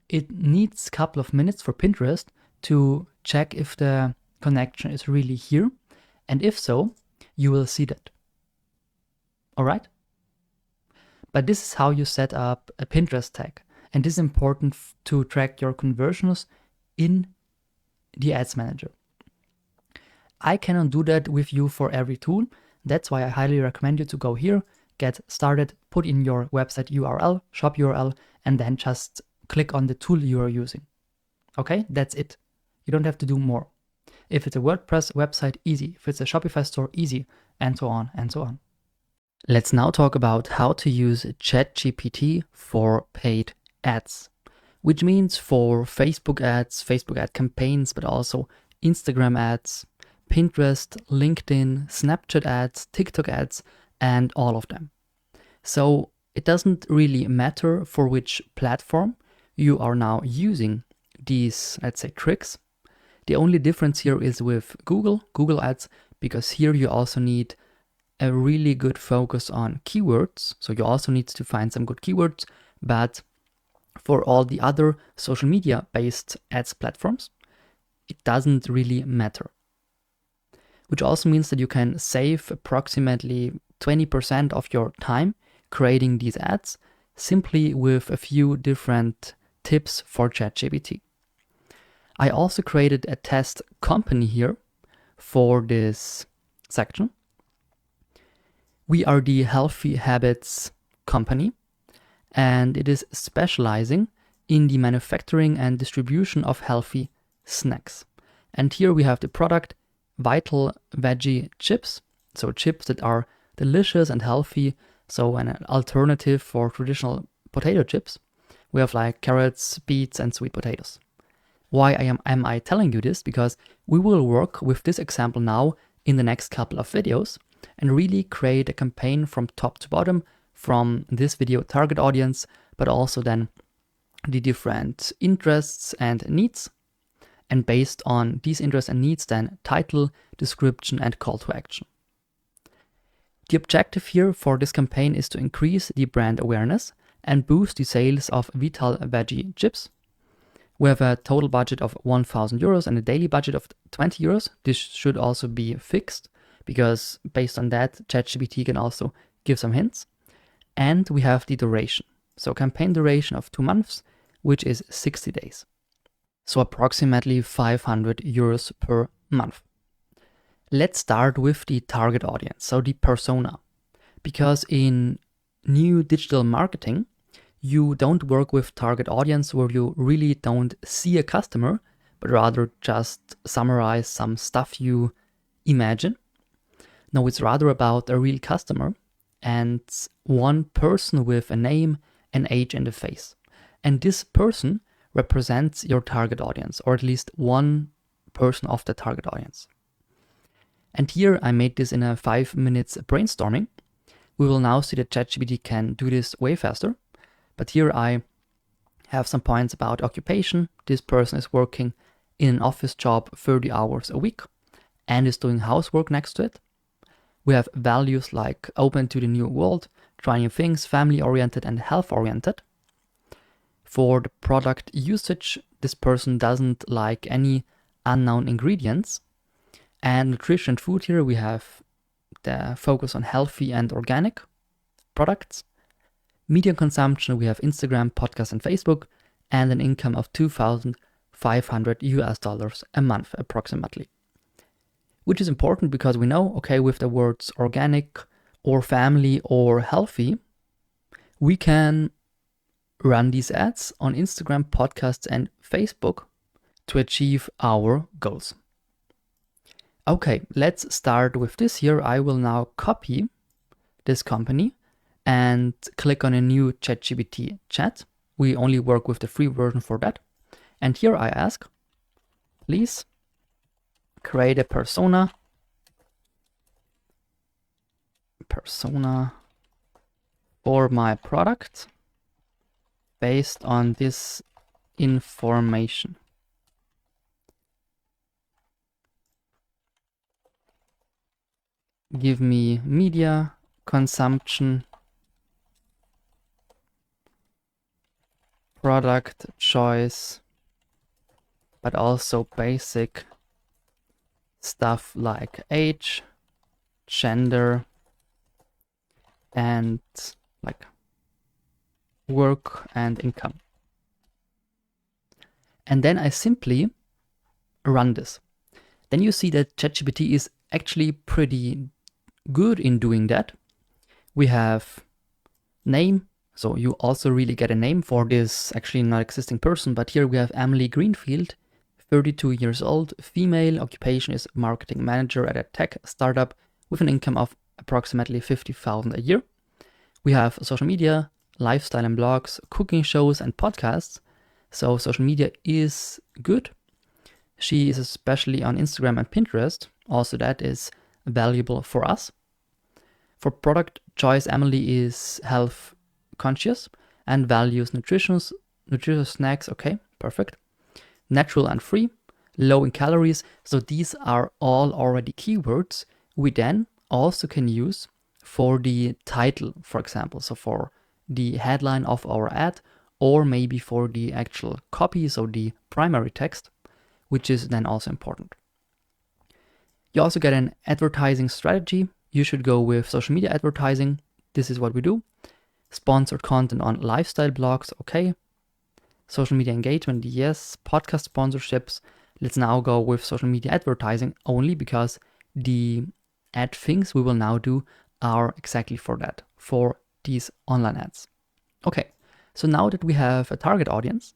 it needs a couple of minutes for Pinterest to check if the connection is really here. And if so, you will see that. All right? But this is how you set up a Pinterest tag. And this is important to track your conversions in the Ads Manager. I cannot do that with you for every tool. That's why I highly recommend you to go here, get started, put in your website URL, shop URL, and then just click on the tool you are using. Okay, that's it. You don't have to do more. If it's a WordPress website, easy. If it's a Shopify store, easy, and so on and so on. Let's now talk about how to use ChatGPT for paid ads, which means for Facebook ads, Facebook ad campaigns, but also Instagram ads, Pinterest, LinkedIn, Snapchat ads, TikTok ads, and all of them. So it doesn't really matter for which platform you are now using these, let's say, tricks. The only difference here is with Google Ads, because here you also need a really good focus on keywords. So you also need to find some good keywords, but for all the other social media based ads platforms, it doesn't really matter. Which also means that you can save approximately 20% of your time creating these ads simply with a few different tips for ChatGPT. I also created a test company here for this section. We are the Healthy Habits company, and it is specializing in the manufacturing and distribution of healthy snacks. And here we have the product Vital Veggie Chips, so chips that are delicious and healthy, so an alternative for traditional potato chips. We have like carrots, beets, and sweet potatoes. Why am I telling you this? Because we will work with this example now in the next couple of videos and really create a campaign from top to bottom from this video target audience, but also then the different interests and needs. And based on these interests and needs, then title, description, and call to action. The objective here for this campaign is to increase the brand awareness and boost the sales of Vital Veggie chips. We have a total budget of 1,000 euros and a daily budget of 20 euros. This should also be fixed because based on that, ChatGPT can also give some hints. And we have the duration. So campaign duration of 2 months, which is 60 days. So approximately 500 euros per month. Let's start with the target audience, so the persona. Because in new digital marketing, you don't work with target audience where you really don't see a customer, but rather just summarize some stuff you imagine. No, it's rather about a real customer and one person with a name, an age, and a face. And this person represents your target audience, or at least one person of the target audience. And here I made this in a 5 minutes brainstorming. We will now see that ChatGPT can do this way faster. But here I have some points about occupation. This person is working in an office job 30 hours a week and is doing housework next to it. We have values like open to the new world, try new things, family-oriented and health-oriented. For the product usage, this person doesn't like any unknown ingredients. And nutrition and food here, we have the focus on healthy and organic products. Media consumption, we have Instagram, podcast, and Facebook, and an income of $2,500 a month approximately. Which is important because we know, okay, with the words organic or family or healthy, we can run these ads on Instagram, podcasts, and Facebook to achieve our goals. Okay, let's start with this here. I will now copy this company and click on a new ChatGPT chat. We only work with the free version for that. And here I ask, please create a persona for my product based on this information. Give me media consumption, product choice, but also basic stuff like age, gender, and like work and income. And then I simply run this. Then you see that ChatGPT is actually pretty good in doing that. We have name, so you also really get a name for this actually not existing person, but here we have Emily Greenfield, 32 years old, female, occupation is marketing manager at a tech startup with an income of approximately 50,000 a year. We have social media, lifestyle and blogs, cooking shows and podcasts. So social media is good. She is especially on Instagram and Pinterest. Also that is valuable for us. For product choice, Emily is health conscious and values nutritious snacks. Okay, perfect. Natural and free, low in calories. So these are all already keywords we then also can use for the title, for example. So for the headline of our ad, or maybe for the actual copy, so the primary text, which is then also important. You also get an advertising strategy. You should go with social media advertising. This is what we do. Sponsored content on lifestyle blogs, okay. Social media engagement, yes. Podcast sponsorships. Let's now go with social media advertising only because the ad things we will now do are exactly for that, for these online ads. Okay, so now that we have a target audience,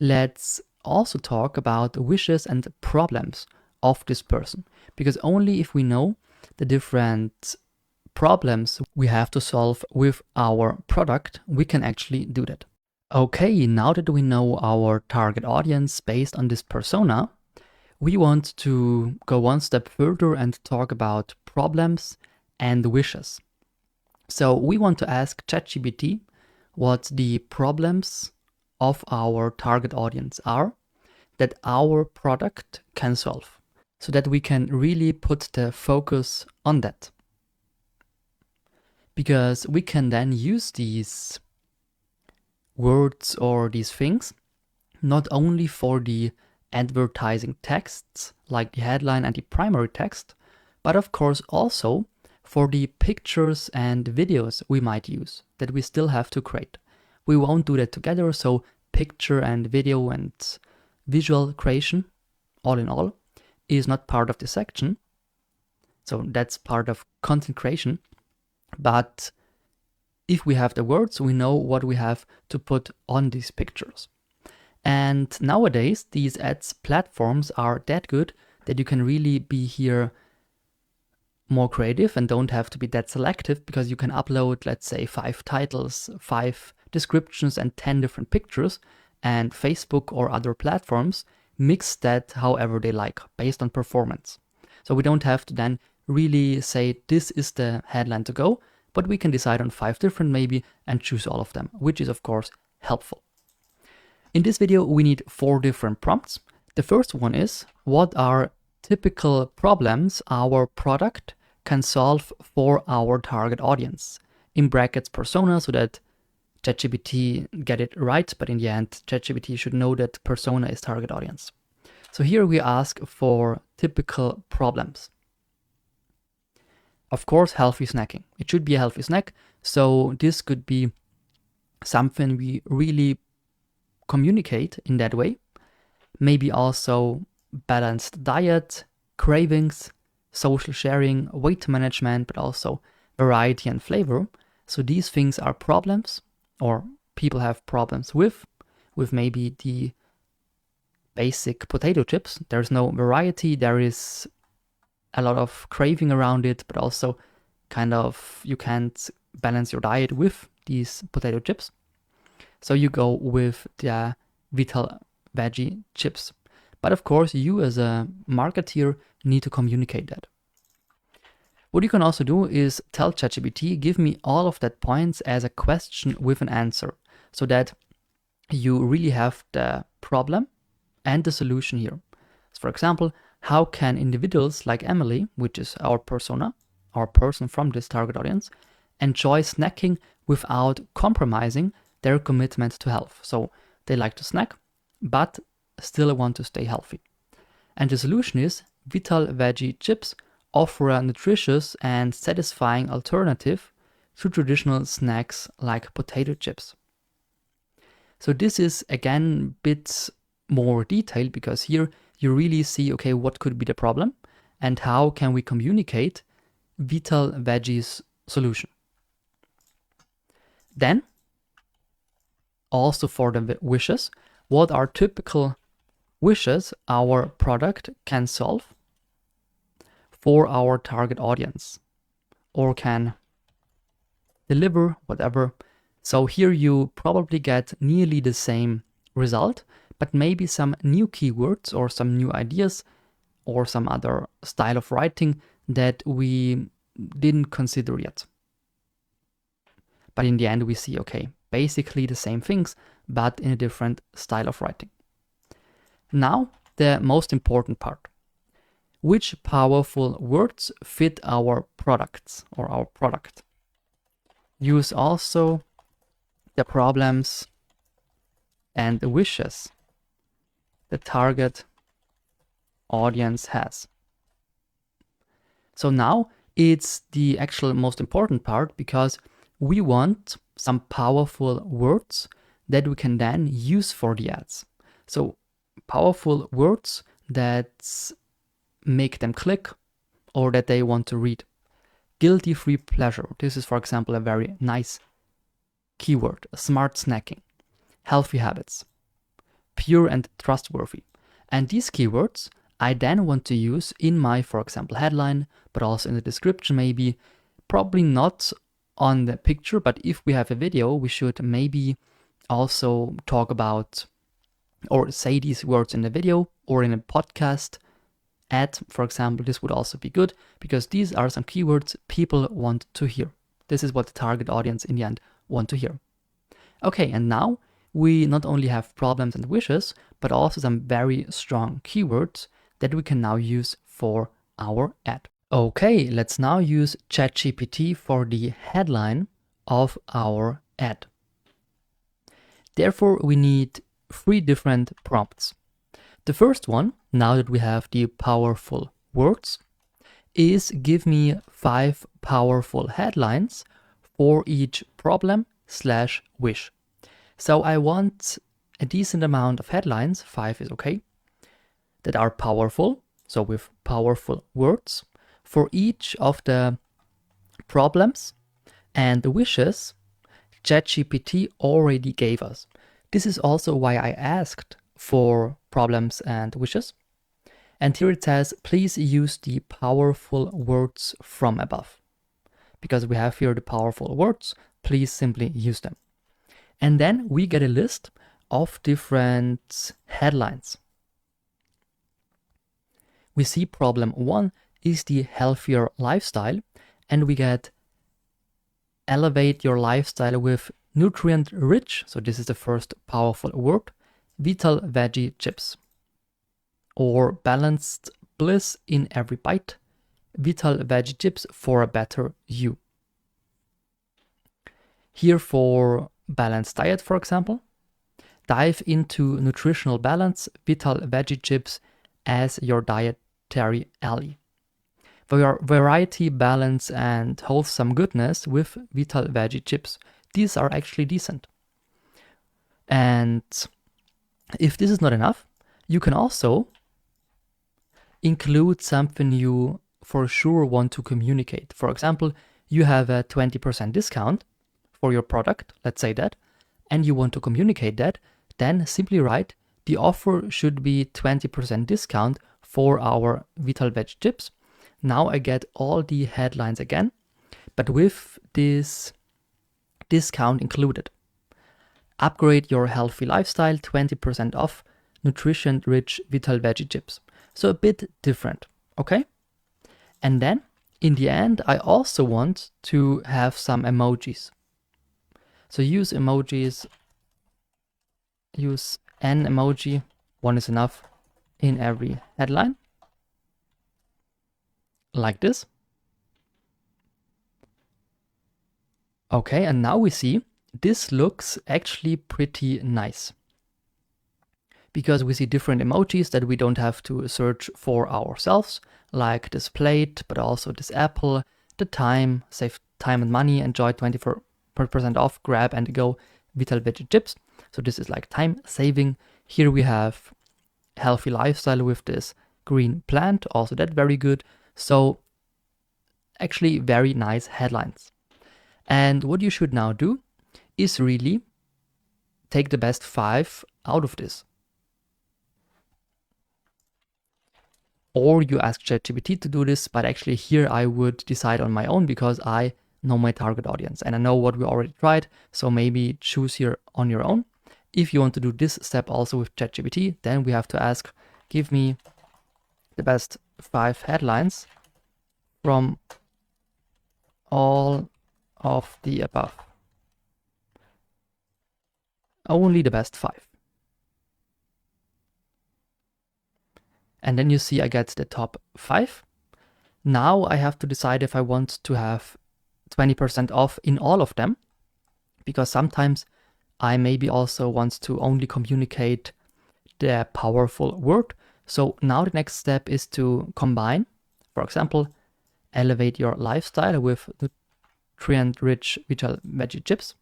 let's also talk about the wishes and problems of this person. Because only if we know the different problems we have to solve with our product, we can actually do that. Okay, now that we know our target audience based on this persona, we want to go one step further and talk about problems and wishes. So we want to ask ChatGPT what the problems of our target audience are that our product can solve, so that we can really put the focus on that. Because we can then use these words or these things not only for the advertising texts, like the headline and the primary text, but of course also for the pictures and videos we might use that we still have to create. We won't do that together, so picture and video and visual creation, all in all, is not part of the section. So that's part of content creation. But if we have the words, we know what we have to put on these pictures. And nowadays, these ads platforms are that good that you can really be here more creative and don't have to be that selective, because you can upload, let's say, 5 titles, 5 descriptions, and 10 different pictures, and Facebook or other platforms mix that however they like, based on performance. So we don't have to then really say this is the headline to go, but we can decide on 5 different maybe and choose all of them, which is of course helpful. In this video, we need 4 different prompts. The first one is, what are typical problems our product can solve for our target audience? In brackets persona, so that ChatGPT get it right, but in the end, ChatGPT should know that persona is target audience. So here we ask for typical problems. Of course, healthy snacking. It should be a healthy snack, so this could be something we really communicate in that way. Maybe also balanced diet, cravings, social sharing, weight management, but also variety and flavor. So these things are problems, or people have problems with maybe the basic potato chips. There's no variety, there is a lot of craving around it, but also kind of you can't balance your diet with these potato chips. So you go with the Vital Veggie chips. But of course, you as a marketeer need to communicate that. What you can also do is tell ChatGPT, give me all of that points as a question with an answer, so that you really have the problem and the solution here. So for example, how can individuals like Emily, which is our persona, our person from this target audience, enjoy snacking without compromising their commitment to health? So they like to snack, but still want to stay healthy. And the solution is Vital Veggie chips offer a nutritious and satisfying alternative to traditional snacks like potato chips. So this is again a bit more detailed, because here you really see, okay, what could be the problem and how can we communicate Vital Veggie's solution. Then, also for the wishes, what are typical wishes our product can solve for our target audience, or can deliver, whatever. So here you probably get nearly the same result, but maybe some new keywords or some new ideas or some other style of writing that we didn't consider yet. But in the end, we see, okay, basically the same things, but in a different style of writing. Now, the most important part. Which powerful words fit our products or our product? Use also the problems and the wishes the target audience has. So now it's the actual most important part, because we want some powerful words that we can then use for the ads. So powerful words that make them click or that they want to read. Guilty-free pleasure. This is, for example, a very nice keyword. Smart snacking. Healthy habits. Pure and trustworthy. And these keywords I then want to use in my, for example, headline, but also in the description maybe. Probably not on the picture, but if we have a video, we should maybe also talk about or say these words in the video or in a podcast ad, for example, this would also be good because these are some keywords people want to hear. This is what the target audience in the end want to hear. Okay, and now we not only have problems and wishes, but also some very strong keywords that we can now use for our ad. Okay, let's now use ChatGPT for the headline of our ad. Therefore, we need 3 different prompts. The first one, now that we have the powerful words, is give me 5 powerful headlines for each problem/wish. So I want a decent amount of headlines, 5 is okay, that are powerful, so with powerful words, for each of the problems and the wishes ChatGPT already gave us. This is also why I asked for problems and wishes. And here it says, please use the powerful words from above. Because we have here the powerful words, please simply use them. And then we get a list of different headlines. We see problem 1 is the healthier lifestyle, and we get elevate your lifestyle with nutrient rich, so this is the first powerful word, vital veggie chips. Or balanced bliss in every bite, vital veggie chips for a better you. Here for balanced diet, for example, dive into nutritional balance, vital veggie chips as your dietary ally. Variety, balance, and wholesome goodness with vital veggie chips. These are actually decent. And if this is not enough, you can also include something you for sure want to communicate. For example, you have a 20% discount for your product, let's say that, and you want to communicate that, then simply write, the offer should be 20% discount for our vital veggie chips. Now I get all the headlines again, but with this discount included. Upgrade your healthy lifestyle, 20% off, nutrition-rich vital veggie chips. So a bit different, okay? And then, in the end, I also want to have some emojis. So use emojis, use an emoji, 1 is enough, in every headline. Like this. Okay, and now we see this looks actually pretty nice. Because we see different emojis that we don't have to search for ourselves, like this plate, but also this apple, the time, save time and money, enjoy 24% off, grab and go, vital veggie chips. So this is like time saving. Here we have healthy lifestyle with this green plant, also that very good. So actually very nice headlines. And what you should now do is really take the best 5 out of this. Or you ask ChatGPT to do this, but actually here I would decide on my own because I know my target audience and I know what we already tried. So maybe choose here on your own. If you want to do this step also with ChatGPT, then we have to ask, give me the best 5 headlines from all of the above. Only the best 5. And then you see I get the top 5. Now I have to decide if I want to have 20% off in all of them, because sometimes I maybe also want to only communicate the powerful word. So now the next step is to combine, for example, elevate your lifestyle with nutrient-rich vital veggie chips.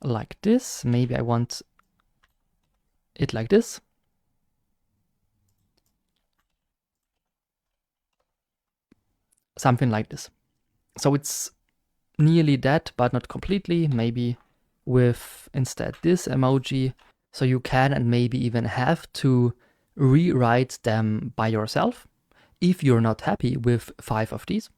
Like this. Maybe I want it like this. Something like this. So it's nearly that, but not completely. Maybe with instead this emoji. So you can and maybe even have to rewrite them by yourself if you're not happy with 5 of these.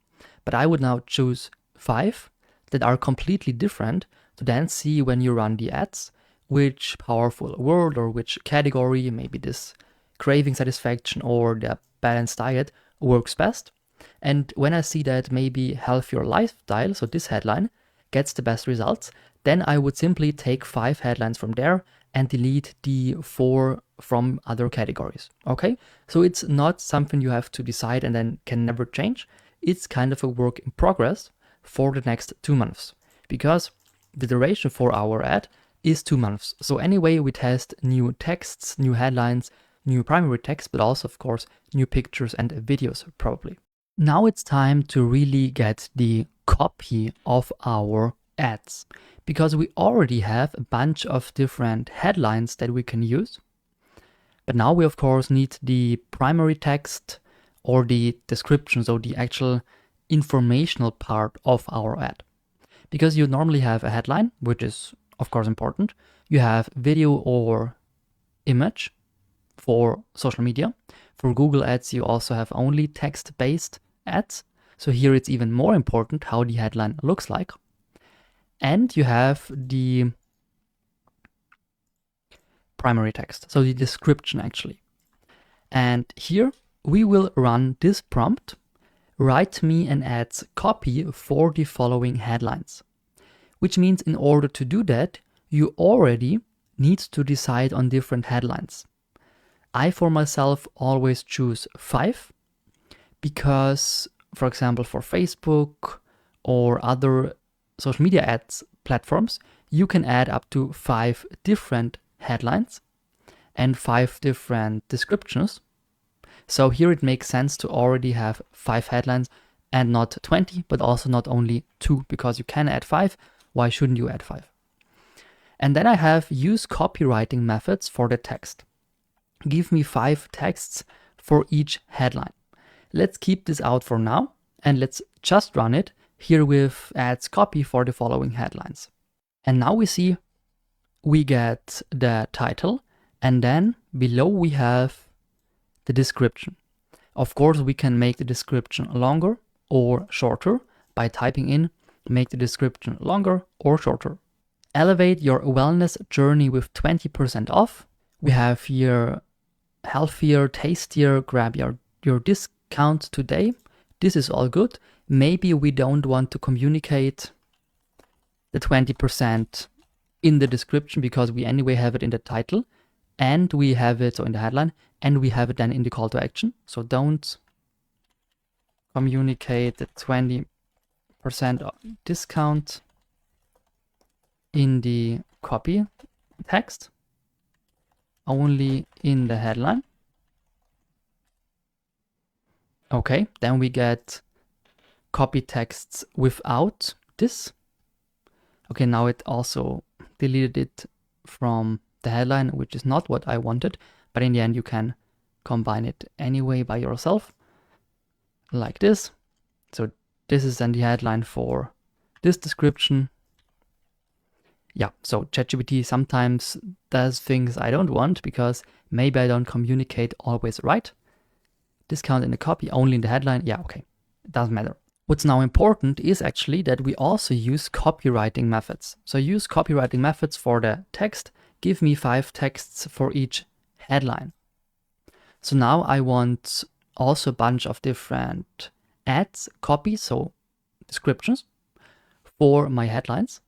But I would now choose 5 that are completely different to then see when you run the ads which powerful word or which category, maybe this craving satisfaction or the balanced diet, works best. And when I see that maybe healthier lifestyle, so this headline, gets the best results, then I would simply take 5 headlines from there and delete the 4 from other categories. Okay? So it's not something you have to decide and then can never change. It's kind of a work in progress for the next 2 months, because the duration for our ad is 2 months. So anyway, we test new texts, new headlines, new primary text, but also, of course, new pictures and videos probably. Now it's time to really get the copy of our ads, because we already have a bunch of different headlines that we can use. But now we, of course, need the primary text or the description, so the actual informational part of our ad. Because you normally have a headline, which is, of course, important. You have video or image for social media. For Google Ads, you also have only text-based ads. So here it's even more important how the headline looks like. And you have the primary text, so the description actually. And here we will run this prompt: write me an ad's copy for the following headlines. Which means in order to do that, you already need to decide on different headlines. I, for myself, always choose 5 because, for example, for Facebook or other social media ads platforms, you can add up to 5 different headlines and 5 different descriptions. So here it makes sense to already have 5 headlines and not 20, but also not only 2, because you can add 5. Why shouldn't you add 5? And then I have use copywriting methods for the text. Give me 5 texts for each headline. Let's keep this out for now and let's just run it here with ads copy for the following headlines. And now we see we get the title, and then below we have the description. Of course, we can make the description longer or shorter by typing in make the description longer or shorter. Elevate your wellness journey with 20% off. We have here healthier, tastier, grab your discount today. This is all good. Maybe we don't want to communicate the 20% in the description because we anyway have it in the title and we have it in the headline and we have it then in the call to action. So don't communicate the 20% discount in the copy text, only in the headline. Okay, then we get copy texts without this. Okay, now it also deleted it from the headline, which is not what I wanted, but in the end you can combine it anyway by yourself, like this. So this is then the headline for this description. Yeah, so ChatGPT sometimes does things I don't want because maybe I don't communicate always right. Discount in the copy, only in the headline. Yeah, okay, it doesn't matter. What's now important is actually that we also use copywriting methods. So use copywriting methods for the text. Give me 5 texts for each headline. So now I want also a bunch of different ads, copy, so descriptions for my headlines.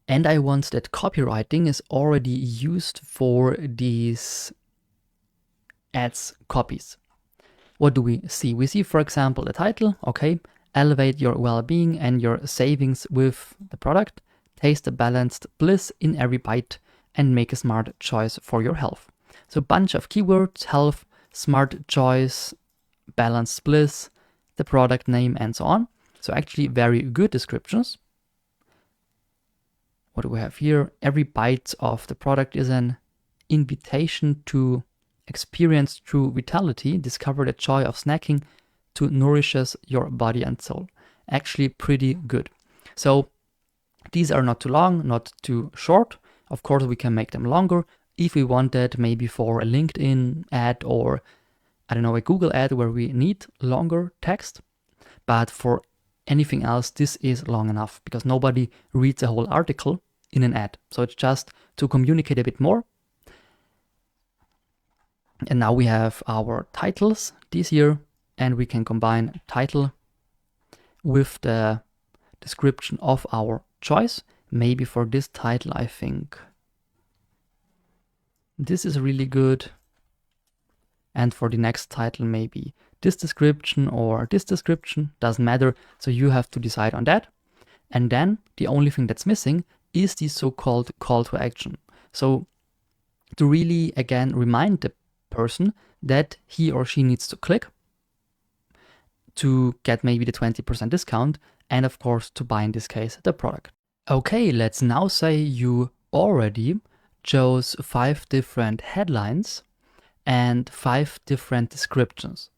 And I want that copywriting is already used for these ads copies. What do we see? We see, for example, the title, okay, elevate your well-being and your savings with the product, taste the balanced bliss in every bite and make a smart choice for your health. So a bunch of keywords: health, smart choice, balanced bliss, the product name, and so on. So actually very good descriptions. What do we have here? Every bite of the product is an invitation to experience true vitality. Discover the joy of snacking to nourishes your body and soul. Actually pretty good. So these are not too long, not too short. Of course, we can make them longer if we want that, maybe for a LinkedIn ad or, I don't know, a Google ad where we need longer text. But for anything else, this is long enough because nobody reads a whole article in an ad. So it's just to communicate a bit more. And now we have our titles this here, and we can combine title with the description of our choice. Maybe for this title, I think this is really good. And for the next title, maybe this description or this description, doesn't matter. So you have to decide on that. And then the only thing that's missing is the so-called call to action. So to really, again, remind the person that he or she needs to click to get maybe the 20% discount, and of course to buy, in this case, the product. Okay, let's now say you already chose 5 different headlines and 5 different descriptions.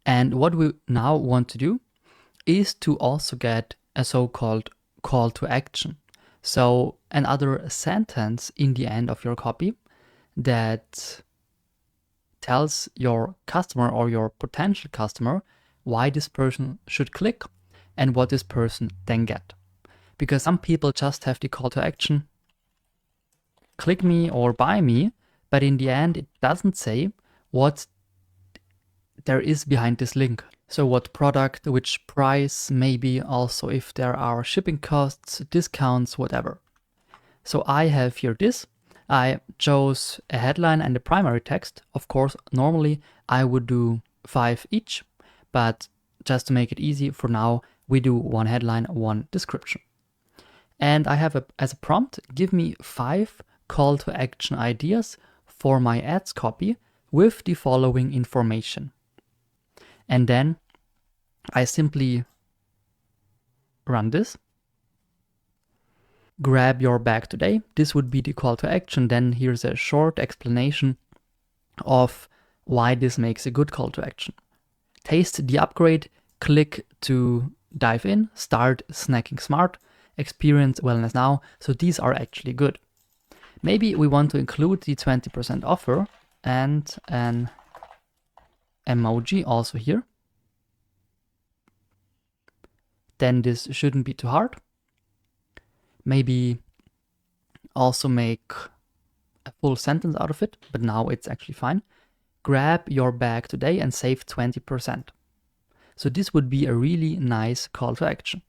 And what we now want to do is to also get a so-called call to action. So another sentence in the end of your copy that tells your customer or your potential customer why this person should click and what this person then get. Because some people just have the call to action, click me or buy me, but in the end it doesn't say what there is behind this link. So what product, which price, maybe also if there are shipping costs, discounts, whatever. So I have here this. I chose a headline and a primary text. Of course, normally I would do 5 each, but just to make it easy, for now, we do 1 headline, 1 description. And I have as a prompt, give me 5 call to action ideas for my ads copy with the following information. And then I simply run this. Grab your bag today. This would be the call to action. Then here's a short explanation of why this makes a good call to action. Taste the upgrade, click to dive in, start snacking smart, experience wellness now. So these are actually good. Maybe we want to include the 20% offer and an emoji also here. Then this shouldn't be too hard. Maybe also make a full sentence out of it, but now it's actually fine. Grab your bag today and save 20%. So this would be a really nice call to action.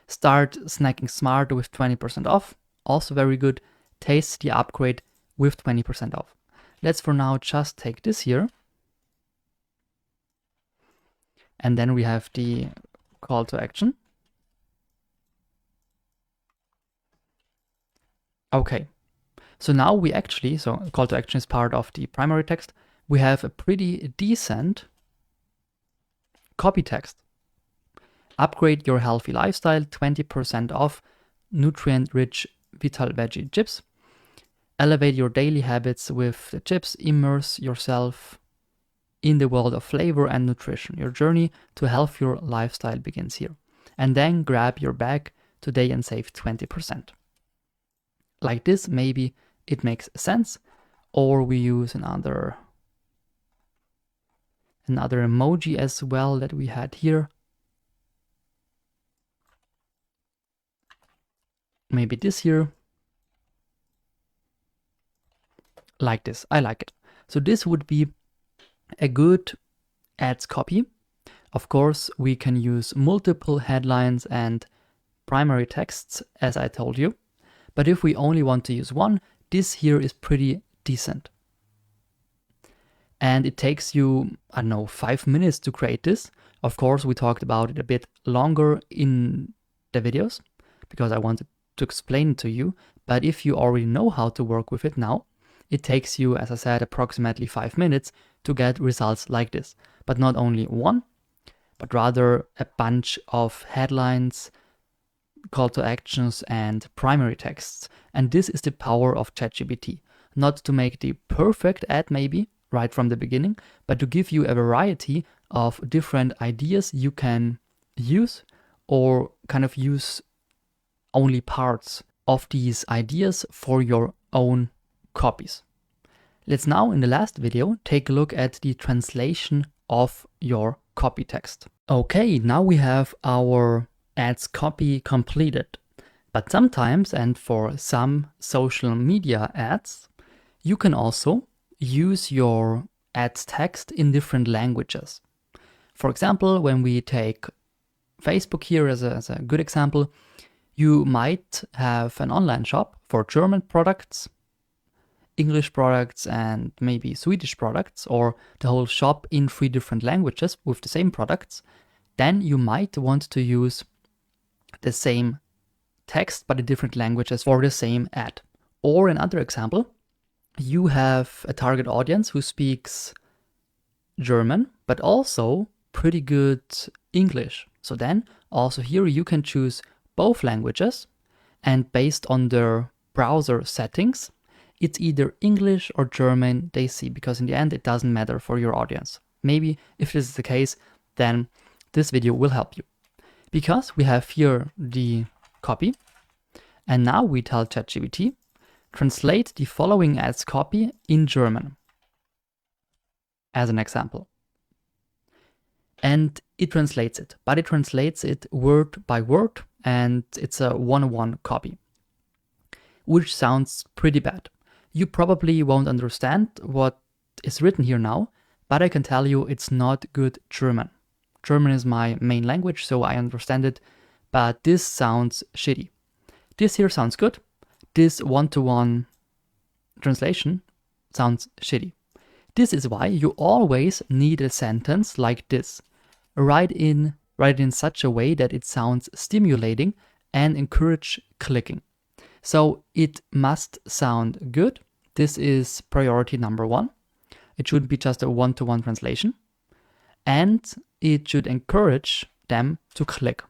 Start snacking smart with 20% off. Also very good. Taste the upgrade with 20% off. Let's for now just take this here. And then we have the call to action. Okay, so now we actually, so call to action is part of the primary text. We have a pretty decent copy text. Upgrade your healthy lifestyle, 20% off, nutrient-rich Vital Veggie chips. Elevate your daily habits with the chips. Immerse yourself in the world of flavor and nutrition. Your journey to a healthier lifestyle begins here. And then grab your bag today and save 20%. Like this, maybe it makes sense. Or we use another emoji as well that we had here. Maybe this here. Like this, I like it. So this would be a good ads copy. Of course, we can use multiple headlines and primary texts, as I told you. But if we only want to use one, this here is pretty decent. And it takes you, I don't know, 5 minutes to create this. Of course, we talked about it a bit longer in the videos because I wanted to explain it to you. But if you already know how to work with it now, it takes you, as I said, approximately 5 minutes to get results like this. But not only one, but rather a bunch of headlines, call to actions, and primary texts. And this is the power of ChatGPT. Not to make the perfect ad maybe, right from the beginning, but to give you a variety of different ideas you can use, or kind of use only parts of these ideas for your own copies. Let's now, in the last video, take a look at the translation of your copy text. Okay, now we have our ads copy completed. But sometimes, and for some social media ads, you can also use your ads text in different languages. For example, when we take Facebook here as a good example, you might have an online shop for German products, English products, and maybe Swedish products, or the whole shop in 3 different languages with the same products. Then you might want to use the same text but in different languages for the same ad. Or another example, you have a target audience who speaks German, but also pretty good English. So then also here you can choose both languages, and based on their browser settings, it's either English or German they see, because in the end it doesn't matter for your audience. Maybe if this is the case, then this video will help you. Because we have here the copy, and now we tell ChatGPT, translate the following ads copy in German, as an example. And it translates it, but it translates it word by word, and it's a one-on-one copy, which sounds pretty bad. You probably won't understand what is written here now, but I can tell you it's not good German. German is my main language, so I understand it, but this sounds shitty. This here sounds good. This one-to-one translation sounds shitty. This is why you always need a sentence like this. Write it in such a way that it sounds stimulating and encourage clicking. So it must sound good. This is priority number 1. It shouldn't be just a one-to-one translation. And it should encourage them to click.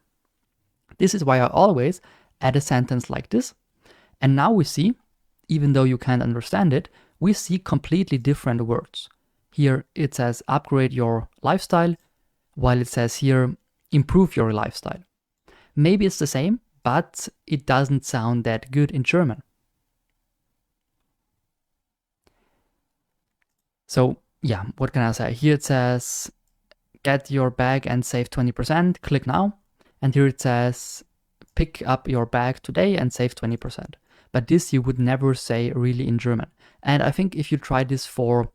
This is why I always add a sentence like this. And now we see, even though you can't understand it, we see completely different words. Here it says upgrade your lifestyle, while it says here improve your lifestyle. Maybe it's the same, but it doesn't sound that good in German. So yeah, what can I say? Here it says get your bag and save 20%, click now. And here it says pick up your bag today and save 20%. But this you would never say really in German. And I think if you try this for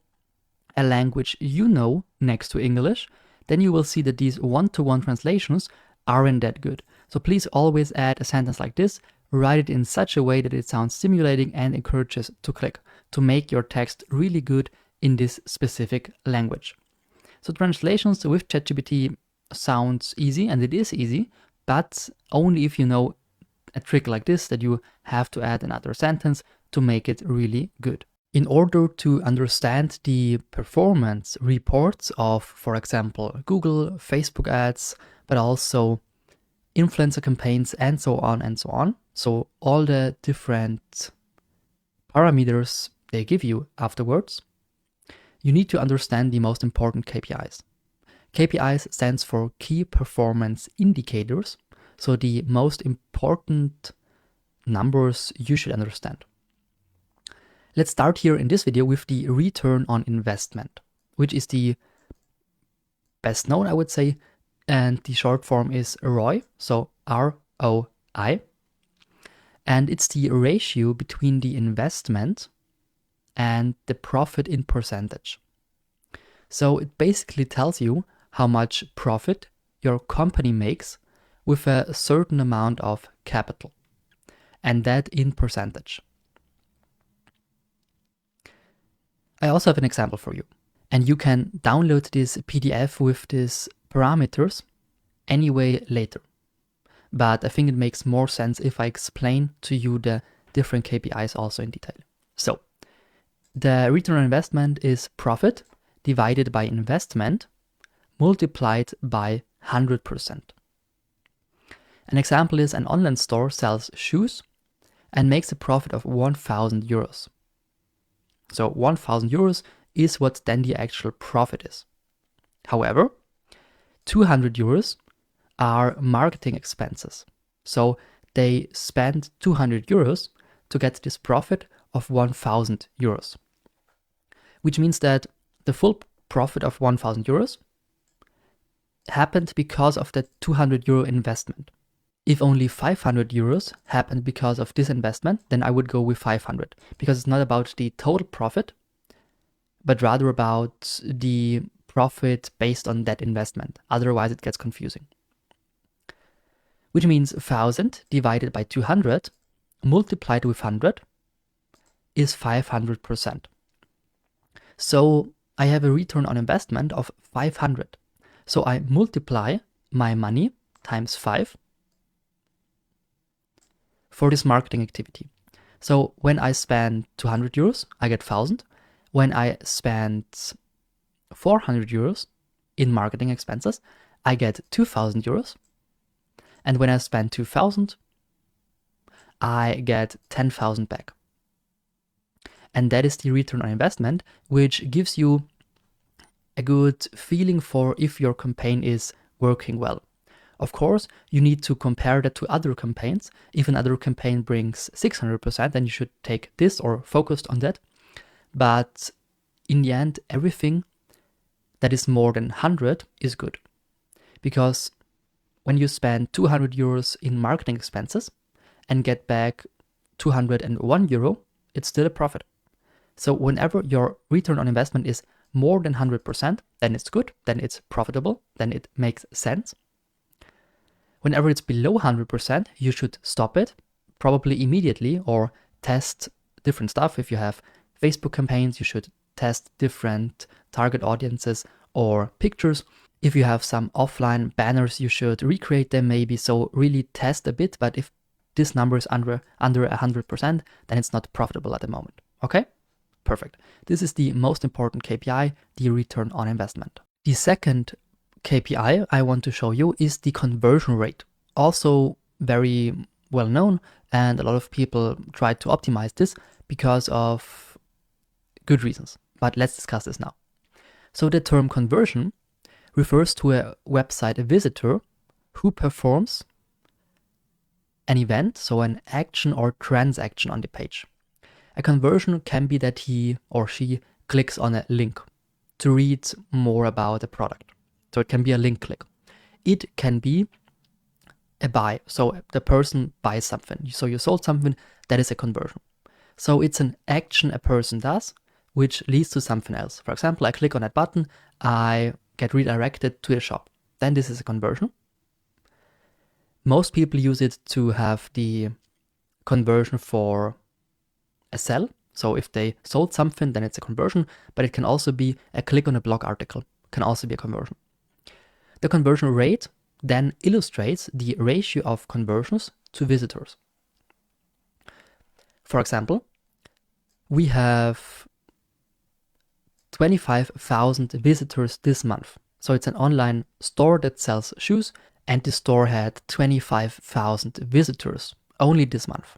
a language you know next to English, then you will see that these one-to-one translations aren't that good. So please always add a sentence like this, write it in such a way that it sounds stimulating and encourages to click, to make your text really good in this specific language. So translations with ChatGPT sounds easy, and it is easy, but only if you know a trick like this, that you have to add another sentence to make it really good. In order to understand the performance reports of, for example, Google, Facebook ads, but also influencer campaigns and so on, so all the different parameters they give you afterwards, you need to understand the most important KPIs. KPIs stands for Key Performance Indicators, so the most important numbers you should understand. Let's start here in this video with the return on investment, which is the best known, I would say, and the short form is ROI, so ROI. And it's the ratio between the investment and the profit in percentage. So it basically tells you how much profit your company makes with a certain amount of capital, and that in percentage. I also have an example for you, and you can download this PDF with these parameters anyway later. But I think it makes more sense if I explain to you the different KPIs also in detail. So the return on investment is profit divided by investment multiplied by 100%. An example is an online store sells shoes and makes a profit of 1,000 euros. So 1,000 euros is what then the actual profit is. However, 200 euros are marketing expenses. So they spend 200 euros to get this profit of 1,000 euros. Which means that the full profit of 1,000 euros happened because of the 200 euro investment. If only 500 euros happened because of this investment, then I would go with 500, because it's not about the total profit, but rather about the profit based on that investment. Otherwise, it gets confusing. Which means 1000 divided by 200 multiplied with 100 is 500%. So I have a return on investment of 500. So I multiply my money times 5 for this marketing activity. So when I spend 200 euros, I get 1000. When I spend 400 euros in marketing expenses, I get 2000 euros. And when I spend 2000, I get 10,000 back. And that is the return on investment, which gives you a good feeling for if your campaign is working well. Of course, you need to compare that to other campaigns. If another campaign brings 600%, then you should take this or focus on that. But in the end, everything that is more than 100 is good. Because when you spend 200 euros in marketing expenses and get back 201 euro, it's still a profit. So whenever your return on investment is more than 100%, then it's good, then it's profitable, then it makes sense. Whenever it's below 100%, you should stop it, probably immediately, or test different stuff. If you have Facebook campaigns, you should test different target audiences or pictures. If you have some offline banners, you should recreate them maybe. So really test a bit, but if this number is under 100%, then it's not profitable at the moment. Okay? Perfect. This is the most important KPI, the return on investment. The second KPI I want to show you is the conversion rate. Also very well known, and a lot of people try to optimize this because of good reasons. But let's discuss this now. So the term conversion refers to a website visitor who performs an event, so an action or transaction on the page. A conversion can be that he or she clicks on a link to read more about a product. So it can be a link click. It can be a buy. So the person buys something. So you sold something, that is a conversion. So it's an action a person does, which leads to something else. For example, I click on that button, I get redirected to a shop. Then this is a conversion. Most people use it to have the conversion for a sell. So if they sold something, then it's a conversion, but it can also be a click on a blog article, can also be a conversion. The conversion rate then illustrates the ratio of conversions to visitors. For example, we have 25,000 visitors this month. So it's an online store that sells shoes, and the store had 25,000 visitors only this month.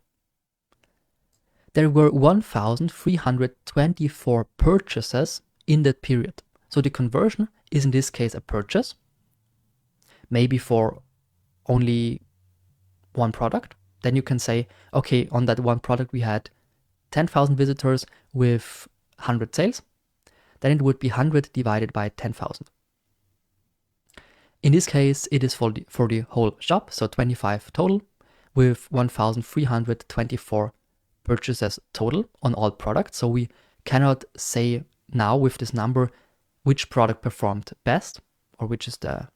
There were 1,324 purchases in that period. So the conversion is in this case a purchase, maybe for only one product. Then you can say, okay, on that one product we had 10,000 visitors with 100 sales. Then it would be 100 divided by 10,000. In this case, it is for the whole shop, so 25 total, with 1,324 purchases total on all products. So we cannot say now with this number which product performed best or which is the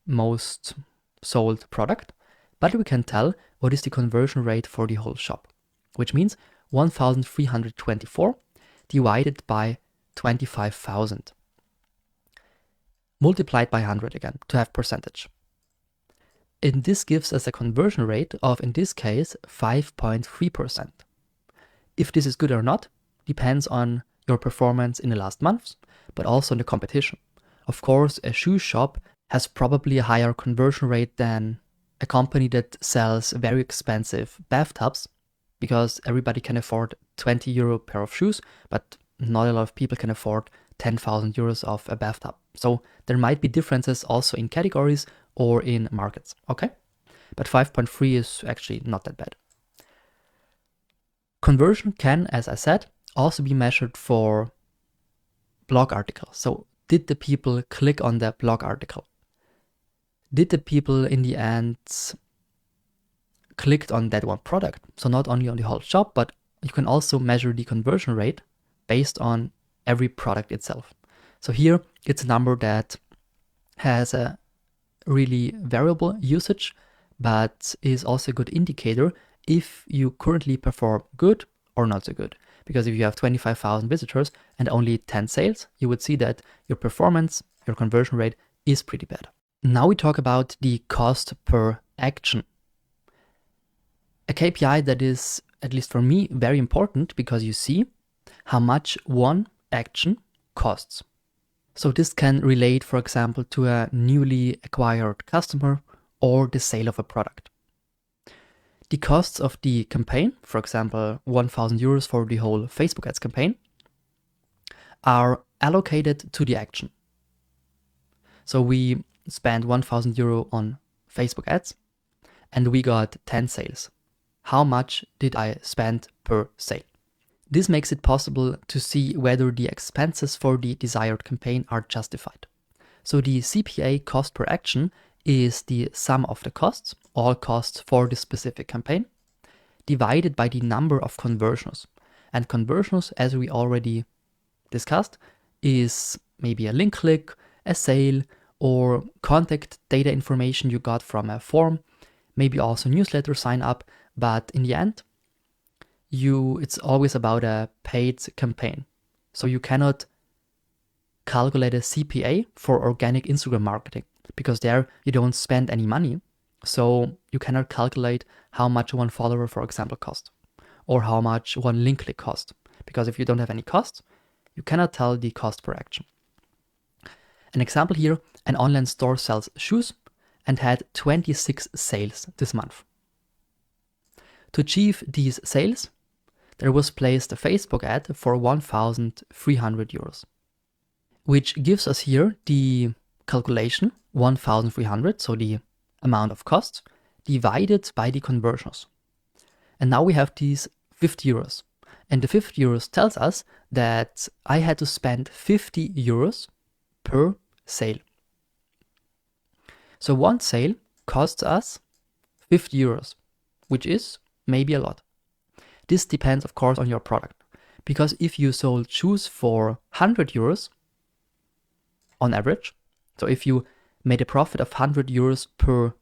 most sold product, but we can tell what is the conversion rate for the whole shop, which means 1,324 divided by 25,000 multiplied by 100 again to have percentage. And this gives us a conversion rate of, in this case, 5.3%. If this is good or not depends on your performance in the last months, but also on the competition. Of course, a shoe shop has probably a higher conversion rate than a company that sells very expensive bathtubs, because everybody can afford 20 euro pair of shoes, but not a lot of people can afford 10,000 euros of a bathtub. So there might be differences also in categories or in markets, okay? But 5.3 is actually not that bad. Conversion can, as I said, also be measured for blog articles. So did the people click on the blog article? did the people in the end clicked on that one product? So not only on the whole shop, but you can also measure the conversion rate based on every product itself. So here it's a number that has a really variable usage, but is also a good indicator if you currently perform good or not so good. Because if you have 25,000 visitors and only 10 sales, you would see that your performance, your conversion rate is pretty bad. Now we talk about the cost per action. A KPI that is, at least for me, very important because you see how much one action costs. So this can relate, for example, to a newly acquired customer or the sale of a product. The costs of the campaign, for example, 1,000 euros for the whole Facebook ads campaign, are allocated to the action. So we spent 1,000 euro on Facebook ads and we got 10 sales. How much did I spend per sale? This makes it possible to see whether the expenses for the desired campaign are justified. So the CPA, cost per action, is the sum of the costs, all costs for the specific campaign, divided by the number of conversions. And conversions, as we already discussed, is maybe a link click, a sale, or contact data information you got from a form, maybe also newsletter sign up, but in the end, it's always about a paid campaign. So you cannot calculate a CPA for organic Instagram marketing because there you don't spend any money. So you cannot calculate how much one follower, for example, costs or how much one link click costs. Because if you don't have any costs, you cannot tell the cost per action. An example here, an online store sells shoes and had 26 sales this month. To achieve these sales, there was placed a Facebook ad for 1,300 euros, which gives us here the calculation 1,300, so the amount of costs, divided by the conversions. And now we have these 50 euros. And the 50 euros tells us that I had to spend 50 euros per sale. So one sale costs us 50 euros, which is maybe a lot. This depends, of course, on your product. Because if you sold shoes for 100 euros on average, so if you made a profit of 100 euros per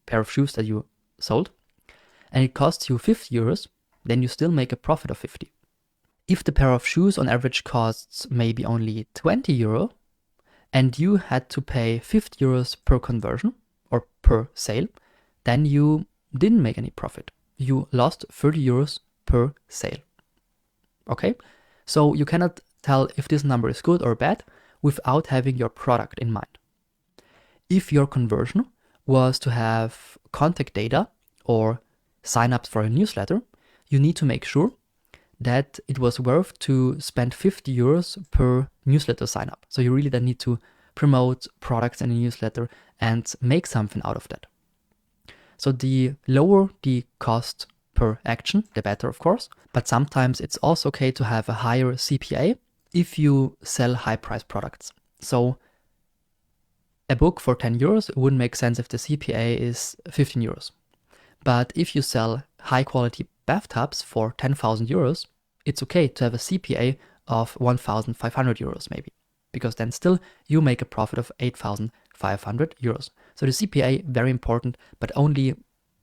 pair of shoes that you sold, and it costs you 50 euros, then you still make a profit of 50. If the pair of shoes on average costs maybe only 20 euro, and you had to pay 50 euros per conversion or per sale, then you didn't make any profit. You lost 30 euros per sale. Okay? So you cannot tell if this number is good or bad without having your product in mind. If your conversion was to have contact data or sign-ups for a newsletter, you need to make sure that it was worth to spend 50 euros per newsletter sign-up. So you really then need to promote products in a newsletter and make something out of that. So the lower the cost per action, the better, of course. But sometimes it's also okay to have a higher CPA if you sell high-priced products. So a book for 10 euros wouldn't make sense if the CPA is 15 euros. But if you sell high-quality bathtubs for 10,000 euros, it's okay to have a CPA of 1,500 euros maybe, because then still you make a profit of 8,500 euros. So the CPA, very important, but only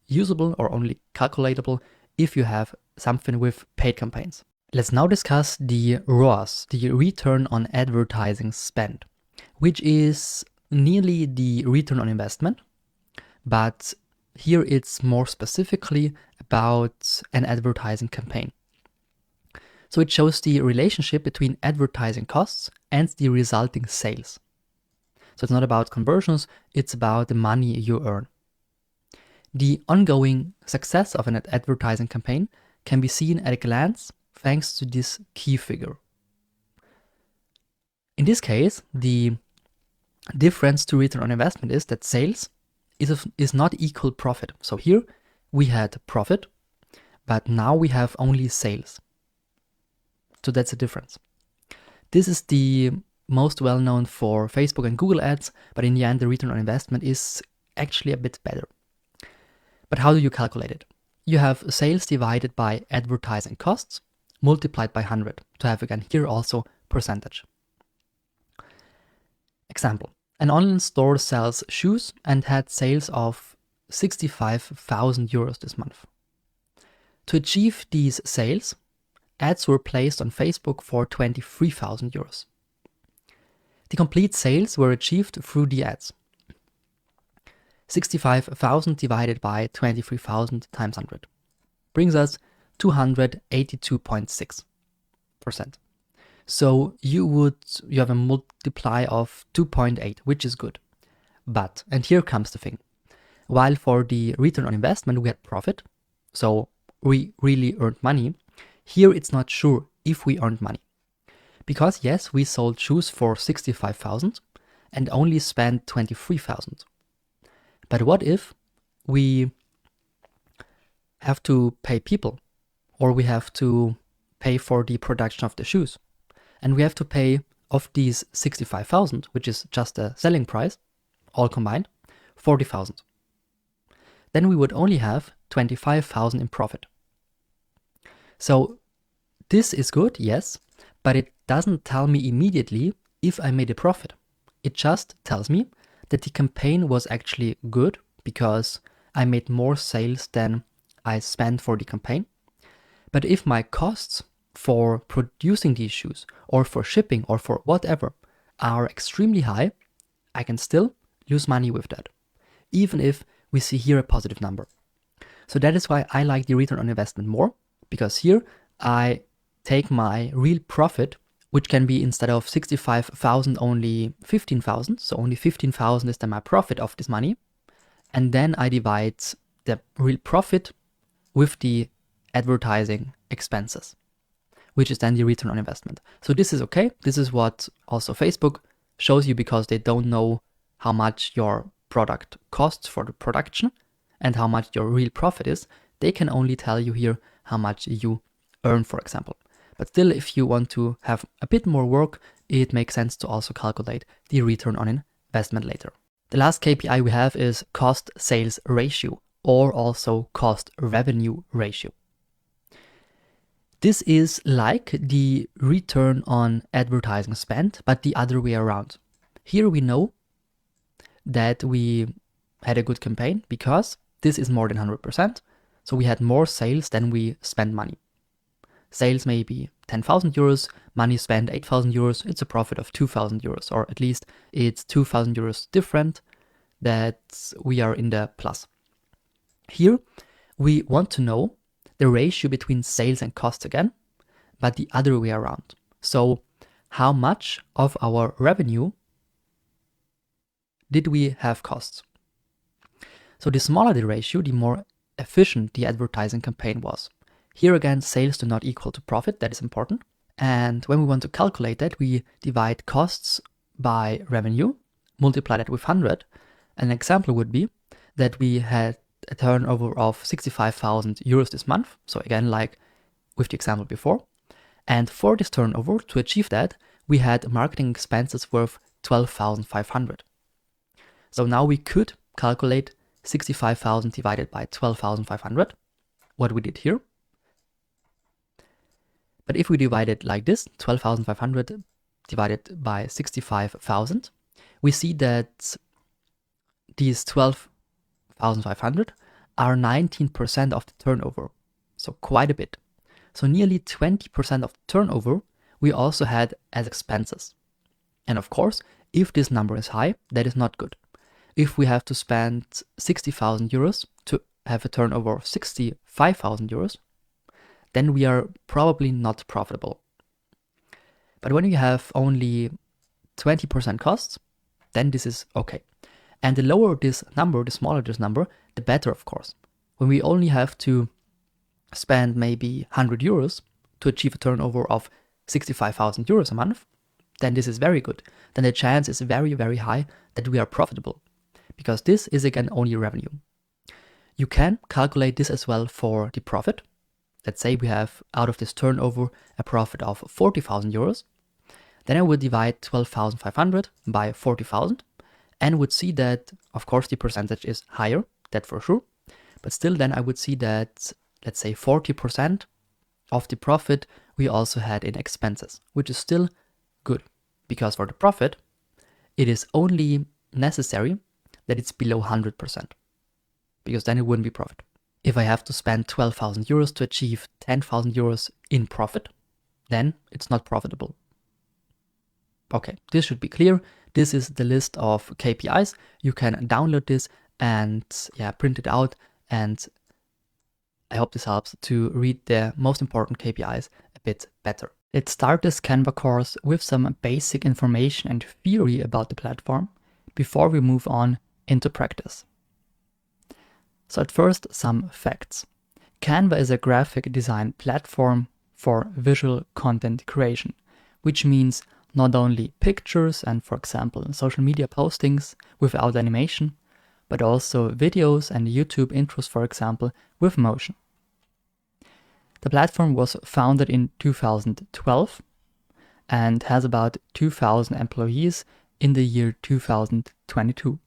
usable or only calculatable if you have something with paid campaigns. Let's now discuss the ROAS, the return on advertising spend, which is nearly the return on investment, but here it's more specifically about an advertising campaign. So it shows the relationship between advertising costs and the resulting sales. So it's not about conversions, it's about the money you earn. The ongoing success of an advertising campaign can be seen at a glance thanks to this key figure. In this case, the difference to return on investment is that sales is not equal profit. So here we had profit, but now we have only sales. So that's the difference. This is the most well known for Facebook and Google ads, but in the end, the return on investment is actually a bit better. But how do you calculate it? You have sales divided by advertising costs multiplied by 100 to have again here also percentage. Example, an online store sells shoes and had sales of 65,000 euros this month. To achieve these sales, ads were placed on Facebook for 23,000 euros. The complete sales were achieved through the ads. 65,000 divided by 23,000 times 100 brings us 282.6%. So you have a multiply of 2.8, which is good. But, and here comes the thing, while for the return on investment we had profit, so we really earned money, here it's not sure if we earned money. Because yes, we sold shoes for 65,000 and only spent 23,000. But what if we have to pay people, or we have to pay for the production of the shoes, and we have to pay of these 65,000, which is just the selling price, all combined, 40,000. Then we would only have 25,000 in profit. So this is good, yes, but it doesn't tell me immediately if I made a profit. It just tells me that the campaign was actually good because I made more sales than I spent for the campaign. But if my costs for producing these shoes or for shipping or for whatever are extremely high, I can still lose money with that, even if we see here a positive number. So that is why I like the return on investment more, because here I take my real profit, which can be instead of 65,000 only 15,000, so only 15,000 is then my profit of this money, and then I divide the real profit with the advertising expenses, which is then the return on investment. So this is okay. This is what also Facebook shows you, because they don't know how much your product costs for the production and how much your real profit is. They can only tell you here how much you earn, for example. But still, if you want to have a bit more work, it makes sense to also calculate the return on investment later. The last KPI we have is cost sales ratio, or also cost revenue ratio. This is like the return on advertising spend, but the other way around. Here we know that we had a good campaign because this is more than 100%. So we had more sales than we spent money. Sales may be 10,000 euros, money spent 8,000 euros, it's a profit of 2,000 euros, or at least it's 2,000 euros different that we are in the plus. Here we want to know the ratio between sales and costs again, but the other way around. So how much of our revenue did we have costs? So the smaller the ratio, the more efficient the advertising campaign was. Here again, sales do not equal to profit, that is important. And when we want to calculate that, we divide costs by revenue, multiply that with 100. An example would be that we had a turnover of 65,000 euros this month. So again, like with the example before. And for this turnover, to achieve that, we had marketing expenses worth 12,500. So now we could calculate 65,000 divided by 12,500, what we did here. But if we divide it like this, 12,500 divided by 65,000, we see that these 12,500 are 19% of the turnover, so quite a bit. So nearly 20% of the turnover we also had as expenses. And of course, if this number is high, that is not good. If we have to spend 60,000 euros to have a turnover of 65,000 euros, then we are probably not profitable. But when you have only 20% costs, then this is okay. And the lower this number, the smaller this number, the better, of course. When we only have to spend maybe 100 euros to achieve a turnover of 65,000 euros a month, then this is very good. Then the chance is very, very high that we are profitable, because this is again only revenue. You can calculate this as well for the profit. Let's say we have out of this turnover a profit of 40,000 euros. Then I would divide 12,500 by 40,000 and would see that, of course, the percentage is higher, that for sure. But still then I would see that, let's say 40% of the profit we also had in expenses, which is still good, because for the profit, it is only necessary that it's below 100%, because then it wouldn't be profit. If I have to spend 12,000 euros to achieve 10,000 euros in profit, then it's not profitable. Okay, this should be clear. This is the list of KPIs. You can download this and print it out, and I hope this helps to read the most important KPIs a bit better. Let's start this Canva course with some basic information and theory about the platform before we move on into practice. So at first, some facts. Canva is a graphic design platform for visual content creation, which means not only pictures and, for example, social media postings without animation, but also videos and YouTube intros, for example, with motion. The platform was founded in 2012 and has about 2,000 employees in the year 2022.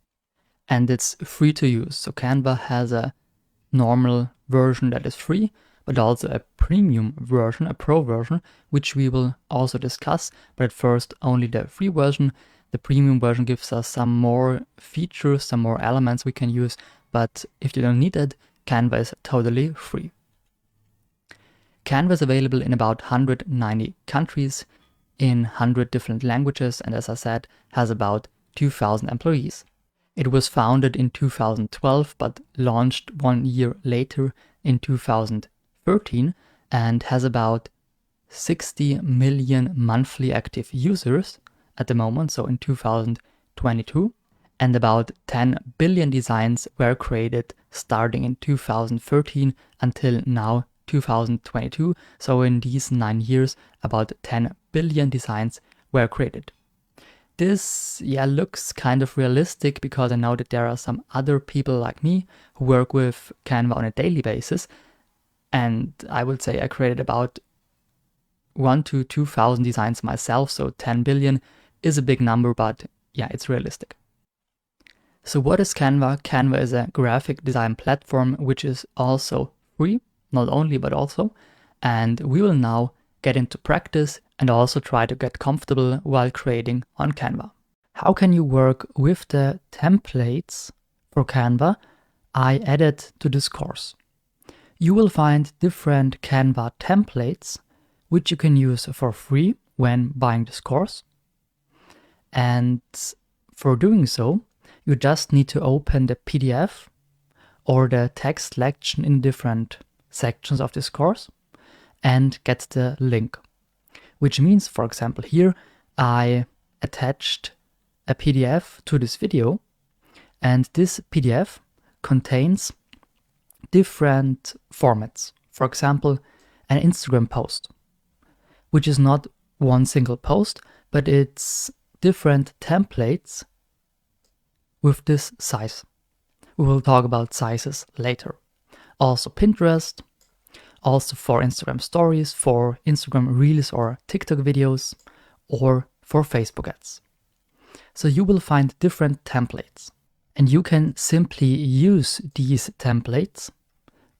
And it's free to use. So Canva has a normal version that is free, but also a premium version, a pro version, which we will also discuss. But at first, only the free version. The premium version gives us some more features, some more elements we can use. But if you don't need it, Canva is totally free. Canva is available in about 190 countries in 100 different languages, and as I said, has about 2,000 employees. It was founded in 2012, but launched 1 year later in 2013 and has about 60 million monthly active users at the moment, so in 2022, and about 10 billion designs were created starting in 2013 until now 2022. So in these 9 years, about 10 billion designs were created. This, looks kind of realistic because I know that there are some other people like me who work with Canva on a daily basis. And I would say I created about 1,000 to 2,000 designs myself. So 10 billion is a big number, but it's realistic. So what is Canva? Canva is a graphic design platform, which is also free, not only, but also. And we will now get into practice and also try to get comfortable while creating on Canva. How can you work with the templates for Canva I added to this course? You will find different Canva templates which you can use for free when buying this course. And for doing so, you just need to open the PDF or the text selection in different sections of this course and get the link. Which means, for example, here I attached a PDF to this video, and this PDF contains different formats. For example, an Instagram post, which is not one single post, but it's different templates with this size. We will talk about sizes later. Also Pinterest, also for Instagram stories, for Instagram Reels or TikTok videos, or for Facebook ads. So you will find different templates, and you can simply use these templates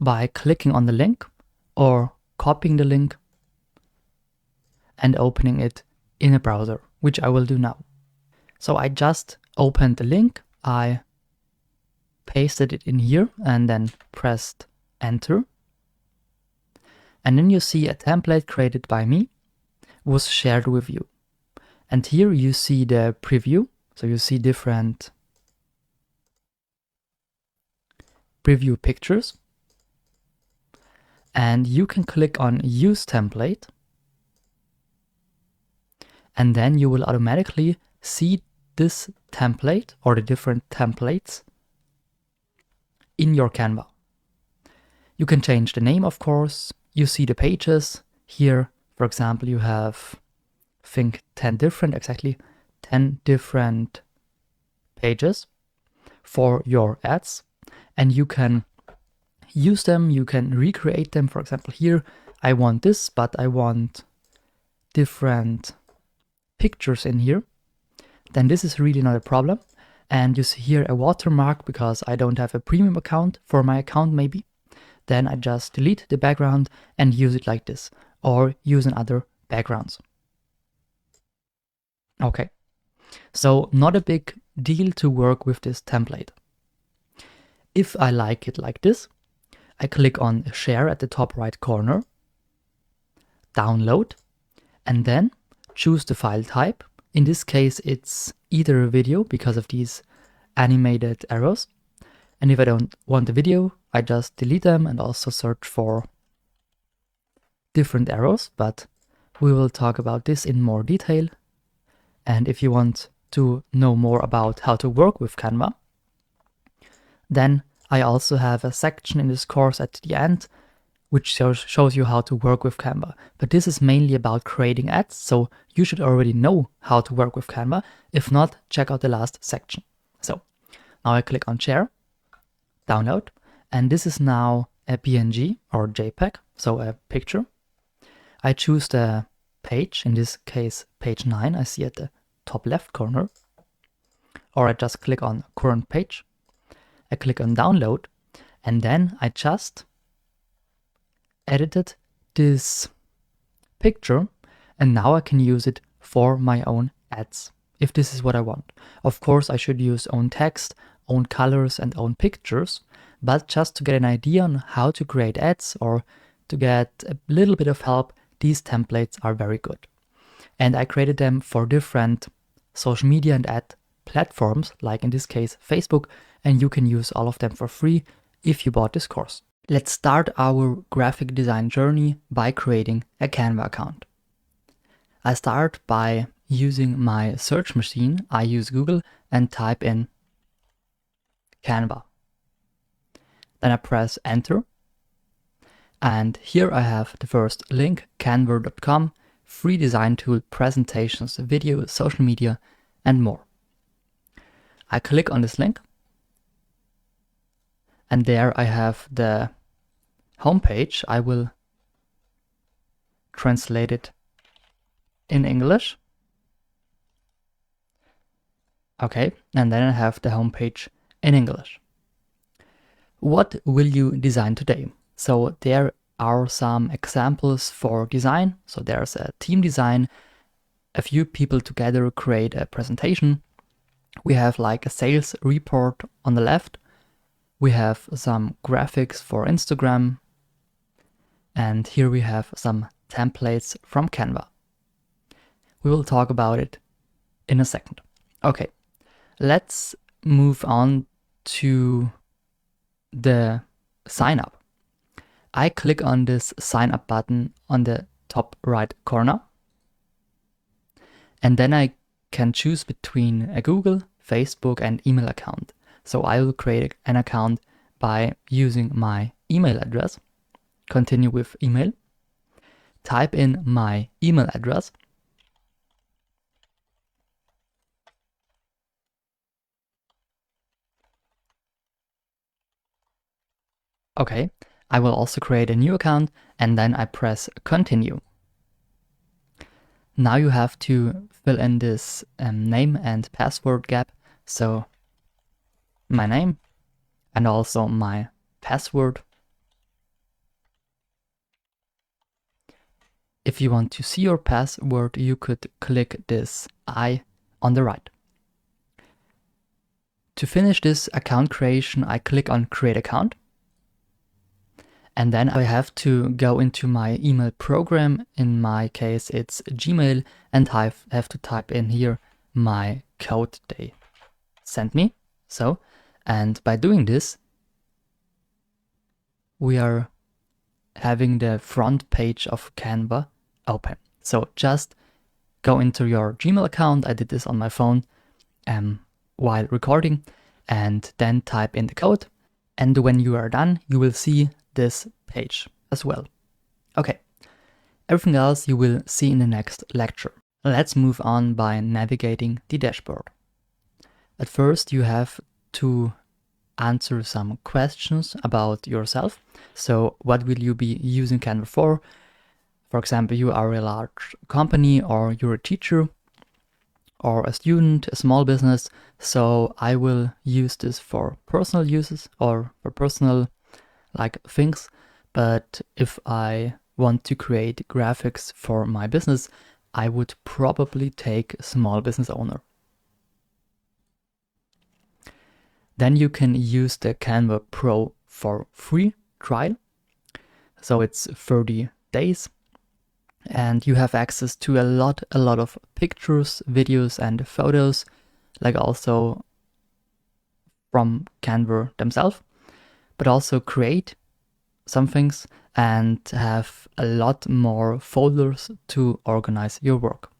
by clicking on the link or copying the link and opening it in a browser, which I will do now. So I just opened the link, I pasted it in here and then pressed enter. And then you see a template created by me was shared with you. And here you see the preview. So you see different preview pictures. And you can click on use template. And then you will automatically see this template or the different templates in your Canva. You can change the name, of course. You see the pages. Here, for example, you have, I think, 10 different pages for your ads. And you can use them, you can recreate them. For example, here, I want this, but I want different pictures in here, then this is really not a problem. And you see here a watermark because I don't have a premium account for my account maybe. Then I just delete the background and use it like this, or use another backgrounds. Okay, so not a big deal to work with this template. If I like it like this, I click on share at the top right corner, download, and then choose the file type. In this case, it's either a video because of these animated arrows. And if I don't want the video, I just delete them and also search for different arrows, but we will talk about this in more detail. And if you want to know more about how to work with Canva, then I also have a section in this course at the end which shows you how to work with Canva. But this is mainly about creating ads, so you should already know how to work with Canva. If not, check out the last section. So now I click on share, download, and this is now a PNG or JPEG, so a picture. I choose the page, in this case page 9, I see at the top left corner, or I just click on current page. I click on download, and then I just edited this picture, and now I can use it for my own ads if this is what I want. Of course, I should use own text, own colors, and own pictures, but just to get an idea on how to create ads or to get a little bit of help, these templates are very good. And I created them for different social media and ad platforms, like in this case Facebook, and you can use all of them for free if you bought this course. Let's start our graphic design journey by creating a Canva account. I start by using my search machine. I use Google and type in Canva. Then I press enter. And here I have the first link, canva.com, free design tool, presentations, video, social media, and more. I click on this link. And there I have the homepage. I will translate it in English. Okay, and then I have the homepage in English. What will you design today? So there are some examples for design. So there's a team design, a few people together create a presentation. We have like a sales report on the left. We have some graphics for Instagram. And here we have some templates from Canva. We will talk about it in a second. Okay, let's move on to the sign up. I click on this sign up button on the top right corner. And then I can choose between a Google, Facebook, and email account. So I will create an account by using my email address. Continue with email. Type in my email address. Okay, I will also create a new account and then I press continue. Now you have to fill in this name and password gap. So my name and also my password. If you want to see your password, you could click this I on the right. To finish this account creation, I click on create account. And then I have to go into my email program. In my case, it's Gmail, and I have to type in here my code they sent me. So, and by doing this, we are having the front page of Canva open. So just go into your Gmail account. I did this on my phone while recording, and then type in the code. And when you are done, you will see this page as well. Okay, everything else you will see in the next lecture. Let's move on by navigating the dashboard. At first, you have to answer some questions about yourself. So what will you be using Canva for? For example, you are a large company or you're a teacher. or a student, a small business, so I will use this for personal uses or for personal things. But if I want to create graphics for my business, I would probably take small business owner. Then you can use the Canva Pro for free trial. So it's 30 days and you have access to a lot of pictures, videos and photos, also from Canva themselves, but also create some things and have a lot more folders to organize your work.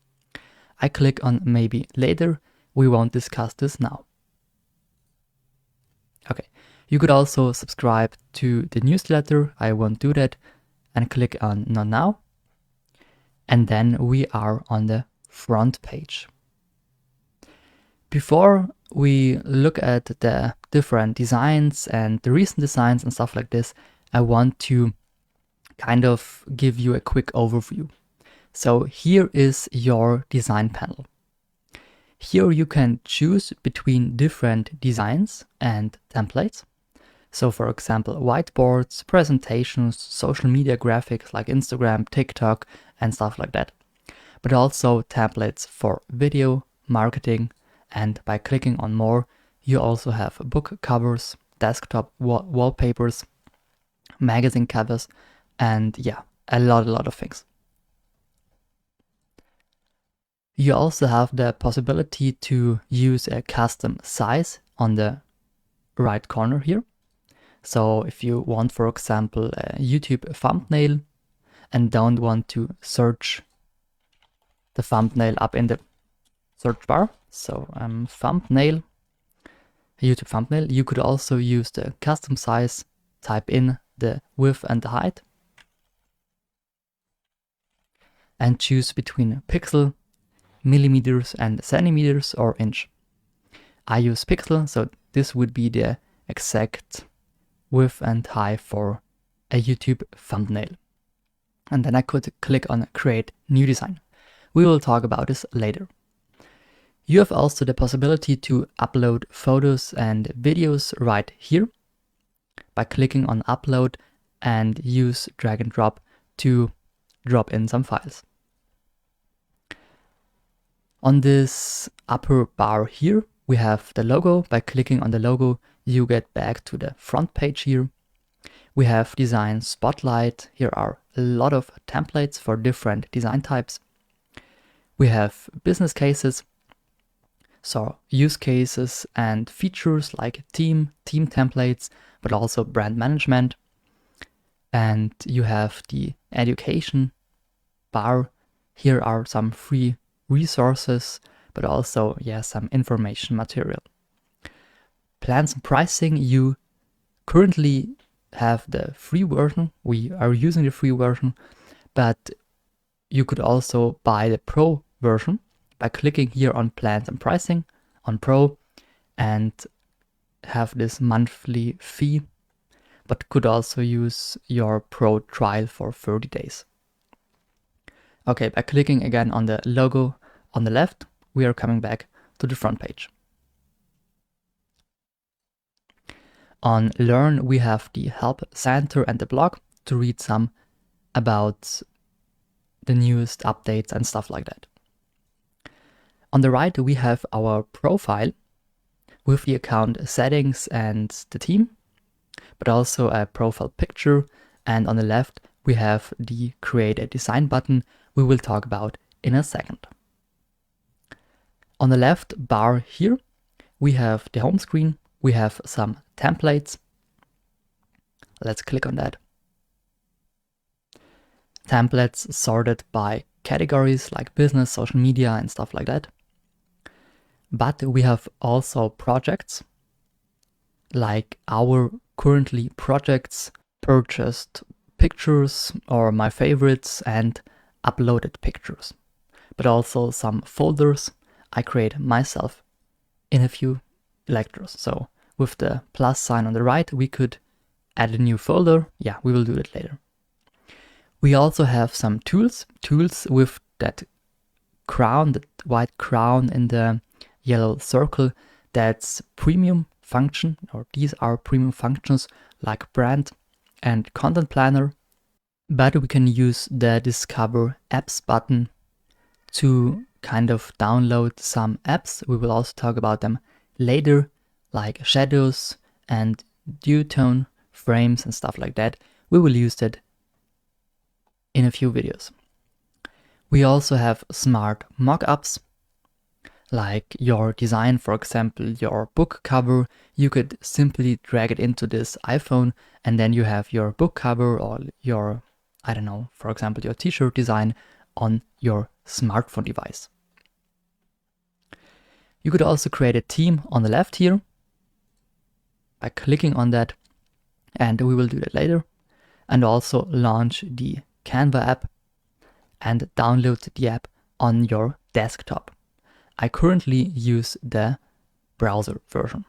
I click on maybe later. We won't discuss this now. Okay, you could also subscribe to the newsletter. I won't do that, and click on not now. And then we are on the front page. Before we look at the different designs and the recent designs and stuff like this, I want to kind of give you a quick overview. So here is your design panel. Here you can choose between different designs and templates. So for example, whiteboards, presentations, social media graphics like Instagram, TikTok, and stuff like that. But also templates for video, marketing, and by clicking on more, you also have book covers, desktop wallpapers, magazine covers, and yeah, a lot of things. You also have the possibility to use a custom size on the right corner here. So if you want, for example, a YouTube thumbnail and don't want to search the thumbnail up in the search bar, so thumbnail, YouTube thumbnail, you could also use the custom size, type in the width and the height, and choose between pixel, millimeters and centimeters or inch. I use pixel, so this would be the exact width and height for a YouTube thumbnail. And then I could click on create new design. We will talk about this later. You have also the possibility to upload photos and videos right here by clicking on upload and use drag and drop to drop in some files. On this upper bar here, we have the logo. By clicking on the logo, you get back to the front page here. We have design spotlight. Here are a lot of templates for different design types. We have business cases, so use cases and features like team templates, but also brand management. And you have the education bar. Here are some free resources, but also, some information material. Plans and pricing, you currently have the free version. We are using the free version, but you could also buy the pro version by clicking here on plans and pricing on pro and have this monthly fee, but could also use your pro trial for 30 days. Okay, by clicking again on the logo on the left, we are coming back to the front page. On Learn, we have the Help Center and the blog to read some about the newest updates and stuff like that. On the right, we have our profile with the account settings and the theme, but also a profile picture. And on the left, we have the Create a Design button we will talk about in a second. On the left bar here, we have the home screen. We have some templates. Let's click on that. Templates sorted by categories like business, social media, and stuff like that. But we have also projects, like our currently projects, purchased pictures or my favorites and uploaded pictures, but also some folders I create myself in a few lectures. So with the plus sign on the right, we could add a new folder. Yeah, we will do that later. We also have some tools with that crown, the white crown in the yellow circle, that's premium function, or these are premium functions like brand and content planner. But we can use the discover apps button to kind of download some apps. We will also talk about them later, like shadows and duotone frames and stuff like that. We will use that in a few videos. We also have smart mockups, like your design, for example, your book cover. You could simply drag it into this iPhone, and then you have your book cover or your, I don't know, for example, your t-shirt design on your smartphone device. You could also create a theme on the left here by clicking on that, and we will do that later, and also launch the Canva app and download the app on your desktop. I currently use the browser version.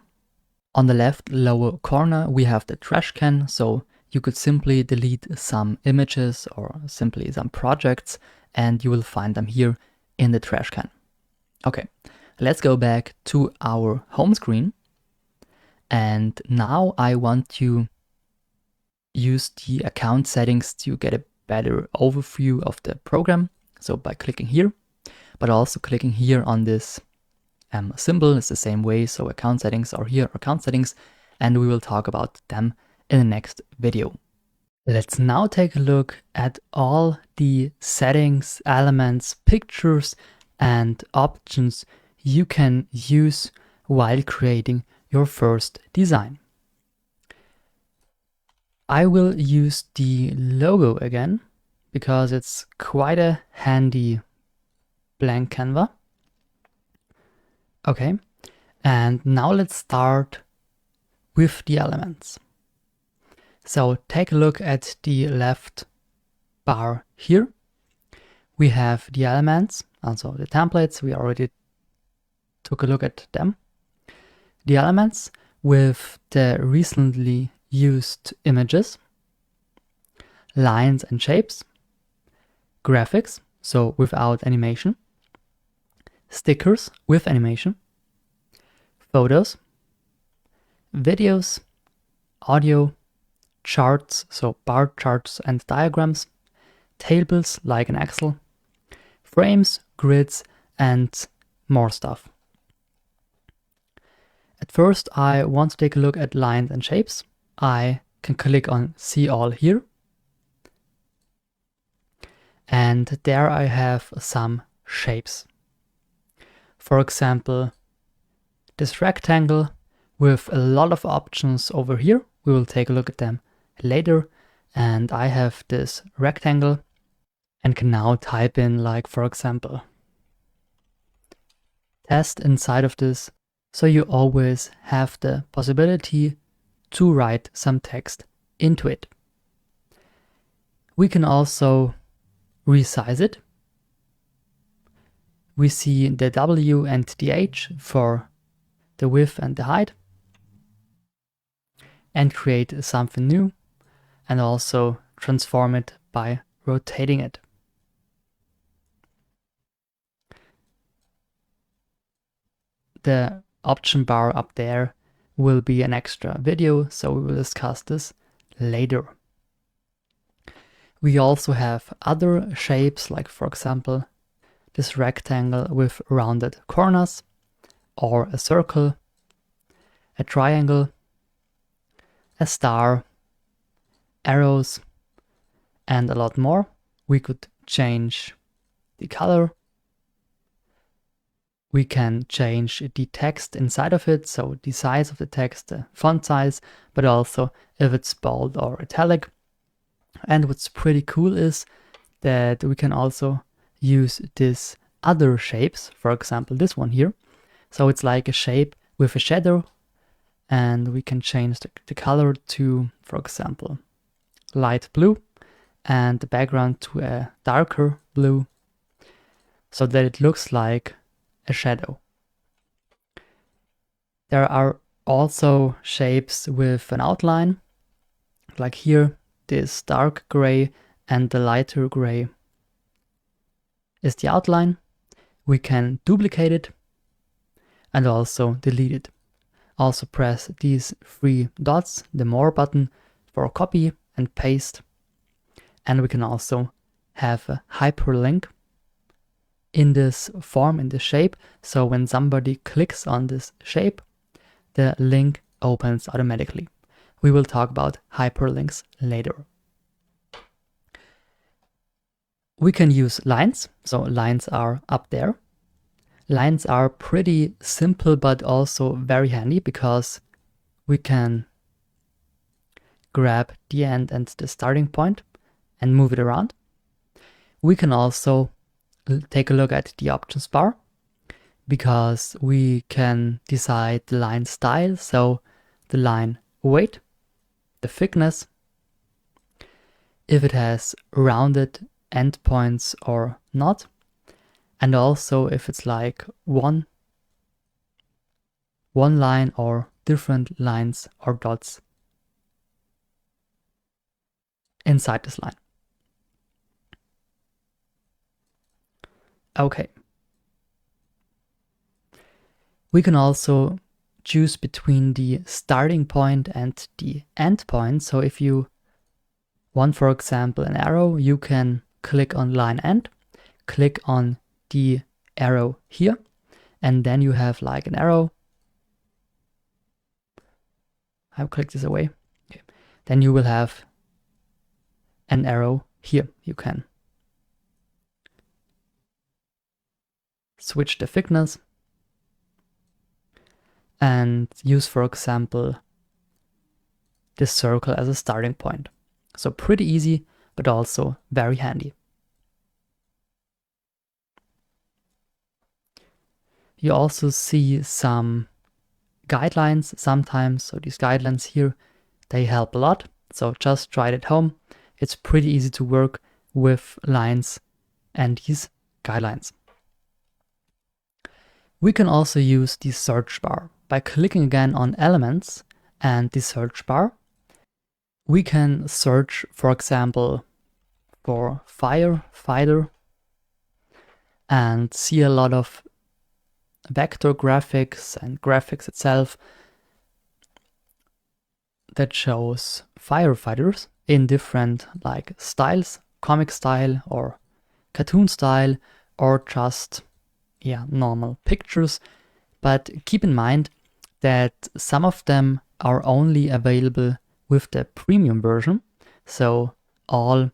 On the left lower corner, we have the trash can, so you could simply delete some images or simply some projects, and you will find them here in the trash can. Okay, let's go back to our home screen. And now I want to use the account settings to get a better overview of the program. So by clicking here, but also clicking here on this symbol is the same way. So account settings are here, account settings, and we will talk about them in the next video. Let's now take a look at all the settings, elements, pictures, and options you can use while creating your first design. I will use the logo again because it's quite a handy blank Canva. Okay, and now let's start with the elements. So take a look at the left bar here. We have the elements, also the templates. We already took a look at them. The elements with the recently used images, lines and shapes, graphics, so without animation, stickers with animation, photos, videos, audio, charts, so bar charts and diagrams, tables like an Excel, frames, grids, and more stuff. At first, I want to take a look at lines and shapes. I can click on See All here. And there I have some shapes. For example, this rectangle with a lot of options over here. We will take a look at them later. And I have this rectangle and can now type in, like, for example, test inside of this. So you always have the possibility to write some text into it. We can also resize it. We see the W and the H for the width and the height, and create something new, and also transform it by rotating it. The option bar up there will be an extra video, so we will discuss this later. We also have other shapes, like for example this rectangle with rounded corners, or a circle, a triangle, a star, arrows, and a lot more. We could change the color. We can change the text inside of it, so the size of the text, the font size, but also if it's bold or italic. And what's pretty cool is that we can also use these other shapes, for example this one here. So it's like a shape with a shadow, and we can change the color to, for example, light blue, and the background to a darker blue, so that it looks like a shadow. There are also shapes with an outline, like here, this dark gray and the lighter gray is the outline. we can duplicate it and also delete it. Also press these 3 dots, the more button, for copy and paste. And we can also have a hyperlink in this form, in this shape. So when somebody clicks on this shape, the link opens automatically. We will talk about hyperlinks later. We can use lines. So lines are up there. Lines are pretty simple, but also very handy because we can grab the end and the starting point and move it around. We can also take a look at the options bar because we can decide the line style, so the line weight, the thickness, if it has rounded endpoints or not, and also if it's like one line or different lines or dots inside this line. Okay. We can also choose between the starting point and the end point. So if you want, for example, an arrow, you can click on line end, click on the arrow here, and then you have like an arrow. I'll click this away. Okay. Then you will have an arrow here. You can switch the thickness and use, for example, this circle as a starting point. So pretty easy, but also very handy. You also see some guidelines sometimes. So these guidelines here, they help a lot. So just try it at home. It's pretty easy to work with lines and these guidelines. We can also use the search bar. By clicking again on elements and the search bar, we can search, for example, for firefighter and see a lot of vector graphics and graphics itself that shows firefighters in different like styles, comic style or cartoon style, or just normal pictures. But keep in mind that some of them are only available with the premium version. So all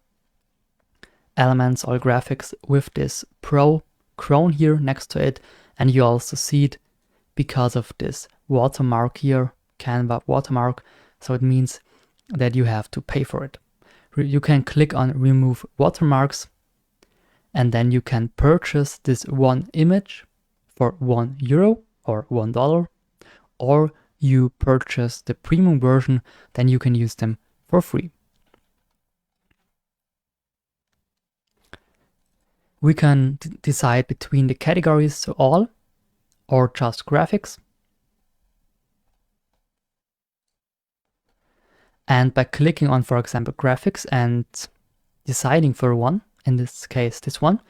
elements, all graphics with this Pro crown here next to it. And you also see it because of this watermark here, Canva watermark. So it means that you have to pay for it. You can click on remove watermarks, and then you can purchase this one image for €1 or $1, or you purchase the premium version, then you can use them for free. We can decide between the categories, so all or just graphics. And by clicking on, for example, graphics and deciding for one, in this case this one,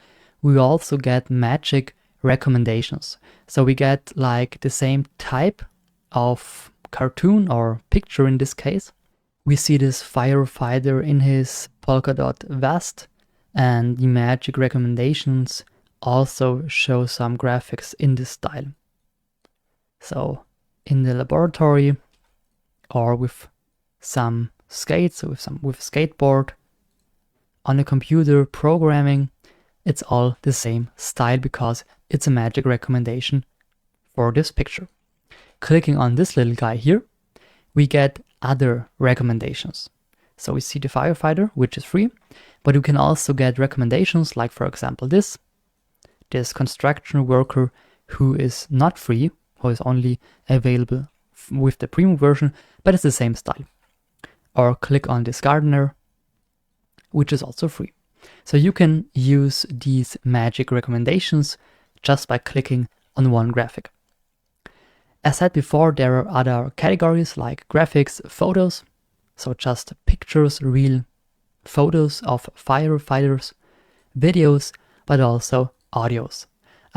we also get magic recommendations. So we get like the same type of cartoon or picture in this case. We see this firefighter in his polka dot vest, and the magic recommendations also show some graphics in this style. So in the laboratory or with some skates, with skateboard, on a computer programming, it's all the same style because it's a magic recommendation for this picture. Clicking on this little guy here, we get other recommendations. So we see the firefighter, which is free, but you can also get recommendations like, for example, this construction worker who is not free, who is only available with the premium version, but it's the same style. Or click on this gardener, which is also free. So you can use these magic recommendations just by clicking on one graphic. As said before, there are other categories like graphics, photos, so just pictures, real photos of firefighters, videos, but also audios.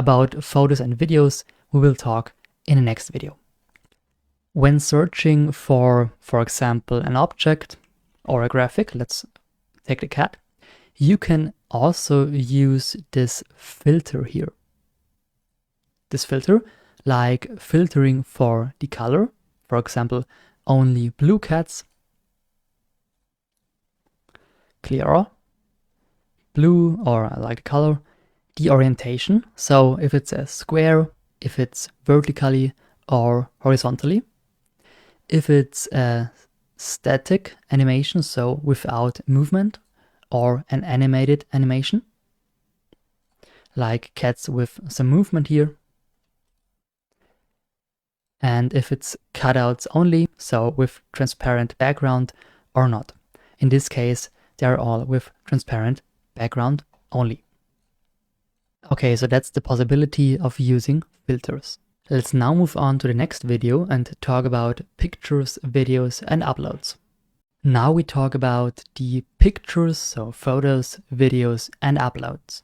About photos and videos, we will talk in the next video. When searching for example, an object or a graphic, let's take the cat, you can also use this filter here. This filter, like filtering for the color, for example, only blue cats, clear blue, or like the color, the orientation, so if it's a square, if it's vertically or horizontally, if it's a static animation, so without movement, or an animated animation, like cats with some movement here, and if it's cutouts only, so with transparent background or not. In this case, they are all with transparent background only. Okay, so that's the possibility of using filters. Let's now move on to the next video and talk about pictures, videos, and uploads. Now we talk about the pictures, so photos, videos, and uploads.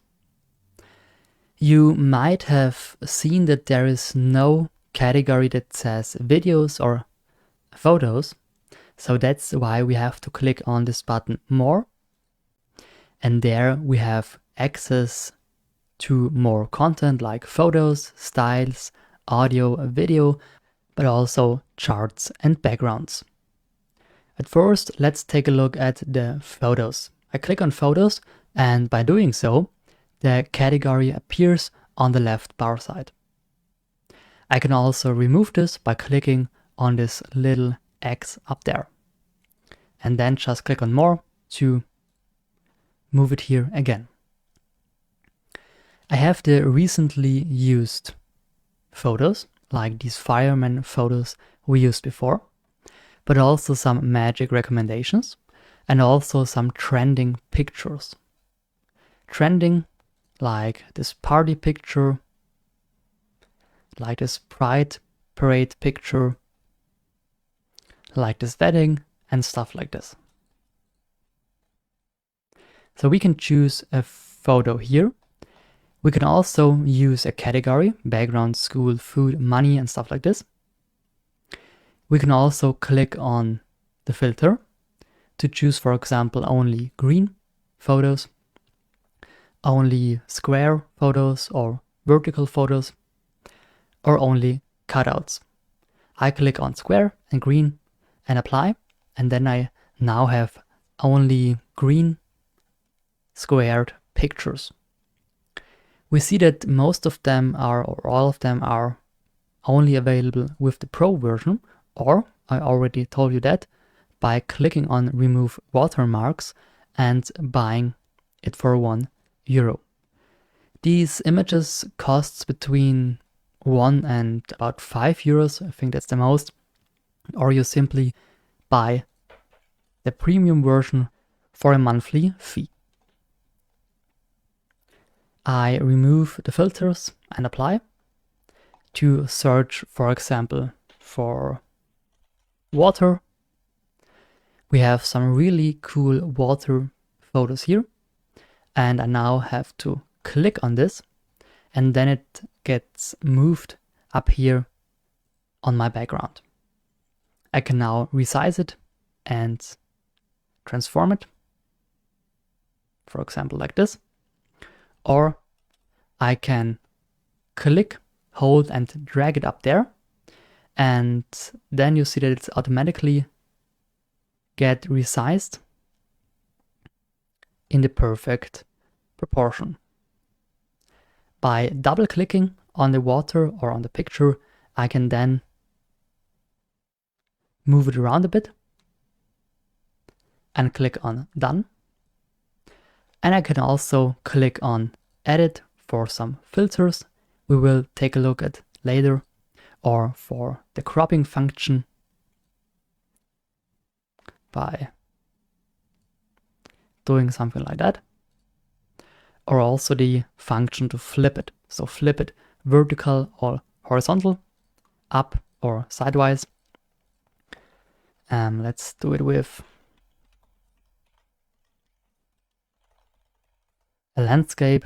You might have seen that there is no category that says videos or photos, so that's why we have to click on this button More, and there we have access to more content like photos, styles, audio, video, but also charts and backgrounds. At first, let's take a look at the photos. I click on photos, and by doing so, the category appears on the left bar side. I can also remove this by clicking on this little X up there, and then just click on More to move it here again. I have the recently used photos, like these fireman photos we used before, but also some magic recommendations, and also some trending pictures. Trending, like this party picture, like this pride parade picture, like this wedding, and stuff like this. So we can choose a photo here. We can also use a category, background, school, food, money, and stuff like this. We can also click on the filter to choose, for example, only green photos, only square photos or vertical photos, or only cutouts. I click on square and green and apply, and then I now have only green squared pictures. We see that most of them are, or all of them are, only available with the Pro version, or I already told you that, by clicking on Remove Watermarks and buying it for €1. These images cost between 1 and about €5, I think that's the most, or you simply buy the premium version for a monthly fee. I remove the filters and apply to search, for example, for water. We have some really cool water photos here, and I now have to click on this, and then it gets moved up here on my background. I can now resize it and transform it, for example like this, or I can click, hold, and drag it up there, and then you see that it's automatically get resized in the perfect proportion. By double clicking on the water or on the picture, I can then move it around a bit and click on Done. And I can also click on Edit for some filters we will take a look at later, or for the cropping function by doing something like that, or also the function to flip it. So flip it vertical or horizontal, up or sideways. Let's do it with a landscape.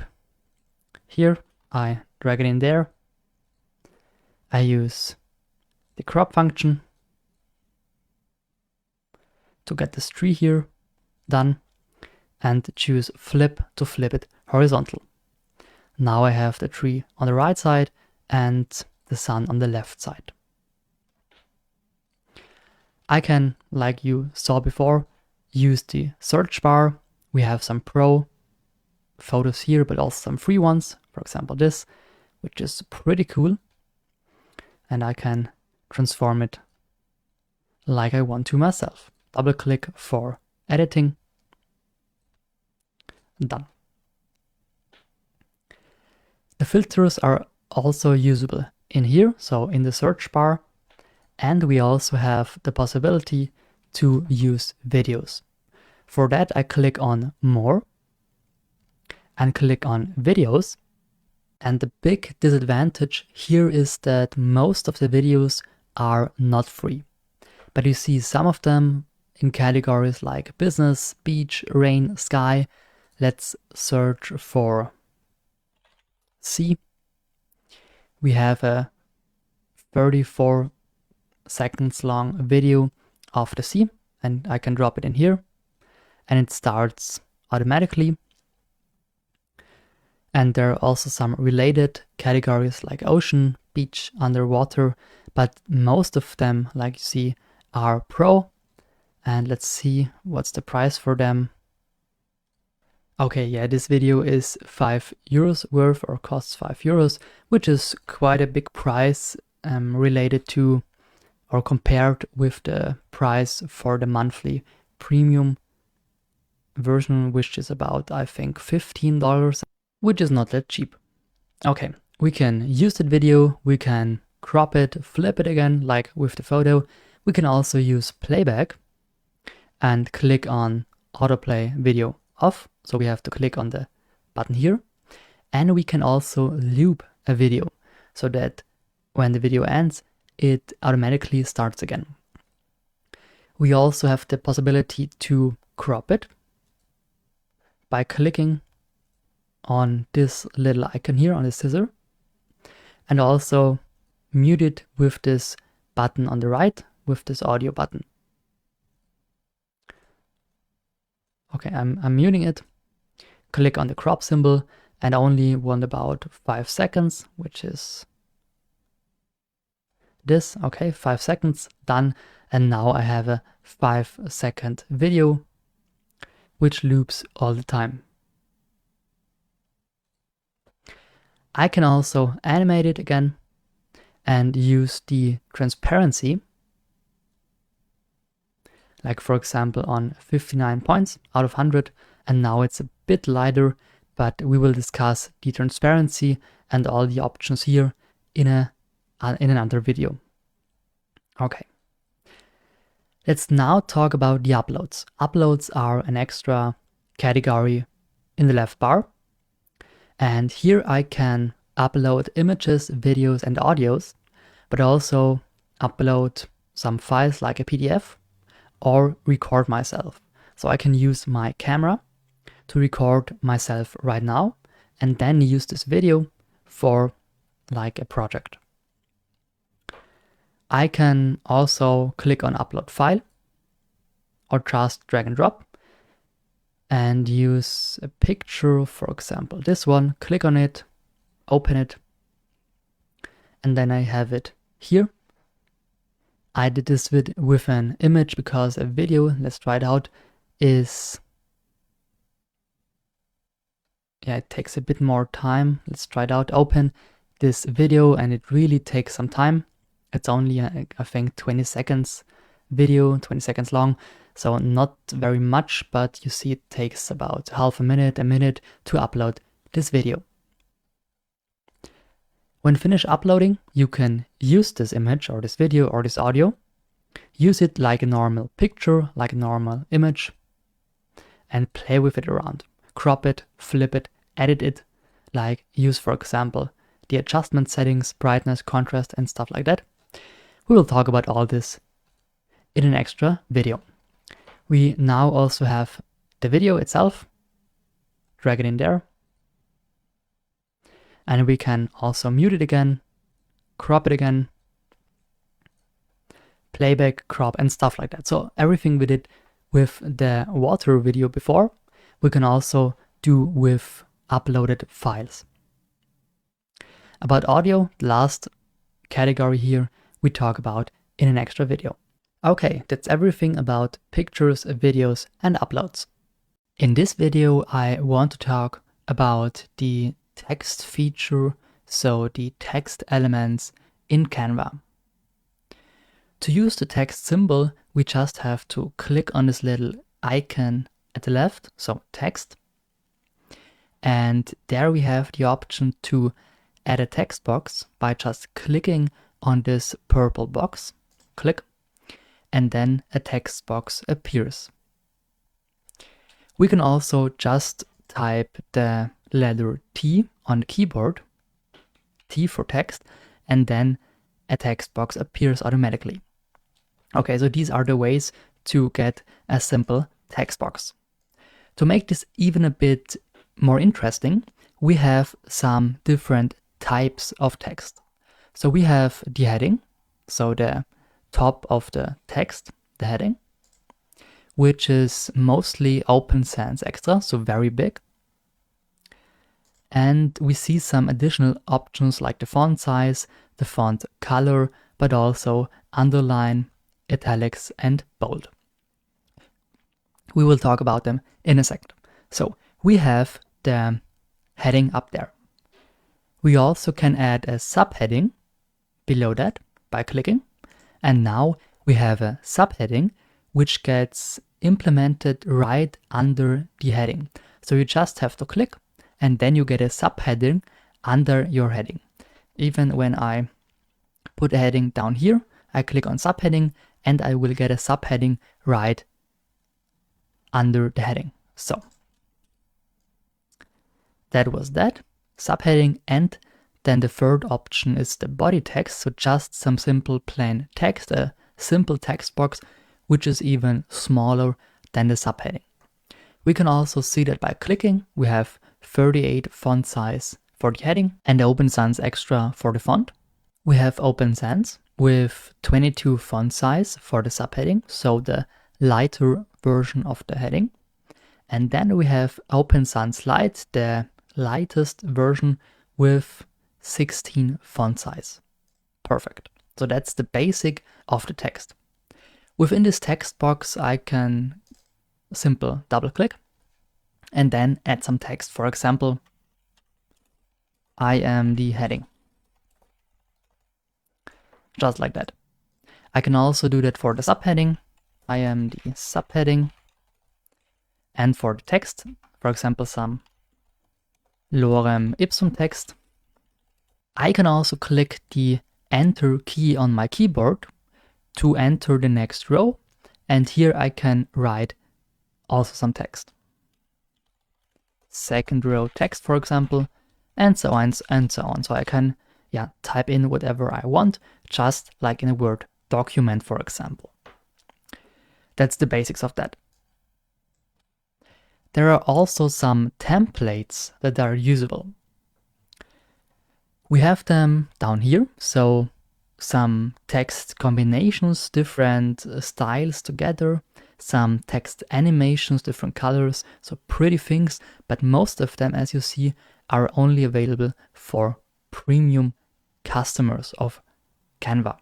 Here I drag it in there. I use the crop function to get this tree here done, and choose flip to flip it horizontal. Now I have the tree on the right side and the sun on the left side. I can, like you saw before, use the search bar. We have some pro photos here, but also some free ones, for example this, which is pretty cool. And I can transform it like I want to myself. Double click for editing. Done. The filters are also usable in here, so in the search bar, and we also have the possibility to use videos. For that, I click on More and click on Videos. And the big disadvantage here is that most of the videos are not free, but you see some of them in categories like business, beach, rain, sky. Let's search for sea. We have a 34 seconds long video of the sea, and I can drop it in here and it starts automatically. And there are also some related categories like ocean, beach, underwater, but most of them, like you see, are pro. And let's see what's the price for them. Okay, yeah, this video is €5 worth, or costs €5, which is quite a big price related to or compared with the price for the monthly premium version, which is about, I think, $15, which is not that cheap. Okay, we can use that video, we can crop it, flip it again, like with the photo. We can also use playback and click on autoplay video off. So we have to click on the button here. And we can also loop a video so that when the video ends, it automatically starts again. We also have the possibility to crop it by clicking on this little icon here on the scissor, and also mute it with this button on the right, with this audio button. Okay, I'm muting it. Click on the crop symbol and only want about 5 seconds, which is this. Okay, 5 seconds, done. And now I have a 5-second video, which loops all the time. I can also animate it again and use the transparency, like for example on 59 points out of 100, and now it's a bit lighter, but we will discuss the transparency and all the options here in another video. Okay. Let's now talk about the uploads. Uploads are an extra category in the left bar. And here I can upload images, videos, and audios, but also upload some files like a PDF or record myself. So I can use my camera to record myself right now and then use this video for like a project. I can also click on upload file or just drag and drop and use a picture, for example this one, click on it, open it, and then I have it here. I did this with an image because a video, let's try it out, it takes a bit more time. Let's try it out. Open this video and it really takes some time. It's only, I think, 20 seconds video, 20 seconds long. So not very much, but you see it takes about half a minute to upload this video. When finished uploading, you can use this image or this video or this audio, use it like a normal picture, like a normal image, and play with it around. Crop it, flip it, edit it, like use, for example, the adjustment settings, brightness, contrast, and stuff like that. We will talk about all this in an extra video. We now also have the video itself. Drag it in there. And we can also mute it again, crop it again, playback, crop, and stuff like that. So everything we did with the water video before, we can also do with uploaded files. About audio, the last category here, we talk about in an extra video. Okay, that's everything about pictures, videos, and uploads. In this video, I want to talk about the text feature, so the text elements in Canva. To use the text symbol, we just have to click on this little icon at the left, so text. And there we have the option to add a text box by just clicking on this purple box, click, and then a text box appears. We can also just type the letter T on the keyboard, T for text, and then a text box appears automatically. Okay, so these are the ways to get a simple text box. To make this even a bit more interesting, we have some different types of text. So we have the heading, so the top of the text, the heading, which is mostly open sans extra, so very big. And we see some additional options like the font size, the font color, but also underline, italics, and bold. We will talk about them in a second. So we have the heading up there. We also can add a subheading below that by clicking. And now we have a subheading which gets implemented right under the heading. So you just have to click and then you get a subheading under your heading. Even when I put a heading down here, I click on subheading and I will get a subheading right under the heading. So that was that subheading, and then the third option is the body text, so just some simple plain text, a simple text box which is even smaller than the subheading. We can also see that by clicking we have 38 font size for the heading and open sans extra for the font. We have open sans with 22 font size for the subheading, so the lighter version of the heading. And then we have open sans light, the lightest version with 16 font size. Perfect. So that's the basic of the text. Within this text box, I can simple double click and then add some text. For example, I am the heading. Just like that. I can also do that for the subheading. I am the subheading. And for the text, for example, some lorem ipsum text. I can also click the enter key on my keyboard to enter the next row. And here I can write also some text. Second row text, for example, and so on and so on. So I can type in whatever I want, just like in a Word document, for example. That's the basics of that. There are also some templates that are usable. We have them down here, so some text combinations, different styles together, some text animations, different colors, so pretty things, but most of them, as you see, are only available for premium customers of Canva.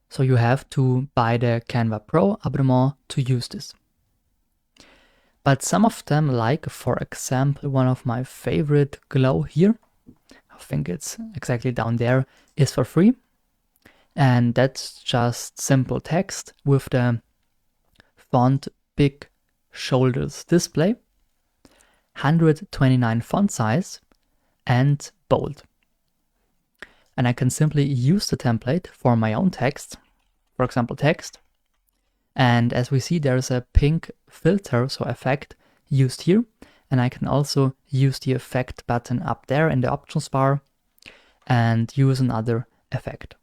So you have to buy the Canva Pro abonnement to use this. But some of them, like for example, one of my favorite Glow here, I think it's exactly down there, is for free. And that's just simple text with the font big shoulders display, 129 font size, and bold. And I can simply use the template for my own text, for example text. And as we see, there's a pink filter, so effect, used here. And I can also use the effect button up there in the options bar and use another effect.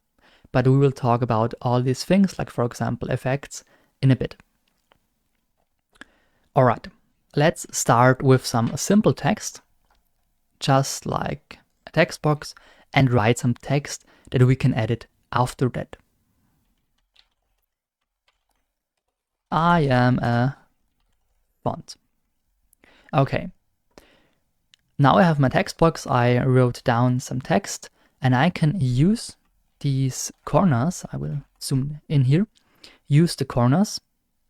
But we will talk about all these things, like for example effects, in a bit. All right, let's start with some simple text, just like a text box and write some text that we can edit after that. I am a font. Okay. Now I have my text box. I wrote down some text and I can use these corners. I will zoom in here. Use the corners,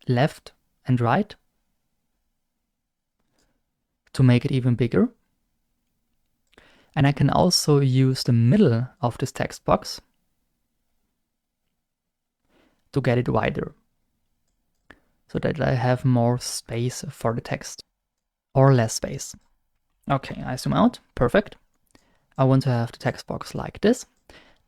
left and right, to make it even bigger. And I can also use the middle of this text box to get it wider, so that I have more space for the text, or less space. Okay, I zoom out, perfect. I want to have the text box like this.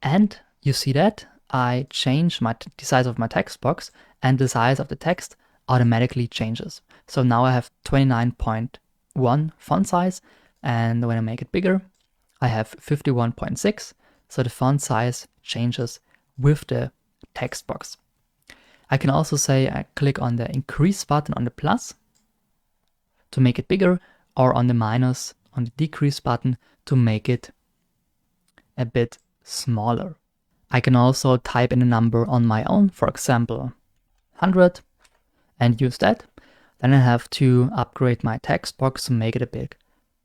And you see that I change the size of my text box, and the size of the text automatically changes. So now I have 29.1 font size, and when I make it bigger, I have 51.6. So the font size changes with the text box. I can also say I click on the increase button on the plus to make it bigger, or on the minus on the decrease button to make it a bit smaller. I can also type in a number on my own, for example 100, and use that. Then I have to upgrade my text box to make it a bit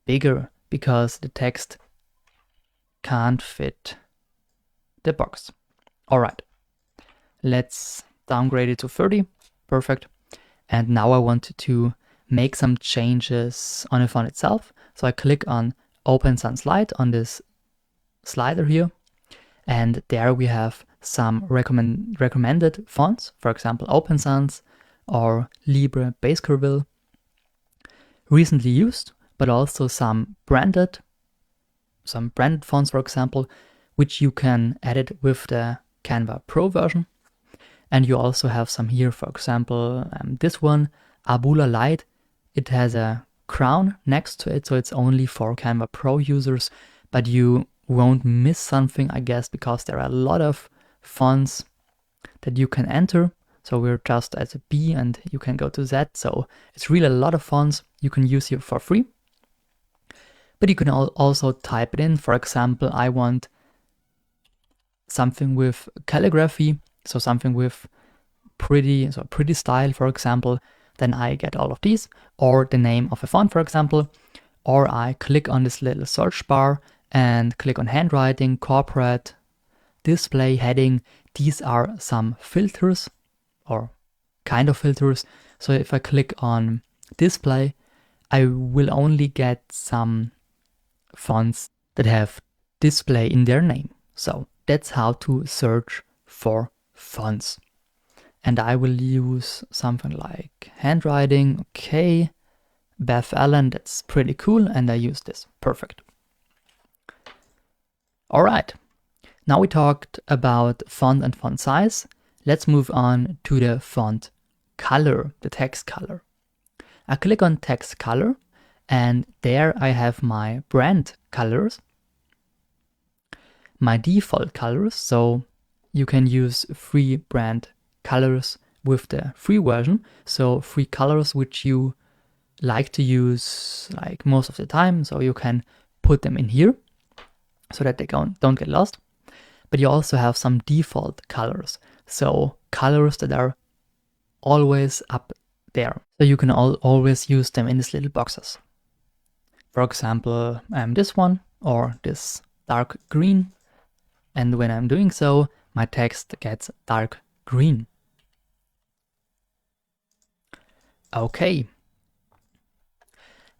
bigger, because the text can't fit the box. Alright, let's downgrade it to 30, perfect. And now I want to make some changes on the font itself. So I click on Open Sans Slide on this slider here, and there we have some recommended fonts, for example Open Sans or Libre Baskerville, recently used, but also some branded fonts, for example, which you can edit with the Canva Pro version. And you also have some here, for example, this one, Abula Light. It has a crown next to it, so it's only for Canva Pro users, but you won't miss something, I guess, because there are a lot of fonts that you can enter. So we're just at a B and you can go to Z. So it's really a lot of fonts you can use here for free. But you can also type it in. For example, I want something with calligraphy, so something with pretty style, for example. Then I get all of these, or the name of a font, for example, or I click on this little search bar and click on handwriting, corporate, display, heading. These are some filters, or kind of filters. So if I click on display, I will only get some fonts that have display in their name. So that's how to search for fonts. And I will use something like handwriting. Okay, Beth Allen, that's pretty cool. And I use this, perfect. All right, now we talked about font and font size. Let's move on to the font color, the text color. I click on text color, and there I have my brand colors, my default colors. So you can use free brand colors with the free version. So free colors which you like to use like most of the time. So you can put them in here so that they don't get lost. But you also have some default colors. So colors that are always up there. So you can always use them in these little boxes. For example, this one or this dark green. And when I'm doing so, my text gets dark green. Okay.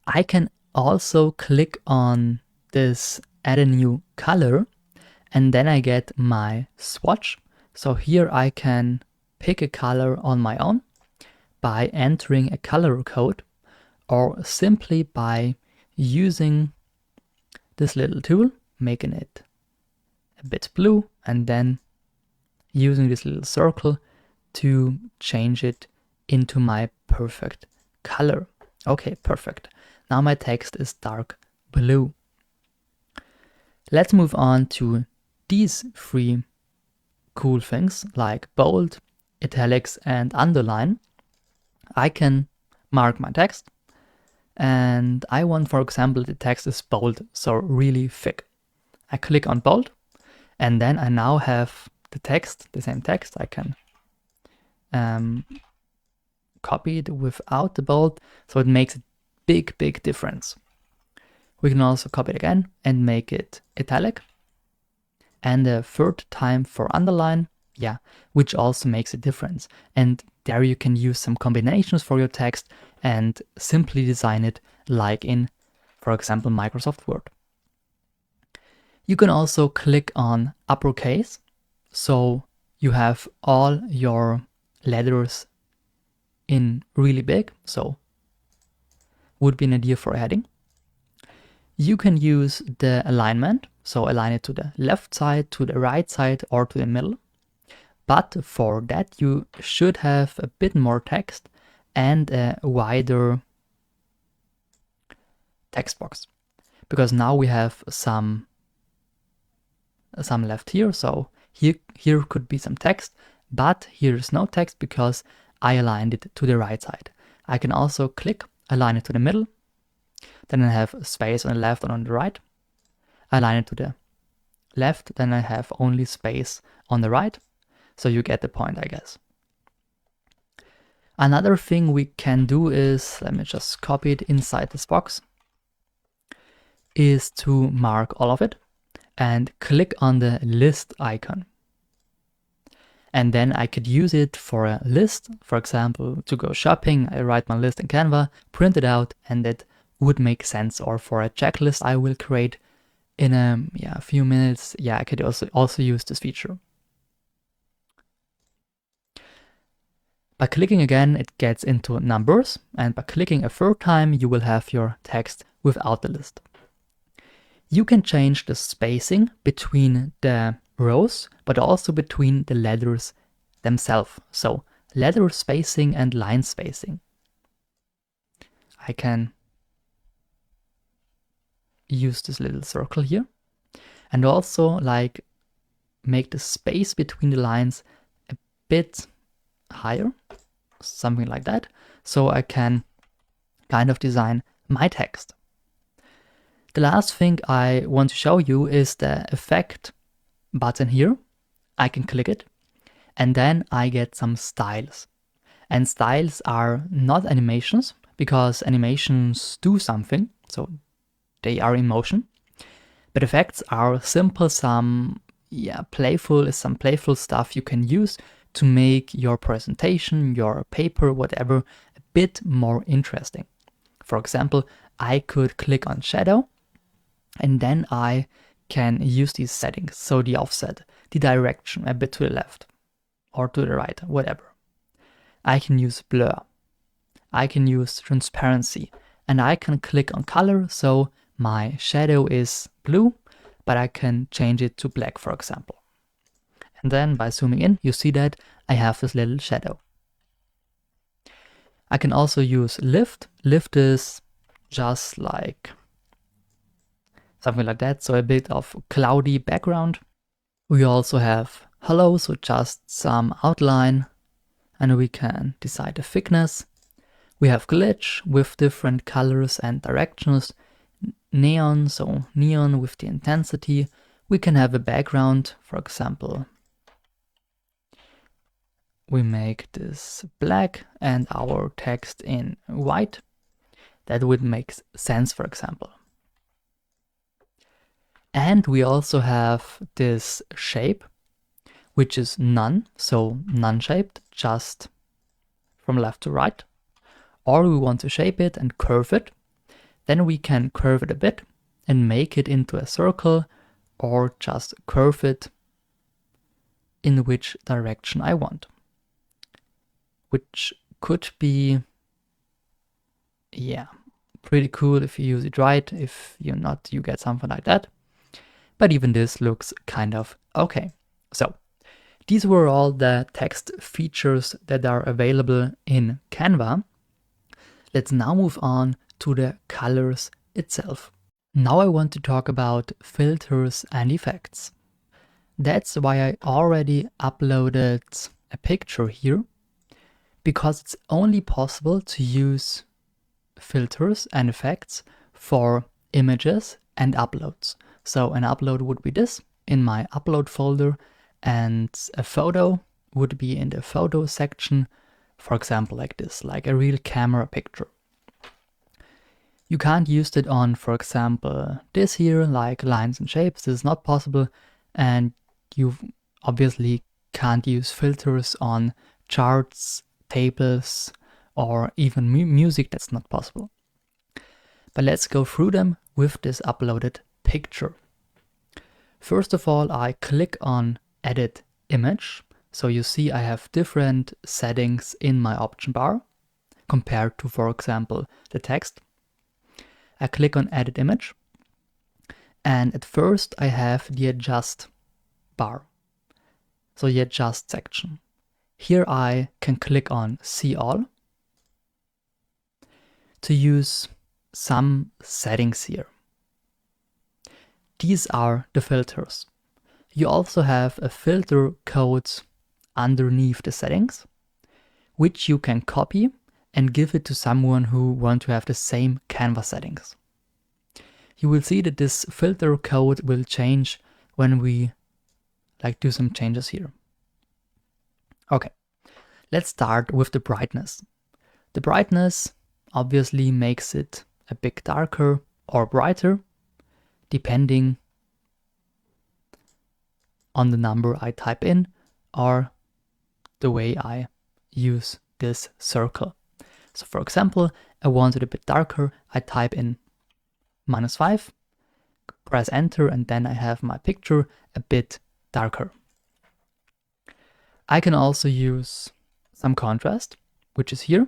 I can also click on this add a new color, and then I get my swatch. So here I can pick a color on my own by entering a color code, or simply by using this little tool, making it a bit blue, and then using this little circle to change it into my perfect color. Okay, perfect. Now my text is dark blue. Let's move on to these three cool things like bold, italics, and underline. I can mark my text, and I want, for example, the text is bold, so really thick. I click on bold, and then I now have the text, the same text. I can copy it without the bold, so it makes a big difference. We can also copy it again and make it italic, and a third time for underline, yeah, which also makes a difference. And there you can use some combinations for your text and simply design it like in, for example, Microsoft Word. You can also click on uppercase, so you have all your letters in really big, so would be an idea for heading. You can use the alignment, so align it to the left side, to the right side, or to the middle. But for that, you should have a bit more text and a wider text box, because now we have some left here. So here could be some text, but here's no text because I aligned it to the right side. I can also click, align it to the middle. Then I have space on the left and on the right. Align it to the left, then I have only space on the right. So you get the point, I guess. Another thing we can do is, let me just copy it inside this box, is to mark all of it and click on the list icon. And then I could use it for a list, for example, to go shopping. I write my list in Canva, print it out, and it would make sense. Or for a checklist I will create in a few minutes. Yeah, I could also use this feature. By clicking again, it gets into numbers, and by clicking a third time, you will have your text without the list. You can change the spacing between the rows, but also between the letters themselves. So letter spacing and line spacing. I can use this little circle here, and also like make the space between the lines a bit higher, something like that, so I can kind of design my text. The last thing I want to show you is the effect button here. I can click it, and then I get some styles. And styles are not animations, because animations do something, so they are in motion. But effects are simple, some playful stuff you can use to make your presentation, your paper, whatever, a bit more interesting. For example, I could click on shadow, and then I can use these settings. So the offset, the direction, a bit to the left or to the right, whatever. I can use blur. I can use transparency, and I can click on color. So my shadow is blue, but I can change it to black, for example. And then by zooming in, you see that I have this little shadow. I can also use lift. Lift is just like something like that, so a bit of cloudy background. We also have hello, so just some outline, and we can decide the thickness. We have glitch with different colors and directions. Neon, so neon with the intensity. We can have a background, for example, we make this black and our text in white. That would make sense, for example. And we also have this shape, which is none, so none-shaped, just from left to right. Or we want to shape it and curve it. Then we can curve it a bit and make it into a circle, or just curve it in which direction I want. Which could be, pretty cool if you use it right. If you're not, you get something like that. But even this looks kind of okay. So these were all the text features that are available in Canva. Let's now move on to the colors itself. Now I want to talk about filters and effects. That's why I already uploaded a picture here, because it's only possible to use filters and effects for images and uploads. So an upload would be this in my upload folder, and a photo would be in the photo section, for example, like this, like a real camera picture. You can't use it on, for example, this here, like lines and shapes. This is not possible, and you obviously can't use filters on charts, tables, or even music. That's not possible. But let's go through them with this uploaded picture. First of all, I click on Edit Image. So you see I have different settings in my option bar compared to, for example, the text. I click on Edit Image, and at first I have the Adjust bar, so the Adjust section. Here I can click on See All to use some settings here. These are the filters. You also have a filter code underneath the settings, which you can copy and give it to someone who wants to have the same canvas settings. You will see that this filter code will change when we do some changes here. Okay, let's start with the brightness. The brightness obviously makes it a bit darker or brighter, depending on the number I type in or the way I use this circle. So for example, I want it a bit darker. I type in -5, press enter, and then I have my picture a bit darker. I can also use some contrast, which is here,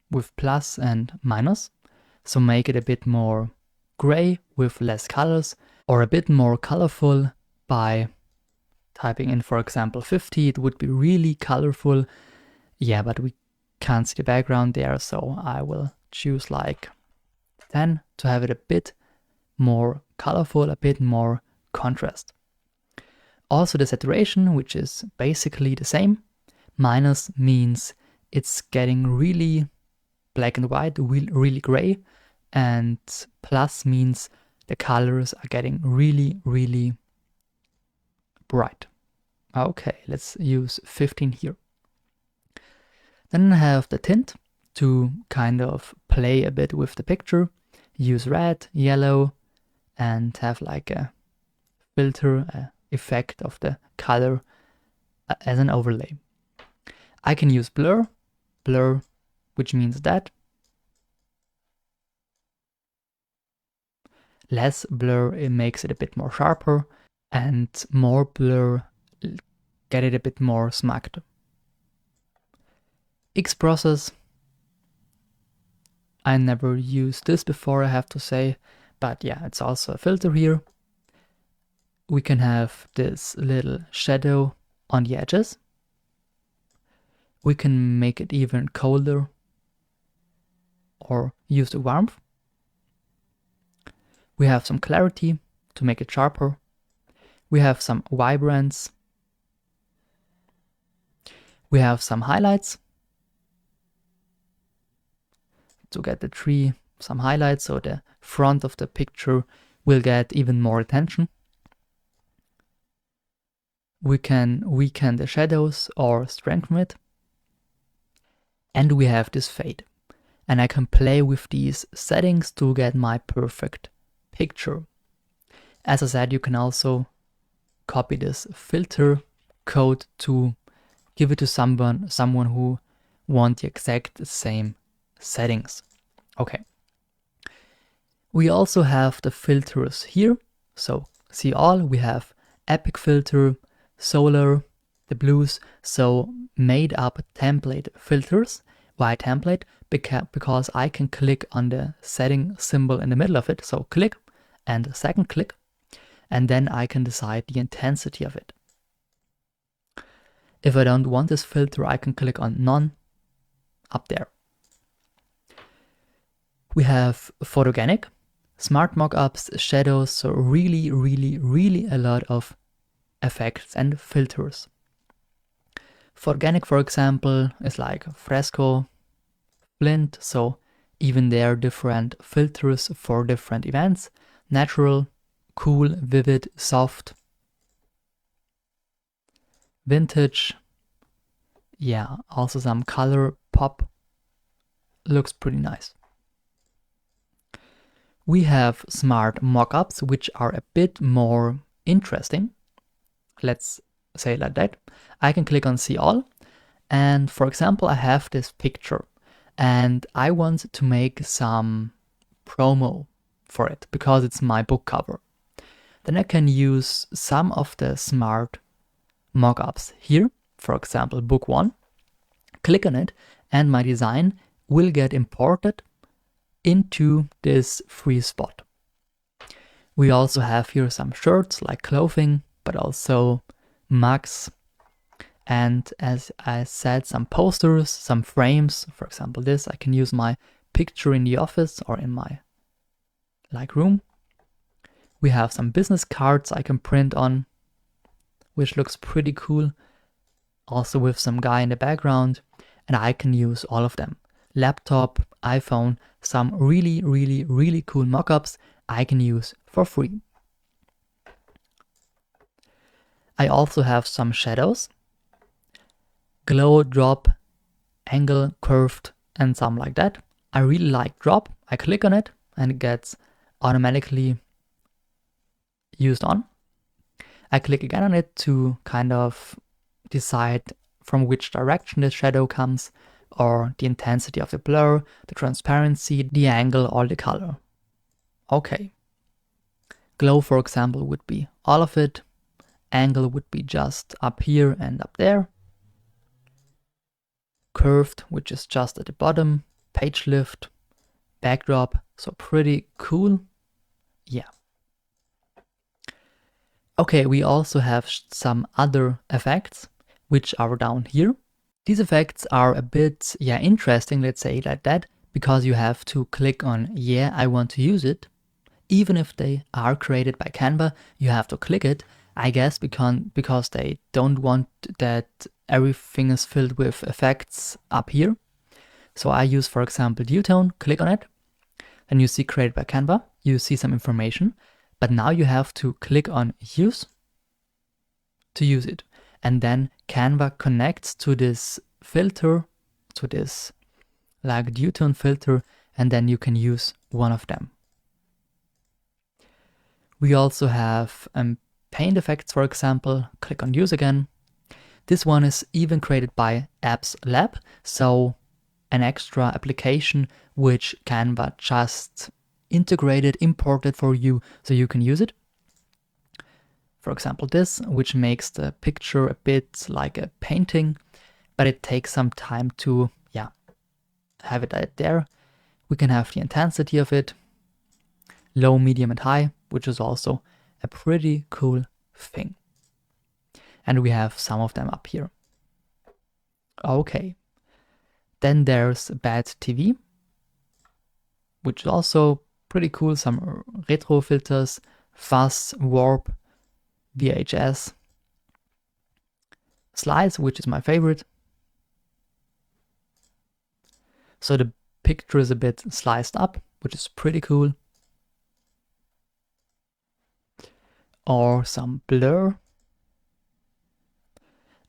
with plus and minus. So make it a bit more gray with less colors, or a bit more colorful by typing in, for example, 50. It would be really colorful. Yeah, but we can't see the background there, so I will choose like 10 to have it a bit more colorful, a bit more contrast. Also the saturation, which is basically the same. Minus means it's getting really black and white, really gray, and plus means the colors are getting really, really bright. Okay, let's use 15 here. Then I have the tint to kind of play a bit with the picture. Use red, yellow, and have like a filter effect of the color as an overlay. I can use blur, which means that less blur, it makes it a bit more sharper, and more blur, get it a bit more smudged. X-process, I never used this before, I have to say, but yeah, it's also a filter here. We can have this little shadow on the edges. We can make it even colder or use the warmth. We have some clarity to make it sharper. We have some vibrance. We have some highlights to get the tree, some highlights, so the front of the picture will get even more attention. We can weaken the shadows or strengthen it. And we have this fade. And I can play with these settings to get my perfect picture. As I said, you can also copy this filter code to give it to someone who wants the exact same settings. Okay. We also have the filters here. So see all, we have epic filter, solar, the blues, so made up template filters. Why template? Because I can click on the setting symbol in the middle of it, so click and second click, and then I can decide the intensity of it. If I don't want this filter, I can click on none up there. We have photogenic, smart mockups, shadows, so really a lot of effects and filters. Photogenic, for example, is like fresco, flint, so even there are different filters for different events. Natural, cool, vivid, soft, vintage. Yeah, also some color pop. Looks pretty nice. We have smart mockups, which are a bit more interesting. Let's say it like that. I can click on see all. And for example, I have this picture and I want to make some promo for it because it's my book cover. Then I can use some of the smart mockups here. For example, book 1. Click on it and my design will get imported into this free spot. We also have here some shirts like clothing, but also mugs. And as I said, some posters, some frames. For example, this, I can use my picture in the office or in my room. We have some business cards I can print on, which looks pretty cool. Also with some guy in the background, and I can use all of them. Laptop, iPhone, some really cool mockups I can use for free. I also have some shadows. Glow, drop, angle, curved, and some like that. I really like drop. I click on it and it gets automatically used on. I click again on it to kind of decide from which direction the shadow comes, or the intensity of the blur, the transparency, the angle, or the color. Okay. Glow, for example, would be all of it. Angle would be just up here and up there. Curved, which is just at the bottom. Page lift, backdrop, so pretty cool. Yeah. Okay, we also have some other effects, which are down here. These effects are a bit, interesting, let's say like that, because you have to click on, I want to use it. Even if they are created by Canva, you have to click it, I guess, because they don't want that everything is filled with effects up here. So I use, for example, Duotone, click on it, then you see created by Canva, you see some information, but now you have to click on use to use it. And then Canva connects to this filter, to this like Duotone filter, and then you can use one of them. We also have paint effects, for example. Click on use again. This one is even created by Apps Lab, so an extra application which Canva just integrated, imported for you, so you can use it. For example, this, which makes the picture a bit like a painting, but it takes some time to, have it there. We can have the intensity of it, low, medium, and high, which is also a pretty cool thing. And we have some of them up here. Okay. Then there's Bad TV, which is also pretty cool. Some retro filters, fuzz, warp, VHS, slides, which is my favorite. So the picture is a bit sliced up, which is pretty cool. Or some blur.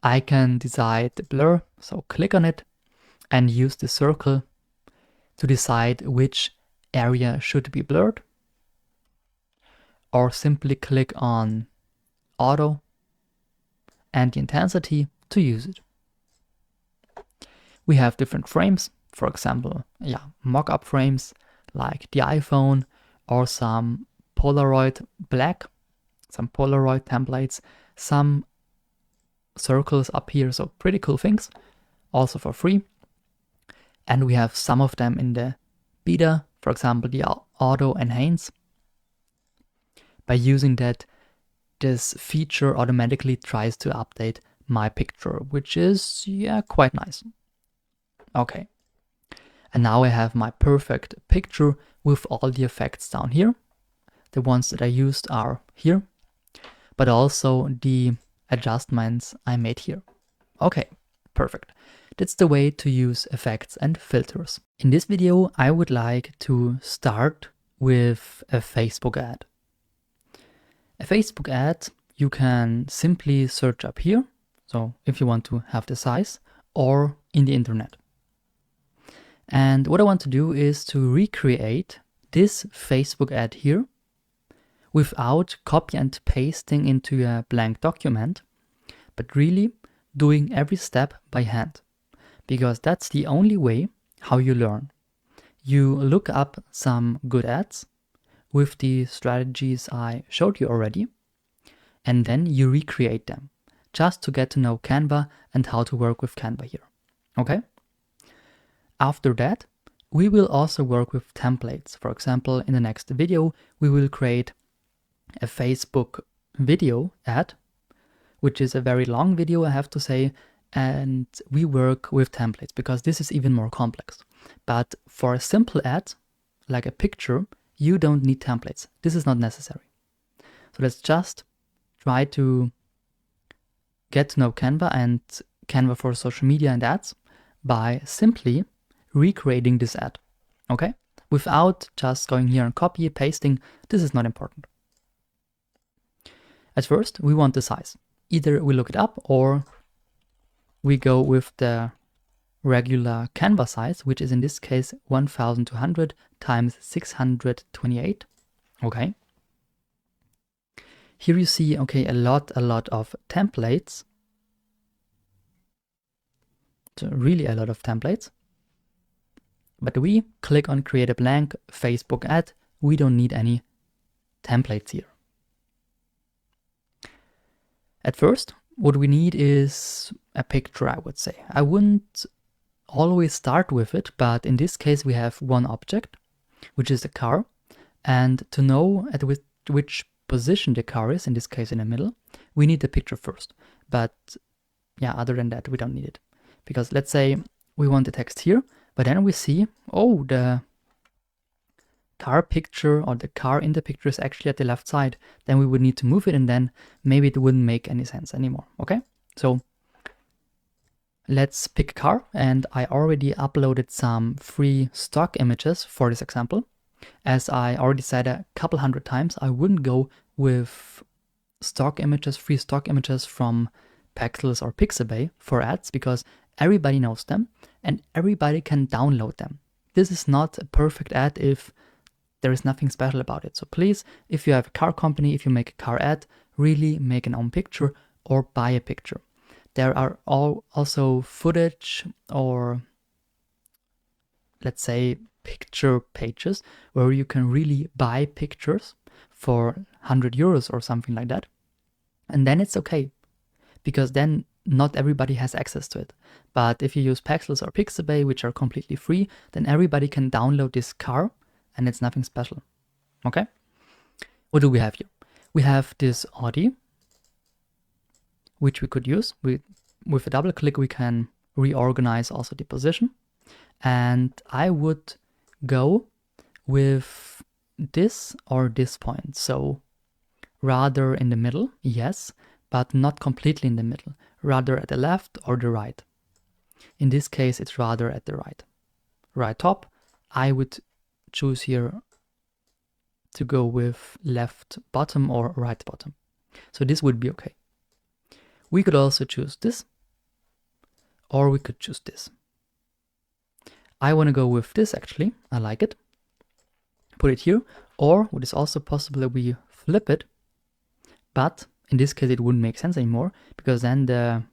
I can decide the blur, so click on it and use the circle to decide which area should be blurred. Or simply click on auto and the intensity to use it. We have different frames, for example, mock-up frames like the iPhone or some Polaroid black, some Polaroid templates, some circles up here, so pretty cool things, also for free. And we have some of them in the beta, for example, the auto enhance. By using that, this feature automatically tries to update my picture, which is, quite nice. Okay. And now I have my perfect picture with all the effects down here. The ones that I used are here, but also the adjustments I made here. Okay, perfect. That's the way to use effects and filters. In this video, I would like to start with a Facebook ad. A Facebook ad, you can simply search up here, so if you want to have the size, or in the internet. And what I want to do is to recreate this Facebook ad here without copy and pasting into a blank document, but really doing every step by hand, because that's the only way how you learn. You look up some good ads with the strategies I showed you already, and then you recreate them just to get to know Canva and how to work with Canva here. Okay? After that, we will also work with templates. For example, in the next video, we will create a Facebook video ad, which is a very long video, I have to say, and we work with templates because this is even more complex. But for a simple ad, like a picture, you don't need templates. This is not necessary. So let's just try to get to know Canva and Canva for social media and ads by simply recreating this ad, okay? Without just going here and copy, pasting, this is not important. At first, we want the size. Either we look it up or we go with the regular Canva size, which is in this case 1200 times 628, okay? Here you see, okay, a lot of templates. So really a lot of templates. But we click on create a blank Facebook ad. We don't need any templates here. At first, what we need is a picture, I would say. I wouldn't always start with it, but in this case we have one object, which is the car. And to know at which position the car is, in this case in the middle, we need the picture first. But yeah, other than that, we don't need it. Because let's say we want the text here, but then we see, oh, the car picture or the car in the picture is actually at the left side. Then we would need to move it, and then maybe it wouldn't make any sense anymore, okay? So let's pick a car, and I already uploaded some free stock images for this example. As I already said a couple hundred times, I wouldn't go with stock images, free stock images from Pexels or Pixabay for ads, because everybody knows them and everybody can download them. This is not a perfect ad if there is nothing special about it. So please, if you have a car company, if you make a car ad, really make an own picture or buy a picture. There are also footage or let's say picture pages where you can really buy pictures for 100 euros or something like that. And then it's okay, because then not everybody has access to it. But if you use Pexels or Pixabay, which are completely free, then everybody can download this car and it's nothing special, okay? What do we have here? We have this Audi, which we could use. With a double click, we can reorganize also the position. And I would go with this or this point. So rather in the middle, yes, but not completely in the middle, rather at the left or the right. In this case, it's rather at the right. Right top, I would choose here to go with left bottom or right bottom. So this would be okay. We could also choose this, or we could choose this. I want to go with this actually, I like it. Put it here, or what is also possible that we flip it, but in this case it wouldn't make sense anymore, because then the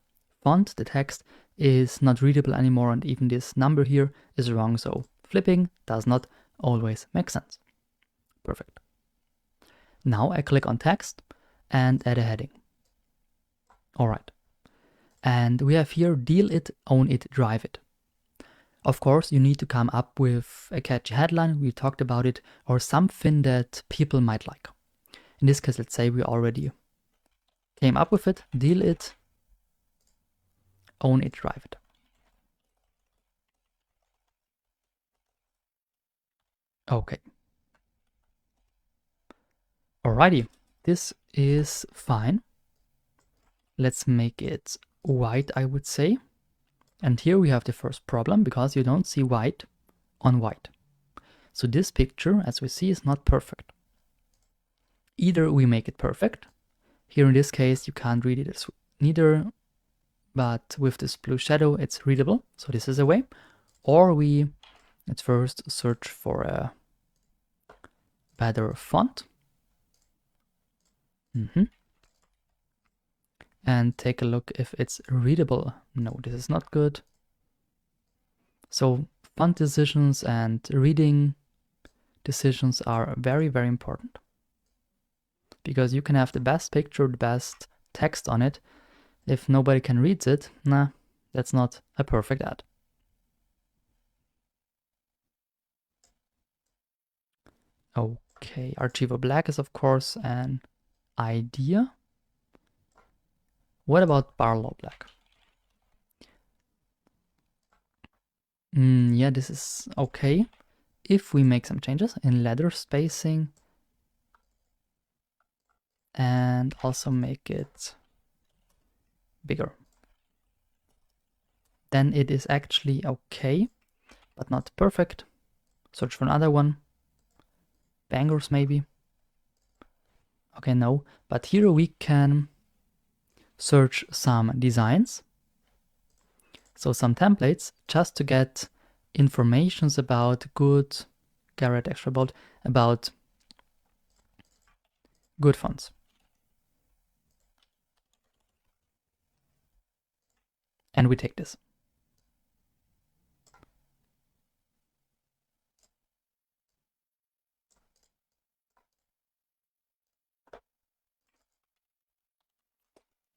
font, the text, is not readable anymore, and even this number here is wrong, so flipping does not always make sense. Perfect. Now I click on text and add a heading. All right. And we have here deal it, own it, drive it. Of course, you need to come up with a catchy headline, we talked about it, or something that people might like. In this case, let's say we already came up with it, deal it, own it, drive it. Okay. Alrighty, this is fine. Let's make it white, I would say. And here we have the first problem, because you don't see white on white. So this picture, as we see, is not perfect. Either we make it perfect. Here in this case, you can't read it neither, but with this blue shadow, it's readable. So this is a way. Or let's first search for a better font. And take a look if it's readable. No, this is not good. So font decisions and reading decisions are very, very important. Because you can have the best picture, the best text on it. If nobody can read it, nah, that's not a perfect ad. Okay, Archivo Black is of course an idea. What about Barlow Black? Yeah, this is okay. If we make some changes in letter spacing and also make it bigger, then it is actually okay, but not perfect. Search for another one. Bangers maybe. Okay, no, but here we can search some designs. So some templates just to get informations about good, Garrett extra bold, about good fonts. And we take this.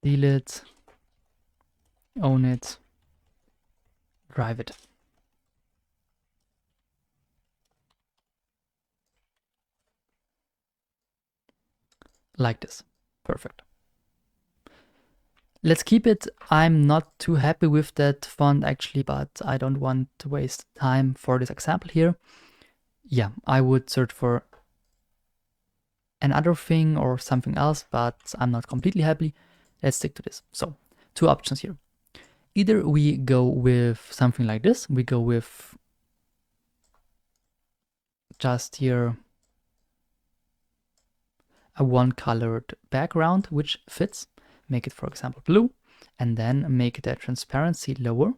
Deal it, own it, drive it. Like this. Perfect. Let's keep it. I'm not too happy with that font actually, but I don't want to waste time for this example here. Yeah, I would search for another thing or something else, but I'm not completely happy. Let's stick to this. So, two options here. Either we go with something like this. We go with just here a one-colored background which fits. Make it, for example, blue, and then make the transparency lower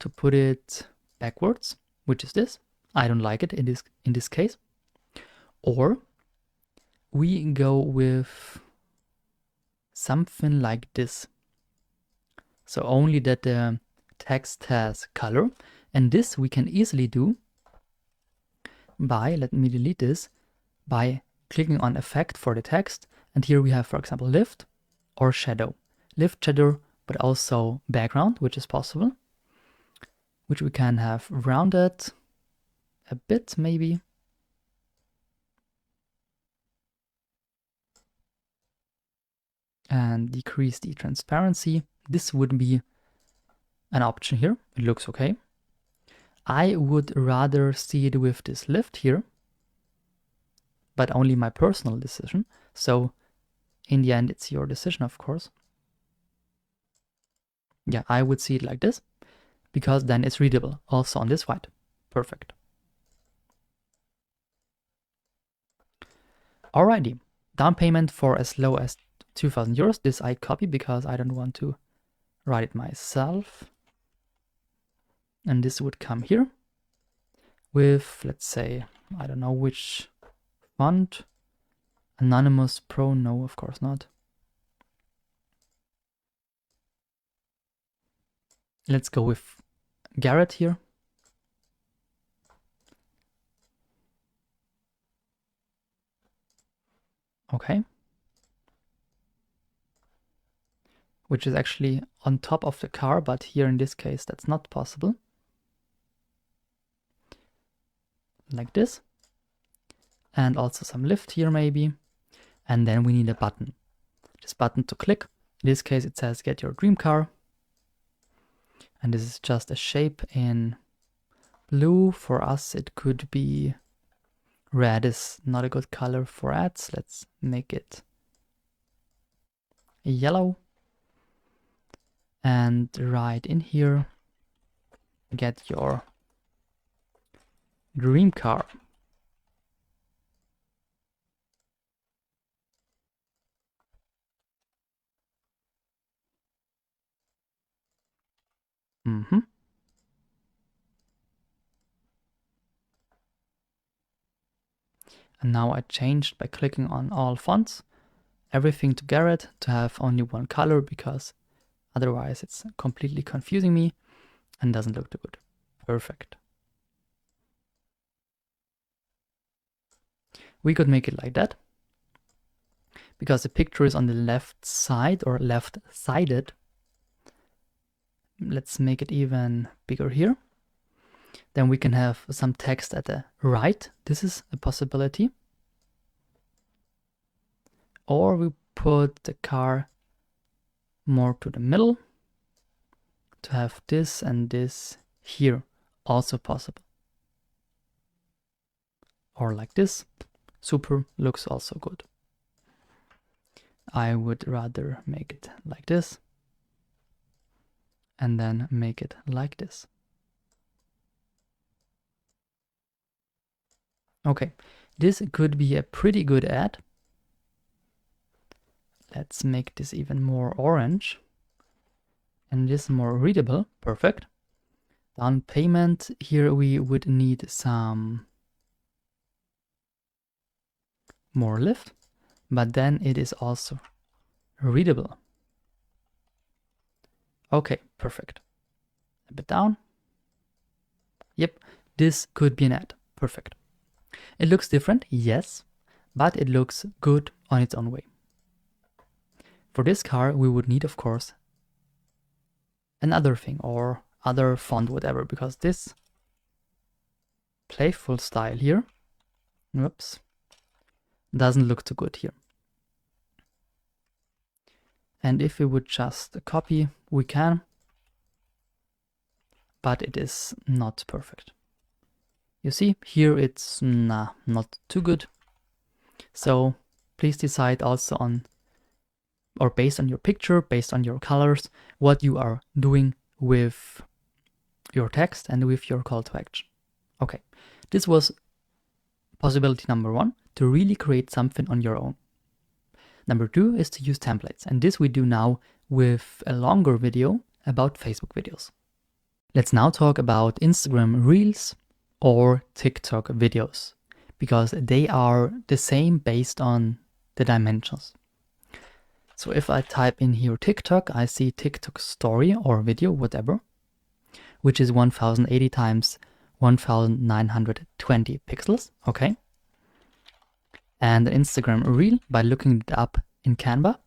to put it backwards, which is this. I don't like it in this case. Or we go with something like this. So only that the text has color, and this we can easily do by, let me delete this, by clicking on effect for the text, and here we have, for example, lift or shadow. Lift, shadow, but also background, which is possible, which we can have rounded a bit maybe. And decrease the transparency. This would be an option here. It looks okay. I would rather see it with this lift here, but only my personal decision. So in the end, it's your decision, of course. Yeah, I would see it like this, because then it's readable also on this white. Perfect. Alrighty, down payment for as low as 2,000 euros. This I copy because I don't want to write it myself. And this would come here with, let's say, I don't know which font. Anonymous Pro, no, of course not. Let's go with Garrett here. Okay. Which is actually on top of the car, but here in this case, that's not possible. Like this. And also some lift here maybe. And then we need a button. This button to click. In this case, it says get your dream car. And this is just a shape in blue. For us, it could be red is not a good color for ads. Let's make it yellow. And right in here, get your dream car. And now I changed by clicking on all fonts, everything to Garrett to have only one color, because otherwise it's completely confusing me and doesn't look too good. Perfect. We could make it like that, because the picture is on the left side or left-sided. Let's make it even bigger here. Then we can have some text at the right. This is a possibility. Or we put the car more to the middle to have this and this here, also possible. Or like this. Super, looks also good. I would rather make it like this and then make it like this. Okay, this could be a pretty good ad. Let's make this even more orange and this more readable. Perfect. Down payment, here we would need some more lift, but then it is also readable. Okay, perfect. A bit down. Yep, this could be an ad. Perfect. It looks different, yes, but it looks good on its own way. For this car, we would need, of course, another thing or other font, whatever, because this playful style here, whoops, doesn't look too good here. And if we would just copy, we can, but it is not perfect. You see, here it's not too good. So please decide also on, or based on your picture, based on your colors, what you are doing with your text and with your call to action. Okay, this was possibility number 1, to really create something on your own. Number 2 is to use templates, and this we do now with a longer video about Facebook videos. Let's now talk about Instagram Reels or TikTok videos, because they are the same based on the dimensions. So if I type in here TikTok, I see TikTok story or video, whatever, which is 1080 times 1920 pixels, okay? And the Instagram Reel, by looking it up in Canva,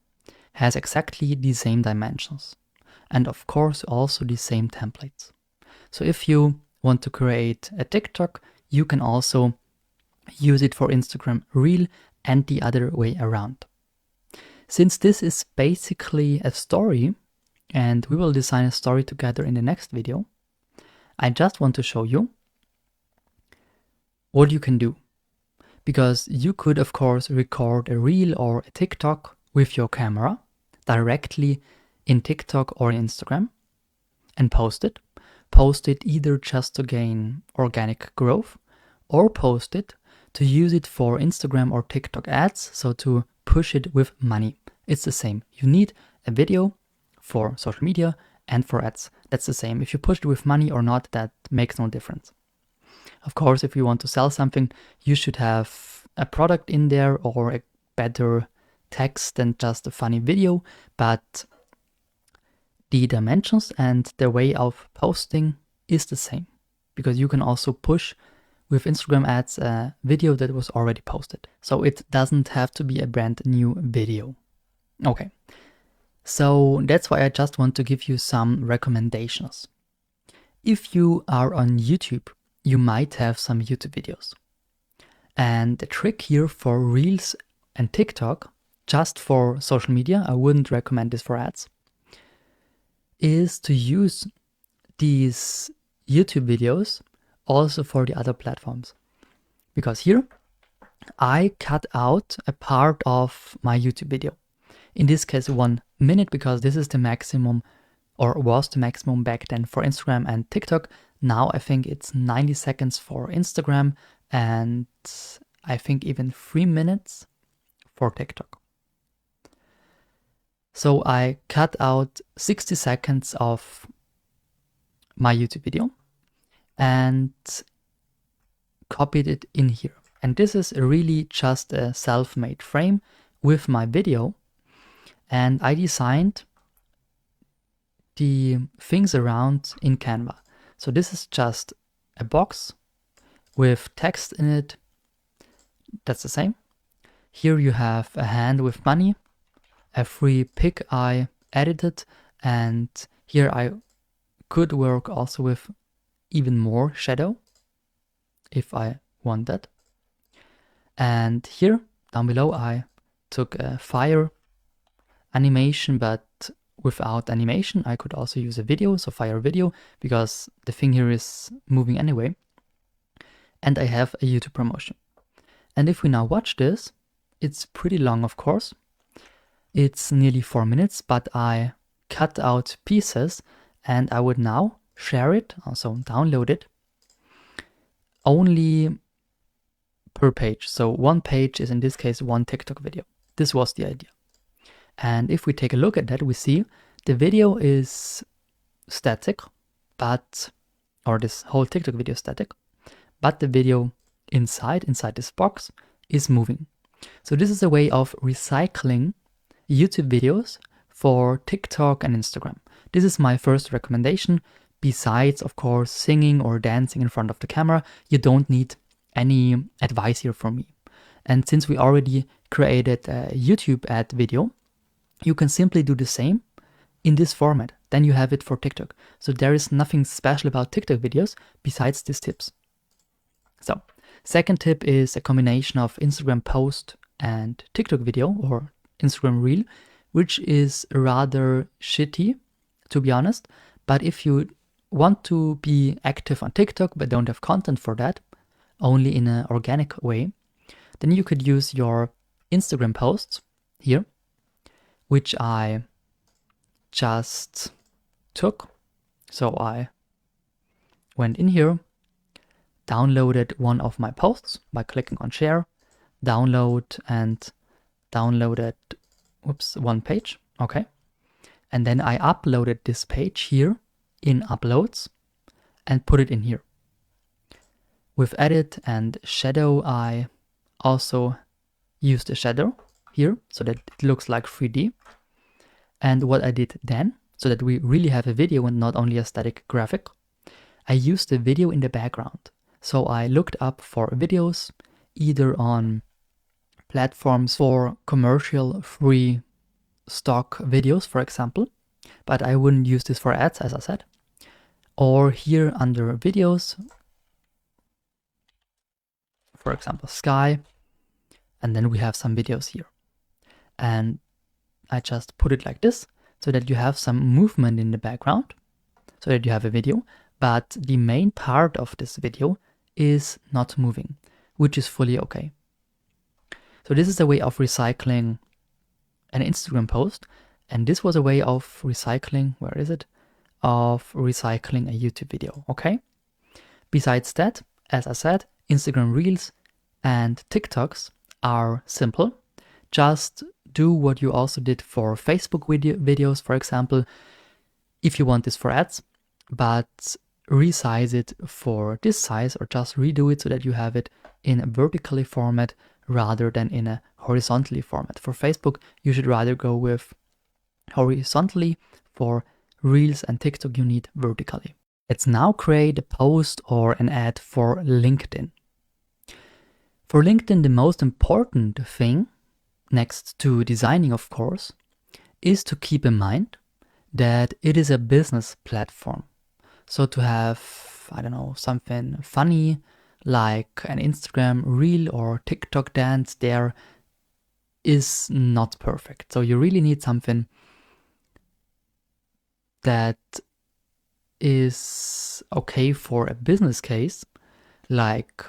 has exactly the same dimensions. And of course also the same templates. So if you want to create a TikTok, you can also use it for Instagram Reel and the other way around. Since this is basically a story, and we will design a story together in the next video, I just want to show you what you can do. Because you could, of course, record a reel or a TikTok with your camera directly in TikTok or Instagram and post it. Post it either just to gain organic growth or post it to use it for Instagram or TikTok ads, so to push it with money. It's the same. You need a video for social media and for ads. That's the same. If you push it with money or not, that makes no difference. Of course, if you want to sell something, you should have a product in there or a better text than just a funny video, but the dimensions and the way of posting is the same, because you can also push with Instagram ads a video that was already posted. So it doesn't have to be a brand new video. Okay, so that's why I just want to give you some recommendations. If you are on YouTube, you might have some YouTube videos. And the trick here for Reels and TikTok, just for social media, I wouldn't recommend this for ads, is to use these YouTube videos also for the other platforms. Because here I cut out a part of my YouTube video. In this case 1 minute, because this is the maximum, or was the maximum back then for Instagram and TikTok. Now I think it's 90 seconds for Instagram and I think even 3 minutes for TikTok. So I cut out 60 seconds of my YouTube video and copied it in here. And this is really just a self-made frame with my video. And I designed the things around in Canva. So this is just a box with text in it. That's the same. Here you have a hand with money, a free pic I edited, and here I could work also with even more shadow if I want that. And here down below I took a fire animation, but without animation. I could also use a video, so fire video, because the thing here is moving anyway. And I have a YouTube promotion. And if we now watch this, it's pretty long, of course. It's nearly 4 minutes, but I cut out pieces and I would now share it, also download it, only per page. So one page is in this case one TikTok video. This was the idea. And if we take a look at that, we see the video is static, or this whole TikTok video is static, but the video inside this box is moving. So this is a way of recycling YouTube videos for TikTok and Instagram. This is my first recommendation. Besides, of course, singing or dancing in front of the camera, you don't need any advice here from me. And since we already created a YouTube ad video, you can simply do the same in this format. Then you have it for TikTok. So there is nothing special about TikTok videos besides these tips. So, second tip is a combination of Instagram post and TikTok video or Instagram reel, which is rather shitty, to be honest. But if you want to be active on TikTok but don't have content for that, only in an organic way, then you could use your Instagram posts here, which I just took. So I went in here, downloaded one of my posts by clicking on share, download, and downloaded, one page, okay. And then I uploaded this page here in uploads and put it in here. With edit and shadow, I also used a shadow here so that it looks like 3D. And what I did then, so that we really have a video and not only a static graphic, I used the video in the background. So I looked up for videos either on platforms for commercial free stock videos, for example, but I wouldn't use this for ads, as I said, or here under videos, for example, sky, and then we have some videos here. And I just put it like this so that you have some movement in the background, so that you have a video, but the main part of this video is not moving, which is fully okay. So this is a way of recycling an Instagram post, and this was a way of recycling, of recycling a YouTube video, okay? Besides that, as I said, Instagram Reels and TikToks are simple. Just do what you also did for Facebook videos, for example, if you want this for ads, but resize it for this size or just redo it so that you have it in a vertically format rather than in a horizontally format. For Facebook, you should rather go with horizontally. For Reels and TikTok, you need vertically. Let's now create a post or an ad for LinkedIn. For LinkedIn, the most important thing, next to designing, of course, is to keep in mind that it is a business platform. So to have, I don't know, something funny like an Instagram reel or TikTok dance there is not perfect. So you really need something that is okay for a business case, like,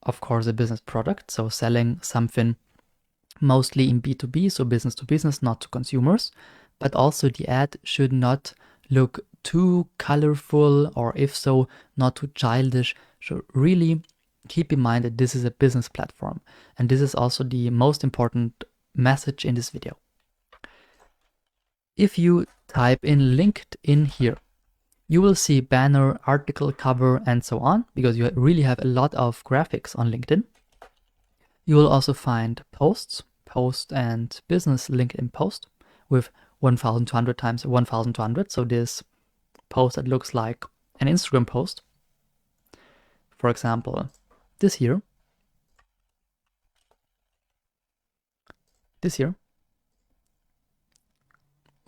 of course, a business product. So selling something mostly in B2B, so business to business, not to consumers. But also the ad should not look too colorful, or if so, not too childish. So really keep in mind that this is a business platform. And this is also the most important message in this video. If you type in LinkedIn here, You will see banner, article, cover, and so on, because you really have a lot of graphics on LinkedIn. You will also find posts, post and business LinkedIn post with 1200 times 1200. So this post that looks like an Instagram post. For example, this here.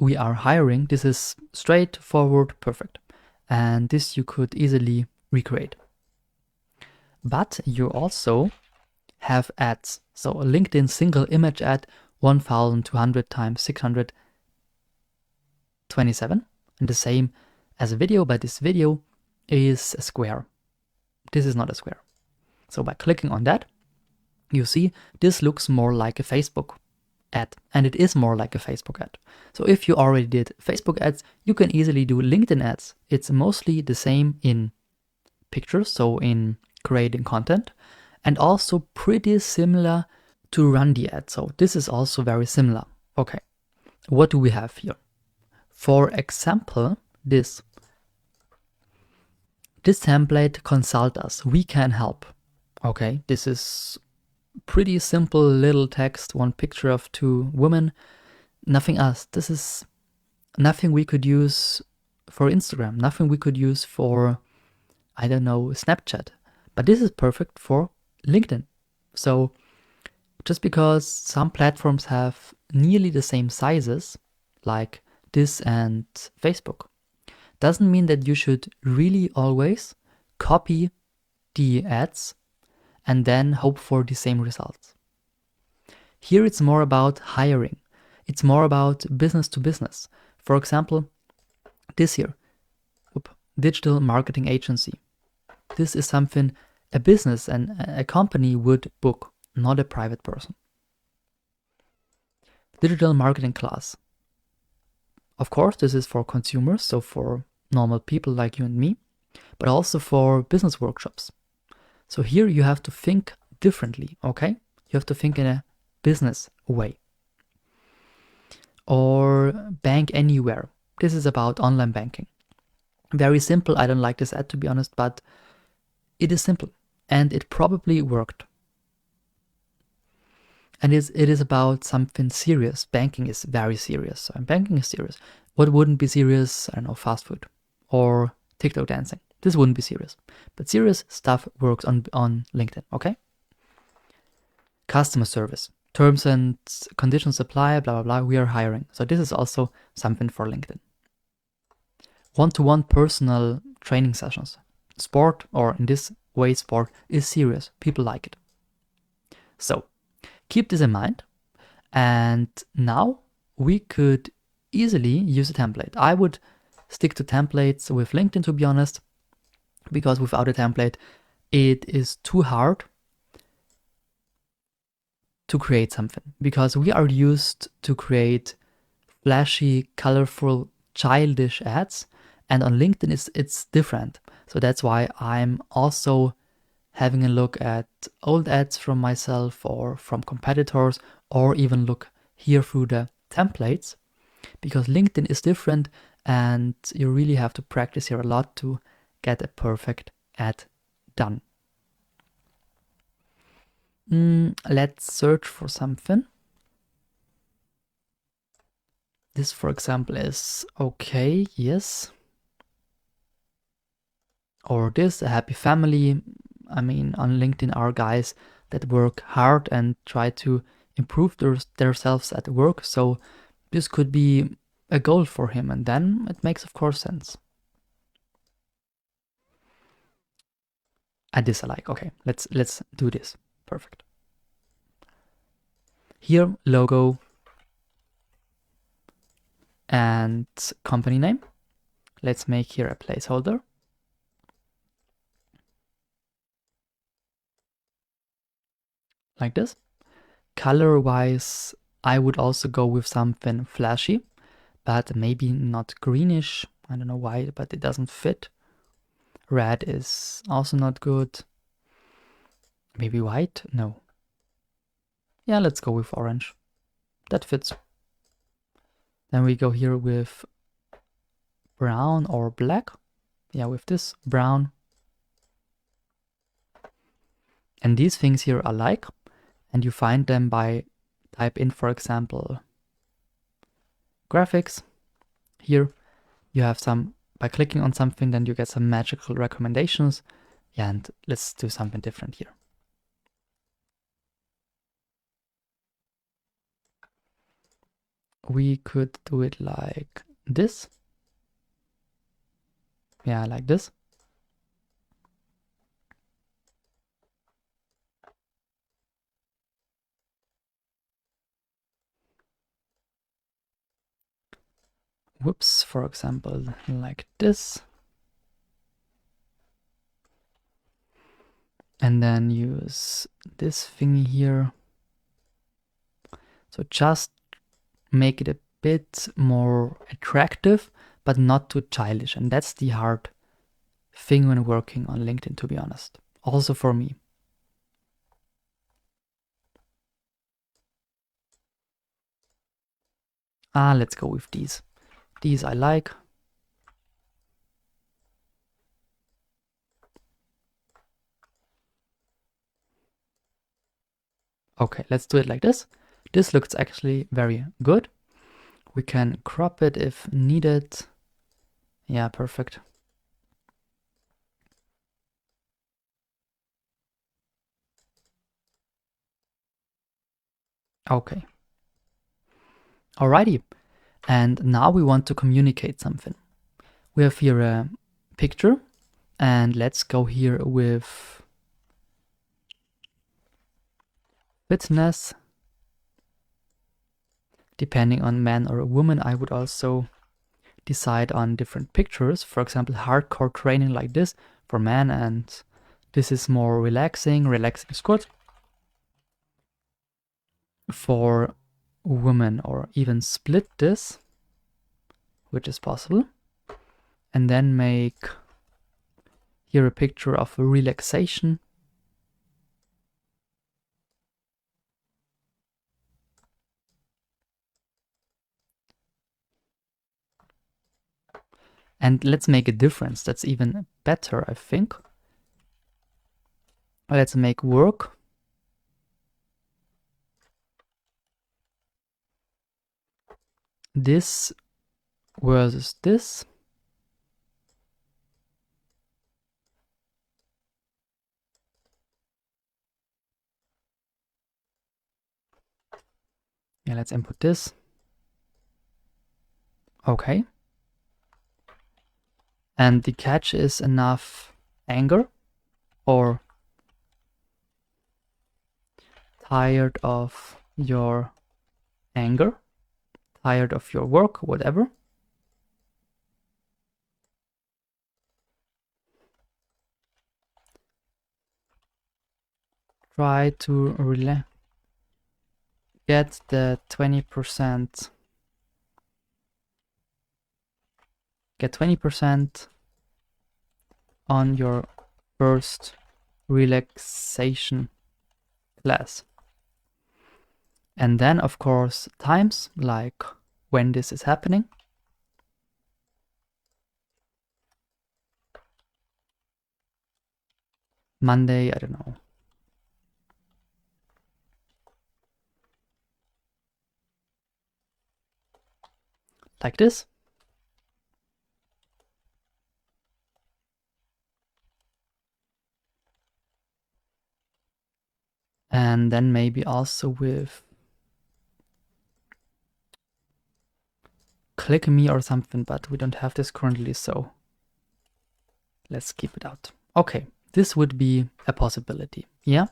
We are hiring. This is straightforward, perfect. And this you could easily recreate. But you also have ads. So a LinkedIn single image ad 1200 times 627. And the same as a video, but this video is a square. This is not a square. So by clicking on that, you see this looks more like a Facebook ad, and it is more like a Facebook ad. So if you already did Facebook ads, you can easily do LinkedIn ads. It's mostly the same in pictures, so in creating content, and also pretty similar to run the ad. So this is also very similar. Okay, what do we have here? For example, this template, consult us, we can help. Okay, this is pretty simple little text, one picture of two women, nothing else. This is nothing we could use for Instagram, nothing we could use for, I don't know, Snapchat. But this is perfect for LinkedIn. So just because some platforms have nearly the same sizes, like this and Facebook, doesn't mean that you should really always copy the ads and then hope for the same results. Here it's more about hiring. It's more about business to business. For example, this here, digital marketing agency. This is something a business and a company would book, not a private person. Digital marketing class. Of course, this is for consumers, so for normal people like you and me, but also for business workshops. So here you have to think differently, okay? You have to think in a business way. Or bank anywhere. This is about online banking. Very simple. I don't like this ad, to be honest, but it is simple and it probably worked. And it is about something serious. Banking is very serious. So banking is serious. What wouldn't be serious? I don't know, fast food or TikTok dancing. This wouldn't be serious. But serious stuff works on LinkedIn, okay? Customer service. Terms and conditions apply, blah, blah, blah. We are hiring. So this is also something for LinkedIn. One-to-one personal training sessions. Sport, or in this way, sport is serious. People like it. So keep this in mind. And now we could easily use a template. I would stick to templates with LinkedIn, to be honest, because without a template, it is too hard to create something, because we are used to create flashy, colorful, childish ads, and on LinkedIn it's different. So that's why I'm also having a look at old ads from myself or from competitors, or even look here through the templates, because LinkedIn is different and you really have to practice here a lot to get a perfect ad done. Let's search for something. This, for example, is okay, yes. Or this, a happy family. I mean, on LinkedIn are guys that work hard and try to improve themselves at work. So this could be a goal for him, and then it makes, of course, sense. And this I like. Okay, let's do this. Perfect. Here, logo and company name. Let's make here a placeholder. Like this. Color-wise, I would also go with something flashy, but maybe not greenish. I don't know why, but it doesn't fit. Red is also not good. Maybe white? No. Yeah, let's go with orange. That fits. Then we go here with brown or black. yeah, with this brown. And these things here are like, and you find them by type in, for example, graphics. Here you have some, by clicking on something, then you get some magical recommendations. Yeah, and let's do something different here. We could do it like this. Yeah, like this. Whoops, for example, like this. And then use this thing here. So just make it a bit more attractive, but not too childish. And that's the hard thing when working on LinkedIn, to be honest. Also for me. Let's go with these. These I like. Okay, let's do it like this. This looks actually very good. We can crop it if needed. Yeah, perfect. Okay. Alrighty. And now we want to communicate something. We have here a picture, and let's go here with fitness. Depending on man or a woman, I would also decide on different pictures. For example, hardcore training like this for men, and this is more relaxing. Relaxing is good. For women, or even split this, which is possible. And then make here a picture of a relaxation. And let's make a difference. That's even better, I think. Let's make work. This versus this. Yeah, let's input this. Okay. And the catch is enough anger or tired of your anger, tired of your work, whatever. Try to get the 20%, get 20% on your first relaxation class. And then, of course, times, like when this is happening. Monday, I don't know. Like this. And then maybe also with click me or something, but we don't have this currently, so let's keep it out. Okay, this would be a possibility. Yeah,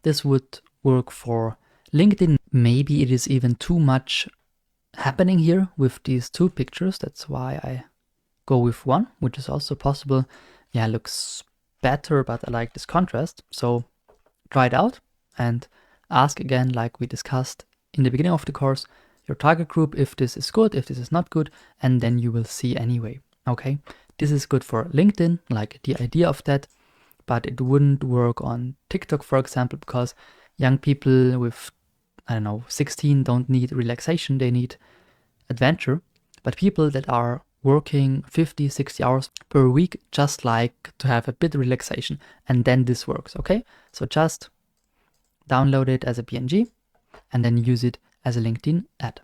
this would work for LinkedIn. Maybe it is even too much happening here with these two pictures. That's why I go with one, which is also possible. Yeah, looks better, but I like this contrast. So try it out and ask again, like we discussed in the beginning of the course, your target group, if this is good, if this is not good, and then you will see anyway. Okay, this is good for LinkedIn, like the idea of that, but it wouldn't work on TikTok, for example, because young people with, I don't know, 16 don't need relaxation, they need adventure. But people that are working 50, 60 hours per week, just like to have a bit of relaxation, and then this works, okay? So just download it as a PNG and then use it as a LinkedIn ad.